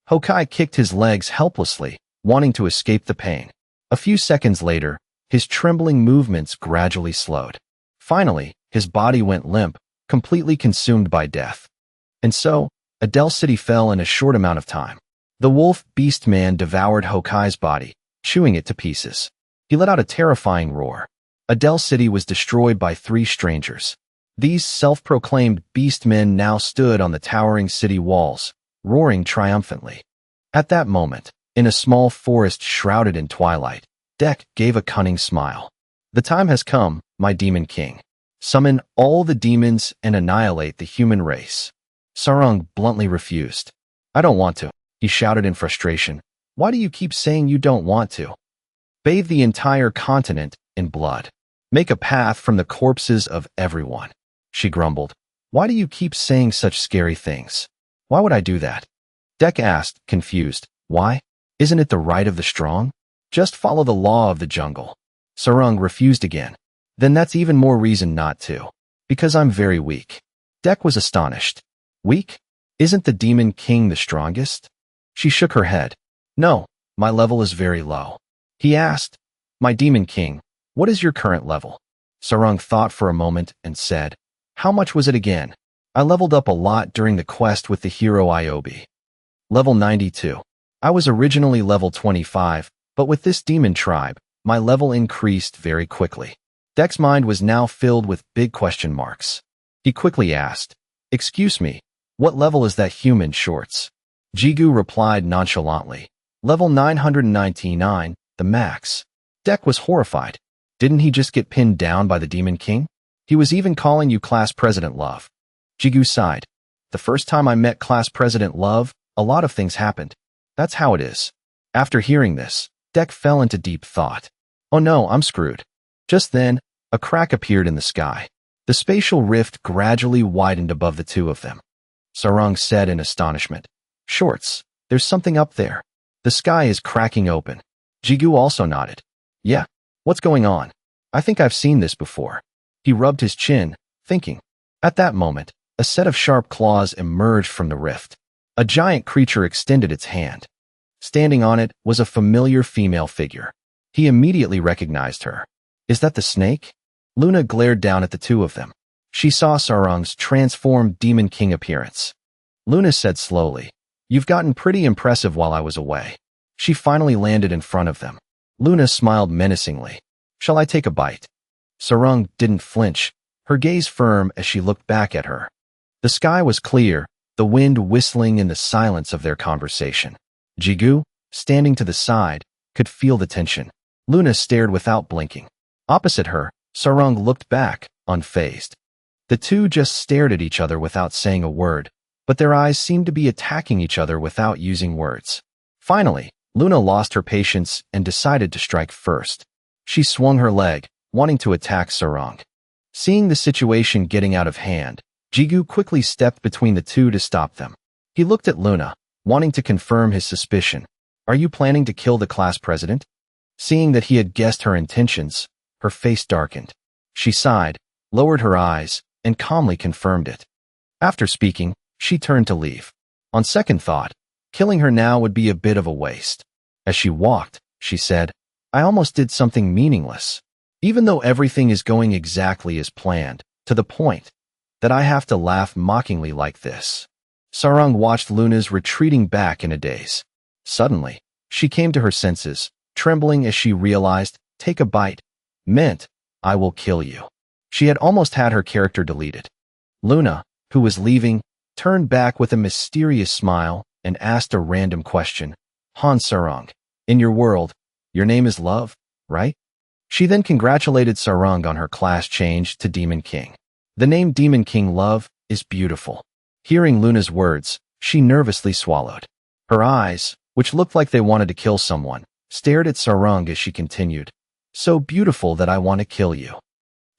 Hokkai kicked his legs helplessly, wanting to escape the pain. A few seconds later, his trembling movements gradually slowed. Finally, his body went limp, completely consumed by death. And so, Adel City fell in a short amount of time. The wolf beast man devoured Hokkai's body, chewing it to pieces. He let out a terrifying roar. Adel City was destroyed by 3 strangers. These self-proclaimed beast men now stood on the towering city walls, roaring triumphantly. At that moment, in a small forest shrouded in twilight, Dek gave a cunning smile. The time has come, my demon king. Summon all the demons and annihilate the human race. Sarung bluntly refused. I don't want to, he shouted in frustration. Why do you keep saying you don't want to? Bathe the entire continent in blood. Make a path from the corpses of everyone. She grumbled. Why do you keep saying such scary things? Why would I do that? Dek asked, confused. Why? Isn't it the right of the strong? Just follow the law of the jungle. Sarung refused again. Then that's even more reason not to. Because I'm very weak. Dek was astonished. Weak? Isn't the demon king the strongest? She shook her head. No, my level is very low. He asked, my demon king, what is your current level? Sarung thought for a moment and said, how much was it again? I leveled up a lot during the quest with the hero Iobi. Level 92. I was originally level 25, but with this demon tribe, my level increased very quickly. Dek's mind was now filled with big question marks. He quickly asked, excuse me, what level is that human shorts? Jigu replied nonchalantly, level 999, the max. Dek was horrified. Didn't he just get pinned down by the Demon King? He was even calling you Class President Love. Jigu sighed. The first time I met Class President Love, a lot of things happened. That's how it is. After hearing this, Dek fell into deep thought. Oh no, I'm screwed. Just then, a crack appeared in the sky. The spatial rift gradually widened above the two of them. Sarung said in astonishment, Shorts, there's something up there. The sky is cracking open. Jigu also nodded. Yeah, what's going on? I think I've seen this before. He rubbed his chin, thinking. At that moment, a set of sharp claws emerged from the rift. A giant creature extended its hand. Standing on it was a familiar female figure. He immediately recognized her. Is that the snake? Luna glared down at the two of them. She saw Sarung's transformed Demon King appearance. Luna said slowly, You've gotten pretty impressive while I was away. She finally landed in front of them. Luna smiled menacingly. Shall I take a bite? Sarung didn't flinch, her gaze firm as she looked back at her. The sky was clear, the wind whistling in the silence of their conversation. Jigu, standing to the side, could feel the tension. Luna stared without blinking. Opposite her, Sarung looked back, unfazed. The two just stared at each other without saying a word, but their eyes seemed to be attacking each other without using words. Finally, Luna lost her patience and decided to strike first. She swung her leg, wanting to attack Sarung. Seeing the situation getting out of hand, Jigu quickly stepped between the two to stop them. He looked at Luna, wanting to confirm his suspicion. Are you planning to kill the class president? Seeing that he had guessed her intentions, her face darkened. She sighed, lowered her eyes, and calmly confirmed it. After speaking, She turned to leave. On second thought, killing her now would be a bit of a waste. As she walked, she said, I almost did something meaningless. Even though everything is going exactly as planned, to the point that I have to laugh mockingly like this. Sarang watched Luna's retreating back in a daze. Suddenly, she came to her senses, trembling as she realized, take a bite, meant, I will kill you. She had almost had her character deleted. Luna, who was leaving, turned back with a mysterious smile and asked a random question. Han Sarang, in your world, your name is Love, right? She then congratulated Sarang on her class change to Demon King. The name Demon King Love is beautiful. Hearing Luna's words, she nervously swallowed. Her eyes, which looked like they wanted to kill someone, stared at Sarang as she continued. So beautiful that I want to kill you.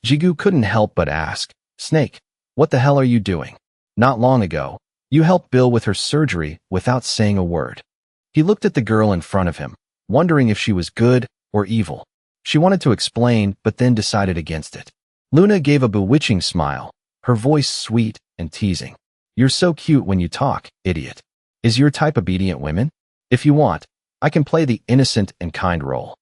Jigu couldn't help but ask, Snake, what the hell are you doing? Not long ago, you helped Bill with her surgery without saying a word. He looked at the girl in front of him, wondering if she was good or evil. She wanted to explain, but then decided against it. Luna gave a bewitching smile, her voice sweet and teasing. You're so cute when you talk, idiot. Is your type obedient women? If you want, I can play the innocent and kind role.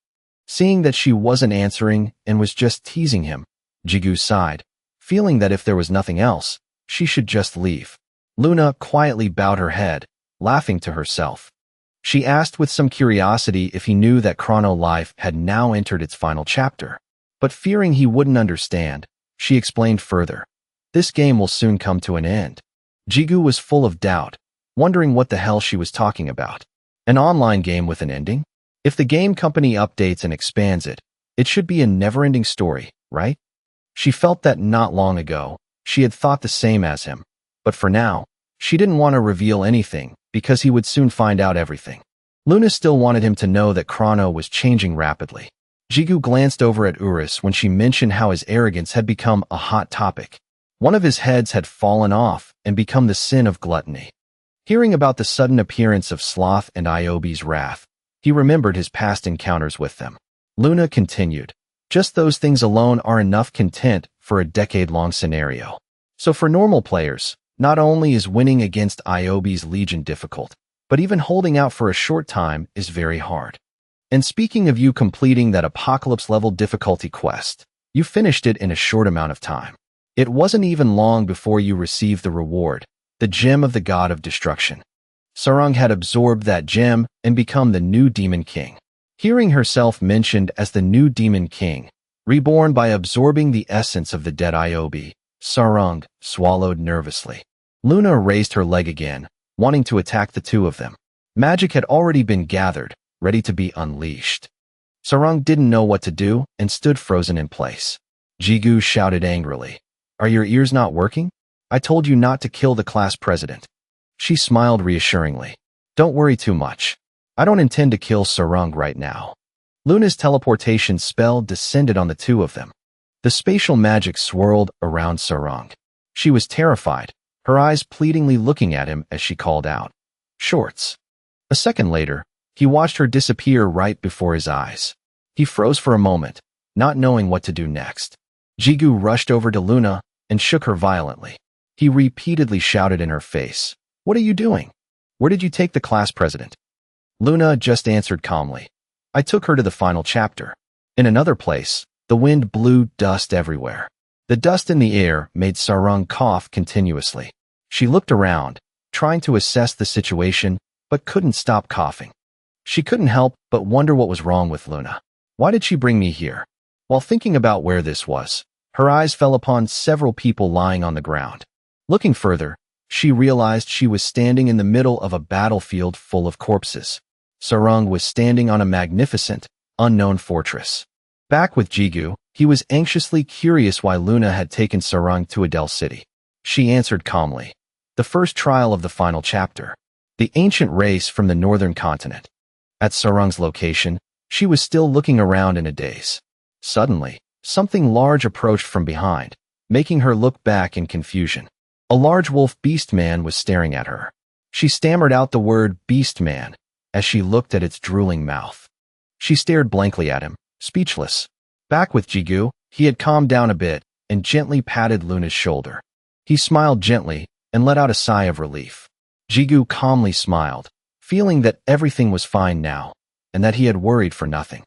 Seeing that she wasn't answering and was just teasing him, Jigu sighed, feeling that if there was nothing else, she should just leave. Luna quietly bowed her head, laughing to herself. She asked with some curiosity if he knew that Chrono Life had now entered its final chapter. But fearing he wouldn't understand, she explained further. This game will soon come to an end. Jigu was full of doubt, wondering what the hell she was talking about. An online game with an ending? If the game company updates and expands it, it should be a never-ending story, right? She felt that not long ago, she had thought the same as him. But for now, she didn't want to reveal anything, because he would soon find out everything. Luna still wanted him to know that Chrono was changing rapidly. Jigu glanced over at Urus when she mentioned how his arrogance had become a hot topic. One of his heads had fallen off and become the sin of gluttony. Hearing about the sudden appearance of Sloth and Iobe's wrath, he remembered his past encounters with them. Luna continued, just those things alone are enough content for a decade-long scenario. So for normal players, not only is winning against Iobe's legion difficult, but even holding out for a short time is very hard. And speaking of you completing that apocalypse-level difficulty quest, you finished it in a short amount of time. It wasn't even long before you received the reward, the gem of the god of destruction. Sarang had absorbed that gem and become the new Demon King. Hearing herself mentioned as the new Demon King, reborn by absorbing the essence of the dead Iobe, Sarang swallowed nervously. Luna raised her leg again, wanting to attack the two of them. Magic had already been gathered, ready to be unleashed. Sarang didn't know what to do and stood frozen in place. Jigu shouted angrily, Are your ears not working? I told you not to kill the class president. She smiled reassuringly. Don't worry too much. I don't intend to kill Sarang right now. Luna's teleportation spell descended on the two of them. The spatial magic swirled around Sarang. She was terrified, her eyes pleadingly looking at him as she called out, Shorts. A second later, he watched her disappear right before his eyes. He froze for a moment, not knowing what to do next. Jigu rushed over to Luna and shook her violently. He repeatedly shouted in her face, What are you doing? Where did you take the class president? Luna just answered calmly, I took her to the final chapter. In another place, the wind blew dust everywhere. The dust in the air made Sarang cough continuously. She looked around, trying to assess the situation, but couldn't stop coughing. She couldn't help but wonder what was wrong with Luna. Why did she bring me here? While thinking about where this was, her eyes fell upon several people lying on the ground. Looking further, she realized she was standing in the middle of a battlefield full of corpses. Sarang was standing on a magnificent, unknown fortress. Back with Jigu, he was anxiously curious why Luna had taken Sarang to Adel City. She answered calmly, The first trial of the final chapter. The ancient race from the northern continent. At Sarang's location, she was still looking around in a daze. Suddenly, something large approached from behind, making her look back in confusion. A large wolf beast man was staring at her. She stammered out the word beast man as she looked at its drooling mouth. She stared blankly at him, speechless. Back with Jigu, he had calmed down a bit and gently patted Luna's shoulder. He smiled gently and let out a sigh of relief. Jigu calmly smiled, feeling that everything was fine now, and that he had worried for nothing.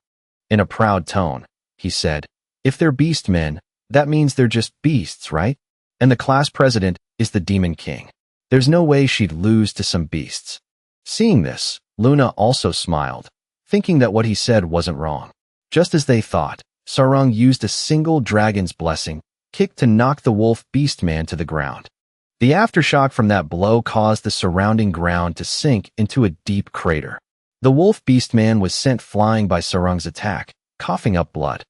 In a proud tone, he said, "If they're beast men, that means they're just beasts, right? And the class president is the Demon King. There's no way she'd lose to some beasts." Seeing this, Luna also smiled, thinking that what he said wasn't wrong. Just as they thought, Sarang used a single dragon's blessing kick to knock the wolf beast man to the ground. The aftershock from that blow caused the surrounding ground to sink into a deep crater. The wolf beast man was sent flying by Sarang's attack, coughing up blood.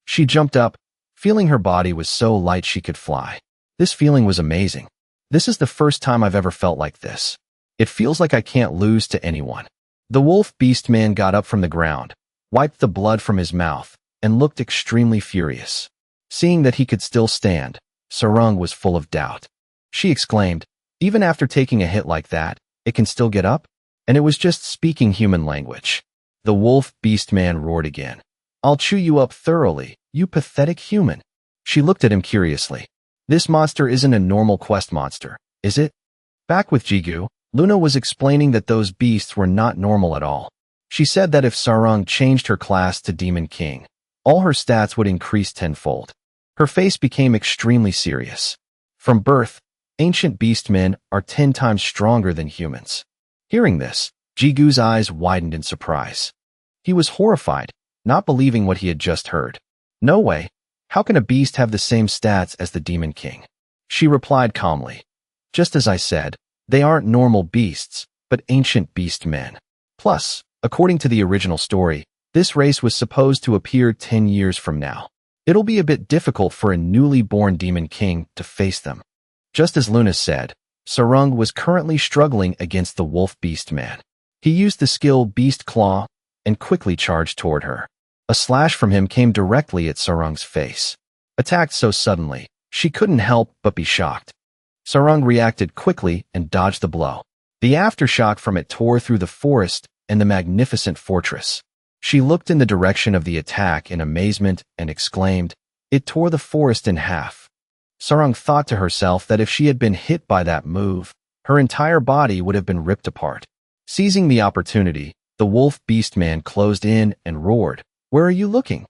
She jumped up, feeling her body was so light she could fly. This feeling was amazing. This is the first time I've ever felt like this. It feels like I can't lose to anyone. The wolf beast man got up from the ground, wiped the blood from his mouth, and looked extremely furious. Seeing that he could still stand, Sarang was full of doubt. She exclaimed, "Even after taking a hit like that, it can still get up?" And it was just speaking human language. The wolf beast man roared again. "I'll chew you up thoroughly, you pathetic human." She looked at him curiously. This monster isn't a normal quest monster, is it? Back with Jigu, Luna was explaining that those beasts were not normal at all. She said that if Sarang changed her class to Demon King, all her stats would increase tenfold. Her face became extremely serious. From birth, ancient beastmen are 10 times stronger than humans. Hearing this, Jigu's eyes widened in surprise. He was horrified, not believing what he had just heard. "No way. How can a beast have the same stats as the Demon King?" She replied calmly, "Just as I said, they aren't normal beasts, but ancient beast men. Plus, according to the original story, this race was supposed to appear 10 years from now. It'll be a bit difficult for a newly born Demon King to face them." Just as Luna said, Sarang was currently struggling against the wolf beast man. He used the skill Beast Claw and quickly charged toward her. A slash from him came directly at Sarang's face. Attacked so suddenly, she couldn't help but be shocked. Sarang reacted quickly and dodged the blow. The aftershock from it tore through the forest and the magnificent fortress. She looked in the direction of the attack in amazement and exclaimed, "It tore the forest in half." Sarang thought to herself that if she had been hit by that move, her entire body would have been ripped apart. Seizing the opportunity, the wolf beast man closed in and roared, "Where are you looking?"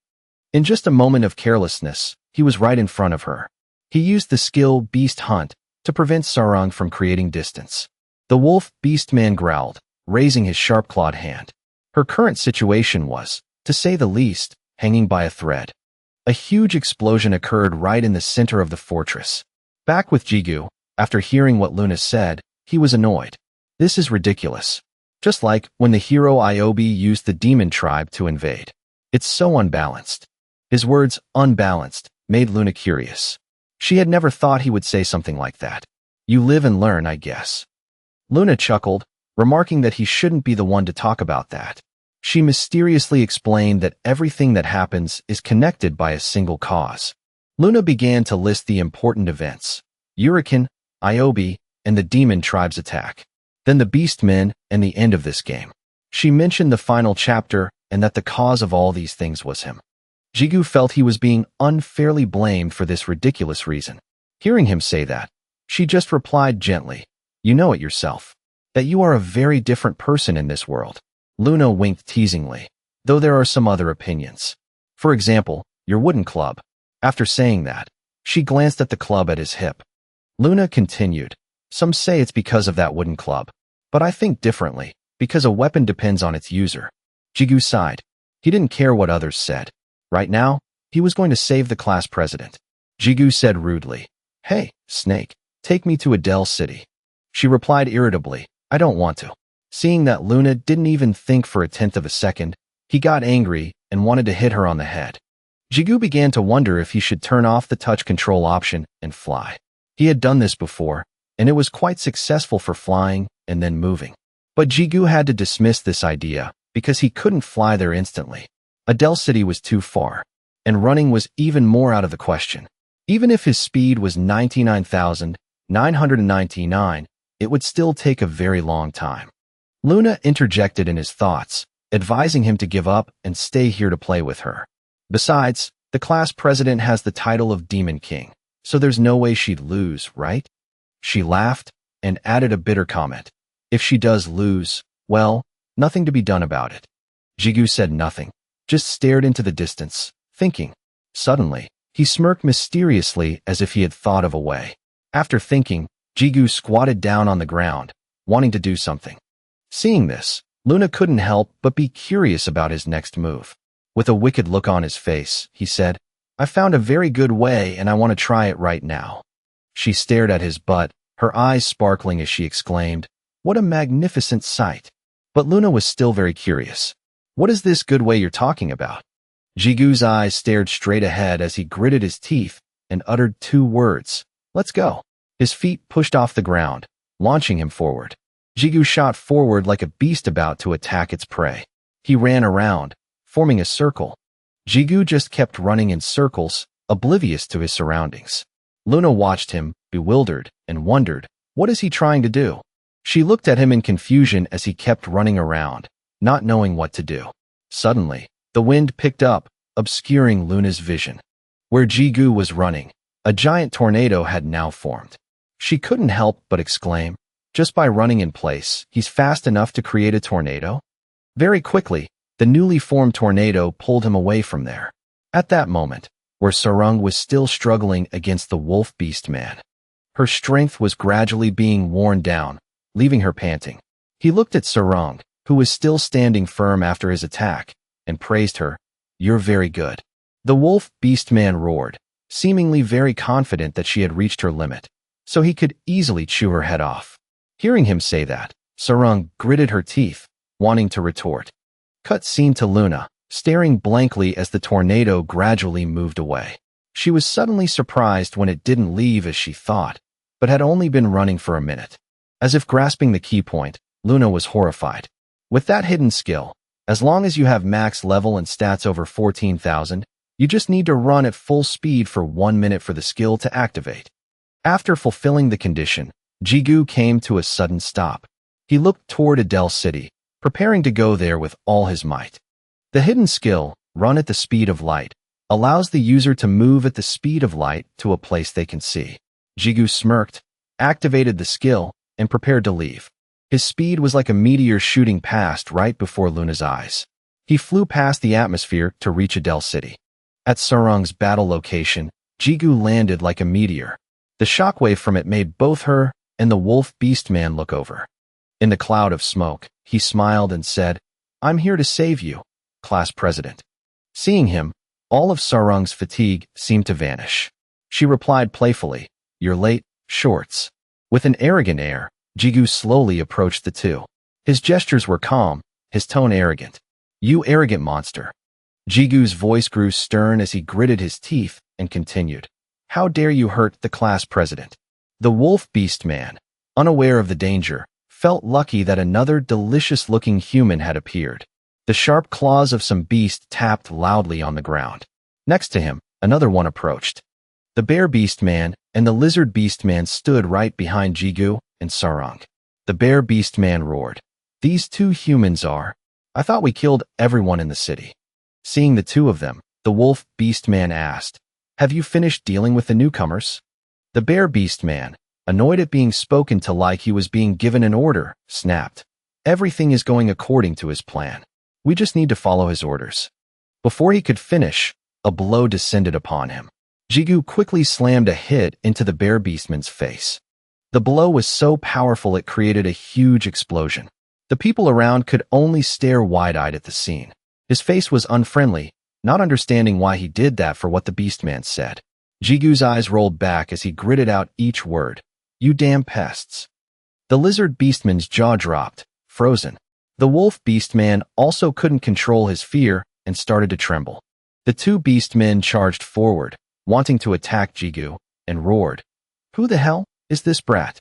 In just a moment of carelessness, he was right in front of her. He used the skill Beast Hunt to prevent Sarang from creating distance. The wolf beast man growled, raising his sharp-clawed hand. Her current situation was, to say the least, hanging by a thread. A huge explosion occurred right in the center of the fortress. Back with Jigu, after hearing what Luna said, he was annoyed. This is ridiculous. Just like when the hero Iobi used the demon tribe to invade. It's so unbalanced. His words, unbalanced, made Luna curious. She had never thought he would say something like that. You live and learn, I guess. Luna chuckled, remarking that he shouldn't be the one to talk about that. She mysteriously explained that everything that happens is connected by a single cause. Luna began to list the important events: Hurricane, Iobi, and the demon tribe's attack. Then the beastmen and the end of this game. She mentioned the final chapter and that the cause of all these things was him. Jigu felt he was being unfairly blamed for this ridiculous reason. Hearing him say that, she just replied gently, "You know it yourself, that you are a very different person in this world." Luna winked teasingly, though there are some other opinions. For example, your wooden club. After saying that, she glanced at the club at his hip. Luna continued, "Some say it's because of that wooden club, but I think differently, because a weapon depends on its user." Jigu sighed. He didn't care what others said. Right now, he was going to save the class president. Jigu said rudely, "Hey, Snake, take me to Adele City." She replied irritably, "I don't want to." Seeing that Luna didn't even think for a tenth of a second, he got angry and wanted to hit her on the head. Jigu began to wonder if he should turn off the touch control option and fly. He had done this before, and it was quite successful for flying and then moving. But Jigu had to dismiss this idea because he couldn't fly there instantly. Adele City was too far, and running was even more out of the question. Even if his speed was 99,999, it would still take a very long time. Luna interjected in his thoughts, advising him to give up and stay here to play with her. Besides, the class president has the title of Demon King, so there's no way she'd lose, right? She laughed, and added a bitter comment. If she does lose, well, nothing to be done about it. Jigu said nothing, just stared into the distance, thinking. Suddenly, he smirked mysteriously as if he had thought of a way. After thinking, Jigu squatted down on the ground, wanting to do something. Seeing this, Luna couldn't help but be curious about his next move. With a wicked look on his face, he said, I found a very good way and I want to try it right now. She stared at his butt, her eyes sparkling as she exclaimed, what a magnificent sight. But Luna was still very curious. What is this good way you're talking about? Jigu's eyes stared straight ahead as he gritted his teeth and uttered 2 words, let's go. His feet pushed off the ground, launching him forward. Jigu shot forward like a beast about to attack its prey. He ran around, forming a circle. Jigu just kept running in circles, oblivious to his surroundings. Luna watched him, bewildered, and wondered, what is he trying to do? She looked at him in confusion as he kept running around, not knowing what to do. Suddenly, the wind picked up, obscuring Luna's vision. Where Jigu was running, a giant tornado had now formed. She couldn't help but exclaim, just by running in place, he's fast enough to create a tornado? Very quickly, the newly formed tornado pulled him away from there. At that moment, where Sarung was still struggling against the wolf beast man. Her strength was gradually being worn down, leaving her panting. He looked at Sarung, who was still standing firm after his attack, and praised her. You're very good. The wolf beast man roared, seemingly very confident that she had reached her limit, so he could easily chew her head off. Hearing him say that, Sarung gritted her teeth, wanting to retort. Cut scene to Luna, staring blankly as the tornado gradually moved away. She was suddenly surprised when it didn't leave as she thought, but had only been running for a minute. As if grasping the key point, Luna was horrified. With that hidden skill, as long as you have max level and stats over 14,000, you just need to run at full speed for 1 minute for the skill to activate. After fulfilling the condition, Jigu came to a sudden stop. He looked toward Adele City, preparing to go there with all his might. The hidden skill, run at the speed of light, allows the user to move at the speed of light to a place they can see. Jigu smirked, activated the skill, and prepared to leave. His speed was like a meteor shooting past right before Luna's eyes. He flew past the atmosphere to reach Adele City. At Sarung's battle location, Jigu landed like a meteor. The shockwave from it made both her and the wolf beast man look over. In the cloud of smoke, he smiled and said, I'm here to save you, class president. Seeing him, all of Sarung's fatigue seemed to vanish. She replied playfully, You're late, shorts. With an arrogant air, Jigu slowly approached the two. His gestures were calm, his tone arrogant. You arrogant monster. Jigu's voice grew stern as he gritted his teeth and continued. How dare you hurt the class president? The wolf beast man, unaware of the danger, felt lucky that another delicious-looking human had appeared. The sharp claws of some beast tapped loudly on the ground. Next to him, another one approached. The bear beast man and the lizard beast man stood right behind Jigu and Sarung. The bear beast man roared. These 2 humans are. I thought we killed everyone in the city. Seeing the 2 of them, the wolf beast man asked, Have you finished dealing with the newcomers? The bear beast man, annoyed at being spoken to like he was being given an order, snapped. Everything is going according to his plan. We just need to follow his orders. Before he could finish, a blow descended upon him. Jigu quickly slammed a hit into the bear beastman's face. The blow was so powerful it created a huge explosion. The people around could only stare wide-eyed at the scene. His face was unfriendly, not understanding why he did that for what the beastman said. Jigu's eyes rolled back as he gritted out each word. You damn pests. The lizard beastman's jaw dropped, frozen. The wolf beastman also couldn't control his fear and started to tremble. The 2 beastmen charged forward, wanting to attack Jigu, and roared. Who the hell is this brat?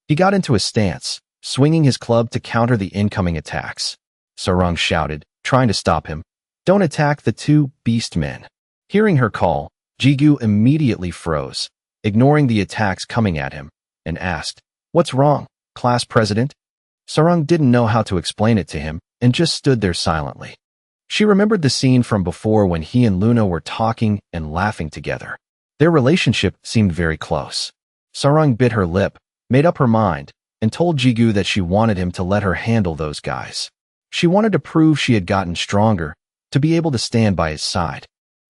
He got into a stance, swinging his club to counter the incoming attacks. Sarung shouted, trying to stop him. Don't attack the 2 beastmen. Hearing her call, Jigu immediately froze, ignoring the attacks coming at him, and asked, What's wrong, class president? Sarung didn't know how to explain it to him and just stood there silently. She remembered the scene from before when he and Luna were talking and laughing together. Their relationship seemed very close. Sarung bit her lip, made up her mind, and told Jigu that she wanted him to let her handle those guys. She wanted to prove she had gotten stronger, to be able to stand by his side.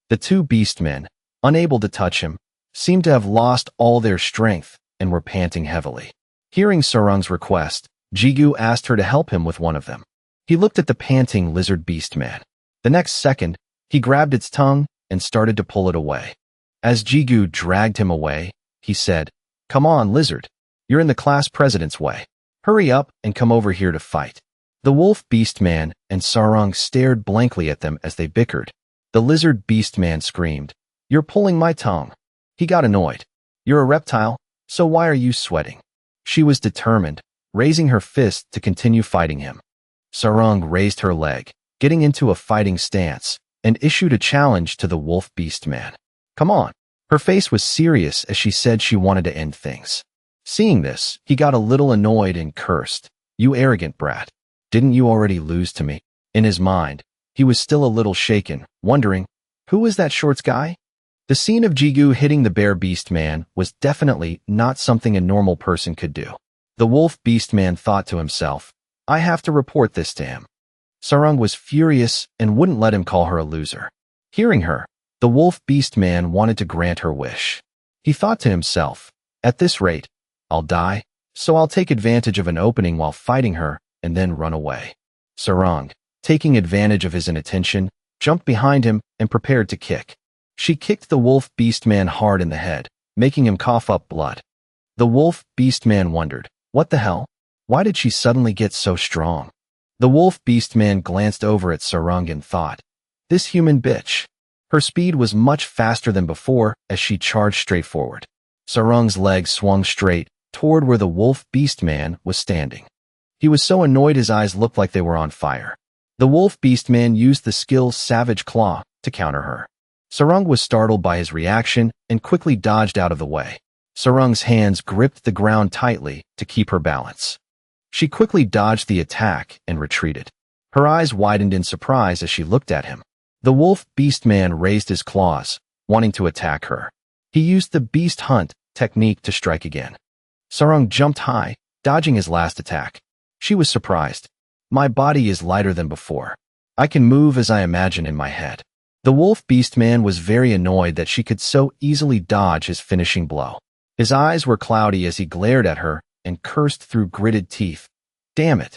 The two beastmen, unable to touch him, seemed to have lost all their strength and were panting heavily. Hearing Sarung's request, Jigu asked her to help him with one of them. He looked at the panting lizard beastman. The next second, he grabbed its tongue and started to pull it away. As Jigu dragged him away, he said, "Come on, lizard. You're in the class president's way. Hurry up and come over here to fight." The wolf beastman and Sarung stared blankly at them as they bickered. The lizard beastman screamed, "You're pulling my tongue." He got annoyed. "You're a reptile, so why are you sweating?" She was determined, raising her fist to continue fighting him. Sarung raised her leg, getting into a fighting stance, and issued a challenge to the wolf beastman. "Come on." Her face was serious as she said she wanted to end things. Seeing this, he got a little annoyed and cursed, "You arrogant brat. Didn't you already lose to me?" In his mind, he was still a little shaken, wondering, who was that shorts guy? The scene of Jigu hitting the bear beastman was definitely not something a normal person could do. The wolf beastman thought to himself, "I have to report this to him." Sarung was furious and wouldn't let him call her a loser. Hearing her, the wolf beastman wanted to grant her wish. He thought to himself, "At this rate, I'll die, so I'll take advantage of an opening while fighting her and then run away." Sarung, taking advantage of his inattention, jumped behind him and prepared to kick. She kicked the wolf beastman hard in the head, making him cough up blood. The wolf beastman wondered, what the hell? Why did she suddenly get so strong? The wolf beastman glanced over at Sarung and thought, this human bitch. Her speed was much faster than before as she charged straight forward. Sarung's legs swung straight toward where the wolf beastman was standing. He was so annoyed his eyes looked like they were on fire. The wolf beastman used the skill Savage Claw to counter her. Sarung was startled by his reaction and quickly dodged out of the way. Sarung's hands gripped the ground tightly to keep her balance. She quickly dodged the attack and retreated. Her eyes widened in surprise as she looked at him. The wolf beastman raised his claws, wanting to attack her. He used the beast hunt technique to strike again. Sarung jumped high, dodging his last attack. She was surprised. My body is lighter than before. I can move as I imagine in my head. The wolf beastman was very annoyed that she could so easily dodge his finishing blow. His eyes were cloudy as he glared at her and cursed through gritted teeth. Damn it.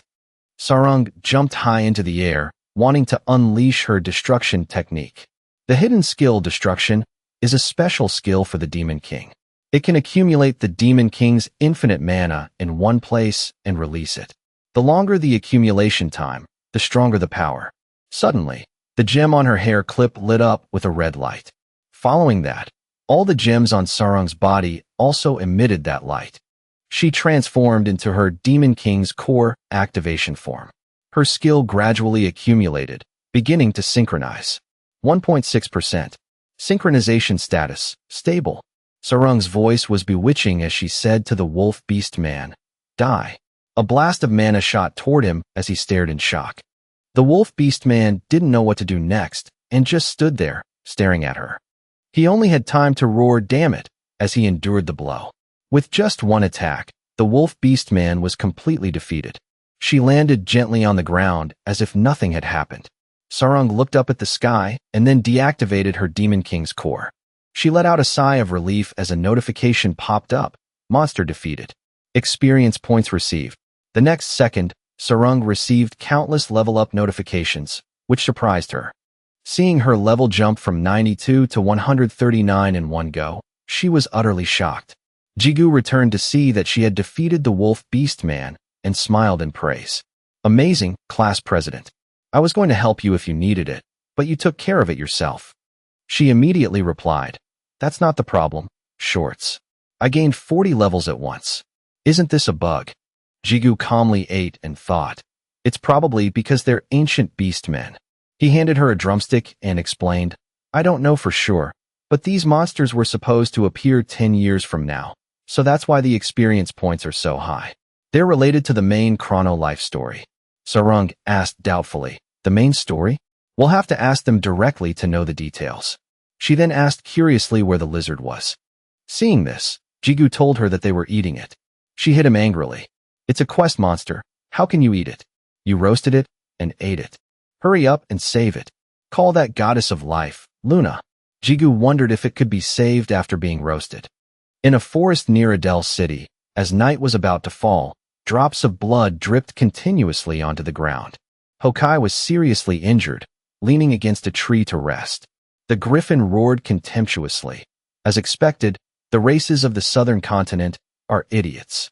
Sarung jumped high into the air, wanting to unleash her destruction technique. The hidden skill Destruction is a special skill for the Demon King. It can accumulate the Demon King's infinite mana in one place and release it. The longer the accumulation time, the stronger the power. Suddenly, the gem on her hair clip lit up with a red light. Following that, all the gems on Sarung's body also emitted that light. She transformed into her Demon King's core activation form. Her skill gradually accumulated, beginning to synchronize. 1.6%. Synchronization status, stable. Sarung's voice was bewitching as she said to the wolf beastman, "Die." A blast of mana shot toward him as he stared in shock. The wolf beastman didn't know what to do next and just stood there, staring at her. He only had time to roar, "Damn it," as he endured the blow. With just one attack, the wolf beastman was completely defeated. She landed gently on the ground as if nothing had happened. Sarung looked up at the sky and then deactivated her Demon King's core. She let out a sigh of relief as a notification popped up. Monster defeated. Experience points received. The next second, Sarung received countless level-up notifications, which surprised her. Seeing her level jump from 92 to 139 in one go, she was utterly shocked. Jigu returned to see that she had defeated the wolf beastman and smiled in praise. "Amazing, class president. I was going to help you if you needed it, but you took care of it yourself." She immediately replied, "That's not the problem, shorts. I gained 40 levels at once. Isn't this a bug?" Jigu calmly ate and thought, "It's probably because they're ancient beastmen." He handed her a drumstick and explained, "I don't know for sure, but these monsters were supposed to appear 10 years from now, so that's why the experience points are so high. They're related to the main Chrono life story." Sarung asked doubtfully, "The main story? We'll have to ask them directly to know the details." She then asked curiously where the lizard was. Seeing this, Jigu told her that they were eating it. She hit him angrily. It's a quest monster. How can you eat it? You roasted it and ate it. Hurry up and save it. Call that goddess of life, Luna. Jigu wondered if it could be saved after being roasted. In a forest near Adele City, as night was about to fall, drops of blood dripped continuously onto the ground. Hokai was seriously injured, leaning against a tree to rest. The griffin roared contemptuously. As expected, the races of the southern continent are idiots.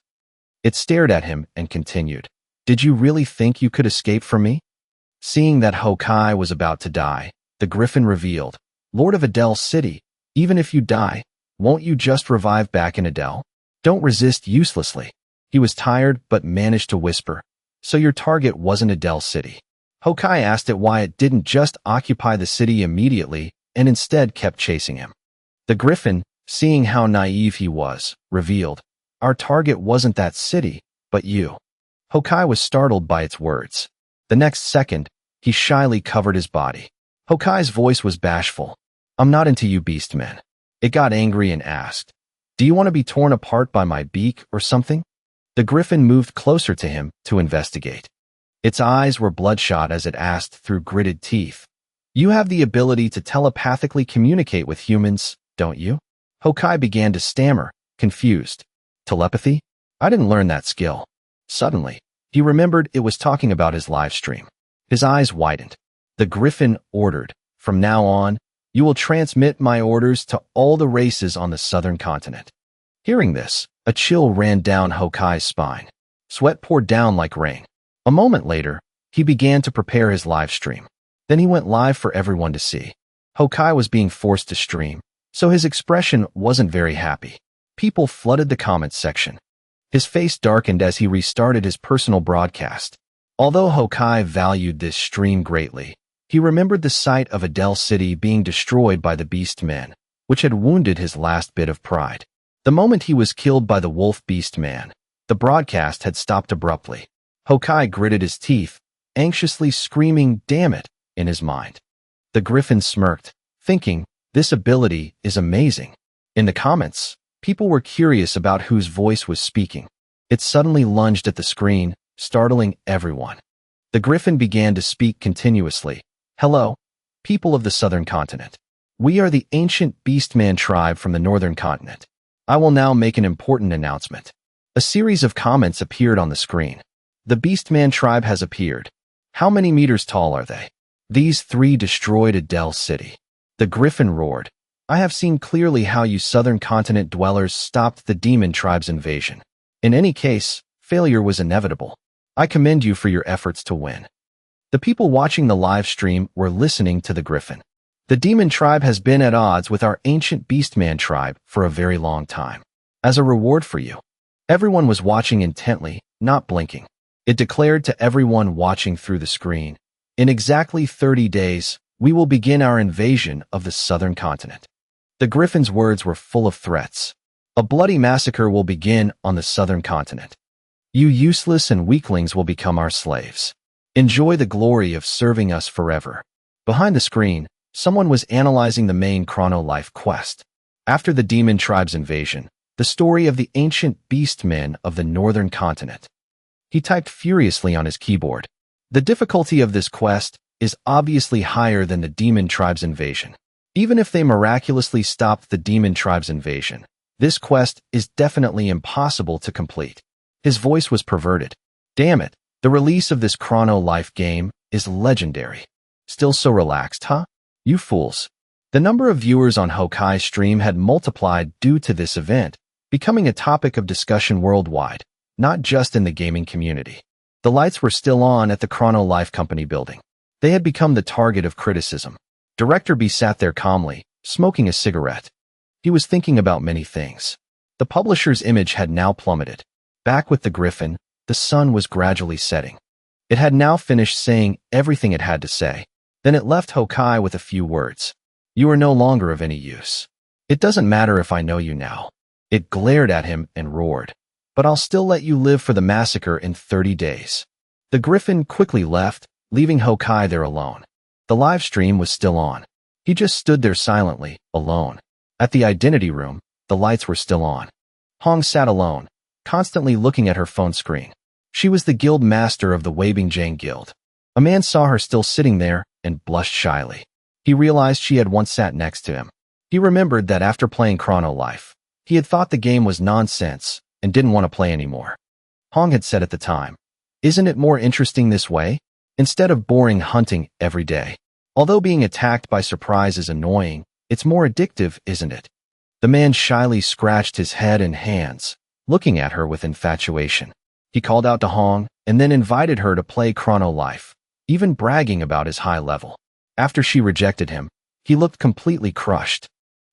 It stared at him and continued, "Did you really think you could escape from me?" Seeing that Hokai was about to die, the griffin revealed, "Lord of Adele City, even if you die, won't you just revive back in Adele? Don't resist uselessly." He was tired but managed to whisper, "So your target wasn't Adele City?" Hokai asked it why it didn't just occupy the city immediately and instead kept chasing him. The griffin, seeing how naive he was, revealed, "Our target wasn't that city, but you." Hokai was startled by its words. The next second, he shyly covered his body. Hokai's voice was bashful. "I'm not into you beastmen." It got angry and asked, "Do you want to be torn apart by my beak or something?" The griffin moved closer to him to investigate. Its eyes were bloodshot as it asked through gritted teeth, "You have the ability to telepathically communicate with humans, don't you?" Hokai began to stammer, confused. "Telepathy? I didn't learn that skill." Suddenly, he remembered it was talking about his live stream. His eyes widened. The griffin ordered, "From now on, you will transmit my orders to all the races on the southern continent." Hearing this, a chill ran down Hokai's spine. Sweat poured down like rain. A moment later, he began to prepare his live stream. Then he went live for everyone to see. Hokai was being forced to stream, so his expression wasn't very happy. People flooded the comments section. His face darkened as he restarted his personal broadcast. Although Hokai valued this stream greatly, he remembered the sight of Adele City being destroyed by the beast men, which had wounded his last bit of pride. The moment he was killed by the wolf beast man, the broadcast had stopped abruptly. Hokai gritted his teeth, anxiously screaming, "Damn it," in his mind. The griffin smirked, thinking, "This ability is amazing." In the comments, people were curious about whose voice was speaking. It suddenly lunged at the screen, startling everyone. The griffin began to speak continuously. "Hello, people of the southern continent. We are the ancient beastman tribe from the northern continent. I will now make an important announcement." A series of comments appeared on the screen. "The beastman tribe has appeared. How many meters tall are they? These three destroyed Adele City." The griffin roared, "I have seen clearly how you southern continent dwellers stopped the demon tribe's invasion. In any case, failure was inevitable. I commend you for your efforts to win." The people watching the live stream were listening to the griffin. "The demon tribe has been at odds with our ancient beastman tribe for a very long time. As a reward for you." Everyone was watching intently, not blinking. It declared to everyone watching through the screen, "In exactly 30 days, we will begin our invasion of the southern continent." The griffin's words were full of threats. "A bloody massacre will begin on the southern continent. You useless and weaklings will become our slaves. Enjoy the glory of serving us forever." Behind the screen, someone was analyzing the main Chrono Life quest. After the demon tribe's invasion, the story of the ancient beastmen of the northern continent. He typed furiously on his keyboard. The difficulty of this quest is obviously higher than the demon tribe's invasion. Even if they miraculously stopped the demon tribe's invasion, this quest is definitely impossible to complete. His voice was perverted. "Damn it, the release of this Chrono Life game is legendary. Still so relaxed, huh? You fools." The number of viewers on Hokai's stream had multiplied due to this event, becoming a topic of discussion worldwide, not just in the gaming community. The lights were still on at the Chrono Life Company building. They had become the target of criticism. Director B sat there calmly, smoking a cigarette. He was thinking about many things. The publisher's image had now plummeted. Back with the griffin, the sun was gradually setting. It had now finished saying everything it had to say. Then it left Hokai with a few words. "You are no longer of any use. It doesn't matter if I know you now." It glared at him and roared, "But I'll still let you live for the massacre in 30 days. The griffin quickly left, leaving Hokai there alone. The live stream was still on. He just stood there silently, alone. At the identity room, the lights were still on. Hong sat alone, constantly looking at her phone screen. She was the guild master of the Waving Jane Guild. A man saw her still sitting there and blushed shyly. He realized she had once sat next to him. He remembered that after playing Chrono Life, he had thought the game was nonsense and didn't want to play anymore. Hong had said at the time, "Isn't it more interesting this way? Instead of boring hunting every day. Although being attacked by surprise is annoying, it's more addictive, isn't it?" The man shyly scratched his head and hands, looking at her with infatuation. He called out to Hong and then invited her to play Chrono Life, even bragging about his high level. After she rejected him, he looked completely crushed.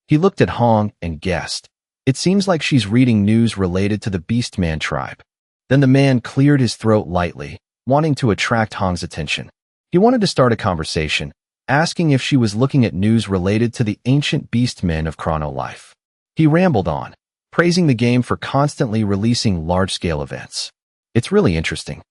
He looked at Hong and guessed, "It seems like she's reading news related to the Beastman tribe." Then the man cleared his throat lightly, wanting to attract Hong's attention. He wanted to start a conversation, asking if she was looking at news related to the ancient beastmen of Chrono Life. He rambled on, praising the game for constantly releasing large-scale events. "It's really interesting."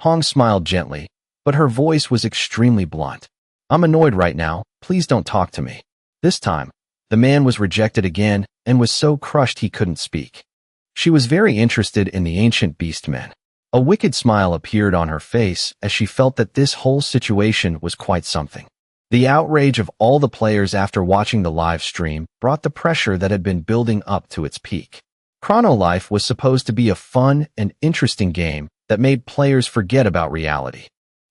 Hong smiled gently, but her voice was extremely blunt. "I'm annoyed right now, please don't talk to me." This time, the man was rejected again and was so crushed he couldn't speak. She was very interested in the ancient beastmen. A wicked smile appeared on her face as she felt that this whole situation was quite something. The outrage of all the players after watching the live stream brought the pressure that had been building up to its peak. Chrono Life was supposed to be a fun and interesting game that made players forget about reality.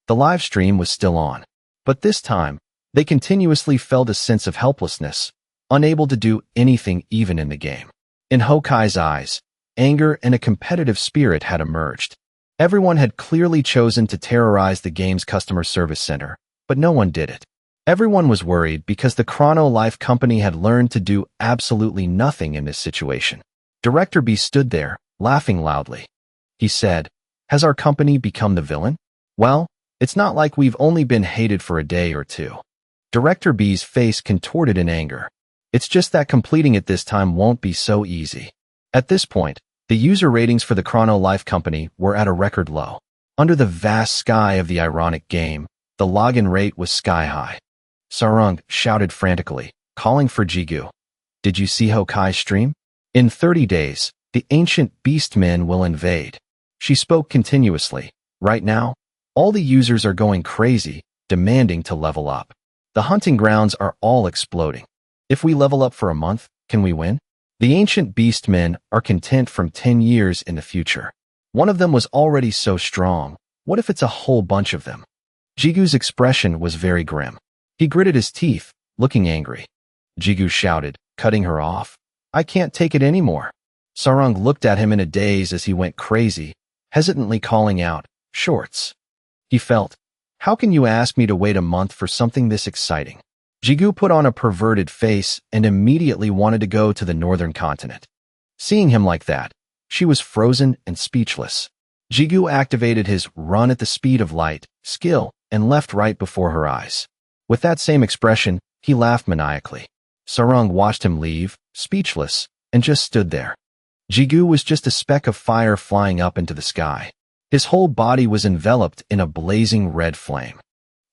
The live stream was still on, but this time, they continuously felt a sense of helplessness, unable to do anything even in the game. In Hokai's eyes, anger and a competitive spirit had emerged. Everyone had clearly chosen to terrorize the game's customer service center, but no one did it. Everyone was worried because the Chrono Life company had learned to do absolutely nothing in this situation. Director B stood there, laughing loudly. He said, "Has our company become the villain? Well, it's not like we've only been hated for a day or two." Director B's face contorted in anger. "It's just that completing it this time won't be so easy." At this point, the user ratings for the Chrono Life company were at a record low. Under the vast sky of the ironic game, the login rate was sky high. Sarung shouted frantically, calling for Jigu. "Did you see Hokai's stream? In 30 days, the ancient beastmen will invade." She spoke continuously. "Right now, all the users are going crazy, demanding to level up. The hunting grounds are all exploding. If we level up for a month, can we win? The ancient beastmen are content from 10 years in the future. One of them was already so strong. What if it's a whole bunch of them?" Jigu's expression was very grim. He gritted his teeth, looking angry. Jigu shouted, cutting her off, "I can't take it anymore." Sarung looked at him in a daze as he went crazy, hesitantly calling out, "Shorts." He felt, "How can you ask me to wait a month for something this exciting?" Jigu put on a perverted face and immediately wanted to go to the northern continent. Seeing him like that, she was frozen and speechless. Jigu activated his run at the speed of light skill and left right before her eyes. With that same expression, he laughed maniacally. Sarung watched him leave, speechless, and just stood there. Jigu was just a speck of fire flying up into the sky. His whole body was enveloped in a blazing red flame.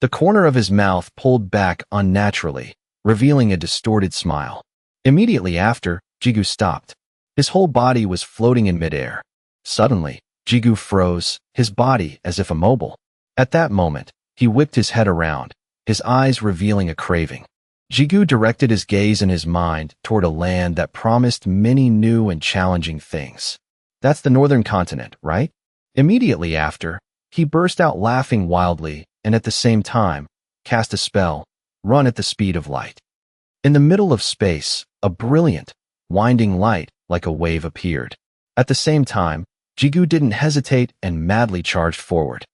The corner of his mouth pulled back unnaturally, revealing a distorted smile. Immediately after, Jigu stopped. His whole body was floating in midair. Suddenly, Jigu froze, his body as if immobile. At that moment, he whipped his head around, his eyes revealing a craving. Jigu directed his gaze and his mind toward a land that promised many new and challenging things. "That's the northern continent, right?" Immediately after, he burst out laughing wildly and at the same time, cast a spell, run at the speed of light. In the middle of space, a brilliant, winding light like a wave appeared. At the same time, Jigu didn't hesitate and madly charged forward.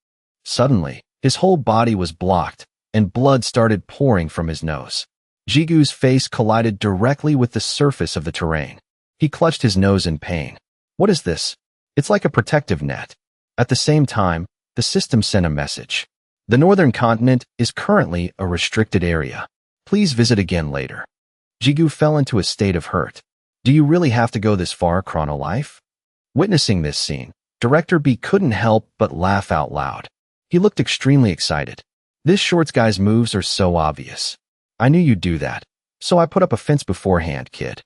Suddenly, his whole body was blocked, and blood started pouring from his nose. Jigu's face collided directly with the surface of the terrain. He clutched his nose in pain. "What is this? It's like a protective net." At the same time, the system sent a message. "The northern continent is currently a restricted area. Please visit again later." Jigu fell into a state of hurt. "Do you really have to go this far, Chrono Life?" Witnessing this scene, Director B couldn't help but laugh out loud. He looked extremely excited. "This shorts guy's moves are so obvious. I knew you'd do that, so I put up a fence beforehand, kid."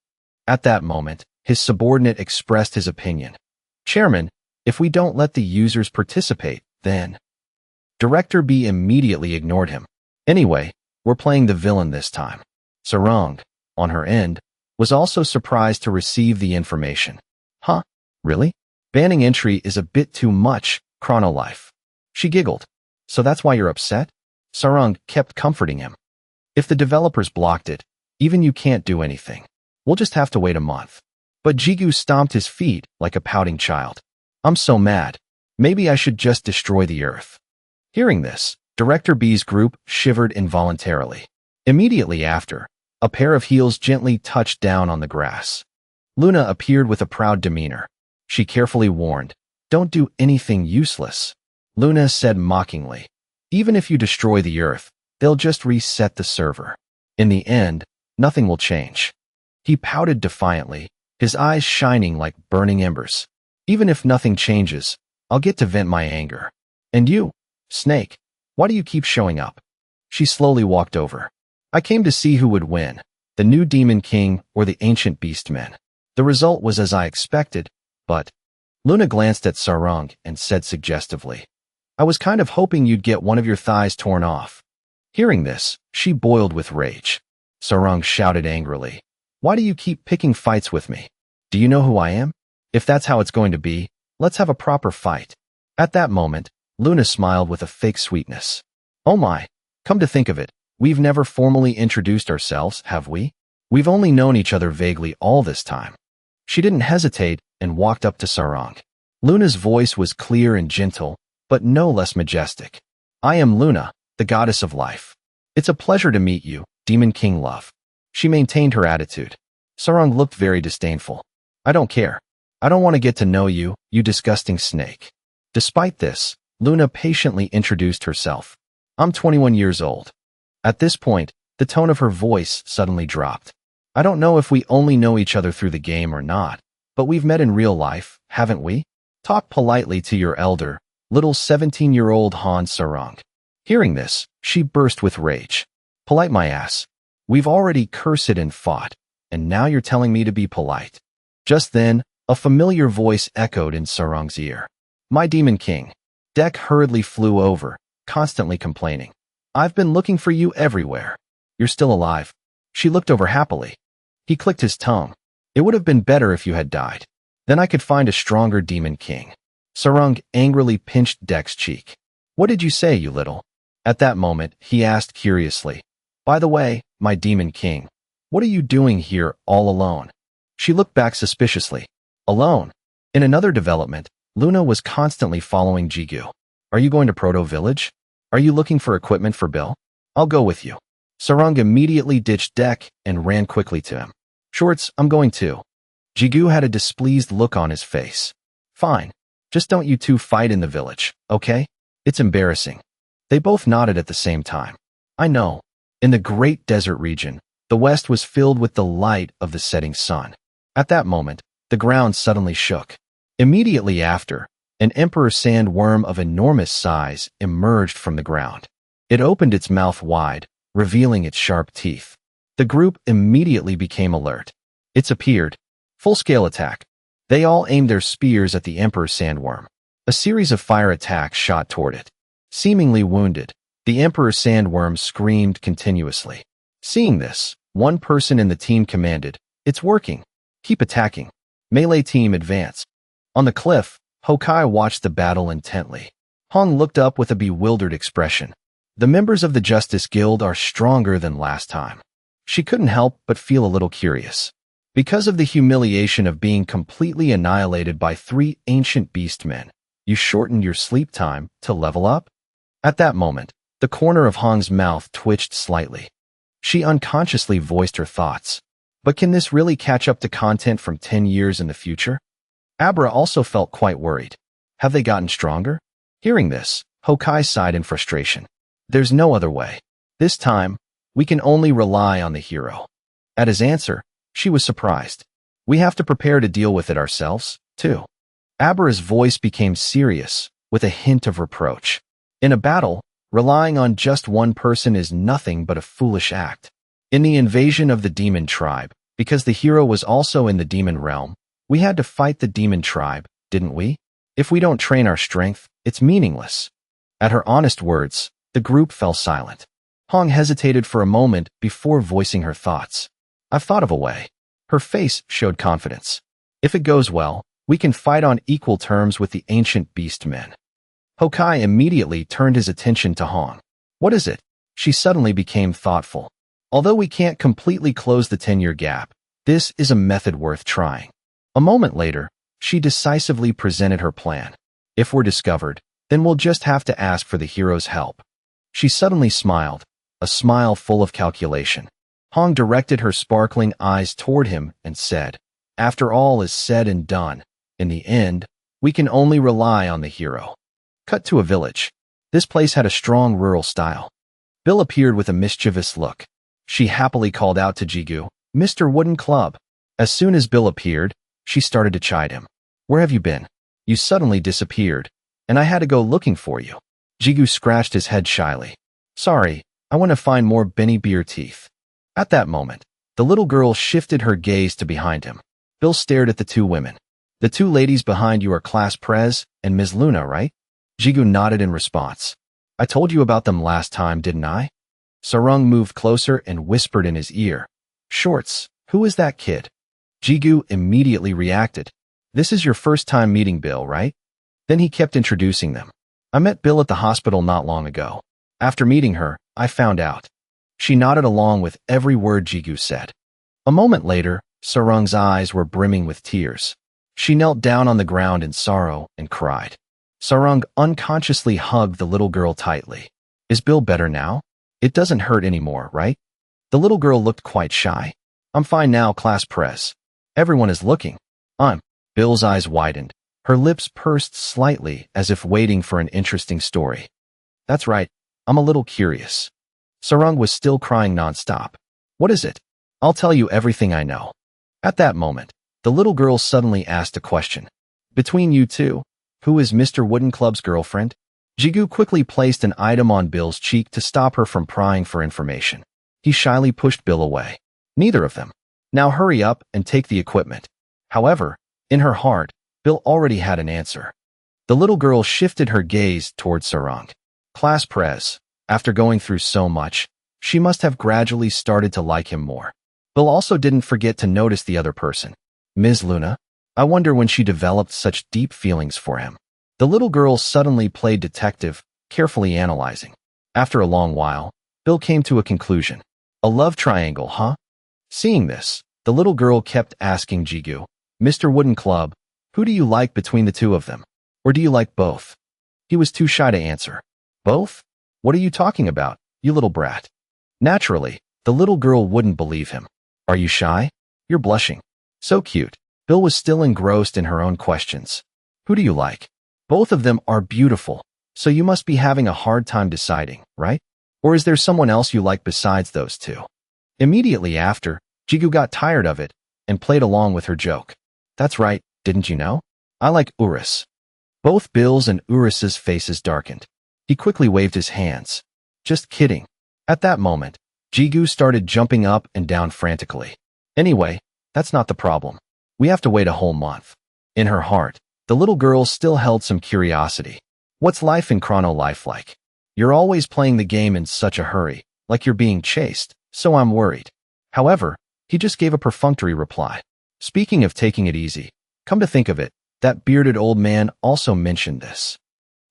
At that moment, his subordinate expressed his opinion. "Chairman, If we don't let the users participate, then... Director B immediately ignored him. Anyway, we're playing the villain this time. Sarang, on her end, was also surprised to receive the information. Huh? Really? Banning entry is a bit too much, Chronolife. She giggled. So that's why you're upset? Sarang kept comforting him. If the developers blocked it, even you can't do anything. We'll just have to wait a month. But Jigu stomped his feet like a pouting child. I'm so mad. Maybe I should just destroy the earth. Hearing this, Director B's group shivered involuntarily. Immediately after, a pair of heels gently touched down on the grass. Luna appeared with a proud demeanor. She carefully warned, "Don't do anything useless." Luna said mockingly, "Even if you destroy the earth, they'll just reset the server. In the end, nothing will change." He pouted defiantly, his eyes shining like burning embers. "Even if nothing changes, I'll get to vent my anger. And you, Snake, why do you keep showing up?" She slowly walked over. "I came to see who would win, the new Demon King or the ancient beastmen. The result was as I expected, but..." Luna glanced at Sarang and said suggestively, "I was kind of hoping you'd get one of your thighs torn off." Hearing this, she boiled with rage. Sarang shouted angrily, "Why do you keep picking fights with me? Do you know who I am? If that's how it's going to be, let's have a proper fight." At that moment, Luna smiled with a fake sweetness. "Oh my, come to think of it, we've never formally introduced ourselves, have we? We've only known each other vaguely all this time." She didn't hesitate and walked up to Sarang. Luna's voice was clear and gentle, but no less majestic. "I am Luna, the goddess of life. It's a pleasure to meet you, Demon King Love." She maintained her attitude. Sarang looked very disdainful. "I don't care. I don't want to get to know you, you disgusting snake." Despite this, Luna patiently introduced herself. "I'm 21 years old." At this point, the tone of her voice suddenly dropped. "I don't know if we only know each other through the game or not, but we've met in real life, haven't we? Talk politely to your elder, little 17-year-old Han Sarang." Hearing this, she burst with rage. "Polite my ass. We've already cursed and fought, and now you're telling me to be polite." Just then, a familiar voice echoed in Sarang's ear. "My Demon King." Deck hurriedly flew over, constantly complaining. "I've been looking for you everywhere. You're still alive." She looked over happily. He clicked his tongue. "It would have been better if you had died. Then I could find a stronger Demon King." Sarang angrily pinched Deck's cheek. "What did you say, you little?" At that moment, he asked curiously, "By the way, my Demon King, what are you doing here all alone?" She looked back suspiciously. Alone? In another development, Luna was constantly following Jigu. "Are you going to Proto Village? Are you looking for equipment for Bill? I'll go with you." Sarang immediately ditched Deck and ran quickly to him. "Shorts, I'm going too." Jigu had a displeased look on his face. "Fine. Just don't you two fight in the village, okay? It's embarrassing." They both nodded at the same time. "I know." In the great desert region, the west was filled with the light of the setting sun. At that moment, the ground suddenly shook. Immediately after, an emperor sandworm of enormous size emerged from the ground. It opened its mouth wide, revealing its sharp teeth. The group immediately became alert. It appeared. Full-scale attack. They all aimed their spears at the emperor sandworm. A series of fire attacks shot toward it. Seemingly wounded, the emperor sandworm screamed continuously. Seeing this, one person in the team commanded, "It's working. Keep attacking. Melee team advance." On the cliff, Hokai watched the battle intently. Hong looked up with a bewildered expression. The members of the Justice Guild are stronger than last time. She couldn't help but feel a little curious. Because of the humiliation of being completely annihilated by 3 ancient beastmen, you shortened your sleep time to level up? At that moment, the corner of Hong's mouth twitched slightly. She unconsciously voiced her thoughts. But can this really catch up to content from 10 years in the future? Abra also felt quite worried. Have they gotten stronger? Hearing this, Hokai sighed in frustration. There's no other way. This time, we can only rely on the hero. At his answer, she was surprised. We have to prepare to deal with it ourselves, too. Abra's voice became serious, with a hint of reproach. In a battle, relying on just one person is nothing but a foolish act. In the invasion of the demon tribe, because the hero was also in the demon realm, we had to fight the demon tribe, didn't we? If we don't train our strength, it's meaningless. At her honest words, the group fell silent. Hong hesitated for a moment before voicing her thoughts. I've thought of a way. Her face showed confidence. If it goes well, we can fight on equal terms with the ancient beast men. Hokai immediately turned his attention to Hong. What is it? She suddenly became thoughtful. Although we can't completely close the 10-year gap, this is a method worth trying. A moment later, she decisively presented her plan. If we're discovered, then we'll just have to ask for the hero's help. She suddenly smiled, a smile full of calculation. Hong directed her sparkling eyes toward him and said, after all is said and done, in the end, we can only rely on the hero. Cut to a village. This place had a strong rural style. Bill appeared with a mischievous look. She happily called out to Jigu, Mr. Wooden Club. As soon as Bill appeared, she started to chide him. Where have you been? You suddenly disappeared, and I had to go looking for you. Jigu scratched his head shyly. Sorry, I want to find more Benny Beer teeth. At that moment, the little girl shifted her gaze to behind him. Bill stared at the two women. The two ladies behind you are Class Prez and Ms. Luna, right? Jigu nodded in response. I told you about them last time, didn't I? Sarung moved closer and whispered in his ear. Shorts, who is that kid? Jigu immediately reacted. This is your first time meeting Bill, right? Then he kept introducing them. I met Bill at the hospital not long ago. After meeting her, I found out. She nodded along with every word Jigu said. A moment later, Sarung's eyes were brimming with tears. She knelt down on the ground in sorrow and cried. Sarung unconsciously hugged the little girl tightly. Is Bill better now? It doesn't hurt anymore, right? The little girl looked quite shy. I'm fine now, Class Press. Everyone is looking. Bill's eyes widened. Her lips pursed slightly as if waiting for an interesting story. That's right. I'm a little curious. Sarung was still crying nonstop. What is it? I'll tell you everything I know. At that moment, the little girl suddenly asked a question. Between you two, who is Mr. Wooden Club's girlfriend? Jigu quickly placed an item on Bill's cheek to stop her from prying for information. He shyly pushed Bill away. Neither of them. Now hurry up and take the equipment. However, in her heart, Bill already had an answer. The little girl shifted her gaze towards Sarung. Class Prez, after going through so much, she must have gradually started to like him more. Bill also didn't forget to notice the other person. Ms. Luna? I wonder when she developed such deep feelings for him. The little girl suddenly played detective, carefully analyzing. After a long while, Bill came to a conclusion. A love triangle, huh? Seeing this, the little girl kept asking Jigu, Mr. Wooden Club, who do you like between the two of them? Or do you like both? He was too shy to answer. Both? What are you talking about, you little brat? Naturally, the little girl wouldn't believe him. Are you shy? You're blushing. So cute. Bill was still engrossed in her own questions. Who do you like? Both of them are beautiful, so you must be having a hard time deciding, right? Or is there someone else you like besides those two? Immediately after, Jigu got tired of it and played along with her joke. That's right, didn't you know? I like Urus. Both Bill's and Urus's faces darkened. He quickly waved his hands. Just kidding. At that moment, Jigu started jumping up and down frantically. Anyway, that's not the problem. We have to wait a whole month. In her heart, the little girl still held some curiosity. What's life in Chrono Life like? You're always playing the game in such a hurry, like you're being chased, so I'm worried. However, he just gave a perfunctory reply. Speaking of taking it easy, come to think of it, that bearded old man also mentioned this.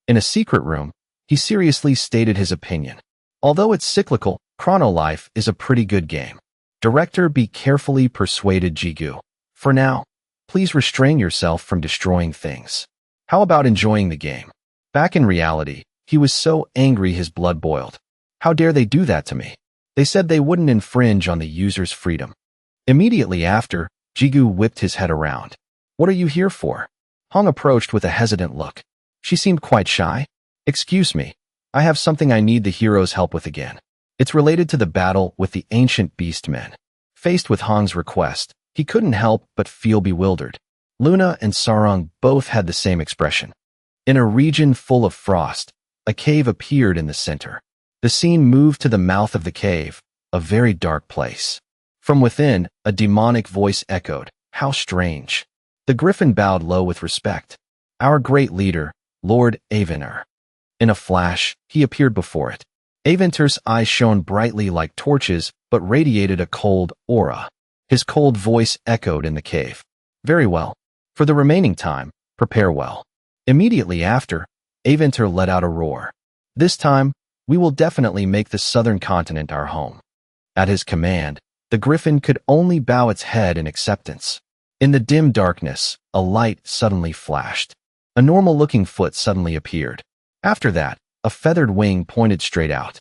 In a secret room, he seriously stated his opinion. Although it's cyclical, Chrono Life is a pretty good game. Director be carefully persuaded Jigu. For now, please restrain yourself from destroying things. How about enjoying the game? Back in reality, he was so angry his blood boiled. How dare they do that to me? They said they wouldn't infringe on the user's freedom. Immediately after, Jigu whipped his head around. What are you here for? Hong approached with a hesitant look. She seemed quite shy. Excuse me, I have something I need the hero's help with again. It's related to the battle with the ancient beast men. Faced with Hong's request, he couldn't help but feel bewildered. Luna and Sarung both had the same expression. In a region full of frost, a cave appeared in the center. The scene moved to the mouth of the cave, a very dark place. From within, a demonic voice echoed, "How strange." The griffin bowed low with respect. Our great leader, Lord Avenir. In a flash, he appeared before it. Avenir's eyes shone brightly like torches, but radiated a cold aura. His cold voice echoed in the cave. Very well. For the remaining time, prepare well. Immediately after, Avenir let out a roar. This time, we will definitely make the southern continent our home. At his command, the griffin could only bow its head in acceptance. In the dim darkness, a light suddenly flashed. A normal-looking foot suddenly appeared. After that, a feathered wing pointed straight out.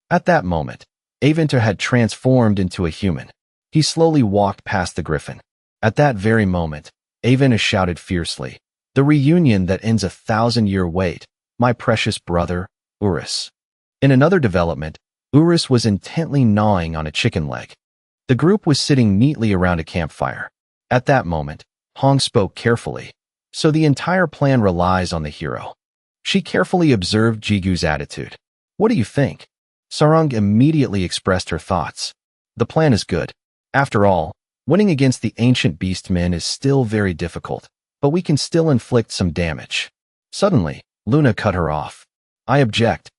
At that moment, Avenir had transformed into a human. He slowly walked past the griffin. At that very moment, Avenir shouted fiercely, "The reunion that ends 1,000-year wait, my precious brother, Urus." In another development, Urus was intently gnawing on a chicken leg. The group was sitting neatly around a campfire. At that moment, Hong spoke carefully. So the entire plan relies on the hero. She carefully observed Jigu's attitude. What do you think? Sarang immediately expressed her thoughts. The plan is good. After all, winning against the ancient beastmen is still very difficult, but we can still inflict some damage. Suddenly, Luna cut her off. I object.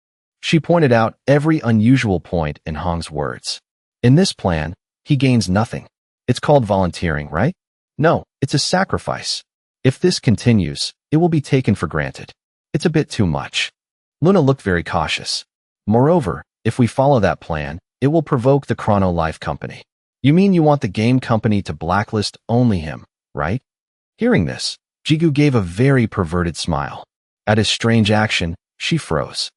She pointed out every unusual point in Hong's words. In this plan, he gains nothing. It's called volunteering, right? No, it's a sacrifice. If this continues, it will be taken for granted. It's a bit too much. Luna looked very cautious. Moreover, if we follow that plan, it will provoke the Chrono Life Company. You mean you want the game company to blacklist only him, right? Hearing this, Jigu gave a very perverted smile. At his strange action, she froze.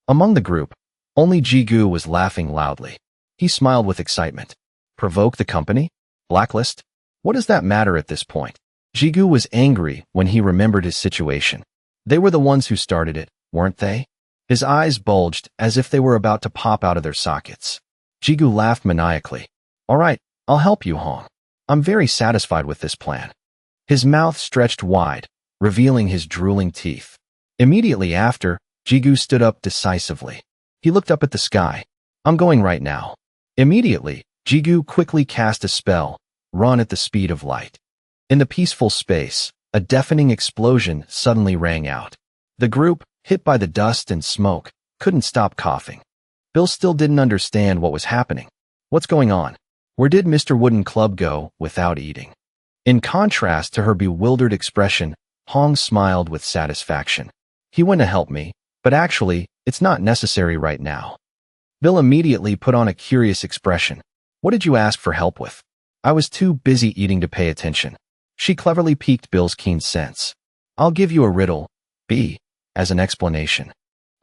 Among the group, only Jigu was laughing loudly. He smiled with excitement. Provoke the company? Blacklist? What does that matter at this point? Jigu was angry when he remembered his situation. They were the ones who started it, weren't they? His eyes bulged as if they were about to pop out of their sockets. Jigu laughed maniacally. All right, I'll help you, Hong. I'm very satisfied with this plan. His mouth stretched wide, revealing his drooling teeth. Immediately after, Jigu stood up decisively. He looked up at the sky. I'm going right now. Immediately, Jigu quickly cast a spell, run at the speed of light. In the peaceful space, a deafening explosion suddenly rang out. The group, hit by the dust and smoke, couldn't stop coughing. Bill still didn't understand what was happening. What's going on? Where did Mr. Wooden Club go without eating? In contrast to her bewildered expression, Hong smiled with satisfaction. He went to help me, but actually, it's not necessary right now. Bill immediately put on a curious expression. What did you ask for help with? I was too busy eating to pay attention. She cleverly piqued Bill's keen sense. I'll give you a riddle, B, as an explanation.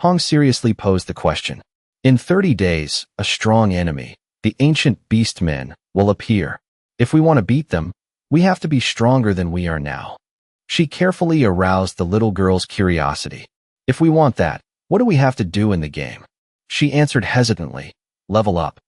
Hong seriously posed the question. In 30 days, a strong enemy, the ancient beastmen, will appear. If we want to beat them, we have to be stronger than we are now. She carefully aroused the little girl's curiosity. If we want that, what do we have to do in the game? She answered hesitantly, level up.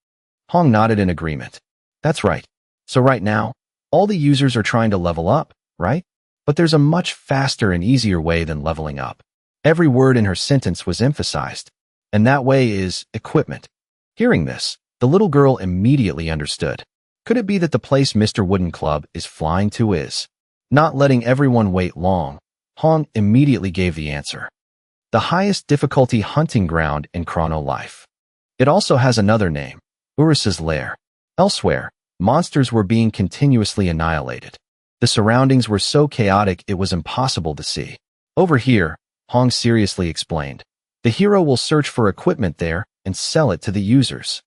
Hong nodded in agreement. That's right. So right now, all the users are trying to level up, right? But there's a much faster and easier way than leveling up. Every word in her sentence was emphasized, and that way is equipment. Hearing this, the little girl immediately understood. Could it be that the place Mr. Wooden Club is flying to is? Not letting everyone wait long, Hong immediately gave the answer. The highest difficulty hunting ground in Chrono Life. It also has another name, Urus's Lair. Elsewhere, monsters were being continuously annihilated. The surroundings were so chaotic it was impossible to see. Over here, Hong seriously explained, the hero will search for equipment there and sell it to the users.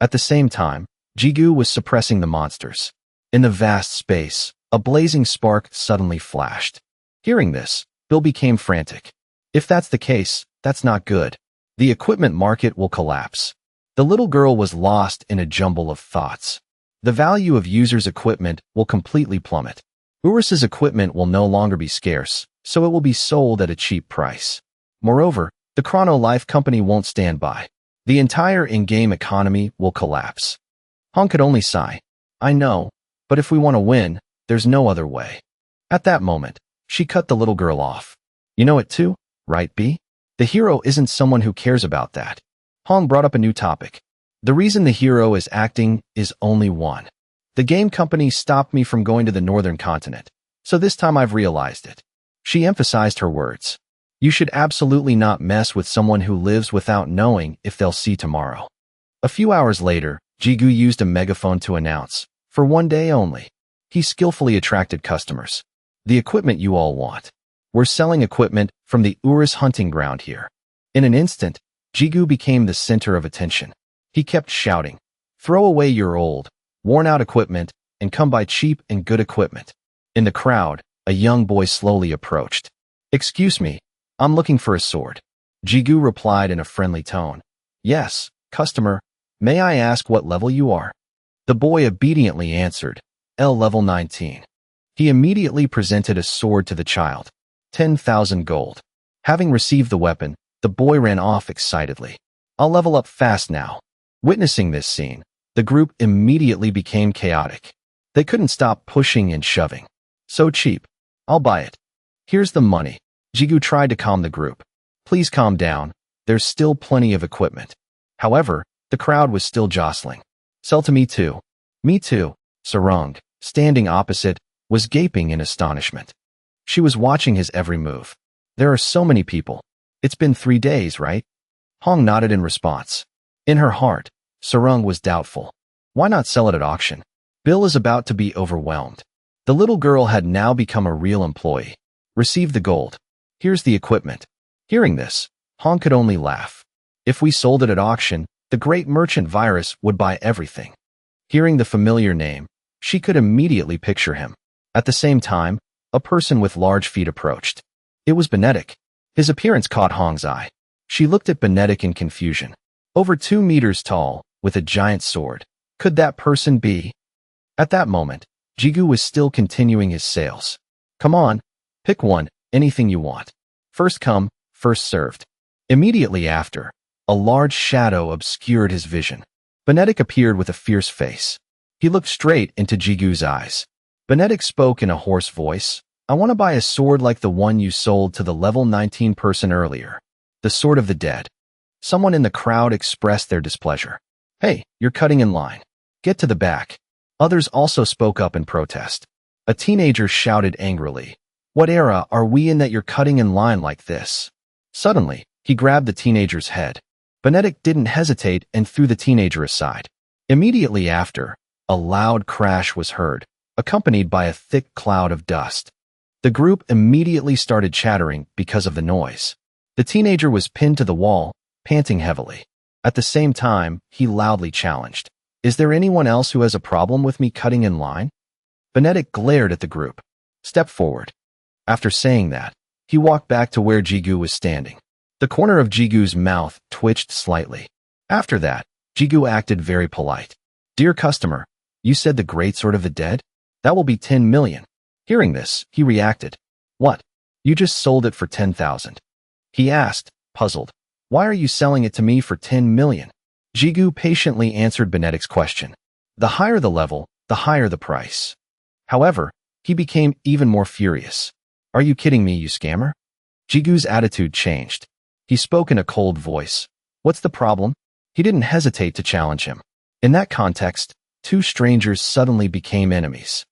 At the same time, Jigu was suppressing the monsters. In the vast space, a blazing spark suddenly flashed. Hearing this, Bill became frantic. If that's the case, that's not good. The equipment market will collapse. The little girl was lost in a jumble of thoughts. The value of users' equipment will completely plummet. Urus's equipment will no longer be scarce, so it will be sold at a cheap price. Moreover, the Chrono Life Company won't stand by. The entire in-game economy will collapse. Hong could only sigh. I know, but if we want to win, there's no other way. At that moment, she cut the little girl off. You know it too, right, B? The hero isn't someone who cares about that. Hong brought up a new topic. The reason the hero is acting is only one. The game company stopped me from going to the northern continent, so this time I've realized it. She emphasized her words. You should absolutely not mess with someone who lives without knowing if they'll see tomorrow. A few hours later, Jigu used a megaphone to announce, for one day only. He skillfully attracted customers. The equipment you all want. We're selling equipment from the Urus hunting ground here. In an instant, Jigu became the center of attention. He kept shouting, throw away your old, worn-out equipment and come buy cheap and good equipment. In the crowd, a young boy slowly approached. Excuse me, I'm looking for a sword. Jigu replied in a friendly tone. Yes, customer, may I ask what level you are? The boy obediently answered, L level 19. He immediately presented a sword to the child. 10,000 gold. Having received the weapon, the boy ran off excitedly. I'll level up fast now. Witnessing this scene, the group immediately became chaotic. They couldn't stop pushing and shoving. So cheap. I'll buy it. Here's the money. Jigu tried to calm the group. Please calm down. There's still plenty of equipment. However, the crowd was still jostling. Sell to me too. Me too. Sarang, standing opposite, was gaping in astonishment. She was watching his every move. There are so many people. It's been 3 days, right? Hong nodded in response. In her heart, Sarang was doubtful. Why not sell it at auction? Bill is about to be overwhelmed. The little girl had now become a real employee. Receive the gold. Here's the equipment. Hearing this, Hong could only laugh. If we sold it at auction, the great merchant virus would buy everything. Hearing the familiar name, she could immediately picture him. At the same time, a person with large feet approached. It was Benedict. His appearance caught Hong's eye. She looked at Benedict in confusion. Over 2 meters tall, with a giant sword. Could that person be? At that moment, Jigu was still continuing his sales. Come on, pick one, anything you want. First come, first served. Immediately after, a large shadow obscured his vision. Benedict appeared with a fierce face. He looked straight into Jigu's eyes. Benedict spoke in a hoarse voice. I want to buy a sword like the one you sold to the level 19 person earlier. The sword of the dead. Someone in the crowd expressed their displeasure. Hey, you're cutting in line. Get to the back. Others also spoke up in protest. A teenager shouted angrily. What era are we in that you're cutting in line like this? Suddenly, he grabbed the teenager's head. Benedict didn't hesitate and threw the teenager aside. Immediately after, a loud crash was heard, accompanied by a thick cloud of dust. The group immediately started chattering because of the noise. The teenager was pinned to the wall, panting heavily. At the same time, he loudly challenged. Is there anyone else who has a problem with me cutting in line? Benedict glared at the group. Step forward. After saying that, he walked back to where Jigu was standing. The corner of Jigu's mouth twitched slightly. After that, Jigu acted very polite. Dear customer, you said the great sword of the dead? That will be 10 million. Hearing this, he reacted. What? You just sold it for 10,000. He asked, puzzled. Why are you selling it to me for 10 million? Jigu patiently answered Benedict's question. The higher the level, the higher the price. However, he became even more furious. Are you kidding me, you scammer? Jigu's attitude changed. He spoke in a cold voice. What's the problem? He didn't hesitate to challenge him. In that context, 2 strangers suddenly became enemies.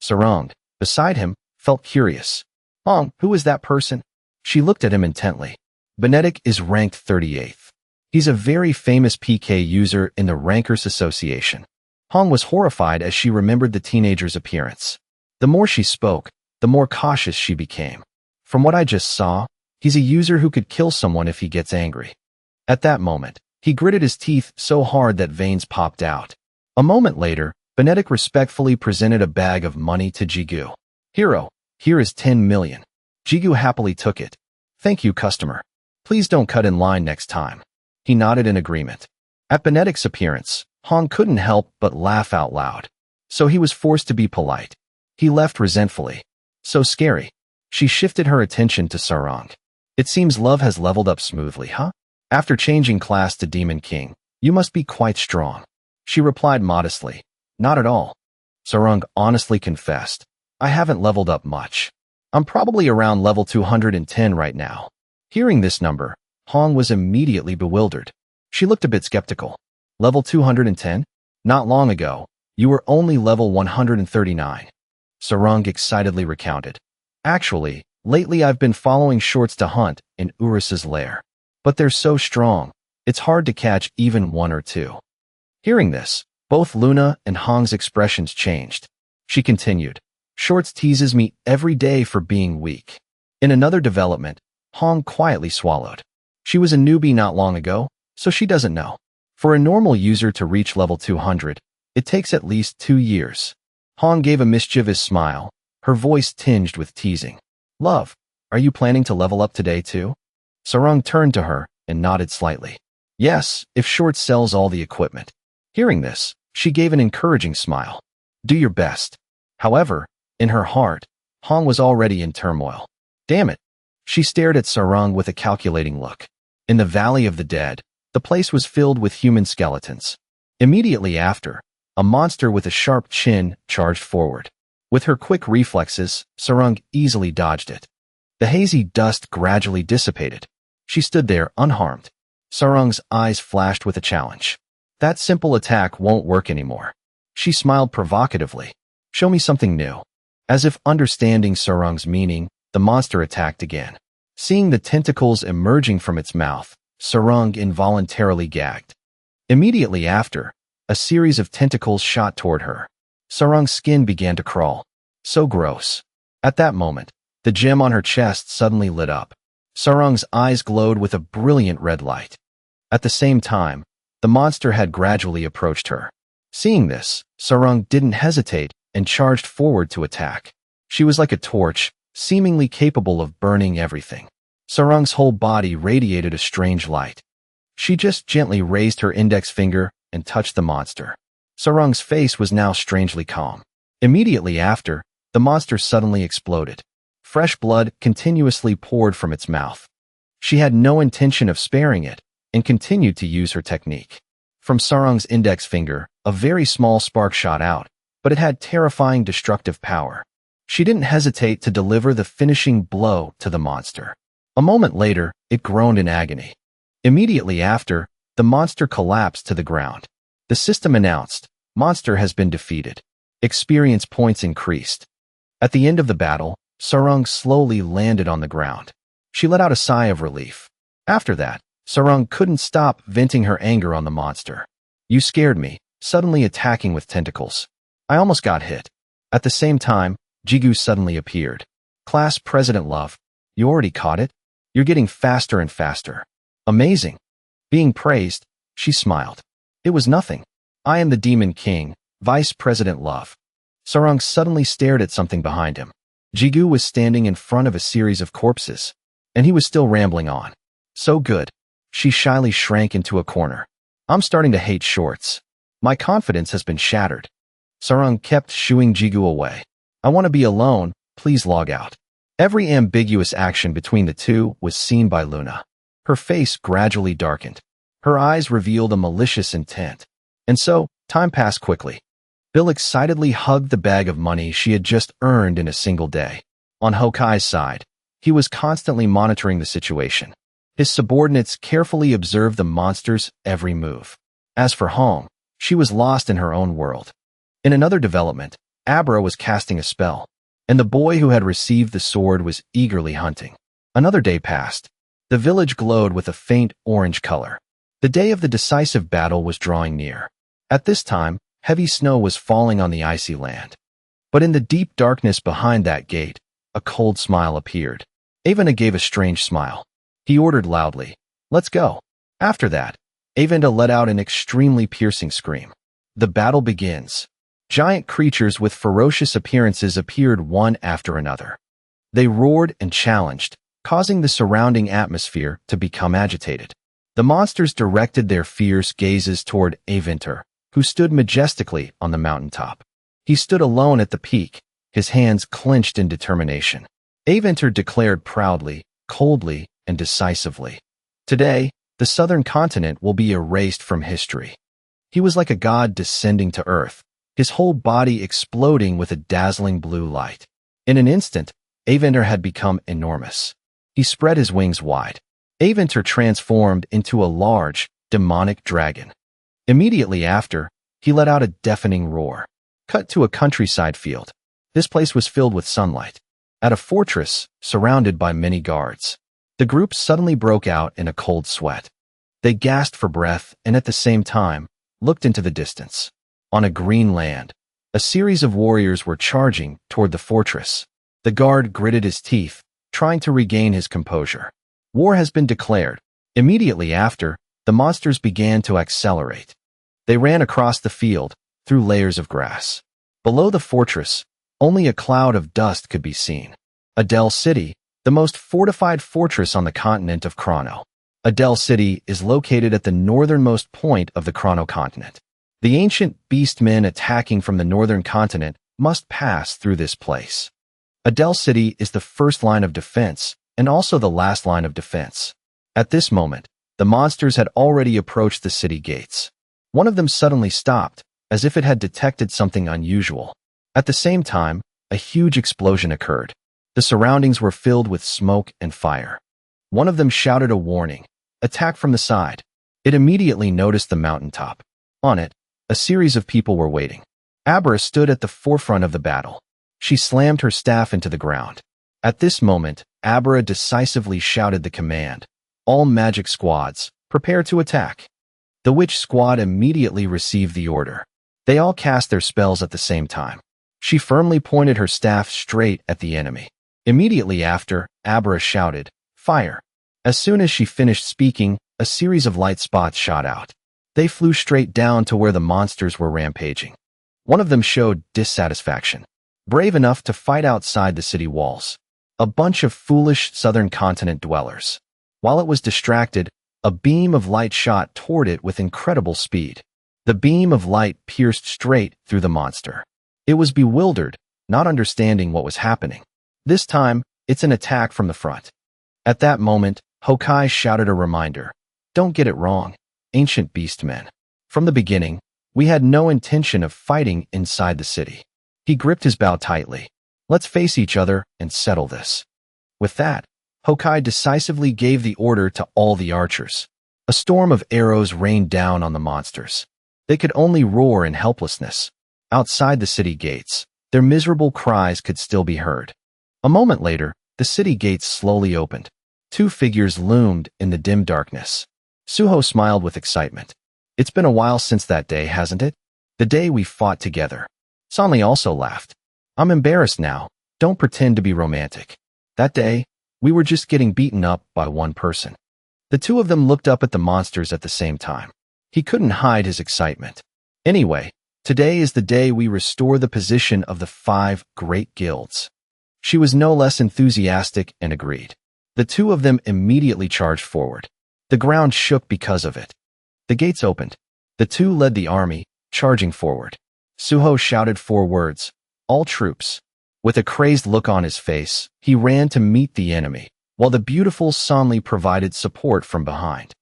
Sarang, beside him, felt curious. Hong, who is that person? She looked at him intently. Benedict is ranked 38th. He's a very famous PK user in the Rankers Association. Hong was horrified as she remembered the teenager's appearance. The more she spoke, the more cautious she became. From what I just saw, he's a user who could kill someone if he gets angry. At that moment, he gritted his teeth so hard that veins popped out. A moment later, Benedict respectfully presented a bag of money to Jigu. Hero, here is 10 million. Jigu happily took it. Thank you, customer. Please don't cut in line next time. He nodded in agreement. At Benedict's appearance, Hong couldn't help but laugh out loud. So he was forced to be polite. He left resentfully. So scary. She shifted her attention to Sarang. It seems love has leveled up smoothly, huh? After changing class to Demon King, you must be quite strong. She replied modestly. Not at all. Sarang honestly confessed. I haven't leveled up much. I'm probably around level 210 right now. Hearing this number, Hong was immediately bewildered. She looked a bit skeptical. Level 210? Not long ago, you were only level 139. Sarang excitedly recounted. Actually, Lately I've been following shorts to hunt in Urus's lair. But they're so strong, it's hard to catch even one or two. Hearing this, both Luna and Hong's expressions changed. She continued, Shorts teases me every day for being weak. In another development, Hong quietly swallowed. She was a newbie not long ago, so she doesn't know. For a normal user to reach level 200, it takes at least 2 years. Hong gave a mischievous smile, her voice tinged with teasing. Love, are you planning to level up today too? Sarang turned to her and nodded slightly. Yes, if Short sells all the equipment. Hearing this, she gave an encouraging smile. Do your best. However, in her heart, Hong was already in turmoil. Damn it. She stared at Sarang with a calculating look. In the Valley of the Dead, the place was filled with human skeletons. Immediately after, a monster with a sharp chin charged forward. With her quick reflexes, Sarang easily dodged it. The hazy dust gradually dissipated. She stood there unharmed. Sarang's eyes flashed with a challenge. That simple attack won't work anymore. She smiled provocatively. Show me something new. As if understanding Sarang's meaning, the monster attacked again. Seeing the tentacles emerging from its mouth, Sarang involuntarily gagged. Immediately after, a series of tentacles shot toward her. Sarang's skin began to crawl. So gross. At that moment, the gem on her chest suddenly lit up. Sarang's eyes glowed with a brilliant red light. At the same time, the monster had gradually approached her. Seeing this, Sarang didn't hesitate and charged forward to attack. She was like a torch, seemingly capable of burning everything. Sarang's whole body radiated a strange light. She just gently raised her index finger and touched the monster. Sarang's face was now strangely calm. Immediately after, the monster suddenly exploded. Fresh blood continuously poured from its mouth. She had no intention of sparing it and continued to use her technique. From Sarang's index finger, a very small spark shot out, but it had terrifying destructive power. She didn't hesitate to deliver the finishing blow to the monster. A moment later, it groaned in agony. Immediately after, the monster collapsed to the ground. The system announced, Monster has been defeated. Experience points increased. At the end of the battle, Sarang slowly landed on the ground. She let out a sigh of relief. After that, Sarang couldn't stop venting her anger on the monster. You scared me, suddenly attacking with tentacles. I almost got hit. At the same time, Jigu suddenly appeared. Class President Love, you already caught it? You're getting faster and faster. Amazing. Being praised, she smiled. It was nothing. I am the Demon King, Vice President Love. Sarang suddenly stared at something behind him. Jigu was standing in front of a series of corpses, and he was still rambling on. So good. She shyly shrank into a corner. I'm starting to hate shorts. My confidence has been shattered. Sarang kept shooing Jigu away. I want to be alone, please log out. Every ambiguous action between the two was seen by Luna. Her face gradually darkened. Her eyes revealed a malicious intent. And so, time passed quickly. Bill excitedly hugged the bag of money she had just earned in a single day. On Hokai's side, he was constantly monitoring the situation. His subordinates carefully observed the monster's every move. As for Hong, she was lost in her own world. In another development, Abra was casting a spell, and the boy who had received the sword was eagerly hunting. Another day passed. The village glowed with a faint orange color. The day of the decisive battle was drawing near. At this time, heavy snow was falling on the icy land. But in the deep darkness behind that gate, a cold smile appeared. Avenda gave a strange smile. He ordered loudly, "Let's go." After that, Avenda let out an extremely piercing scream. The battle begins. Giant creatures with ferocious appearances appeared one after another. They roared and challenged, causing the surrounding atmosphere to become agitated. The monsters directed their fierce gazes toward Aventer, who stood majestically on the mountaintop. He stood alone at the peak, his hands clenched in determination. Aventer declared proudly, coldly, and decisively, "Today, the southern continent will be erased from history." He was like a god descending to earth, his whole body exploding with a dazzling blue light. In an instant, Aventer had become enormous. He spread his wings wide. Aventer transformed into a large, demonic dragon. Immediately after, he let out a deafening roar. Cut to a countryside field. This place was filled with sunlight. at a fortress surrounded by many guards. The group suddenly broke out in a cold sweat. They gasped for breath and at the same time looked into the distance. On a green land, a series of warriors were charging toward the fortress. The guard gritted his teeth, trying to regain his composure. War has been declared. Immediately after, the monsters began to accelerate. They ran across the field, through layers of grass. Below the fortress, only a cloud of dust could be seen. Adel City, the most fortified fortress on the continent of Chrono. Adel City is located at the northernmost point of the Chrono continent. The ancient beastmen attacking from the northern continent must pass through this place. Adel City is the first line of defense and also the last line of defense. At this moment, the monsters had already approached the city gates. One of them suddenly stopped, as if it had detected something unusual. At the same time, a huge explosion occurred. The surroundings were filled with smoke and fire. One of them shouted a warning, "Attack from the side." It immediately noticed the mountaintop. On it, a series of people were waiting. Abra stood at the forefront of the battle. She slammed her staff into the ground. At this moment, Abra decisively shouted the command, "All magic squads, prepare to attack." The witch squad immediately received the order. They all cast their spells at the same time. She firmly pointed her staff straight at the enemy. Immediately after, Abra shouted, "Fire." As soon as she finished speaking, a series of light spots shot out. They flew straight down to where the monsters were rampaging. One of them showed dissatisfaction. Brave enough to fight outside the city walls. A bunch of foolish southern continent dwellers. While it was distracted, a beam of light shot toward it with incredible speed. The beam of light pierced straight through the monster. It was bewildered, not understanding what was happening. This time, it's an attack from the front. At that moment, Hokai shouted a reminder. Don't get it wrong, ancient beastmen. From the beginning, we had no intention of fighting inside the city. He gripped his bow tightly. Let's face each other and settle this. With that, Hokai decisively gave the order to all the archers. A storm of arrows rained down on the monsters. They could only roar in helplessness. Outside the city gates, their miserable cries could still be heard. A moment later, the city gates slowly opened. Two figures loomed in the dim darkness. Suho smiled with excitement. It's been a while since that day, hasn't it? The day we fought together. Sanli also laughed. I'm embarrassed now. Don't pretend to be romantic. That day, we were just getting beaten up by one person. The two of them looked up at the monsters at the same time. He couldn't hide his excitement. Anyway, today is the day we restore the position of the 5 great guilds. She was no less enthusiastic and agreed. The two of them immediately charged forward. The ground shook because of it. The gates opened. The two led the army, charging forward. Suho shouted 4 words, "All troops." With a crazed look on his face, he ran to meet the enemy, while the beautiful Sanli provided support from behind.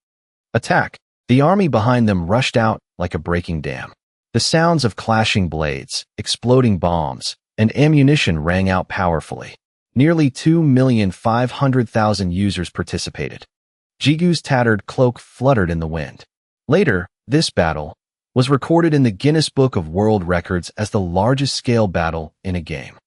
Attack! The army behind them rushed out like a breaking dam. The sounds of clashing blades, exploding bombs, and ammunition rang out powerfully. Nearly 2,500,000 users participated. Jigu's tattered cloak fluttered in the wind. Later, this battle was recorded in the Guinness Book of World Records as the largest scale battle in a game.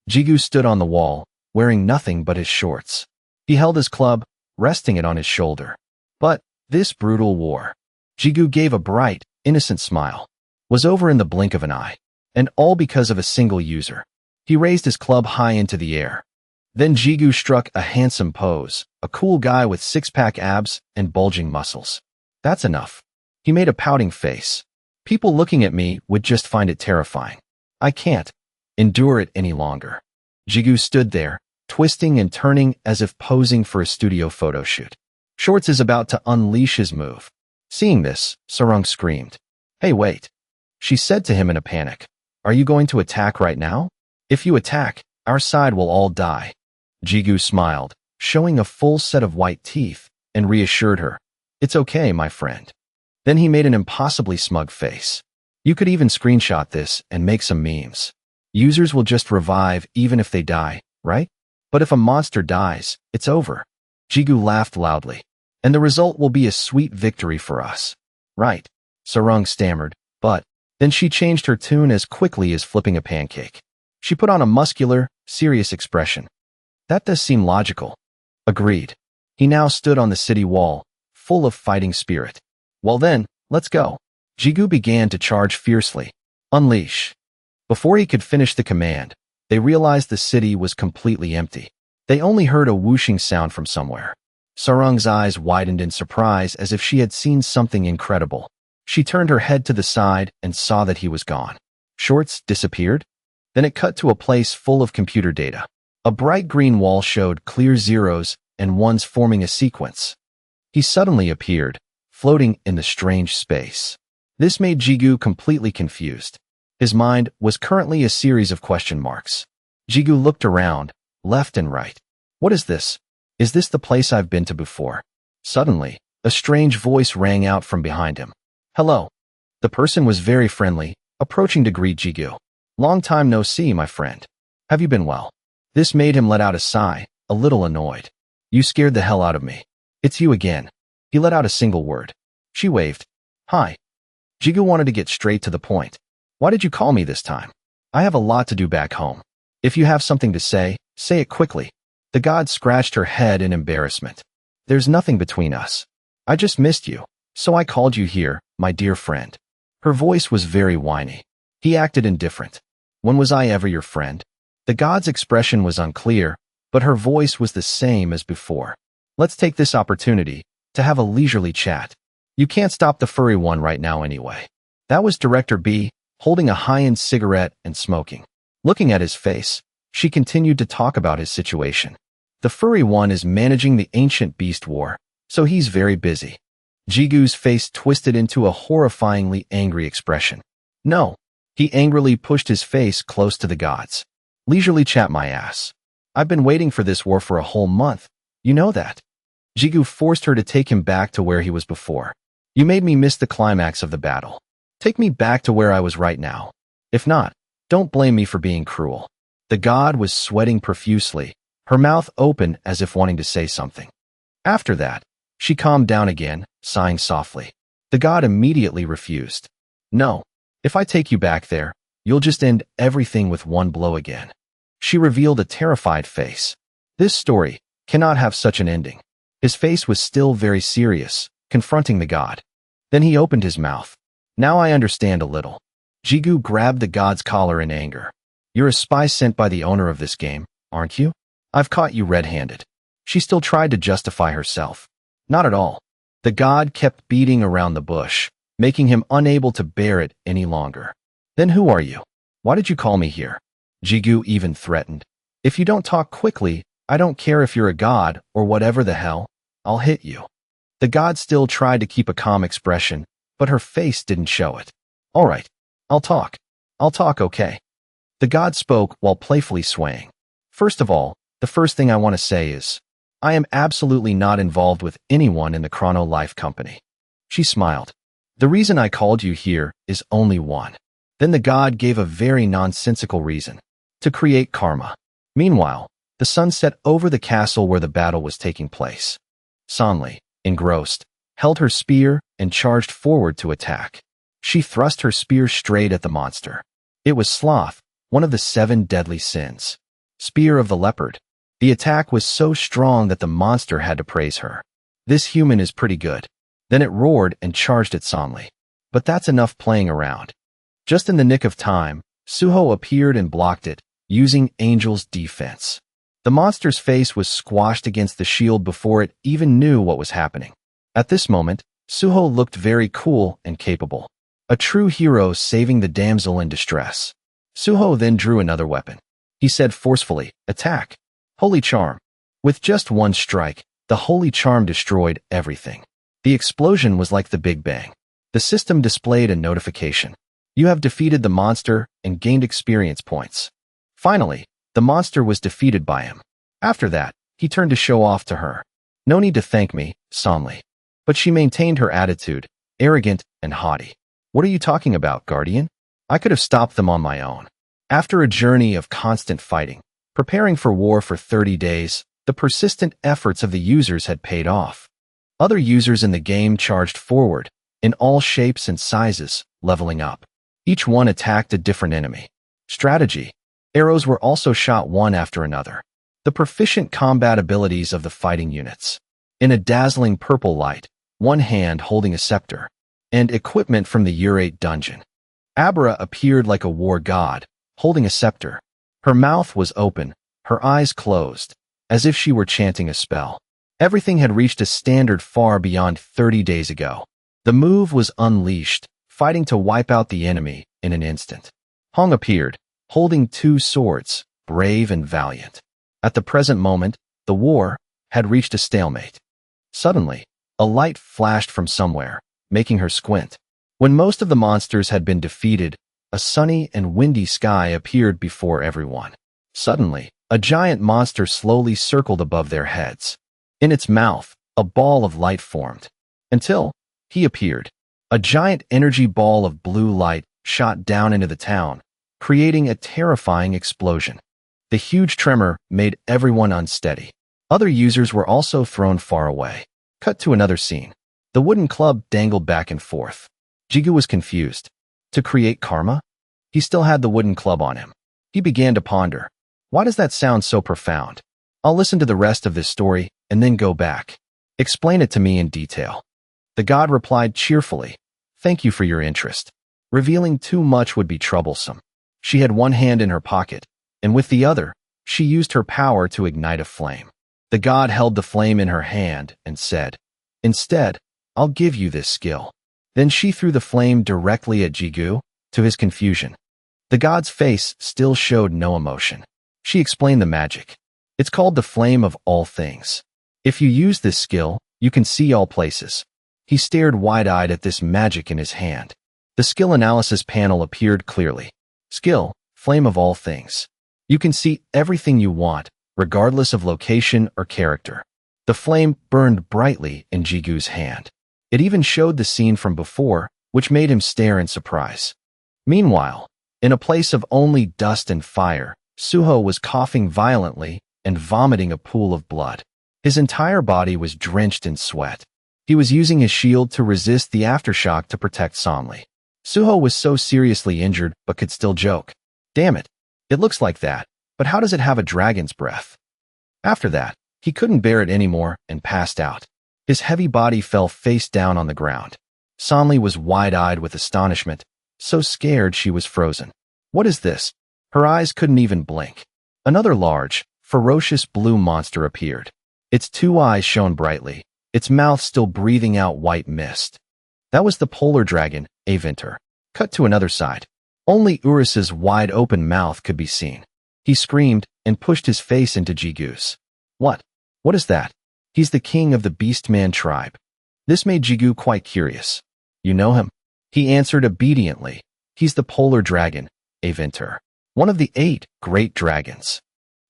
Jigu stood on the wall, wearing nothing but his shorts. He held his club, resting it on his shoulder. But this brutal war, Jigu gave a bright, innocent smile, was over in the blink of an eye, and all because of a single user. He raised his club high into the air. Then Jigu struck a handsome pose, a cool guy with six-pack abs and bulging muscles. That's enough. He made a pouting face. People looking at me would just find it terrifying. I can't endure it any longer. Jigu stood there, twisting and turning as if posing for a studio photo shoot. Shorts is about to unleash his move. Seeing this, Sarung screamed. Hey, wait. She said to him in a panic. Are you going to attack right now? If you attack, our side will all die. Jigu smiled, showing a full set of white teeth, and reassured her. It's okay, my friend. Then he made an impossibly smug face. You could even screenshot this and make some memes. Users will just revive even if they die, right? But if a monster dies, it's over. Jigu laughed loudly. And the result will be a sweet victory for us. Right. Sarung stammered, but then she changed her tune as quickly as flipping a pancake. She put on a muscular, serious expression. That does seem logical. Agreed. He now stood on the city wall, full of fighting spirit. Well then, let's go. Jigu began to charge fiercely. Unleash. Before he could finish the command, they realized the city was completely empty. They only heard a whooshing sound from somewhere. Sarung's eyes widened in surprise as if she had seen something incredible. She turned her head to the side and saw that he was gone. Shorts disappeared? Then it cut to a place full of computer data. A bright green wall showed clear zeros and ones forming a sequence. He suddenly appeared, floating in the strange space. This made Jigu completely confused. His mind was currently a series of question marks. Jigu looked around, left and right. What is this? Is this the place I've been to before? Suddenly, a strange voice rang out from behind him. Hello. The person was very friendly, approaching to greet Jigu. Long time no see, my friend. Have you been well? This made him let out a sigh, a little annoyed. You scared the hell out of me. It's you again. He let out a single word. She waved. Hi. Jigu wanted to get straight to the point. Why did you call me this time? I have a lot to do back home. If you have something to say it quickly. The god scratched her head in embarrassment. There's nothing between us. I just missed you, so I called you here, my dear friend. Her voice was very whiny. He acted indifferent. When was I ever your friend? The god's expression was unclear, but her voice was the same as before. Let's take this opportunity to have a leisurely chat. You can't stop the furry one right now anyway. That was Director B, holding a high-end cigarette and smoking. Looking at his face, she continued to talk about his situation. The furry one is managing the ancient beast war, so he's very busy. Jigu's face twisted into a horrifyingly angry expression. No. He angrily pushed his face close to the god's. Leisurely chat my ass. I've been waiting for this war for a whole month. You know that. Jigu forced her to take him back to where he was before. You made me miss the climax of the battle. Take me back to where I was right now. If not, don't blame me for being cruel. The god was sweating profusely, her mouth open as if wanting to say something. After that, she calmed down again, sighing softly. The god immediately refused. No, if I take you back there, you'll just end everything with one blow again. She revealed a terrified face. This story cannot have such an ending. His face was still very serious, confronting the god. Then he opened his mouth. Now I understand a little. Jigu grabbed the god's collar in anger. You're a spy sent by the owner of this game, aren't you? I've caught you red-handed. She still tried to justify herself. Not at all. The god kept beating around the bush, making him unable to bear it any longer. Then who are you? Why did you call me here? Jigu even threatened. If you don't talk quickly, I don't care if you're a god or whatever the hell, I'll hit you. The god still tried to keep a calm expression, but her face didn't show it. All right, I'll talk, okay? The god spoke while playfully swaying. First of all, the first thing I want to say is, I am absolutely not involved with anyone in the Chrono Life Company. She smiled. The reason I called you here is only one. Then the god gave a very nonsensical reason. To create karma. Meanwhile, the sun set over the castle where the battle was taking place. Sonli, engrossed, held her spear and charged forward to attack. She thrust her spear straight at the monster. It was sloth, one of the 7 deadly sins. Spear of the leopard. The attack was so strong that the monster had to praise her. This human is pretty good. Then it roared and charged at Sonli. But that's enough playing around. Just in the nick of time, Suho appeared and blocked it, using Angel's defense. The monster's face was squashed against the shield before it even knew what was happening. At this moment, Suho looked very cool and capable. A true hero saving the damsel in distress. Suho then drew another weapon. He said forcefully, attack. Holy Charm. With just one strike, the Holy Charm destroyed everything. The explosion was like the Big Bang. The system displayed a notification. You have defeated the monster and gained experience points. Finally, the monster was defeated by him. After that, he turned to show off to her. No need to thank me, Sonli. But she maintained her attitude, arrogant and haughty. What are you talking about, Guardian? I could have stopped them on my own. After a journey of constant fighting, preparing for war for 30 days, the persistent efforts of the users had paid off. Other users in the game charged forward, in all shapes and sizes, leveling up. Each one attacked a different enemy. Strategy. Arrows were also shot one after another. the proficient combat abilities of the fighting units. In a dazzling purple light, one hand holding a scepter, and equipment from the Urate dungeon. Abra appeared like a war god, holding a scepter. Her mouth was open, her eyes closed, as if she were chanting a spell. Everything had reached a standard far beyond 30 days ago. The move was unleashed, fighting to wipe out the enemy in an instant. Hong appeared, holding two swords, brave and valiant. At the present moment, the war had reached a stalemate. Suddenly, a light flashed from somewhere, making her squint. When most of the monsters had been defeated, a sunny and windy sky appeared before everyone. Suddenly, a giant monster slowly circled above their heads. In its mouth, a ball of light formed. Until he appeared. A giant energy ball of blue light shot down into the town, creating a terrifying explosion. The huge tremor made everyone unsteady. Other users were also thrown far away. Cut to another scene. The wooden club dangled back and forth. Jigu was confused. To create karma? He still had the wooden club on him. He began to ponder. Why does that sound so profound? I'll listen to the rest of this story and then go back. Explain it to me in detail. The god replied cheerfully. Thank you for your interest. Revealing too much would be troublesome. She had one hand in her pocket, and with the other, she used her power to ignite a flame. The god held the flame in her hand and said, Instead, I'll give you this skill. Then she threw the flame directly at Jigu, to his confusion. The god's face still showed no emotion. She explained the magic. It's called the Flame of All Things. If you use this skill, you can see all places. He stared wide-eyed at this magic in his hand. The skill analysis panel appeared clearly. Skill, Flame of All Things. You can see everything you want, regardless of location or character. The flame burned brightly in Jigu's hand. It even showed the scene from before, which made him stare in surprise. Meanwhile, in a place of only dust and fire, Suho was coughing violently and vomiting a pool of blood. His entire body was drenched in sweat. He was using his shield to resist the aftershock to protect Sonli. Suho was so seriously injured but could still joke. Damn it, it looks like that, but how does it have a dragon's breath? After that, he couldn't bear it anymore and passed out. His heavy body fell face down on the ground. Sonli was wide-eyed with astonishment, so scared she was frozen. What is this? Her eyes couldn't even blink. Another large, ferocious blue monster appeared. Its two eyes shone brightly, its mouth still breathing out white mist. That was the polar dragon, Avinter. Cut to another side. Only Urus's wide-open mouth could be seen. He screamed and pushed his face into Jigu's. What? What is that? He's the king of the Beastman tribe. This made Jigu quite curious. You know him? He answered obediently. He's the polar dragon, Avinter. One of the 8 great dragons.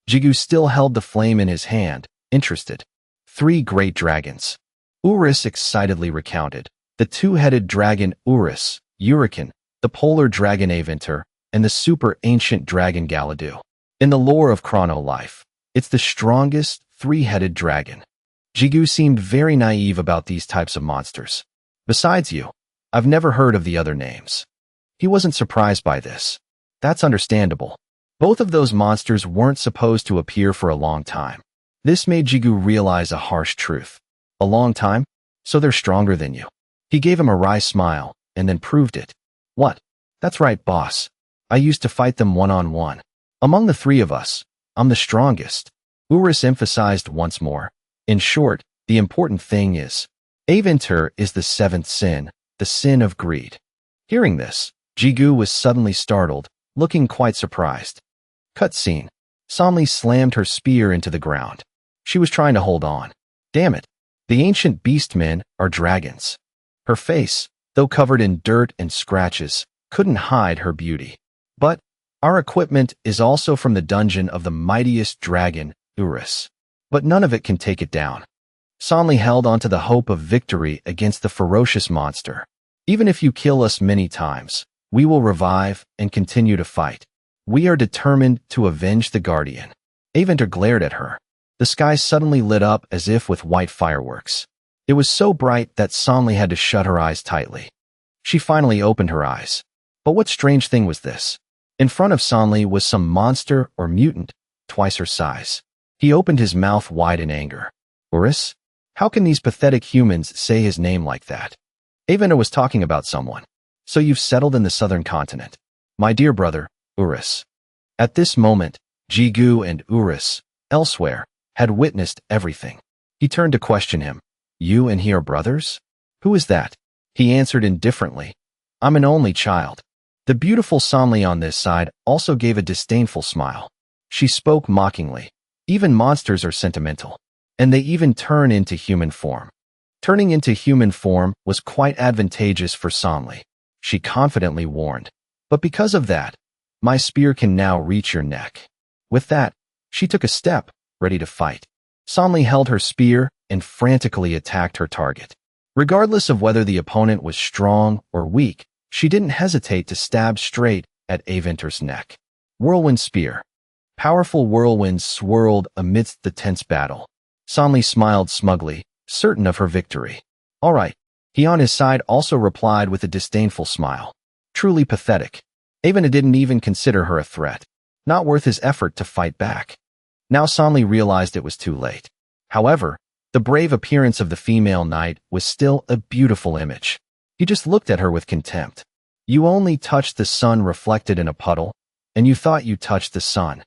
Jigu still held the flame in his hand, interested. 3 great dragons. Urus excitedly recounted. The 2-headed dragon Urus, Urican, the polar dragon Avinter, and the super ancient dragon Galadu. In the lore of Chrono Life, it's the strongest 3-headed dragon. Jigu seemed very naive about these types of monsters. Besides you, I've never heard of the other names. He wasn't surprised by this. That's understandable. Both of those monsters weren't supposed to appear for a long time. This made Jigu realize a harsh truth. A long time? So they're stronger than you. He gave him a wry smile, and then proved it. What? That's right, boss. I used to fight them one-on-one. Among the 3 of us, I'm the strongest. Urus emphasized once more. In short, the important thing is, Avinter is the 7th sin, the sin of greed. Hearing this, Jigu was suddenly startled, looking quite surprised. Cutscene. Sonli slammed her spear into the ground. She was trying to hold on. Damn it. The ancient beastmen are dragons. Her face, though covered in dirt and scratches, couldn't hide her beauty. But our equipment is also from the dungeon of the mightiest dragon, Urus. But none of it can take it down. Sonli held onto the hope of victory against the ferocious monster. Even if you kill us many times, we will revive and continue to fight. We are determined to avenge the Guardian. Avinter glared at her. The sky suddenly lit up as if with white fireworks. It was so bright that Sonli had to shut her eyes tightly. She finally opened her eyes. But what strange thing was this? In front of Sonli was some monster or mutant, twice her size. He opened his mouth wide in anger. Urus? How can these pathetic humans say his name like that? Aventer was talking about someone. So you've settled in the southern continent. My dear brother, Urus. At this moment, Jigu and Urus, elsewhere, had witnessed everything. He turned to question him. You and he are brothers? Who is that? He answered indifferently. I'm an only child. The beautiful Sonli on this side also gave a disdainful smile. She spoke mockingly. Even monsters are sentimental. And they even turn into human form. Turning into human form was quite advantageous for Sonli. She confidently warned. But because of that, my spear can now reach your neck. With that, she took a step, ready to fight. Sonli held her spear and frantically attacked her target. Regardless of whether the opponent was strong or weak, she didn't hesitate to stab straight at Aventer's neck. Whirlwind spear. Powerful whirlwinds swirled amidst the tense battle. Sonli smiled smugly, certain of her victory. All right. He on his side also replied with a disdainful smile. Truly pathetic. Aventer didn't even consider her a threat. Not worth his effort to fight back. Now Sonli realized it was too late. However, the brave appearance of the female knight was still a beautiful image. He just looked at her with contempt. You only touched the sun reflected in a puddle, and you thought you touched the sun.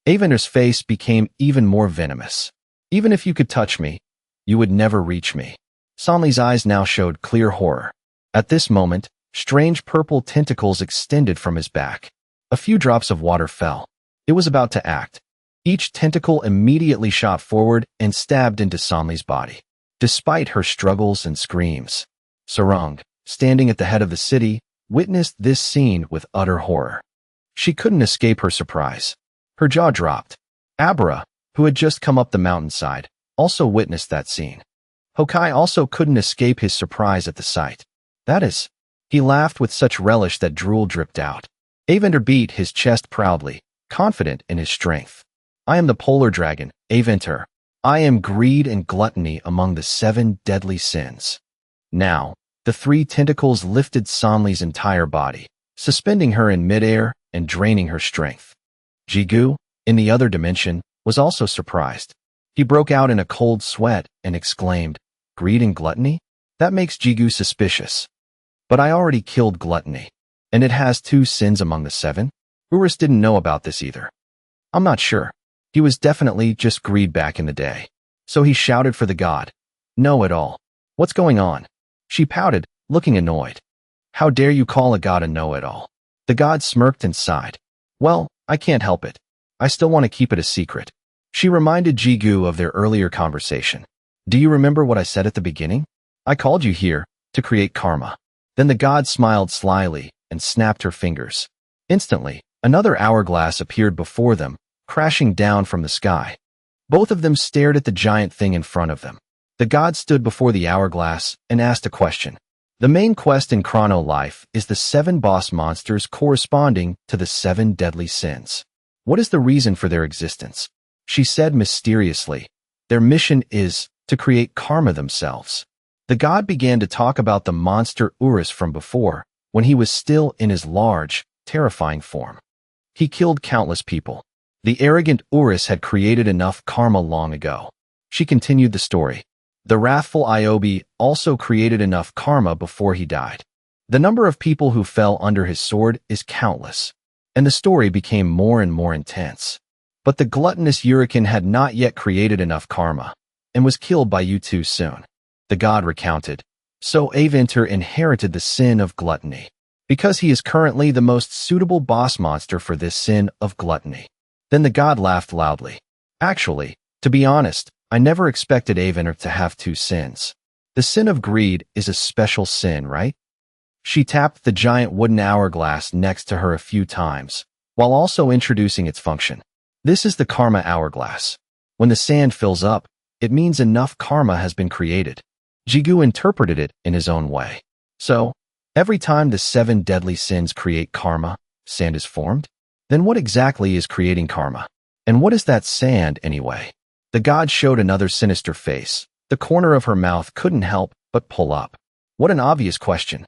Aventer's face became even more venomous. Even if you could touch me, you would never reach me. Sonli's eyes now showed clear horror. At this moment, strange purple tentacles extended from his back. A few drops of water fell. It was about to act. Each tentacle immediately shot forward and stabbed into Sonli's body. Despite her struggles and screams, Sarung, standing at the head of the city, witnessed this scene with utter horror. She couldn't escape her surprise. Her jaw dropped. Abra, who had just come up the mountainside, also witnessed that scene. Hokai also couldn't escape his surprise at the sight. That is, he laughed with such relish that drool dripped out. Aventer beat his chest proudly, confident in his strength. I am the polar dragon, Aventer. I am greed and gluttony among the 7 deadly sins. Now, the 3 tentacles lifted Sonli's entire body, suspending her in midair and draining her strength. Jigu, in the other dimension, was also surprised. He broke out in a cold sweat and exclaimed, Greed and gluttony? That makes Jigu suspicious. But I already killed gluttony, and it has 2 sins among the 7? Urus didn't know about this either. I'm not sure. He was definitely just greed back in the day. So he shouted for the god. Know-it-all. What's going on? She pouted, looking annoyed. How dare you call a god a know-it-all? The god smirked and sighed. Well, I can't help it. I still want to keep it a secret. She reminded Jigu of their earlier conversation. Do you remember what I said at the beginning? I called you here to create karma. Then the god smiled slyly and snapped her fingers. Instantly, another hourglass appeared before them, crashing down from the sky. Both of them stared at the giant thing in front of them. The god stood before the hourglass and asked a question. The main quest in Chrono Life is the 7 boss monsters corresponding to the 7 deadly sins. What is the reason for their existence? She said mysteriously. Their mission is to create karma themselves. The god began to talk about the monster Urus from before, when he was still in his large, terrifying form. He killed countless people. The arrogant Urus had created enough karma long ago. She continued the story. The wrathful Iobi also created enough karma before he died. The number of people who fell under his sword is countless, and the story became more and more intense. But the gluttonous Uriken had not yet created enough karma, and was killed by you too soon. The god recounted. So Aventer inherited the sin of gluttony, because he is currently the most suitable boss monster for this sin of gluttony. Then the god laughed loudly. Actually, to be honest, I never expected Aventer to have 2 sins. The sin of greed is a special sin, right? She tapped the giant wooden hourglass next to her a few times, while also introducing its function. This is the karma hourglass. When the sand fills up, it means enough karma has been created. Jigu interpreted it in his own way. So, every time the 7 deadly sins create karma, sand is formed? Then what exactly is creating karma? And what is that sand anyway? The god showed another sinister face. The corner of her mouth couldn't help but pull up. What an obvious question.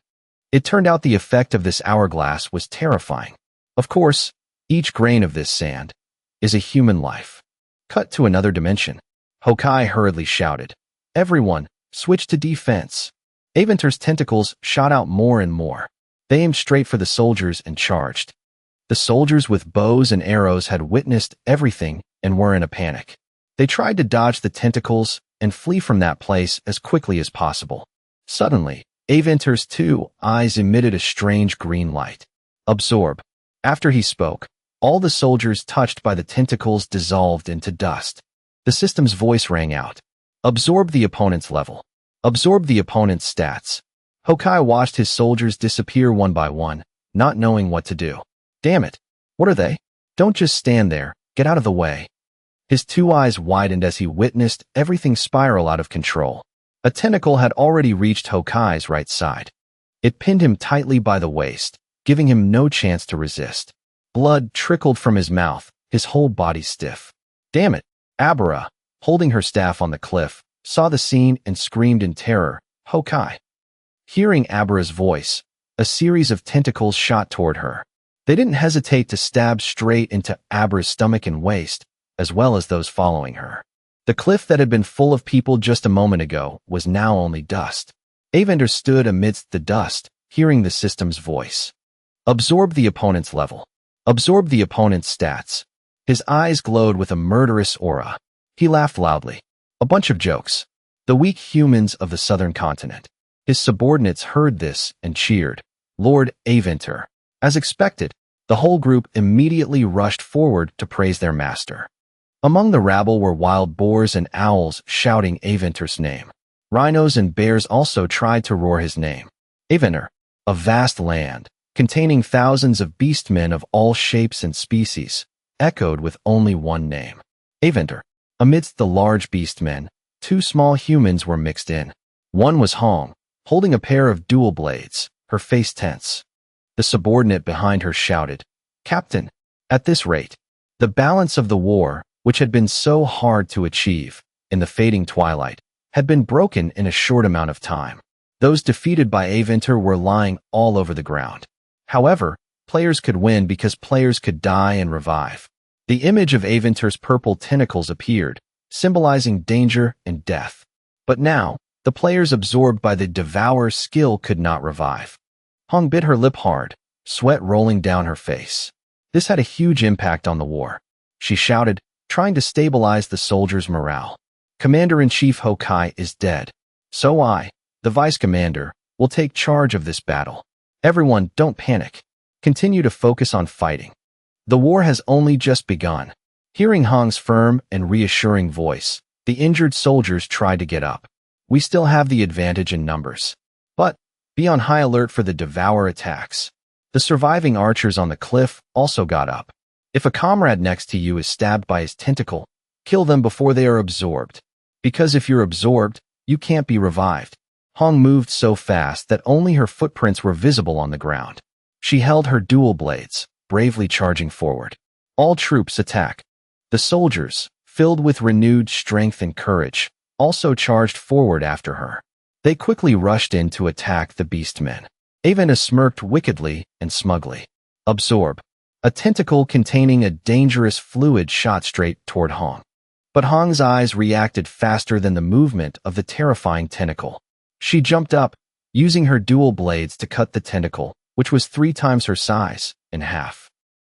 It turned out the effect of this hourglass was terrifying. Of course, each grain of this sand is a human life. Cut to another dimension. Hokkai hurriedly shouted. Everyone, switch to defense. Aventur's tentacles shot out more and more. They aimed straight for the soldiers and charged. The soldiers with bows and arrows had witnessed everything and were in a panic. They tried to dodge the tentacles and flee from that place as quickly as possible. Suddenly, Aventur's two eyes emitted a strange green light. Absorb. After he spoke, all the soldiers touched by the tentacles dissolved into dust. The system's voice rang out. Absorb the opponent's level. Absorb the opponent's stats. Hokkai watched his soldiers disappear one by one, not knowing what to do. Damn it! What are they? Don't just stand there, get out of the way. His two eyes widened as he witnessed everything spiral out of control. A tentacle had already reached Hokkai's right side. It pinned him tightly by the waist, giving him no chance to resist. Blood trickled from his mouth, his whole body stiff. Damn it! Abara, holding her staff on the cliff, saw the scene and screamed in terror, Hokkai. Hearing Abara's voice, a series of tentacles shot toward her. They didn't hesitate to stab straight into Abara's stomach and waist, as well as those following her. The cliff that had been full of people just a moment ago was now only dust. Aventur stood amidst the dust, hearing the system's voice. Absorb the opponent's level. Absorb the opponent's stats. His eyes glowed with a murderous aura. He laughed loudly. A bunch of jokes. The weak humans of the southern continent. His subordinates heard this and cheered. Lord Aventur. As expected, the whole group immediately rushed forward to praise their master. Among the rabble were wild boars and owls shouting Aventur's name. Rhinos and bears also tried to roar his name. Aventur, a vast land, containing thousands of beastmen of all shapes and species, echoed with only one name. Aventur. Amidst the large beastmen, two small humans were mixed in. One was Hong, holding a pair of dual blades, her face tense. The subordinate behind her shouted, Captain, at this rate, the balance of the war, which had been so hard to achieve, in the fading twilight, had been broken in a short amount of time. Those defeated by Aventur were lying all over the ground. However, players could win because players could die and revive. The image of Aventur's purple tentacles appeared, symbolizing danger and death. But now, the players absorbed by the Devour skill could not revive. Hong bit her lip hard, sweat rolling down her face. This had a huge impact on the war. She shouted, trying to stabilize the soldiers' morale. Commander-in-Chief Hokkai is dead. So I, the vice-commander, will take charge of this battle. Everyone, don't panic. Continue to focus on fighting. The war has only just begun. Hearing Hong's firm and reassuring voice, the injured soldiers tried to get up. We still have the advantage in numbers. But, be on high alert for the Devour attacks. The surviving archers on the cliff also got up. If a comrade next to you is stabbed by his tentacle, kill them before they are absorbed. Because if you're absorbed, you can't be revived. Hong moved so fast that only her footprints were visible on the ground. She held her dual blades, bravely charging forward. All troops attack. The soldiers, filled with renewed strength and courage, also charged forward after her. They quickly rushed in to attack the beastmen. Aventur smirked wickedly and smugly. Absorb. A tentacle containing a dangerous fluid shot straight toward Hong. But Hong's eyes reacted faster than the movement of the terrifying tentacle. She jumped up, using her dual blades to cut the tentacle, which was 3 times her size, in half.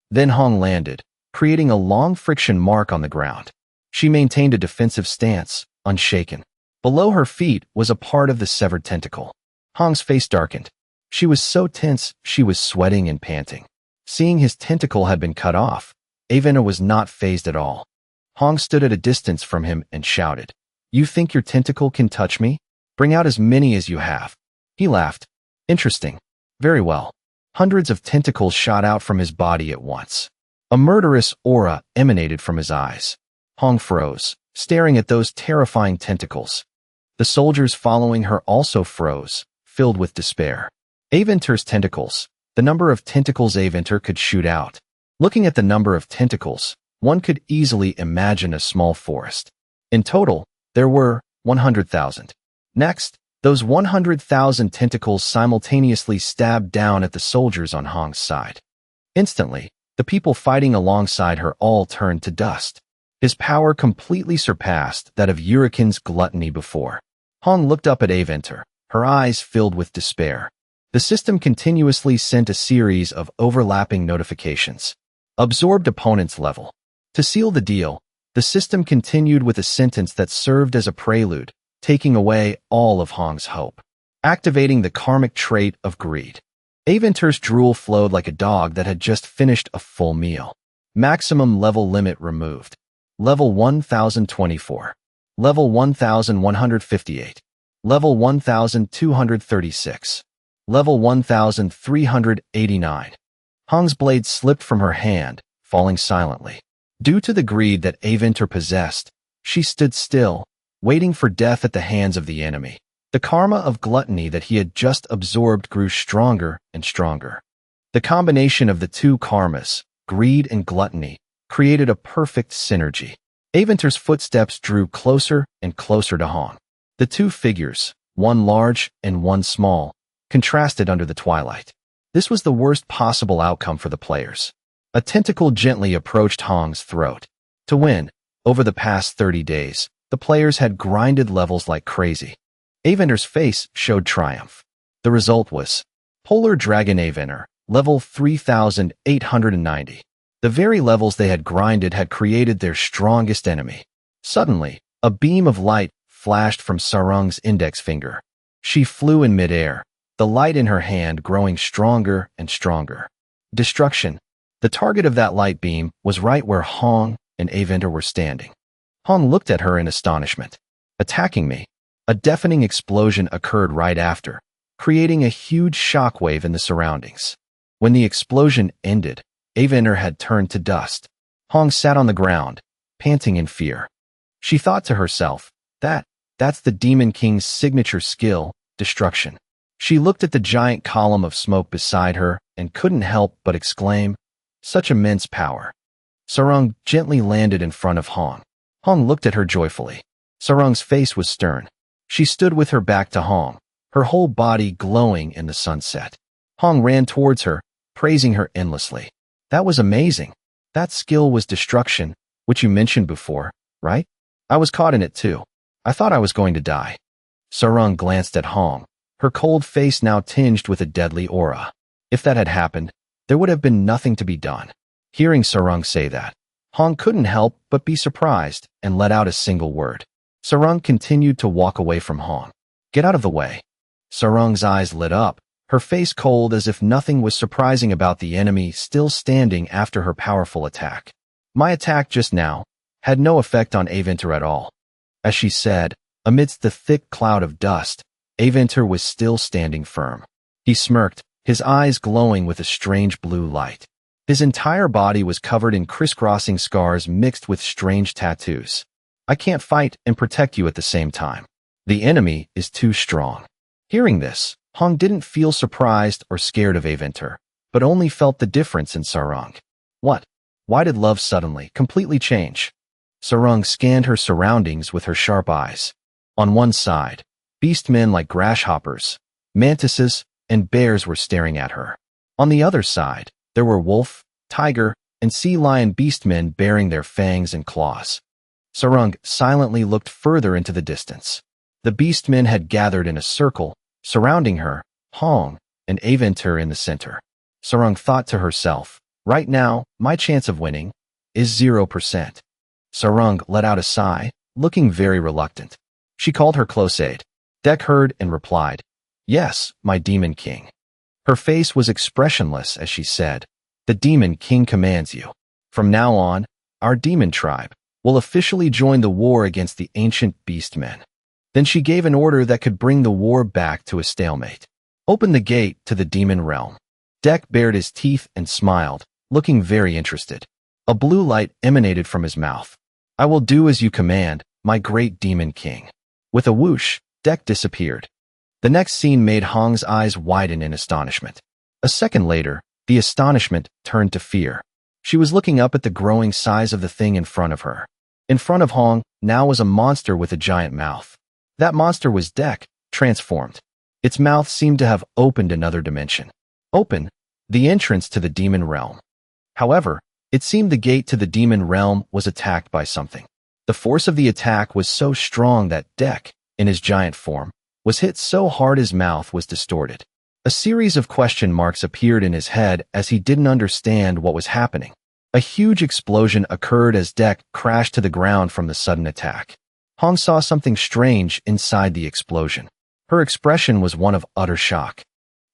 Then Hong landed, creating a long friction mark on the ground. She maintained a defensive stance, unshaken. Below her feet was a part of the severed tentacle. Hong's face darkened. She was so tense, she was sweating and panting. Seeing his tentacle had been cut off, Aventur was not fazed at all. Hong stood at a distance from him and shouted, You think your tentacle can touch me? Bring out as many as you have. He laughed. Interesting. Very well. Hundreds of tentacles shot out from his body at once. A murderous aura emanated from his eyes. Hong froze, staring at those terrifying tentacles. The soldiers following her also froze, filled with despair. Aventur's tentacles. The number of tentacles Aventur could shoot out. Looking at the number of tentacles, one could easily imagine a small forest. In total, there were 100,000. Next, those 100,000 tentacles simultaneously stabbed down at the soldiers on Hong's side. Instantly, the people fighting alongside her all turned to dust. His power completely surpassed that of Uriken's gluttony before. Hong looked up at Aventer, her eyes filled with despair. The system continuously sent a series of overlapping notifications. Absorbed opponent's level. To seal the deal, the system continued with a sentence that served as a prelude, taking away all of Hong's hope. Activating the karmic trait of greed. Aventer's drool flowed like a dog that had just finished a full meal. Maximum level limit removed. Level 1024. Level 1158. Level 1236. Level 1389. Hong's blade slipped from her hand, falling silently. Due to the greed that Aventer possessed, she stood still, waiting for death at the hands of the enemy. The karma of gluttony that he had just absorbed grew stronger and stronger. The combination of the two karmas, greed and gluttony, created a perfect synergy. Aventer's footsteps drew closer and closer to Hong. The two figures, one large and one small, contrasted under the twilight. This was the worst possible outcome for the players. A tentacle gently approached Hong's throat. To win, over the past 30 days, the players had grinded levels like crazy. Aventer's face showed triumph. The result was Polar Dragon Aventer, level 3890. The very levels they had grinded had created their strongest enemy. Suddenly, a beam of light flashed from Sarung's index finger. She flew in midair, the light in her hand growing stronger and stronger. Destruction. The target of that light beam was right where Hong and Aventer were standing. Hong looked at her in astonishment. Attacking me. A deafening explosion occurred right after, creating a huge shockwave in the surroundings. When the explosion ended, Aventer had turned to dust. Hong sat on the ground, panting in fear. She thought to herself, that's the Demon King's signature skill, destruction. She looked at the giant column of smoke beside her and couldn't help but exclaim, such immense power. Sarung gently landed in front of Hong. Hong looked at her joyfully. Sarung's face was stern. She stood with her back to Hong, her whole body glowing in the sunset. Hong ran towards her, praising her endlessly. That was amazing. That skill was destruction, which you mentioned before, right? I was caught in it too. I thought I was going to die. Sarung glanced at Hong, her cold face now tinged with a deadly aura. If that had happened, there would have been nothing to be done. Hearing Sarung say that, Hong couldn't help but be surprised and let out a single word. Sarung continued to walk away from Hong. Get out of the way. Sarung's eyes lit up, her face cold as if nothing was surprising about the enemy still standing after her powerful attack. My attack just now had no effect on Aventer at all. As she said, amidst the thick cloud of dust, Aventer was still standing firm. He smirked, his eyes glowing with a strange blue light. His entire body was covered in crisscrossing scars mixed with strange tattoos. I can't fight and protect you at the same time. The enemy is too strong. Hearing this, Hong didn't feel surprised or scared of Aventer, but only felt the difference in Sarung. What? Why did love suddenly, completely change? Sarung scanned her surroundings with her sharp eyes. On one side, beastmen like grasshoppers, mantises, and bears were staring at her. On the other side, there were wolf, tiger, and sea lion beastmen baring their fangs and claws. Sarung silently looked further into the distance. The beastmen had gathered in a circle, surrounding her, Hong, and Aventer in the center. Sarung thought to herself, right now, my chance of winning is 0%. Sarung let out a sigh, looking very reluctant. She called her close aide. Dek heard and replied, yes, my Demon King. Her face was expressionless as she said, the Demon King commands you. From now on, our demon tribe will officially join the war against the ancient beastmen. Then she gave an order that could bring the war back to a stalemate. Open the gate to the demon realm. Dek bared his teeth and smiled, looking very interested. A blue light emanated from his mouth. I will do as you command, my great Demon King. With a whoosh, Dek disappeared. The next scene made Hong's eyes widen in astonishment. A second later, the astonishment turned to fear. She was looking up at the growing size of the thing in front of her. In front of Hong now was a monster with a giant mouth. That monster was Dek, transformed. Its mouth seemed to have opened another dimension. Open, the entrance to the demon realm. However, It seemed the gate to the demon realm was attacked by something. The force of the attack was so strong that Dek, in his giant form, was hit so hard his mouth was distorted. A series of question marks appeared in his head as he didn't understand what was happening. A huge explosion occurred as Dek crashed to the ground from the sudden attack. Hong saw something strange inside the explosion. Her expression was one of utter shock.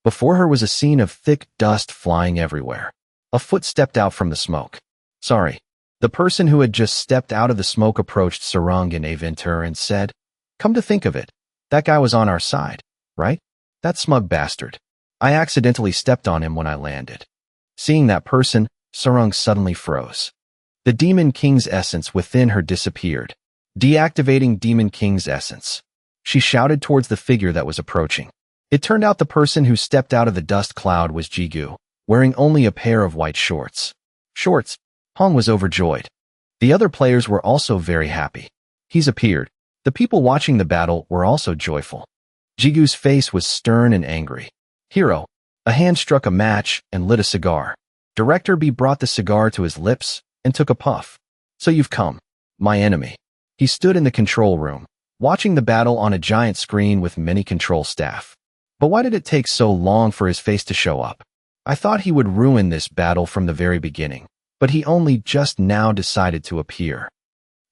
Before her was a scene of thick dust flying everywhere. A foot stepped out from the smoke. Sorry. The person who had just stepped out of the smoke approached Sarang and Avinter and said, "Come to think of it, that guy was on our side, right? That smug bastard. I accidentally stepped on him when I landed." Seeing that person, Sarang suddenly froze. The Demon King's essence within her disappeared. Deactivating Demon King's essence. She shouted towards the figure that was approaching. It turned out the person who stepped out of the dust cloud was Jigu, wearing only a pair of white shorts. Hong was overjoyed. The other players were also very happy. He's appeared. The people watching the battle were also joyful. Jigu's face was stern and angry. Hero. A hand struck a match and lit a cigar. Director B brought the cigar to his lips and took a puff. "So you've come, my enemy." He stood in the control room, watching the battle on a giant screen with many control staff. But why did it take so long for his face to show up? I thought he would ruin this battle from the very beginning, but he only just now decided to appear.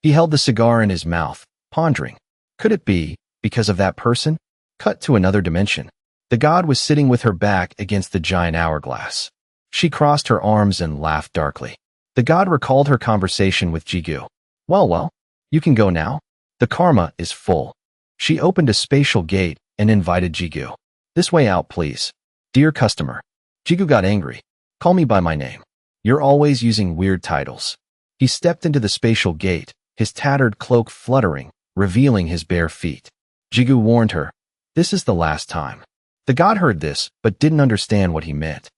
He held the cigar in his mouth, pondering. Could it be because of that person? Cut to another dimension. The god was sitting with her back against the giant hourglass. She crossed her arms and laughed darkly. The god recalled her conversation with Jigu. Well, you can go now. The karma is full." She opened a spatial gate and invited Jigu. "This way out, please. Dear customer." Jigu got angry. "Call me by my name. You're always using weird titles." He stepped into the spatial gate, his tattered cloak fluttering, revealing his bare feet. Jigu warned her, "This is the last time." The god heard this, but didn't understand what he meant.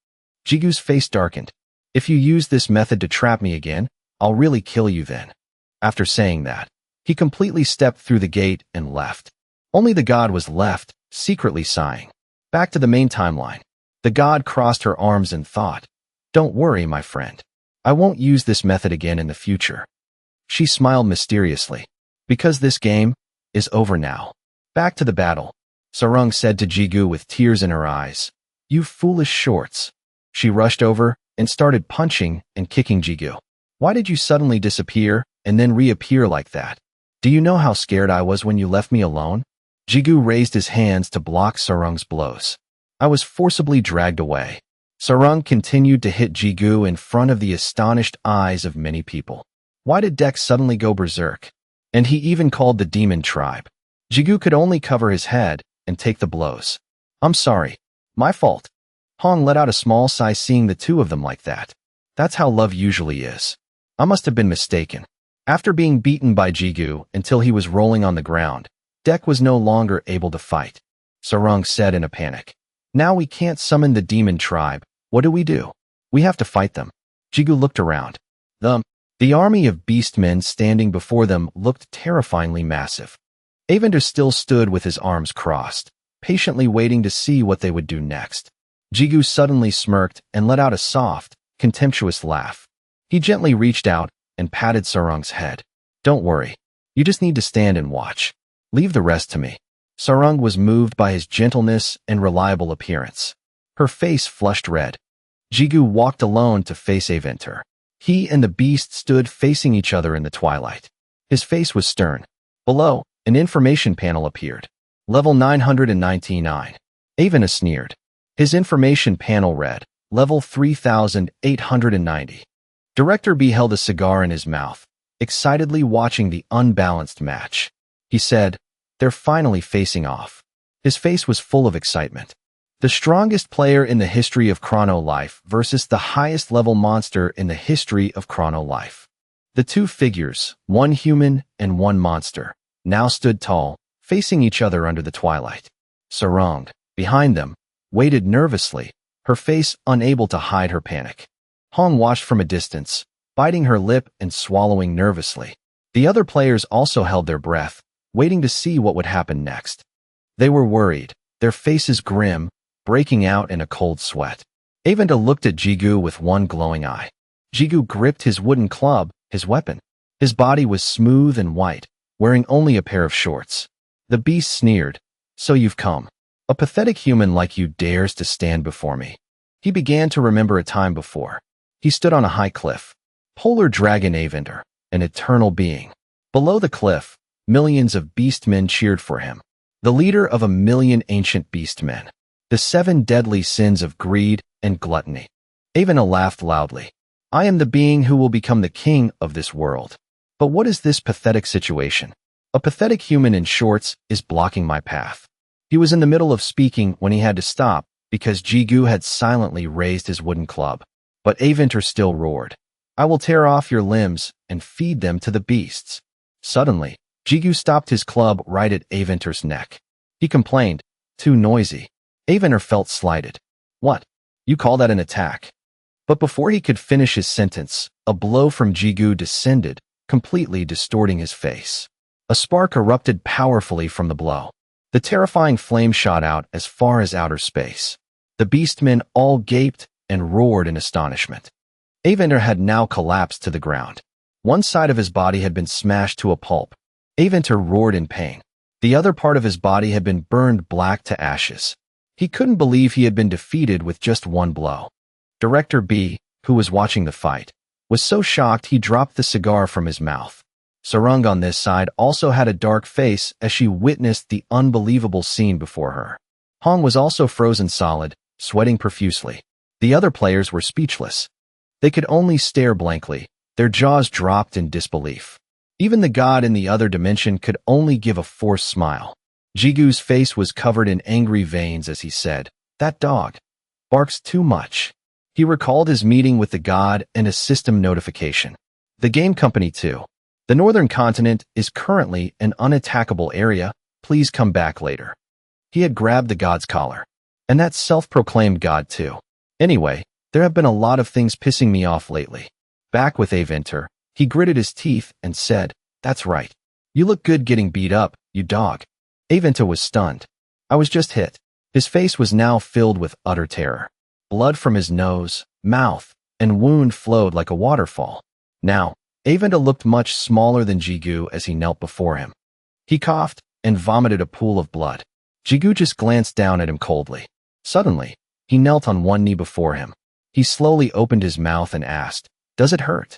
Jigu's face darkened. "If you use this method to trap me again, I'll really kill you then." After saying that, he completely stepped through the gate and left. Only the god was left, secretly sighing. Back to the main timeline. The god crossed her arms and thought, "Don't worry, my friend. I won't use this method again in the future." She smiled mysteriously. "Because this game is over now." Back to the battle. Sarang said to Jigu with tears in her eyes, "You foolish shorts." She rushed over and started punching and kicking Jigu. "Why did you suddenly disappear and then reappear like that? Do you know how scared I was when you left me alone?" Jigu raised his hands to block Sarang's blows. "I was forcibly dragged away." Sarang continued to hit Jigu in front of the astonished eyes of many people. Why did Dek suddenly go berserk? And he even called the demon tribe. Jigu could only cover his head and take the blows. "I'm sorry. My fault." Hong let out a small sigh seeing the two of them like that. That's how love usually is. I must have been mistaken. After being beaten by Jigu until he was rolling on the ground, Dek was no longer able to fight. Sarang said in a panic, "Now we can't summon the demon tribe. What do? We have to fight them." Jigu looked around. The army of beastmen standing before them looked terrifyingly massive. Avender still stood with his arms crossed, patiently waiting to see what they would do next. Jigu suddenly smirked and let out a soft, contemptuous laugh. He gently reached out and patted Sarang's head. "Don't worry. You just need to stand and watch. Leave the rest to me." Sarang was moved by his gentleness and reliable appearance. Her face flushed red. Jigu walked alone to face Aventer. He and the beast stood facing each other in the twilight. His face was stern. Below, an information panel appeared. Level 999. Aventer sneered. His information panel read, Level 3890. Director B held a cigar in his mouth, excitedly watching the unbalanced match. He said, "They're finally facing off." His face was full of excitement. The strongest player in the history of Chrono Life versus the highest level monster in the history of Chrono Life. The two figures, one human and one monster, now stood tall, facing each other under the twilight. Sarang, behind them, waited nervously, her face unable to hide her panic. Hong watched from a distance, biting her lip and swallowing nervously. The other players also held their breath, waiting to see what would happen next. They were worried, their faces grim, breaking out in a cold sweat. Aventa looked at Jigu with one glowing eye. Jigu gripped his wooden club, his weapon. His body was smooth and white, wearing only a pair of shorts. The beast sneered, "So you've come. A pathetic human like you dares to stand before me." He began to remember a time before. He stood on a high cliff. Polar dragon Aventer, an eternal being. Below the cliff, millions of beastmen cheered for him. The leader of 1,000,000 ancient beastmen. The 7 deadly sins of greed and gluttony. Aventer laughed loudly. "I am the being who will become the king of this world. But what is this pathetic situation? A pathetic human in shorts is blocking my path." He was in the middle of speaking when he had to stop because Jigu had silently raised his wooden club. But Aventer still roared, "I will tear off your limbs and feed them to the beasts." Suddenly, Jigu stopped his club right at Aventer's neck. He complained, "Too noisy." Aventer felt slighted. "What? You call that an attack?" But before he could finish his sentence, a blow from Jigu descended, completely distorting his face. A spark erupted powerfully from the blow. The terrifying flame shot out as far as outer space. The beastmen all gaped and roared in astonishment. Aventer had now collapsed to the ground. One side of his body had been smashed to a pulp. Aventer roared in pain. The other part of his body had been burned black to ashes. He couldn't believe he had been defeated with just one blow. Director B, who was watching the fight, was so shocked he dropped the cigar from his mouth. Sarung on this side also had a dark face as she witnessed the unbelievable scene before her. Hong was also frozen solid, sweating profusely. The other players were speechless. They could only stare blankly, their jaws dropped in disbelief. Even the god in the other dimension could only give a forced smile. Jigu's face was covered in angry veins as he said, "That dog barks too much." He recalled his meeting with the god and a system notification. The game company too. "The northern continent is currently an unattackable area. Please come back later." He had grabbed the god's collar. And that self-proclaimed god too. "Anyway, there have been a lot of things pissing me off lately." Back with Aventer, he gritted his teeth and said, "That's right. You look good getting beat up, you dog." Aventer was stunned. "I was just hit." His face was now filled with utter terror. Blood from his nose, mouth, and wound flowed like a waterfall. Now, Aventer looked much smaller than Jigu as he knelt before him. He coughed and vomited a pool of blood. Jigu just glanced down at him coldly. Suddenly, he knelt on one knee before him. He slowly opened his mouth and asked, "Does it hurt?"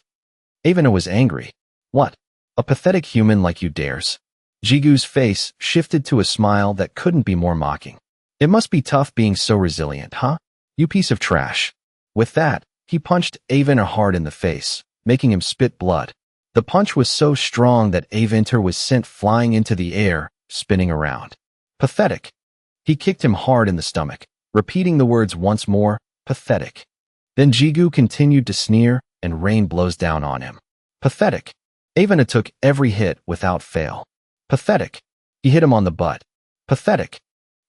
Aventer was angry. "What? A pathetic human like you dares?" Jigu's face shifted to a smile that couldn't be more mocking. "It must be tough being so resilient, huh? You piece of trash." With that, he punched Aventer hard in the face, making him spit blood. The punch was so strong that Aventer was sent flying into the air, spinning around. "Pathetic." He kicked him hard in the stomach, repeating the words once more, "Pathetic." Then Jigu continued to sneer, and rain blows down on him. "Pathetic." Aventer took every hit without fail. "Pathetic." He hit him on the butt. "Pathetic."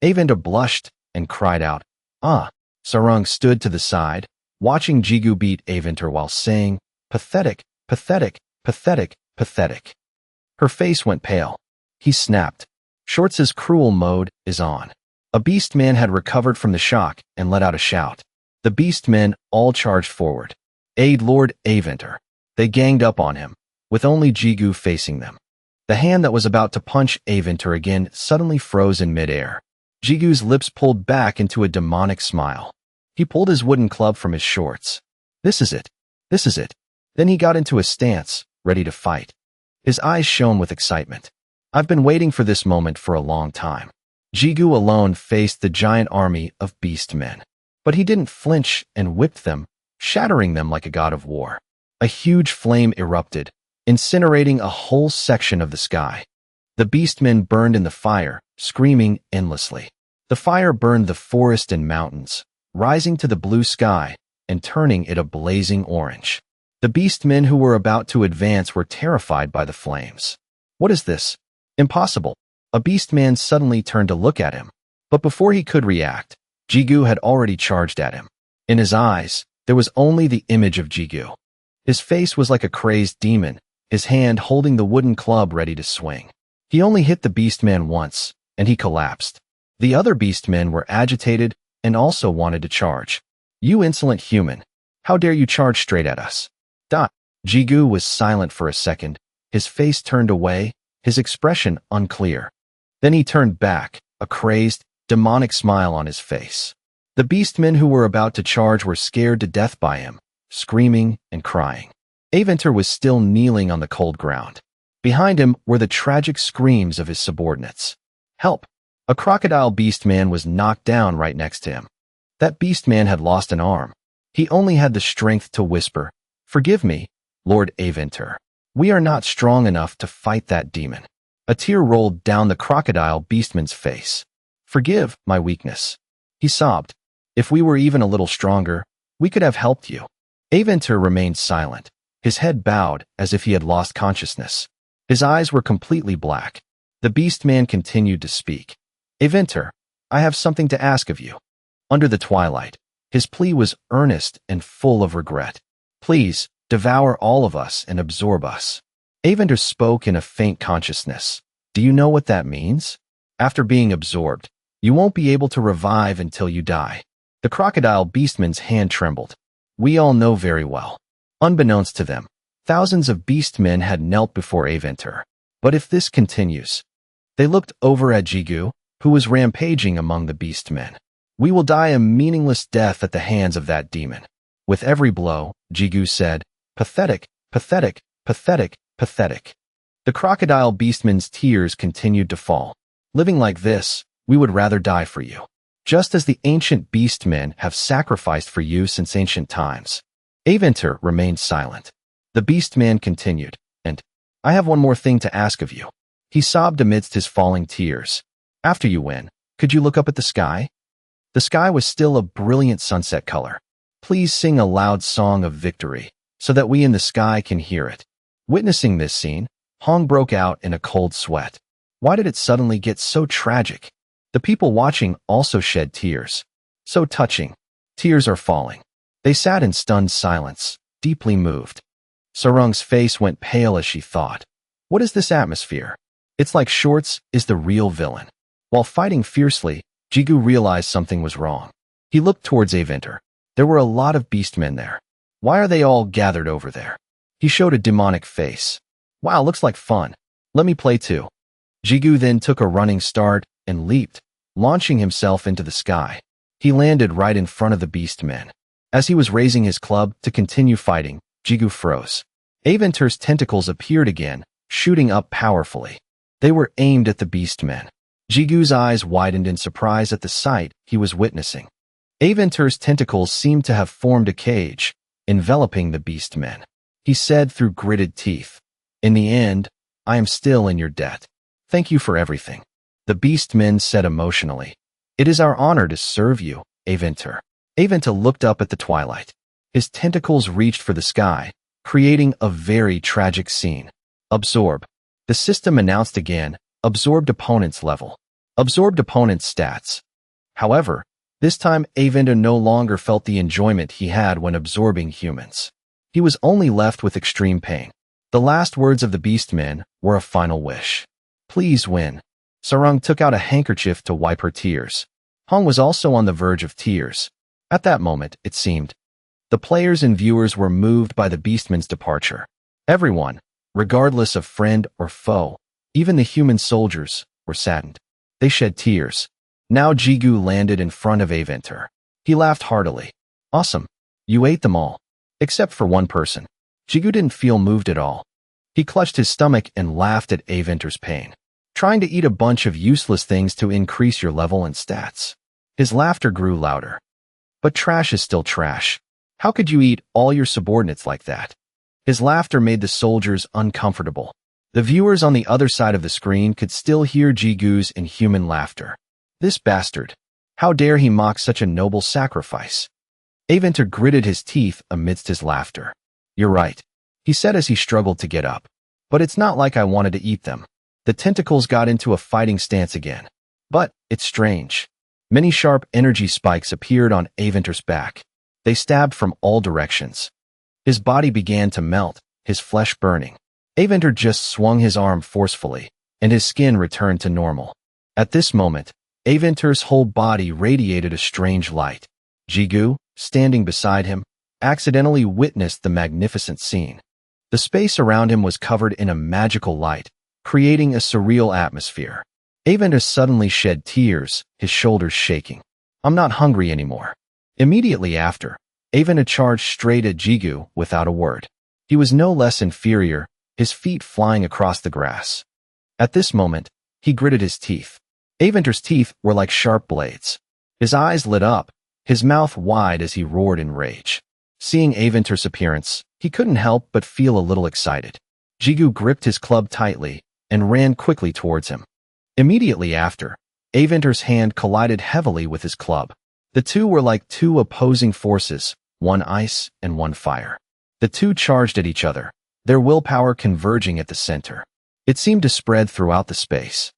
Aventer blushed and cried out, "Ah." Sarung stood to the side, watching Jigu beat Aventer while saying, "Pathetic, pathetic, pathetic, pathetic." Her face went pale. He snapped. Shorts' cruel mode is on. A beast man had recovered from the shock and let out a shout. The beast men all charged forward. "Aid Lord Aventer." They ganged up on him, with only Jigu facing them. The hand that was about to punch Aventer again suddenly froze in midair. Jigu's lips pulled back into a demonic smile. He pulled his wooden club from his shorts. "This is it. This is it." Then he got into a stance, ready to fight. His eyes shone with excitement. "I've been waiting for this moment for a long time." Jigu alone faced the giant army of beast men. But he didn't flinch and whipped them, shattering them like a god of war. A huge flame erupted, incinerating a whole section of the sky. The beastmen burned in the fire, screaming endlessly. The fire burned the forest and mountains, rising to the blue sky and turning it a blazing orange. The beastmen who were about to advance were terrified by the flames. "What is this? Impossible." A beastman suddenly turned to look at him. But before he could react, Jigu had already charged at him. In his eyes, there was only the image of Jigu. His face was like a crazed demon, his hand holding the wooden club ready to swing. He only hit the beastman once, and he collapsed. The other beastmen were agitated and also wanted to charge. "You insolent human! How dare you charge straight at us?" Dot. Jigu was silent for a second, his face turned away, his expression unclear. Then he turned back, a crazed, demonic smile on his face. The beastmen who were about to charge were scared to death by him, screaming and crying. Aventer was still kneeling on the cold ground. Behind him were the tragic screams of his subordinates. Help! A crocodile beastman was knocked down right next to him. That beastman had lost an arm. He only had the strength to whisper, "Forgive me, Lord Aventer. We are not strong enough to fight that demon." A tear rolled down the crocodile beastman's face. "Forgive my weakness," he sobbed. "If we were even a little stronger, we could have helped you." Aventer remained silent, his head bowed as if he had lost consciousness. His eyes were completely black. The beastman continued to speak. "Aventer, I have something to ask of you." Under the twilight, his plea was earnest and full of regret. "Please, devour all of us and absorb us." Aventer spoke in a faint consciousness. "Do you know what that means? After being absorbed, you won't be able to revive until you die." The crocodile beastman's hand trembled. "We all know very well." Unbeknownst to them, thousands of beastmen had knelt before Aventer. But if this continues... They looked over at Jigu, who was rampaging among the beastmen. "We will die a meaningless death at the hands of that demon." With every blow, Jigu said, "Pathetic, pathetic, pathetic, pathetic." The crocodile beastman's tears continued to fall. "Living like this, we would rather die for you. Just as the ancient beastmen have sacrificed for you since ancient times." Aventer remained silent. The beastman continued, "And I have one more thing to ask of you." He sobbed amidst his falling tears. "After you win, could you look up at the sky?" The sky was still a brilliant sunset color. "Please sing a loud song of victory, so that we in the sky can hear it." Witnessing this scene, Hong broke out in a cold sweat. Why did it suddenly get so tragic? The people watching also shed tears. So touching. Tears are falling. They sat in stunned silence, deeply moved. Sarung's face went pale as she thought. What is this atmosphere? It's like Shorts is the real villain. While fighting fiercely, Jigu realized something was wrong. He looked towards Aventer. There were a lot of beastmen there. Why are they all gathered over there? He showed a demonic face. "Wow, looks like fun. Let me play too." Jigu then took a running start and leaped, launching himself into the sky. He landed right in front of the beastmen. As he was raising his club to continue fighting, Jigu froze. Aventer's tentacles appeared again, shooting up powerfully. They were aimed at the beastmen. Jigu's eyes widened in surprise at the sight he was witnessing. Aventer's tentacles seemed to have formed a cage, enveloping the beastmen. He said through gritted teeth, "In the end, I am still in your debt. Thank you for everything." The beastmen said emotionally, "It is our honor to serve you, Aventer." Aventer looked up at the twilight. His tentacles reached for the sky, creating a very tragic scene. "Absorb." The system announced again, absorbed opponent's level. Absorbed opponent's stats. However, this time Aventer no longer felt the enjoyment he had when absorbing humans. He was only left with extreme pain. The last words of the beastmen were a final wish. "Please win." Sarung took out a handkerchief to wipe her tears. Hong was also on the verge of tears. At that moment, it seemed, the players and viewers were moved by the beastman's departure. Everyone, regardless of friend or foe, even the human soldiers, were saddened. They shed tears. Now Jigu landed in front of Aventer. He laughed heartily. "Awesome. You ate them all. Except for one person." Jigu didn't feel moved at all. He clutched his stomach and laughed at Aventer's pain. "Trying to eat a bunch of useless things to increase your level and stats." His laughter grew louder. "But trash is still trash. How could you eat all your subordinates like that?" His laughter made the soldiers uncomfortable. The viewers on the other side of the screen could still hear Jigu's inhuman laughter. This bastard. How dare he mock such a noble sacrifice? Aventer gritted his teeth amidst his laughter. "You're right," he said as he struggled to get up. "But it's not like I wanted to eat them." The tentacles got into a fighting stance again. But it's strange. Many sharp energy spikes appeared on Aventer's back. They stabbed from all directions. His body began to melt, his flesh burning. Aventer just swung his arm forcefully, and his skin returned to normal. At this moment, Aventer's whole body radiated a strange light. Jigu, standing beside him, accidentally witnessed the magnificent scene. The space around him was covered in a magical light, creating a surreal atmosphere. Aventer suddenly shed tears, his shoulders shaking. I'm not hungry anymore. Immediately after, Aventer charged straight at Jigu without a word. He was no less inferior, his feet flying across the grass. At this moment, he gritted his teeth. Aventer's teeth were like sharp blades. His eyes lit up, his mouth wide as he roared in rage. Seeing Aventer's appearance, he couldn't help but feel a little excited. Jigu gripped his club tightly and ran quickly towards him. Immediately after, Aventer's hand collided heavily with his club. The two were like two opposing forces, one ice and one fire. The two charged at each other, their willpower converging at the center. It seemed to spread throughout the space.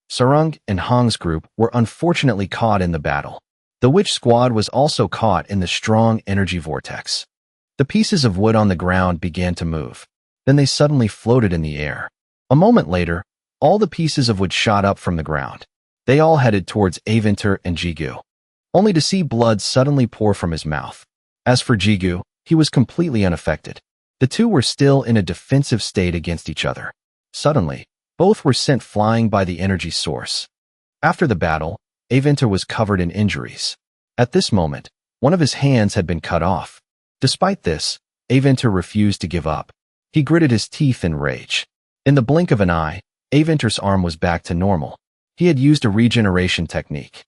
Sarung and Hong's group were unfortunately caught in the battle. The witch squad was also caught in the strong energy vortex. The pieces of wood on the ground began to move. Then they suddenly floated in the air. A moment later, all the pieces of wood shot up from the ground. They all headed towards Aventer and Jigu, only to see blood suddenly pour from his mouth. As for Jigu, he was completely unaffected. The two were still in a defensive state against each other. Suddenly, both were sent flying by the energy source. After the battle, Aventer was covered in injuries. At this moment, one of his hands had been cut off. Despite this, Aventer refused to give up. He gritted his teeth in rage. In the blink of an eye, Aventer's arm was back to normal. He had used a regeneration technique.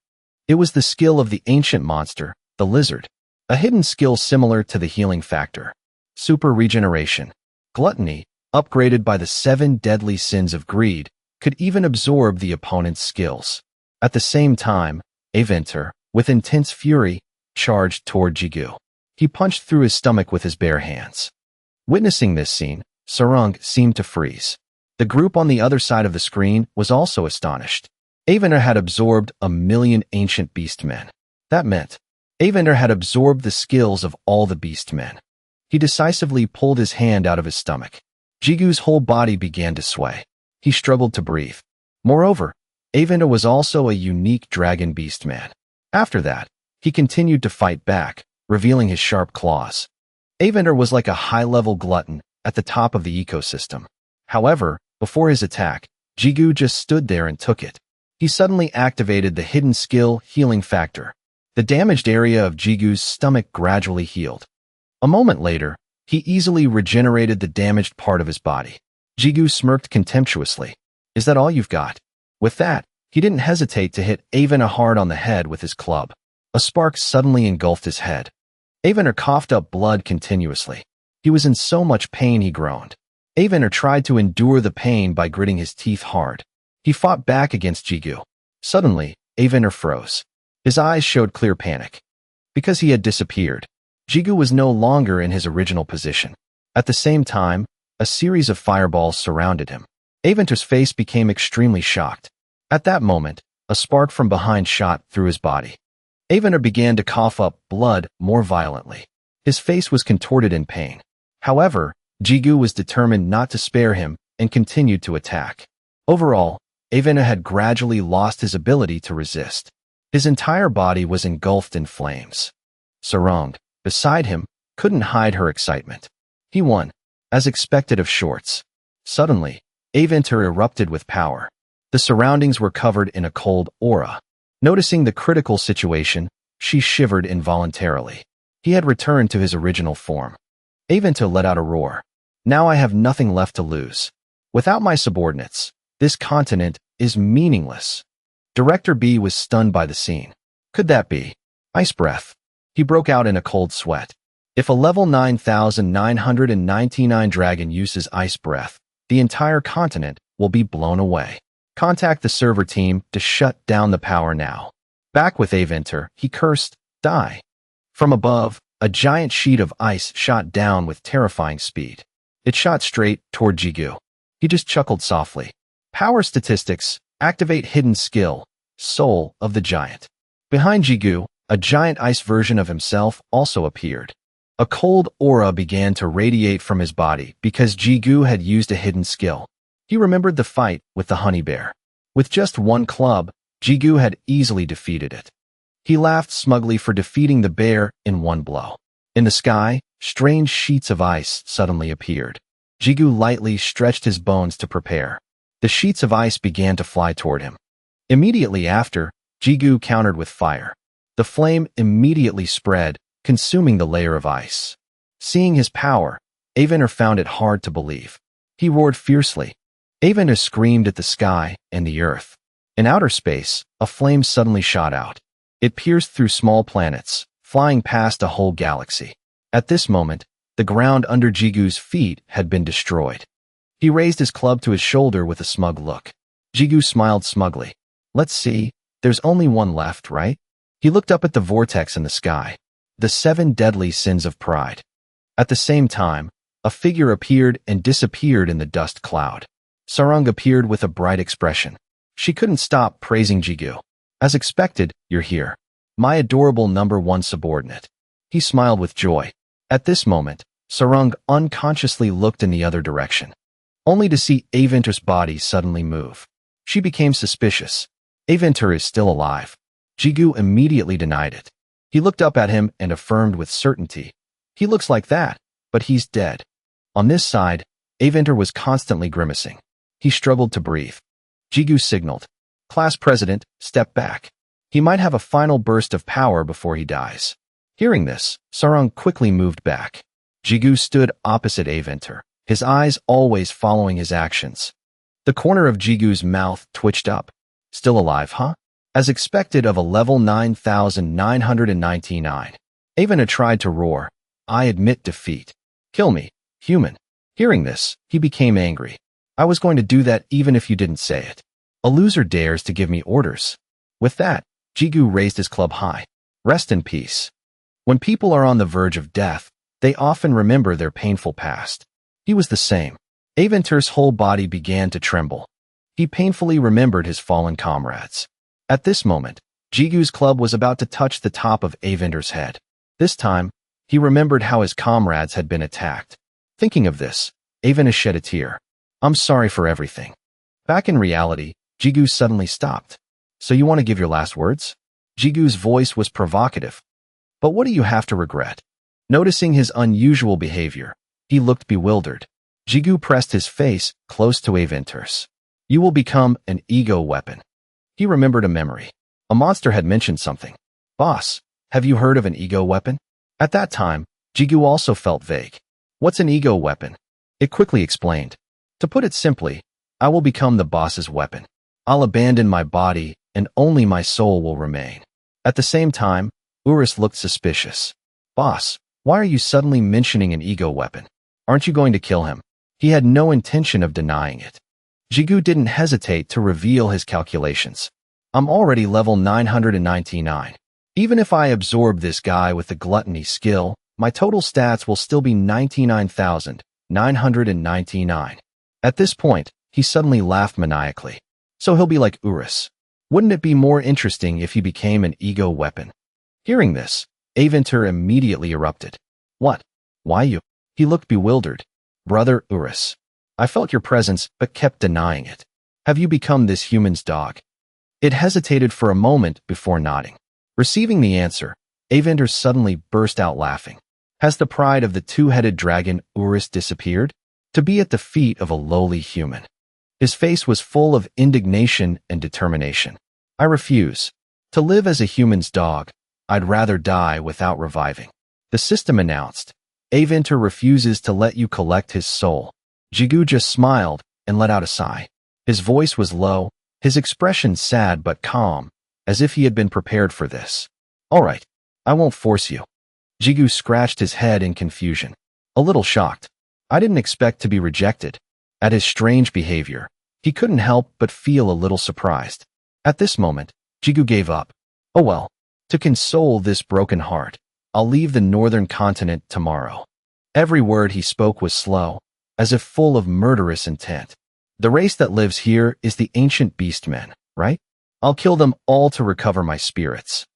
It was the skill of the ancient monster, the lizard, a hidden skill similar to the healing factor. Super regeneration. Gluttony, upgraded by the 7 deadly sins of greed, could even absorb the opponent's skills. At the same time, Aventer, with intense fury, charged toward Jigu. He punched through his stomach with his bare hands. Witnessing this scene, Sarung seemed to freeze. The group on the other side of the screen was also astonished. Aventer had absorbed 1,000,000 ancient beastmen. That meant Aventer had absorbed the skills of all the beastmen. He decisively pulled his hand out of his stomach. Jigu's whole body began to sway. He struggled to breathe. Moreover, Aventer was also a unique dragon beastman. After that, he continued to fight back, revealing his sharp claws. Aventer was like a high-level glutton at the top of the ecosystem. However, before his attack, Jigu just stood there and took it. He suddenly activated the hidden skill healing factor. The damaged area of Jigu's stomach gradually healed. A moment later, he easily regenerated the damaged part of his body. Jigu smirked contemptuously. Is that all you've got? With that, he didn't hesitate to hit Aventer hard on the head with his club. A spark suddenly engulfed his head. Aventer coughed up blood continuously. He was in so much pain he groaned. Aventer tried to endure the pain by gritting his teeth hard. He fought back against Jigu. Suddenly, Aventer froze. His eyes showed clear panic. Because he had disappeared, Jigu was no longer in his original position. At the same time, a series of fireballs surrounded him. Aventer's face became extremely shocked. At that moment, a spark from behind shot through his body. Aventer began to cough up blood more violently. His face was contorted in pain. However, Jigu was determined not to spare him and continued to attack. Overall, Aventer had gradually lost his ability to resist. His entire body was engulfed in flames. Sarung, beside him, couldn't hide her excitement. He won, as expected of Shorts. Suddenly, Aventer erupted with power. The surroundings were covered in a cold aura. Noticing the critical situation, she shivered involuntarily. He had returned to his original form. Aventer let out a roar. Now I have nothing left to lose. Without my subordinates, this continent is meaningless. Director B was stunned by the scene. Could that be? Ice breath. He broke out in a cold sweat. If a level 9,999 dragon uses ice breath, the entire continent will be blown away. Contact the server team to shut down the power now. Back with Aventer, he cursed, die. From above, a giant sheet of ice shot down with terrifying speed. It shot straight toward Jigu. He just chuckled softly. Power statistics, activate hidden skill, soul of the giant. Behind Jigu, a giant ice version of himself also appeared. A cold aura began to radiate from his body because Jigu had used a hidden skill. He remembered the fight with the honey bear. With just one club, Jigu had easily defeated it. He laughed smugly for defeating the bear in one blow. In the sky, strange sheets of ice suddenly appeared. Jigu lightly stretched his bones to prepare. The sheets of ice began to fly toward him. Immediately after, Jigu countered with fire. The flame immediately spread, consuming the layer of ice. Seeing his power, Aventer found it hard to believe. He roared fiercely. Aventer screamed at the sky and the earth. In outer space, a flame suddenly shot out. It pierced through small planets, flying past a whole galaxy. At this moment, the ground under Jigu's feet had been destroyed. He raised his club to his shoulder with a smug look. Jigu smiled smugly. Let's see, there's only one left, right? He looked up at the vortex in the sky. The 7 deadly sins of pride. At the same time, a figure appeared and disappeared in the dust cloud. Sarang appeared with a bright expression. She couldn't stop praising Jigu. As expected, you're here. My adorable number 1 subordinate. He smiled with joy. At this moment, Sarang unconsciously looked in the other direction, only to see Aventer's body suddenly move. She became suspicious. Aventer is still alive. Jigu immediately denied it. He looked up at him and affirmed with certainty. He looks like that, but he's dead. On this side, Aventer was constantly grimacing. He struggled to breathe. Jigu signaled. Class president, step back. He might have a final burst of power before he dies. Hearing this, Sarang quickly moved back. Jigu stood opposite Aventer, his eyes always following his actions. The corner of Jigu's mouth twitched up. Still alive, huh? As expected of a level 9999. Aventer tried to roar. I admit defeat. Kill me, human. Hearing this, he became angry. I was going to do that even if you didn't say it. A loser dares to give me orders. With that, Jigu raised his club high. Rest in peace. When people are on the verge of death, they often remember their painful past. He was the same. Aventer's whole body began to tremble. He painfully remembered his fallen comrades. At this moment, Jigu's club was about to touch the top of Aventer's head. This time, he remembered how his comrades had been attacked. Thinking of this, Aventer shed a tear. I'm sorry for everything. Back in reality, Jigu suddenly stopped. So you want to give your last words? Jigu's voice was provocative. But what do you have to regret? Noticing his unusual behavior, he looked bewildered. Jigu pressed his face close to Aventer's. You will become an ego weapon. He remembered a memory. A monster had mentioned something. Boss, have you heard of an ego weapon? At that time, Jigu also felt vague. What's an ego weapon? It quickly explained. To put it simply, I will become the boss's weapon. I'll abandon my body and only my soul will remain. At the same time, Urus looked suspicious. Boss, why are you suddenly mentioning an ego weapon? Aren't you going to kill him? He had no intention of denying it. Jigu didn't hesitate to reveal his calculations. I'm already level 999. Even if I absorb this guy with the gluttony skill, my total stats will still be 99,999. At this point, he suddenly laughed maniacally. So he'll be like Urus. Wouldn't it be more interesting if he became an ego weapon? Hearing this, Aventer immediately erupted. What? Why you? He looked bewildered. Brother Urus. I felt your presence but kept denying it. Have you become this human's dog? It hesitated for a moment before nodding. Receiving the answer, Aventer suddenly burst out laughing. Has the pride of the two-headed dragon Urus disappeared? To be at the feet of a lowly human. His face was full of indignation and determination. I refuse. To live as a human's dog, I'd rather die without reviving. The system announced. Aventer refuses to let you collect his soul. Jigu just smiled and let out a sigh. His voice was low, his expression sad but calm, as if he had been prepared for this. All right, I won't force you. Jigu scratched his head in confusion. A little shocked. I didn't expect to be rejected. At his strange behavior, he couldn't help but feel a little surprised. At this moment, Jigu gave up. Oh well, to console this broken heart, I'll leave the northern continent tomorrow. Every word he spoke was slow, as if full of murderous intent. The race that lives here is the ancient beastmen, right? I'll kill them all to recover my spirits.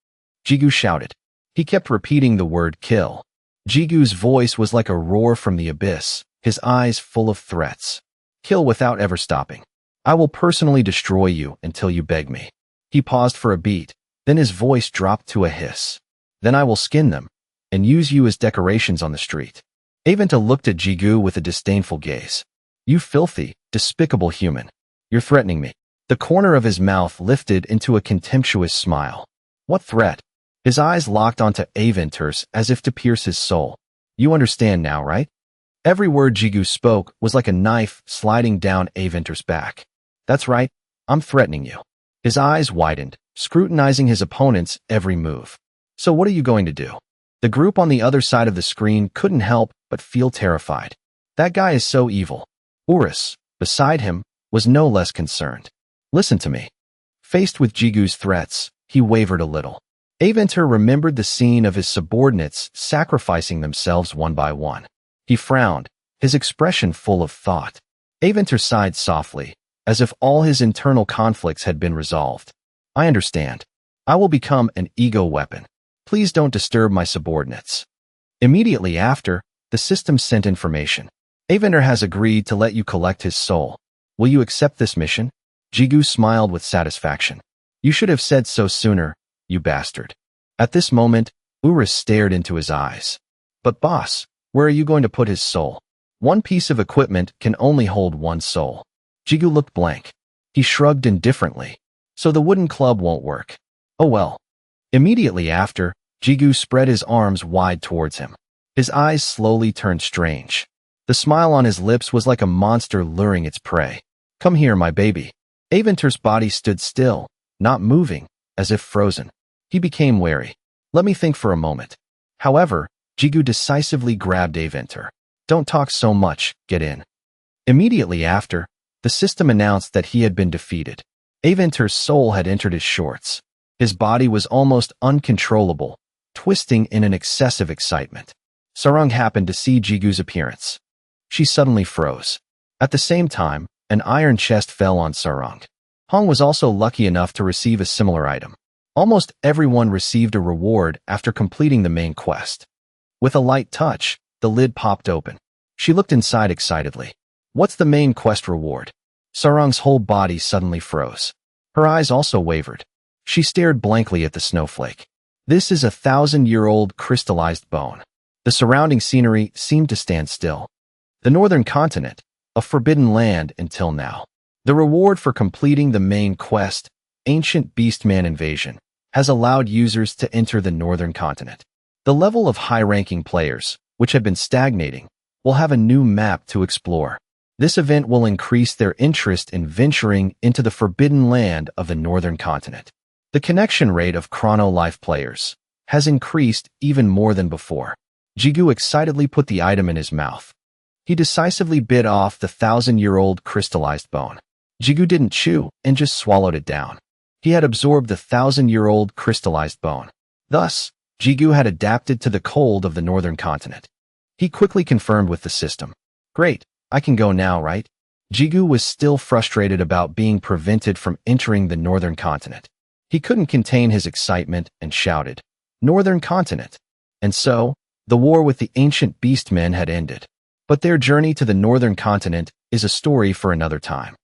Jigu shouted. He kept repeating the word kill. Jigu's voice was like a roar from the abyss, his eyes full of threats. Kill without ever stopping. I will personally destroy you until you beg me. He paused for a beat, then his voice dropped to a hiss. Then I will skin them. and use you as decorations on the street. Aventa looked at Jigu with a disdainful gaze. You filthy, despicable human. You're threatening me. The corner of his mouth lifted into a contemptuous smile. What threat? His eyes locked onto Aventa's as if to pierce his soul. You understand now, right? Every word Jigu spoke was like a knife sliding down Aventa's back. That's right, I'm threatening you. His eyes widened, scrutinizing his opponent's every move. So what are you going to do? The group on the other side of the screen couldn't help but feel terrified. That guy is so evil. Urus, beside him, was no less concerned. Listen to me. Faced with Jigu's threats, he wavered a little. Aventer remembered the scene of his subordinates sacrificing themselves one by one. He frowned, his expression full of thought. Aventer sighed softly, as if all his internal conflicts had been resolved. I understand. I will become an ego weapon. Please don't disturb my subordinates. Immediately after, the system sent information. Aventer has agreed to let you collect his soul. Will you accept this mission? Jigu smiled with satisfaction. You should have said so sooner, you bastard. At this moment, Urus stared into his eyes. But boss, where are you going to put his soul? One piece of equipment can only hold one soul. Jigu looked blank. He shrugged indifferently. So the wooden club won't work. Oh well. Immediately after, Jigu spread his arms wide towards him. His eyes slowly turned strange. The smile on his lips was like a monster luring its prey. Come here, my baby. Aventer's body stood still, not moving, as if frozen. He became wary. Let me think for a moment. However, Jigu decisively grabbed Aventer. Don't talk so much, get in. Immediately after, the system announced that he had been defeated. Aventer's soul had entered his shorts. His body was almost uncontrollable, twisting in an excessive excitement. Sarung happened to see Jigu's appearance. She suddenly froze. At the same time, an iron chest fell on Sarung. Hong was also lucky enough to receive a similar item. Almost everyone received a reward after completing the main quest. With a light touch, the lid popped open. She looked inside excitedly. What's the main quest reward? Sarung's whole body suddenly froze. Her eyes also wavered. She stared blankly at the snowflake. This is a 1,000-year-old crystallized bone. The surrounding scenery seemed to stand still. The northern continent, a forbidden land until now. The reward for completing the main quest, Ancient Beastman Invasion, has allowed users to enter the northern continent. The level of high-ranking players, which had been stagnating, will have a new map to explore. This event will increase their interest in venturing into the forbidden land of the northern continent. The connection rate of Chrono Life players has increased even more than before. Jigu excitedly put the item in his mouth. He decisively bit off the 1,000-year-old crystallized bone. Jigu didn't chew and just swallowed it down. He had absorbed the 1,000-year-old crystallized bone. Thus, Jigu had adapted to the cold of the northern continent. He quickly confirmed with the system. Great, I can go now, right? Jigu was still frustrated about being prevented from entering the northern continent. He couldn't contain his excitement and shouted, Northern continent. And so, the war with the ancient beastmen had ended. But their journey to the northern continent is a story for another time.